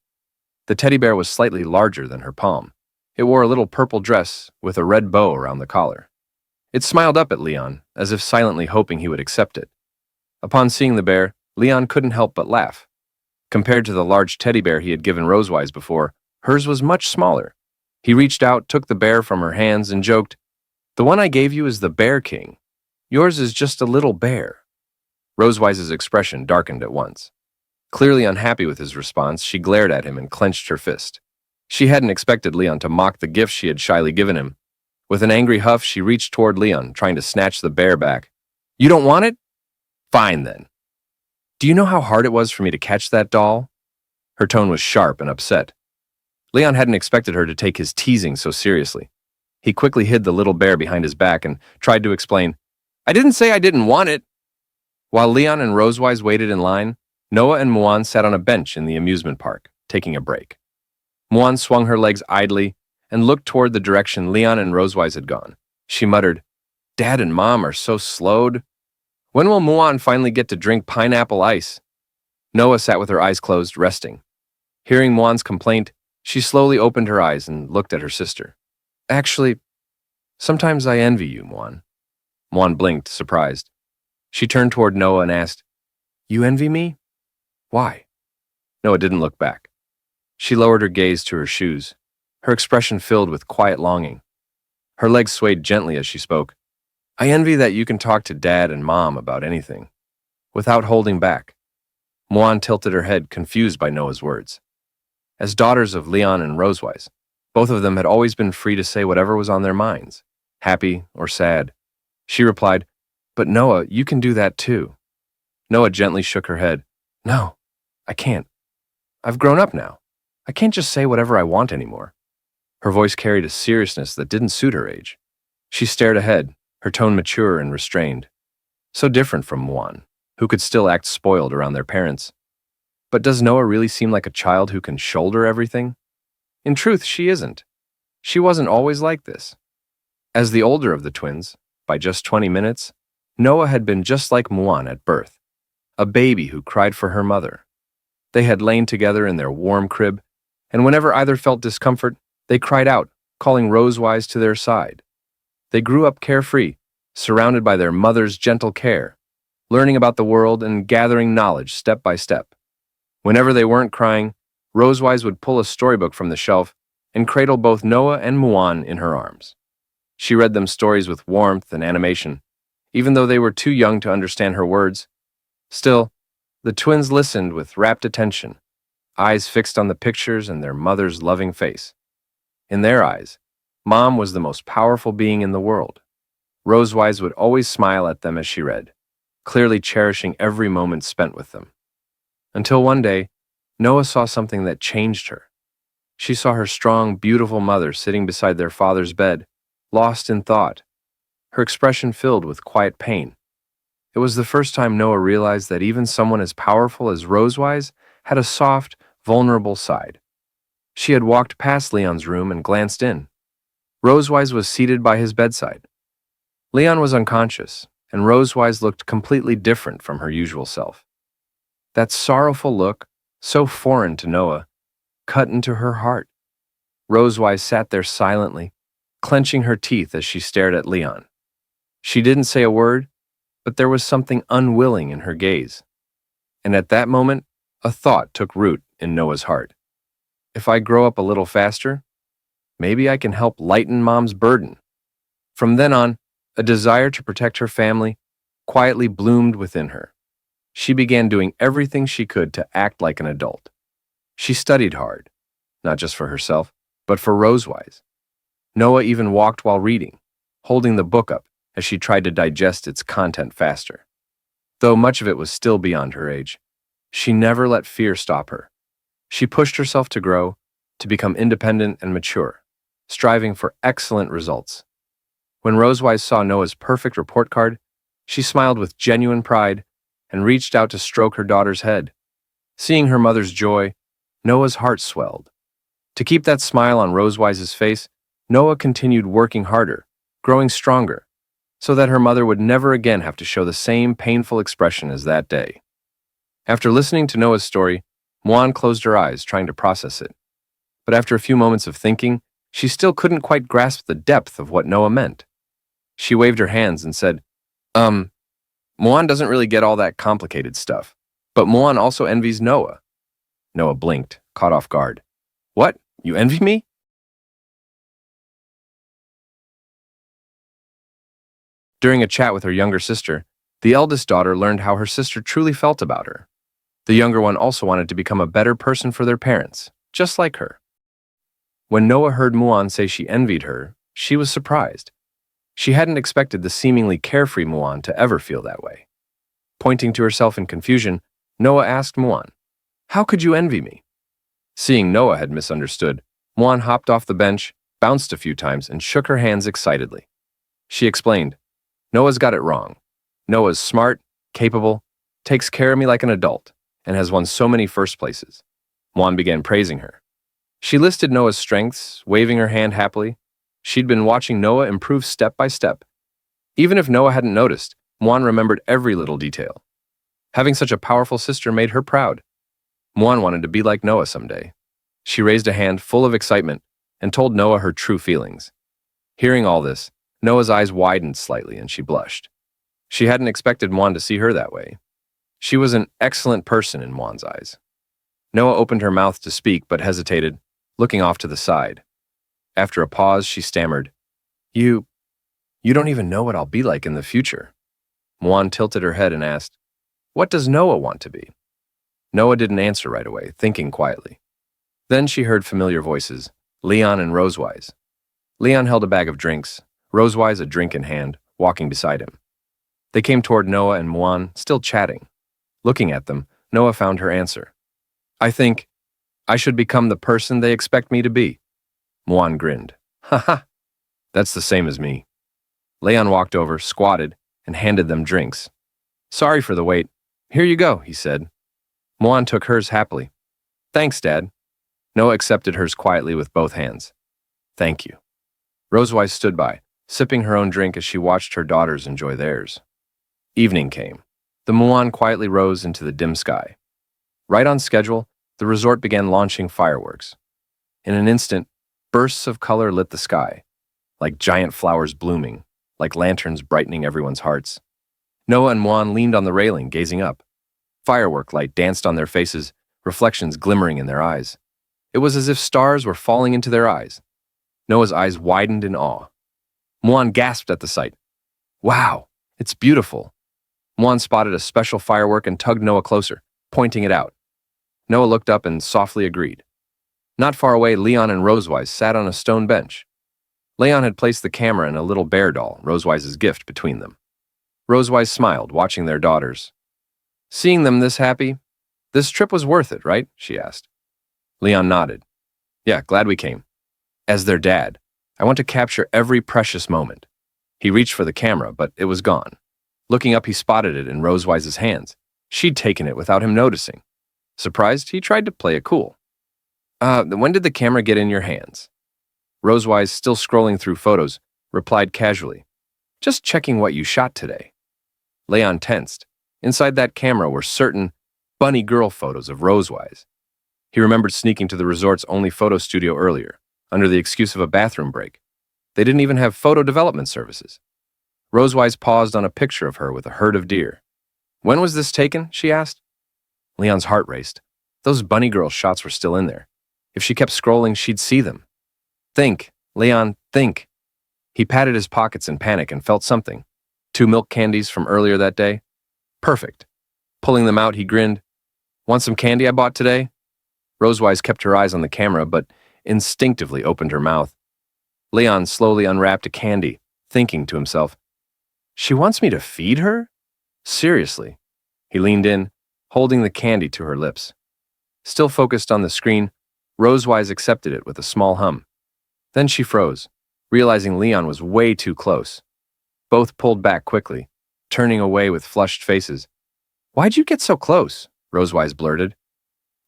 The teddy bear was slightly larger than her palm. It wore a little purple dress with a red bow around the collar. It smiled up at Leon, as if silently hoping he would accept it. Upon seeing the bear, Leon couldn't help but laugh. Compared to the large teddy bear he had given Rosewise before, hers was much smaller. He reached out, took the bear from her hands, and joked, "The one I gave you is the Bear King. Yours is just a little bear." Rosewise's expression darkened at once. Clearly unhappy with his response, she glared at him and clenched her fist. She hadn't expected Leon to mock the gift she had shyly given him. With an angry huff, she reached toward Leon, trying to snatch the bear back. "You don't want it? Fine, then. Do you know how hard it was for me to catch that doll?" Her tone was sharp and upset. Leon hadn't expected her to take his teasing so seriously. He quickly hid the little bear behind his back and tried to explain, "I didn't say I didn't want it." While Leon and Rosewise waited in line, Noah and Muan sat on a bench in the amusement park, taking a break. Muan swung her legs idly and looked toward the direction Leon and Rosewise had gone. She muttered, "Dad and Mom are so slowed. When will Muan finally get to drink pineapple ice?" Noah sat with her eyes closed, resting. Hearing Muan's complaint, she slowly opened her eyes and looked at her sister. "Actually, sometimes I envy you, Muan." Muan blinked, surprised. She turned toward Noah and asked, "You envy me? Why?" Noah didn't look back. She lowered her gaze to her shoes, her expression filled with quiet longing. Her legs swayed gently as she spoke. "I envy that you can talk to Dad and Mom about anything, without holding back." Muan tilted her head, confused by Noah's words. As daughters of Leon and Rosewise, both of them had always been free to say whatever was on their minds, happy or sad. She replied, "But Noah, you can do that too." Noah gently shook her head. "No, I can't. I've grown up now. I can't just say whatever I want anymore." Her voice carried a seriousness that didn't suit her age. She stared ahead, her tone mature and restrained. So different from Muan, who could still act spoiled around their parents. But does Noah really seem like a child who can shoulder everything? In truth, she isn't. She wasn't always like this. As the older of the twins, by just 20 minutes, Noah had been just like Muan at birth, a baby who cried for her mother. They had lain together in their warm crib, and whenever either felt discomfort, they cried out, calling Rosewise to their side. They grew up carefree, surrounded by their mother's gentle care, learning about the world and gathering knowledge step by step. Whenever they weren't crying, Rosewise would pull a storybook from the shelf and cradle both Noah and Muan in her arms. She read them stories with warmth and animation, even though they were too young to understand her words. Still, the twins listened with rapt attention, eyes fixed on the pictures and their mother's loving face. In their eyes, Mom was the most powerful being in the world. Rosewise would always smile at them as she read, clearly cherishing every moment spent with them. Until one day, Noah saw something that changed her. She saw her strong, beautiful mother sitting beside their father's bed, lost in thought, her expression filled with quiet pain. It was the first time Noah realized that even someone as powerful as Rosewise had a soft, vulnerable side. She had walked past Leon's room and glanced in. Rosewise was seated by his bedside. Leon was unconscious, and Rosewise looked completely different from her usual self. That sorrowful look, so foreign to Noah, cut into her heart. Rosewise sat there silently, clenching her teeth as she stared at Leon. She didn't say a word, but there was something unwilling in her gaze. And at that moment, a thought took root in Noah's heart. If I grow up a little faster, maybe I can help lighten Mom's burden. From then on, a desire to protect her family quietly bloomed within her. She began doing everything she could to act like an adult. She studied hard, not just for herself, but for Rosewise. Noah even walked while reading, holding the book up as she tried to digest its content faster. Though much of it was still beyond her age, she never let fear stop her. She pushed herself to grow, to become independent and mature, striving for excellent results. When Rosewise saw Noah's perfect report card, she smiled with genuine pride and reached out to stroke her daughter's head. Seeing her mother's joy, Noah's heart swelled. To keep that smile on Rosewise's face, Noah continued working harder, growing stronger, so that her mother would never again have to show the same painful expression as that day. After listening to Noah's story, Muan closed her eyes, trying to process it. But after a few moments of thinking, she still couldn't quite grasp the depth of what Noah meant. She waved her hands and said, Muan doesn't really get all that complicated stuff, but Muan also envies Noah. Noah blinked, caught off guard. What? You envy me? During a chat with her younger sister, the eldest daughter learned how her sister truly felt about her. The younger one also wanted to become a better person for their parents, just like her. When Noah heard Muan say she envied her, she was surprised. She hadn't expected the seemingly carefree Muan to ever feel that way. Pointing to herself in confusion, Noah asked Muan, "How could you envy me?" Seeing Noah had misunderstood, Muan hopped off the bench, bounced a few times, and shook her hands excitedly. She explained, "Noah's got it wrong. Noah's smart, capable, takes care of me like an adult, and has won so many first places." Muan began praising her. She listed Noah's strengths, waving her hand happily. She'd been watching Noah improve step by step. Even if Noah hadn't noticed, Muan remembered every little detail. Having such a powerful sister made her proud. Muan wanted to be like Noah someday. She raised a hand full of excitement and told Noah her true feelings. Hearing all this, Noah's eyes widened slightly and she blushed. She hadn't expected Muan to see her that way. She was an excellent person in Muan's eyes. Noah opened her mouth to speak but hesitated, looking off to the side. After a pause, she stammered, You don't even know what I'll be like in the future." Muan tilted her head and asked, "What does Noah want to be?" Noah didn't answer right away, thinking quietly. Then she heard familiar voices, Leon and Rosewise. Leon held a bag of drinks, Rosewise a drink in hand, walking beside him. They came toward Noah and Muan, still chatting. Looking at them, Noah found her answer. "I think I should become the person they expect me to be." Muan grinned. "Ha ha, that's the same as me." Leon walked over, squatted, and handed them drinks. "Sorry for the wait. Here you go," he said. Muan took hers happily. "Thanks, Dad." Noah accepted hers quietly with both hands. "Thank you." Rosewise stood by, sipping her own drink as she watched her daughters enjoy theirs. Evening came. The Muan quietly rose into the dim sky. Right on schedule, the resort began launching fireworks. In an instant, bursts of color lit the sky, like giant flowers blooming, like lanterns brightening everyone's hearts. Noah and Muan leaned on the railing, gazing up. Firework light danced on their faces, reflections glimmering in their eyes. It was as if stars were falling into their eyes. Noah's eyes widened in awe. Muan gasped at the sight. Wow, it's beautiful. Muan spotted a special firework and tugged Noah closer, pointing it out. Noah looked up and softly agreed. Not far away, Leon and Rosewise sat on a stone bench. Leon had placed the camera and a little bear doll, Rosewise's gift, between them. Rosewise smiled, watching their daughters. Seeing them this happy, this trip was worth it, right? She asked. Leon nodded. Yeah, glad we came. As their dad, I want to capture every precious moment. He reached for the camera, but it was gone. Looking up, he spotted it in Rosewise's hands. She'd taken it without him noticing. Surprised, he tried to play it cool. When did the camera get in your hands? Rosewise, still scrolling through photos, replied casually. Just checking what you shot today. Leon tensed. Inside that camera were certain bunny girl photos of Rosewise. He remembered sneaking to the resort's only photo studio earlier, under the excuse of a bathroom break. They didn't even have photo development services. Rosewise paused on a picture of her with a herd of deer. When was this taken? She asked. Leon's heart raced. Those bunny girl shots were still in there. If she kept scrolling, she'd see them. Think, Leon, think. He patted his pockets in panic and felt something. 2 milk candies from earlier that day. Perfect. Pulling them out, he grinned. Want some candy I bought today? Rosewise kept her eyes on the camera, but instinctively opened her mouth. Leon slowly unwrapped a candy, thinking to himself, She wants me to feed her? Seriously. He leaned in, holding the candy to her lips. Still focused on the screen, Rosewise accepted it with a small hum. Then she froze, realizing Leon was way too close. Both pulled back quickly, turning away with flushed faces. Why'd you get so close? Rosewise blurted.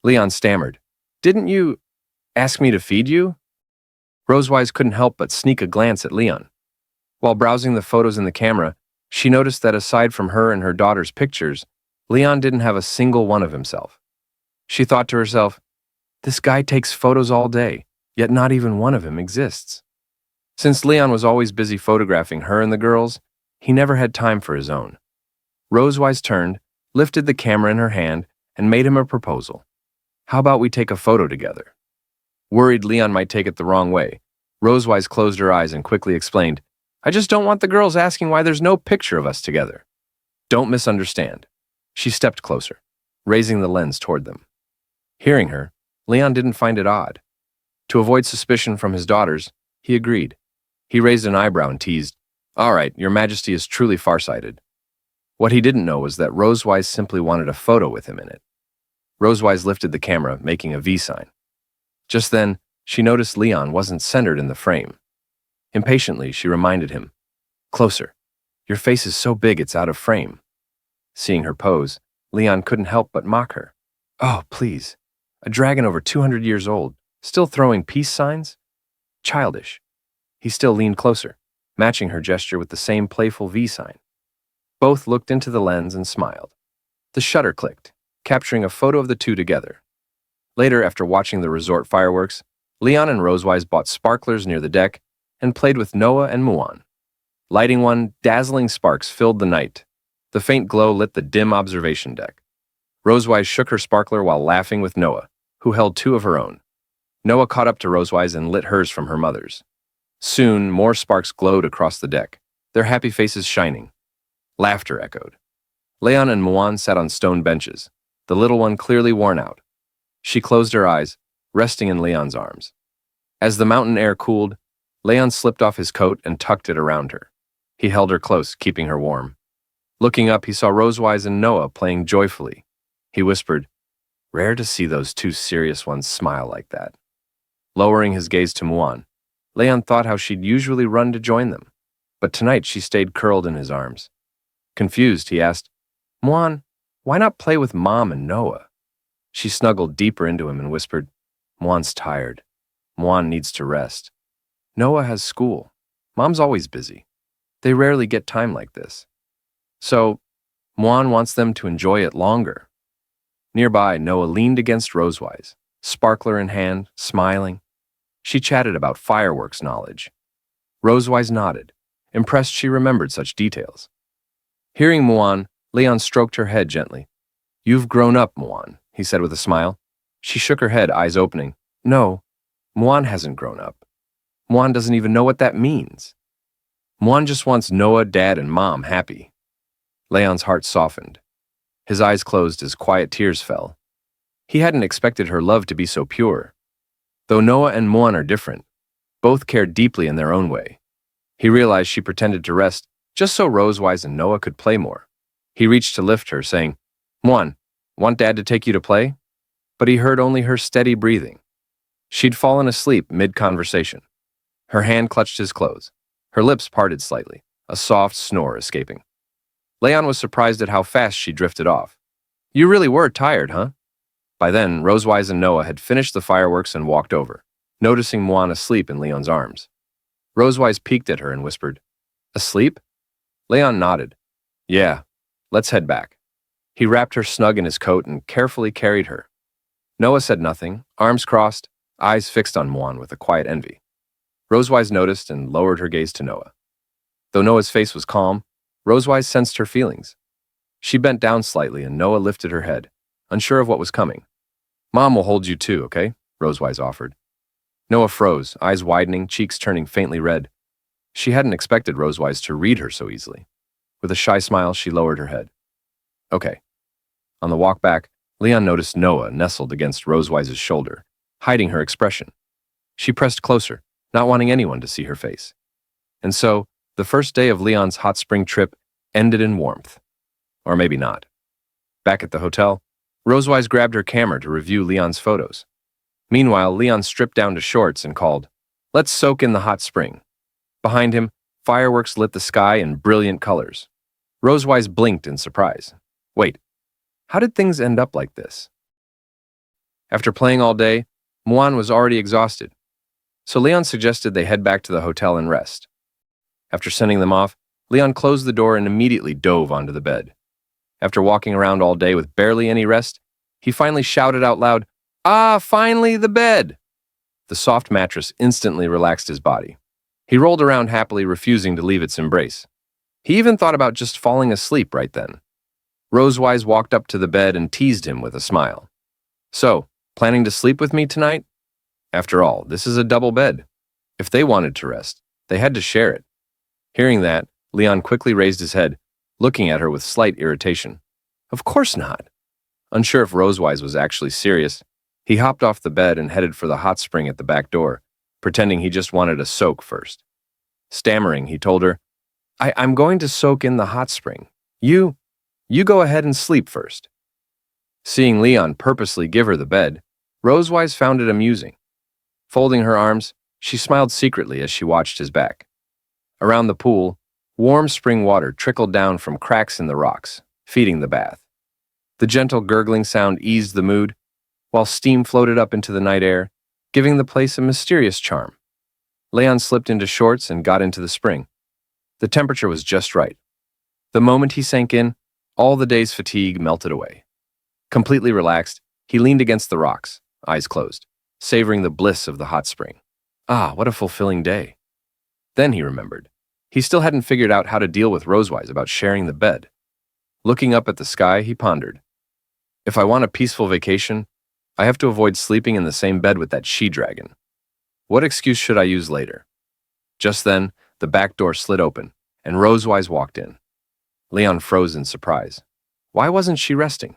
Leon stammered. Didn't you ask me to feed you? Rosewise couldn't help but sneak a glance at Leon. While browsing the photos in the camera, she noticed that aside from her and her daughter's pictures, Leon didn't have a single one of himself. She thought to herself, this guy takes photos all day, yet not even one of him exists. Since Leon was always busy photographing her and the girls, he never had time for his own. Rosewise turned, lifted the camera in her hand, and made him a proposal. How about we take a photo together? Worried Leon might take it the wrong way, Rosewise closed her eyes and quickly explained, I just don't want the girls asking why there's no picture of us together. Don't misunderstand. She stepped closer, raising the lens toward them. Hearing her, Leon didn't find it odd. To avoid suspicion from his daughters, he agreed. He raised an eyebrow and teased, All right, your majesty is truly farsighted. What he didn't know was that Rosewise simply wanted a photo with him in it. Rosewise lifted the camera, making a V sign. Just then, she noticed Leon wasn't centered in the frame. Impatiently, she reminded him, Closer. Your face is so big it's out of frame. Seeing her pose, Leon couldn't help but mock her. Oh, please. A dragon over 200 years old, still throwing peace signs? Childish. He still leaned closer, matching her gesture with the same playful V sign. Both looked into the lens and smiled. The shutter clicked, capturing a photo of the two together. Later, after watching the resort fireworks, Leon and Rosewise bought sparklers near the deck and played with Noah and Muan. Lighting one, dazzling sparks filled the night. The faint glow lit the dim observation deck. Rosewise shook her sparkler while laughing with Noah, who held 2 of her own. Noah caught up to Rosewise and lit hers from her mother's. Soon, more sparks glowed across the deck, their happy faces shining. Laughter echoed. Leon and Muan sat on stone benches, the little one clearly worn out. She closed her eyes, resting in Leon's arms. As the mountain air cooled, Leon slipped off his coat and tucked it around her. He held her close, keeping her warm. Looking up, he saw Rosewise and Noah playing joyfully. He whispered, Rare to see those 2 serious ones smile like that. Lowering his gaze to Muan, Leon thought how she'd usually run to join them, but tonight she stayed curled in his arms. Confused, he asked, Muan, why not play with Mom and Noah? She snuggled deeper into him and whispered, Muan's tired. Muan needs to rest. Noah has school. Mom's always busy. They rarely get time like this. So, Muan wants them to enjoy it longer. Nearby, Noah leaned against Rosewise, sparkler in hand, smiling. She chatted about fireworks knowledge. Rosewise nodded, impressed she remembered such details. Hearing Muan, Leon stroked her head gently. You've grown up, Muan, he said with a smile. She shook her head, eyes opening. No, Mwan hasn't grown up. Mwan doesn't even know what that means. Mwan just wants Noah, Dad, and Mom happy. Leon's heart softened. His eyes closed as quiet tears fell. He hadn't expected her love to be so pure. Though Noah and Mwan are different, both cared deeply in their own way. He realized she pretended to rest just so Rosewise and Noah could play more. He reached to lift her, saying, Mwan, want Dad to take you to play? But he heard only her steady breathing. She'd fallen asleep mid-conversation. Her hand clutched his clothes. Her lips parted slightly, a soft snore escaping. Leon was surprised at how fast she drifted off. You really were tired, huh? By then, Rosewise and Noah had finished the fireworks and walked over, noticing Mwan asleep in Leon's arms. Rosewise peeked at her and whispered, Asleep? Leon nodded. Yeah, let's head back. He wrapped her snug in his coat and carefully carried her. Noah said nothing, arms crossed, eyes fixed on Mwan with a quiet envy. Rosewise noticed and lowered her gaze to Noah. Though Noah's face was calm, Rosewise sensed her feelings. She bent down slightly and Noah lifted her head, unsure of what was coming. Mom will hold you too, okay? Rosewise offered. Noah froze, eyes widening, cheeks turning faintly red. She hadn't expected Rosewise to read her so easily. With a shy smile, she lowered her head. Okay. On the walk back, Leon noticed Noah nestled against Rosewise's shoulder, hiding her expression. She pressed closer, not wanting anyone to see her face. And so, the first day of Leon's hot spring trip ended in warmth. Or maybe not. Back at the hotel, Rosewise grabbed her camera to review Leon's photos. Meanwhile, Leon stripped down to shorts and called, Let's soak in the hot spring. Behind him, fireworks lit the sky in brilliant colors. Rosewise blinked in surprise. Wait, how did things end up like this? After playing all day, Mwan was already exhausted. So Leon suggested they head back to the hotel and rest. After sending them off, Leon closed the door and immediately dove onto the bed. After walking around all day with barely any rest, he finally shouted out loud, Ah, finally the bed! The soft mattress instantly relaxed his body. He rolled around happily, refusing to leave its embrace. He even thought about just falling asleep right then. Rosewise walked up to the bed and teased him with a smile. So, planning to sleep with me tonight? After all, this is a double bed. If they wanted to rest, they had to share it. Hearing that, Leon quickly raised his head, looking at her with slight irritation. Of course not. Unsure if Rosewise was actually serious, he hopped off the bed and headed for the hot spring at the back door, pretending he just wanted a soak first. Stammering, he told her, I'm going to soak in the hot spring. You go ahead and sleep first. Seeing Leon purposely give her the bed, Rosewise found it amusing. Folding her arms, she smiled secretly as she watched his back. Around the pool, warm spring water trickled down from cracks in the rocks, feeding the bath. The gentle gurgling sound eased the mood, while steam floated up into the night air, giving the place a mysterious charm. Leon slipped into shorts and got into the spring. The temperature was just right. The moment he sank in, all the day's fatigue melted away. Completely relaxed, he leaned against the rocks, eyes closed, savoring the bliss of the hot spring. Ah, what a fulfilling day. Then he remembered. He still hadn't figured out how to deal with Rosewise about sharing the bed. Looking up at the sky, he pondered. If I want a peaceful vacation, I have to avoid sleeping in the same bed with that she-dragon. What excuse should I use later? Just then, the back door slid open, and Rosewise walked in. Leon froze in surprise. Why wasn't she resting?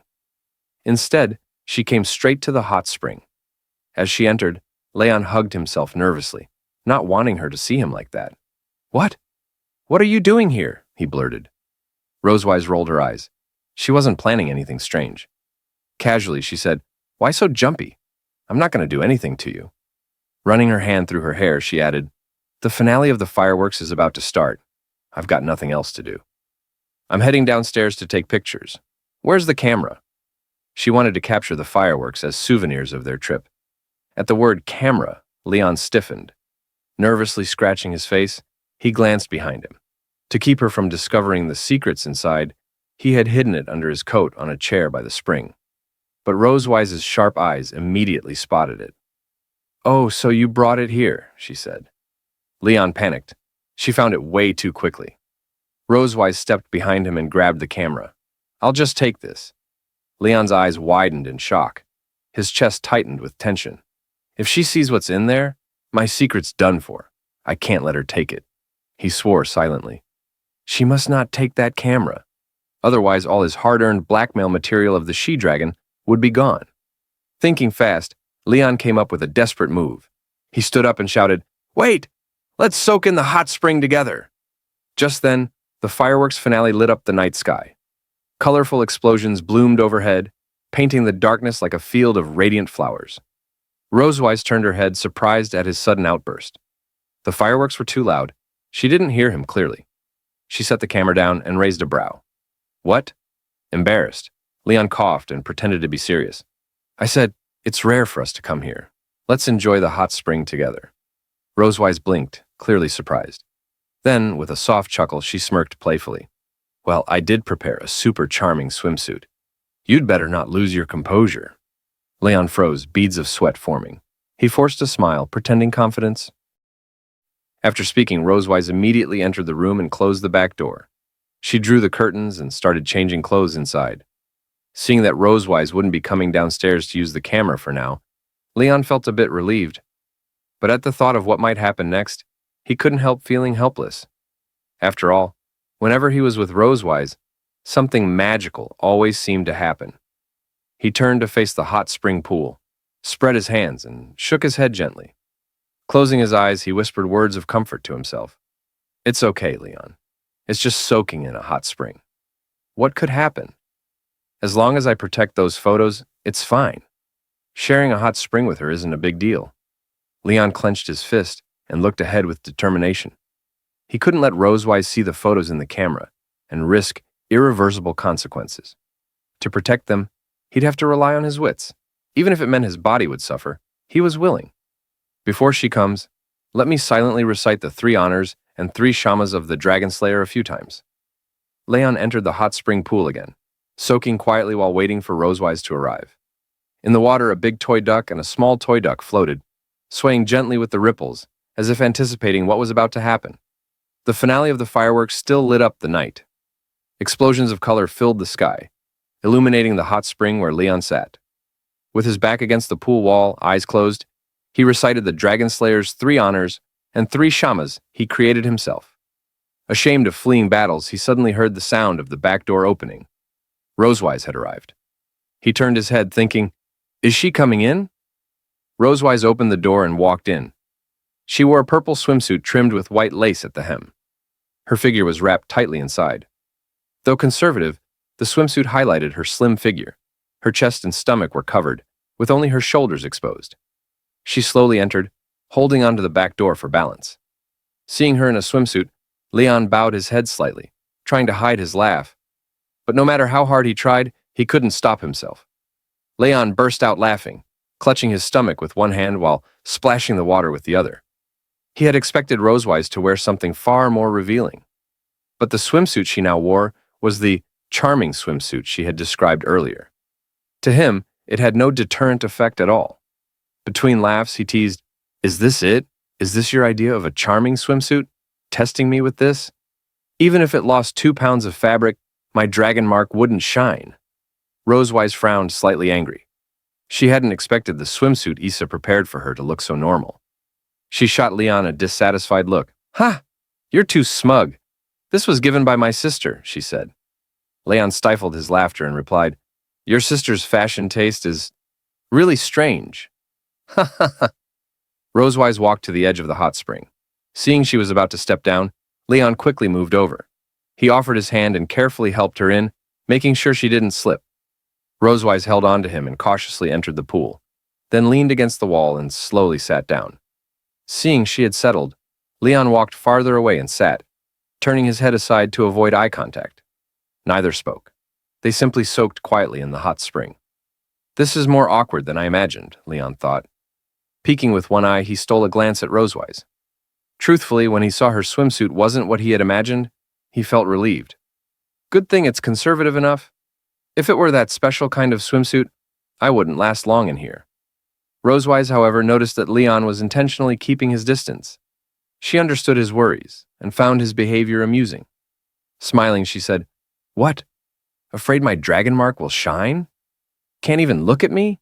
Instead, she came straight to the hot spring. As she entered, Leon hugged himself nervously, not wanting her to see him like that. What? What are you doing here? He blurted. Rosewise rolled her eyes. She wasn't planning anything strange. Casually, she said, Why so jumpy? I'm not going to do anything to you. Running her hand through her hair, she added, The finale of the fireworks is about to start. I've got nothing else to do. I'm heading downstairs to take pictures. Where's the camera? She wanted to capture the fireworks as souvenirs of their trip. At the word camera, Leon stiffened. Nervously scratching his face, he glanced behind him. To keep her from discovering the secrets inside, he had hidden it under his coat on a chair by the spring. But Rosewise's sharp eyes immediately spotted it. Oh, so you brought it here, she said. Leon panicked. She found it way too quickly. Rosewise stepped behind him and grabbed the camera. I'll just take this. Leon's eyes widened in shock. His chest tightened with tension. If she sees what's in there, my secret's done for. I can't let her take it. He swore silently. She must not take that camera. Otherwise, all his hard-earned blackmail material of the she-dragon would be gone. Thinking fast, Leon came up with a desperate move. He stood up and shouted, "Wait! Let's soak in the hot spring together!" Just then, the fireworks finale lit up the night sky. Colorful explosions bloomed overhead, painting the darkness like a field of radiant flowers. Rosewise turned her head, surprised at his sudden outburst. The fireworks were too loud. She didn't hear him clearly. She set the camera down and raised a brow. "What?" Embarrassed, Leon coughed and pretended to be serious. "I said, it's rare for us to come here. Let's enjoy the hot spring together." Rosewise blinked, clearly surprised. Then, with a soft chuckle, she smirked playfully. "Well, I did prepare a super charming swimsuit. You'd better not lose your composure." Leon froze, beads of sweat forming. He forced a smile, pretending confidence. After speaking, Rosewise immediately entered the room and closed the back door. She drew the curtains and started changing clothes inside. Seeing that Rosewise wouldn't be coming downstairs to use the camera for now, Leon felt a bit relieved. But at the thought of what might happen next, he couldn't help feeling helpless. After all, whenever he was with Rosewise, something magical always seemed to happen. He turned to face the hot spring pool, spread his hands, and shook his head gently. Closing his eyes, he whispered words of comfort to himself. "It's okay, Leon. It's just soaking in a hot spring. What could happen? As long as I protect those photos, it's fine. Sharing a hot spring with her isn't a big deal." Leon clenched his fist and looked ahead with determination. He couldn't let Rosewise see the photos in the camera and risk irreversible consequences. To protect them, he'd have to rely on his wits. Even if it meant his body would suffer, he was willing. "Before she comes, let me silently recite the 3 honors and 3 shamas of the Dragon Slayer a few times." Leon entered the hot spring pool again, soaking quietly while waiting for Rosewise to arrive. In the water, a big toy duck and a small toy duck floated, swaying gently with the ripples, as if anticipating what was about to happen. The finale of the fireworks still lit up the night. Explosions of color filled the sky, illuminating the hot spring where Leon sat. With his back against the pool wall, eyes closed, he recited the Dragon Slayer's 3 honors and 3 shamas he created himself. Ashamed of fleeing battles, he suddenly heard the sound of the back door opening. Rosewise had arrived. He turned his head, thinking, "Is she coming in?" Rosewise opened the door and walked in. She wore a purple swimsuit trimmed with white lace at the hem. Her figure was wrapped tightly inside. Though conservative, the swimsuit highlighted her slim figure. Her chest and stomach were covered, with only her shoulders exposed. She slowly entered, holding onto the back door for balance. Seeing her in a swimsuit, Leon bowed his head slightly, trying to hide his laugh. But no matter how hard he tried, he couldn't stop himself. Leon burst out laughing, clutching his stomach with one hand while splashing the water with the other. He had expected Rosewise to wear something far more revealing. But the swimsuit she now wore was the charming swimsuit she had described earlier. To him, it had no deterrent effect at all. Between laughs, he teased, "Is this it? Is this your idea of a charming swimsuit? Testing me with this? Even if it lost 2 pounds of fabric, my dragon mark wouldn't shine." Rosewise frowned, slightly angry. She hadn't expected the swimsuit Issa prepared for her to look so normal. She shot Leon a dissatisfied look. "Ha! You're too smug. This was given by my sister," she said. Leon stifled his laughter and replied, "Your sister's fashion taste is really strange." "Ha ha ha." Rosewise walked to the edge of the hot spring. Seeing she was about to step down, Leon quickly moved over. He offered his hand and carefully helped her in, making sure she didn't slip. Rosewise held on to him and cautiously entered the pool, then leaned against the wall and slowly sat down. Seeing she had settled, Leon walked farther away and sat, turning his head aside to avoid eye contact. Neither spoke. They simply soaked quietly in the hot spring. This is more awkward than I imagined, Leon thought. Peeking with one eye, he stole a glance at Rosewise. Truthfully, when he saw her swimsuit wasn't what he had imagined, he felt relieved. Good thing it's conservative enough. If it were that special kind of swimsuit, I wouldn't last long in here. Rosewise, however, noticed that Leon was intentionally keeping his distance. She understood his worries and found his behavior amusing. Smiling, she said, "What? Afraid my dragon mark will shine? Can't even look at me?"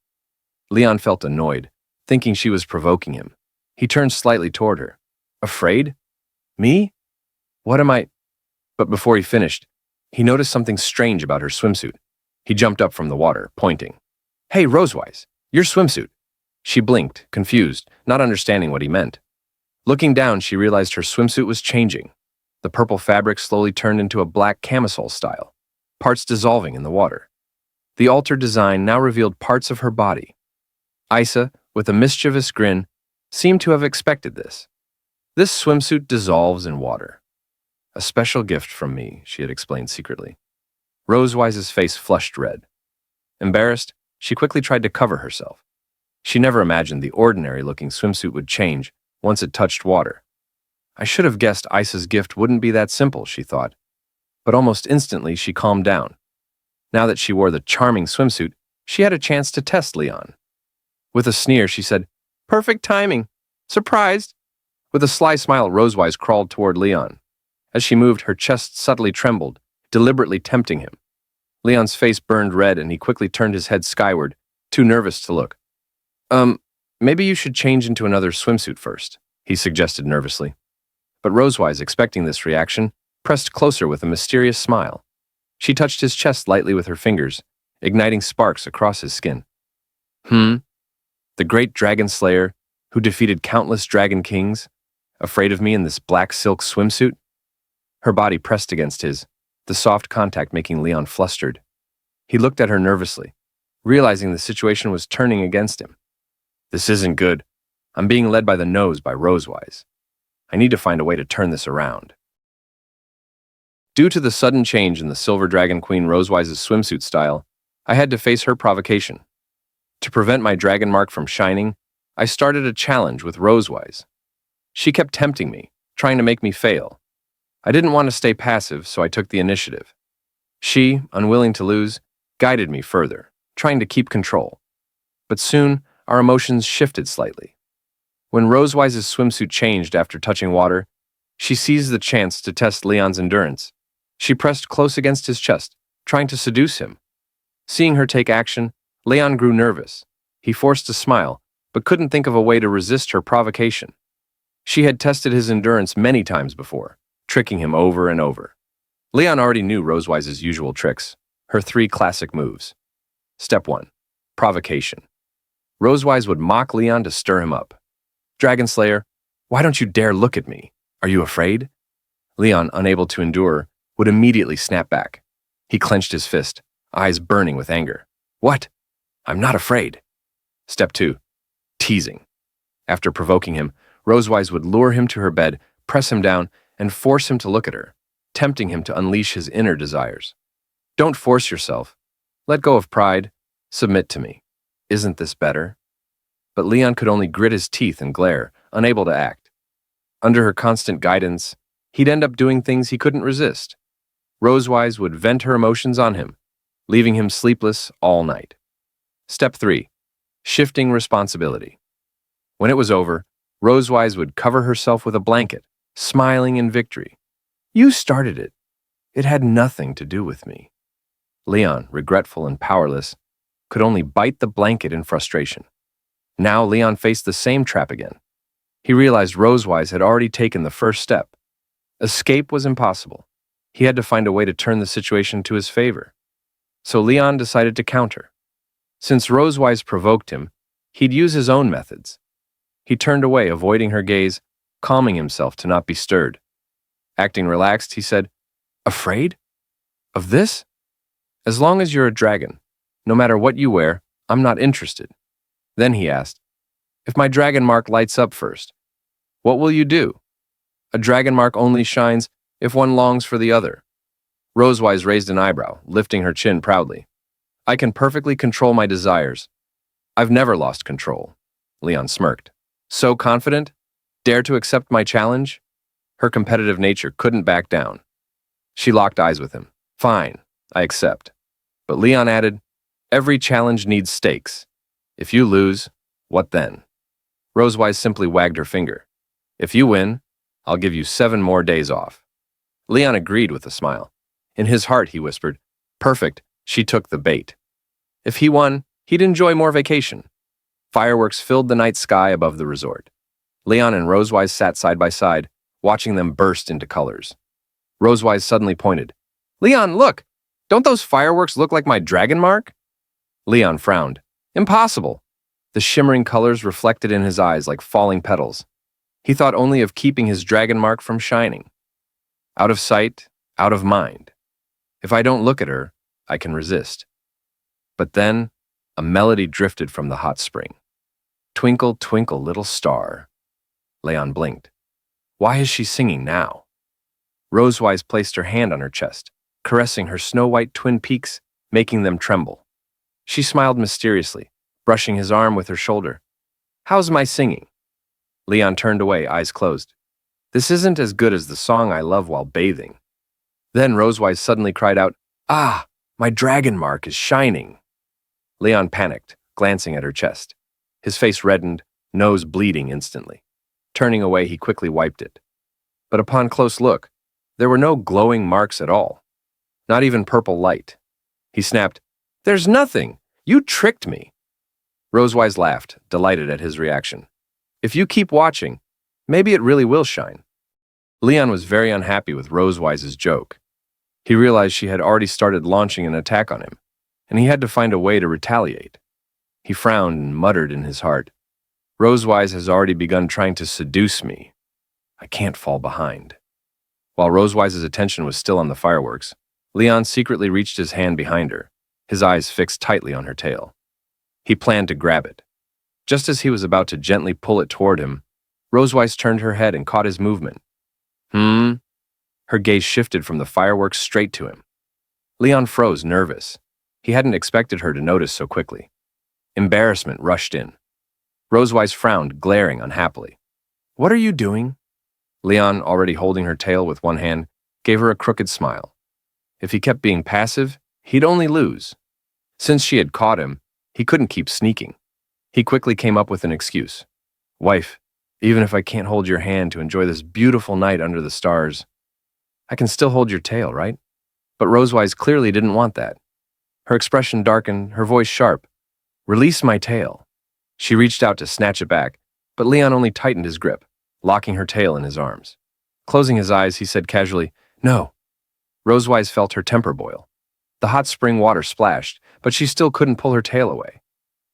Leon felt annoyed, thinking she was provoking him. He turned slightly toward her. Afraid? Me? What am I? But before he finished, he noticed something strange about her swimsuit. He jumped up from the water, pointing. Hey, Rosewise, your swimsuit. She blinked, confused, not understanding what he meant. Looking down, she realized her swimsuit was changing. The purple fabric slowly turned into a black camisole style, parts dissolving in the water. The altered design now revealed parts of her body. Isa, with a mischievous grin, seemed to have expected this. This swimsuit dissolves in water. A special gift from me, she had explained secretly. Rosewise's face flushed red. Embarrassed, she quickly tried to cover herself. She never imagined the ordinary-looking swimsuit would change once it touched water. I should have guessed Isa's gift wouldn't be that simple, she thought. But almost instantly, she calmed down. Now that she wore the charming swimsuit, she had a chance to test Leon. With a sneer, she said, Perfect timing. Surprised. With a sly smile, Rosewise crawled toward Leon. As she moved, her chest subtly trembled, deliberately tempting him. Leon's face burned red and he quickly turned his head skyward, too nervous to look. Maybe you should change into another swimsuit first, he suggested nervously. But Rosewise, expecting this reaction, pressed closer with a mysterious smile. She touched his chest lightly with her fingers, igniting sparks across his skin. The great dragon slayer, who defeated countless dragon kings, afraid of me in this black silk swimsuit? Her body pressed against his, the soft contact making Leon flustered. He looked at her nervously, realizing the situation was turning against him. This isn't good. I'm being led by the nose by Rosewise. I need to find a way to turn this around. Due to the sudden change in the Silver Dragon Queen Rosewise's swimsuit style, I had to face her provocation. To prevent my dragon mark from shining, I started a challenge with Rosewise. She kept tempting me, trying to make me fail. I didn't want to stay passive, so I took the initiative. She, unwilling to lose, guided me further, trying to keep control. But soon, our emotions shifted slightly. When Rosewise's swimsuit changed after touching water, she seized the chance to test Leon's endurance. She pressed close against his chest, trying to seduce him. Seeing her take action, Leon grew nervous. He forced a smile, but couldn't think of a way to resist her provocation. She had tested his endurance many times before, tricking him over and over. Leon already knew Rosewise's usual tricks, her 3 classic moves. Step 1. Provocation. Rosewise would mock Leon to stir him up. Dragon Slayer, why don't you dare look at me? Are you afraid? Leon, unable to endure, would immediately snap back. He clenched his fist, eyes burning with anger. What? I'm not afraid. Step 2. Teasing. After provoking him, Rosewise would lure him to her bed, press him down, and force him to look at her, tempting him to unleash his inner desires. Don't force yourself. Let go of pride. Submit to me. Isn't this better? But Leon could only grit his teeth and glare, unable to act. Under her constant guidance, he'd end up doing things he couldn't resist. Rosewise would vent her emotions on him, leaving him sleepless all night. Step 3. Shifting responsibility. When it was over, Rosewise would cover herself with a blanket, smiling in victory. You started it. It had nothing to do with me. Leon, regretful and powerless, could only bite the blanket in frustration. Now Leon faced the same trap again. He realized Rosewise had already taken the first step. Escape was impossible. He had to find a way to turn the situation to his favor. So Leon decided to counter. Since Rosewise provoked him, he'd use his own methods. He turned away, avoiding her gaze, calming himself to not be stirred. Acting relaxed, he said, Afraid? Of this? As long as you're a dragon, no matter what you wear, I'm not interested. Then he asked, If my dragon mark lights up first, what will you do? A dragon mark only shines if one longs for the other. Rosewise raised an eyebrow, lifting her chin proudly. I can perfectly control my desires. I've never lost control. Leon smirked. So confident? Dare to accept my challenge? Her competitive nature couldn't back down. She locked eyes with him. Fine, I accept. But Leon added, Every challenge needs stakes. If you lose, what then? Rosewise simply wagged her finger. If you win, I'll give you 7 more days off. Leon agreed with a smile. In his heart, he whispered, Perfect, she took the bait. If he won, he'd enjoy more vacation. Fireworks filled the night sky above the resort. Leon and Rosewise sat side by side, watching them burst into colors. Rosewise suddenly pointed. "Leon, look! Don't those fireworks look like my dragon mark?" Leon frowned. "Impossible." The shimmering colors reflected in his eyes like falling petals. He thought only of keeping his dragon mark from shining. Out of sight, out of mind. If I don't look at her, I can resist. But then, a melody drifted from the hot spring. "Twinkle, twinkle, little star." Leon blinked. Why is she singing now? Rosewise placed her hand on her chest, caressing her snow-white twin peaks, making them tremble. She smiled mysteriously, brushing his arm with her shoulder. "How's my singing?" Leon turned away, eyes closed. "This isn't as good as the song I love while bathing." Then Rosewise suddenly cried out, "Ah, my dragon mark is shining." Leon panicked, glancing at her chest. His face reddened, nose bleeding instantly. Turning away, he quickly wiped it. But upon close look, there were no glowing marks at all. Not even purple light. He snapped, "There's nothing! You tricked me!" Rosewise laughed, delighted at his reaction. "If you keep watching, maybe it really will shine." Leon was very unhappy with Rosewise's joke. He realized she had already started launching an attack on him, and he had to find a way to retaliate. He frowned and muttered in his heart, "Rosewise has already begun trying to seduce me. I can't fall behind." While Rosewise's attention was still on the fireworks, Leon secretly reached his hand behind her, his eyes fixed tightly on her tail. He planned to grab it. Just as he was about to gently pull it toward him, Rosewise turned her head and caught his movement. Her gaze shifted from the fireworks straight to him. Leon froze, nervous. He hadn't expected her to notice so quickly. Embarrassment rushed in. Rosewise frowned, glaring unhappily. "What are you doing?" Leon, already holding her tail with one hand, gave her a crooked smile. If he kept being passive, he'd only lose. Since she had caught him, he couldn't keep sneaking. He quickly came up with an excuse. "Wife, even if I can't hold your hand to enjoy this beautiful night under the stars, I can still hold your tail, right?" But Rosewise clearly didn't want that. Her expression darkened, her voice sharp. "Release my tail." She reached out to snatch it back, but Leon only tightened his grip, locking her tail in his arms. Closing his eyes, he said casually, "No." Rosewise felt her temper boil. The hot spring water splashed, but she still couldn't pull her tail away.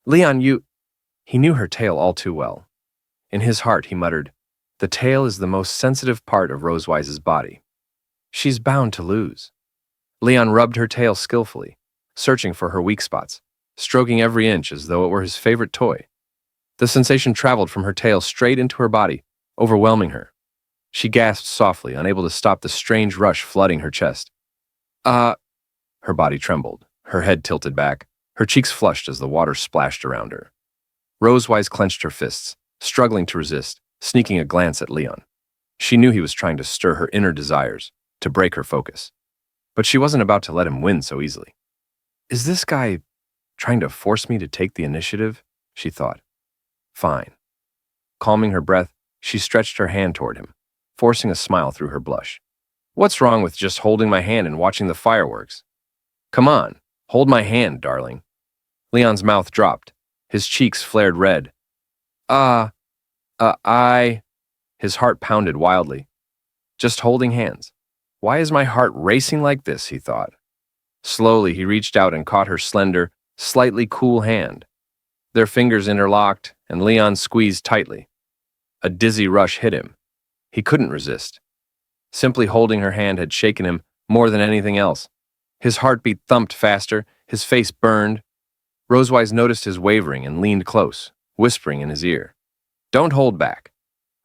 "Leon, you—" He knew her tail all too well. In his heart, he muttered, "The tail is the most sensitive part of Rosewise's body. She's bound to lose." Leon rubbed her tail skillfully, searching for her weak spots, stroking every inch as though it were his favorite toy. The sensation traveled from her tail straight into her body, overwhelming her. She gasped softly, unable to stop the strange rush flooding her chest. Her body trembled, her head tilted back, her cheeks flushed as the water splashed around her. Rosewise clenched her fists, struggling to resist, sneaking a glance at Leon. She knew he was trying to stir her inner desires, to break her focus. But she wasn't about to let him win so easily. "Is this guy trying to force me to take the initiative?" she thought. "Fine." Calming her breath, she stretched her hand toward him, forcing a smile through her blush. "What's wrong with just holding my hand and watching the fireworks? Come on, hold my hand, darling." Leon's mouth dropped. His cheeks flared red. I... His heart pounded wildly. Just holding hands. Why is my heart racing like this, he thought. Slowly, he reached out and caught her slender, slightly cool hand. Their fingers interlocked, and Leon squeezed tightly. A dizzy rush hit him. He couldn't resist. Simply holding her hand had shaken him more than anything else. His heartbeat thumped faster, his face burned. Rosewise noticed his wavering and leaned close, whispering in his ear. "Don't hold back.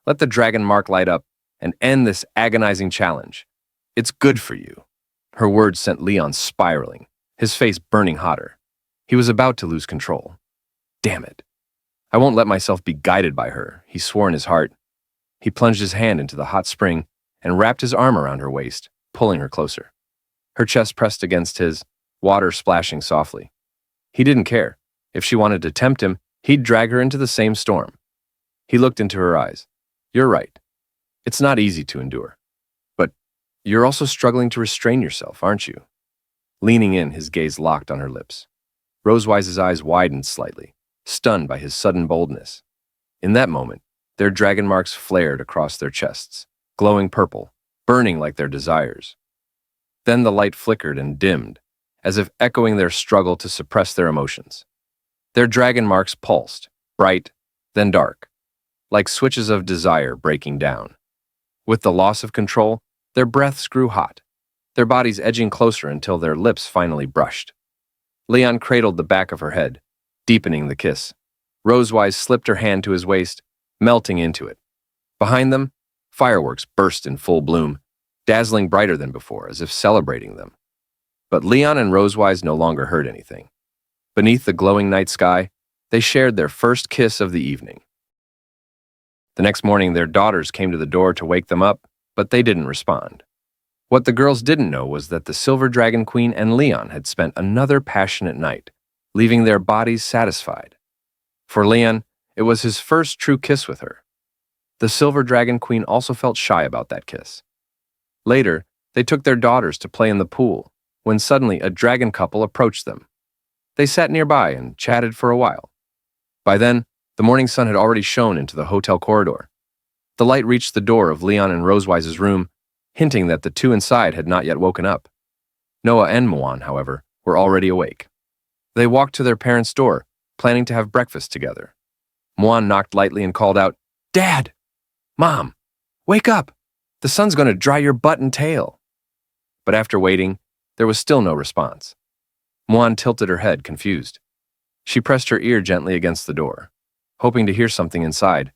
Let the dragon mark light up and end this agonizing challenge. It's good for you." Her words sent Leon spiraling, his face burning hotter. He was about to lose control. Damn it. I won't let myself be guided by her, he swore in his heart. He plunged his hand into the hot spring and wrapped his arm around her waist, pulling her closer. Her chest pressed against his, water splashing softly. He didn't care. If she wanted to tempt him, he'd drag her into the same storm. He looked into her eyes. "You're right. It's not easy to endure. But you're also struggling to restrain yourself, aren't you?" Leaning in, his gaze locked on her lips. Rosewise's eyes widened slightly, stunned by his sudden boldness. In that moment, their dragon marks flared across their chests, glowing purple, burning like their desires. Then the light flickered and dimmed, as if echoing their struggle to suppress their emotions. Their dragon marks pulsed, bright, then dark, like switches of desire breaking down. With the loss of control, their breaths grew hot, their bodies edging closer until their lips finally brushed. Leon cradled the back of her head, deepening the kiss. Rosewise slipped her hand to his waist, melting into it. Behind them, fireworks burst in full bloom, dazzling brighter than before, as if celebrating them. But Leon and Rosewise no longer heard anything. Beneath the glowing night sky, they shared their first kiss of the evening. The next morning, their daughters came to the door to wake them up, but they didn't respond. What the girls didn't know was that the Silver Dragon Queen and Leon had spent another passionate night, leaving their bodies satisfied. For Leon, it was his first true kiss with her. The Silver Dragon Queen also felt shy about that kiss. Later, they took their daughters to play in the pool, when suddenly a dragon couple approached them. They sat nearby and chatted for a while. By then, the morning sun had already shone into the hotel corridor. The light reached the door of Leon and Rosewise's room, hinting that the two inside had not yet woken up. Noah and Muan, however, were already awake. They walked to their parents' door, planning to have breakfast together. Muan knocked lightly and called out, "Dad! Mom! Wake up! The sun's going to dry your butt and tail." But after waiting, there was still no response. Muan tilted her head, confused. She pressed her ear gently against the door, hoping to hear something inside,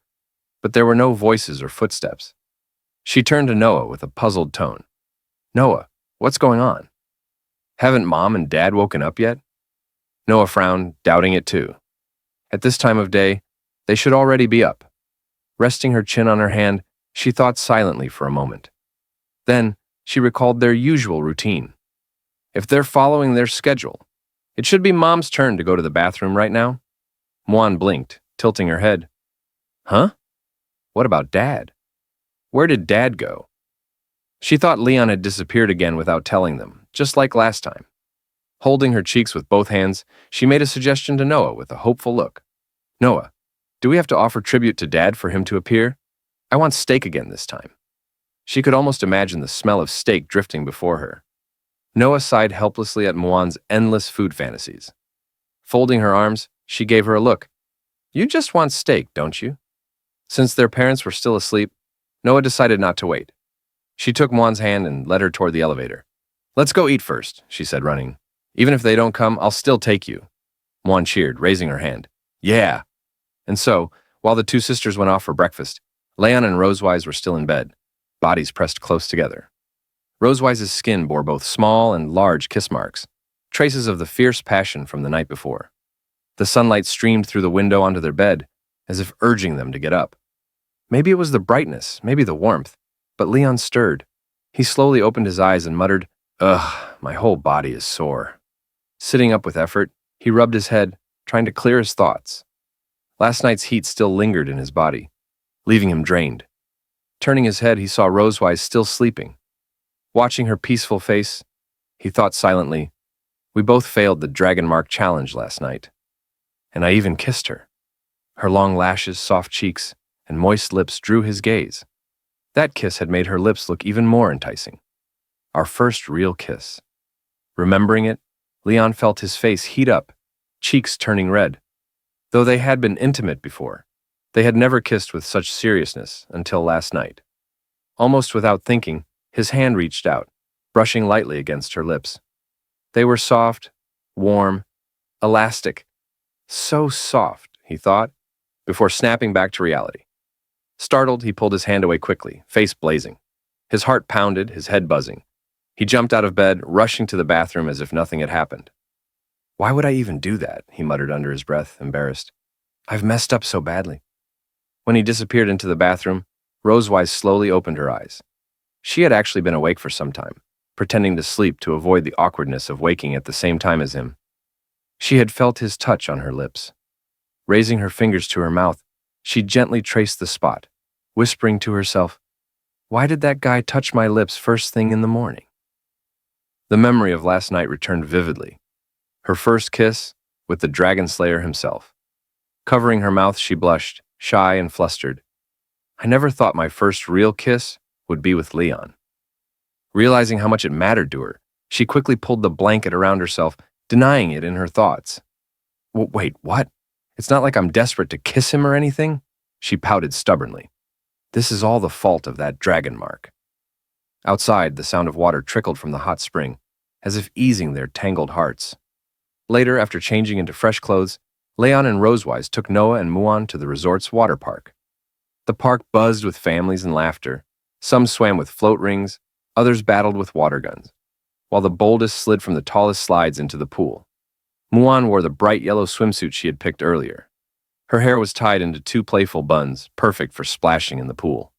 but there were no voices or footsteps. She turned to Noah with a puzzled tone. "Noah, what's going on? Haven't Mom and Dad woken up yet?" Noah frowned, doubting it too. At this time of day, they should already be up. Resting her chin on her hand, she thought silently for a moment. Then, she recalled their usual routine. If they're following their schedule, it should be Mom's turn to go to the bathroom right now. Muan blinked, tilting her head. Huh? What about Dad? Where did Dad go? She thought Leon had disappeared again without telling them, just like last time. Holding her cheeks with both hands, she made a suggestion to Noah with a hopeful look. "Noah, do we have to offer tribute to Dad for him to appear? I want steak again this time." She could almost imagine the smell of steak drifting before her. Noah sighed helplessly at Muan's endless food fantasies. Folding her arms, she gave her a look. "You just want steak, don't you?" Since their parents were still asleep, Noah decided not to wait. She took Muan's hand and led her toward the elevator. "Let's go eat first," she said, running. "Even if they don't come, I'll still take you." Muan cheered, raising her hand. "Yeah." And so, while the two sisters went off for breakfast, Leon and Rosewise were still in bed, bodies pressed close together. Rosewise's skin bore both small and large kiss marks, traces of the fierce passion from the night before. The sunlight streamed through the window onto their bed, as if urging them to get up. Maybe it was the brightness, maybe the warmth, but Leon stirred. He slowly opened his eyes and muttered, "Ugh, my whole body is sore." Sitting up with effort, he rubbed his head, trying to clear his thoughts. Last night's heat still lingered in his body, leaving him drained. Turning his head, he saw Rosewise still sleeping. Watching her peaceful face, he thought silently, "We both failed the Dragon Mark challenge last night. And I even kissed her." Her long lashes, soft cheeks, and moist lips drew his gaze. That kiss had made her lips look even more enticing. Our first real kiss. Remembering it, Leon felt his face heat up, cheeks turning red. Though they had been intimate before, they had never kissed with such seriousness until last night. Almost without thinking, his hand reached out, brushing lightly against her lips. They were soft, warm, elastic. So soft, he thought, before snapping back to reality. Startled, he pulled his hand away quickly, face blazing. His heart pounded, his head buzzing. He jumped out of bed, rushing to the bathroom as if nothing had happened. "Why would I even do that?" he muttered under his breath, embarrassed. "I've messed up so badly." When he disappeared into the bathroom, Rosewise slowly opened her eyes. She had actually been awake for some time, pretending to sleep to avoid the awkwardness of waking at the same time as him. She had felt his touch on her lips. Raising her fingers to her mouth, she gently traced the spot, whispering to herself, "Why did that guy touch my lips first thing in the morning?" The memory of last night returned vividly. Her first kiss with the Dragon Slayer himself. Covering her mouth, she blushed, shy and flustered. I never thought my first real kiss would be with Leon. Realizing how much it mattered to her, she quickly pulled the blanket around herself, denying it in her thoughts. Wait, what? It's not like I'm desperate to kiss him or anything? She pouted stubbornly. This is all the fault of that dragon mark. Outside, the sound of water trickled from the hot spring, as if easing their tangled hearts. Later, after changing into fresh clothes, Leon and Rosewise took Noah and Muan to the resort's water park. The park buzzed with families and laughter. Some swam with float rings, others battled with water guns, while the boldest slid from the tallest slides into the pool. Muan wore the bright yellow swimsuit she had picked earlier. Her hair was tied into two playful buns, perfect for splashing in the pool.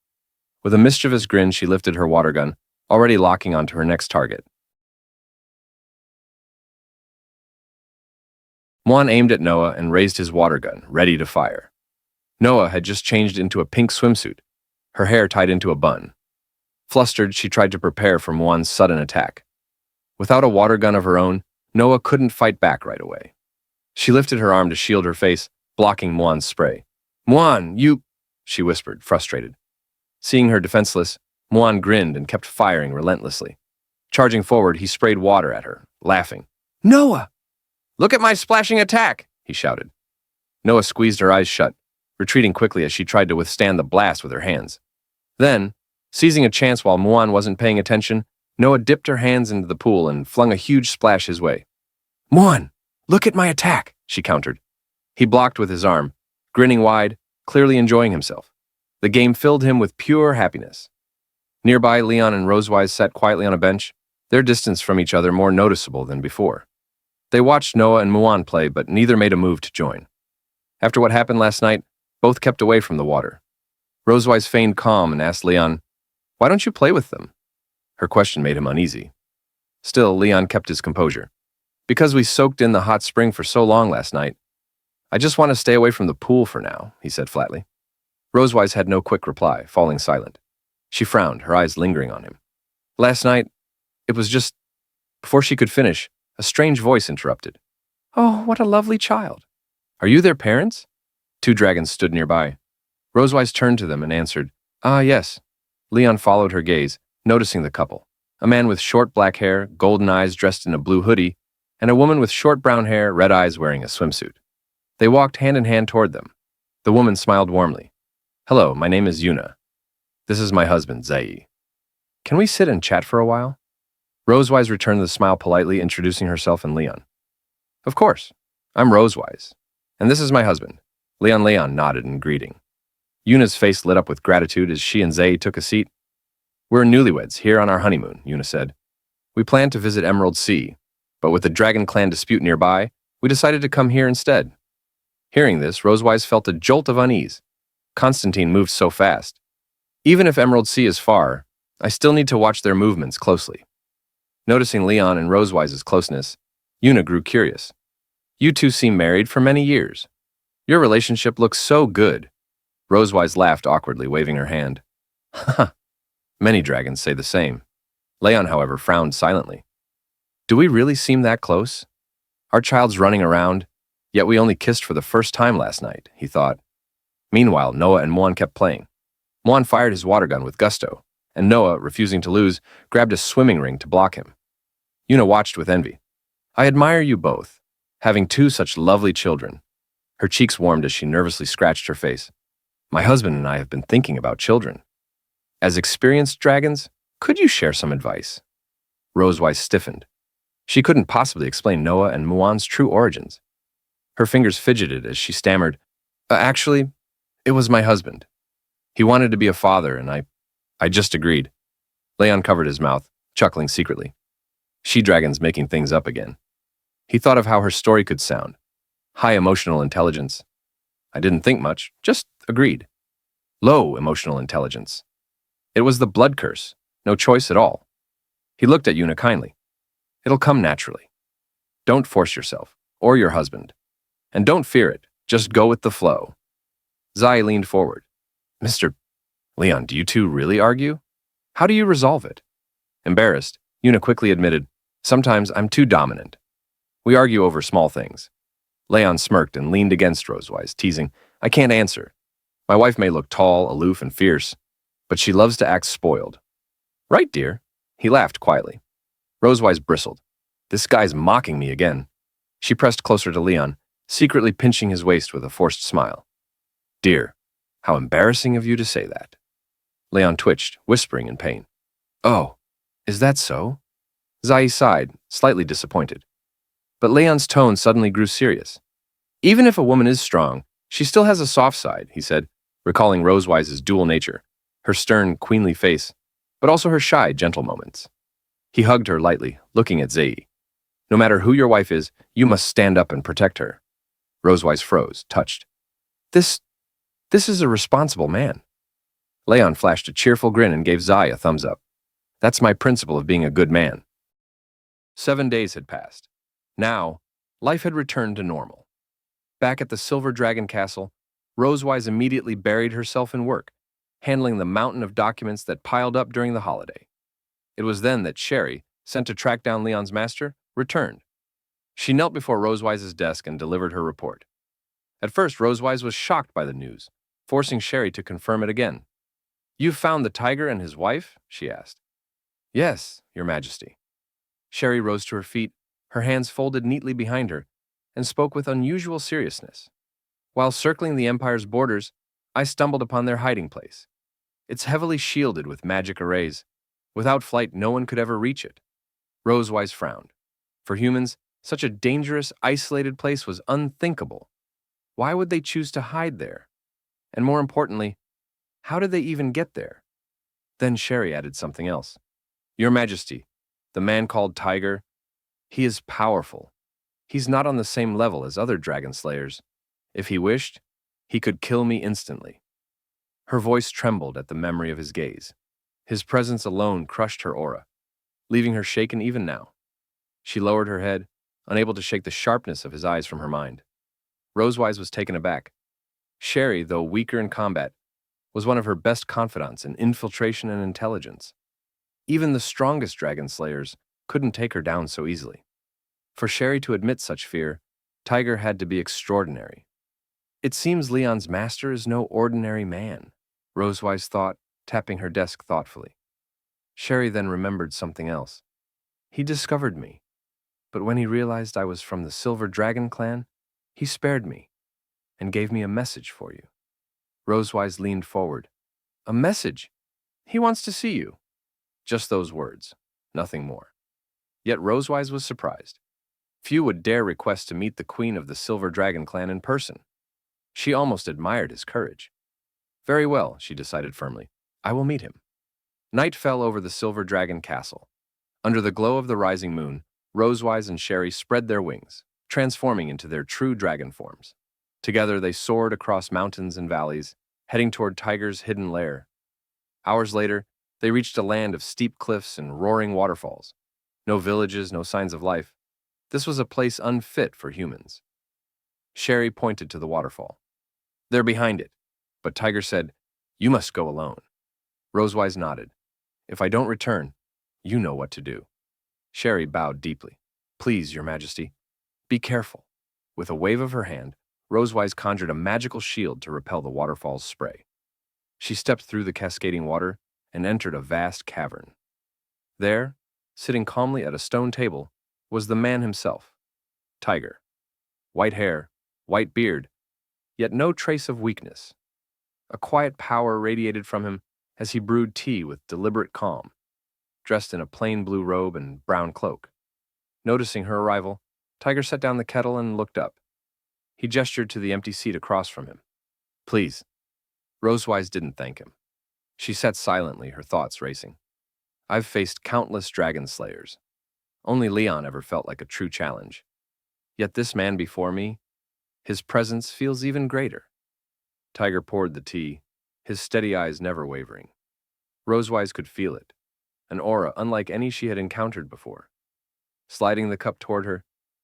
With a mischievous grin, she lifted her water gun, already locking onto her next target. Muan aimed at Noah and raised his water gun, ready to fire. Noah had just changed into a pink swimsuit, her hair tied into a bun. Flustered, she tried to prepare for Muan's sudden attack. Without a water gun of her own, Noah couldn't fight back right away. She lifted her arm to shield her face, blocking Muan's spray. Muan, you... she whispered, frustrated. Seeing her defenseless, Muan grinned and kept firing relentlessly. Charging forward, he sprayed water at her, laughing. Noah! Look at my splashing attack, he shouted. Noah squeezed her eyes shut, retreating quickly as she tried to withstand the blast with her hands. Then, seizing a chance while Muan wasn't paying attention, Noah dipped her hands into the pool and flung a huge splash his way. Muan, look at my attack, she countered. He blocked with his arm, grinning wide, clearly enjoying himself. The game filled him with pure happiness. Nearby, Leon and Rosewise sat quietly on a bench, their distance from each other more noticeable than before. They watched Noah and Muan play, but neither made a move to join. After what happened last night, both kept away from the water. Rosewise feigned calm and asked Leon, Why don't you play with them? Her question made him uneasy. Still, Leon kept his composure. Because we soaked in the hot spring for so long last night, I just want to stay away from the pool for now, he said flatly. Rosewise had no quick reply, falling silent. She frowned, her eyes lingering on him. Last night, it was just... Before she could finish, a strange voice interrupted. Oh, what a lovely child. Are you their parents? Two dragons stood nearby. Rosewise turned to them and answered, Ah, yes. Leon followed her gaze, noticing the couple. A man with short black hair, golden eyes dressed in a blue hoodie, and a woman with short brown hair, red eyes wearing a swimsuit. They walked hand in hand toward them. The woman smiled warmly. Hello, my name is Yuna. This is my husband, Zai. Can we sit and chat for a while? Rosewise returned the smile politely, introducing herself and Leon. Of course. I'm Rosewise. And this is my husband. Leon nodded in greeting. Yuna's face lit up with gratitude as she and Zai took a seat. We're newlyweds here on our honeymoon, Yuna said. We planned to visit Emerald Sea, but with the Dragon Clan dispute nearby, we decided to come here instead. Hearing this, Rosewise felt a jolt of unease. Constantine moved so fast. Even if Emerald Sea is far, I still need to watch their movements closely. Noticing Leon and Rosewise's closeness, Yuna grew curious. You two seem married for many years. Your relationship looks so good. Rosewise laughed awkwardly, waving her hand. Haha. Many dragons say the same. Leon, however, frowned silently. Do we really seem that close? Our child's running around, yet we only kissed for the first time last night, he thought. Meanwhile, Noah and Muan kept playing. Muan fired his water gun with gusto, and Noah, refusing to lose, grabbed a swimming ring to block him. Yuna watched with envy. I admire you both, having two such lovely children. Her cheeks warmed as she nervously scratched her face. My husband and I have been thinking about children. As experienced dragons, could you share some advice? Rosewise stiffened. She couldn't possibly explain Noah and Muan's true origins. Her fingers fidgeted as she stammered, Actually, it was my husband. He wanted to be a father, and I just agreed. Leon covered his mouth, chuckling secretly. She-dragons making things up again. He thought of how her story could sound. High emotional intelligence. I didn't think much, just agreed. Low emotional intelligence. It was the blood curse, no choice at all. He looked at Yuna kindly. It'll come naturally. Don't force yourself, or your husband. And don't fear it, just go with the flow. Zai leaned forward. Mr. Leon, do you two really argue? How do you resolve it? Embarrassed, Yuna quickly admitted, Sometimes I'm too dominant. We argue over small things. Leon smirked and leaned against Rosewise, teasing, I can't answer. My wife may look tall, aloof, and fierce, but she loves to act spoiled. Right, dear? He laughed quietly. Rosewise bristled. This guy's mocking me again. She pressed closer to Leon, secretly pinching his waist with a forced smile. Dear, how embarrassing of you to say that. Leon twitched, whispering in pain. Oh, is that so? Zai sighed, slightly disappointed. But Leon's tone suddenly grew serious. Even if a woman is strong, she still has a soft side, he said, recalling Rosewise's dual nature, her stern, queenly face, but also her shy, gentle moments. He hugged her lightly, looking at Zai. No matter who your wife is, you must stand up and protect her. Rosewise froze, touched. This is a responsible man. Leon flashed a cheerful grin and gave Zai a thumbs up. That's my principle of being a good man. 7 days had passed. Now, life had returned to normal. Back at the Silver Dragon Castle, Rosewise immediately buried herself in work, handling the mountain of documents that piled up during the holiday. It was then that Sherry, sent to track down Leon's master, returned. She knelt before Rosewise's desk and delivered her report. At first, Rosewise was shocked by the news, forcing Sherry to confirm it again. You've found the tiger and his wife? She asked. Yes, Your Majesty. Sherry rose to her feet, her hands folded neatly behind her, and spoke with unusual seriousness. While circling the Empire's borders, I stumbled upon their hiding place. It's heavily shielded with magic arrays. Without flight, no one could ever reach it. Rosewise frowned. For humans, such a dangerous, isolated place was unthinkable. Why would they choose to hide there? And more importantly, how did they even get there? Then Sherry added something else. Your Majesty, the man called Tiger, he is powerful. He's not on the same level as other dragon slayers. If he wished, he could kill me instantly. Her voice trembled at the memory of his gaze. His presence alone crushed her aura, leaving her shaken even now. She lowered her head, unable to shake the sharpness of his eyes from her mind. Rosewise was taken aback. Sherry, though weaker in combat, was one of her best confidants in infiltration and intelligence. Even the strongest dragon slayers couldn't take her down so easily. For Sherry to admit such fear, Tiger had to be extraordinary. It seems Leon's master is no ordinary man, Rosewise thought, tapping her desk thoughtfully. Sherry then remembered something else. He discovered me, but when he realized I was from the Silver Dragon clan, he spared me and gave me a message for you. Rosewise leaned forward. A message? He wants to see you. Just those words, nothing more. Yet Rosewise was surprised. Few would dare request to meet the queen of the Silver Dragon clan in person. She almost admired his courage. Very well, she decided firmly. I will meet him. Night fell over the Silver Dragon castle. Under the glow of the rising moon, Rosewise and Sherry spread their wings, transforming into their true dragon forms. Together they soared across mountains and valleys, heading toward Tiger's hidden lair. Hours later, they reached a land of steep cliffs and roaring waterfalls. No villages, no signs of life. This was a place unfit for humans. Sherry pointed to the waterfall. They're behind it, but Tiger said, You must go alone. Rosewise nodded. If I don't return, you know what to do. Sherry bowed deeply. Please, Your Majesty, be careful. With a wave of her hand, Rosewise conjured a magical shield to repel the waterfall's spray. She stepped through the cascading water and entered a vast cavern. There, sitting calmly at a stone table, was the man himself, Tiger. White hair, white beard, yet no trace of weakness. A quiet power radiated from him as he brewed tea with deliberate calm, dressed in a plain blue robe and brown cloak. Noticing her arrival, Tiger set down the kettle and looked up. He gestured to the empty seat across from him. Please. Rosewise didn't thank him. She sat silently, her thoughts racing. I've faced countless dragon slayers. Only Leon ever felt like a true challenge. Yet this man before me, his presence feels even greater. Tiger poured the tea, his steady eyes never wavering. Rosewise could feel it, an aura unlike any she had encountered before. Sliding the cup toward her,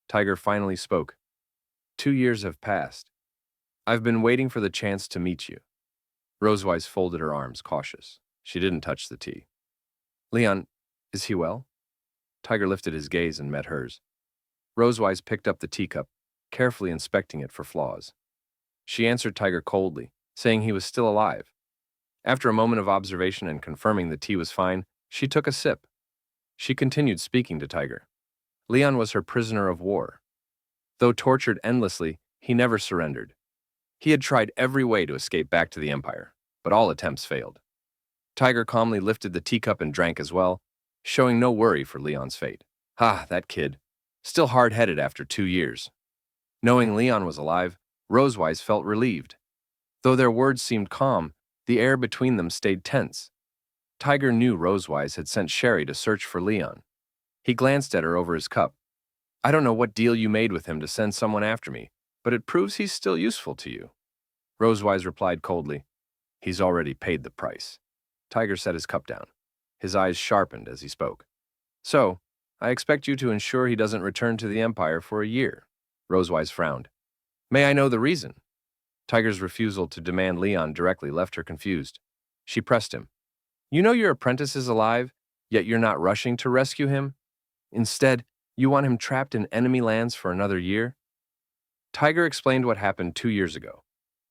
Tiger finally spoke. 2 years have passed. I've been waiting for the chance to meet you. Rosewise folded her arms, cautious. She didn't touch the tea. Leon, is he well? Tiger lifted his gaze and met hers. Rosewise picked up the teacup, carefully inspecting it for flaws. She answered Tiger coldly, saying he was still alive. After a moment of observation and confirming the tea was fine, she took a sip. She continued speaking to Tiger. Leon was her prisoner of war. Though tortured endlessly, he never surrendered. He had tried every way to escape back to the Empire, but all attempts failed. Tiger calmly lifted the teacup and drank as well, showing no worry for Leon's fate. Ah, that kid. Still hard-headed after 2 years. Knowing Leon was alive, Rosewise felt relieved. Though their words seemed calm, the air between them stayed tense. Tiger knew Rosewise had sent Sherry to search for Leon. He glanced at her over his cup. I don't know what deal you made with him to send someone after me, but it proves he's still useful to you. Rosewise replied coldly, He's already paid the price. Tiger set his cup down. His eyes sharpened as he spoke. So, I expect you to ensure he doesn't return to the Empire for a year. Rosewise frowned. May I know the reason? Tiger's refusal to demand Leon directly left her confused. She pressed him. You know your apprentice is alive, yet you're not rushing to rescue him? Instead, you want him trapped in enemy lands for another year? Tiger explained what happened 2 years ago,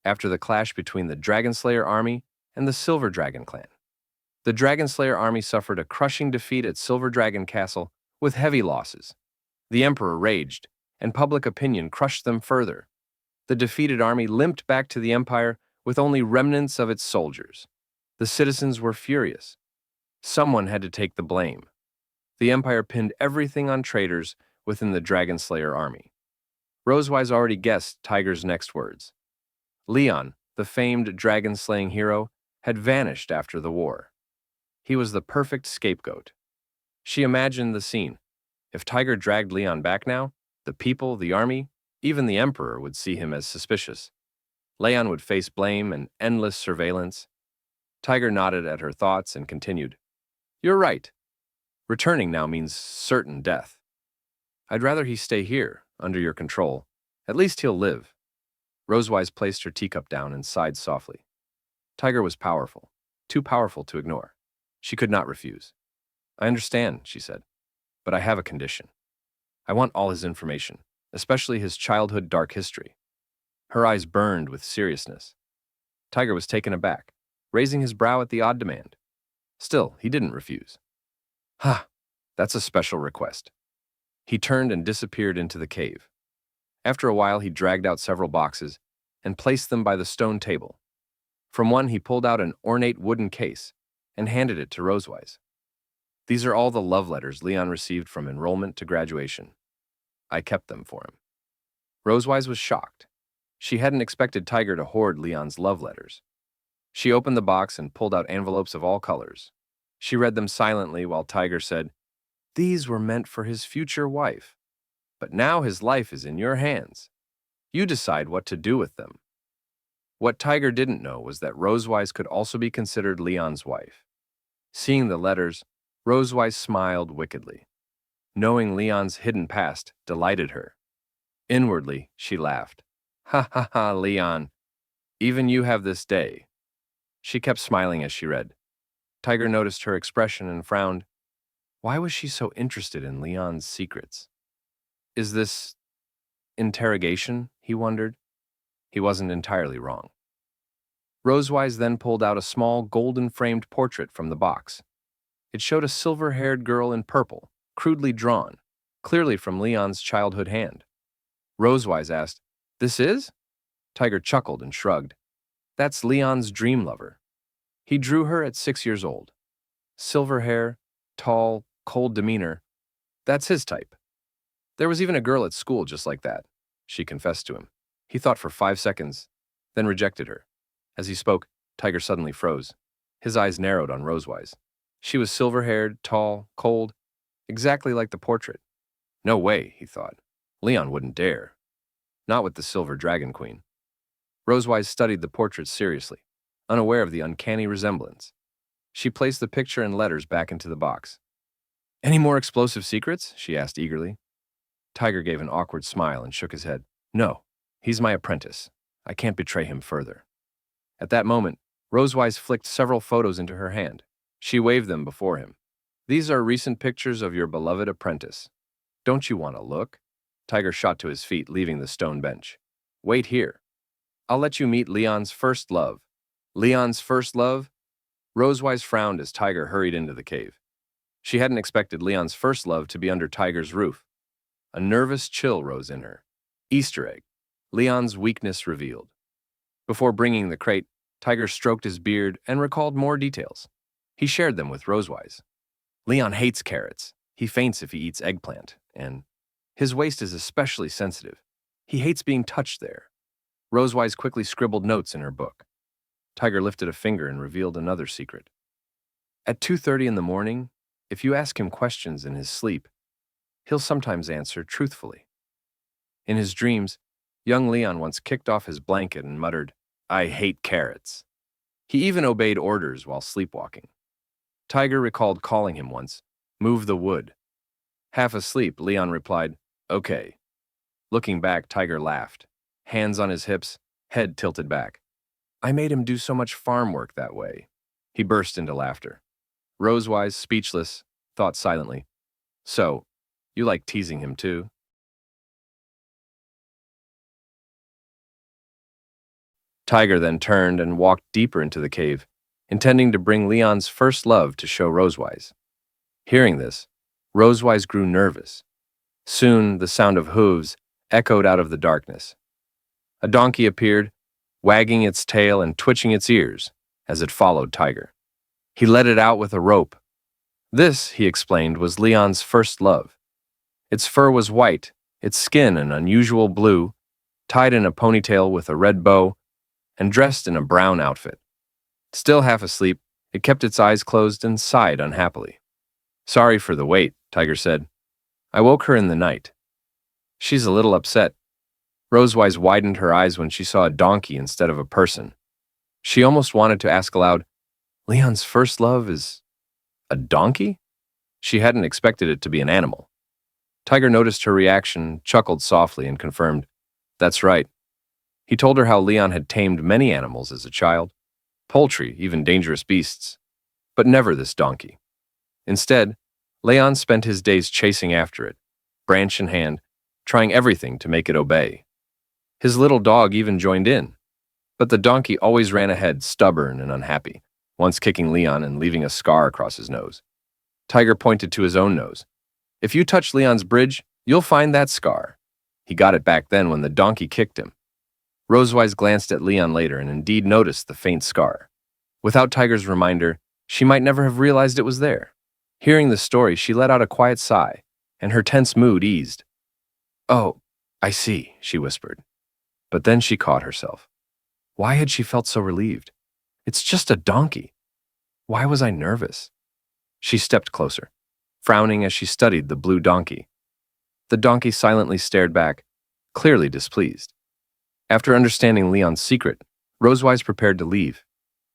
after the clash between the Dragonslayer army and the Silver Dragon clan. The Dragonslayer army suffered a crushing defeat at Silver Dragon Castle with heavy losses. The Emperor raged, and public opinion crushed them further. The defeated army limped back to the Empire with only remnants of its soldiers. The citizens were furious. Someone had to take the blame. The Empire pinned everything on traitors within the Dragonslayer army. Rosewise already guessed Tiger's next words. Leon, the famed dragon-slaying hero, had vanished after the war. He was the perfect scapegoat. She imagined the scene. If Tiger dragged Leon back now, the people, the army, even the Emperor would see him as suspicious. Leon would face blame and endless surveillance. Tiger nodded at her thoughts and continued. You're right. Returning now means certain death. I'd rather he stay here, under your control. At least he'll live. Rosewise placed her teacup down and sighed softly. Tiger was powerful, too powerful to ignore. She could not refuse. I understand, she said, but I have a condition. I want all his information, especially his childhood dark history. Her eyes burned with seriousness. Tiger was taken aback, raising his brow at the odd demand. Still, he didn't refuse. That's a special request. He turned and disappeared into the cave. After a while, he dragged out several boxes and placed them by the stone table. From one, he pulled out an ornate wooden case and handed it to Rosewise. These are all the love letters Leon received from enrollment to graduation. I kept them for him. Rosewise was shocked. She hadn't expected Tiger to hoard Leon's love letters. She opened the box and pulled out envelopes of all colors. She read them silently while Tiger said, These were meant for his future wife. But now his life is in your hands. You decide what to do with them. What Tiger didn't know was that Rosewise could also be considered Leon's wife. Seeing the letters, Rosewise smiled wickedly. Knowing Leon's hidden past delighted her. Inwardly, she laughed. Ha ha ha, Leon. Even you have this day. She kept smiling as she read. Tiger noticed her expression and frowned. Why was she so interested in Leon's secrets? Is this interrogation? He wondered. He wasn't entirely wrong. Rosewise then pulled out a small golden-framed portrait from the box. It showed a silver-haired girl in purple, crudely drawn, clearly from Leon's childhood hand. Rosewise asked, This is? Tiger chuckled and shrugged. That's Leon's dream lover. He drew her at 6 years old. Silver hair, tall, cold demeanor. That's his type. There was even a girl at school just like that, she confessed to him. He thought for 5 seconds, then rejected her. As he spoke, Tiger suddenly froze. His eyes narrowed on Rosewise. She was silver-haired, tall, cold, exactly like the portrait. No way, he thought. Leon wouldn't dare. Not with the Silver Dragon Queen. Rosewise studied the portrait seriously, unaware of the uncanny resemblance. She placed the picture and letters back into the box. Any more explosive secrets? She asked eagerly. Tiger gave an awkward smile and shook his head. No, he's my apprentice. I can't betray him further. At that moment, Rosewise flicked several photos into her hand. She waved them before him. These are recent pictures of your beloved apprentice. Don't you want to look? Tiger shot to his feet, leaving the stone bench. Wait here. I'll let you meet Leon's first love. Leon's first love? Rosewise frowned as Tiger hurried into the cave. She hadn't expected Leon's first love to be under Tiger's roof. A nervous chill rose in her. Easter egg. Leon's weakness revealed. Before bringing the crate, Tiger stroked his beard and recalled more details. He shared them with Rosewise. Leon hates carrots. He faints if he eats eggplant, and his waist is especially sensitive. He hates being touched there. Rosewise quickly scribbled notes in her book. Tiger lifted a finger and revealed another secret. At 2:30 in the morning, if you ask him questions in his sleep, he'll sometimes answer truthfully. In his dreams, young Leon once kicked off his blanket and muttered, "I hate carrots." He even obeyed orders while sleepwalking. Tiger recalled calling him once, "Move the wood." Half asleep, Leon replied, "Okay." Looking back, Tiger laughed, hands on his hips, head tilted back. "I made him do so much farm work that way." He burst into laughter. Rosewise, speechless, thought silently, "So, you like teasing him too?" Tiger then turned and walked deeper into the cave, intending to bring Leon's first love to show Rosewise. Hearing this, Rosewise grew nervous. Soon, the sound of hooves echoed out of the darkness. A donkey appeared, wagging its tail and twitching its ears as it followed Tiger. He led it out with a rope. This, he explained, was Leon's first love. Its fur was white, its skin an unusual blue, tied in a ponytail with a red bow, and dressed in a brown outfit. Still half asleep, it kept its eyes closed and sighed unhappily. "Sorry for the wait," Tiger said. "I woke her in the night. She's a little upset." Rosewise widened her eyes when she saw a donkey instead of a person. She almost wanted to ask aloud, "Leon's first love is a donkey?" She hadn't expected it to be an animal. Tiger noticed her reaction, chuckled softly, and confirmed, "That's right." He told her how Leon had tamed many animals as a child, poultry, even dangerous beasts, but never this donkey. Instead, Leon spent his days chasing after it, branch in hand, trying everything to make it obey. His little dog even joined in, but the donkey always ran ahead, stubborn and unhappy, once kicking Leon and leaving a scar across his nose. Tiger pointed to his own nose. "If you touch Leon's bridge, you'll find that scar." He got it back then when the donkey kicked him. Rosewise glanced at Leon later and indeed noticed the faint scar. Without Tiger's reminder, she might never have realized it was there. Hearing the story, she let out a quiet sigh, and her tense mood eased. "Oh, I see," she whispered. But then she caught herself. Why had she felt so relieved? It's just a donkey. Why was I nervous? She stepped closer, frowning as she studied the blue donkey. The donkey silently stared back, clearly displeased. After understanding Leon's secret, Rosewise prepared to leave.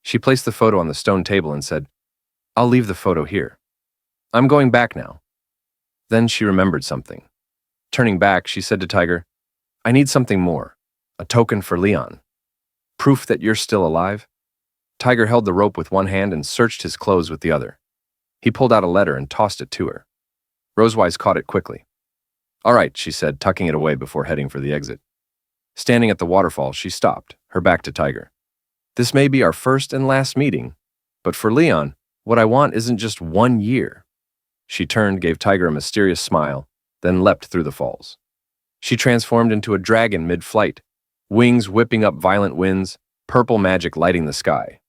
She placed the photo on the stone table and said, "I'll leave the photo here. I'm going back now." Then she remembered something. Turning back, she said to Tiger, "I need something more, a token for Leon. Proof that you're still alive?" Tiger held the rope with one hand and searched his clothes with the other. He pulled out a letter and tossed it to her. Rosewise caught it quickly. "All right," she said, tucking it away before heading for the exit. Standing at the waterfall, she stopped, her back to Tiger. "This may be our first and last meeting, but for Leon, what I want isn't just 1 year." She turned, gave Tiger a mysterious smile, then leapt through the falls. She transformed into a dragon mid-flight, wings whipping up violent winds, purple magic lighting the sky.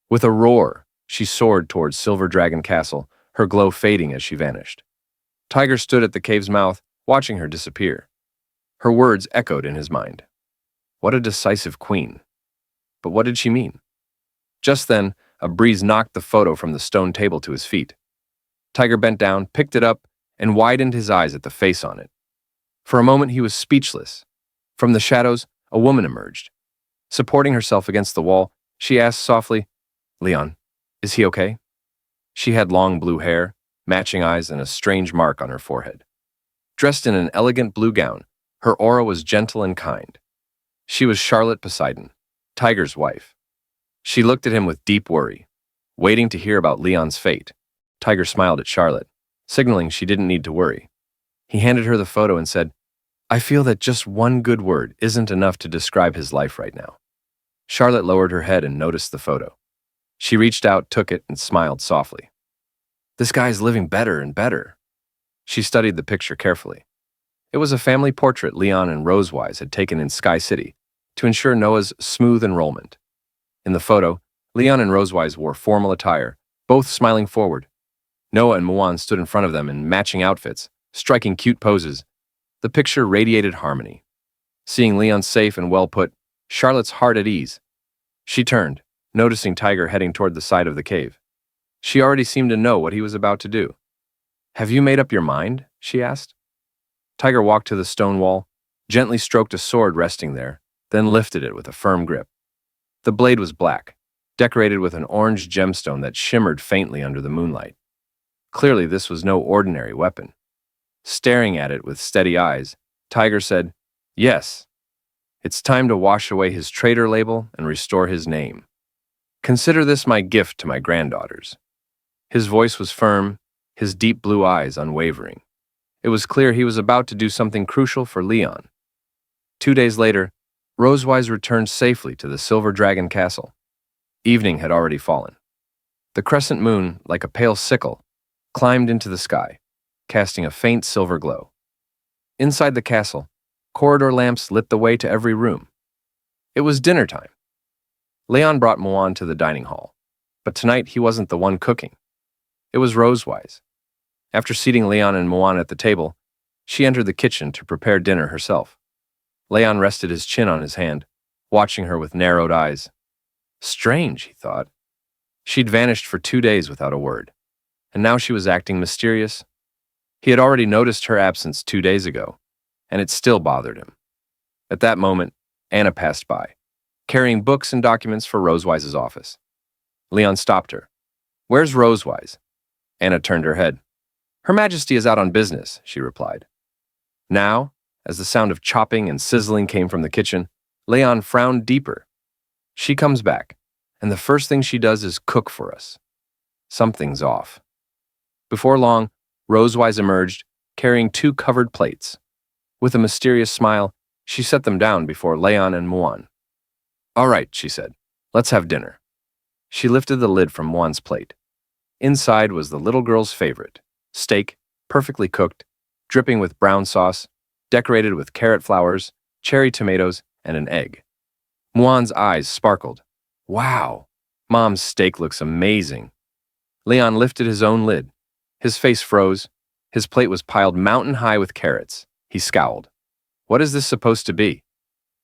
With a roar, she soared towards Silver Dragon Castle, her glow fading as she vanished. Tiger stood at the cave's mouth, watching her disappear. Her words echoed in his mind. What a decisive queen. But what did she mean? Just then, a breeze knocked the photo from the stone table to his feet. Tiger bent down, picked it up, and widened his eyes at the face on it. For a moment, he was speechless. From the shadows, a woman emerged. Supporting herself against the wall, she asked softly, "Leon, is he okay?" She had long blue hair, matching eyes, and a strange mark on her forehead. Dressed in an elegant blue gown, her aura was gentle and kind. She was Charlotte Poseidon, Tiger's wife. She looked at him with deep worry, waiting to hear about Leon's fate. Tiger smiled at Charlotte, signaling she didn't need to worry. He handed her the photo and said, I feel that just one good word isn't enough to describe his life right now. Charlotte lowered her head and noticed the photo. She reached out, took it, and smiled softly. This guy's living better and better. She studied the picture carefully. It was a family portrait Leon and Rosewise had taken in Sky City to ensure Noah's smooth enrollment. In the photo, Leon and Rosewise wore formal attire, both smiling forward. Noah and Muan stood in front of them in matching outfits, striking cute poses. The picture radiated harmony. Seeing Leon safe and well put, Charlotte's heart at ease. She turned, noticing Tiger heading toward the side of the cave. She already seemed to know what he was about to do. Have you made up your mind? She asked. Tiger walked to the stone wall, gently stroked a sword resting there, then lifted it with a firm grip. The blade was black, decorated with an orange gemstone that shimmered faintly under the moonlight. Clearly, this was no ordinary weapon. Staring at it with steady eyes, Tiger said, "Yes, it's time to wash away his traitor label and restore his name. Consider this my gift to my granddaughters." His voice was firm, his deep blue eyes unwavering. It was clear he was about to do something crucial for Leon. 2 days later, Rosewise returned safely to the Silver Dragon Castle. Evening had already fallen. The crescent moon, like a pale sickle, climbed into the sky, casting a faint silver glow. Inside the castle, corridor lamps lit the way to every room. It was dinner time. Leon brought Muan to the dining hall, but tonight he wasn't the one cooking. It was Rosewise. After seating Leon and Muan at the table, she entered the kitchen to prepare dinner herself. Leon rested his chin on his hand, watching her with narrowed eyes. Strange, he thought. She'd vanished for 2 days without a word, and now she was acting mysterious. He had already noticed her absence 2 days ago, and it still bothered him. At that moment, Anna passed by, carrying books and documents for Rosewise's office. Leon stopped her. "Where's Rosewise?" Anna turned her head. "Her Majesty is out on business," she replied. Now, as the sound of chopping and sizzling came from the kitchen, Leon frowned deeper. She comes back, and the first thing she does is cook for us. Something's off. Before long, Rosewise emerged, carrying 2 covered plates. With a mysterious smile, she set them down before Leon and Muan. "All right," she said, "let's have dinner." She lifted the lid from Muan's plate. Inside was the little girl's favorite, steak, perfectly cooked, dripping with brown sauce, decorated with carrot flowers, cherry tomatoes, and an egg. Muan's eyes sparkled. "Wow, Mom's steak looks amazing." Leon lifted his own lid. His face froze. His plate was piled mountain high with carrots. He scowled. "What is this supposed to be?"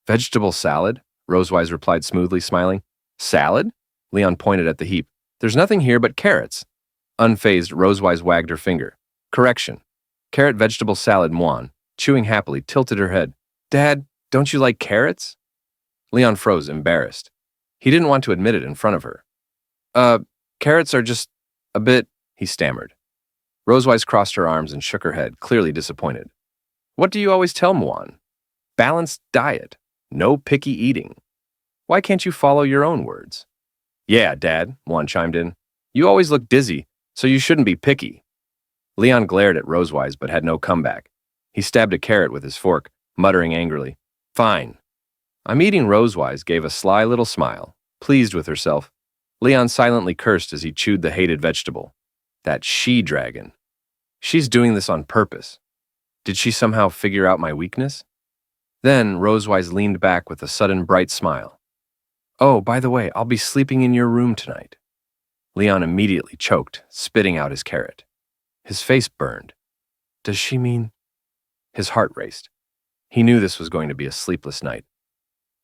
"Vegetable salad," Rosewise replied smoothly, smiling. "Salad?" Leon pointed at the heap. "There's nothing here but carrots." Unfazed, Rosewise wagged her finger. "Correction. Carrot vegetable salad." Muan, chewing happily, tilted her head. "Dad, don't you like carrots?" Leon froze, embarrassed. He didn't want to admit it in front of her. Carrots are just a bit," he stammered. Rosewise crossed her arms and shook her head, clearly disappointed. "What do you always tell Muan? Balanced diet. No picky eating. Why can't you follow your own words?" "Yeah, Dad," Muan chimed in. "You always look dizzy, so you shouldn't be picky." Leon glared at Rosewise but had no comeback. He stabbed a carrot with his fork, muttering angrily. "Fine." I'm eating. Rosewise gave a sly little smile, pleased with herself. Leon silently cursed as he chewed the hated vegetable. That she-dragon. She's doing this on purpose. Did she somehow figure out my weakness? Then Rosewise leaned back with a sudden bright smile. "Oh, by the way, I'll be sleeping in your room tonight." Leon immediately choked, spitting out his carrot. His face burned. Does she mean? His heart raced. He knew this was going to be a sleepless night.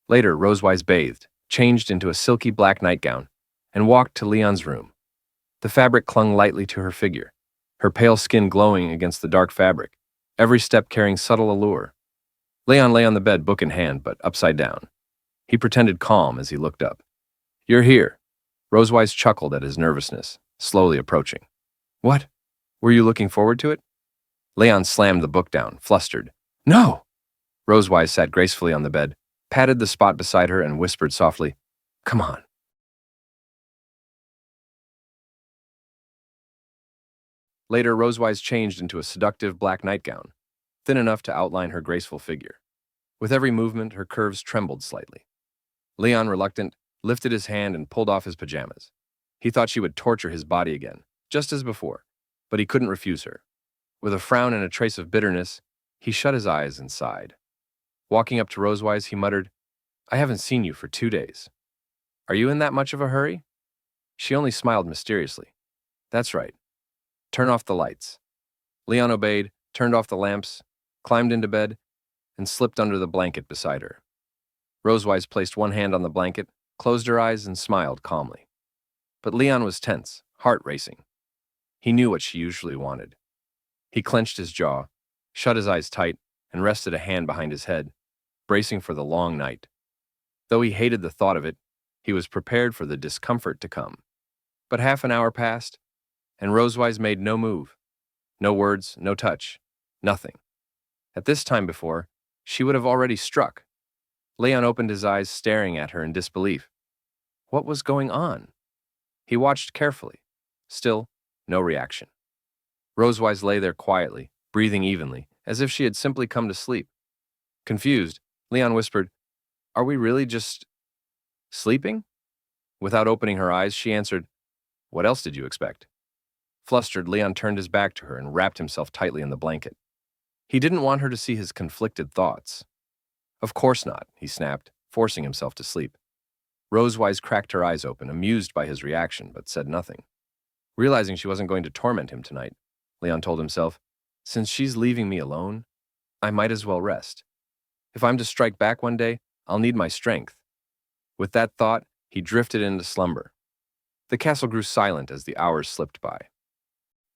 Later, Rosewise bathed, changed into a silky black nightgown, and walked to Leon's room. The fabric clung lightly to her figure, her pale skin glowing against the dark fabric, every step carrying subtle allure. Leon lay on the bed, book in hand, but upside down. He pretended calm as he looked up. "You're here." Rosewise chuckled at his nervousness, slowly approaching. "What? Were you looking forward to it?" Leon slammed the book down, flustered. "No!" Rosewise sat gracefully on the bed, patted the spot beside her, and whispered softly, "Come on." Later, Rosewise changed into a seductive black nightgown. thin enough to outline her graceful figure. With every movement, her curves trembled slightly. Leon, reluctant, lifted his hand and pulled off his pajamas. He thought she would torture his body again, just as before, but he couldn't refuse her. With a frown and a trace of bitterness, he shut his eyes and sighed. Walking up to Rosewise, he muttered, "I haven't seen you for 2 days. Are you in that much of a hurry?" She only smiled mysteriously. "That's right. Turn off the lights." Leon obeyed, turned off the lamps, climbed into bed, and slipped under the blanket beside her. Rosewise placed one hand on the blanket, closed her eyes, and smiled calmly. But Leon was tense, heart racing. He knew what she usually wanted. He clenched his jaw, shut his eyes tight, and rested a hand behind his head, bracing for the long night. Though he hated the thought of it, he was prepared for the discomfort to come. But half an hour passed, and Rosewise made no move. No words, no touch, nothing. At this time before, she would have already struck. Leon opened his eyes, staring at her in disbelief. What was going on? He watched carefully. Still, no reaction. Rosewise lay there quietly, breathing evenly, as if she had simply come to sleep. Confused, Leon whispered, "Are we really just sleeping?" Without opening her eyes, she answered, "What else did you expect?" Flustered, Leon turned his back to her and wrapped himself tightly in the blanket. He didn't want her to see his conflicted thoughts. "Of course not," he snapped, forcing himself to sleep. Rosewise cracked her eyes open, amused by his reaction, but said nothing. Realizing she wasn't going to torment him tonight, Leon told himself, "Since she's leaving me alone, I might as well rest. If I'm to strike back one day, I'll need my strength." With that thought, he drifted into slumber. The castle grew silent as the hours slipped by.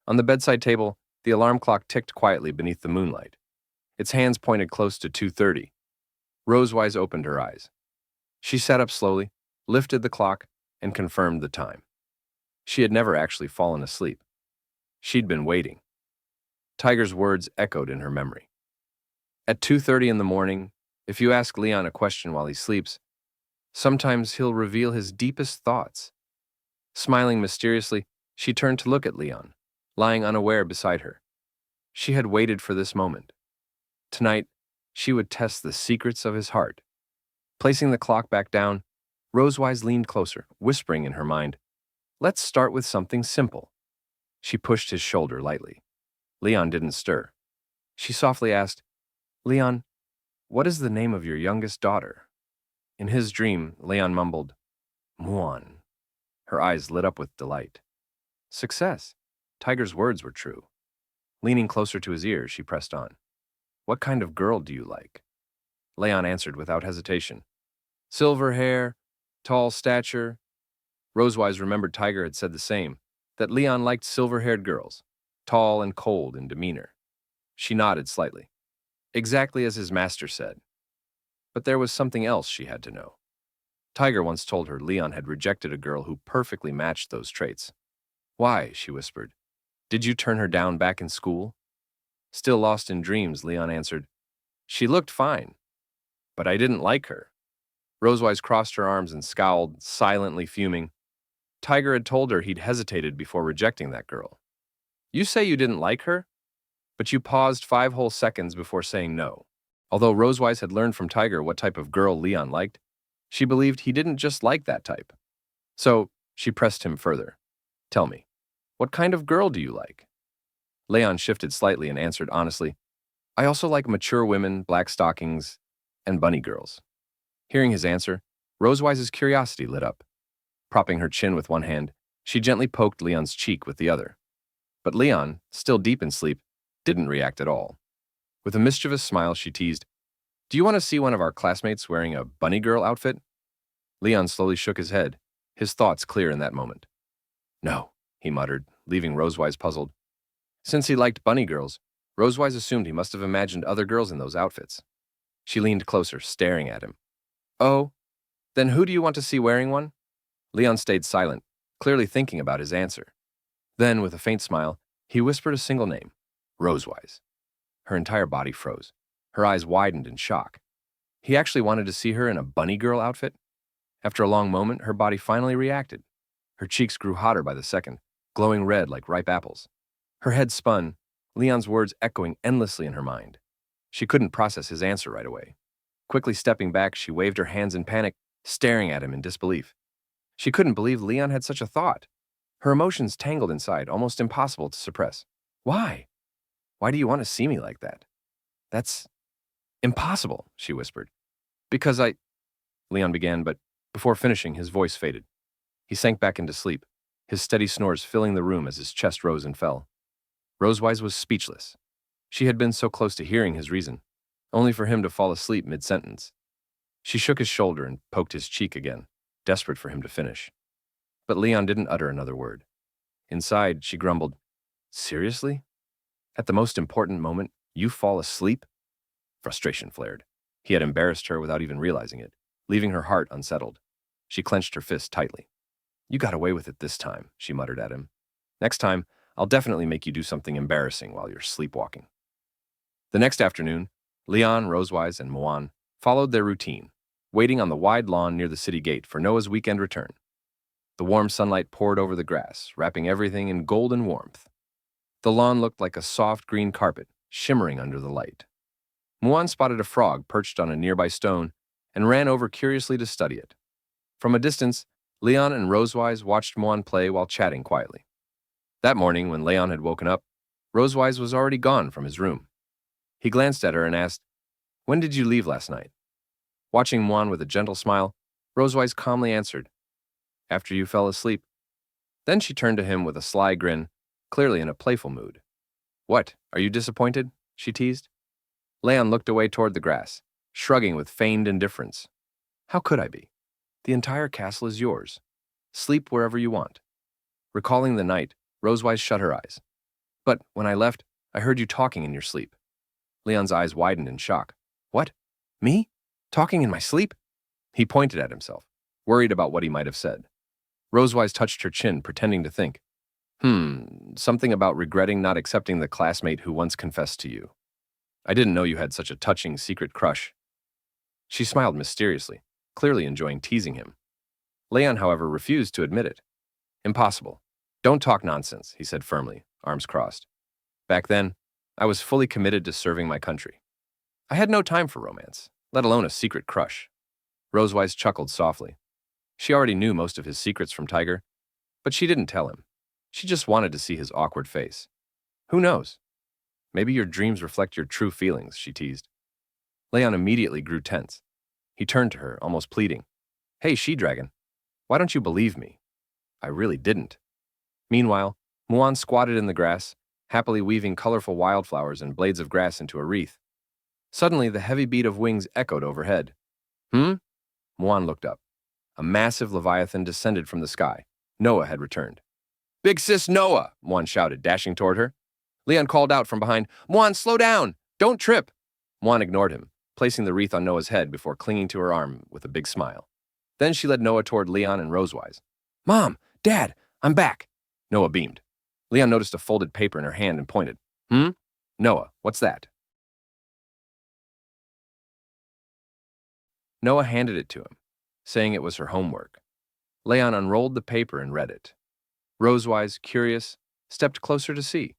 On the bedside table, the alarm clock ticked quietly beneath the moonlight. Its hands pointed close to 2:30. Rosewise opened her eyes. She sat up slowly, lifted the clock, and confirmed the time. She had never actually fallen asleep. She'd been waiting. Tiger's words echoed in her memory. At 2:30 in the morning, if you ask Leon a question while he sleeps, sometimes he'll reveal his deepest thoughts. Smiling mysteriously, she turned to look at Leon, lying unaware beside her. She had waited for this moment. Tonight, she would test the secrets of his heart. Placing the clock back down, Rosewise leaned closer, whispering in her mind, "Let's start with something simple." She pushed his shoulder lightly. Leon didn't stir. She softly asked, "Leon, what is the name of your youngest daughter?" In his dream, Leon mumbled, "Muan." Her eyes lit up with delight. Success. Tiger's words were true. Leaning closer to his ear, she pressed on. "What kind of girl do you like?" Leon answered without hesitation. "Silver hair, tall stature." Rosewise remembered Tiger had said the same, that Leon liked silver-haired girls, tall and cold in demeanor. She nodded slightly. Exactly as his master said. But there was something else she had to know. Tiger once told her Leon had rejected a girl who perfectly matched those traits. "Why?" she whispered. "Did you turn her down back in school?" Still lost in dreams, Leon answered, "She looked fine, but I didn't like her." Rosewise crossed her arms and scowled, silently fuming. Tiger had told her he'd hesitated before rejecting that girl. "You say you didn't like her?" But you paused 5 whole seconds before saying no. Although Rosewise had learned from Tiger what type of girl Leon liked, she believed he didn't just like that type. So she pressed him further. "Tell me, what kind of girl do you like?" Leon shifted slightly and answered honestly, "I also like mature women, black stockings, and bunny girls." Hearing his answer, Rosewise's curiosity lit up. Propping her chin with one hand, she gently poked Leon's cheek with the other. But Leon, still deep in sleep, didn't react at all. With a mischievous smile, she teased, "Do you want to see one of our classmates wearing a bunny girl outfit?" Leon slowly shook his head, his thoughts clear in that moment. "No," he muttered, leaving Rosewise puzzled. Since he liked bunny girls, Rosewise assumed he must have imagined other girls in those outfits. She leaned closer, staring at him. "Oh, then who do you want to see wearing one?" Leon stayed silent, clearly thinking about his answer. Then, with a faint smile, he whispered a single name, Rosewise. Her entire body froze. Her eyes widened in shock. He actually wanted to see her in a bunny girl outfit? After a long moment, her body finally reacted. Her cheeks grew hotter by the second, glowing red like ripe apples. Her head spun, Leon's words echoing endlessly in her mind. She couldn't process his answer right away. Quickly stepping back, she waved her hands in panic, staring at him in disbelief. She couldn't believe Leon had such a thought. Her emotions tangled inside, almost impossible to suppress. Why? Why do you want to see me like that? That's impossible, she whispered. Because Leon began, but before finishing, his voice faded. He sank back into sleep, his steady snores filling the room as his chest rose and fell. Rosewise was speechless. She had been so close to hearing his reason, only for him to fall asleep mid-sentence. She shook his shoulder and poked his cheek again, desperate for him to finish. But Leon didn't utter another word. Inside, she grumbled, Seriously? At the most important moment, you fall asleep? Frustration flared. He had embarrassed her without even realizing it, leaving her heart unsettled. She clenched her fist tightly. You got away with it this time, she muttered at him. Next time, I'll definitely make you do something embarrassing while you're sleepwalking. The next afternoon, Leon, Rosewise, and Muan followed their routine, waiting on the wide lawn near the city gate for Noah's weekend return. The warm sunlight poured over the grass, wrapping everything in golden warmth. The lawn looked like a soft green carpet, shimmering under the light. Muan spotted a frog perched on a nearby stone and ran over curiously to study it. From a distance, Leon and Rosewise watched Muan play while chatting quietly. That morning, when Leon had woken up, Rosewise was already gone from his room. He glanced at her and asked, When did you leave last night? Watching Muan with a gentle smile, Rosewise calmly answered, After you fell asleep. Then she turned to him with a sly grin, clearly in a playful mood. What, are you disappointed? She teased. Leon looked away toward the grass, shrugging with feigned indifference. How could I be? The entire castle is yours. Sleep wherever you want. Recalling the night, Rosewise shut her eyes. But when I left, I heard you talking in your sleep. Leon's eyes widened in shock. What? Me? Talking in my sleep? He pointed at himself, worried about what he might have said. Rosewise touched her chin, pretending to think. Something about regretting not accepting the classmate who once confessed to you. I didn't know you had such a touching secret crush. She smiled mysteriously, clearly enjoying teasing him. Leon, however, refused to admit it. Impossible. Don't talk nonsense, he said firmly, arms crossed. Back then, I was fully committed to serving my country. I had no time for romance, let alone a secret crush. Rosewise chuckled softly. She already knew most of his secrets from Tiger, but she didn't tell him. She just wanted to see his awkward face. Who knows? Maybe your dreams reflect your true feelings, she teased. Leon immediately grew tense. He turned to her, almost pleading. Hey, she-dragon, why don't you believe me? I really didn't. Meanwhile, Muan squatted in the grass, happily weaving colorful wildflowers and blades of grass into a wreath. Suddenly, the heavy beat of wings echoed overhead. Muan looked up. A massive leviathan descended from the sky. Noah had returned. Big sis Noah, Muan shouted, dashing toward her. Leon called out from behind, Muan, slow down! Don't trip! Muan ignored him, placing the wreath on Noah's head before clinging to her arm with a big smile. Then she led Noah toward Leon and Rosewise. Mom! Dad! I'm back! Noah beamed. Leon noticed a folded paper in her hand and pointed. Noah, what's that? Noah handed it to him, saying it was her homework. Leon unrolled the paper and read it. Rosewise, curious, stepped closer to see.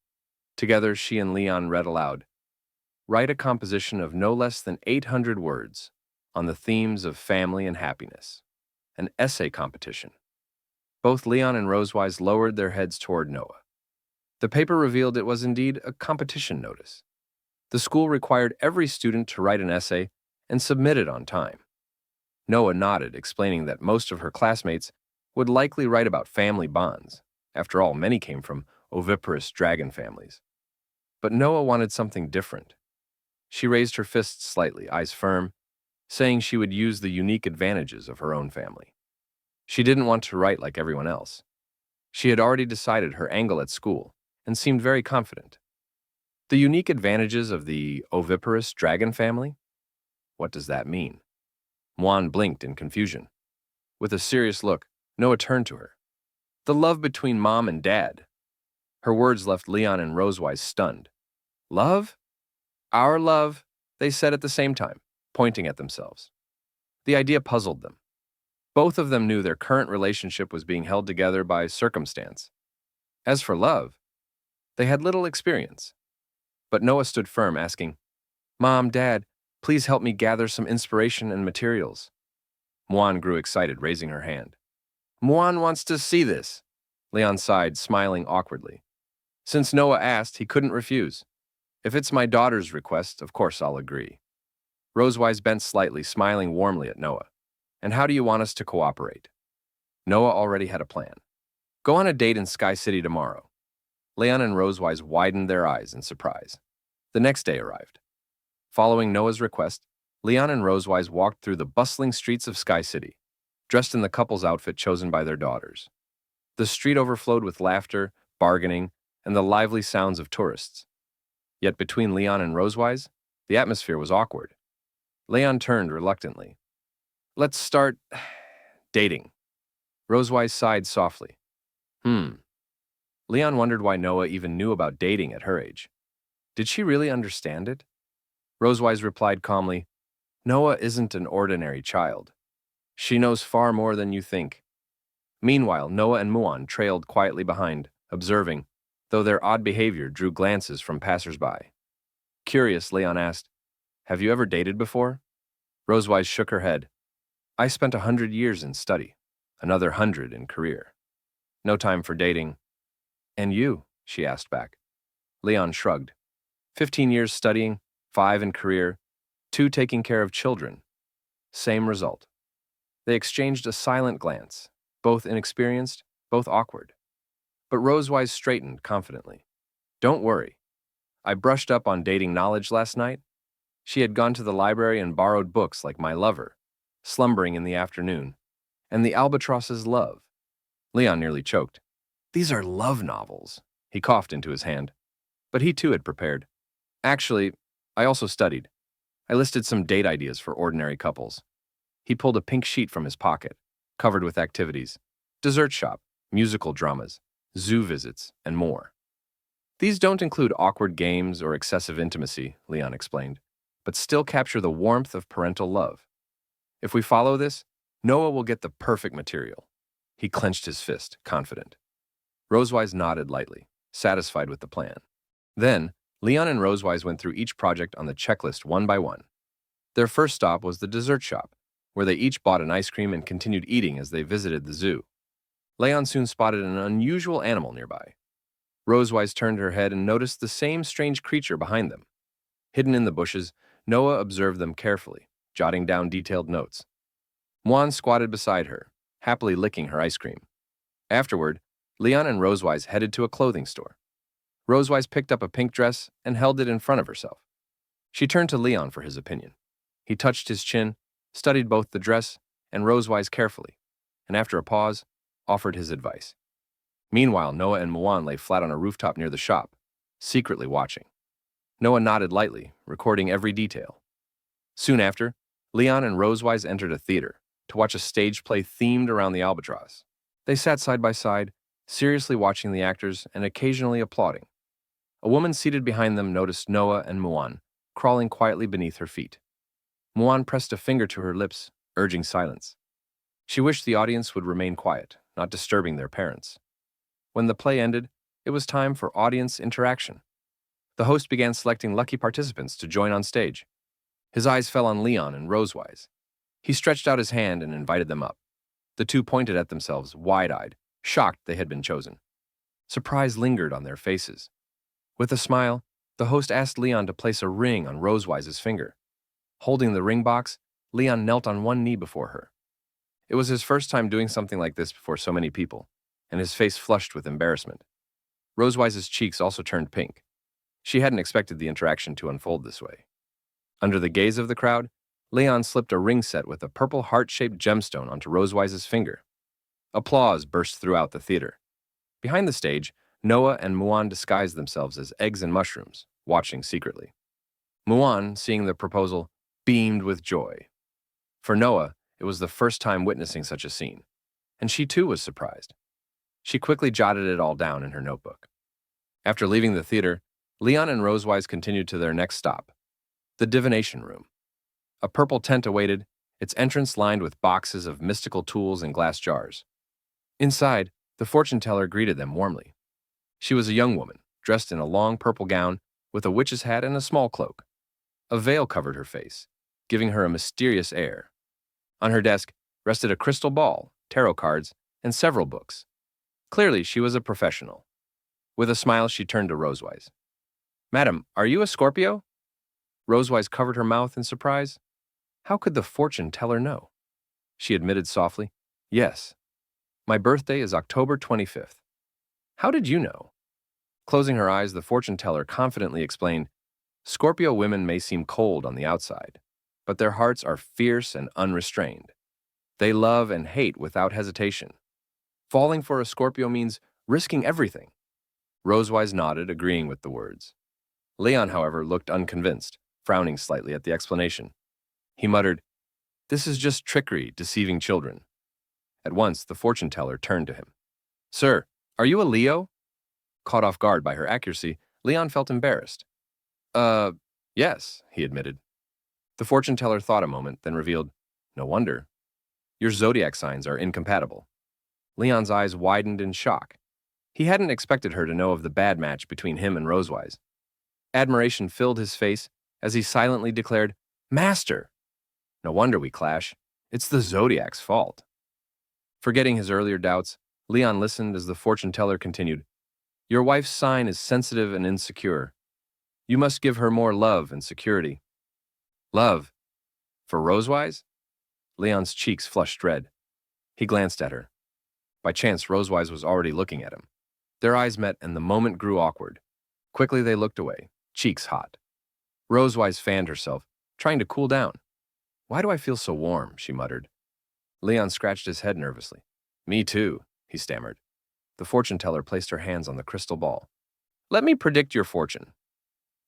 Together, she and Leon read aloud. Write a composition of no less than 800 words on the themes of family and happiness. An essay competition. Both Leon and Rosewise lowered their heads toward Noah. The paper revealed it was indeed a competition notice. The school required every student to write an essay and submit it on time. Noah nodded, explaining that most of her classmates would likely write about family bonds. After all, many came from oviparous dragon families. But Noah wanted something different. She raised her fists slightly, eyes firm, saying she would use the unique advantages of her own family. She didn't want to write like everyone else. She had already decided her angle at school and seemed very confident. The unique advantages of the oviparous dragon family? What does that mean? Muan blinked in confusion. With a serious look, Noah turned to her. The love between Mom and Dad. Her words left Leon and Rosewise stunned. Love? Our love, they said at the same time, pointing at themselves. The idea puzzled them. Both of them knew their current relationship was being held together by circumstance. As for love, they had little experience. But Noah stood firm, asking, Mom, Dad, please help me gather some inspiration and materials. Muan grew excited, raising her hand. Muan wants to see this. Leon sighed, smiling awkwardly. Since Noah asked, he couldn't refuse. If it's my daughter's request, of course I'll agree. Rosewise bent slightly, smiling warmly at Noah. And how do you want us to cooperate? Noah already had a plan. Go on a date in Sky City tomorrow. Leon and Rosewise widened their eyes in surprise. The next day arrived. Following Noah's request, Leon and Rosewise walked through the bustling streets of Sky City, dressed in the couple's outfit chosen by their daughters. The street overflowed with laughter, bargaining, and the lively sounds of tourists. Yet between Leon and Rosewise, the atmosphere was awkward. Leon turned reluctantly. Let's start dating. Rosewise sighed softly. Leon wondered why Noah even knew about dating at her age. Did she really understand it? Rosewise replied calmly, Noah isn't an ordinary child. She knows far more than you think. Meanwhile, Noah and Muan trailed quietly behind, observing, though their odd behavior drew glances from passers-by. Curious, Leon asked, Have you ever dated before? Rosewise shook her head. I spent 100 years in study, another 100 in career. No time for dating. And you? She asked back. Leon shrugged. 15 years studying, 5 in career, 2 taking care of children. Same result. They exchanged a silent glance, both inexperienced, both awkward. But Rosewise straightened confidently. Don't worry. I brushed up on dating knowledge last night. She had gone to the library and borrowed books like My Lover, Slumbering in the Afternoon, and The Albatross's Love. Leon nearly choked. These are love novels. He coughed into his hand. But he too had prepared. Actually, I also studied. I listed some date ideas for ordinary couples. He pulled a pink sheet from his pocket, covered with activities, dessert shop, musical dramas, zoo visits, and more. These don't include awkward games or excessive intimacy, Leon explained, but still capture the warmth of parental love. If we follow this, Noah will get the perfect material. He clenched his fist, confident. Rosewise nodded lightly, satisfied with the plan. Then, Leon and Rosewise went through each project on the checklist one by one. Their first stop was the dessert shop, where they each bought an ice cream and continued eating as they visited the zoo. Leon soon spotted an unusual animal nearby. Rosewise turned her head and noticed the same strange creature behind them. Hidden in the bushes, Noah observed them carefully, jotting down detailed notes. Muan squatted beside her, happily licking her ice cream. Afterward, Leon and Rosewise headed to a clothing store. Rosewise picked up a pink dress and held it in front of herself. She turned to Leon for his opinion. He touched his chin, studied both the dress and Rosewise carefully, and after a pause, offered his advice. Meanwhile, Noah and Muan lay flat on a rooftop near the shop, secretly watching. Noah nodded lightly, recording every detail. Soon after, Leon and Rosewise entered a theater to watch a stage play themed around the albatross. They sat side by side, seriously watching the actors and occasionally applauding. A woman seated behind them noticed Noah and Muan crawling quietly beneath her feet. Muan pressed a finger to her lips, urging silence. She wished the audience would remain quiet, not disturbing their parents. When the play ended, it was time for audience interaction. The host began selecting lucky participants to join on stage. His eyes fell on Leon and Rosewise. He stretched out his hand and invited them up. The two pointed at themselves, wide-eyed, shocked they had been chosen. Surprise lingered on their faces. With a smile, the host asked Leon to place a ring on Rosewise's finger. Holding the ring box, Leon knelt on one knee before her. It was his first time doing something like this before so many people, and his face flushed with embarrassment. Rosewise's cheeks also turned pink. She hadn't expected the interaction to unfold this way. Under the gaze of the crowd, Leon slipped a ring set with a purple heart-shaped gemstone onto Rosewise's finger. Applause burst throughout the theater. Behind the stage, Noah and Muan disguised themselves as eggs and mushrooms, watching secretly. Muan, seeing the proposal, beamed with joy. For Noah, it was the first time witnessing such a scene, and she too was surprised. She quickly jotted it all down in her notebook. After leaving the theater, Leon and Rosewise continued to their next stop, the divination room. A purple tent awaited, its entrance lined with boxes of mystical tools and glass jars. Inside, the fortune teller greeted them warmly. She was a young woman, dressed in a long purple gown with a witch's hat and a small cloak. A veil covered her face, giving her a mysterious air. On her desk rested a crystal ball, tarot cards, and several books. Clearly, she was a professional. With a smile, she turned to Rosewise. "Madam, are you a Scorpio?" Rosewise covered her mouth in surprise. How could the fortune teller know? She admitted softly, "Yes. My birthday is October 25th. How did you know?" Closing her eyes, the fortune teller confidently explained, "Scorpio women may seem cold on the outside, but their hearts are fierce and unrestrained. They love and hate without hesitation. Falling for a Scorpio means risking everything." Rosewise nodded, agreeing with the words. Leon, however, looked unconvinced, frowning slightly at the explanation. He muttered, "This is just trickery, deceiving children." At once, the fortune teller turned to him. "Sir, are you a Leo?" Caught off guard by her accuracy, Leon felt embarrassed. Yes," he admitted. The fortune teller thought a moment, then revealed, "No wonder. Your zodiac signs are incompatible." Leon's eyes widened in shock. He hadn't expected her to know of the bad match between him and Rosewise. Admiration filled his face as he silently declared, "Master! No wonder we clash. It's the zodiac's fault." Forgetting his earlier doubts, Leon listened as the fortune teller continued, "Your wife's sign is sensitive and insecure. You must give her more love and security." "Love? For Rosewise?" Leon's cheeks flushed red. He glanced at her. By chance, Rosewise was already looking at him. Their eyes met and the moment grew awkward. Quickly they looked away, cheeks hot. Rosewise fanned herself, trying to cool down. "Why do I feel so warm?" she muttered. Leon scratched his head nervously. "Me too," he stammered. The fortune teller placed her hands on the crystal ball. "Let me predict your fortune."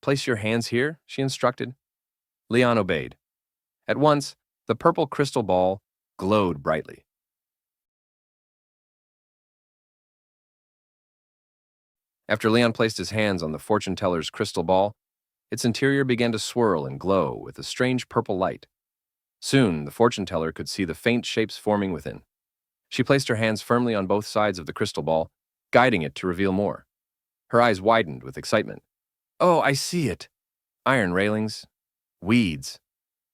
"Place your hands here," she instructed. Leon obeyed. At once, the purple crystal ball glowed brightly. After Leon placed his hands on the fortune teller's crystal ball, its interior began to swirl and glow with a strange purple light. Soon, the fortune teller could see the faint shapes forming within. She placed her hands firmly on both sides of the crystal ball, guiding it to reveal more. Her eyes widened with excitement. "Oh, I see it. Iron railings. Weeds."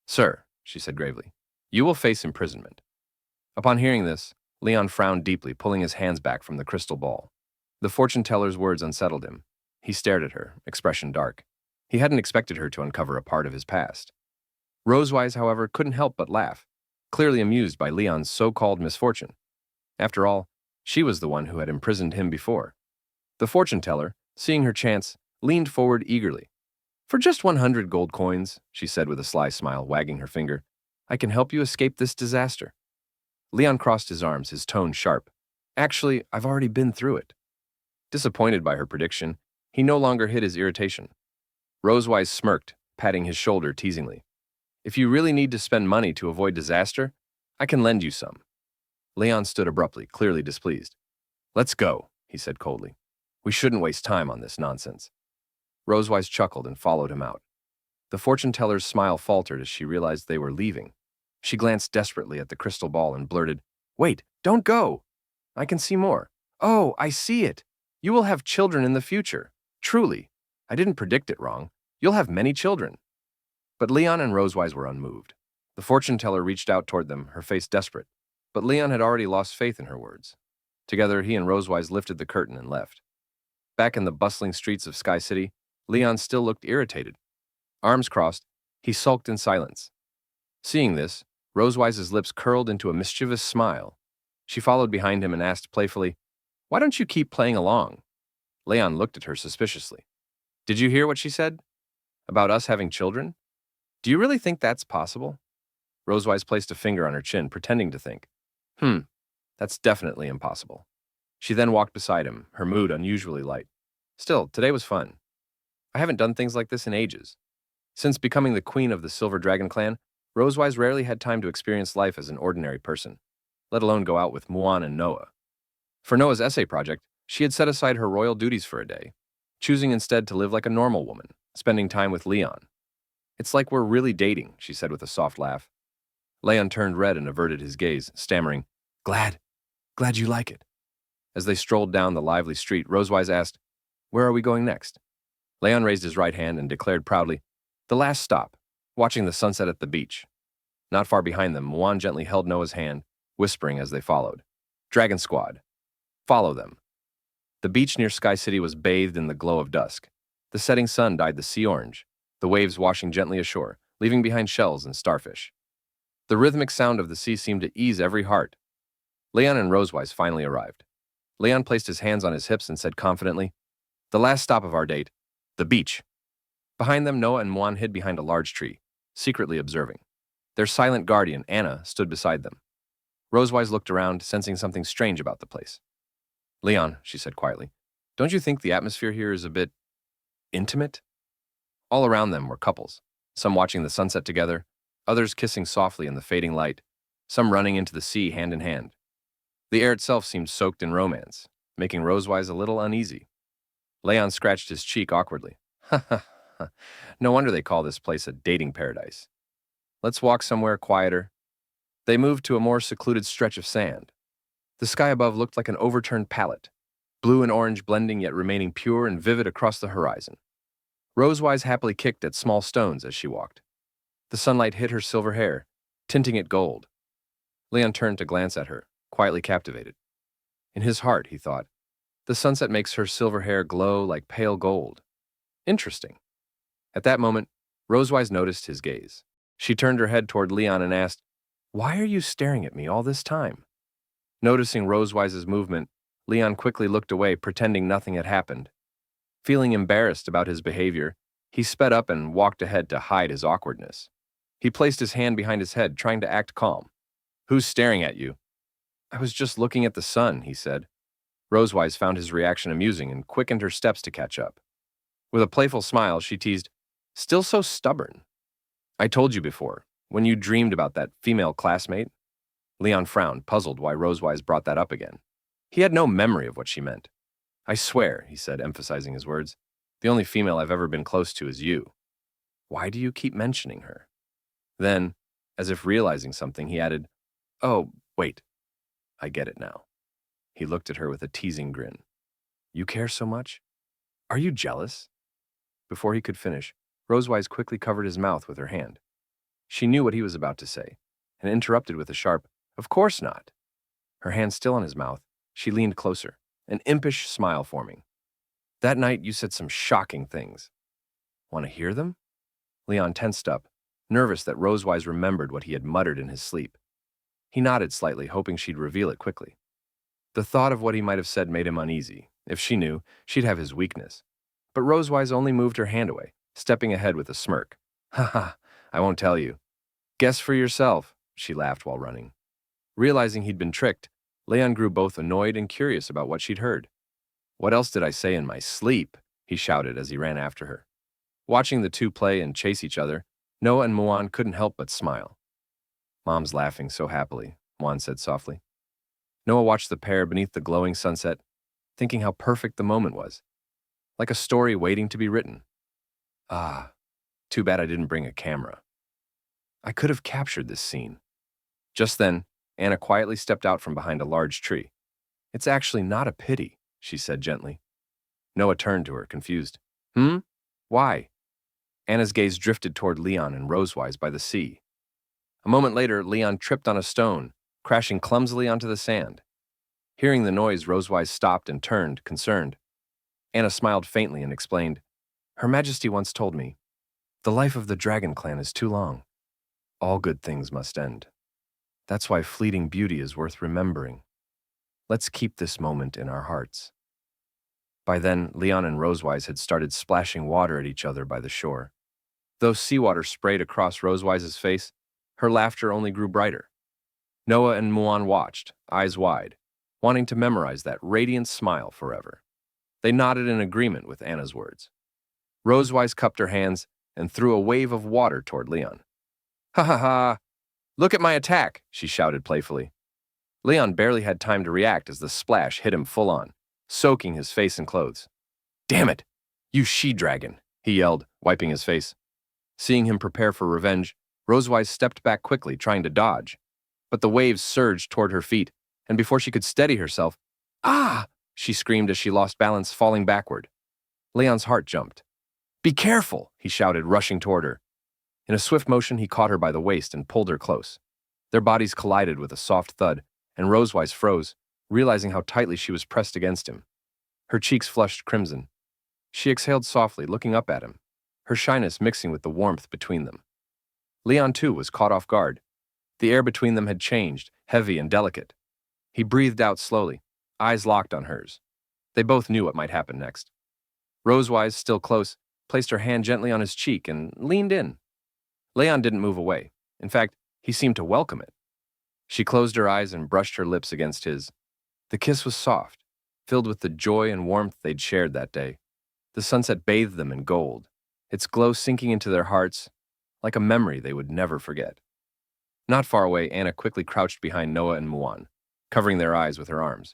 "Sir," she said gravely, "you will face imprisonment." Upon hearing this, Leon frowned deeply, pulling his hands back from the crystal ball. The fortune teller's words unsettled him. He stared at her, expression dark. He hadn't expected her to uncover a part of his past. Rosewise, however, couldn't help but laugh, clearly amused by Leon's so-called misfortune. After all, she was the one who had imprisoned him before. The fortune teller, seeing her chance, leaned forward eagerly. "For just 100 gold coins," she said with a sly smile, wagging her finger, "I can help you escape this disaster." Leon crossed his arms, his tone sharp. "Actually, I've already been through it." Disappointed by her prediction, he no longer hid his irritation. Rosewise smirked, patting his shoulder teasingly. "If you really need to spend money to avoid disaster, I can lend you some." Leon stood abruptly, clearly displeased. "Let's go," he said coldly. "We shouldn't waste time on this nonsense." Rosewise chuckled and followed him out. The fortune teller's smile faltered as she realized they were leaving. She glanced desperately at the crystal ball and blurted, "Wait, don't go! I can see more. Oh, I see it! You will have children in the future. Truly, I didn't predict it wrong. You'll have many children." But Leon and Rosewise were unmoved. The fortune teller reached out toward them, her face desperate. But Leon had already lost faith in her words. Together, he and Rosewise lifted the curtain and left. Back in the bustling streets of Sky City, Leon still looked irritated. Arms crossed, he sulked in silence. Seeing this, Rosewise's lips curled into a mischievous smile. She followed behind him and asked playfully, "Why don't you keep playing along?" Leon looked at her suspiciously. "Did you hear what she said? About us having children? Do you really think that's possible?" Rosewise placed a finger on her chin, pretending to think. That's definitely impossible." She then walked beside him, her mood unusually light. "Still, today was fun. I haven't done things like this in ages." Since becoming the queen of the Silver Dragon clan, Rosewise rarely had time to experience life as an ordinary person, let alone go out with Muan and Noah. For Noah's essay project, she had set aside her royal duties for a day, choosing instead to live like a normal woman, spending time with Leon. "It's like we're really dating," she said with a soft laugh. Leon turned red and averted his gaze, stammering, Glad you like it." As they strolled down the lively street, Rosewise asked, "Where are we going next?" Leon raised his right hand and declared proudly, The last stop, watching the sunset at the beach. Not far behind them, Muan gently held Noah's hand, whispering as they followed. Dragon Squad. Follow them. The beach near Sky City was bathed in the glow of dusk. The setting sun dyed the sea orange, the waves washing gently ashore, leaving behind shells and starfish. The rhythmic sound of the sea seemed to ease every heart. Leon and Rosewise finally arrived. Leon placed his hands on his hips and said confidently, "The last stop of our date, the beach." Behind them, Noah and Muan hid behind a large tree, secretly observing. Their silent guardian, Anna, stood beside them. Rosewise looked around, sensing something strange about the place. "Leon," she said quietly, "don't you think the atmosphere here is a bit intimate?" All around them were couples, some watching the sunset together, others kissing softly in the fading light, some running into the sea hand in hand. The air itself seemed soaked in romance, making Rosewise a little uneasy. Leon scratched his cheek awkwardly. "Ha ha ha. No wonder they call this place a dating paradise. Let's walk somewhere quieter." They moved to a more secluded stretch of sand. The sky above looked like an overturned palette, blue and orange blending yet remaining pure and vivid across the horizon. Rosewise happily kicked at small stones as she walked. The sunlight hit her silver hair, tinting it gold. Leon turned to glance at her, quietly captivated. In his heart, he thought, the sunset makes her silver hair glow like pale gold. Interesting. At that moment, Rosewise noticed his gaze. She turned her head toward Leon and asked, "Why are you staring at me all this time?" Noticing Rosewise's movement, Leon quickly looked away, pretending nothing had happened. Feeling embarrassed about his behavior, he sped up and walked ahead to hide his awkwardness. He placed his hand behind his head, trying to act calm. "Who's staring at you?" "I was just looking at the sun," he said. Rosewise found his reaction amusing and quickened her steps to catch up. With a playful smile, she teased, "Still so stubborn. I told you before, when you dreamed about that female classmate." Leon frowned, puzzled why Rosewise brought that up again. He had no memory of what she meant. "I swear," he said, emphasizing his words, "the only female I've ever been close to is you. Why do you keep mentioning her?" Then, as if realizing something, he added, "Oh, wait. I get it now." He looked at her with a teasing grin. "You care so much? Are you jealous?" Before he could finish, Rosewise quickly covered his mouth with her hand. She knew what he was about to say, and interrupted with a sharp, "Of course not." Her hand still on his mouth, she leaned closer, an impish smile forming. "That night you said some shocking things. Want to hear them?" Leon tensed up, nervous that Rosewise remembered what he had muttered in his sleep. He nodded slightly, hoping she'd reveal it quickly. The thought of what he might have said made him uneasy. If she knew, she'd have his weakness. But Rosewise only moved her hand away, stepping ahead with a smirk. "Ha ha, I won't tell you. Guess for yourself," she laughed while running. Realizing he'd been tricked, Leon grew both annoyed and curious about what she'd heard. "What else did I say in my sleep?" he shouted as he ran after her. Watching the two play and chase each other, Noah and Muan couldn't help but smile. "Mom's laughing so happily," Muan said softly. Noah watched the pair beneath the glowing sunset, thinking how perfect the moment was. Like a story waiting to be written. Ah, too bad I didn't bring a camera. I could have captured this scene. Just then, Anna quietly stepped out from behind a large tree. "It's actually not a pity," she said gently. Noah turned to her, confused. "Hmm? Why?" Anna's gaze drifted toward Leon and Rosewise by the sea. A moment later, Leon tripped on a stone, crashing clumsily onto the sand. Hearing the noise, Rosewise stopped and turned, concerned. Anna smiled faintly and explained, "Her Majesty once told me, the life of the dragon clan is too long. All good things must end. That's why fleeting beauty is worth remembering. Let's keep this moment in our hearts." By then, Leon and Rosewise had started splashing water at each other by the shore. Though seawater sprayed across Rosewise's face, her laughter only grew brighter. Noah and Muan watched, eyes wide, wanting to memorize that radiant smile forever. They nodded in agreement with Anna's words. Rosewise cupped her hands and threw a wave of water toward Leon. "Ha ha ha! Look at my attack!" she shouted playfully. Leon barely had time to react as the splash hit him full on, soaking his face and clothes. "Damn it! You she-dragon!" he yelled, wiping his face. Seeing him prepare for revenge, Rosewise stepped back quickly, trying to dodge. But the waves surged toward her feet, and before she could steady herself, "Ah!" she screamed as she lost balance, falling backward. Leon's heart jumped. "Be careful!" he shouted, rushing toward her. In a swift motion, he caught her by the waist and pulled her close. Their bodies collided with a soft thud, and Rosewise froze, realizing how tightly she was pressed against him. Her cheeks flushed crimson. She exhaled softly, looking up at him, her shyness mixing with the warmth between them. Leon, too, was caught off guard. The air between them had changed, heavy and delicate. He breathed out slowly, eyes locked on hers. They both knew what might happen next. Rosewise, still close, placed her hand gently on his cheek and leaned in. Leon didn't move away. In fact, he seemed to welcome it. She closed her eyes and brushed her lips against his. The kiss was soft, filled with the joy and warmth they'd shared that day. The sunset bathed them in gold, its glow sinking into their hearts like a memory they would never forget. Not far away, Anna quickly crouched behind Noah and Muan, covering their eyes with her arms.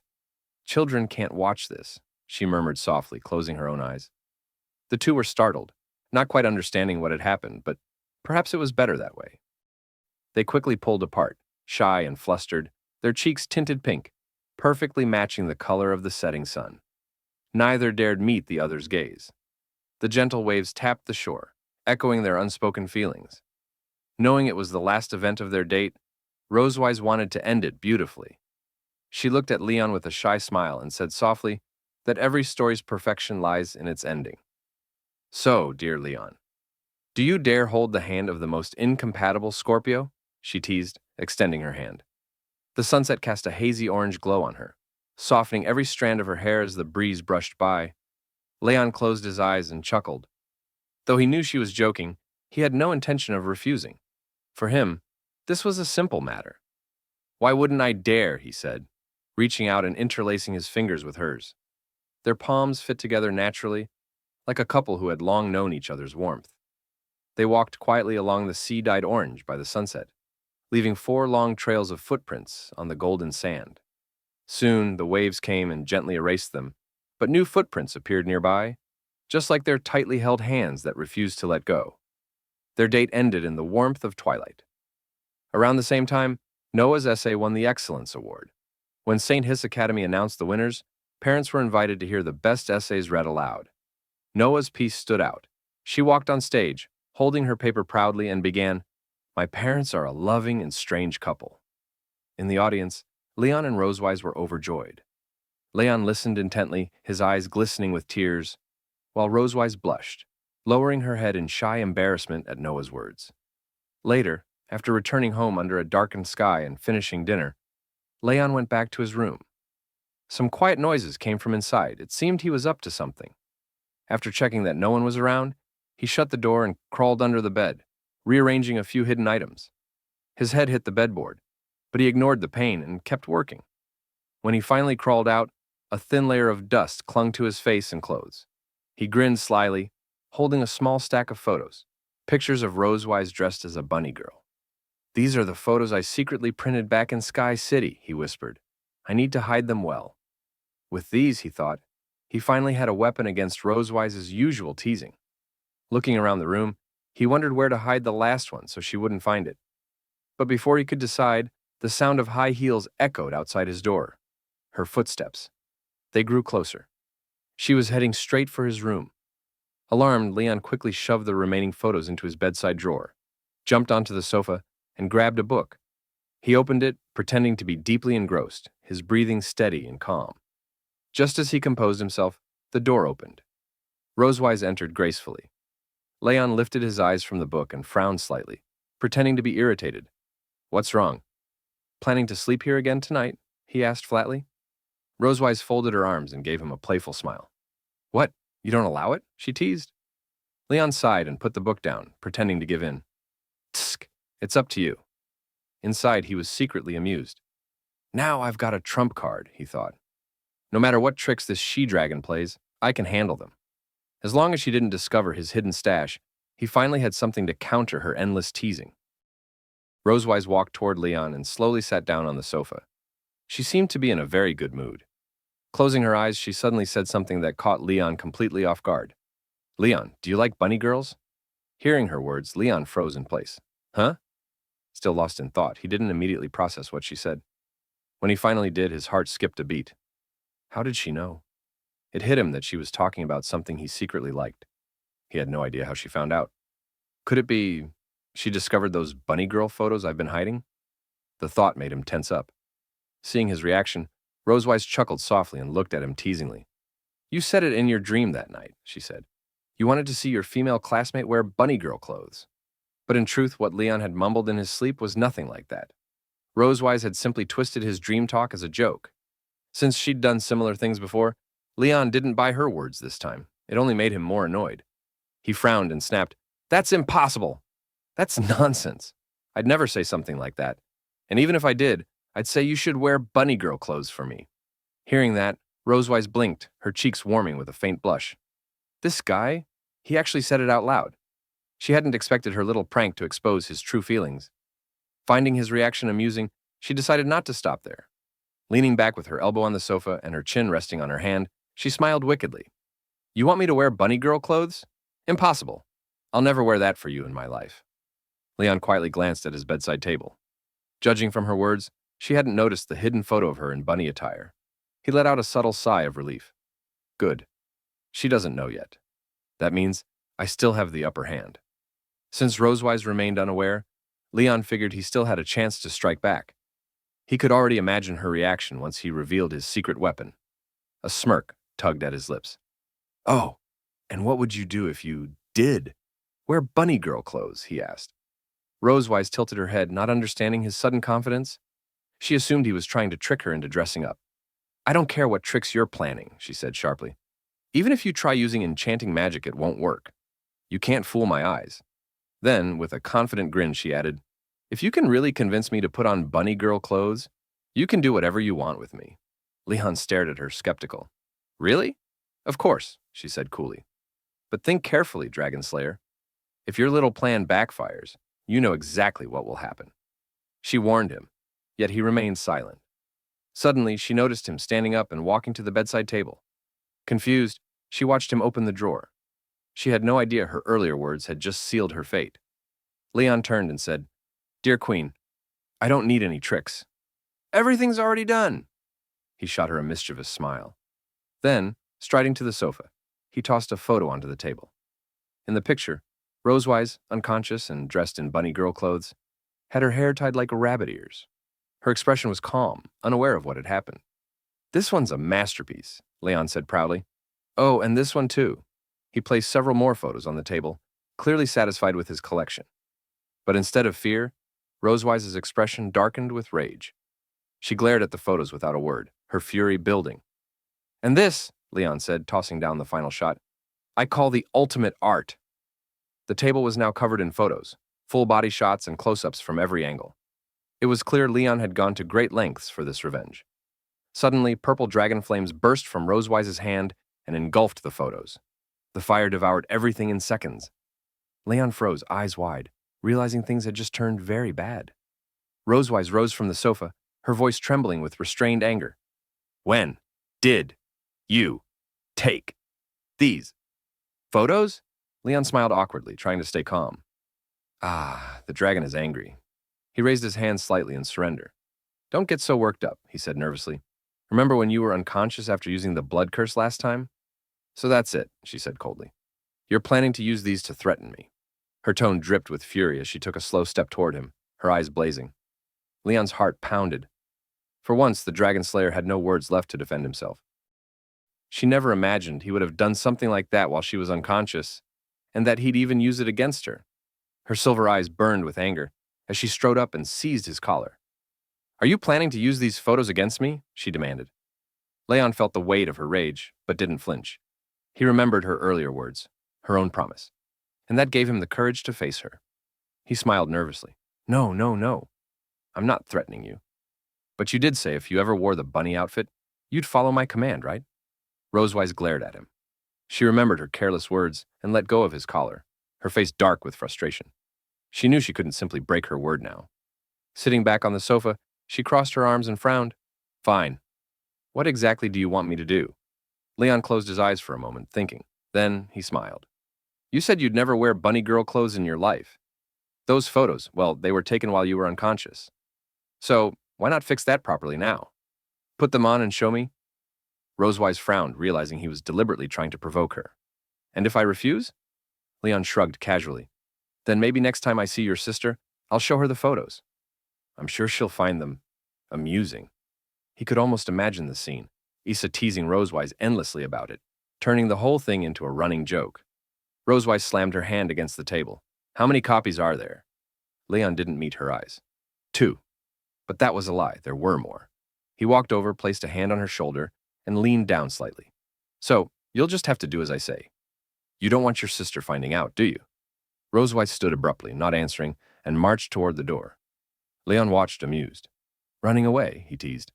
"Children can't watch this," she murmured softly, closing her own eyes. The two were startled, not quite understanding what had happened, but perhaps it was better that way. They quickly pulled apart, shy and flustered, their cheeks tinted pink, perfectly matching the color of the setting sun. Neither dared meet the other's gaze. The gentle waves tapped the shore, echoing their unspoken feelings. Knowing it was the last event of their date, Rosewise wanted to end it beautifully. She looked at Leon with a shy smile and said softly that every story's perfection lies in its ending. "So, dear Leon, do you dare hold the hand of the most incompatible Scorpio?" she teased, extending her hand. The sunset cast a hazy orange glow on her, softening every strand of her hair as the breeze brushed by. Leon closed his eyes and chuckled. Though he knew she was joking, he had no intention of refusing. For him, this was a simple matter. "Why wouldn't I dare?" he said, reaching out and interlacing his fingers with hers. Their palms fit together naturally, like a couple who had long known each other's warmth. They walked quietly along the sea-dyed orange by the sunset, leaving 4 long trails of footprints on the golden sand. Soon, the waves came and gently erased them, but new footprints appeared nearby, just like their tightly held hands that refused to let go. Their date ended in the warmth of twilight. Around the same time, Noah's essay won the Excellence Award. When St. Hiss Academy announced the winners, parents were invited to hear the best essays read aloud. Noah's piece stood out. She walked on stage, holding her paper proudly, and began, "My parents are a loving and strange couple." In the audience, Leon and Rosewise were overjoyed. Leon listened intently, his eyes glistening with tears, while Rosewise blushed, lowering her head in shy embarrassment at Noah's words. Later, after returning home under a darkened sky and finishing dinner, Leon went back to his room. Some quiet noises came from inside. It seemed he was up to something. After checking that no one was around, he shut the door and crawled under the bed, rearranging a few hidden items. His head hit the bedboard, but he ignored the pain and kept working. When he finally crawled out, a thin layer of dust clung to his face and clothes. He grinned slyly, holding a small stack of photos, pictures of Rosewise dressed as a bunny girl. "These are the photos I secretly printed back in Sky City," he whispered. "I need to hide them well." With these, he thought, he finally had a weapon against Rosewise's usual teasing. Looking around the room, he wondered where to hide the last one so she wouldn't find it. But before he could decide, the sound of high heels echoed outside his door. Her footsteps. They grew closer. She was heading straight for his room. Alarmed, Leon quickly shoved the remaining photos into his bedside drawer, jumped onto the sofa, and grabbed a book. He opened it, pretending to be deeply engrossed, his breathing steady and calm. Just as he composed himself, the door opened. Rosewise entered gracefully. Leon lifted his eyes from the book and frowned slightly, pretending to be irritated. "What's wrong? Planning to sleep here again tonight?" he asked flatly. Rosewise folded her arms and gave him a playful smile. "What, you don't allow it?" she teased. Leon sighed and put the book down, pretending to give in. "Tsk, it's up to you." Inside, he was secretly amused. "Now I've got a trump card," he thought. "No matter what tricks this she-dragon plays, I can handle them." As long as she didn't discover his hidden stash, he finally had something to counter her endless teasing. Rosewise walked toward Leon and slowly sat down on the sofa. She seemed to be in a very good mood. Closing her eyes, she suddenly said something that caught Leon completely off guard. "Leon, do you like bunny girls?" Hearing her words, Leon froze in place. "Huh?" Still lost in thought, he didn't immediately process what she said. When he finally did, his heart skipped a beat. How did she know? It hit him that she was talking about something he secretly liked. He had no idea how she found out. Could it be she discovered those bunny girl photos I've been hiding? The thought made him tense up. Seeing his reaction, Rosewise chuckled softly and looked at him teasingly. You said it in your dream that night, she said. You wanted to see your female classmate wear bunny girl clothes. But in truth, what Leon had mumbled in his sleep was nothing like that. Rosewise had simply twisted his dream talk as a joke. Since she'd done similar things before, Leon didn't buy her words this time. It only made him more annoyed. He frowned and snapped, That's impossible! That's nonsense. I'd never say something like that. And even if I did, I'd say you should wear bunny girl clothes for me. Hearing that, Rosewise blinked, her cheeks warming with a faint blush. This guy? He actually said it out loud. She hadn't expected her little prank to expose his true feelings. Finding his reaction amusing, she decided not to stop there. Leaning back with her elbow on the sofa and her chin resting on her hand, she smiled wickedly. You want me to wear bunny girl clothes? Impossible. I'll never wear that for you in my life. Leon quietly glanced at his bedside table. Judging from her words, she hadn't noticed the hidden photo of her in bunny attire. He let out a subtle sigh of relief. Good. She doesn't know yet. That means I still have the upper hand. Since Rosewise remained unaware, Leon figured he still had a chance to strike back. He could already imagine her reaction once he revealed his secret weapon. A smirk tugged at his lips. Oh, and what would you do if you did wear bunny girl clothes? He asked. Rosewise tilted her head, not understanding his sudden confidence. She assumed he was trying to trick her into dressing up. I don't care what tricks you're planning, she said sharply. Even if you try using enchanting magic, it won't work. You can't fool my eyes. Then, with a confident grin, she added, If you can really convince me to put on bunny girl clothes, you can do whatever you want with me. Leon stared at her, skeptical. Really? Of course, she said coolly. But think carefully, Dragon Slayer. If your little plan backfires, you know exactly what will happen. She warned him, yet he remained silent. Suddenly, she noticed him standing up and walking to the bedside table. Confused, she watched him open the drawer. She had no idea her earlier words had just sealed her fate. Leon turned and said, Dear Queen, I don't need any tricks. Everything's already done. He shot her a mischievous smile. Then, striding to the sofa, he tossed a photo onto the table. In the picture, Rosewise, unconscious and dressed in bunny girl clothes, had her hair tied like rabbit ears. Her expression was calm, unaware of what had happened. This one's a masterpiece, Leon said proudly. Oh, and this one too. He placed several more photos on the table, clearly satisfied with his collection. But instead of fear, Rosewise's expression darkened with rage. She glared at the photos without a word, her fury building. And this, Leon said, tossing down the final shot, I call the ultimate art. The table was now covered in photos, full body shots and close-ups from every angle. It was clear Leon had gone to great lengths for this revenge. Suddenly, purple dragon flames burst from Rosewise's hand and engulfed the photos. The fire devoured everything in seconds. Leon froze, eyes wide, realizing things had just turned very bad. Rosewise rose from the sofa, her voice trembling with restrained anger. When did you take these photos? Leon smiled awkwardly, trying to stay calm. Ah, the dragon is angry. He raised his hand slightly in surrender. Don't get so worked up, he said nervously. Remember when you were unconscious after using the blood curse last time? So that's it, she said coldly. You're planning to use these to threaten me. Her tone dripped with fury as she took a slow step toward him, her eyes blazing. Leon's heart pounded. For once, the Dragon Slayer had no words left to defend himself. She never imagined he would have done something like that while she was unconscious, and that he'd even use it against her. Her silver eyes burned with anger as she strode up and seized his collar. Are you planning to use these photos against me? She demanded. Leon felt the weight of her rage, but didn't flinch. He remembered her earlier words, her own promise, and that gave him the courage to face her. He smiled nervously. No, no, no. I'm not threatening you. But you did say if you ever wore the bunny outfit, you'd follow my command, right? Rosewise glared at him. She remembered her careless words and let go of his collar, her face dark with frustration. She knew she couldn't simply break her word now. Sitting back on the sofa, she crossed her arms and frowned. Fine. What exactly do you want me to do? Leon closed his eyes for a moment, thinking. Then he smiled. You said you'd never wear bunny girl clothes in your life. Those photos, well, they were taken while you were unconscious. So, why not fix that properly now? Put them on and show me? Rosewise frowned, realizing he was deliberately trying to provoke her. And if I refuse? Leon shrugged casually. Then maybe next time I see your sister, I'll show her the photos. I'm sure she'll find them amusing. He could almost imagine the scene, Issa teasing Rosewise endlessly about it, turning the whole thing into a running joke. Rosewise slammed her hand against the table. How many copies are there? Leon didn't meet her eyes. 2. But that was a lie, there were more. He walked over, placed a hand on her shoulder, and leaned down slightly. So, you'll just have to do as I say. You don't want your sister finding out, do you? Rosewise stood abruptly, not answering, and marched toward the door. Leon watched, amused. Running away, he teased.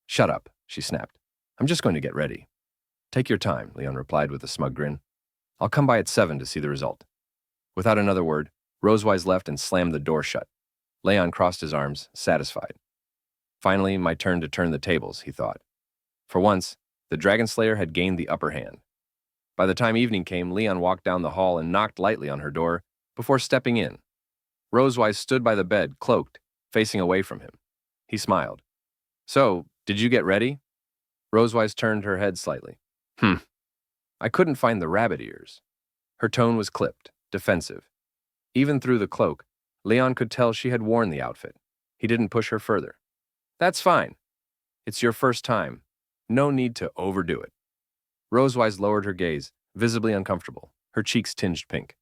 Shut up, she snapped. I'm just going to get ready. Take your time, Leon replied with a smug grin. I'll come by at 7 to see the result. Without another word, Rosewise left and slammed the door shut. Leon crossed his arms, satisfied. Finally, my turn to turn the tables, he thought. For once, the Dragon Slayer had gained the upper hand. By the time evening came, Leon walked down the hall and knocked lightly on her door before stepping in. Rosewise stood by the bed, cloaked, facing away from him. He smiled. So, did you get ready? Rosewise turned her head slightly. I couldn't find the rabbit ears. Her tone was clipped, defensive. Even through the cloak, Leon could tell she had worn the outfit. He didn't push her further. That's fine. It's your first time. No need to overdo it. Rosewise lowered her gaze, visibly uncomfortable, her cheeks tinged pink.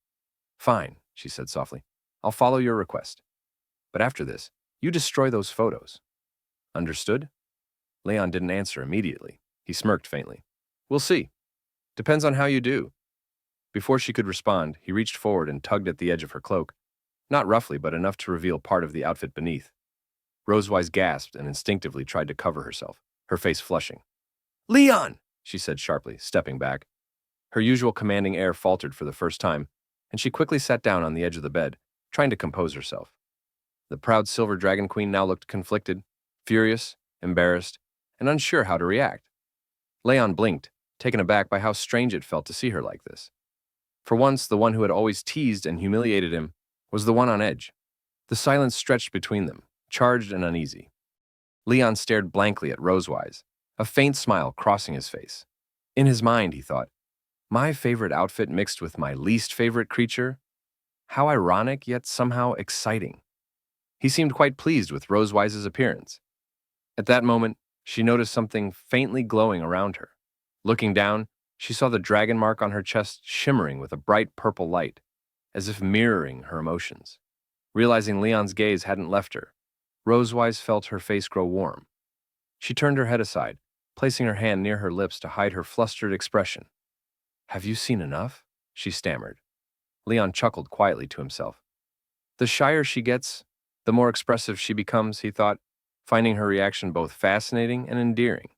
Fine, she said softly. I'll follow your request. But after this, you destroy those photos. Understood? Leon didn't answer immediately. He smirked faintly. We'll see. Depends on how you do. Before she could respond, he reached forward and tugged at the edge of her cloak, not roughly, but enough to reveal part of the outfit beneath. Rosewise gasped and instinctively tried to cover herself, her face flushing. Leon! She said sharply, stepping back. Her usual commanding air faltered for the first time, and she quickly sat down on the edge of the bed, trying to compose herself. The proud Silver Dragon Queen now looked conflicted, furious, embarrassed, and unsure how to react. Leon blinked, taken aback by how strange it felt to see her like this. For once, the one who had always teased and humiliated him was the one on edge. The silence stretched between them, charged and uneasy. Leon stared blankly at Rosewise, a faint smile crossing his face. In his mind, he thought, my favorite outfit mixed with my least favorite creature? How ironic, yet somehow exciting. He seemed quite pleased with Rosewise's appearance. At that moment, she noticed something faintly glowing around her. Looking down, she saw the dragon mark on her chest shimmering with a bright purple light, as if mirroring her emotions. Realizing Leon's gaze hadn't left her, Rosewise felt her face grow warm. She turned her head aside, placing her hand near her lips to hide her flustered expression. Have you seen enough? She stammered. Leon chuckled quietly to himself. The shyer she gets, the more expressive she becomes, he thought, finding her reaction both fascinating and endearing.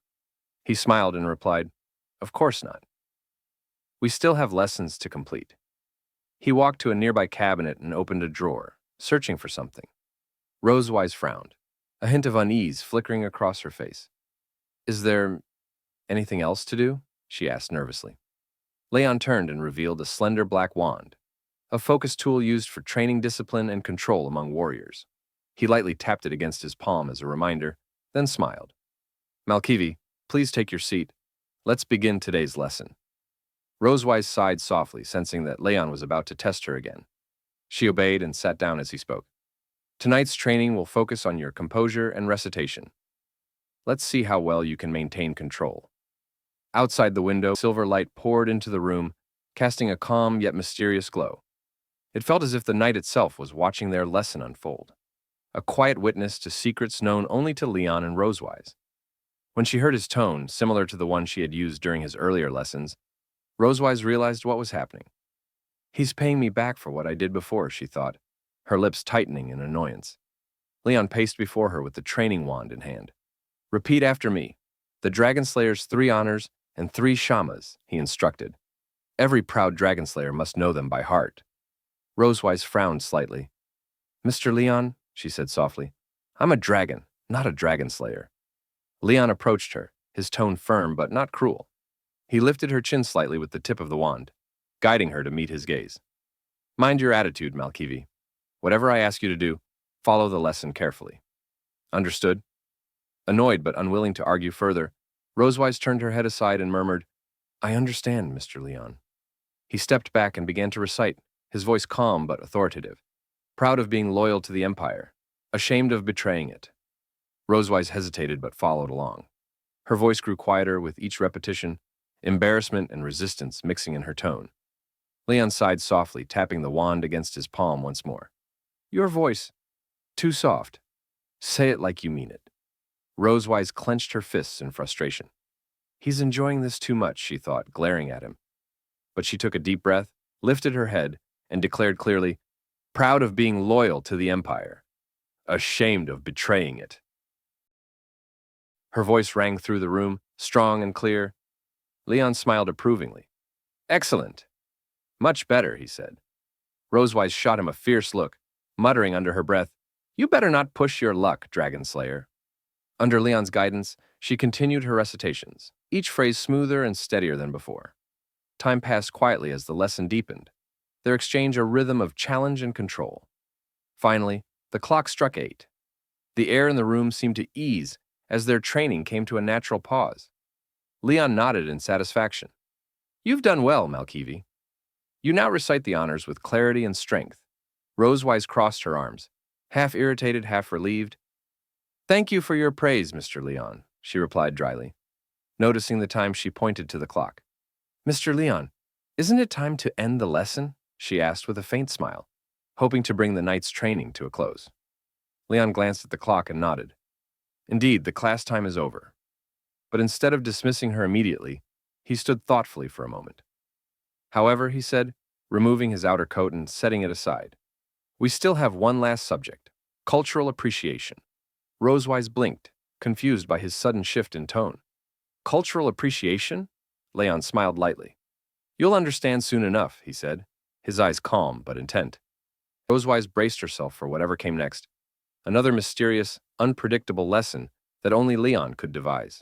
He smiled and replied, Of course not. We still have lessons to complete. He walked to a nearby cabinet and opened a drawer, searching for something. Rosewise frowned, a hint of unease flickering across her face. Is there anything else to do? She asked nervously. Leon turned and revealed a slender black wand, a focus tool used for training discipline and control among warriors. He lightly tapped it against his palm as a reminder, then smiled. Malkivi, please take your seat. Let's begin today's lesson. Rosewise sighed softly, sensing that Leon was about to test her again. She obeyed and sat down as he spoke. Tonight's training will focus on your composure and recitation. Let's see how well you can maintain control. Outside the window, silver light poured into the room, casting a calm yet mysterious glow. It felt as if the night itself was watching their lesson unfold, a quiet witness to secrets known only to Leon and Rosewise. When she heard his tone, similar to the one she had used during his earlier lessons, Rosewise realized what was happening. He's paying me back for what I did before, she thought, her lips tightening in annoyance. Leon paced before her with the training wand in hand. Repeat after me. The Dragon Slayer's 3 honors and 3 shamas, he instructed. Every proud Dragon Slayer must know them by heart. Rosewise frowned slightly. Mr. Leon, she said softly, I'm a dragon, not a Dragon Slayer. Leon approached her, his tone firm but not cruel. He lifted her chin slightly with the tip of the wand, guiding her to meet his gaze. Mind your attitude, Malkivi. Whatever I ask you to do, follow the lesson carefully. Understood? Annoyed but unwilling to argue further, Rosewise turned her head aside and murmured, I understand, Mr. Leon. He stepped back and began to recite, his voice calm but authoritative. Proud of being loyal to the Empire, ashamed of betraying it. Rosewise hesitated but followed along. Her voice grew quieter with each repetition, embarrassment and resistance mixing in her tone. Leon sighed softly, tapping the wand against his palm once more. Your voice. Too soft. Say it like you mean it. Rosewise clenched her fists in frustration. He's enjoying this too much, she thought, glaring at him. But she took a deep breath, lifted her head, and declared clearly, proud of being loyal to the Empire, ashamed of betraying it. Her voice rang through the room, strong and clear. Leon smiled approvingly. Excellent. Much better, he said. Rosewise shot him a fierce look, muttering under her breath, You better not push your luck, Dragon Slayer. Under Leon's guidance, she continued her recitations, each phrase smoother and steadier than before. Time passed quietly as the lesson deepened, their exchange a rhythm of challenge and control. Finally, the clock struck 8. The air in the room seemed to ease as their training came to a natural pause. Leon nodded in satisfaction. You've done well, Malkivi. You now recite the honors with clarity and strength. Rosewise crossed her arms, half irritated, half relieved. Thank you for your praise, Mr. Leon, she replied dryly. Noticing the time, she pointed to the clock. Mr. Leon, isn't it time to end the lesson? She asked with a faint smile, hoping to bring the night's training to a close. Leon glanced at the clock and nodded. Indeed, the class time is over. But instead of dismissing her immediately, he stood thoughtfully for a moment. However, he said, removing his outer coat and setting it aside, we still have one last subject, cultural appreciation. Rosewise blinked, confused by his sudden shift in tone. Cultural appreciation? Leon smiled lightly. You'll understand soon enough, he said, his eyes calm but intent. Rosewise braced herself for whatever came next, another mysterious, unpredictable lesson that only Leon could devise.